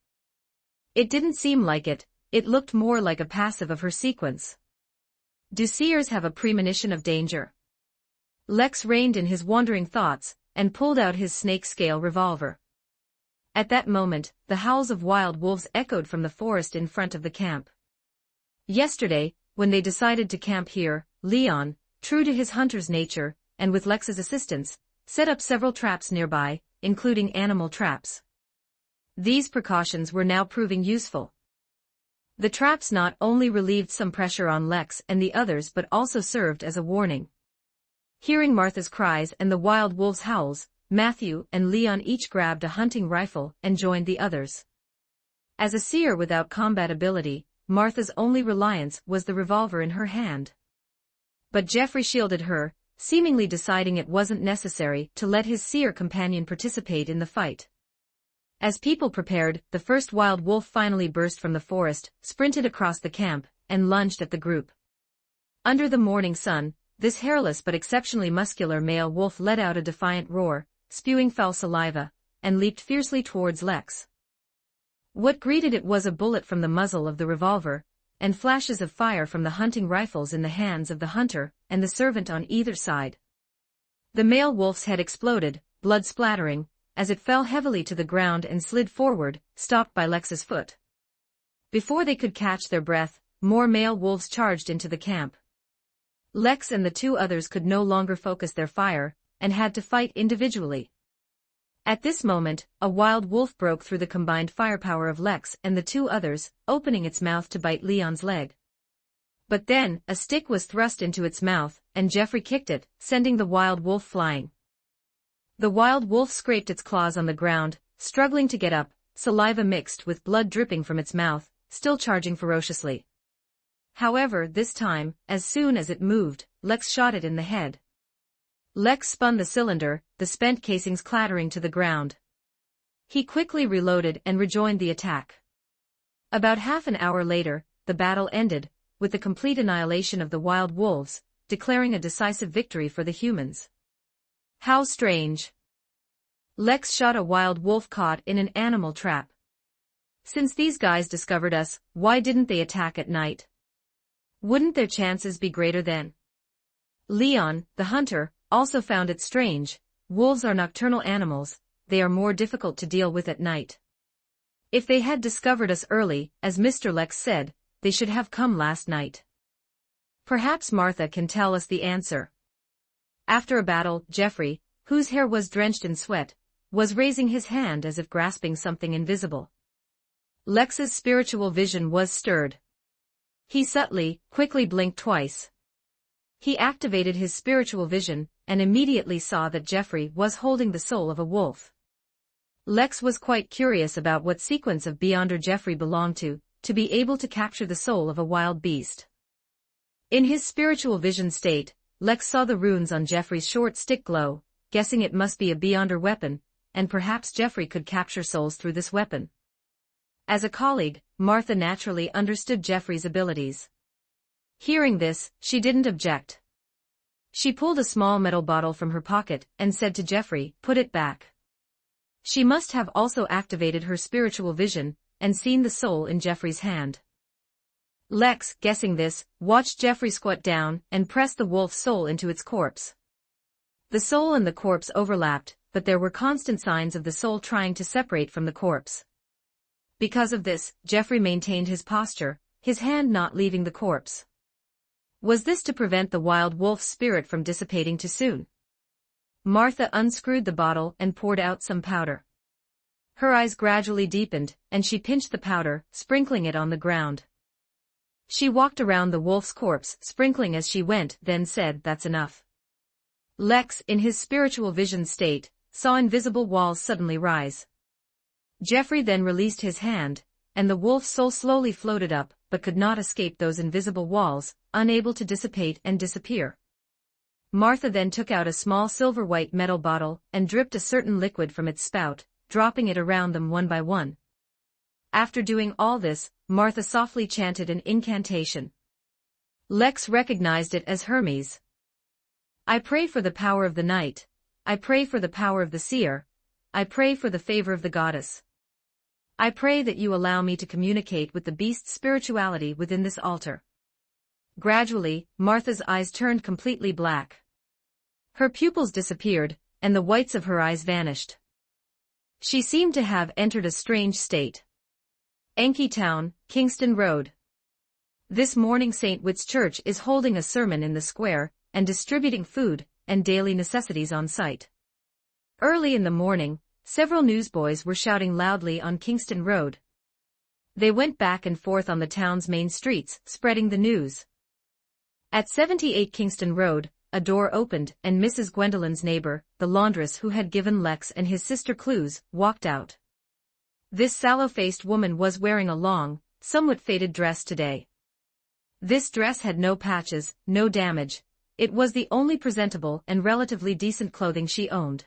It didn't seem like it. It looked more like a passive of her sequence. Do seers have a premonition of danger? Lex reined in his wandering thoughts, and pulled out his snake-scale revolver. At that moment, the howls of wild wolves echoed from the forest in front of the camp. Yesterday, when they decided to camp here, Leon, true to his hunter's nature, and with Lex's assistance, set up several traps nearby, including animal traps. These precautions were now proving useful. The traps not only relieved some pressure on Lex and the others but also served as a warning. Hearing Martha's cries and the wild wolves' howls, Matthew and Leon each grabbed a hunting rifle and joined the others. As a seer without combat ability, Martha's only reliance was the revolver in her hand. But Jeffrey shielded her, seemingly deciding it wasn't necessary to let his seer companion participate in the fight. As people prepared, the first wild wolf finally burst from the forest, sprinted across the camp, and lunged at the group. Under the morning sun, this hairless but exceptionally muscular male wolf let out a defiant roar, spewing foul saliva, and leaped fiercely towards Lex. What greeted it was a bullet from the muzzle of the revolver, and flashes of fire from the hunting rifles in the hands of the hunter and the servant on either side. The male wolf's head exploded, blood splattering, as it fell heavily to the ground and slid forward, stopped by Lex's foot. Before they could catch their breath, more male wolves charged into the camp. Lex and the two others could no longer focus their fire, and had to fight individually. At this moment, a wild wolf broke through the combined firepower of Lex and the two others, opening its mouth to bite Leon's leg. But then, a stick was thrust into its mouth, and Jeffrey kicked it, sending the wild wolf flying. The wild wolf scraped its claws on the ground, struggling to get up, saliva mixed with blood dripping from its mouth, still charging ferociously. However, this time, as soon as it moved, Lex shot it in the head. Lex spun the cylinder, the spent casings clattering to the ground. He quickly reloaded and rejoined the attack. About half an hour later, the battle ended, with the complete annihilation of the wild wolves, declaring a decisive victory for the humans. How strange. Lex shot a wild wolf caught in an animal trap. Since these guys discovered us, why didn't they attack at night? Wouldn't their chances be greater then? Leon, the hunter, also found it strange. Wolves are nocturnal animals, they are more difficult to deal with at night. If they had discovered us early, as Mr. Lex said, they should have come last night. Perhaps Martha can tell us the answer. After a battle, Geoffrey, whose hair was drenched in sweat, was raising his hand as if grasping something invisible. Lex's spiritual vision was stirred. He subtly, quickly blinked twice. He activated his spiritual vision, and immediately saw that Geoffrey was holding the soul of a wolf. Lex was quite curious about what sequence of Beyonder Geoffrey belonged to be able to capture the soul of a wild beast. In his spiritual vision state, Lex saw the runes on Geoffrey's short stick glow, guessing it must be a Beyonder weapon, and perhaps Geoffrey could capture souls through this weapon. As a colleague, Martha naturally understood Geoffrey's abilities. Hearing this, she didn't object. She pulled a small metal bottle from her pocket and said to Geoffrey, "Put it back." She must have also activated her spiritual vision and seen the soul in Geoffrey's hand. Lex, guessing this, watched Geoffrey squat down and press the wolf's soul into its corpse. The soul and the corpse overlapped, but there were constant signs of the soul trying to separate from the corpse. Because of this, Geoffrey maintained his posture, his hand not leaving the corpse. Was this to prevent the wild wolf's spirit from dissipating too soon? Martha unscrewed the bottle and poured out some powder. Her eyes gradually deepened, and she pinched the powder, sprinkling it on the ground. She walked around the wolf's corpse, sprinkling as she went, then said, "That's enough." Lex, in his spiritual vision state, saw invisible walls suddenly rise. Geoffrey then released his hand, and the wolf's soul slowly floated up, but could not escape those invisible walls, unable to dissipate and disappear. Martha then took out a small silver-white metal bottle and dripped a certain liquid from its spout, dropping it around them one by one. After doing all this, Martha softly chanted an incantation. Lex recognized it as Hermes. "I pray for the power of the night. I pray for the power of the seer. I pray for the favor of the goddess. I pray that you allow me to communicate with the beast's spirituality within this altar." Gradually, Martha's eyes turned completely black. Her pupils disappeared, and the whites of her eyes vanished. She seemed to have entered a strange state. Enki Town, Kingston Road. This morning St. Witt's Church is holding a sermon in the square, and distributing food and daily necessities on site. Early in the morning, several newsboys were shouting loudly on Kingston Road. They went back and forth on the town's main streets, spreading the news. At 78 Kingston Road, a door opened, and Mrs. Gwendolyn's neighbor, the laundress who had given Lex and his sister clues, walked out. This sallow-faced woman was wearing a long, somewhat faded dress today. This dress had no patches, no damage. It was the only presentable and relatively decent clothing she owned.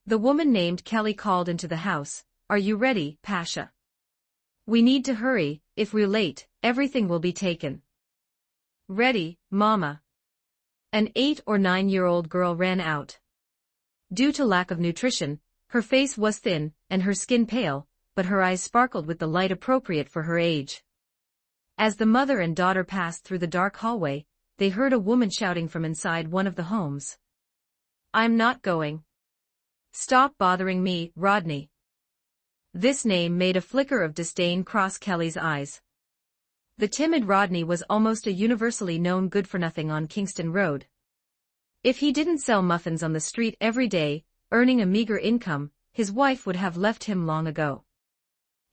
The woman named Kelly called into the house, "Are you ready, Pasha? We need to hurry, if we're late, everything will be taken." "Ready, Mama." An 8 or 9-year-old girl ran out. Due to lack of nutrition, her face was thin, and her skin pale, but her eyes sparkled with the light appropriate for her age. As the mother and daughter passed through the dark hallway, they heard a woman shouting from inside one of the homes. "I'm not going. Stop bothering me, Rodney." This name made a flicker of disdain cross Kelly's eyes. The timid Rodney was almost a universally known good-for-nothing on Kingston Road. If he didn't sell muffins on the street every day, earning a meager income, his wife would have left him long ago.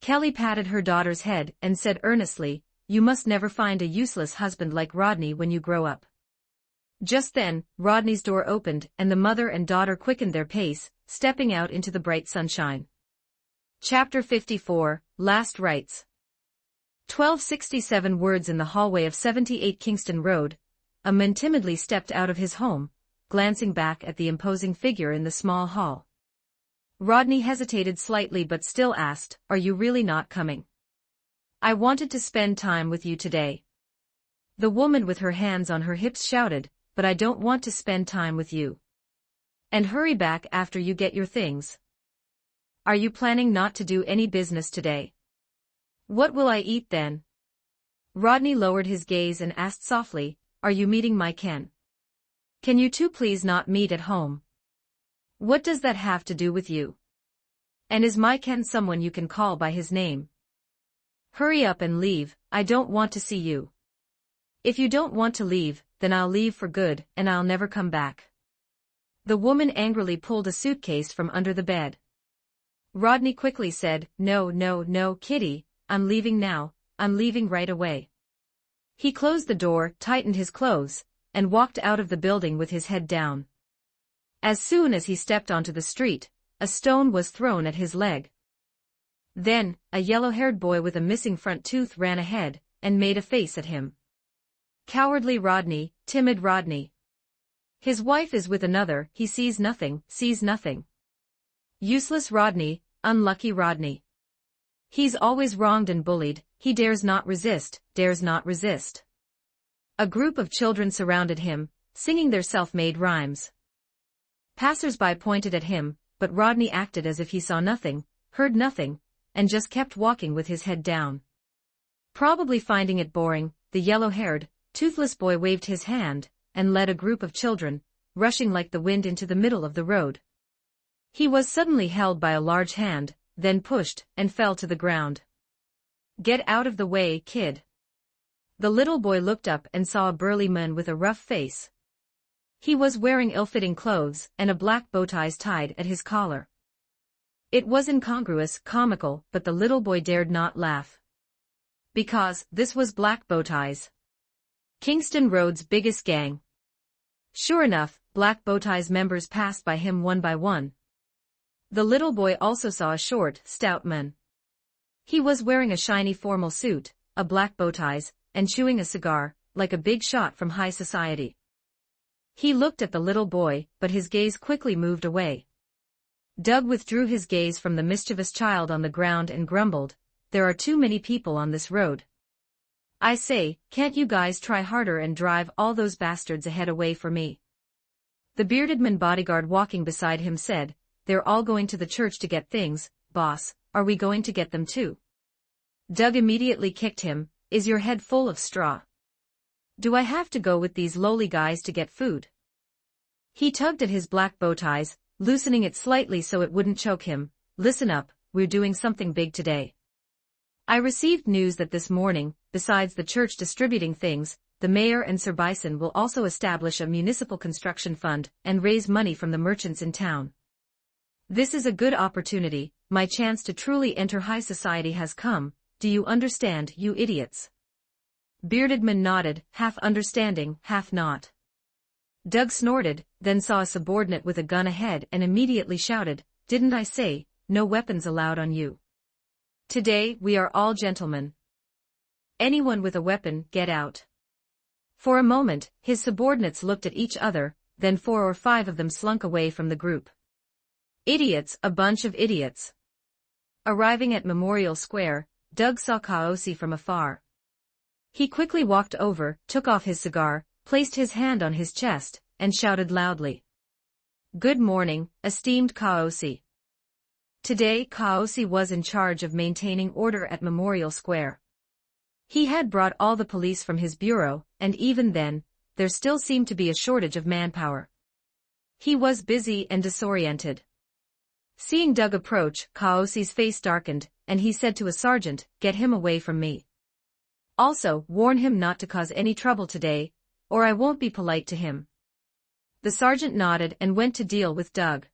Kelly patted her daughter's head and said earnestly, "You must never find a useless husband like Rodney when you grow up." Just then, Rodney's door opened and the mother and daughter quickened their pace, stepping out into the bright sunshine. Chapter 54, Last Rites. 1267 words in the hallway of 78 Kingston Road. A man timidly stepped out of his home, glancing back at the imposing figure in the small hall. Rodney hesitated slightly but still asked, "Are you really not coming? I wanted to spend time with you today." The woman with her hands on her hips shouted, "But I don't want to spend time with you. And hurry back after you get your things. Are you planning not to do any business today? What will I eat then?" Rodney lowered his gaze and asked softly, "Are you meeting my Ken? Can you two please not meet at home?" "What does that have to do with you?" And is my Ken someone you can call by his name? Hurry up and leave, I don't want to see you. If you don't want to leave, then I'll leave for good, and I'll never come back. The woman angrily pulled a suitcase from under the bed. Rodney quickly said, No, no, no, Kitty, I'm leaving now, I'm leaving right away. He closed the door, tightened his clothes, and walked out of the building with his head down. As soon as he stepped onto the street, a stone was thrown at his leg. Then, a yellow-haired boy with a missing front tooth ran ahead, and made a face at him. Cowardly Rodney, timid Rodney. His wife is with another, he sees nothing, sees nothing. Useless Rodney, unlucky Rodney. He's always wronged and bullied, he dares not resist, dares not resist. A group of children surrounded him, singing their self-made rhymes. Passers-by pointed at him, but Rodney acted as if he saw nothing, heard nothing, and just kept walking with his head down. Probably finding it boring, the yellow-haired, toothless boy waved his hand, and led a group of children, rushing like the wind into the middle of the road. He was suddenly held by a large hand, then pushed, and fell to the ground. Get out of the way, kid. The little boy looked up and saw a burly man with a rough face. He was wearing ill-fitting clothes and a black bow tie tied at his collar. It was incongruous, comical, but the little boy dared not laugh. Because this was Black Bowties, Kingston Road's biggest gang. Sure enough, Black Bowties members passed by him one by one. The little boy also saw a short, stout man. He was wearing a shiny formal suit, a black bowties, and chewing a cigar, like a big shot from high society. He looked at the little boy, but his gaze quickly moved away. Doug withdrew his gaze from the mischievous child on the ground and grumbled, There are too many people on this road. I say, can't you guys try harder and drive all those bastards ahead away for me? The bearded man bodyguard walking beside him said, They're all going to the church to get things, boss, are we going to get them too? Doug immediately kicked him, Is your head full of straw? Do I have to go with these lowly guys to get food? He tugged at his black bow ties, loosening it slightly so it wouldn't choke him. Listen up, we're doing something big today. I received news that this morning, besides the church distributing things, the mayor and Sir Bison will also establish a municipal construction fund and raise money from the merchants in town. This is a good opportunity, my chance to truly enter high society has come, do you understand, you idiots? Bearded man nodded, half understanding, half not. Doug snorted, then saw a subordinate with a gun ahead and immediately shouted, Didn't I say, no weapons allowed on you? Today we are all gentlemen. Anyone with a weapon, get out. For a moment, his subordinates looked at each other, then 4 or 5 of them slunk away from the group. Idiots, a bunch of idiots. Arriving at Memorial Square, Doug saw Kaosi from afar. He quickly walked over, took off his cigar, placed his hand on his chest, and shouted loudly. Good morning, esteemed Kaosi. Today Kaosi was in charge of maintaining order at Memorial Square. He had brought all the police from his bureau, and even then, there still seemed to be a shortage of manpower. He was busy and disoriented. Seeing Doug approach, Kaosi's face darkened, and he said to a sergeant, Get him away from me. Also, warn him not to cause any trouble today, or I won't be polite to him. The sergeant nodded and went to deal with Doug.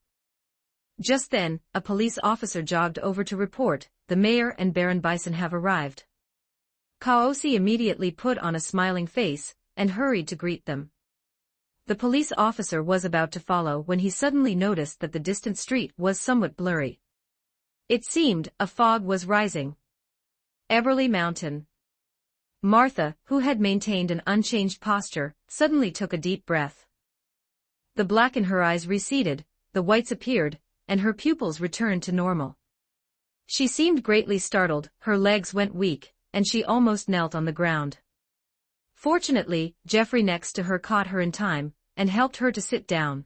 Just then, a police officer jogged over to report, the mayor and Baron Bison have arrived. Kaosi immediately put on a smiling face, and hurried to greet them. The police officer was about to follow when he suddenly noticed that the distant street was somewhat blurry. It seemed a fog was rising. Eberly Mountain. Martha, who had maintained an unchanged posture, suddenly took a deep breath. The black in her eyes receded, the whites appeared, and her pupils returned to normal. She seemed greatly startled, her legs went weak, and she almost knelt on the ground. Fortunately, Jeffrey next to her caught her in time, and helped her to sit down.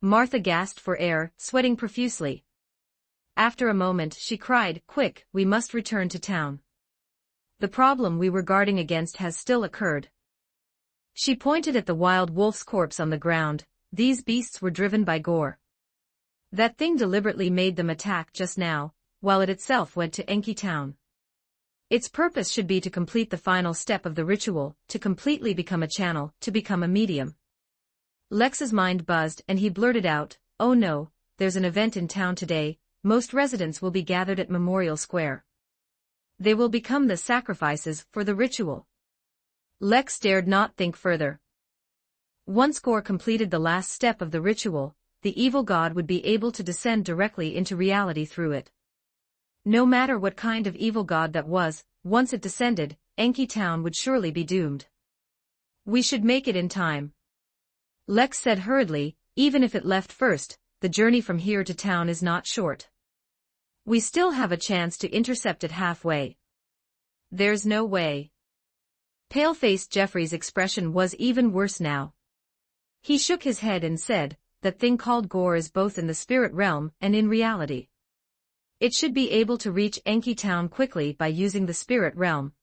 Martha gasped for air, sweating profusely. After a moment she cried, Quick, we must return to town. The problem we were guarding against has still occurred. She pointed at the wild wolf's corpse on the ground, these beasts were driven by gore. That thing deliberately made them attack just now, while it itself went to Enki Town. Its purpose should be to complete the final step of the ritual, to completely become a channel, to become a medium. Lex's mind buzzed and he blurted out, "Oh no, there's an event in town today, most residents will be gathered at Memorial Square. They will become the sacrifices for the ritual." Lex dared not think further. Once Gore completed the last step of the ritual, the evil god would be able to descend directly into reality through it. No matter what kind of evil god that was, once it descended, Enki Town would surely be doomed. "We should make it in time," Lex said hurriedly. "Even if it left first, the journey from here to town is not short. We still have a chance to intercept it halfway." "There's no way." Pale-faced Jeffrey's expression was even worse now. He shook his head and said, "That thing called Gore is both in the spirit realm and in reality. It should be able to reach Enki Town quickly by using the spirit realm."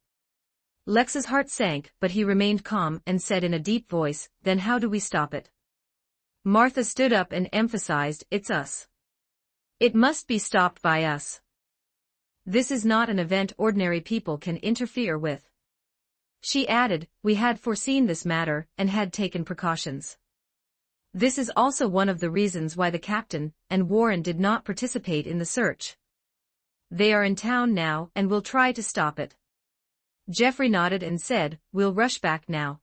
Lex's heart sank, but he remained calm and said in a deep voice, "Then how do we stop it?" Martha stood up and emphasized, "It's us. It must be stopped by us. This is not an event ordinary people can interfere with." She added, "We had foreseen this matter and had taken precautions. This is also one of the reasons why the captain and Warren did not participate in the search. They are in town now and will try to stop it." Jeffrey nodded and said, "We'll rush back now.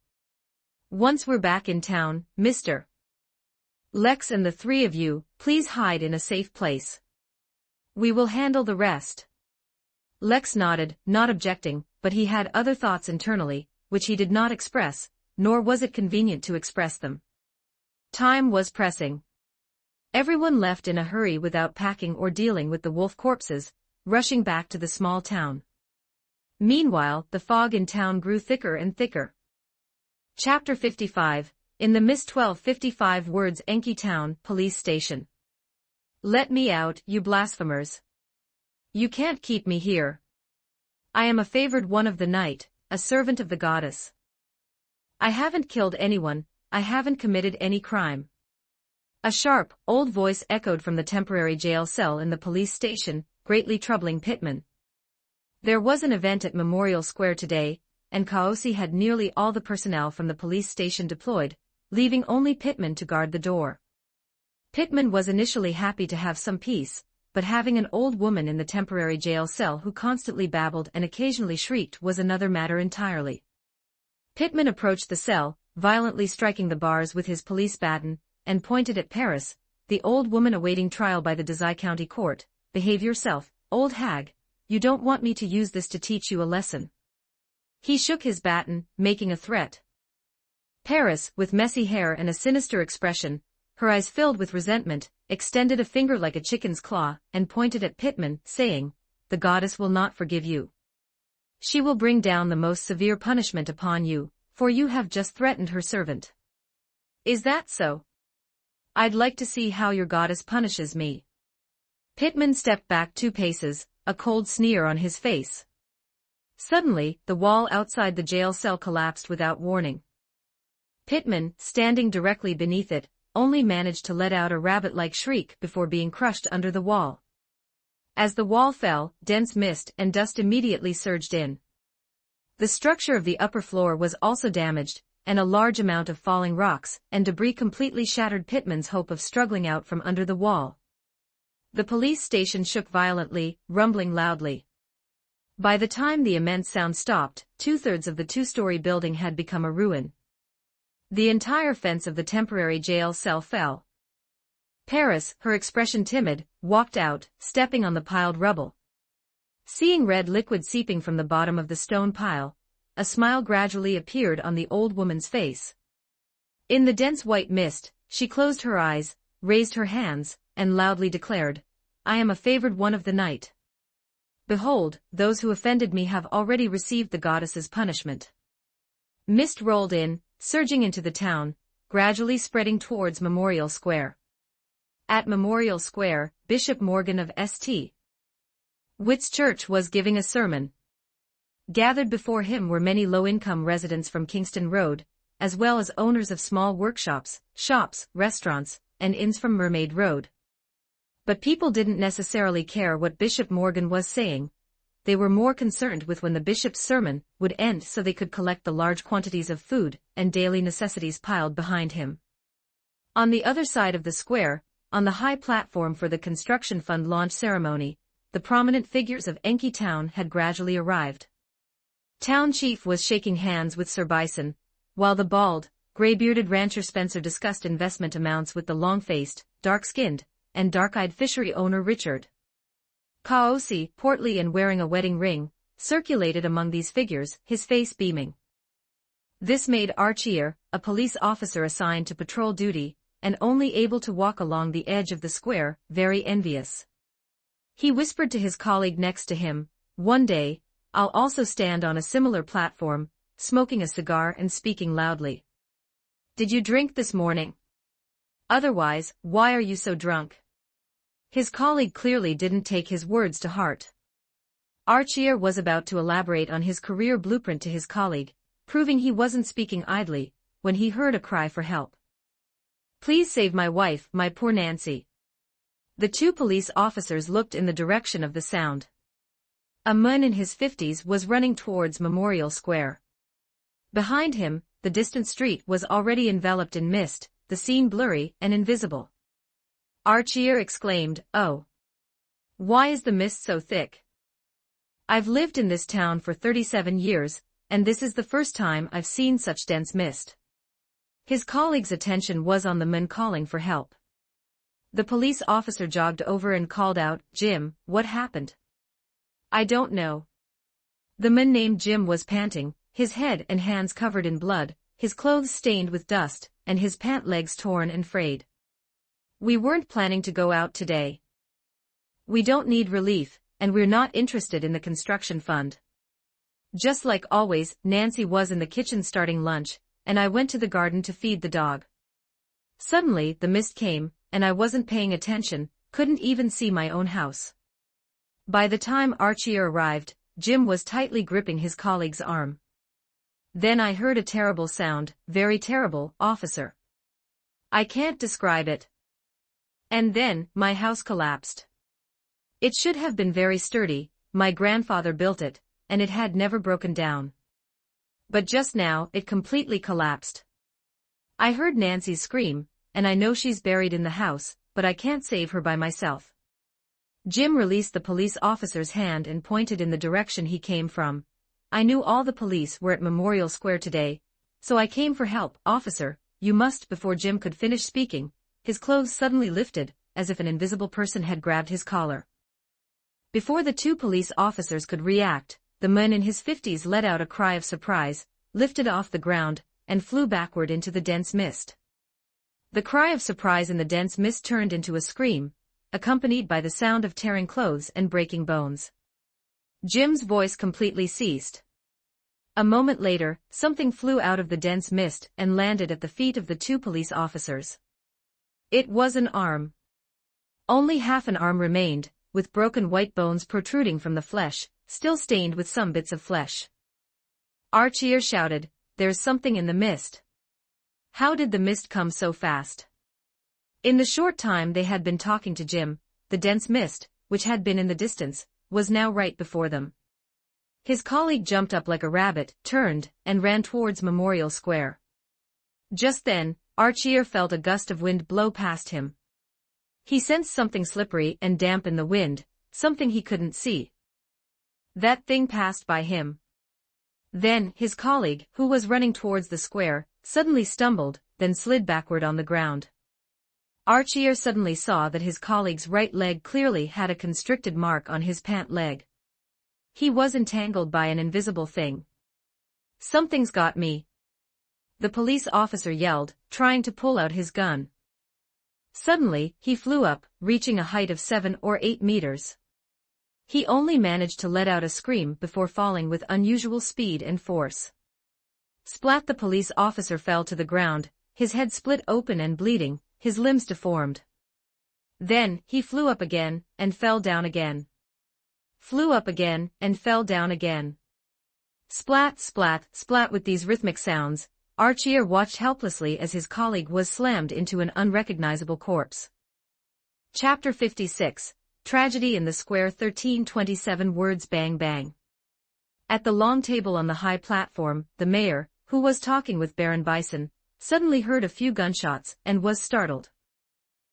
Once we're back in town, Mr. Lex and the three of you, please hide in a safe place. We will handle the rest." Lex nodded, not objecting, but he had other thoughts internally, which he did not express, nor was it convenient to express them. Time was pressing. Everyone left in a hurry without packing or dealing with the wolf corpses, rushing back to the small town. Meanwhile, the fog in town grew thicker and thicker. Chapter 55, In the Mist. 1255 words. Enki Town Police Station. "Let me out, you blasphemers. You can't keep me here. I am a favored one of the night, a servant of the goddess. I haven't killed anyone, I haven't committed any crime." A sharp, old voice echoed from the temporary jail cell in the police station, greatly troubling Pittman. There was an event at Memorial Square today, and Kaosi had nearly all the personnel from the police station deployed, leaving only Pittman to guard the door. Pittman was initially happy to have some peace, but having an old woman in the temporary jail cell who constantly babbled and occasionally shrieked was another matter entirely. Pittman approached the cell, violently striking the bars with his police baton, and pointed at Paris, the old woman awaiting trial by the Desai County Court. "Behave yourself, old hag. You don't want me to use this to teach you a lesson." He shook his baton, making a threat. Paris, with messy hair and a sinister expression, her eyes filled with resentment, extended a finger like a chicken's claw and pointed at Pittman, saying, "The goddess will not forgive you. She will bring down the most severe punishment upon you, for you have just threatened her servant." "Is that so? I'd like to see how your goddess punishes me." Pittman stepped back 2 paces, a cold sneer on his face. Suddenly, the wall outside the jail cell collapsed without warning. Pittman, standing directly beneath it, only managed to let out a rabbit-like shriek before being crushed under the wall. As the wall fell, dense mist and dust immediately surged in. The structure of the upper floor was also damaged, and a large amount of falling rocks and debris completely shattered Pittman's hope of struggling out from under the wall. The police station shook violently, rumbling loudly. By the time the immense sound stopped, 2/3 of the 2-story building had become a ruin. The entire fence of the temporary jail cell fell. Paris, her expression timid, walked out, stepping on the piled rubble. Seeing red liquid seeping from the bottom of the stone pile, a smile gradually appeared on the old woman's face. In the dense white mist, she closed her eyes, raised her hands, and loudly declared, "I am a favored one of the night. Behold, those who offended me have already received the goddess's punishment." Mist rolled in, surging into the town, gradually spreading towards Memorial Square. At Memorial Square, Bishop Morgan of St. Witt's Church was giving a sermon. Gathered before him were many low-income residents from Kingston Road, as well as owners of small workshops, shops, restaurants, and inns from Mermaid Road. But people didn't necessarily care what Bishop Morgan was saying. They were more concerned with when the bishop's sermon would end so they could collect the large quantities of food and daily necessities piled behind him. On the other side of the square, on the high platform for the construction fund launch ceremony, the prominent figures of Enki Town had gradually arrived. Town Chief was shaking hands with Sir Bison, while the bald, gray-bearded rancher Spencer discussed investment amounts with the long-faced, dark-skinned, and dark-eyed fishery owner Richard. Kaosi, portly and wearing a wedding ring, circulated among these figures, his face beaming. This made Archier, a police officer assigned to patrol duty, and only able to walk along the edge of the square, very envious. He whispered to his colleague next to him, "One day, I'll also stand on a similar platform, smoking a cigar and speaking loudly. Did you drink this morning? Otherwise, why are you so drunk?" His colleague clearly didn't take his words to heart. Archier was about to elaborate on his career blueprint to his colleague, proving he wasn't speaking idly, when he heard a cry for help. "Please save my wife, my poor Nancy." The two police officers looked in the direction of the sound. A man in his 50s was running towards Memorial Square. Behind him, the distant street was already enveloped in mist, the scene blurry and invisible. Archier exclaimed, "Oh! Why is the mist so thick? I've lived in this town for 37 years, and this is the first time I've seen such dense mist." His colleague's attention was on the man calling for help. The police officer jogged over and called out, "Jim, what happened?" "I don't know." The man named Jim was panting, his head and hands covered in blood, his clothes stained with dust, and his pant legs torn and frayed. "We weren't planning to go out today. We don't need relief, and we're not interested in the construction fund." Just like always, Nancy was in the kitchen starting lunch, and I went to the garden to feed the dog. Suddenly the mist came, and I wasn't paying attention, couldn't even see my own house. By the time Archier arrived, Jim was tightly gripping his colleague's arm. Then I heard a terrible sound, very terrible, officer. I can't describe it. And then, my house collapsed. It should have been very sturdy, my grandfather built it, and it had never broken down. But just now, it completely collapsed. I heard Nancy scream, and I know she's buried in the house, but I can't save her by myself. Jim released the police officer's hand and pointed in the direction he came from. I knew all the police were at Memorial Square today, so I came for help. "Officer, you must." Before Jim could finish speaking, his clothes suddenly lifted, as if an invisible person had grabbed his collar. Before the two police officers could react, the man in his 50s let out a cry of surprise, lifted off the ground, and flew backward into the dense mist. The cry of surprise in the dense mist turned into a scream, accompanied by the sound of tearing clothes and breaking bones. Jim's voice completely ceased. A moment later, something flew out of the dense mist and landed at the feet of the two police officers. It was an arm. Only half an arm remained, with broken white bones protruding from the flesh, still stained with some bits of flesh. Archier shouted, "There's something in the mist." How did the mist come so fast? In the short time they had been talking to Jim, the dense mist, which had been in the distance, was now right before them. His colleague jumped up like a rabbit, turned, and ran towards Memorial Square. Just then, Archier felt a gust of wind blow past him. He sensed something slippery and damp in the wind, something he couldn't see. That thing passed by him. Then, his colleague, who was running towards the square, suddenly stumbled, then slid backward on the ground. Archier suddenly saw that his colleague's right leg clearly had a constricted mark on his pant leg. He was entangled by an invisible thing. "Something's got me," the police officer yelled, trying to pull out his gun. Suddenly, he flew up, reaching a height of 7 or 8 meters. He only managed to let out a scream before falling with unusual speed and force. Splat! The police officer fell to the ground, his head split open and bleeding, his limbs deformed. Then, he flew up again, and fell down again. Flew up again, and fell down again. Splat, splat, splat! With these rhythmic sounds, Archier watched helplessly as his colleague was slammed into an unrecognizable corpse. Chapter 56, Tragedy in the Square. 1327 words. Bang bang. At the long table on the high platform, the mayor, who was talking with Baron Bison, suddenly heard a few gunshots and was startled.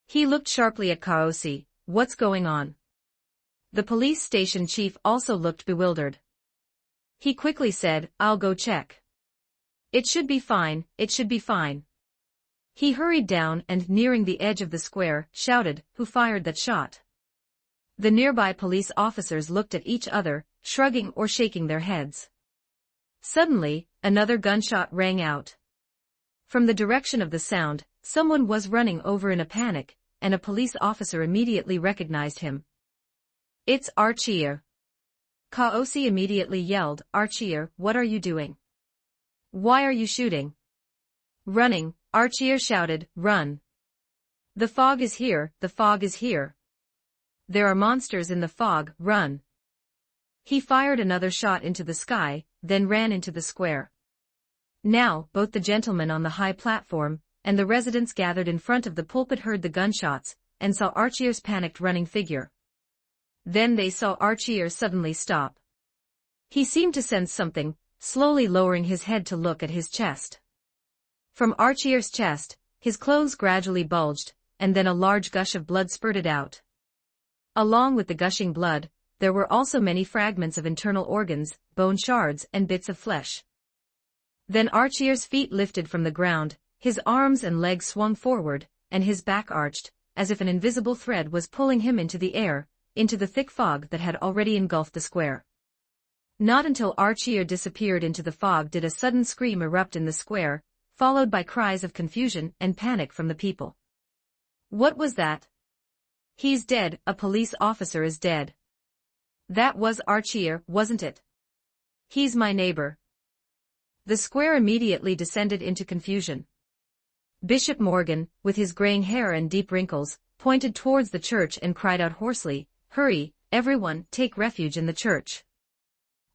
He looked sharply at Kaosi. What's going on? The police station chief also looked bewildered. He quickly said, I'll go check. It should be fine, it should be fine. He hurried down and, nearing the edge of the square, shouted, Who fired that shot? The nearby police officers looked at each other, shrugging or shaking their heads. Suddenly, another gunshot rang out. From the direction of the sound, someone was running over in a panic, and a police officer immediately recognized him. It's Archier. Kaosi immediately yelled, Archier, what are you doing? Why are you shooting? Running, Archier shouted, run. The fog is here, the fog is here. There are monsters in the fog, run. He fired another shot into the sky, then ran into the square. Now, both the gentlemen on the high platform, and the residents gathered in front of the pulpit heard the gunshots, and saw Archier's panicked running figure. Then they saw Archier suddenly stop. He seemed to sense something, slowly lowering his head to look at his chest. From Archier's chest, his clothes gradually bulged, and then a large gush of blood spurted out. Along with the gushing blood, there were also many fragments of internal organs, bone shards and bits of flesh. Then Archier's feet lifted from the ground, his arms and legs swung forward, and his back arched, as if an invisible thread was pulling him into the air, into the thick fog that had already engulfed the square. Not until Archier disappeared into the fog did a sudden scream erupt in the square, followed by cries of confusion and panic from the people. What was that? He's dead, a police officer is dead. That was Archier, wasn't it? He's my neighbor. The square immediately descended into confusion. Bishop Morgan, with his graying hair and deep wrinkles, pointed towards the church and cried out hoarsely, Hurry, everyone, take refuge in the church.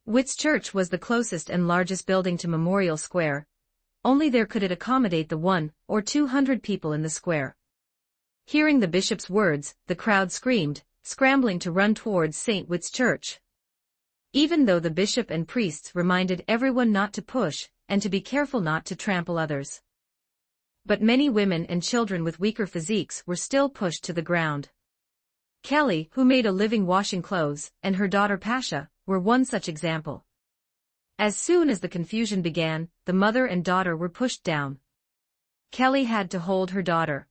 Whit's church was the closest and largest building to Memorial Square. Only there could it accommodate the 100 or 200 people in the square. Hearing the bishop's words, the crowd screamed, scrambling to run towards St. Whit's church. Even though the bishop and priests reminded everyone not to push, and to be careful not to trample others. But many women and children with weaker physiques were still pushed to the ground. Kelly, who made a living washing clothes, and her daughter Pasha, were one such example. As soon as the confusion began, the mother and daughter were pushed down. Kelly had to hold her daughter.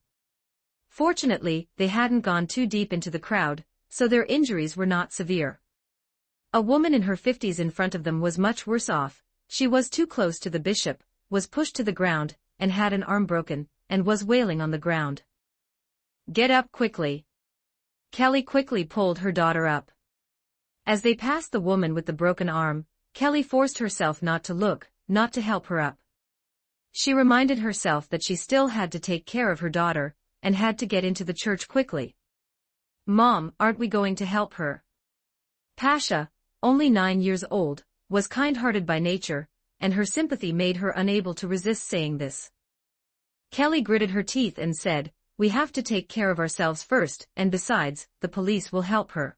Fortunately, they hadn't gone too deep into the crowd, so their injuries were not severe. A woman in her 50s in front of them was much worse off. She was too close to the bishop, was pushed to the ground, and had an arm broken, and was wailing on the ground. Get up quickly. Kelly quickly pulled her daughter up. As they passed the woman with the broken arm, Kelly forced herself not to look, not to help her up. She reminded herself that she still had to take care of her daughter, and had to get into the church quickly. Mom, aren't we going to help her? Pasha, only 9 years old, was kind-hearted by nature, and her sympathy made her unable to resist saying this. Kelly gritted her teeth and said, We have to take care of ourselves first, and besides, the police will help her.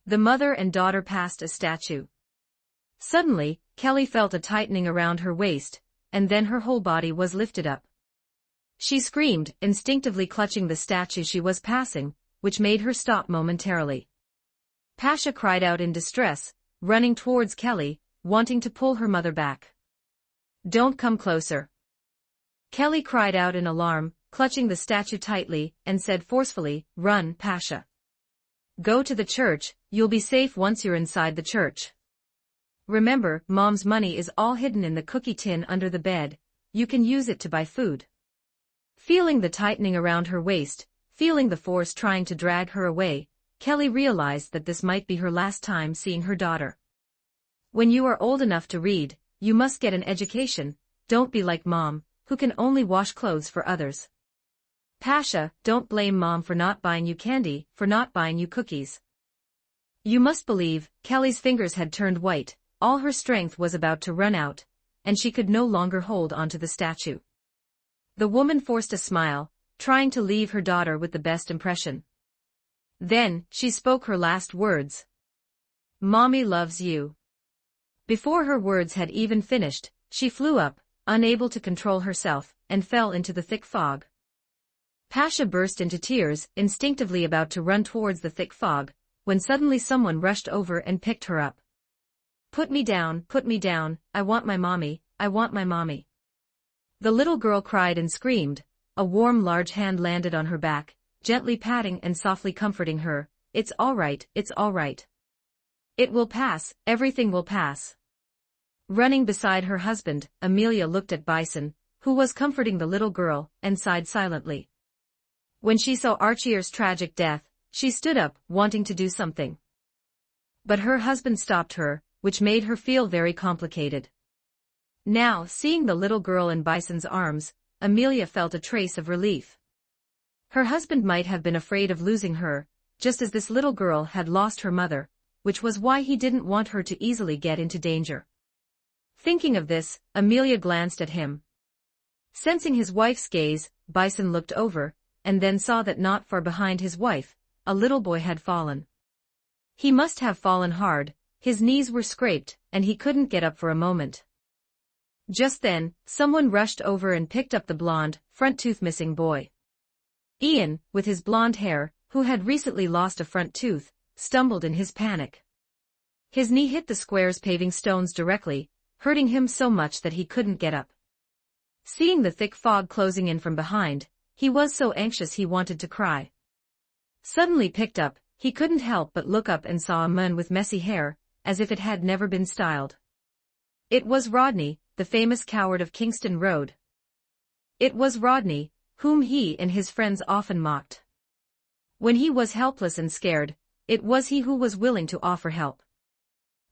The mother and daughter passed a statue. Suddenly, Kelly felt a tightening around her waist, and then her whole body was lifted up. She screamed, instinctively clutching the statue she was passing, which made her stop momentarily. Pasha cried out in distress, running towards Kelly, wanting to pull her mother back. Don't come closer. Kelly cried out in alarm, clutching the statue tightly, and said forcefully, Run, Pasha. Go to the church, you'll be safe once you're inside the church. Remember, Mom's money is all hidden in the cookie tin under the bed, you can use it to buy food. Feeling the tightening around her waist, feeling the force trying to drag her away, Kelly realized that this might be her last time seeing her daughter. When you are old enough to read, you must get an education, don't be like Mom, who can only wash clothes for others. Pasha, don't blame Mom for not buying you candy, for not buying you cookies. You must believe, Kelly's fingers had turned white, all her strength was about to run out, and she could no longer hold onto the statue. The woman forced a smile, trying to leave her daughter with the best impression. Then, she spoke her last words. "Mommy loves you." Before her words had even finished, she flew up, unable to control herself, and fell into the thick fog. Pasha burst into tears, instinctively about to run towards the thick fog, when suddenly someone rushed over and picked her up. Put me down, I want my mommy, I want my mommy." The little girl cried and screamed. A warm large hand landed on her back, gently patting and softly comforting her. It's all right, it's all right. It will pass, everything will pass." Running beside her husband, Amelia looked at Bison, who was comforting the little girl, and sighed silently. When she saw Archie's tragic death, she stood up, wanting to do something. But her husband stopped her, which made her feel very complicated. Now, seeing the little girl in Bison's arms, Amelia felt a trace of relief. Her husband might have been afraid of losing her, just as this little girl had lost her mother, which was why he didn't want her to easily get into danger. Thinking of this, Amelia glanced at him. Sensing his wife's gaze, Bison looked over, and then saw that not far behind his wife, a little boy had fallen. He must have fallen hard, his knees were scraped, and he couldn't get up for a moment. Just then, someone rushed over and picked up the blonde, front tooth missing boy. Ian, with his blonde hair, who had recently lost a front tooth, stumbled in his panic. His knee hit the square's paving stones directly, hurting him so much that he couldn't get up. Seeing the thick fog closing in from behind, he was so anxious he wanted to cry. Suddenly picked up, he couldn't help but look up and saw a man with messy hair, as if it had never been styled. It was Rodney, the famous coward of Kingston Road. It was Rodney, whom he and his friends often mocked. When he was helpless and scared, it was he who was willing to offer help.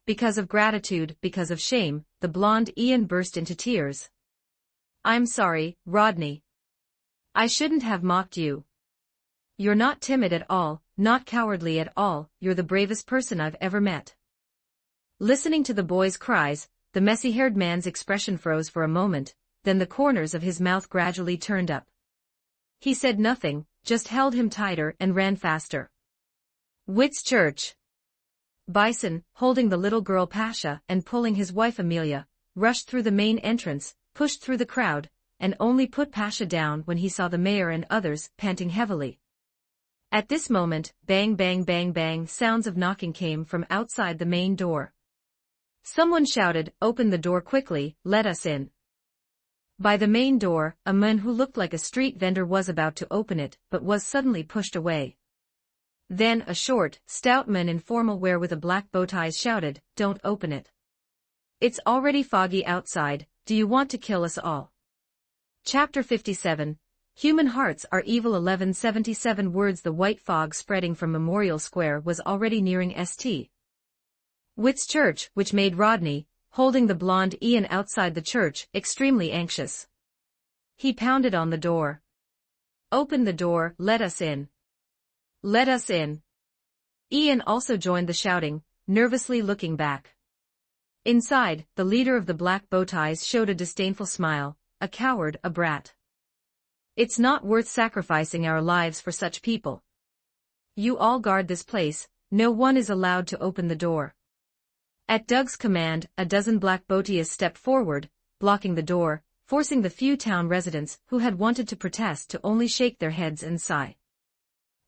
Because of gratitude, because of shame, the blonde Ian burst into tears. "I'm sorry, Rodney. I shouldn't have mocked you. You're not timid at all, not cowardly at all, you're the bravest person I've ever met." Listening to the boy's cries, the messy-haired man's expression froze for a moment, then the corners of his mouth gradually turned up. He said nothing, just held him tighter and ran faster. Whit's church? Bison, holding the little girl Pasha and pulling his wife Amelia, rushed through the main entrance, pushed through the crowd, and only put Pasha down when he saw the mayor and others panting heavily. At this moment, bang bang bang bang sounds of knocking came from outside the main door. Someone shouted, "Open the door quickly, let us in." By the main door, a man who looked like a street vendor was about to open it, but was suddenly pushed away. Then a short, stout man in formal wear with a black bow tie shouted, "Don't open it. It's already foggy outside, do you want to kill us all?" Chapter 57, Human Hearts Are Evil. 1177 words. The white fog spreading from Memorial Square was already nearing St. Whit's church, which made Rodney, holding the blonde Ian outside the church, extremely anxious. He pounded on the door. "Open the door, let us in. Let us in." Ian also joined the shouting, nervously looking back. Inside, the leader of the black bow ties showed a disdainful smile, "A coward, a brat. It's not worth sacrificing our lives for such people. You all guard this place, no one is allowed to open the door." At Doug's command, a dozen black boatias stepped forward, blocking the door, forcing the few town residents who had wanted to protest to only shake their heads and sigh.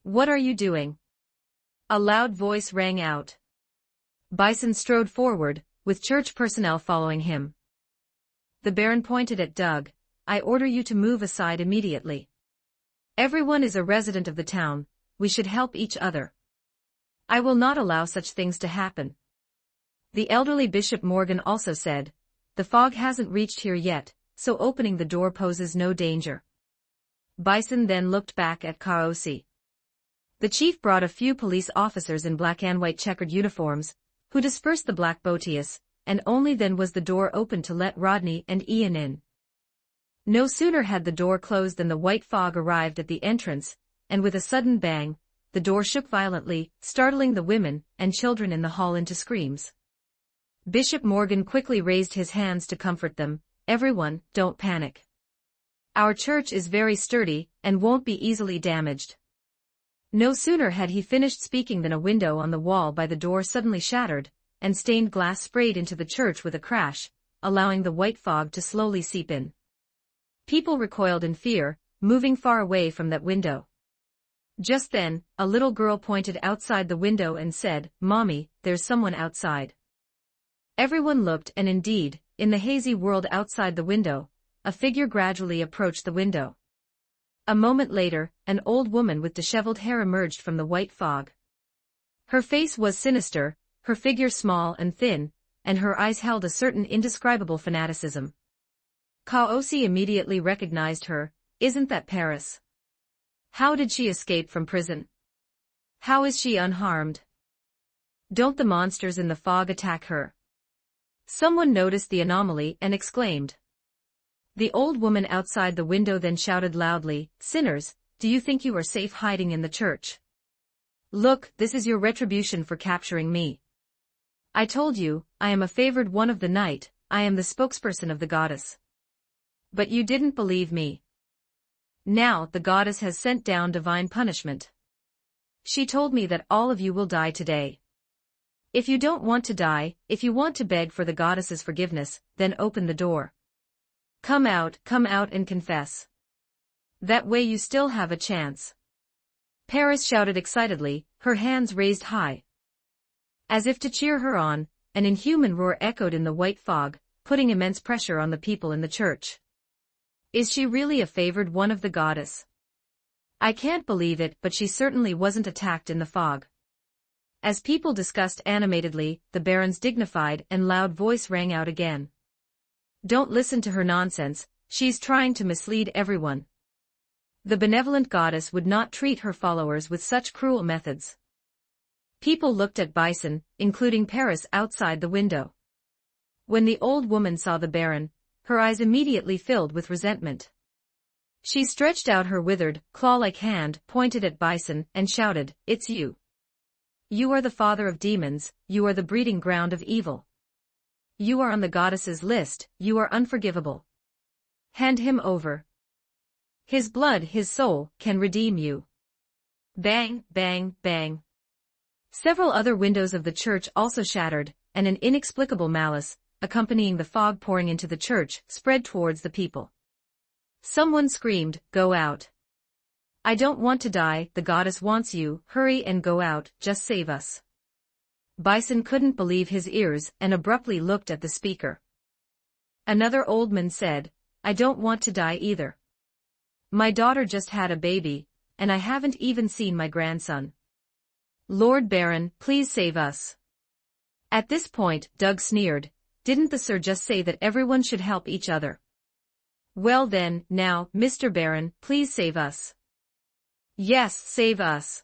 "What are you doing?" A loud voice rang out. Bison strode forward, with church personnel following him. The Baron pointed at Doug. "I order you to move aside immediately. Everyone is a resident of the town, we should help each other. I will not allow such things to happen." The elderly Bishop Morgan also said, "The fog hasn't reached here yet, so opening the door poses no danger." Bison then looked back at Kaosi. The chief brought a few police officers in black and white checkered uniforms, who dispersed the black boatias, and only then was the door opened to let Rodney and Ian in. No sooner had the door closed than the white fog arrived at the entrance, and with a sudden bang, the door shook violently, startling the women and children in the hall into screams. Bishop Morgan quickly raised his hands to comfort them. "Everyone, don't panic. Our church is very sturdy and won't be easily damaged." No sooner had he finished speaking than a window on the wall by the door suddenly shattered, and stained glass sprayed into the church with a crash, allowing the white fog to slowly seep in. People recoiled in fear, moving far away from that window. Just then, a little girl pointed outside the window and said, "Mommy, there's someone outside." Everyone looked, and indeed, in the hazy world outside the window, a figure gradually approached the window. A moment later, an old woman with disheveled hair emerged from the white fog. Her face was sinister, her figure small and thin, and her eyes held a certain indescribable fanaticism. Kaosi immediately recognized her. "Isn't that Paris? How did she escape from prison? How is she unharmed? Don't the monsters in the fog attack her?" Someone noticed the anomaly and exclaimed. The old woman outside the window then shouted loudly, "Sinners, do you think you are safe hiding in the church? Look, this is your retribution for capturing me. I told you, I am a favored one of the night, I am the spokesperson of the goddess. But you didn't believe me. Now the goddess has sent down divine punishment. She told me that all of you will die today. If you don't want to die, if you want to beg for the goddess's forgiveness, then open the door. Come out and confess. That way you still have a chance." Paris shouted excitedly, her hands raised high. As if to cheer her on, an inhuman roar echoed in the white fog, putting immense pressure on the people in the church. Is she really a favored one of the goddess? I can't believe it, but she certainly wasn't attacked in the fog. As people discussed animatedly, the Baron's dignified and loud voice rang out again. Don't listen to her nonsense, she's trying to mislead everyone. The benevolent goddess would not treat her followers with such cruel methods. People looked at Bison, including Paris outside the window. When the old woman saw the Baron, her eyes immediately filled with resentment. She stretched out her withered, claw-like hand, pointed at Bison, and shouted, "It's you. You are the father of demons, you are the breeding ground of evil. You are on the goddess's list, you are unforgivable. Hand him over. His blood, his soul, can redeem you." Bang, bang, bang. Several other windows of the church also shattered, and an inexplicable malice, accompanying the fog pouring into the church, spread towards the people. Someone screamed, "Go out. I don't want to die, the goddess wants you, hurry and go out, just save us." Bison couldn't believe his ears and abruptly looked at the speaker. Another old man said, "I don't want to die either. My daughter just had a baby, and I haven't even seen my grandson. Lord Baron, please save us." At this point, Doug sneered, "Didn't the sir just say that everyone should help each other? Well then, now, Mr. Baron, please save us. Yes, save us."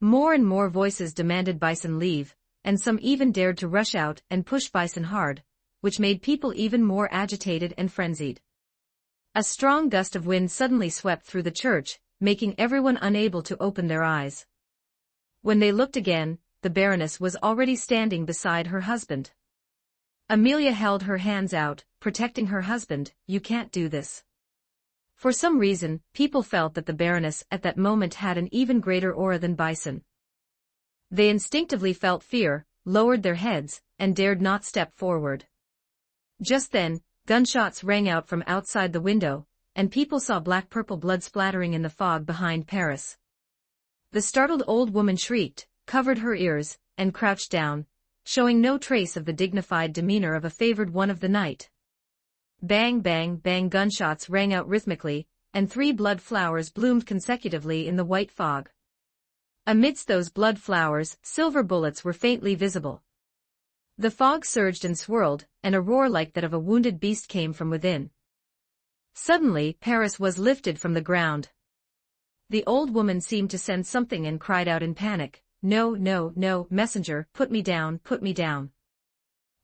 More and more voices demanded Bison leave, and some even dared to rush out and push Bison hard, which made people even more agitated and frenzied. A strong gust of wind suddenly swept through the church, making everyone unable to open their eyes. When they looked again, the Baroness was already standing beside her husband. Amelia held her hands out, protecting her husband. "You can't do this." For some reason, people felt that the Baroness at that moment had an even greater aura than Bison. They instinctively felt fear, lowered their heads, and dared not step forward. Just then, gunshots rang out from outside the window, and people saw black-purple blood splattering in the fog behind Paris. The startled old woman shrieked, covered her ears, and crouched down, showing no trace of the dignified demeanor of a favored one of the night. Bang, bang, bang, gunshots rang out rhythmically, and 3 blood flowers bloomed consecutively in the white fog. Amidst those blood flowers, silver bullets were faintly visible. The fog surged and swirled, and a roar like that of a wounded beast came from within. Suddenly, Paris was lifted from the ground. The old woman seemed to sense something and cried out in panic, "No, no, no, messenger, put me down, put me down."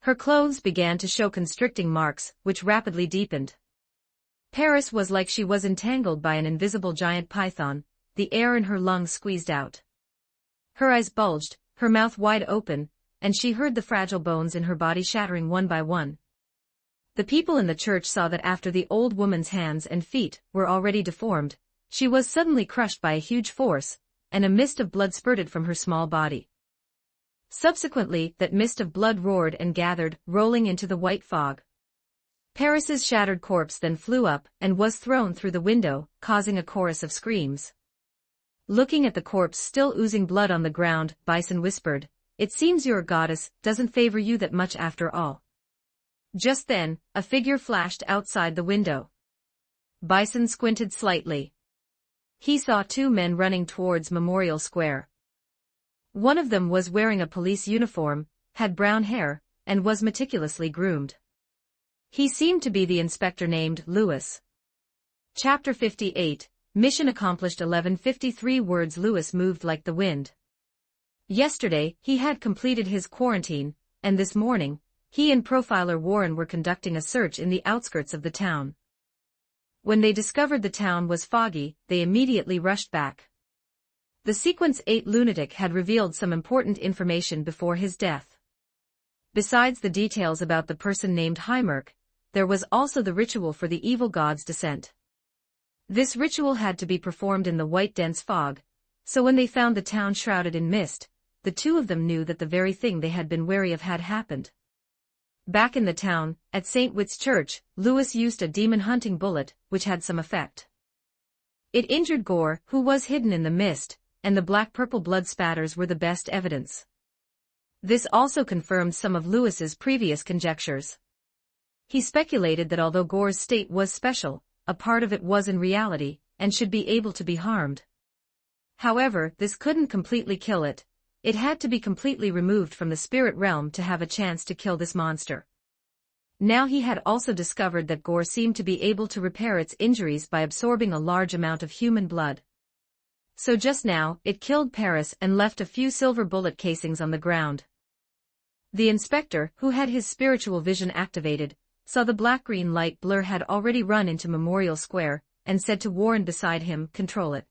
Her clothes began to show constricting marks, which rapidly deepened. Paris was like she was entangled by an invisible giant python, the air in her lungs squeezed out. Her eyes bulged, her mouth wide open, and she heard the fragile bones in her body shattering one by one. The people in the church saw that after the old woman's hands and feet were already deformed, she was suddenly crushed by a huge force, and a mist of blood spurted from her small body. Subsequently, that mist of blood roared and gathered, rolling into the white fog. Paris's shattered corpse then flew up and was thrown through the window, causing a chorus of screams. Looking at the corpse still oozing blood on the ground, Bison whispered, "It seems your goddess doesn't favor you that much after all." Just then, a figure flashed outside the window. Bison squinted slightly. He saw two men running towards Memorial Square. One of them was wearing a police uniform, had brown hair, and was meticulously groomed. He seemed to be the inspector named Lewis. Chapter 58, Mission accomplished. 11:53 words. Lewis moved like the wind. Yesterday, he had completed his quarantine, and this morning, he and profiler Warren were conducting a search in the outskirts of the town. When they discovered the town was foggy, they immediately rushed back. The Sequence 8 lunatic had revealed some important information before his death. Besides the details about the person named Heimerk, there was also the ritual for the evil god's descent. This ritual had to be performed in the white dense fog, so when they found the town shrouded in mist, the two of them knew that the very thing they had been wary of had happened. Back in the town, at St. Witt's Church, Lewis used a demon-hunting bullet, which had some effect. It injured Gore, who was hidden in the mist, and the black-purple blood spatters were the best evidence. This also confirmed some of Lewis's previous conjectures. He speculated that although Gore's state was special, a part of it was in reality, and should be able to be harmed. However, this couldn't completely kill it. It had to be completely removed from the spirit realm to have a chance to kill this monster. Now he had also discovered that Gore seemed to be able to repair its injuries by absorbing a large amount of human blood. So just now, it killed Paris and left a few silver bullet casings on the ground. The inspector, who had his spiritual vision activated, saw the black-green light blur had already run into Memorial Square, and said to Warren beside him, "Control it."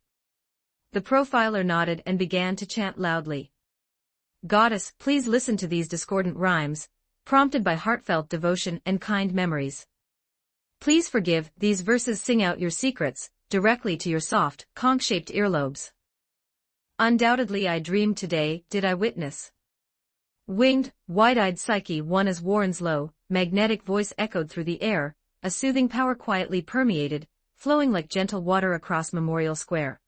The profiler nodded and began to chant loudly. "Goddess, please listen to these discordant rhymes, prompted by heartfelt devotion and kind memories. Please forgive, these verses sing out your secrets, directly to your soft, conch-shaped earlobes. Undoubtedly I dreamed today, did I witness? Winged, wide-eyed Psyche one as Warren's low, magnetic voice echoed through the air, a soothing power quietly permeated, flowing like gentle water across Memorial Square.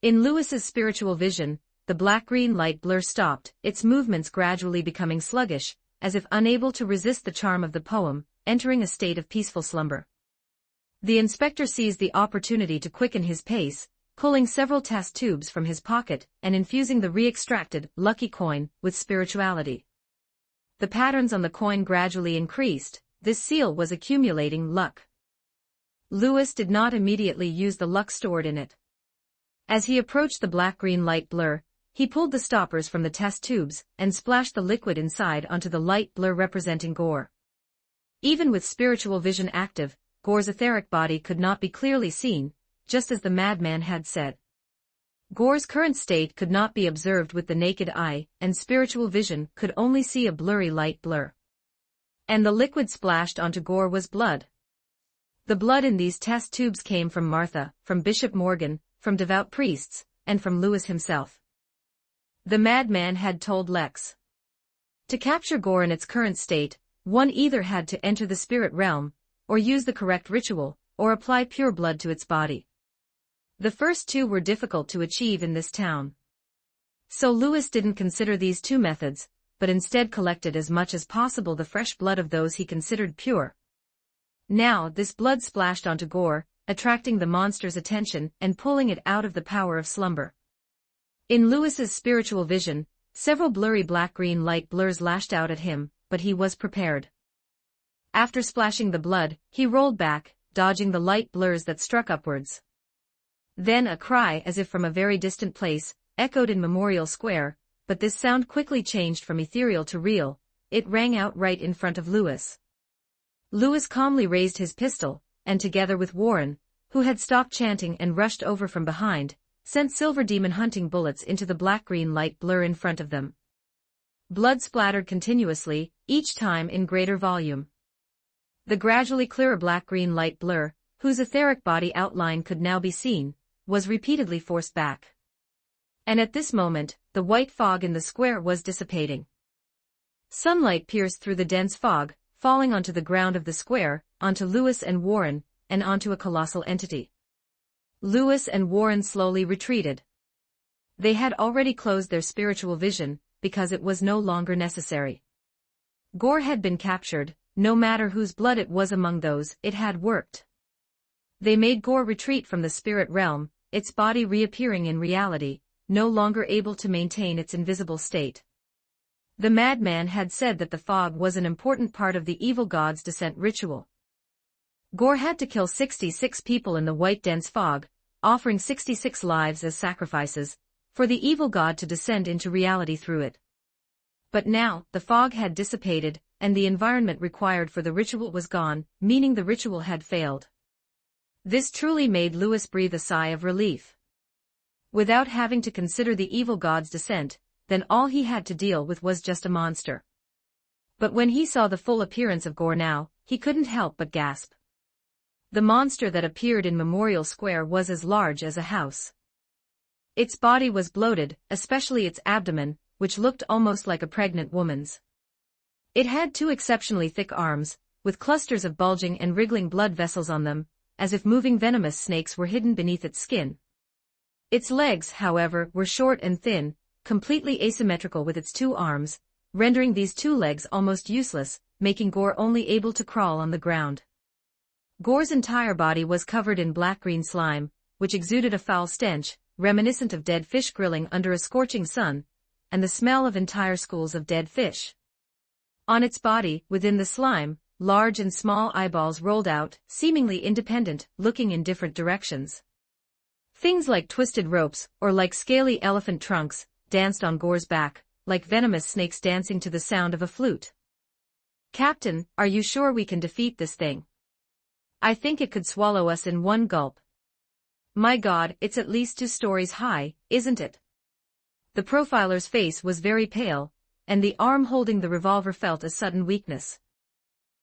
In Lewis's spiritual vision, the black-green light blur stopped, its movements gradually becoming sluggish, as if unable to resist the charm of the poem, entering a state of peaceful slumber. The inspector seized the opportunity to quicken his pace, pulling several test tubes from his pocket and infusing the re-extracted, lucky coin, with spirituality. The patterns on the coin gradually increased, this seal was accumulating luck. Lewis did not immediately use the luck stored in it. As he approached the black-green light blur, he pulled the stoppers from the test tubes and splashed the liquid inside onto the light blur representing Gore. Even with spiritual vision active, Gore's etheric body could not be clearly seen, just as the madman had said. Gore's current state could not be observed with the naked eye, and spiritual vision could only see a blurry light blur. And the liquid splashed onto Gore was blood. The blood in these test tubes came from Martha, from Bishop Morgan, from devout priests, and from Lewis himself. The madman had told Lex. To capture Gore in its current state, one either had to enter the spirit realm, or use the correct ritual, or apply pure blood to its body. The first two were difficult to achieve in this town. So Lewis didn't consider these two methods, but instead collected as much as possible the fresh blood of those he considered pure. Now this blood splashed onto Gore, attracting the monster's attention and pulling it out of the power of slumber. In Lewis's spiritual vision, several blurry black-green light blurs lashed out at him, but he was prepared. After splashing the blood, he rolled back, dodging the light blurs that struck upwards. Then a cry as if from a very distant place, echoed in Memorial Square, but this sound quickly changed from ethereal to real, it rang out right in front of Lewis. Lewis calmly raised his pistol, and together with Warren, who had stopped chanting and rushed over from behind, sent silver demon-hunting bullets into the black-green light blur in front of them. Blood splattered continuously, each time in greater volume. The gradually clearer black-green light blur, whose etheric body outline could now be seen, was repeatedly forced back. And at this moment, the white fog in the square was dissipating. Sunlight pierced through the dense fog, falling onto the ground of the square, onto Lewis and Warren, and onto a colossal entity. Lewis and Warren slowly retreated. They had already closed their spiritual vision, because it was no longer necessary. Gore had been captured, no matter whose blood it was among those, it had worked. They made Gore retreat from the spirit realm, its body reappearing in reality, no longer able to maintain its invisible state. The madman had said that the fog was an important part of the evil god's descent ritual. Gore had to kill 66 people in the white dense fog, offering 66 lives as sacrifices, for the evil god to descend into reality through it. But now, the fog had dissipated, and the environment required for the ritual was gone, meaning the ritual had failed. This truly made Lewis breathe a sigh of relief. Without having to consider the evil god's descent, then all he had to deal with was just a monster. But when he saw the full appearance of Gore now, he couldn't help but gasp. The monster that appeared in Memorial Square was as large as a house. Its body was bloated, especially its abdomen, which looked almost like a pregnant woman's. It had 2 exceptionally thick arms, with clusters of bulging and wriggling blood vessels on them, as if moving venomous snakes were hidden beneath its skin. Its legs, however, were short and thin, completely asymmetrical with its 2 arms, rendering these 2 legs almost useless, making Gore only able to crawl on the ground. Gore's entire body was covered in black-green slime, which exuded a foul stench, reminiscent of dead fish grilling under a scorching sun, and the smell of entire schools of dead fish. On its body, within the slime, large and small eyeballs rolled out, seemingly independent, looking in different directions. Things like twisted ropes, or like scaly elephant trunks, danced on Gore's back, like venomous snakes dancing to the sound of a flute. "Captain, are you sure we can defeat this thing? I think it could swallow us in one gulp. My God, it's at least 2 stories high, isn't it?" The profiler's face was very pale, and the arm holding the revolver felt a sudden weakness.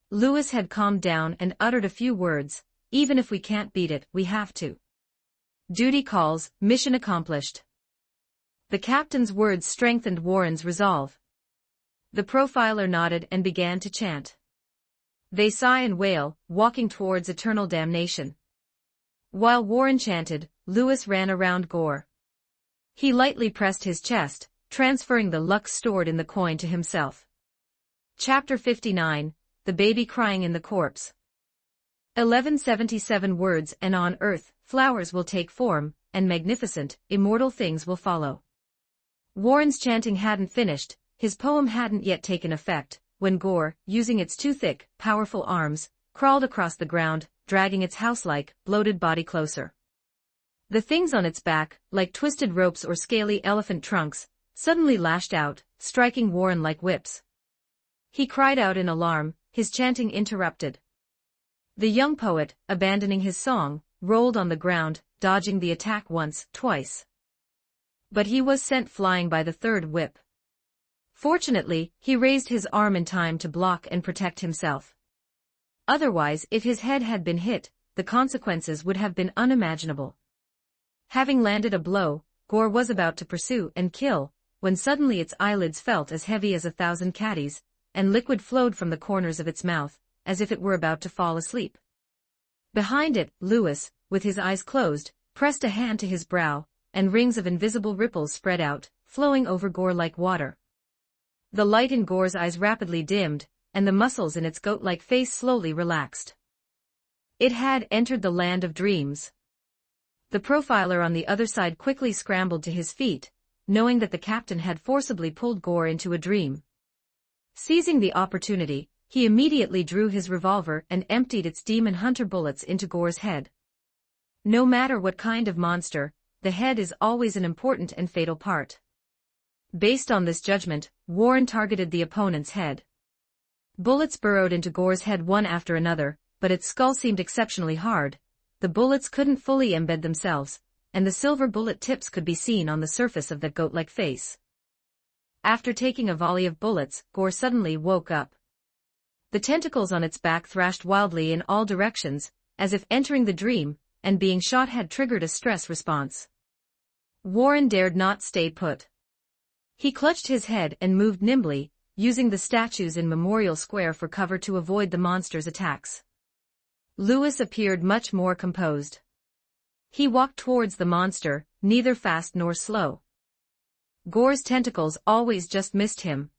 Lewis had calmed down and uttered a few words, "Even if we can't beat it, we have to. Duty calls, mission accomplished." The captain's words strengthened Warren's resolve. The profiler nodded and began to chant. They sigh and wail, walking towards eternal damnation. While Warren chanted, Lewis ran around Gore. He lightly pressed his chest, transferring the luck stored in the coin to himself. Chapter 59, The Baby Crying in the Corpse. 1177 words, and on earth, flowers will take form, and magnificent, immortal things will follow. Warren's chanting hadn't finished, his poem hadn't yet taken effect, when Gore, using its 2 thick, powerful arms, crawled across the ground, dragging its house-like, bloated body closer. The things on its back, like twisted ropes or scaly elephant trunks, suddenly lashed out, striking Warren like whips. He cried out in alarm, his chanting interrupted. The young poet, abandoning his song, rolled on the ground, dodging the attack once, twice. But he was sent flying by the 3rd whip. Fortunately, he raised his arm in time to block and protect himself. Otherwise, if his head had been hit, the consequences would have been unimaginable. Having landed a blow, Gore was about to pursue and kill, when suddenly its eyelids felt as heavy as 1,000 caddies, and liquid flowed from the corners of its mouth, as if it were about to fall asleep. Behind it, Lewis, with his eyes closed, pressed a hand to his brow, and rings of invisible ripples spread out, flowing over Gore like water. The light in Gore's eyes rapidly dimmed, and the muscles in its goat-like face slowly relaxed. It had entered the land of dreams. The profiler on the other side quickly scrambled to his feet, knowing that the captain had forcibly pulled Gore into a dream. Seizing the opportunity, he immediately drew his revolver and emptied its demon hunter bullets into Gore's head. No matter what kind of monster, the head is always an important and fatal part. Based on this judgment, Warren targeted the opponent's head. Bullets burrowed into Gore's head one after another, but its skull seemed exceptionally hard. The bullets couldn't fully embed themselves, and the silver bullet tips could be seen on the surface of that goat-like face. After taking a volley of bullets, Gore suddenly woke up. The tentacles on its back thrashed wildly in all directions, as if entering the dream, and being shot had triggered a stress response. Warren dared not stay put. He clutched his head and moved nimbly, using the statues in Memorial Square for cover to avoid the monster's attacks. Lewis appeared much more composed. He walked towards the monster, neither fast nor slow. Gore's tentacles always just missed him.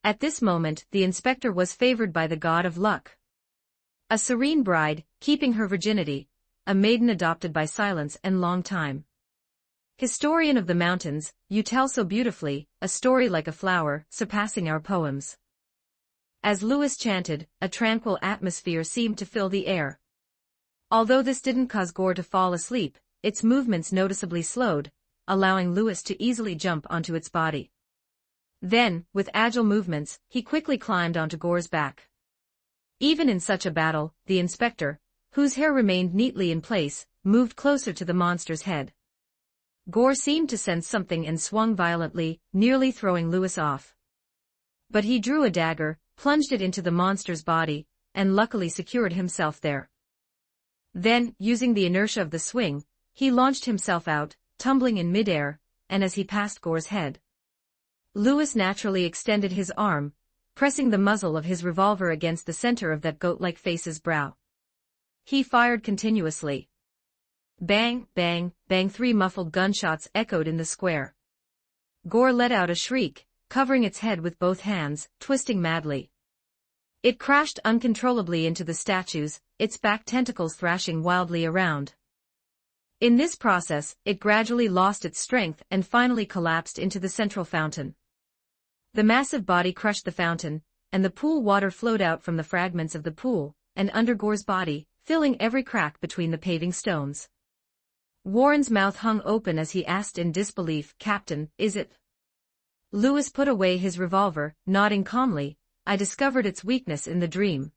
At this moment the inspector was favored by the god of luck. A serene bride, keeping her virginity, a maiden adopted by silence and long time. Historian of the mountains, you tell so beautifully, a story like a flower, surpassing our poems. As Lewis chanted, a tranquil atmosphere seemed to fill the air. Although this didn't cause Gore to fall asleep, its movements noticeably slowed, allowing Lewis to easily jump onto its body. Then, with agile movements, he quickly climbed onto Gore's back. Even in such a battle, the inspector, whose hair remained neatly in place, moved closer to the monster's head. Gore seemed to sense something and swung violently, nearly throwing Lewis off. But he drew a dagger, plunged it into the monster's body, and luckily secured himself there. Then, using the inertia of the swing, he launched himself out, tumbling in midair, and as he passed Gore's head, Lewis naturally extended his arm, pressing the muzzle of his revolver against the center of that goat-like face's brow. He fired continuously. Bang, bang, bang. 3 muffled gunshots echoed in the square. Gore let out a shriek, covering its head with both hands, twisting madly. It crashed uncontrollably into the statues, its back tentacles thrashing wildly around. In this process, it gradually lost its strength and finally collapsed into the central fountain. The massive body crushed the fountain, and the pool water flowed out from the fragments of the pool, and under Gore's body, filling every crack between the paving stones. Warren's mouth hung open as he asked in disbelief, "Captain, is it?" Lewis put away his revolver, nodding calmly, "I discovered its weakness in the dream.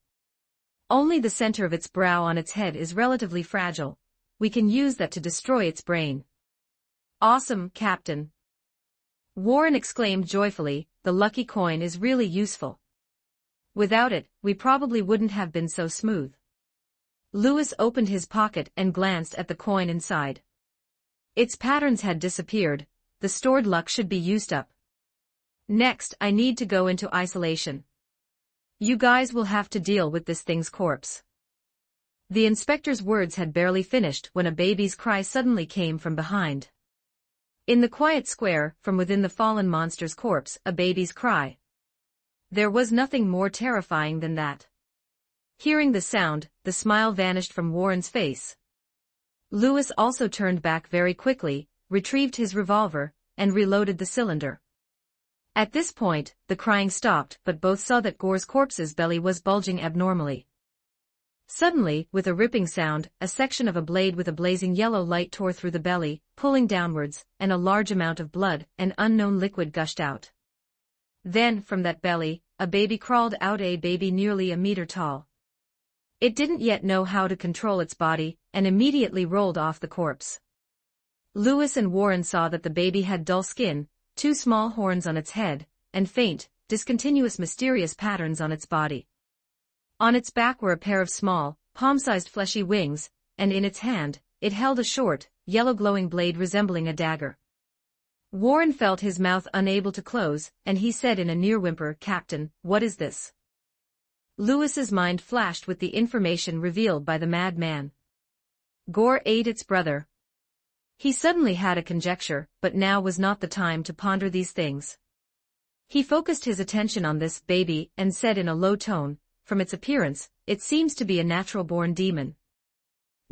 Only the center of its brow on its head is relatively fragile. We can use that to destroy its brain." "Awesome, Captain!" Warren exclaimed joyfully, "The lucky coin is really useful. Without it, we probably wouldn't have been so smooth." Lewis opened his pocket and glanced at the coin inside. Its patterns had disappeared, the stored luck should be used up. "Next, I need to go into isolation. You guys will have to deal with this thing's corpse." The inspector's words had barely finished when a baby's cry suddenly came from behind. In the quiet square, from within the fallen monster's corpse, a baby's cry. There was nothing more terrifying than that. Hearing the sound, the smile vanished from Warren's face. Lewis also turned back very quickly, retrieved his revolver, and reloaded the cylinder. At this point, the crying stopped, but both saw that Gore's corpse's belly was bulging abnormally. Suddenly, with a ripping sound, a section of a blade with a blazing yellow light tore through the belly, pulling downwards, and a large amount of blood, an unknown liquid, gushed out. Then, from that belly, a baby crawled out, a baby nearly a meter tall. It didn't yet know how to control its body, and immediately rolled off the corpse. Lewis and Warren saw that the baby had dull skin, 2 small horns on its head, and faint, discontinuous mysterious patterns on its body. On its back were a pair of small, palm-sized fleshy wings, and in its hand, it held a short, yellow-glowing blade resembling a dagger. Warren felt his mouth unable to close, and he said in a near whimper, "Captain, what is this?" Lewis's mind flashed with the information revealed by the madman. Gore ate its brother. He suddenly had a conjecture, but now was not the time to ponder these things. He focused his attention on this baby and said in a low tone, "From its appearance, it seems to be a natural-born demon.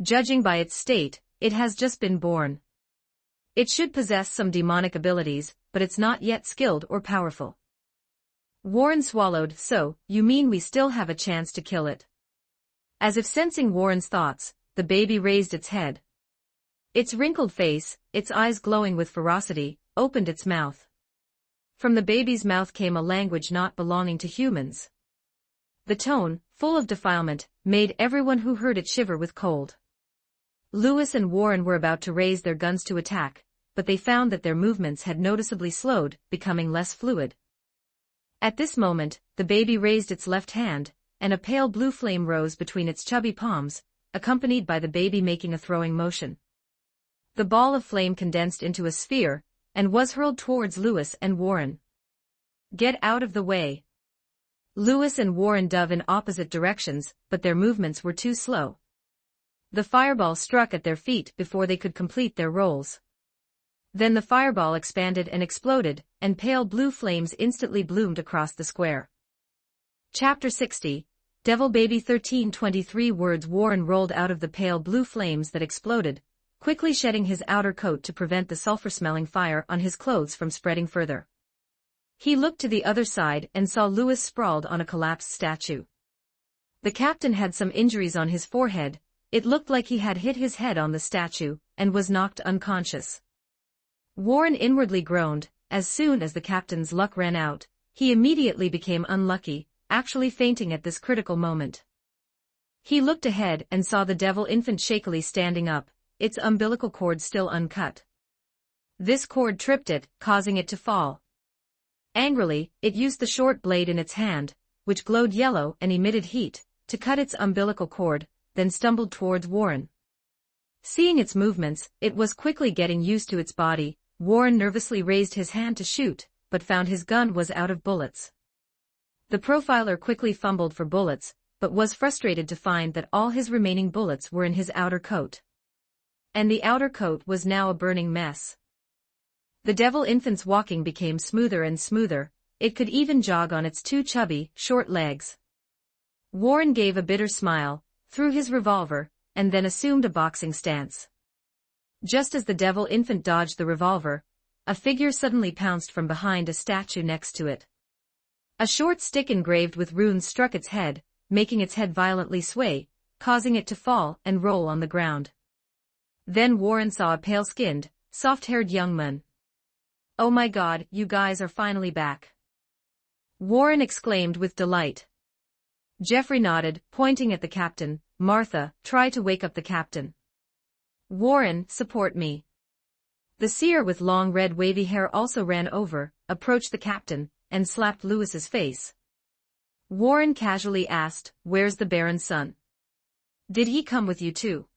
Judging by its state, it has just been born. It should possess some demonic abilities, but it's not yet skilled or powerful." Warren swallowed. "So, you mean we still have a chance to kill it?" As if sensing Warren's thoughts, the baby raised its head. Its wrinkled face, its eyes glowing with ferocity, opened its mouth. From the baby's mouth came a language not belonging to humans. The tone, full of defilement, made everyone who heard it shiver with cold. Lewis and Warren were about to raise their guns to attack, but they found that their movements had noticeably slowed, becoming less fluid. At this moment, the baby raised its left hand, and a pale blue flame rose between its chubby palms, accompanied by the baby making a throwing motion. The ball of flame condensed into a sphere, and was hurled towards Lewis and Warren. "Get out of the way." Lewis and Warren dove in opposite directions, but their movements were too slow. The fireball struck at their feet before they could complete their rolls. Then the fireball expanded and exploded, and pale blue flames instantly bloomed across the square. Chapter 60, Devil Baby 1323 words. Warren rolled out of the pale blue flames that exploded, quickly shedding his outer coat to prevent the sulfur-smelling fire on his clothes from spreading further. He looked to the other side and saw Lewis sprawled on a collapsed statue. The captain had some injuries on his forehead. It looked like he had hit his head on the statue, and was knocked unconscious. Warren inwardly groaned. As soon as the captain's luck ran out, he immediately became unlucky, actually fainting at this critical moment. He looked ahead and saw the devil infant shakily standing up, its umbilical cord still uncut. This cord tripped it, causing it to fall. Angrily, it used the short blade in its hand, which glowed yellow and emitted heat, to cut its umbilical cord, then stumbled towards Warren. Seeing its movements, it was quickly getting used to its body. Warren nervously raised his hand to shoot, but found his gun was out of bullets. The profiler quickly fumbled for bullets, but was frustrated to find that all his remaining bullets were in his outer coat. And the outer coat was now a burning mess. The devil infant's walking became smoother and smoother. It could even jog on its two chubby, short legs. Warren gave a bitter smile, threw his revolver, and then assumed a boxing stance. Just as the devil infant dodged the revolver, a figure suddenly pounced from behind a statue next to it. A short stick engraved with runes struck its head, making its head violently sway, causing it to fall and roll on the ground. Then Warren saw a pale-skinned, soft-haired young man. "Oh my God, you guys are finally back!" Warren exclaimed with delight. Jeffrey nodded, pointing at the captain. "Martha, try to wake up the captain." "Warren, support me." The seer with long red wavy hair also ran over, approached the captain, and slapped Lewis's face. Warren casually asked, "Where's the Baron's son? Did he come with you too?"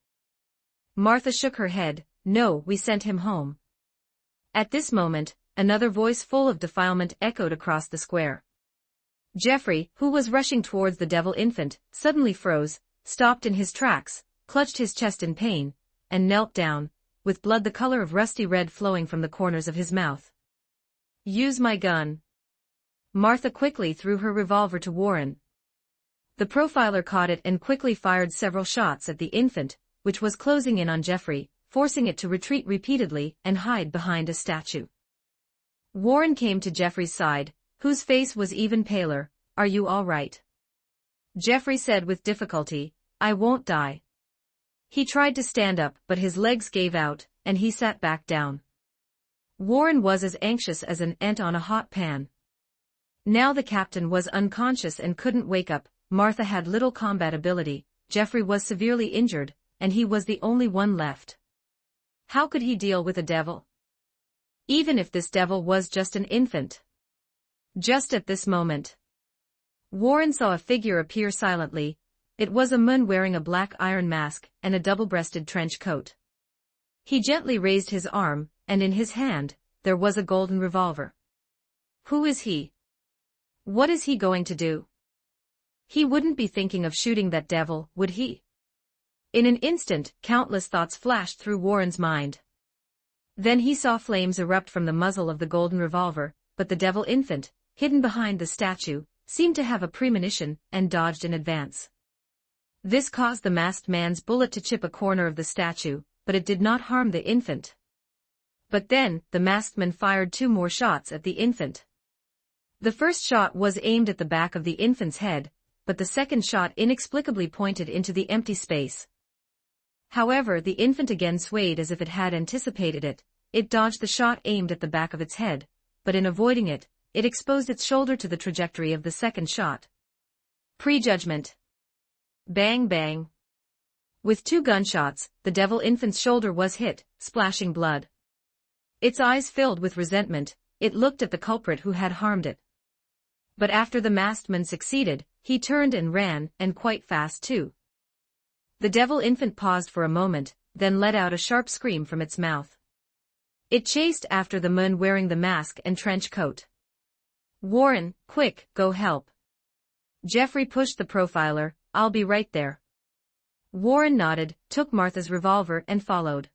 Martha shook her head. "No, we sent him home." At this moment, another voice full of defilement echoed across the square. Jeffrey, who was rushing towards the devil infant, suddenly froze, stopped in his tracks, clutched his chest in pain, and knelt down, with blood the color of rusty red flowing from the corners of his mouth. "Use my gun." Martha quickly threw her revolver to Warren. The profiler caught it and quickly fired several shots at the infant, which was closing in on Jeffrey, forcing it to retreat repeatedly and hide behind a statue. Warren came to Jeffrey's side, whose face was even paler. "Are you all right?" Jeffrey said with difficulty, "I won't die." He tried to stand up, but his legs gave out, and he sat back down. Warren was as anxious as an ant on a hot pan. Now the captain was unconscious and couldn't wake up. Martha had little combat ability, Jeffrey was severely injured, and he was the only one left. How could he deal with a devil? Even if this devil was just an infant. Just at this moment, Warren saw a figure appear silently. It was a man wearing a black iron mask and a double-breasted trench coat. He gently raised his arm, and in his hand, there was a golden revolver. Who is he? What is he going to do? He wouldn't be thinking of shooting that devil, would he? In an instant, countless thoughts flashed through Warren's mind. Then he saw flames erupt from the muzzle of the golden revolver, but the devil infant, hidden behind the statue, seemed to have a premonition and dodged in advance. This caused the masked man's bullet to chip a corner of the statue, but it did not harm the infant. But then, the masked man fired 2 more shots at the infant. The first shot was aimed at the back of the infant's head, but the second shot inexplicably pointed into the empty space. However, the infant again swayed as if it had anticipated it. It dodged the shot aimed at the back of its head, but in avoiding it, it exposed its shoulder to the trajectory of the second shot. Prejudgment. Bang bang. With 2 gunshots, the devil infant's shoulder was hit, splashing blood. Its eyes filled with resentment, it looked at the culprit who had harmed it. But after the masked man succeeded, he turned and ran, and quite fast too. The devil infant paused for a moment, then let out a sharp scream from its mouth. It chased after the man wearing the mask and trench coat. "Warren, quick, go help." Jeffrey pushed the profiler. "I'll be right there." Warren nodded, took Martha's revolver and followed.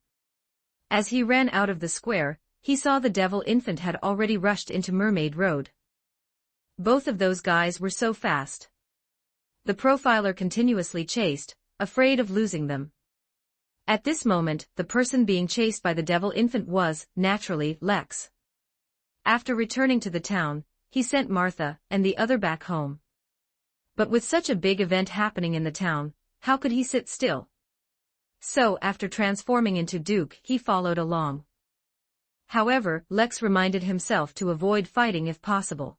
As he ran out of the square, he saw the devil infant had already rushed into Mermaid Road. Both of those guys were so fast. The profiler continuously chased, afraid of losing them. At this moment, the person being chased by the devil infant was, naturally, Lex. After returning to the town, he sent Martha and the other back home. But with such a big event happening in the town, how could he sit still? So, after transforming into Duke, he followed along. However, Lex reminded himself to avoid fighting if possible.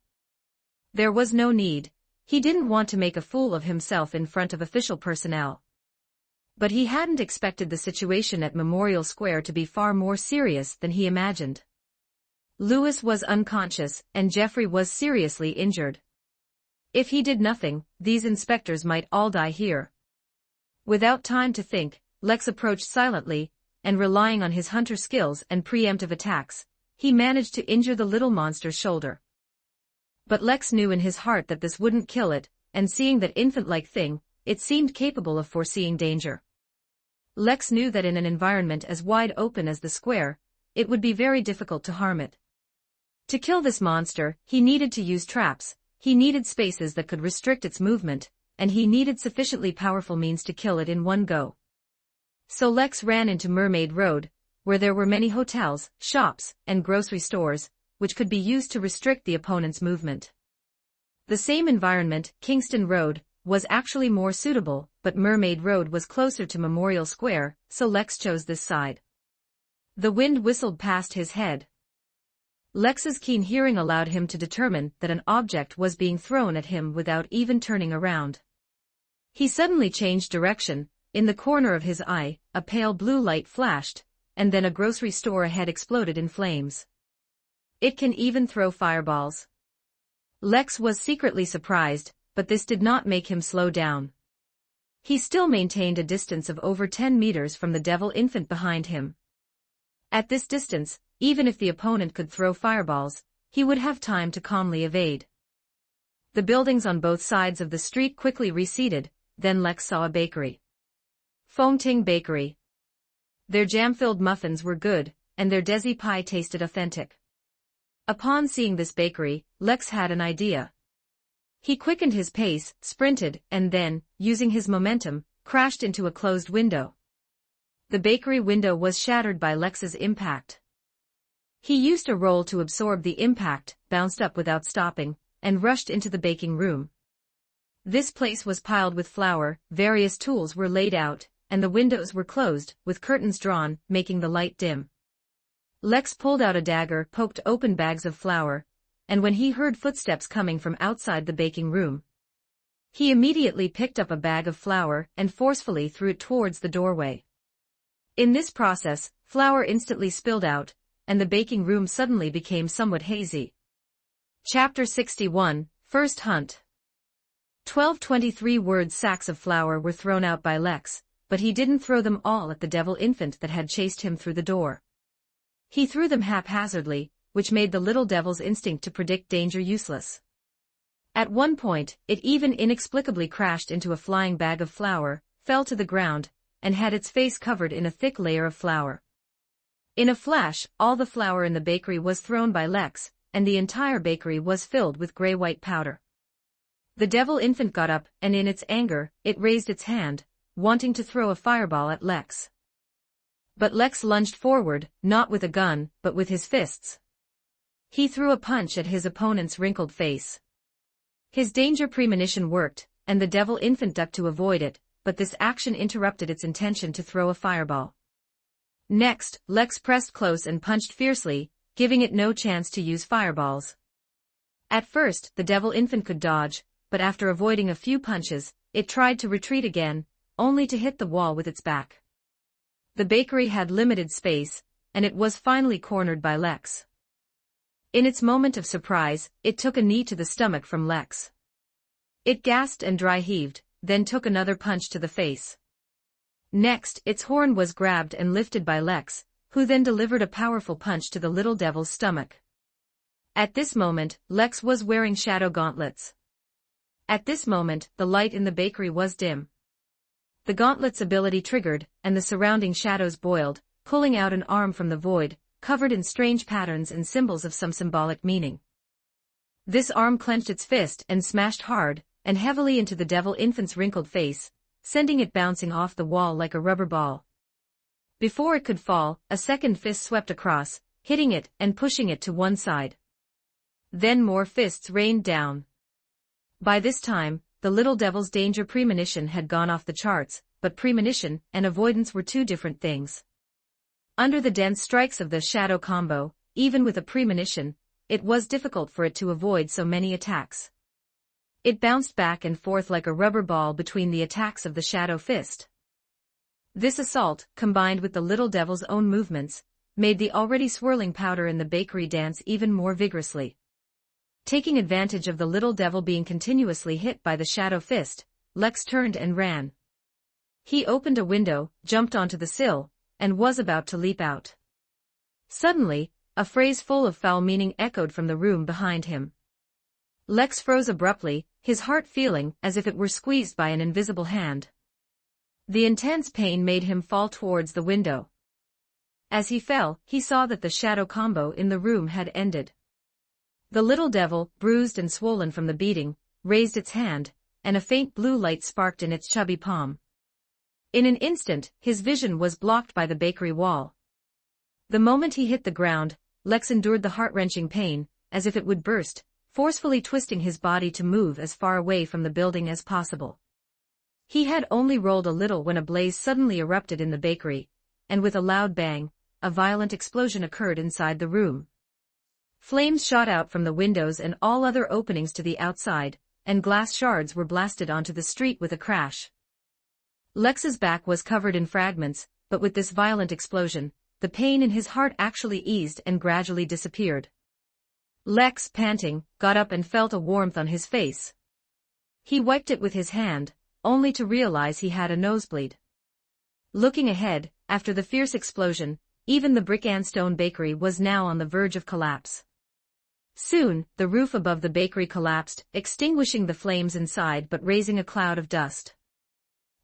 There was no need. He didn't want to make a fool of himself in front of official personnel. But he hadn't expected the situation at Memorial Square to be far more serious than he imagined. Lewis was unconscious, and Jeffrey was seriously injured. If he did nothing, these inspectors might all die here. Without time to think, Lex approached silently, and relying on his hunter skills and preemptive attacks, he managed to injure the little monster's shoulder. But Lex knew in his heart that this wouldn't kill it, and seeing that infant-like thing, it seemed capable of foreseeing danger. Lex knew that in an environment as wide open as the square, it would be very difficult to harm it. To kill this monster, he needed to use traps, he needed spaces that could restrict its movement, and he needed sufficiently powerful means to kill it in one go. So Lex ran into Mermaid Road, where there were many hotels, shops, and grocery stores, which could be used to restrict the opponent's movement. The same environment, Kingston Road, was actually more suitable, but Mermaid Road was closer to Memorial Square, so Lex chose this side. The wind whistled past his head. Lex's keen hearing allowed him to determine that an object was being thrown at him without even turning around. He suddenly changed direction. In the corner of his eye, a pale blue light flashed, and then a grocery store ahead exploded in flames. It can even throw fireballs. Lex was secretly surprised, but this did not make him slow down. He still maintained a distance of over 10 meters from the devil infant behind him. At this distance, even if the opponent could throw fireballs, he would have time to calmly evade. The buildings on both sides of the street quickly receded, then Lex saw a bakery. Foam Ting Bakery. Their jam-filled muffins were good, and their desi pie tasted authentic. Upon seeing this bakery, Lex had an idea. He quickened his pace, sprinted, and then, using his momentum, crashed into a closed window. The bakery window was shattered by Lex's impact. He used a roll to absorb the impact, bounced up without stopping, and rushed into the baking room. This place was piled with flour, various tools were laid out, and the windows were closed, with curtains drawn, making the light dim. Lex pulled out a dagger, poked open bags of flour, and when he heard footsteps coming from outside the baking room, he immediately picked up a bag of flour and forcefully threw it towards the doorway. In this process, flour instantly spilled out, and the baking room suddenly became somewhat hazy. Chapter 61, First Hunt. 1223-word sacks of flour were thrown out by Lex, but he didn't throw them all at the devil infant that had chased him through the door. He threw them haphazardly, which made the little devil's instinct to predict danger useless. At one point, it even inexplicably crashed into a flying bag of flour, fell to the ground, and had its face covered in a thick layer of flour. In a flash, all the flour in the bakery was thrown by Lex, and the entire bakery was filled with gray-white powder. The devil infant got up, and in its anger, it raised its hand, wanting to throw a fireball at Lex. But Lex lunged forward, not with a gun, but with his fists. He threw a punch at his opponent's wrinkled face. His danger premonition worked, and the devil infant ducked to avoid it, but this action interrupted its intention to throw a fireball. Next, Lex pressed close and punched fiercely, giving it no chance to use fireballs. At first, the devil infant could dodge, but after avoiding a few punches, it tried to retreat again, only to hit the wall with its back. The bakery had limited space, and it was finally cornered by Lex. In its moment of surprise, it took a knee to the stomach from Lex. It gasped and dry-heaved, then took another punch to the face. Next, its horn was grabbed and lifted by Lex, who then delivered a powerful punch to the little devil's stomach. At this moment, Lex was wearing shadow gauntlets. At this moment, the light in the bakery was dim. The gauntlet's ability triggered, and the surrounding shadows boiled, pulling out an arm from the void, covered in strange patterns and symbols of some symbolic meaning. This arm clenched its fist and smashed hard and heavily into the devil infant's wrinkled face, sending it bouncing off the wall like a rubber ball. Before it could fall, a second fist swept across, hitting it and pushing it to one side. Then more fists rained down. By this time, the little devil's danger premonition had gone off the charts, but premonition and avoidance were two different things. Under the dense strikes of the shadow combo, even with a premonition, it was difficult for it to avoid so many attacks. It bounced back and forth like a rubber ball between the attacks of the shadow fist. This assault, combined with the little devil's own movements, made the already swirling powder in the bakery dance even more vigorously. Taking advantage of the little devil being continuously hit by the shadow fist, Lex turned and ran. He opened a window, jumped onto the sill, and was about to leap out. Suddenly, a phrase full of foul meaning echoed from the room behind him. Lex froze abruptly, his heart feeling as if it were squeezed by an invisible hand. The intense pain made him fall towards the window. As he fell, he saw that the shadow combo in the room had ended. The little devil, bruised and swollen from the beating, raised its hand, and a faint blue light sparked in its chubby palm. In an instant, his vision was blocked by the bakery wall. The moment he hit the ground, Lex endured the heart-wrenching pain, as if it would burst, forcefully twisting his body to move as far away from the building as possible. He had only rolled a little when a blaze suddenly erupted in the bakery, and with a loud bang, a violent explosion occurred inside the room. Flames shot out from the windows and all other openings to the outside, and glass shards were blasted onto the street with a crash. Lex's back was covered in fragments, but with this violent explosion, the pain in his heart actually eased and gradually disappeared. Lex, panting, got up and felt a warmth on his face. He wiped it with his hand, only to realize he had a nosebleed. Looking ahead, after the fierce explosion, even the brick and stone bakery was now on the verge of collapse. Soon, the roof above the bakery collapsed, extinguishing the flames inside but raising a cloud of dust.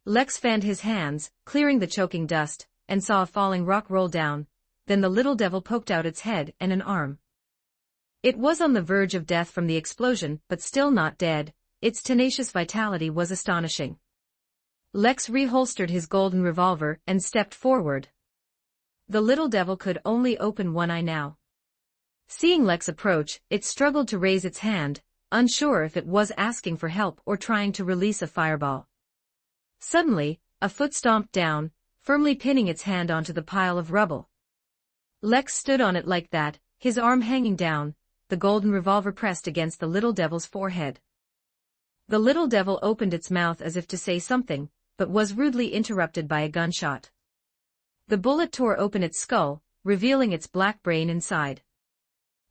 Lex fanned his hands, clearing the choking dust, and saw a falling rock roll down. Then the little devil poked out its head and an arm. It was on the verge of death from the explosion, but still not dead. Its tenacious vitality was astonishing. Lex reholstered his golden revolver and stepped forward. The little devil could only open one eye now. Seeing Lex approach, it struggled to raise its hand, unsure if it was asking for help or trying to release a fireball. Suddenly, a foot stomped down, firmly pinning its hand onto the pile of rubble. Lex stood on it like that, his arm hanging down, the golden revolver pressed against the little devil's forehead. The little devil opened its mouth as if to say something, but was rudely interrupted by a gunshot. The bullet tore open its skull, revealing its black brain inside.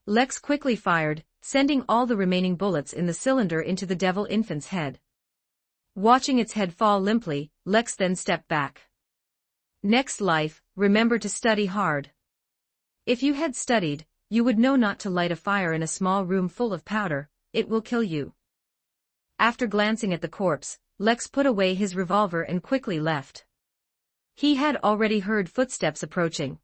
Lex quickly fired, sending all the remaining bullets in the cylinder into the devil infant's head. Watching its head fall limply, Lex then stepped back. Next life, remember to study hard. If you had studied, you would know not to light a fire in a small room full of powder, it will kill you. After glancing at the corpse, Lex put away his revolver and quickly left. He had already heard footsteps approaching.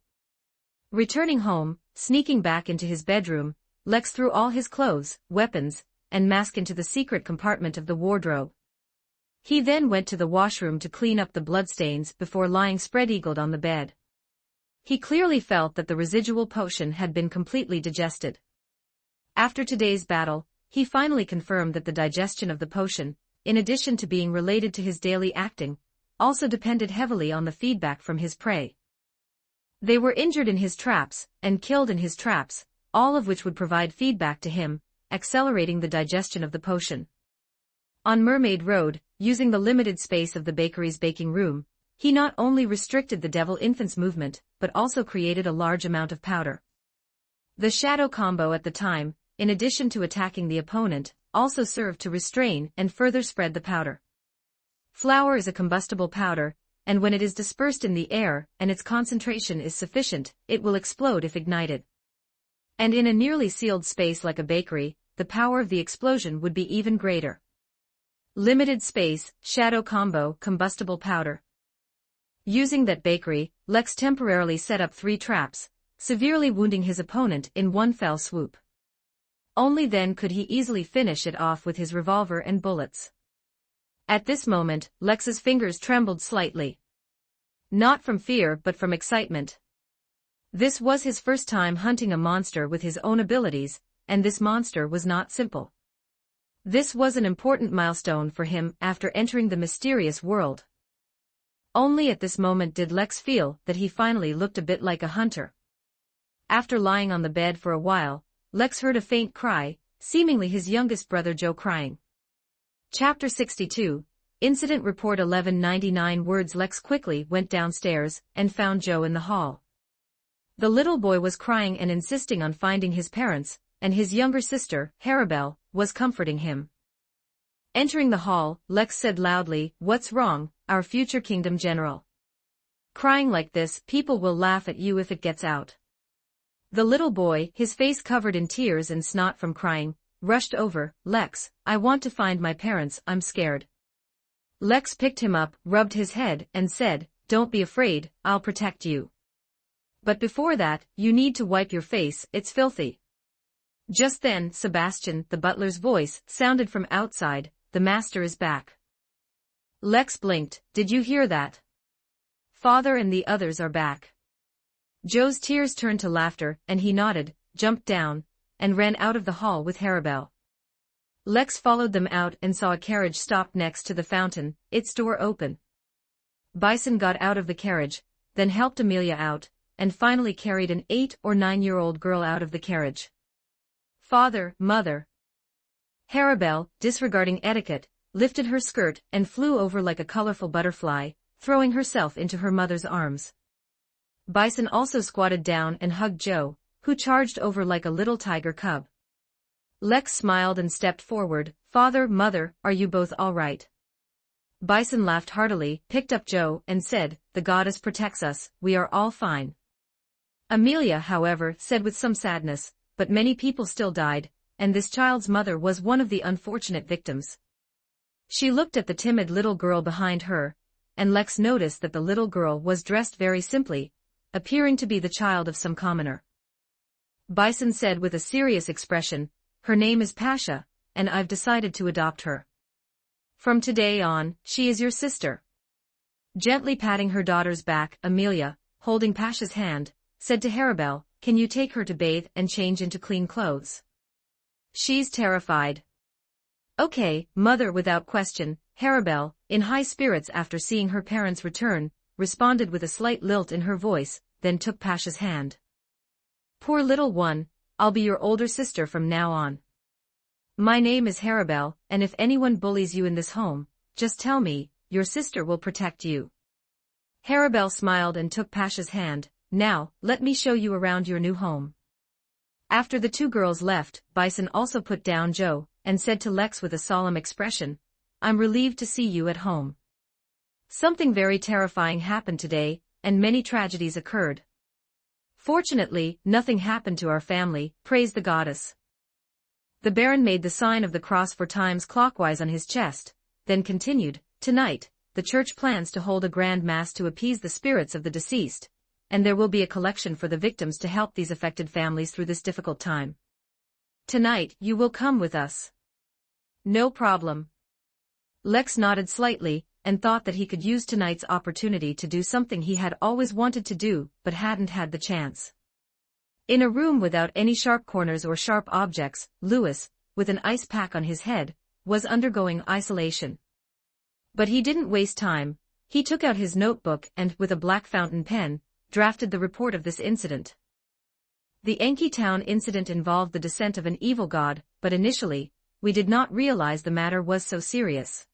Returning home, sneaking back into his bedroom, Lex threw all his clothes, weapons, and mask into the secret compartment of the wardrobe. He then went to the washroom to clean up the bloodstains before lying spread-eagled on the bed. He clearly felt that the residual potion had been completely digested. After today's battle, he finally confirmed that the digestion of the potion, in addition to being related to his daily acting, also depended heavily on the feedback from his prey. They were injured in his traps, and killed in his traps, all of which would provide feedback to him, accelerating the digestion of the potion. On Mermaid Road, using the limited space of the bakery's baking room, he not only restricted the devil infant's movement, but also created a large amount of powder. The shadow combo at the time, in addition to attacking the opponent, also served to restrain and further spread the powder. Flour is a combustible powder, and when it is dispersed in the air and its concentration is sufficient, it will explode if ignited. And in a nearly sealed space like a bakery, the power of the explosion would be even greater. Limited space, shadow combo, combustible powder. Using that bakery, Lex temporarily set up 3 traps, severely wounding his opponent in one fell swoop. Only then could he easily finish it off with his revolver and bullets. At this moment, Lex's fingers trembled slightly. Not from fear but from excitement. This was his first time hunting a monster with his own abilities, and this monster was not simple. This was an important milestone for him after entering the mysterious world. Only at this moment did Lex feel that he finally looked a bit like a hunter. After lying on the bed for a while, Lex heard a faint cry, seemingly his youngest brother Joe crying. Chapter 62, Incident Report 1199 words. Lex quickly went downstairs and found Joe in the hall. The little boy was crying and insisting on finding his parents, and his younger sister, Harabelle, was comforting him. Entering the hall, Lex said loudly, "What's wrong, our future kingdom general? Crying like this, people will laugh at you if it gets out." The little boy, his face covered in tears and snot from crying, rushed over. "Lex, I want to find my parents, I'm scared." Lex picked him up, rubbed his head, and said, "Don't be afraid, I'll protect you. But before that, you need to wipe your face, it's filthy." Just then, Sebastian, the butler's voice, sounded from outside, "The master is back." Lex blinked. "Did you hear that? Father and the others are back." Joe's tears turned to laughter, and he nodded, jumped down, and ran out of the hall with Harabelle. Lex followed them out and saw a carriage stopped next to the fountain, its door open. Bison got out of the carriage, then helped Amelia out, and finally carried an 8 or 9-year-old girl out of the carriage. "Father, Mother." Harabelle, disregarding etiquette, lifted her skirt and flew over like a colorful butterfly, throwing herself into her mother's arms. Bison also squatted down and hugged Joe, who charged over like a little tiger cub. Lex smiled and stepped forward. "Father, Mother, are you both all right?" Bison laughed heartily, picked up Joe, and said, "The goddess protects us, we are all fine." Amelia, however, said with some sadness, "But many people still died, and this child's mother was one of the unfortunate victims." She looked at the timid little girl behind her, and Lex noticed that the little girl was dressed very simply, appearing to be the child of some commoner. Bison said with a serious expression, "Her name is Pasha, and I've decided to adopt her. From today on, she is your sister." Gently patting her daughter's back, Amelia, holding Pasha's hand, said to Harabelle, "Can you take her to bathe and change into clean clothes? She's terrified." "Okay, Mother." Without question, Harabelle, in high spirits after seeing her parents return, responded with a slight lilt in her voice, then took Pasha's hand. "Poor little one, I'll be your older sister from now on. My name is Harabelle, and if anyone bullies you in this home, just tell me, your sister will protect you." Harabelle smiled and took Pasha's hand. "Now, let me show you around your new home." After the 2 girls left, Bison also put down Joe, and said to Lex with a solemn expression, "I'm relieved to see you at home. Something very terrifying happened today, and many tragedies occurred. Fortunately, nothing happened to our family, praise the goddess." The Baron made the sign of the cross 4 times clockwise on his chest, then continued, "Tonight, the church plans to hold a grand mass to appease the spirits of the deceased, and there will be a collection for the victims to help these affected families through this difficult time. Tonight, you will come with us." "No problem." Lex nodded slightly, and thought that he could use tonight's opportunity to do something he had always wanted to do, but hadn't had the chance. In a room without any sharp corners or sharp objects, Louis, with an ice pack on his head, was undergoing isolation. But he didn't waste time. He took out his notebook and, with a black fountain pen, drafted the report of this incident. The Enki Town incident involved the descent of an evil god, but initially, we did not realize the matter was so serious.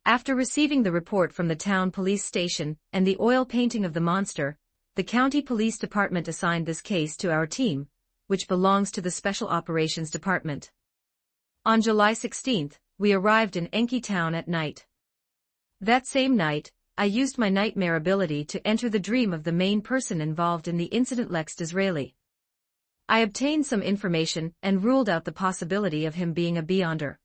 After receiving the report from the town police station and the oil painting of the monster, the county police department assigned this case to our team, which belongs to the Special Operations Department. On July 16th, we arrived in Enki Town at night. That same night, I used my nightmare ability to enter the dream of the main person involved in the incident, Lex Disraeli. I obtained some information and ruled out the possibility of him being a beyonder.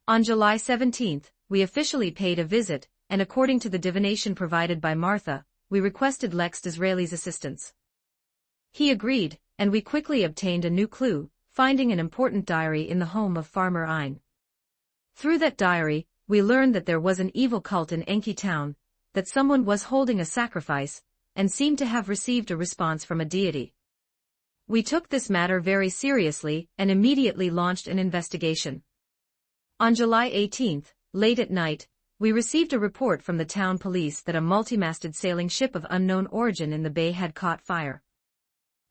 On July 17, we officially paid a visit, and according to the divination provided by Martha, we requested Lex Disraeli's assistance. He agreed, and we quickly obtained a new clue, finding an important diary in the home of Farmer Ein. Through that diary, we learned that there was an evil cult in Enki town, that someone was holding a sacrifice, and seemed to have received a response from a deity. We took this matter very seriously and immediately launched an investigation. On July 18, late at night, we received a report from the town police that a multi-masted sailing ship of unknown origin in the bay had caught fire.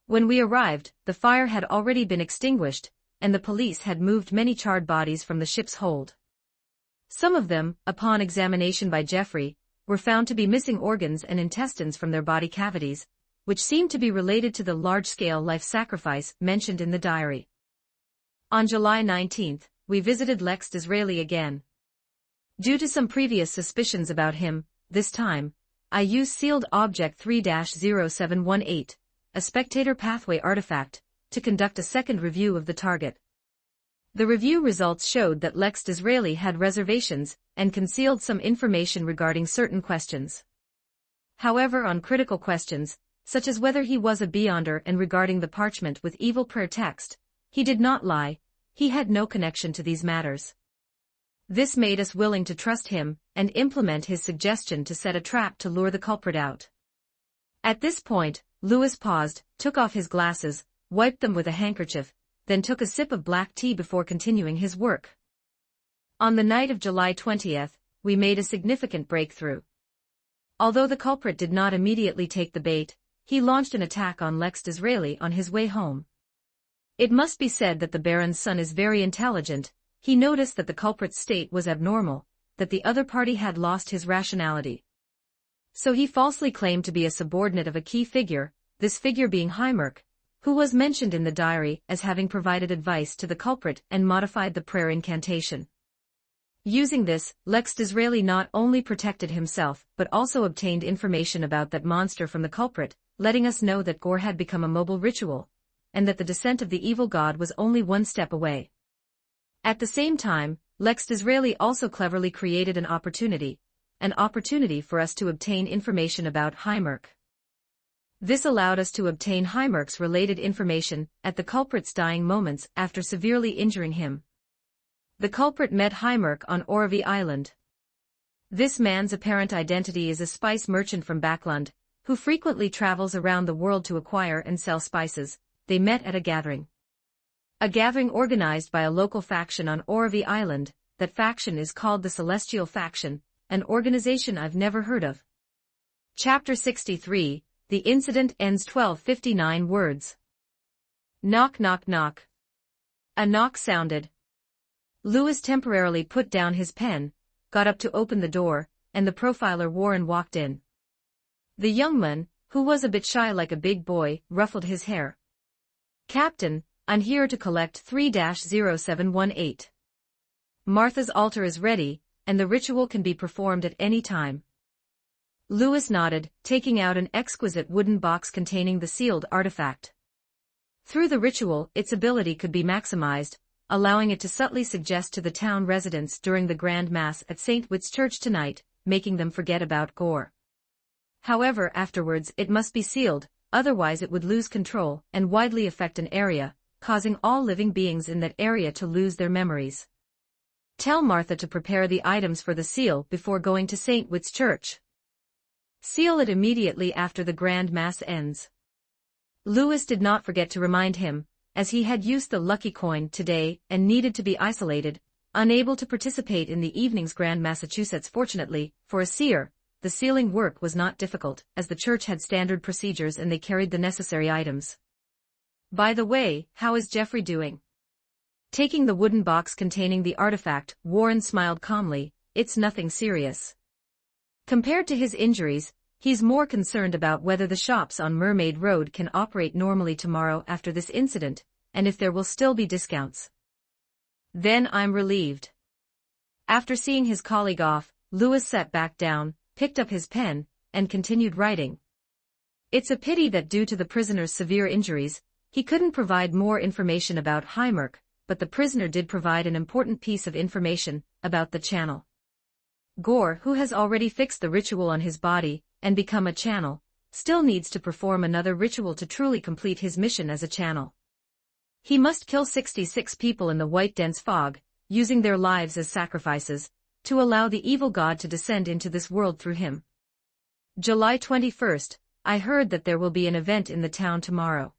When we arrived, the fire had already been extinguished, and the police had moved many charred bodies from the ship's hold. Some of them, upon examination by Jeffrey, were found to be missing organs and intestines from their body cavities, which seemed to be related to the large-scale life sacrifice mentioned in the diary. On July 19, we visited Lex Disraeli again. Due to some previous suspicions about him, this time, I used sealed object 3-0718, a spectator pathway artifact, to conduct a second review of the target. The review results showed that Lex Disraeli had reservations and concealed some information regarding certain questions. However, on critical questions, such as whether he was a beyonder and regarding the parchment with evil prayer text, he did not lie, he had no connection to these matters. This made us willing to trust him and implement his suggestion to set a trap to lure the culprit out. At this point, Lewis paused, took off his glasses, wiped them with a handkerchief, then took a sip of black tea before continuing his work. On the night of July 20, we made a significant breakthrough. Although the culprit did not immediately take the bait, he launched an attack on Lex Disraeli on his way home. It must be said that the Baron's son is very intelligent. He noticed that the culprit's state was abnormal, that the other party had lost his rationality. So he falsely claimed to be a subordinate of a key figure, this figure being Heimerk, who was mentioned in the diary as having provided advice to the culprit and modified the prayer incantation. Using this, Lex Disraeli not only protected himself but also obtained information about that monster from the culprit, letting us know that gore had become a mobile ritual, and that the descent of the evil god was only one step away. At the same time, Lex Disraeli also cleverly created an opportunity for us to obtain information about Heimerk. This allowed us to obtain Heimerk's related information at the culprit's dying moments after severely injuring him. The culprit met Heimerk on Oravi Island. This man's apparent identity is a spice merchant from Backland, who frequently travels around the world to acquire and sell spices. They met at a gathering. A gathering organized by a local faction on Oravi Island. That faction is called the Celestial Faction, an organization I've never heard of. Chapter 63. The incident ends 12:59 words. Knock knock knock. A knock sounded. Lewis temporarily put down his pen, got up to open the door, and the profiler Warren walked in. The young man, who was a bit shy like a big boy, ruffled his hair. "Captain, I'm here to collect 3-0718. Martha's altar is ready, and the ritual can be performed at any time." Lewis nodded, taking out an exquisite wooden box containing the sealed artifact. Through the ritual, its ability could be maximized, allowing it to subtly suggest to the town residents during the Grand Mass at St. Witt's Church tonight, making them forget about gore. However, afterwards it must be sealed, otherwise it would lose control and widely affect an area, causing all living beings in that area to lose their memories. Tell Martha to prepare the items for the seal before going to St. Witt's Church. Seal it immediately after the Grand Mass ends. Lewis did not forget to remind him, as he had used the lucky coin today and needed to be isolated, unable to participate in the evening's Grand Massachusetts. Fortunately, for a seer, the sealing work was not difficult, as the church had standard procedures and they carried the necessary items. "By the way, how is Jeffrey doing?" Taking the wooden box containing the artifact, Warren smiled calmly. "It's nothing serious. Compared to his injuries, he's more concerned about whether the shops on Mermaid Road can operate normally tomorrow after this incident, and if there will still be discounts." "Then I'm relieved." After seeing his colleague off, Lewis sat back down, picked up his pen, and continued writing. It's a pity that due to the prisoner's severe injuries, he couldn't provide more information about Heimerk, but the prisoner did provide an important piece of information about the channel. Gore, who has already fixed the ritual on his body and become a channel, still needs to perform another ritual to truly complete his mission as a channel. He must kill 66 people in the white dense fog, using their lives as sacrifices, to allow the evil god to descend into this world through him. July 21st, I heard that there will be an event in the town tomorrow.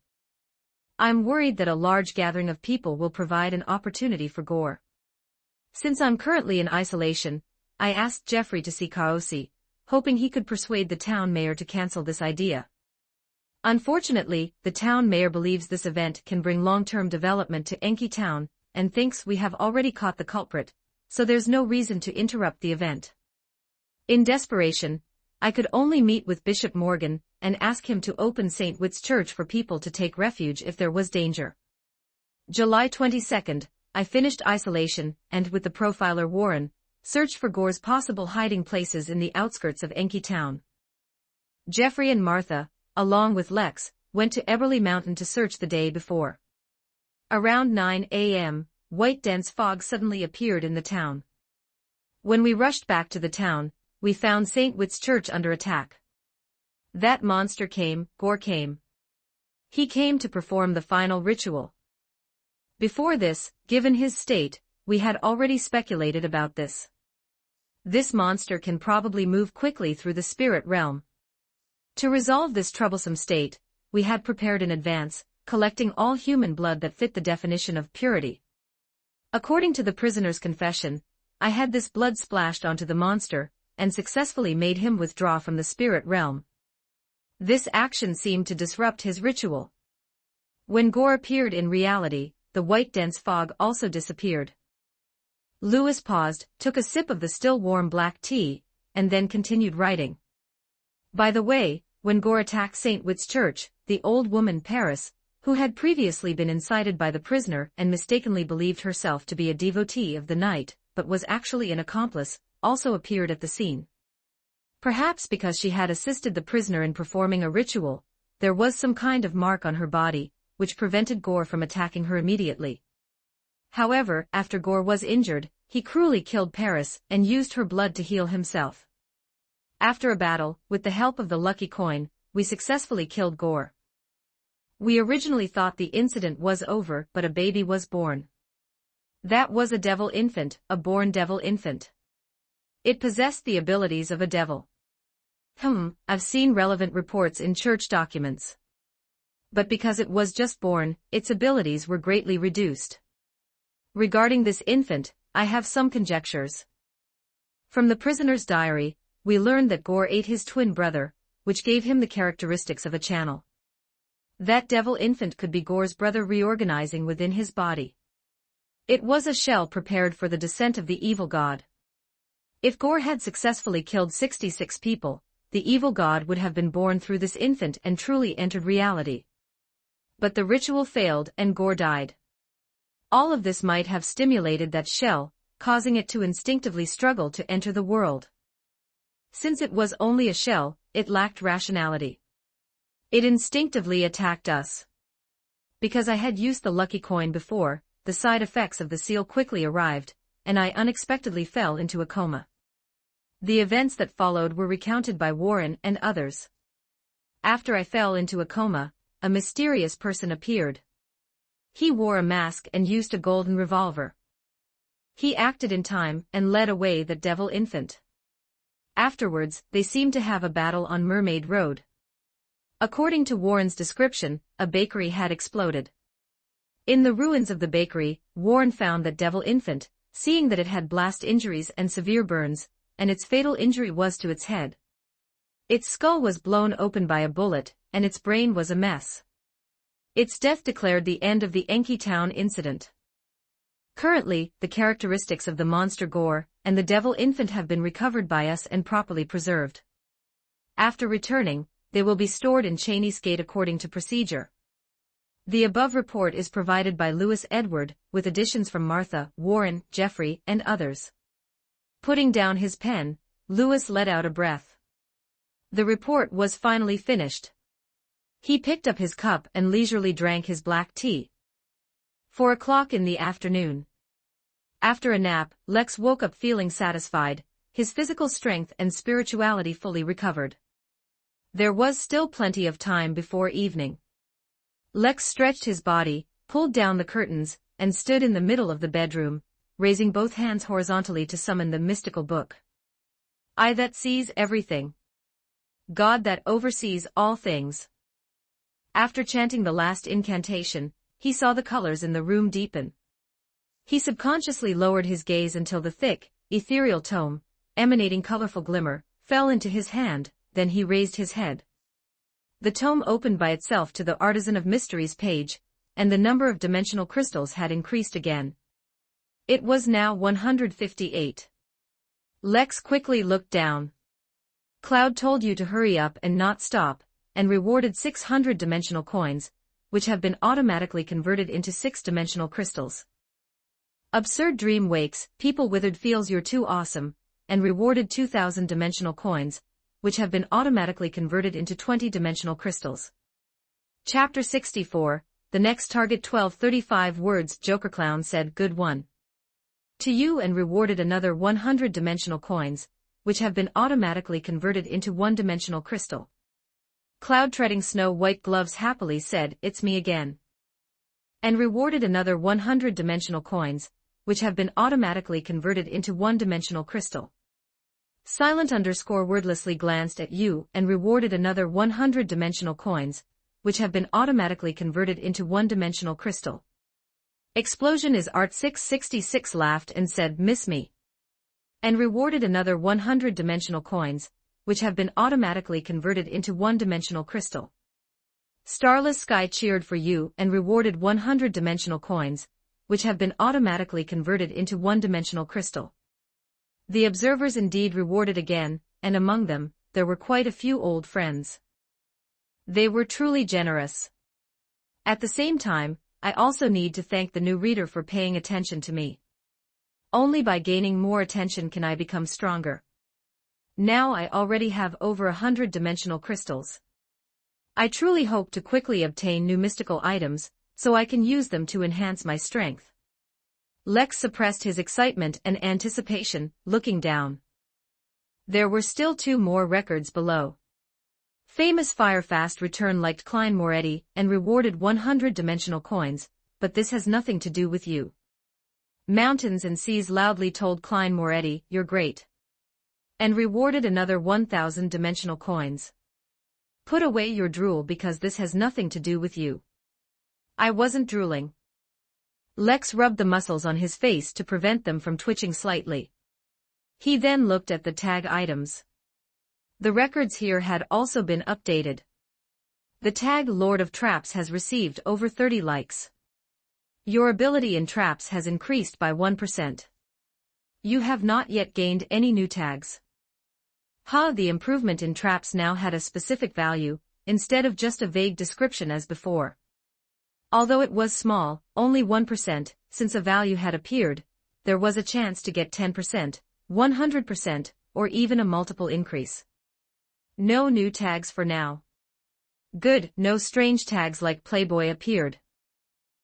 I'm worried that a large gathering of people will provide an opportunity for Gore. Since I'm currently in isolation, I asked Jeffrey to see Kaosi, hoping he could persuade the town mayor to cancel this idea. Unfortunately, the town mayor believes this event can bring long-term development to Enki Town, and thinks we have already caught the culprit, so there's no reason to interrupt the event. In desperation, I could only meet with Bishop Morgan and ask him to open St. Witt's Church for people to take refuge if there was danger. July 22nd, I finished isolation and, with the profiler Warren, searched for Gore's possible hiding places in the outskirts of Enki Town. Jeffrey and Martha, along with Lex, went to Eberly Mountain to search the day before. Around 9 a.m., white dense fog suddenly appeared in the town. When we rushed back to the town, we found St. Witt's Church under attack. That monster came, Gore came. He came to perform the final ritual. Before this, given his state, we had already speculated about this. This monster can probably move quickly through the spirit realm. To resolve this troublesome state, we had prepared in advance, collecting all human blood that fit the definition of purity. According to the prisoner's confession, I had this blood splashed onto the monster, and successfully made him withdraw from the spirit realm. This action seemed to disrupt his ritual. When Gore appeared in reality, the white dense fog also disappeared. Lewis paused, took a sip of the still warm black tea, and then continued writing. By the way, when Gore attacked St. Witt's Church, the old woman Paris, who had previously been incited by the prisoner and mistakenly believed herself to be a devotee of the night, but was actually an accomplice, also appeared at the scene. Perhaps because she had assisted the prisoner in performing a ritual, there was some kind of mark on her body, which prevented Gore from attacking her immediately. However, after Gore was injured, he cruelly killed Paris and used her blood to heal himself. After a battle, with the help of the lucky coin, we successfully killed Gore. We originally thought the incident was over, but a baby was born. That was a devil infant, a born devil infant. It possessed the abilities of a devil. I've seen relevant reports in church documents. But because it was just born, its abilities were greatly reduced. Regarding this infant, I have some conjectures. From the prisoner's diary, we learned that Gore ate his twin brother, which gave him the characteristics of a channel. That devil infant could be Gore's brother reorganizing within his body. It was a shell prepared for the descent of the evil god. If Gore had successfully killed 66 people, the evil god would have been born through this infant and truly entered reality. But the ritual failed and Gore died. All of this might have stimulated that shell, causing it to instinctively struggle to enter the world. Since it was only a shell, it lacked rationality. It instinctively attacked us. Because I had used the lucky coin before, the side effects of the seal quickly arrived, and I unexpectedly fell into a coma. The events that followed were recounted by Warren and others. After I fell into a coma, a mysterious person appeared. He wore a mask and used a golden revolver. He acted in time and led away the devil infant. Afterwards, they seemed to have a battle on Mermaid Road. According to Warren's description, a bakery had exploded. In the ruins of the bakery, Warren found that devil infant, seeing that it had blast injuries and severe burns, and its fatal injury was to its head. Its skull was blown open by a bullet, and its brain was a mess. Its death declared the end of the Enki Town incident. Currently, the characteristics of the monster Gore and the devil infant have been recovered by us and properly preserved. After returning, they will be stored in Cheney's Gate according to procedure. The above report is provided by Lewis Edward, with additions from Martha, Warren, Jeffrey, and others. Putting down his pen, Lewis let out a breath. The report was finally finished. He picked up his cup and leisurely drank his black tea. 4 o'clock in the afternoon. After a nap, Lex woke up feeling satisfied, his physical strength and spirituality fully recovered. There was still plenty of time before evening. Lex stretched his body, pulled down the curtains, and stood in the middle of the bedroom, raising both hands horizontally to summon the mystical book. I that sees everything. God that oversees all things. After chanting the last incantation, he saw the colors in the room deepen. He subconsciously lowered his gaze until the thick, ethereal tome, emanating colorful glimmer, fell into his hand, then he raised his head. The tome opened by itself to the Artisan of Mysteries page, and the number of dimensional crystals had increased again. It was now 158. Lex quickly looked down. Cloud told you to hurry up and not stop, and rewarded 600 dimensional coins, which have been automatically converted into 6-dimensional crystals. Absurd Dream wakes, people withered feels you're too awesome, and rewarded 2,000 dimensional coins, which have been automatically converted into 20-dimensional crystals. Chapter 64, the next target 1235 words. Joker Clown said good one. To you and rewarded another 100 dimensional coins, which have been automatically converted into 1-dimensional crystal. Cloud treading snow white gloves happily said, it's me again. And rewarded another 100 dimensional coins, which have been automatically converted into 1-dimensional crystal. Silent wordlessly glanced at you and rewarded another 100 dimensional coins, which have been automatically converted into 1-dimensional crystal. Explosion is Art 666 laughed and said miss me. And rewarded another 100 dimensional coins, which have been automatically converted into 1-dimensional crystal. Starless Sky cheered for you and rewarded 100 dimensional coins, which have been automatically converted into 1-dimensional crystal. The observers indeed rewarded again, and among them, there were quite a few old friends. They were truly generous. At the same time, I also need to thank the new reader for paying attention to me. Only by gaining more attention can I become stronger. Now I already have over 100 dimensional crystals. I truly hope to quickly obtain new mystical items, so I can use them to enhance my strength. Lex suppressed his excitement and anticipation, looking down. There were still 2 more records below. Famous Firefast Return liked Klein Moretti and rewarded 100 dimensional coins, but this has nothing to do with you. Mountains and Seas loudly told Klein Moretti, you're great. And rewarded another 1,000 dimensional coins. Put away your drool because this has nothing to do with you. I wasn't drooling. Lex rubbed the muscles on his face to prevent them from twitching slightly. He then looked at the tag items. The records here had also been updated. The tag Lord of Traps has received over 30 likes. Your ability in traps has increased by 1%. You have not yet gained any new tags. The improvement in traps now had a specific value, instead of just a vague description as before. Although it was small, only 1%, since a value had appeared, there was a chance to get 10%, 100%, or even a multiple increase. No new tags for now. Good, no strange tags like Playboy appeared.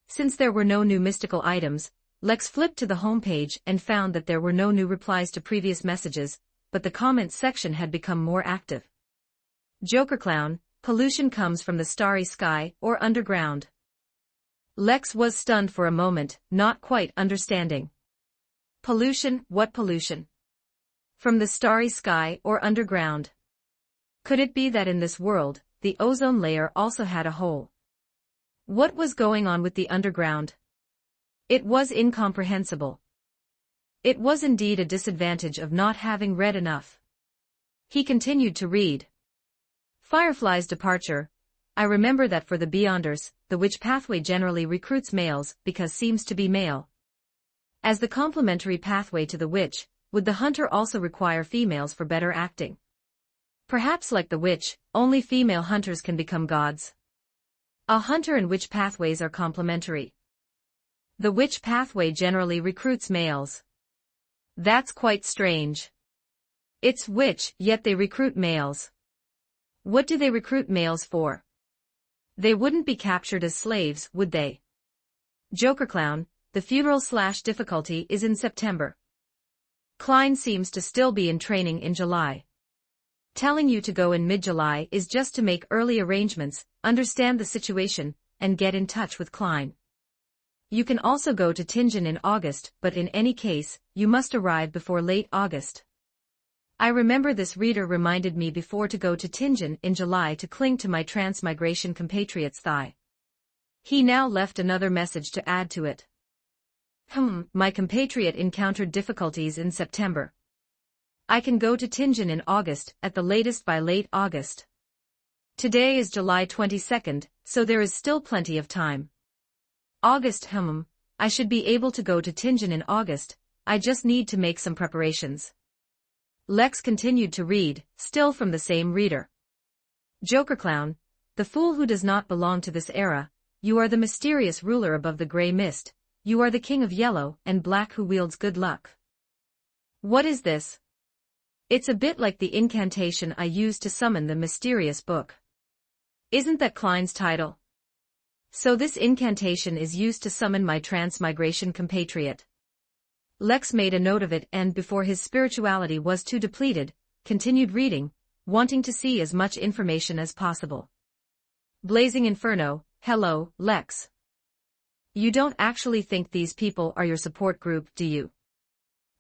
Since there were no new mystical items, Lex flipped to the homepage and found that there were no new replies to previous messages, but the comments section had become more active. Joker Clown, pollution comes from the starry sky or underground. Lex was stunned for a moment, not quite understanding. Pollution, what pollution? From the starry sky or underground? Could it be that in this world, the ozone layer also had a hole? What was going on with the underground? It was incomprehensible. It was indeed a disadvantage of not having read enough. He continued to read. Firefly's departure. I remember that for the Beyonders, the witch pathway generally recruits males because seems to be male. As the complementary pathway to the witch, would the hunter also require females for better acting? Perhaps like the witch, only female hunters can become gods. A hunter and witch pathways are complementary. The witch pathway generally recruits males. That's quite strange. It's witch, yet they recruit males. What do they recruit males for? They wouldn't be captured as slaves, would they? Joker Clown, the funeral/difficulty is in September. Klein seems to still be in training in July. Telling you to go in mid-July is just to make early arrangements, understand the situation, and get in touch with Klein. You can also go to Tingen in August, but in any case, you must arrive before late August. I remember this reader reminded me before to go to Tingen in July to cling to my transmigration compatriot's thigh. He now left another message to add to it. My compatriot encountered difficulties in September. I can go to Tingen in August, at the latest by late August. Today is July 22nd, so there is still plenty of time. August, I should be able to go to Tingen in August, I just need to make some preparations. Lex continued to read, still from the same reader. Joker Clown, the fool who does not belong to this era, you are the mysterious ruler above the gray mist, you are the king of yellow and black who wields good luck. What is this? It's a bit like the incantation I used to summon the mysterious book. Isn't that Klein's title? So this incantation is used to summon my transmigration compatriot. Lex made a note of it and before his spirituality was too depleted, continued reading, wanting to see as much information as possible. Blazing Inferno, hello, Lex. You don't actually think these people are your support group, do you?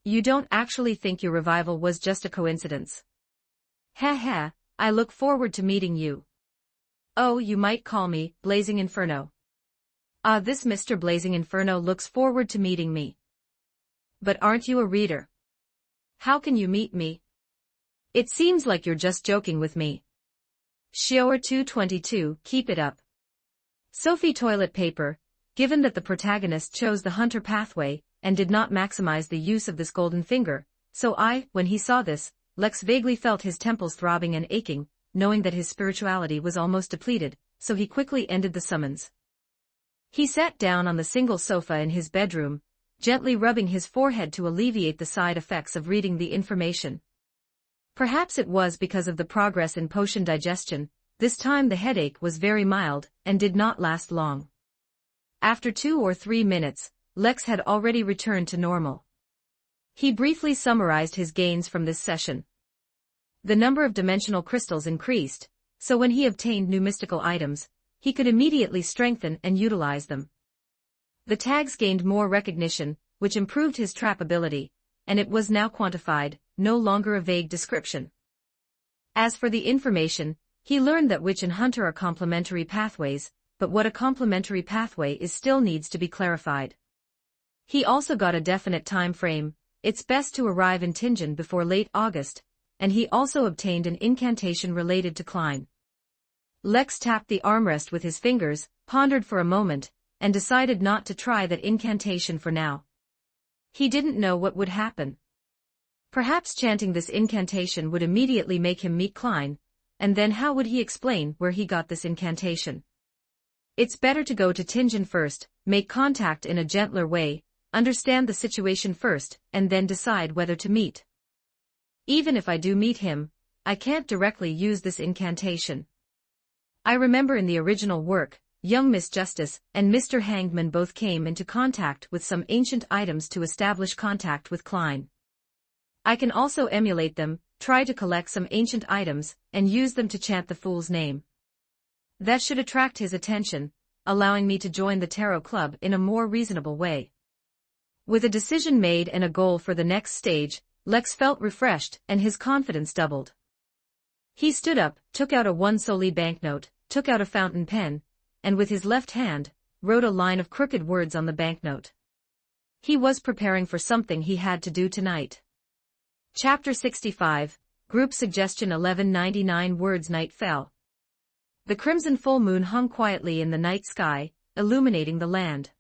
You don't actually think your revival was just a coincidence? Heh, I look forward to meeting you. Oh, you might call me Blazing Inferno. This Mr. Blazing Inferno looks forward to meeting me. But aren't you a reader? How can you meet me? It seems like you're just joking with me. Shower 222, keep it up. Sophie Toilet Paper, given that the protagonist chose the hunter pathway, and did not maximize the use of this golden finger, so when he saw this, Lex vaguely felt his temples throbbing and aching, knowing that his spirituality was almost depleted, so he quickly ended the summons. He sat down on the single sofa in his bedroom, gently rubbing his forehead to alleviate the side effects of reading the information. Perhaps it was because of the progress in potion digestion, this time the headache was very mild, and did not last long. After 2 or 3 minutes, Lex had already returned to normal. He briefly summarized his gains from this session. The number of dimensional crystals increased, so when he obtained new mystical items, he could immediately strengthen and utilize them. The tags gained more recognition, which improved his trap ability, and it was now quantified, no longer a vague description. As for the information, he learned that witch and hunter are complementary pathways, but what a complementary pathway is still needs to be clarified. He also got a definite time frame, it's best to arrive in Tingen before late August, and he also obtained an incantation related to Klein. Lex tapped the armrest with his fingers, pondered for a moment, and decided not to try that incantation for now. He didn't know what would happen. Perhaps chanting this incantation would immediately make him meet Klein, and then how would he explain where he got this incantation? It's better to go to Tingen first, make contact in a gentler way, understand the situation first, and then decide whether to meet. Even if I do meet him, I can't directly use this incantation. I remember in the original work, young Miss Justice and Mr. Hangman both came into contact with some ancient items to establish contact with Klein. I can also emulate them, try to collect some ancient items, and use them to chant the fool's name. That should attract his attention, allowing me to join the Tarot Club in a more reasonable way. With a decision made and a goal for the next stage, Lex felt refreshed and his confidence doubled. He stood up, took out a 1 soldi banknote, took out a fountain pen, and with his left hand, wrote a line of crooked words on the banknote. He was preparing for something he had to do tonight. Chapter 65, Group Suggestion 1199 Words. Night fell. The crimson full moon hung quietly in the night sky, illuminating the land.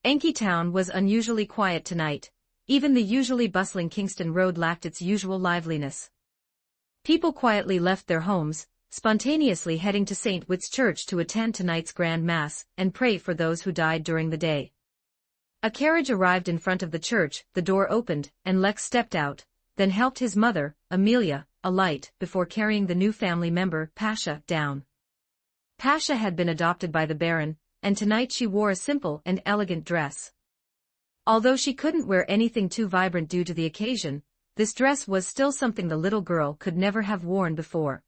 Enki Town was unusually quiet tonight, even the usually bustling Kingston Road lacked its usual liveliness. People quietly left their homes, spontaneously heading to St. Witt's Church to attend tonight's grand mass and pray for those who died during the day. A carriage arrived in front of the church, the door opened, and Lex stepped out, then helped his mother, Amelia, alight before carrying the new family member, Pasha, down. Pasha had been adopted by the Baron, and tonight she wore a simple and elegant dress. Although she couldn't wear anything too vibrant due to the occasion, this dress was still something the little girl could never have worn before.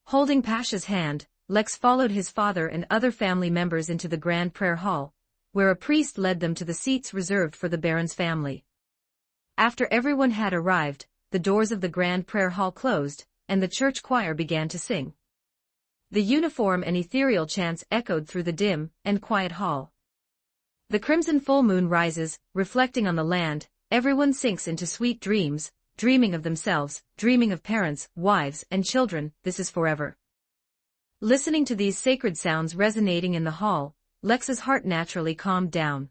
Holding Pasha's hand, Lex followed his father and other family members into the grand prayer hall, where a priest led them to the seats reserved for the Baron's family. After everyone had arrived, the doors of the grand prayer hall closed, and the church choir began to sing. The uniform and ethereal chants echoed through the dim and quiet hall. The crimson full moon rises, reflecting on the land. Everyone sinks into sweet dreams, dreaming of themselves, dreaming of parents, wives, and children. This is forever. Listening to these sacred sounds resonating in the hall, Lex's heart naturally calmed down.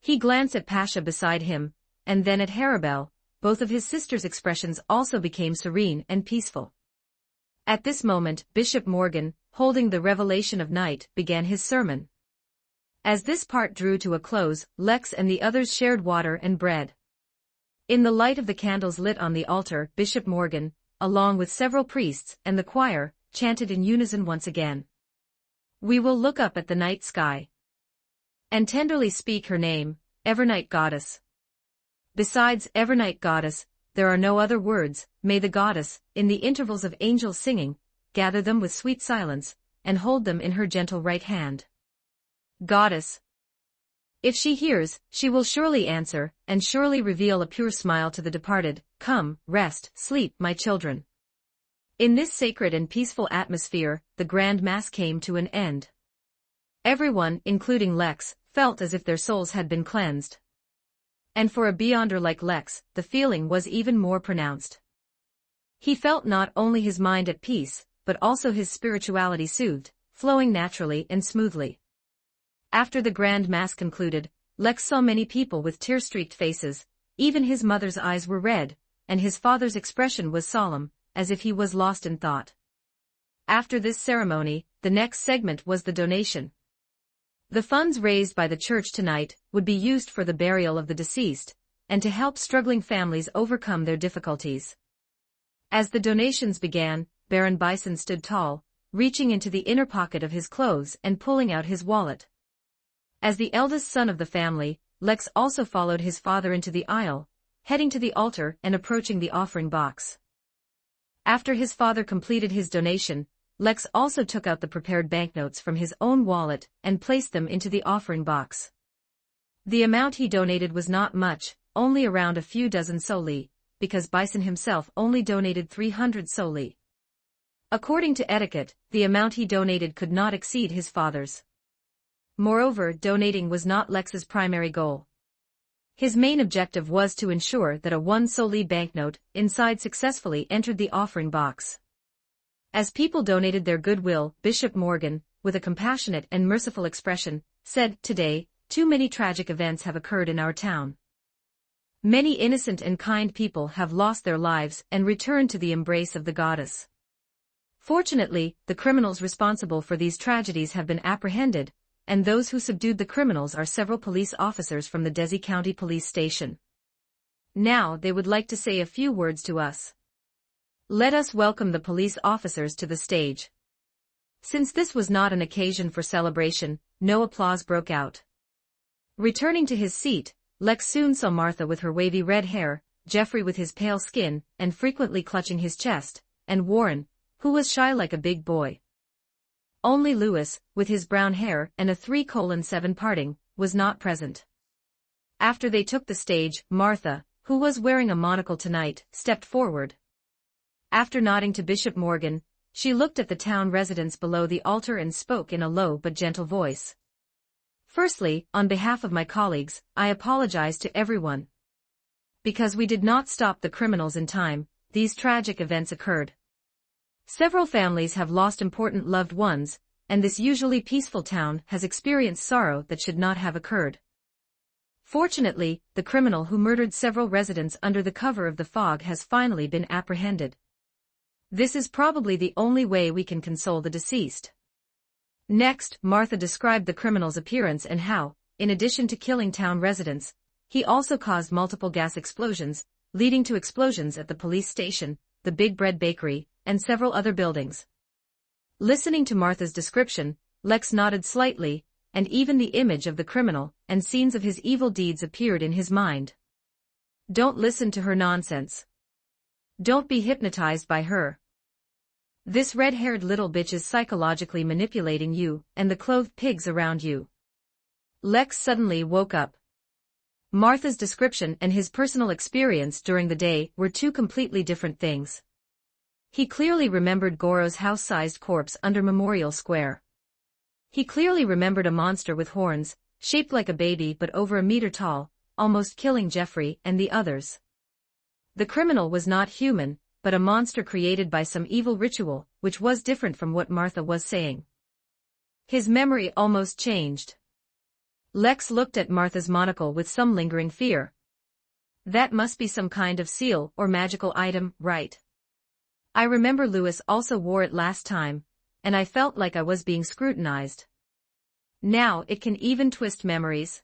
He glanced at Pasha beside him, and then at Harabel. Both of his sisters' expressions also became serene and peaceful. At this moment, Bishop Morgan, holding the revelation of night, began his sermon. As this part drew to a close, Lex and the others shared water and bread. In the light of the candles lit on the altar, Bishop Morgan, along with several priests and the choir, chanted in unison once again. We will look up at the night sky and tenderly speak her name, Evernight Goddess. Besides Evernight Goddess, there are no other words. May the goddess, in the intervals of angels singing, gather them with sweet silence, and hold them in her gentle right hand. Goddess. If she hears, she will surely answer, and surely reveal a pure smile to the departed. Come, rest, sleep, my children. In this sacred and peaceful atmosphere, the grand mass came to an end. Everyone, including Lex, felt as if their souls had been cleansed. And for a beyonder like Lex, the feeling was even more pronounced. He felt not only his mind at peace, but also his spirituality soothed, flowing naturally and smoothly. After the grand mass concluded, Lex saw many people with tear-streaked faces. Even his mother's eyes were red, and his father's expression was solemn, as if he was lost in thought. After this ceremony, the next segment was the donation. The funds raised by the church tonight would be used for the burial of the deceased, and to help struggling families overcome their difficulties. As the donations began, Baron Bison stood tall, reaching into the inner pocket of his clothes and pulling out his wallet. As the eldest son of the family, Lex also followed his father into the aisle, heading to the altar and approaching the offering box. After his father completed his donation, Lex also took out the prepared banknotes from his own wallet and placed them into the offering box. The amount he donated was not much, only around a few dozen soldi, because Bison himself only donated 300 soldi. According to etiquette, the amount he donated could not exceed his father's. Moreover, donating was not Lex's primary goal. His main objective was to ensure that a 1 soldi banknote inside successfully entered the offering box. As people donated their goodwill, Bishop Morgan, with a compassionate and merciful expression, said, "Today, too many tragic events have occurred in our town. Many innocent and kind people have lost their lives and returned to the embrace of the goddess. Fortunately, the criminals responsible for these tragedies have been apprehended, and those who subdued the criminals are several police officers from the Desi County Police Station. Now they would like to say a few words to us. Let us welcome the police officers to the stage." Since this was not an occasion for celebration, no applause broke out. Returning to his seat, Lex soon saw Martha with her wavy red hair, Jeffrey with his pale skin and frequently clutching his chest, and Warren, who was shy like a big boy. Only Louis, with his brown hair and a 3:7 parting, was not present. After they took the stage, Martha, who was wearing a monocle tonight, stepped forward. After nodding to Bishop Morgan, she looked at the town residents below the altar and spoke in a low but gentle voice. "Firstly, on behalf of my colleagues, I apologize to everyone. Because we did not stop the criminals in time, these tragic events occurred. Several families have lost important loved ones, and this usually peaceful town has experienced sorrow that should not have occurred. Fortunately, the criminal who murdered several residents under the cover of the fog has finally been apprehended. This is probably the only way we can console the deceased." Next, Martha described the criminal's appearance and how, in addition to killing town residents, he also caused multiple gas explosions, leading to explosions at the police station, the Big Bread Bakery, and several other buildings. Listening to Martha's description, Lex nodded slightly, and even the image of the criminal and scenes of his evil deeds appeared in his mind. Don't listen to her nonsense. Don't be hypnotized by her. This red-haired little bitch is psychologically manipulating you and the clothed pigs around you. Lex suddenly woke up. Martha's description and his personal experience during the day were two completely different things. He clearly remembered Goro's house-sized corpse under Memorial Square. He clearly remembered a monster with horns, shaped like a baby but over a meter tall, almost killing Jeffrey and the others. The criminal was not human, but a monster created by some evil ritual, which was different from what Martha was saying. His memory almost changed. Lex looked at Martha's monocle with some lingering fear. That must be some kind of seal or magical item, right? I remember Lewis also wore it last time, and I felt like I was being scrutinized. Now it can even twist memories.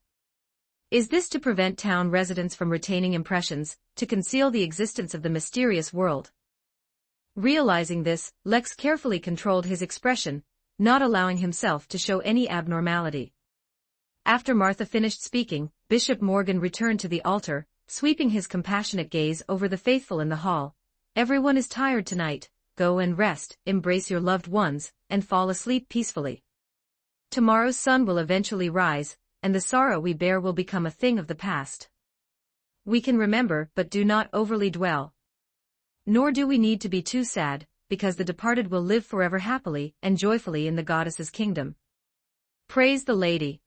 Is this to prevent town residents from retaining impressions, to conceal the existence of the mysterious world? Realizing this, Lex carefully controlled his expression, not allowing himself to show any abnormality. After Martha finished speaking, Bishop Morgan returned to the altar, sweeping his compassionate gaze over the faithful in the hall. Everyone is tired tonight, go and rest, embrace your loved ones, and fall asleep peacefully. Tomorrow's sun will eventually rise, and the sorrow we bear will become a thing of the past. We can remember but do not overly dwell. Nor do we need to be too sad, because the departed will live forever happily and joyfully in the goddess's kingdom. Praise the Lady.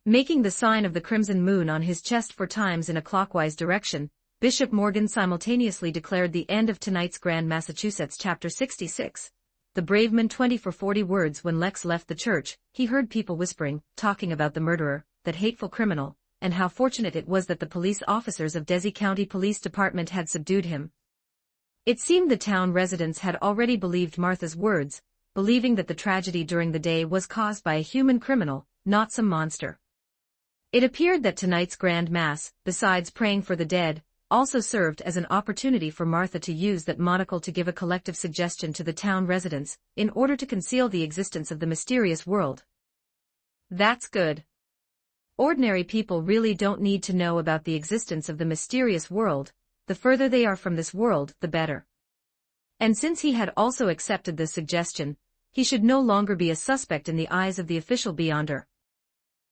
Making the sign of the crimson moon on his chest 4 times in a clockwise direction, Bishop Morgan simultaneously declared the end of tonight's Grand Massachusetts Chapter 66. The brave man 20 for 40 words. When Lex left the church, he heard people whispering, talking about the murderer, that hateful criminal, and how fortunate it was that the police officers of Desi County Police Department had subdued him. It seemed the town residents had already believed Martha's words, believing that the tragedy during the day was caused by a human criminal, not some monster. It appeared that tonight's Grand Mass, besides praying for the dead, also served as an opportunity for Martha to use that monocle to give a collective suggestion to the town residents, in order to conceal the existence of the mysterious world. That's good. Ordinary people really don't need to know about the existence of the mysterious world. The further they are from this world, the better. And since he had also accepted the suggestion, he should no longer be a suspect in the eyes of the official beyonder.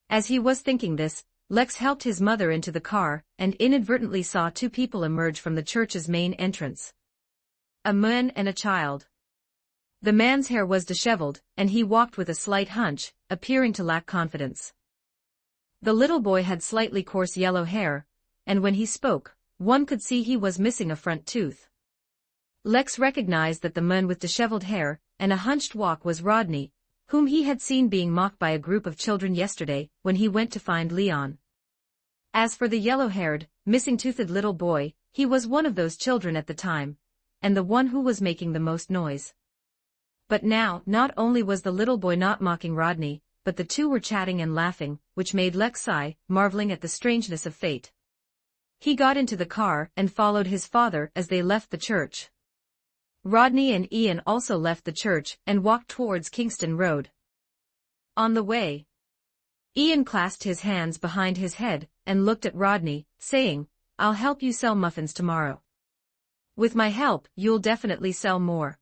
As he was thinking this, Lex helped his mother into the car and inadvertently saw 2 people emerge from the church's main entrance. A man and a child. The man's hair was disheveled, and he walked with a slight hunch, appearing to lack confidence. The little boy had slightly coarse yellow hair, and when he spoke, one could see he was missing a front tooth. Lex recognized that the man with disheveled hair and a hunched walk was Rodney, whom he had seen being mocked by a group of children yesterday when he went to find Leon. As for the yellow-haired, missing-toothed little boy, he was one of those children at the time, and the one who was making the most noise. But now, not only was the little boy not mocking Rodney, but the two were chatting and laughing, which made Lex sigh, marveling at the strangeness of fate. He got into the car and followed his father as they left the church. Rodney and Ian also left the church and walked towards Kingston Road. On the way, Ian clasped his hands behind his head and looked at Rodney, saying, "I'll help you sell muffins tomorrow. With my help, you'll definitely sell more."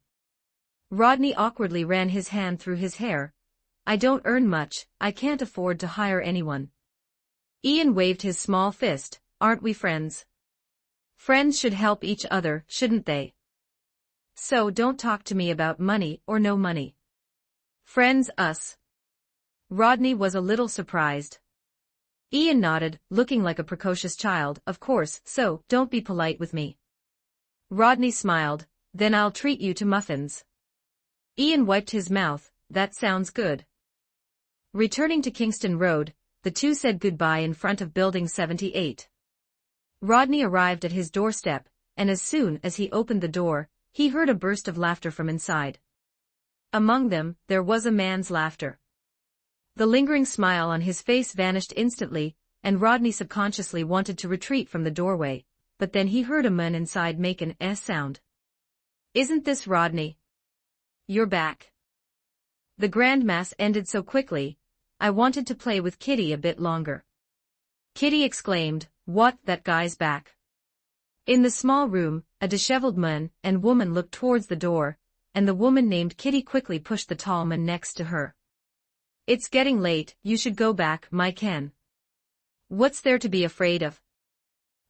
Rodney awkwardly ran his hand through his hair. "I don't earn much, I can't afford to hire anyone." Ian waved his small fist. "Aren't we friends? Friends should help each other, shouldn't they? So don't talk to me about money or no money. Friends us." Rodney was a little surprised. Ian nodded, looking like a precocious child. "Of course, so don't be polite with me." Rodney smiled. "Then I'll treat you to muffins." Ian wiped his mouth. "That sounds good." Returning to Kingston Road, the two said goodbye in front of Building 78. Rodney arrived at his doorstep, and as soon as he opened the door, he heard a burst of laughter from inside. Among them, there was a man's laughter. The lingering smile on his face vanished instantly, and Rodney subconsciously wanted to retreat from the doorway, but then he heard a man inside make an S sound. "Isn't this Rodney? You're back." The grand mass ended so quickly. I wanted to play with Kitty a bit longer. Kitty exclaimed, "What, that guy's back?" In the small room, a disheveled man and woman looked towards the door, and the woman named Kitty quickly pushed the tall man next to her. "It's getting late, you should go back, my Ken. What's there to be afraid of?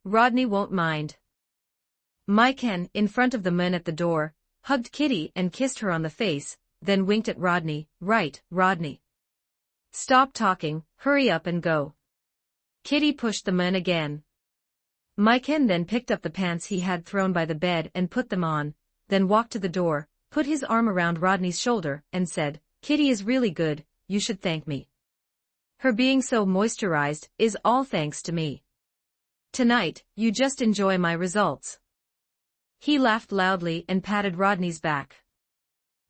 Rodney won't mind." My Ken, in front of the man at the door, hugged Kitty and kissed her on the face, then winked at Rodney. "Right, Rodney. Stop talking, hurry up and go." Kitty pushed the man again. My Ken then picked up the pants he had thrown by the bed and put them on, then walked to the door, put his arm around Rodney's shoulder, and said, "Kitty is really good, you should thank me. Her being so moisturized is all thanks to me. Tonight, you just enjoy my results." He laughed loudly and patted Rodney's back.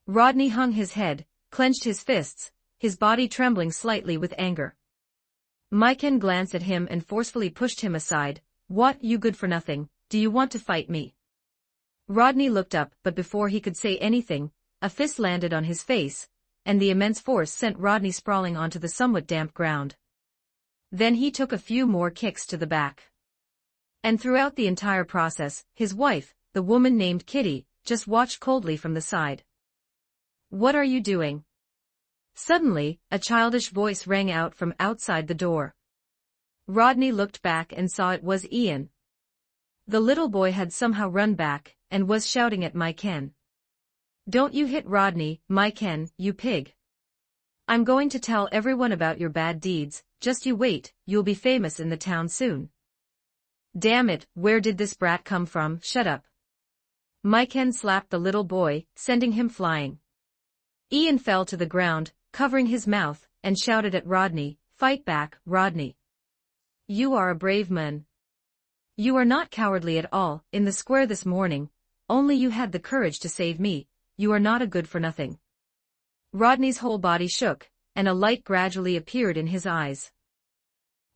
Rodney hung his head, clenched his fists, his body trembling slightly with anger. My Ken glanced at him and forcefully pushed him aside. "What, you good for nothing, do you want to fight me?" Rodney looked up, but before he could say anything, a fist landed on his face, and the immense force sent Rodney sprawling onto the somewhat damp ground. Then he took a few more kicks to the back. And throughout the entire process, his wife, the woman named Kitty, just watched coldly from the side. "What are you doing?" Suddenly, a childish voice rang out from outside the door. Rodney looked back and saw it was Ian. The little boy had somehow run back, and was shouting at my Ken. "Don't you hit Rodney, my Ken, you pig. I'm going to tell everyone about your bad deeds, just you wait, you'll be famous in the town soon." "Damn it, where did this brat come from? Shut up." My Ken slapped the little boy, sending him flying. Ian fell to the ground, covering his mouth, and shouted at Rodney, "Fight back, Rodney. You are a brave man. You are not cowardly at all. In the square this morning, only you had the courage to save me. You are not a good-for-nothing." Rodney's whole body shook, and a light gradually appeared in his eyes.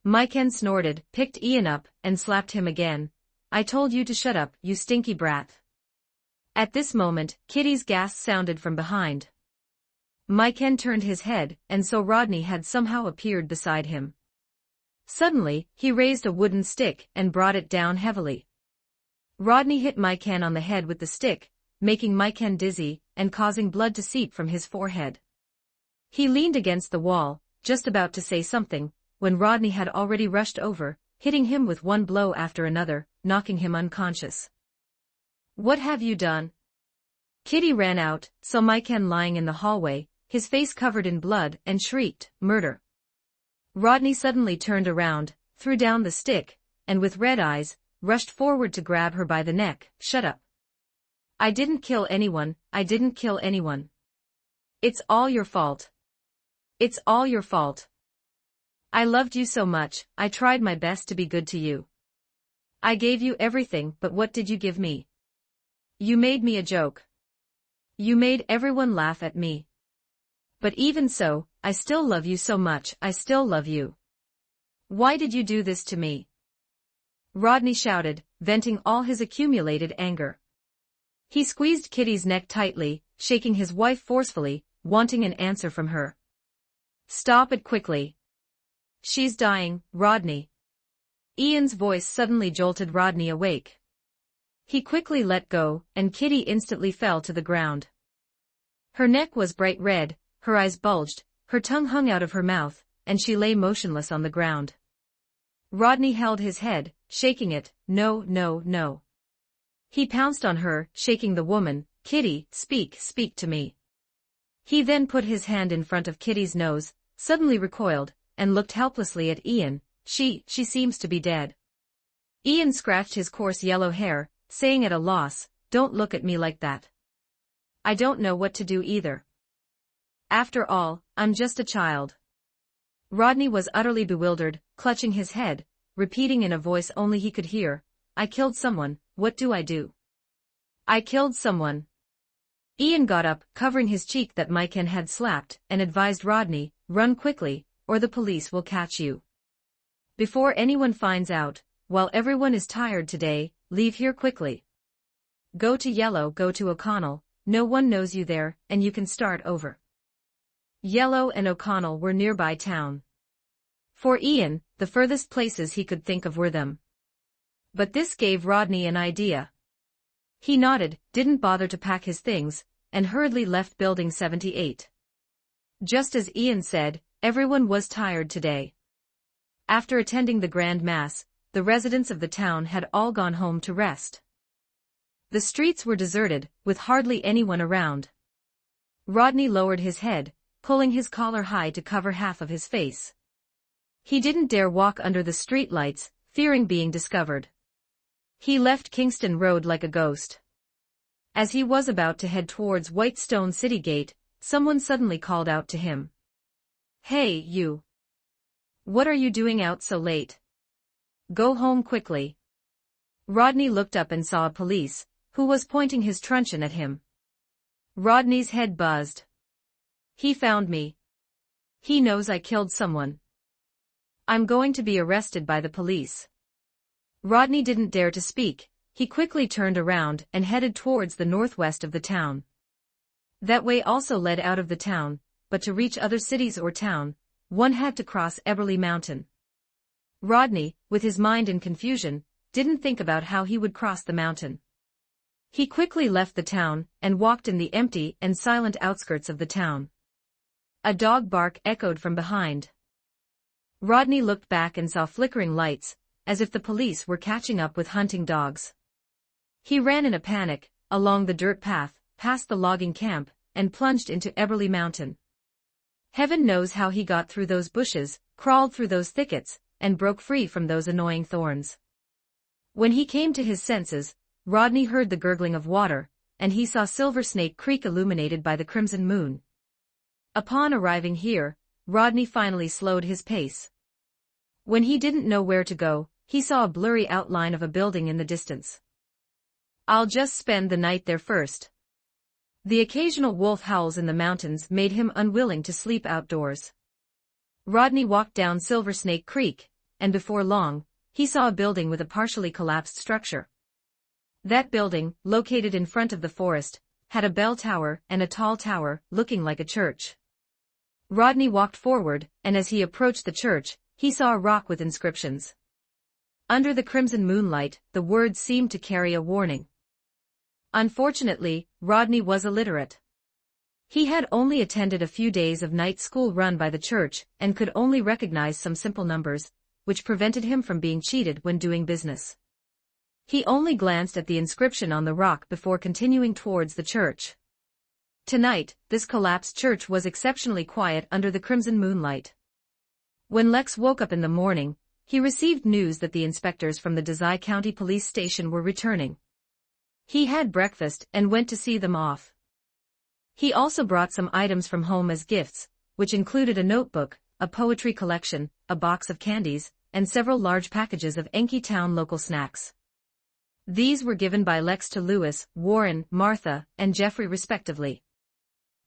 My Ken snorted, picked Ian up, and slapped him again. "I told you to shut up, you stinky brat." At this moment, Kitty's gasp sounded from behind. My Ken turned his head, and so Rodney had somehow appeared beside him. Suddenly, he raised a wooden stick and brought it down heavily. Rodney hit my Ken on the head with the stick, making my Ken dizzy, and causing blood to seep from his forehead. He leaned against the wall, just about to say something, when Rodney had already rushed over, hitting him with one blow after another, knocking him unconscious. "What have you done?" Kitty ran out, saw my Ken lying in the hallway, his face covered in blood, and shrieked, "Murder!" Rodney suddenly turned around, threw down the stick, and with red eyes, rushed forward to grab her by the neck. "Shut up. I didn't kill anyone, I didn't kill anyone. It's all your fault. It's all your fault. I loved you so much, I tried my best to be good to you. I gave you everything, but what did you give me? You made me a joke. You made everyone laugh at me. But even so, I still love you so much, I still love you. Why did you do this to me?" Rodney shouted, venting all his accumulated anger. He squeezed Kitty's neck tightly, shaking his wife forcefully, wanting an answer from her. "Stop it quickly. She's dying, Rodney." Ian's voice suddenly jolted Rodney awake. He quickly let go, and Kitty instantly fell to the ground. Her neck was bright red, her eyes bulged, her tongue hung out of her mouth, and she lay motionless on the ground. Rodney held his head, shaking it. "No, no, no." He pounced on her, shaking the woman. "Kitty, speak to me." He then put his hand in front of Kitty's nose, suddenly recoiled, and looked helplessly at Ian. She seems to be dead." Ian scratched his coarse yellow hair, saying at a loss, "Don't look at me like that. I don't know what to do either. After all, I'm just a child." Rodney was utterly bewildered, clutching his head, repeating in a voice only he could hear, "I killed someone, what do I do? I killed someone." Ian got up, covering his cheek that my Ken had slapped, and advised Rodney, "Run quickly, or the police will catch you. Before anyone finds out, while everyone is tired today, leave here quickly. Go to Yellow, go to O'Connell, no one knows you there, and you can start over. Yellow and O'Connell were nearby town. For Ian, the furthest places he could think of were them. But this gave Rodney an idea. He nodded, didn't bother to pack his things, and hurriedly left Building 78. Just as Ian said, everyone was tired today. After attending the Grand Mass, the residents of the town had all gone home to rest. The streets were deserted, with hardly anyone around. Rodney lowered his head, pulling his collar high to cover half of his face. He didn't dare walk under the streetlights, fearing being discovered. He left Kingston Road like a ghost. As he was about to head towards Whitestone City Gate, someone suddenly called out to him. "Hey, you! What are you doing out so late? Go home quickly." Rodney looked up and saw a police, who was pointing his truncheon at him. Rodney's head buzzed. He found me. He knows I killed someone. I'm going to be arrested by the police. Rodney didn't dare to speak. He quickly turned around and headed towards the northwest of the town. That way also led out of the town, but to reach other cities or town, one had to cross Eberly Mountain. Rodney, with his mind in confusion, didn't think about how he would cross the mountain. He quickly left the town and walked in the empty and silent outskirts of the town. A dog bark echoed from behind. Rodney looked back and saw flickering lights, as if the police were catching up with hunting dogs. He ran in a panic, along the dirt path, past the logging camp, and plunged into Eberly Mountain. Heaven knows how he got through those bushes, crawled through those thickets, and broke free from those annoying thorns. When he came to his senses, Rodney heard the gurgling of water, and he saw Silver Snake Creek illuminated by the crimson moon. Upon arriving here, Rodney finally slowed his pace. When he didn't know where to go, he saw a blurry outline of a building in the distance. "I'll just spend the night there first." The occasional wolf howls in the mountains made him unwilling to sleep outdoors. Rodney walked down Silver Snake Creek, and before long, he saw a building with a partially collapsed structure. That building, located in front of the forest, had a bell tower and a tall tower, looking like a church. Rodney walked forward, and as he approached the church, he saw a rock with inscriptions. Under the crimson moonlight, the words seemed to carry a warning. Unfortunately, Rodney was illiterate. He had only attended a few days of night school run by the church and could only recognize some simple numbers, which prevented him from being cheated when doing business. He only glanced at the inscription on the rock before continuing towards the church. Tonight, this collapsed church was exceptionally quiet under the crimson moonlight. When Lex woke up in the morning, he received news that the inspectors from the Desai County Police Station were returning. He had breakfast and went to see them off. He also brought some items from home as gifts, which included a notebook, a poetry collection, a box of candies, and several large packages of Enki Town local snacks. These were given by Lex to Lewis, Warren, Martha, and Jeffrey respectively.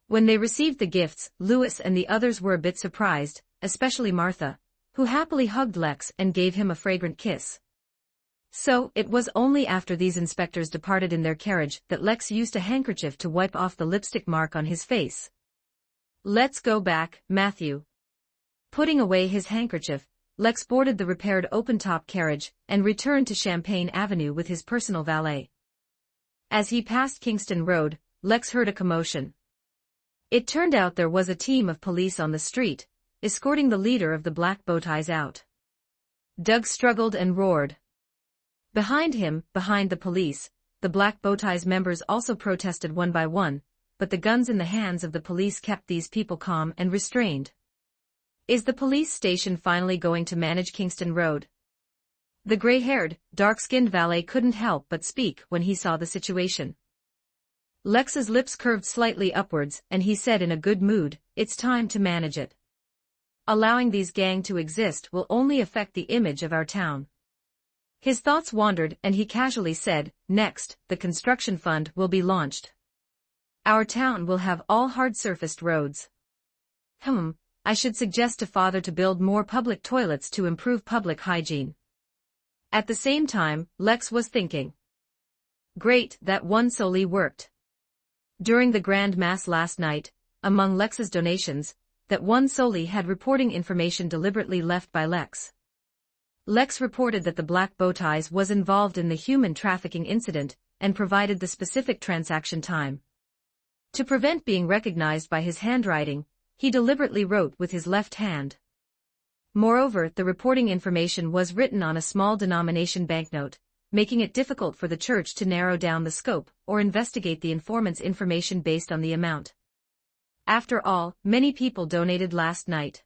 When they received the gifts, Lewis and the others were a bit surprised, especially Martha, who happily hugged Lex and gave him a fragrant kiss. So, it was only after these inspectors departed in their carriage that Lex used a handkerchief to wipe off the lipstick mark on his face. "Let's go back, Matthew." Putting away his handkerchief, Lex boarded the repaired open-top carriage and returned to Champaign Avenue with his personal valet. As he passed Kingston Road, Lex heard a commotion. It turned out there was a team of police on the street, escorting the leader of the Black Bowties out. Doug struggled and roared. Behind him, behind the police, the Black Bowties members also protested one by one, but the guns in the hands of the police kept these people calm and restrained. Is the police station finally going to manage Kingston Road? The gray-haired, dark-skinned valet couldn't help but speak when he saw the situation. Lex's lips curved slightly upwards and he said in a good mood, "It's time to manage it. Allowing these gangs to exist will only affect the image of our town." His thoughts wandered and he casually said, "Next, the construction fund will be launched. Our town will have all hard-surfaced roads. I should suggest to Father to build more public toilets to improve public hygiene. At the same time, Lex was thinking. Great, that one solely worked. During the Grand Mass last night, among Lex's donations, that one solely had reporting information deliberately left by Lex. Lex reported that the Black Bowties was involved in the human trafficking incident and provided the specific transaction time. To prevent being recognized by his handwriting, he deliberately wrote with his left hand. Moreover, the reporting information was written on a small denomination banknote, making it difficult for the church to narrow down the scope or investigate the informant's information based on the amount. After all, many people donated last night.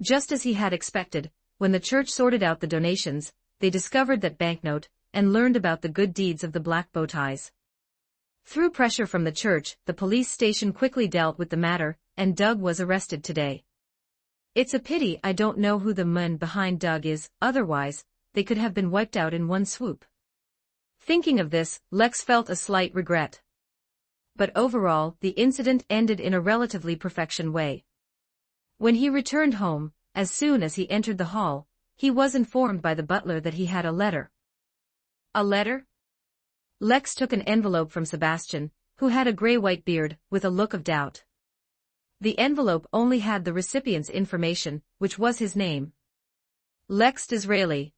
Just as he had expected, when the church sorted out the donations, they discovered that banknote and learned about the good deeds of the Black Bowties. Through pressure from the church, the police station quickly dealt with the matter, and Doug was arrested today. It's a pity I don't know who the man behind Doug is, otherwise, they could have been wiped out in one swoop. Thinking of this, Lex felt a slight regret. But overall, the incident ended in a relatively perfection way. When he returned home, as soon as he entered the hall, he was informed by the butler that he had a letter. A letter? Lex took an envelope from Sebastian, who had a gray-white beard, with a look of doubt. The envelope only had the recipient's information, which was his name. Lex Disraeli.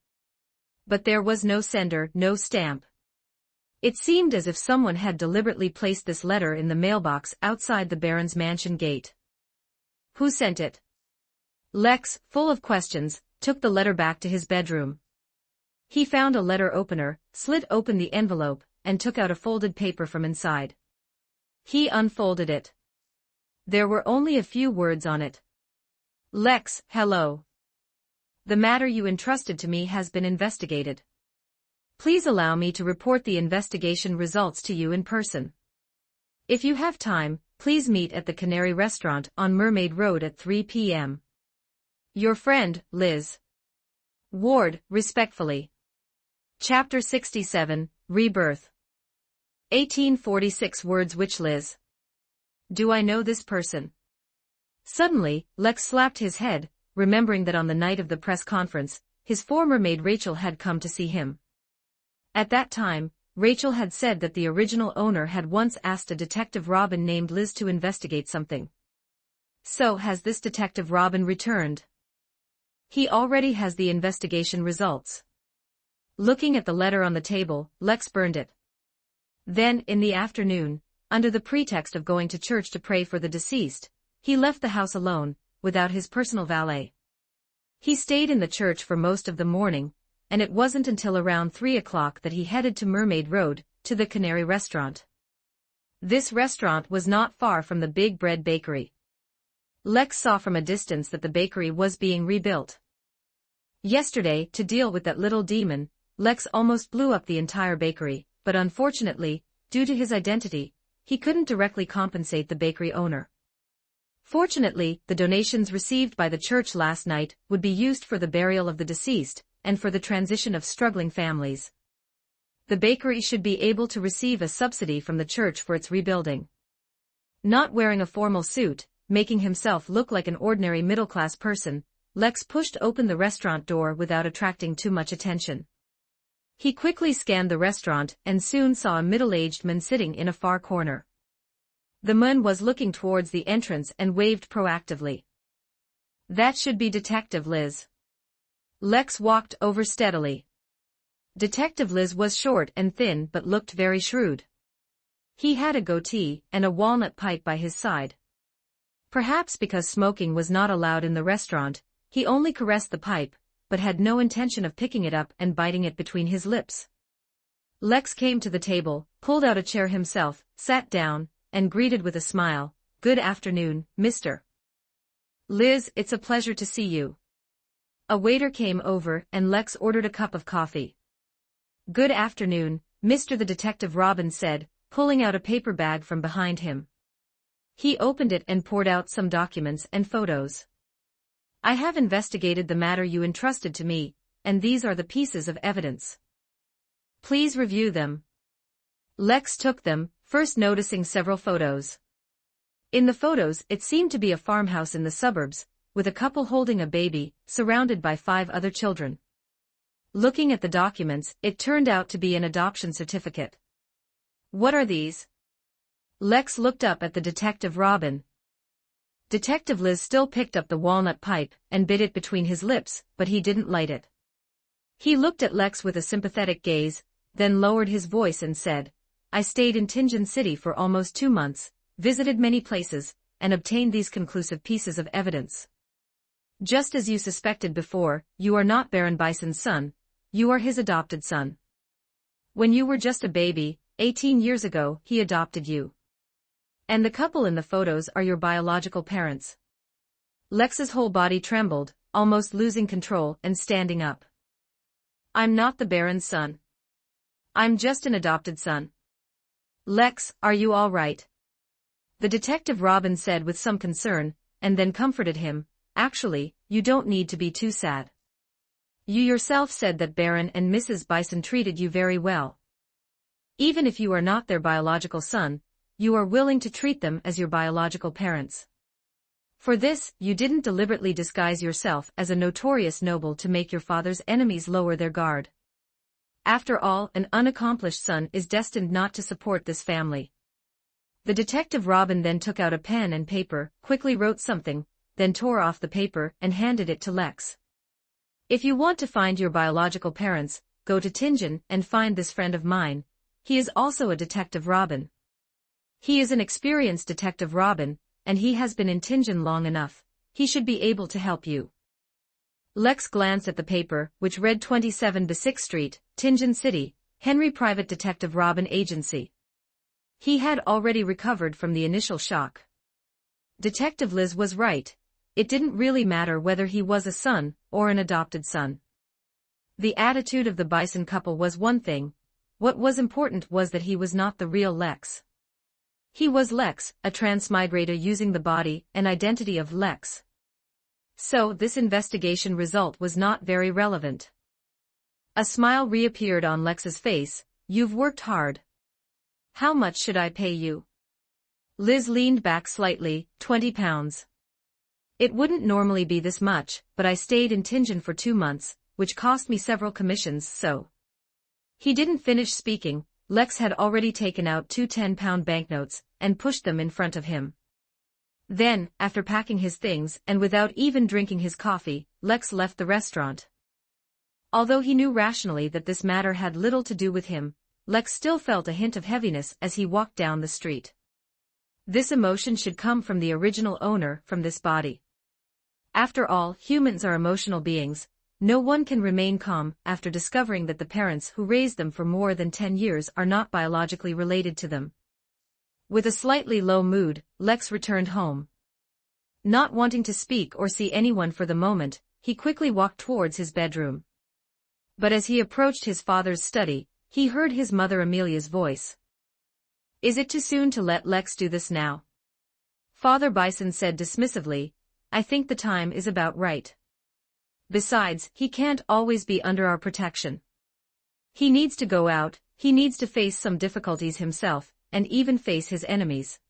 But there was no sender, no stamp. It seemed as if someone had deliberately placed this letter in the mailbox outside the Baron's mansion gate. Who sent it? Lex, full of questions, took the letter back to his bedroom. He found a letter opener, slit open the envelope, and took out a folded paper from inside. He unfolded it. There were only a few words on it. Lex, hello. The matter you entrusted to me has been investigated. Please allow me to report the investigation results to you in person. If you have time, please meet at the Canary Restaurant on Mermaid Road at 3 p.m. Your friend, Liz. Ward, respectfully. Chapter 67, Rebirth. 1846 words. Which Liz? Do I know this person? Suddenly, Lex slapped his head, remembering that on the night of the press conference, his former maid Rachel had come to see him. At that time, Rachel had said that the original owner had once asked a Detective Robin named Liz to investigate something. So has this Detective Robin returned? He already has the investigation results. Looking at the letter on the table, Lex burned it. Then, in the afternoon, under the pretext of going to church to pray for the deceased, he left the house alone, without his personal valet. He stayed in the church for most of the morning, and it wasn't until around 3 o'clock that he headed to Mermaid Road, to the Canary Restaurant. This restaurant was not far from the Big Bread Bakery. Lex saw from a distance that the bakery was being rebuilt. Yesterday, to deal with that little demon, Lex almost blew up the entire bakery, but unfortunately, due to his identity, he couldn't directly compensate the bakery owner. Fortunately, the donations received by the church last night would be used for the burial of the deceased, and for the transition of struggling families. The bakery should be able to receive a subsidy from the church for its rebuilding. Not wearing a formal suit, making himself look like an ordinary middle-class person, Lex pushed open the restaurant door without attracting too much attention. He quickly scanned the restaurant and soon saw a middle-aged man sitting in a far corner. The man was looking towards the entrance and waved proactively. That should be Detective Liz. Lex walked over steadily. Detective Liz was short and thin but looked very shrewd. He had a goatee and a walnut pipe by his side. Perhaps because smoking was not allowed in the restaurant, he only caressed the pipe, but had no intention of picking it up and biting it between his lips. Lex came to the table, pulled out a chair himself, sat down, and greeted with a smile, "Good afternoon, Mr. Liz, it's a pleasure to see you." A waiter came over and Lex ordered a cup of coffee. "Good afternoon, Mr. the Detective Robin said, pulling out a paper bag from behind him. He opened it and poured out some documents and photos. "I have investigated the matter you entrusted to me, and these are the pieces of evidence. Please review them." Lex took them, first noticing several photos. In the photos, it seemed to be a farmhouse in the suburbs, with a couple holding a baby, surrounded by 5 other children. Looking at the documents, it turned out to be an adoption certificate. What are these? Lex looked up at the Detective Robin. Detective Liz still picked up the walnut pipe and bit it between his lips, but he didn't light it. He looked at Lex with a sympathetic gaze, then lowered his voice and said, I stayed in Tingen City for almost 2 months, visited many places, and obtained these conclusive pieces of evidence. Just as you suspected before, you are not Baron Bison's son, you are his adopted son. When you were just a baby, 18 years ago, he adopted you. And the couple in the photos are your biological parents. Lex's whole body trembled, almost losing control and standing up. I'm not the Baron's son. I'm just an adopted son. Lex, are you all right? The Detective Robin said with some concern, and then comforted him, actually, you don't need to be too sad. You yourself said that Baron and Mrs. Bison treated you very well. Even if you are not their biological son, you are willing to treat them as your biological parents. For this, you didn't deliberately disguise yourself as a notorious noble to make your father's enemies lower their guard. After all, an unaccomplished son is destined not to support this family. The Detective Robin then took out a pen and paper, quickly wrote something, then tore off the paper and handed it to Lex. If you want to find your biological parents, go to Tingen and find this friend of mine. He is also a Detective Robin. He is an experienced Detective Robin, and he has been in Tingen long enough. He should be able to help you. Lex glanced at the paper, which read 27 Basic Street, Tingen City, Henry Private Detective Robin Agency. He had already recovered from the initial shock. Detective Liz was right. It didn't really matter whether he was a son or an adopted son. The attitude of the Bison couple was one thing. What was important was that he was not the real Lex. He was Lex, a transmigrator using the body and identity of Lex. So this investigation result was not very relevant. A smile reappeared on Lex's face. You've worked hard. How much should I pay you? Liz leaned back slightly, 20 pounds. It wouldn't normally be this much, but I stayed in Tingen for 2 months, which cost me several commissions, so. He didn't finish speaking. Lex had already taken out 2 10-pound banknotes and pushed them in front of him. Then, after packing his things and without even drinking his coffee, Lex left the restaurant. Although he knew rationally that this matter had little to do with him, Lex still felt a hint of heaviness as he walked down the street. This emotion should come from the original owner, from this body. After all, humans are emotional beings. No one can remain calm after discovering that the parents who raised them for more than 10 years are not biologically related to them. With a slightly low mood, Lex returned home. Not wanting to speak or see anyone for the moment, he quickly walked towards his bedroom. But as he approached his father's study, he heard his mother Amelia's voice. Is it too soon to let Lex do this now? Father Bison said dismissively, I think the time is about right. Besides, he can't always be under our protection. He needs to go out, he needs to face some difficulties himself, and even face his enemies.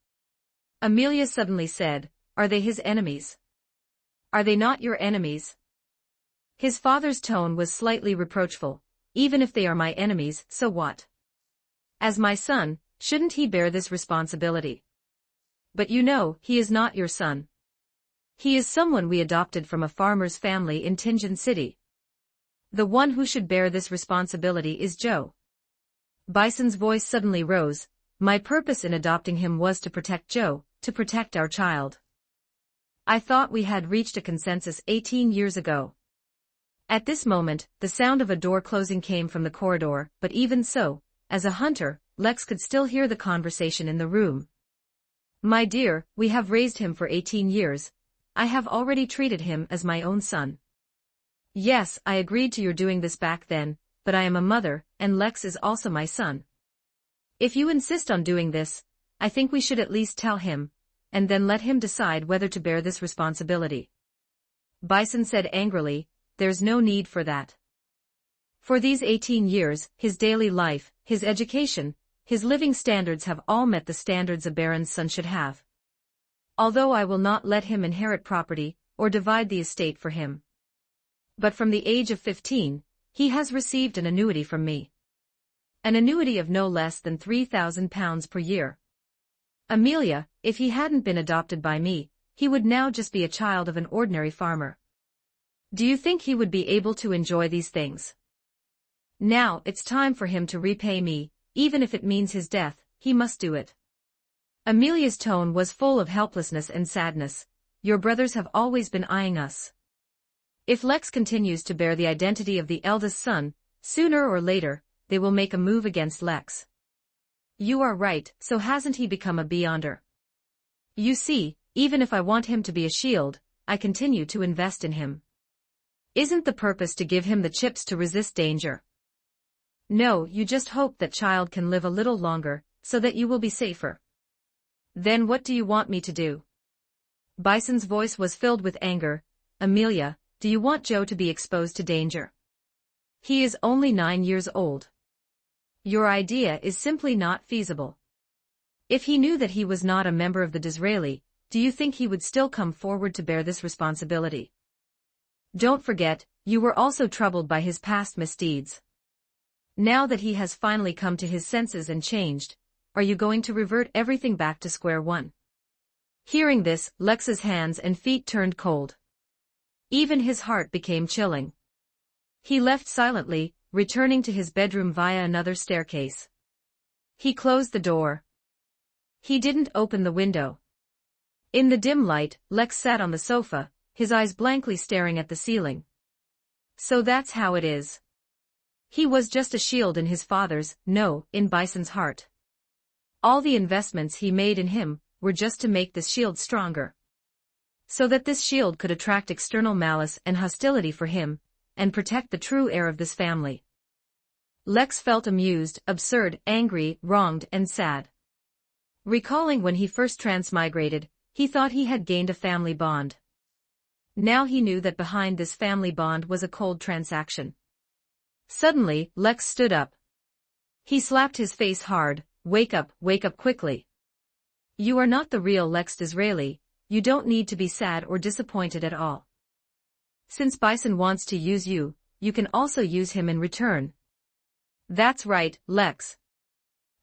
Amelia suddenly said, Are they his enemies? Are they not your enemies? His father's tone was slightly reproachful. Even if they are my enemies, so what? As my son, shouldn't he bear this responsibility? But you know, he is not your son. He is someone we adopted from a farmer's family in Tingen City. The one who should bear this responsibility is Joe. Bison's voice suddenly rose. My purpose in adopting him was to protect Joe, to protect our child. I thought we had reached a consensus 18 years ago. At this moment, the sound of a door closing came from the corridor, but even so, as a hunter, Lex could still hear the conversation in the room. My dear, we have raised him for 18 years. I have already treated him as my own son. Yes, I agreed to your doing this back then, but I am a mother, and Lex is also my son. If you insist on doing this, I think we should at least tell him, and then let him decide whether to bear this responsibility. Bison said angrily, There's no need for that. For these 18 years, his daily life, his education, his living standards have all met the standards a baron's son should have. Although I will not let him inherit property, or divide the estate for him. But from the age of 15, He has received an annuity from me. An annuity of no less than £3,000 per year. Amelia, if he hadn't been adopted by me, he would now just be a child of an ordinary farmer. Do you think he would be able to enjoy these things? Now, it's time for him to repay me, even if it means his death, he must do it. Amelia's tone was full of helplessness and sadness. Your brothers have always been eyeing us. If Lex continues to bear the identity of the eldest son, sooner or later, they will make a move against Lex. You are right, so hasn't he become a Beyonder? You see, even if I want him to be a shield, I continue to invest in him. Isn't the purpose to give him the chips to resist danger? No, you just hope that child can live a little longer, so that you will be safer. Then what do you want me to do? Bison's voice was filled with anger. Amelia, do you want Joe to be exposed to danger? He is only 9 years old. Your idea is simply not feasible. If he knew that he was not a member of the Disraeli, do you think he would still come forward to bear this responsibility? Don't forget, you were also troubled by his past misdeeds. Now that he has finally come to his senses and changed, are you going to revert everything back to square one? Hearing this, Lex's hands and feet turned cold. Even his heart became chilling. He left silently, returning to his bedroom via another staircase. He closed the door. He didn't open the window. In the dim light, Lex sat on the sofa, his eyes blankly staring at the ceiling. So that's how it is. He was just a shield in his father's, no, in Bison's heart. All the investments he made in him were just to make this shield stronger. So that this shield could attract external malice and hostility for him, and protect the true heir of this family. Lex felt amused, absurd, angry, wronged, and sad. Recalling when he first transmigrated, he thought he had gained a family bond. Now he knew that behind this family bond was a cold transaction. Suddenly, Lex stood up. He slapped his face hard. Wake up quickly. You are not the real Lex Disraeli, you don't need to be sad or disappointed at all. Since Bison wants to use you, you can also use him in return. That's right, Lex.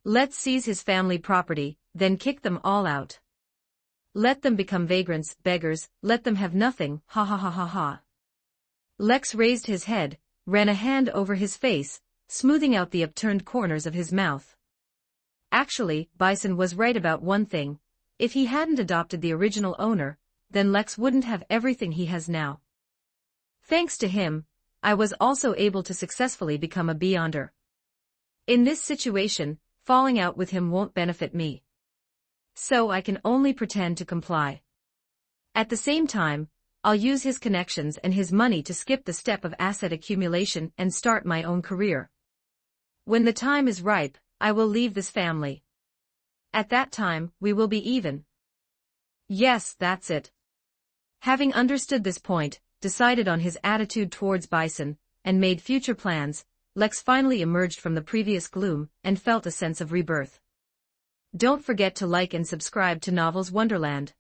Let's seize his family property, then kick them all out. Let them become vagrants, beggars, let them have nothing, ha ha ha ha ha. Lex raised his head, ran a hand over his face, smoothing out the upturned corners of his mouth. Actually, Bison was right about one thing. If he hadn't adopted the original owner, then Lex wouldn't have everything he has now. Thanks to him, I was also able to successfully become a Beyonder. In this situation, falling out with him won't benefit me. So I can only pretend to comply. At the same time, I'll use his connections and his money to skip the step of asset accumulation and start my own career. When the time is ripe, I will leave this family. At that time, we will be even. Yes, that's it. Having understood this point, decided on his attitude towards Bison, and made future plans, Lex finally emerged from the previous gloom and felt a sense of rebirth. Don't forget to like and subscribe to Novels Wonderland.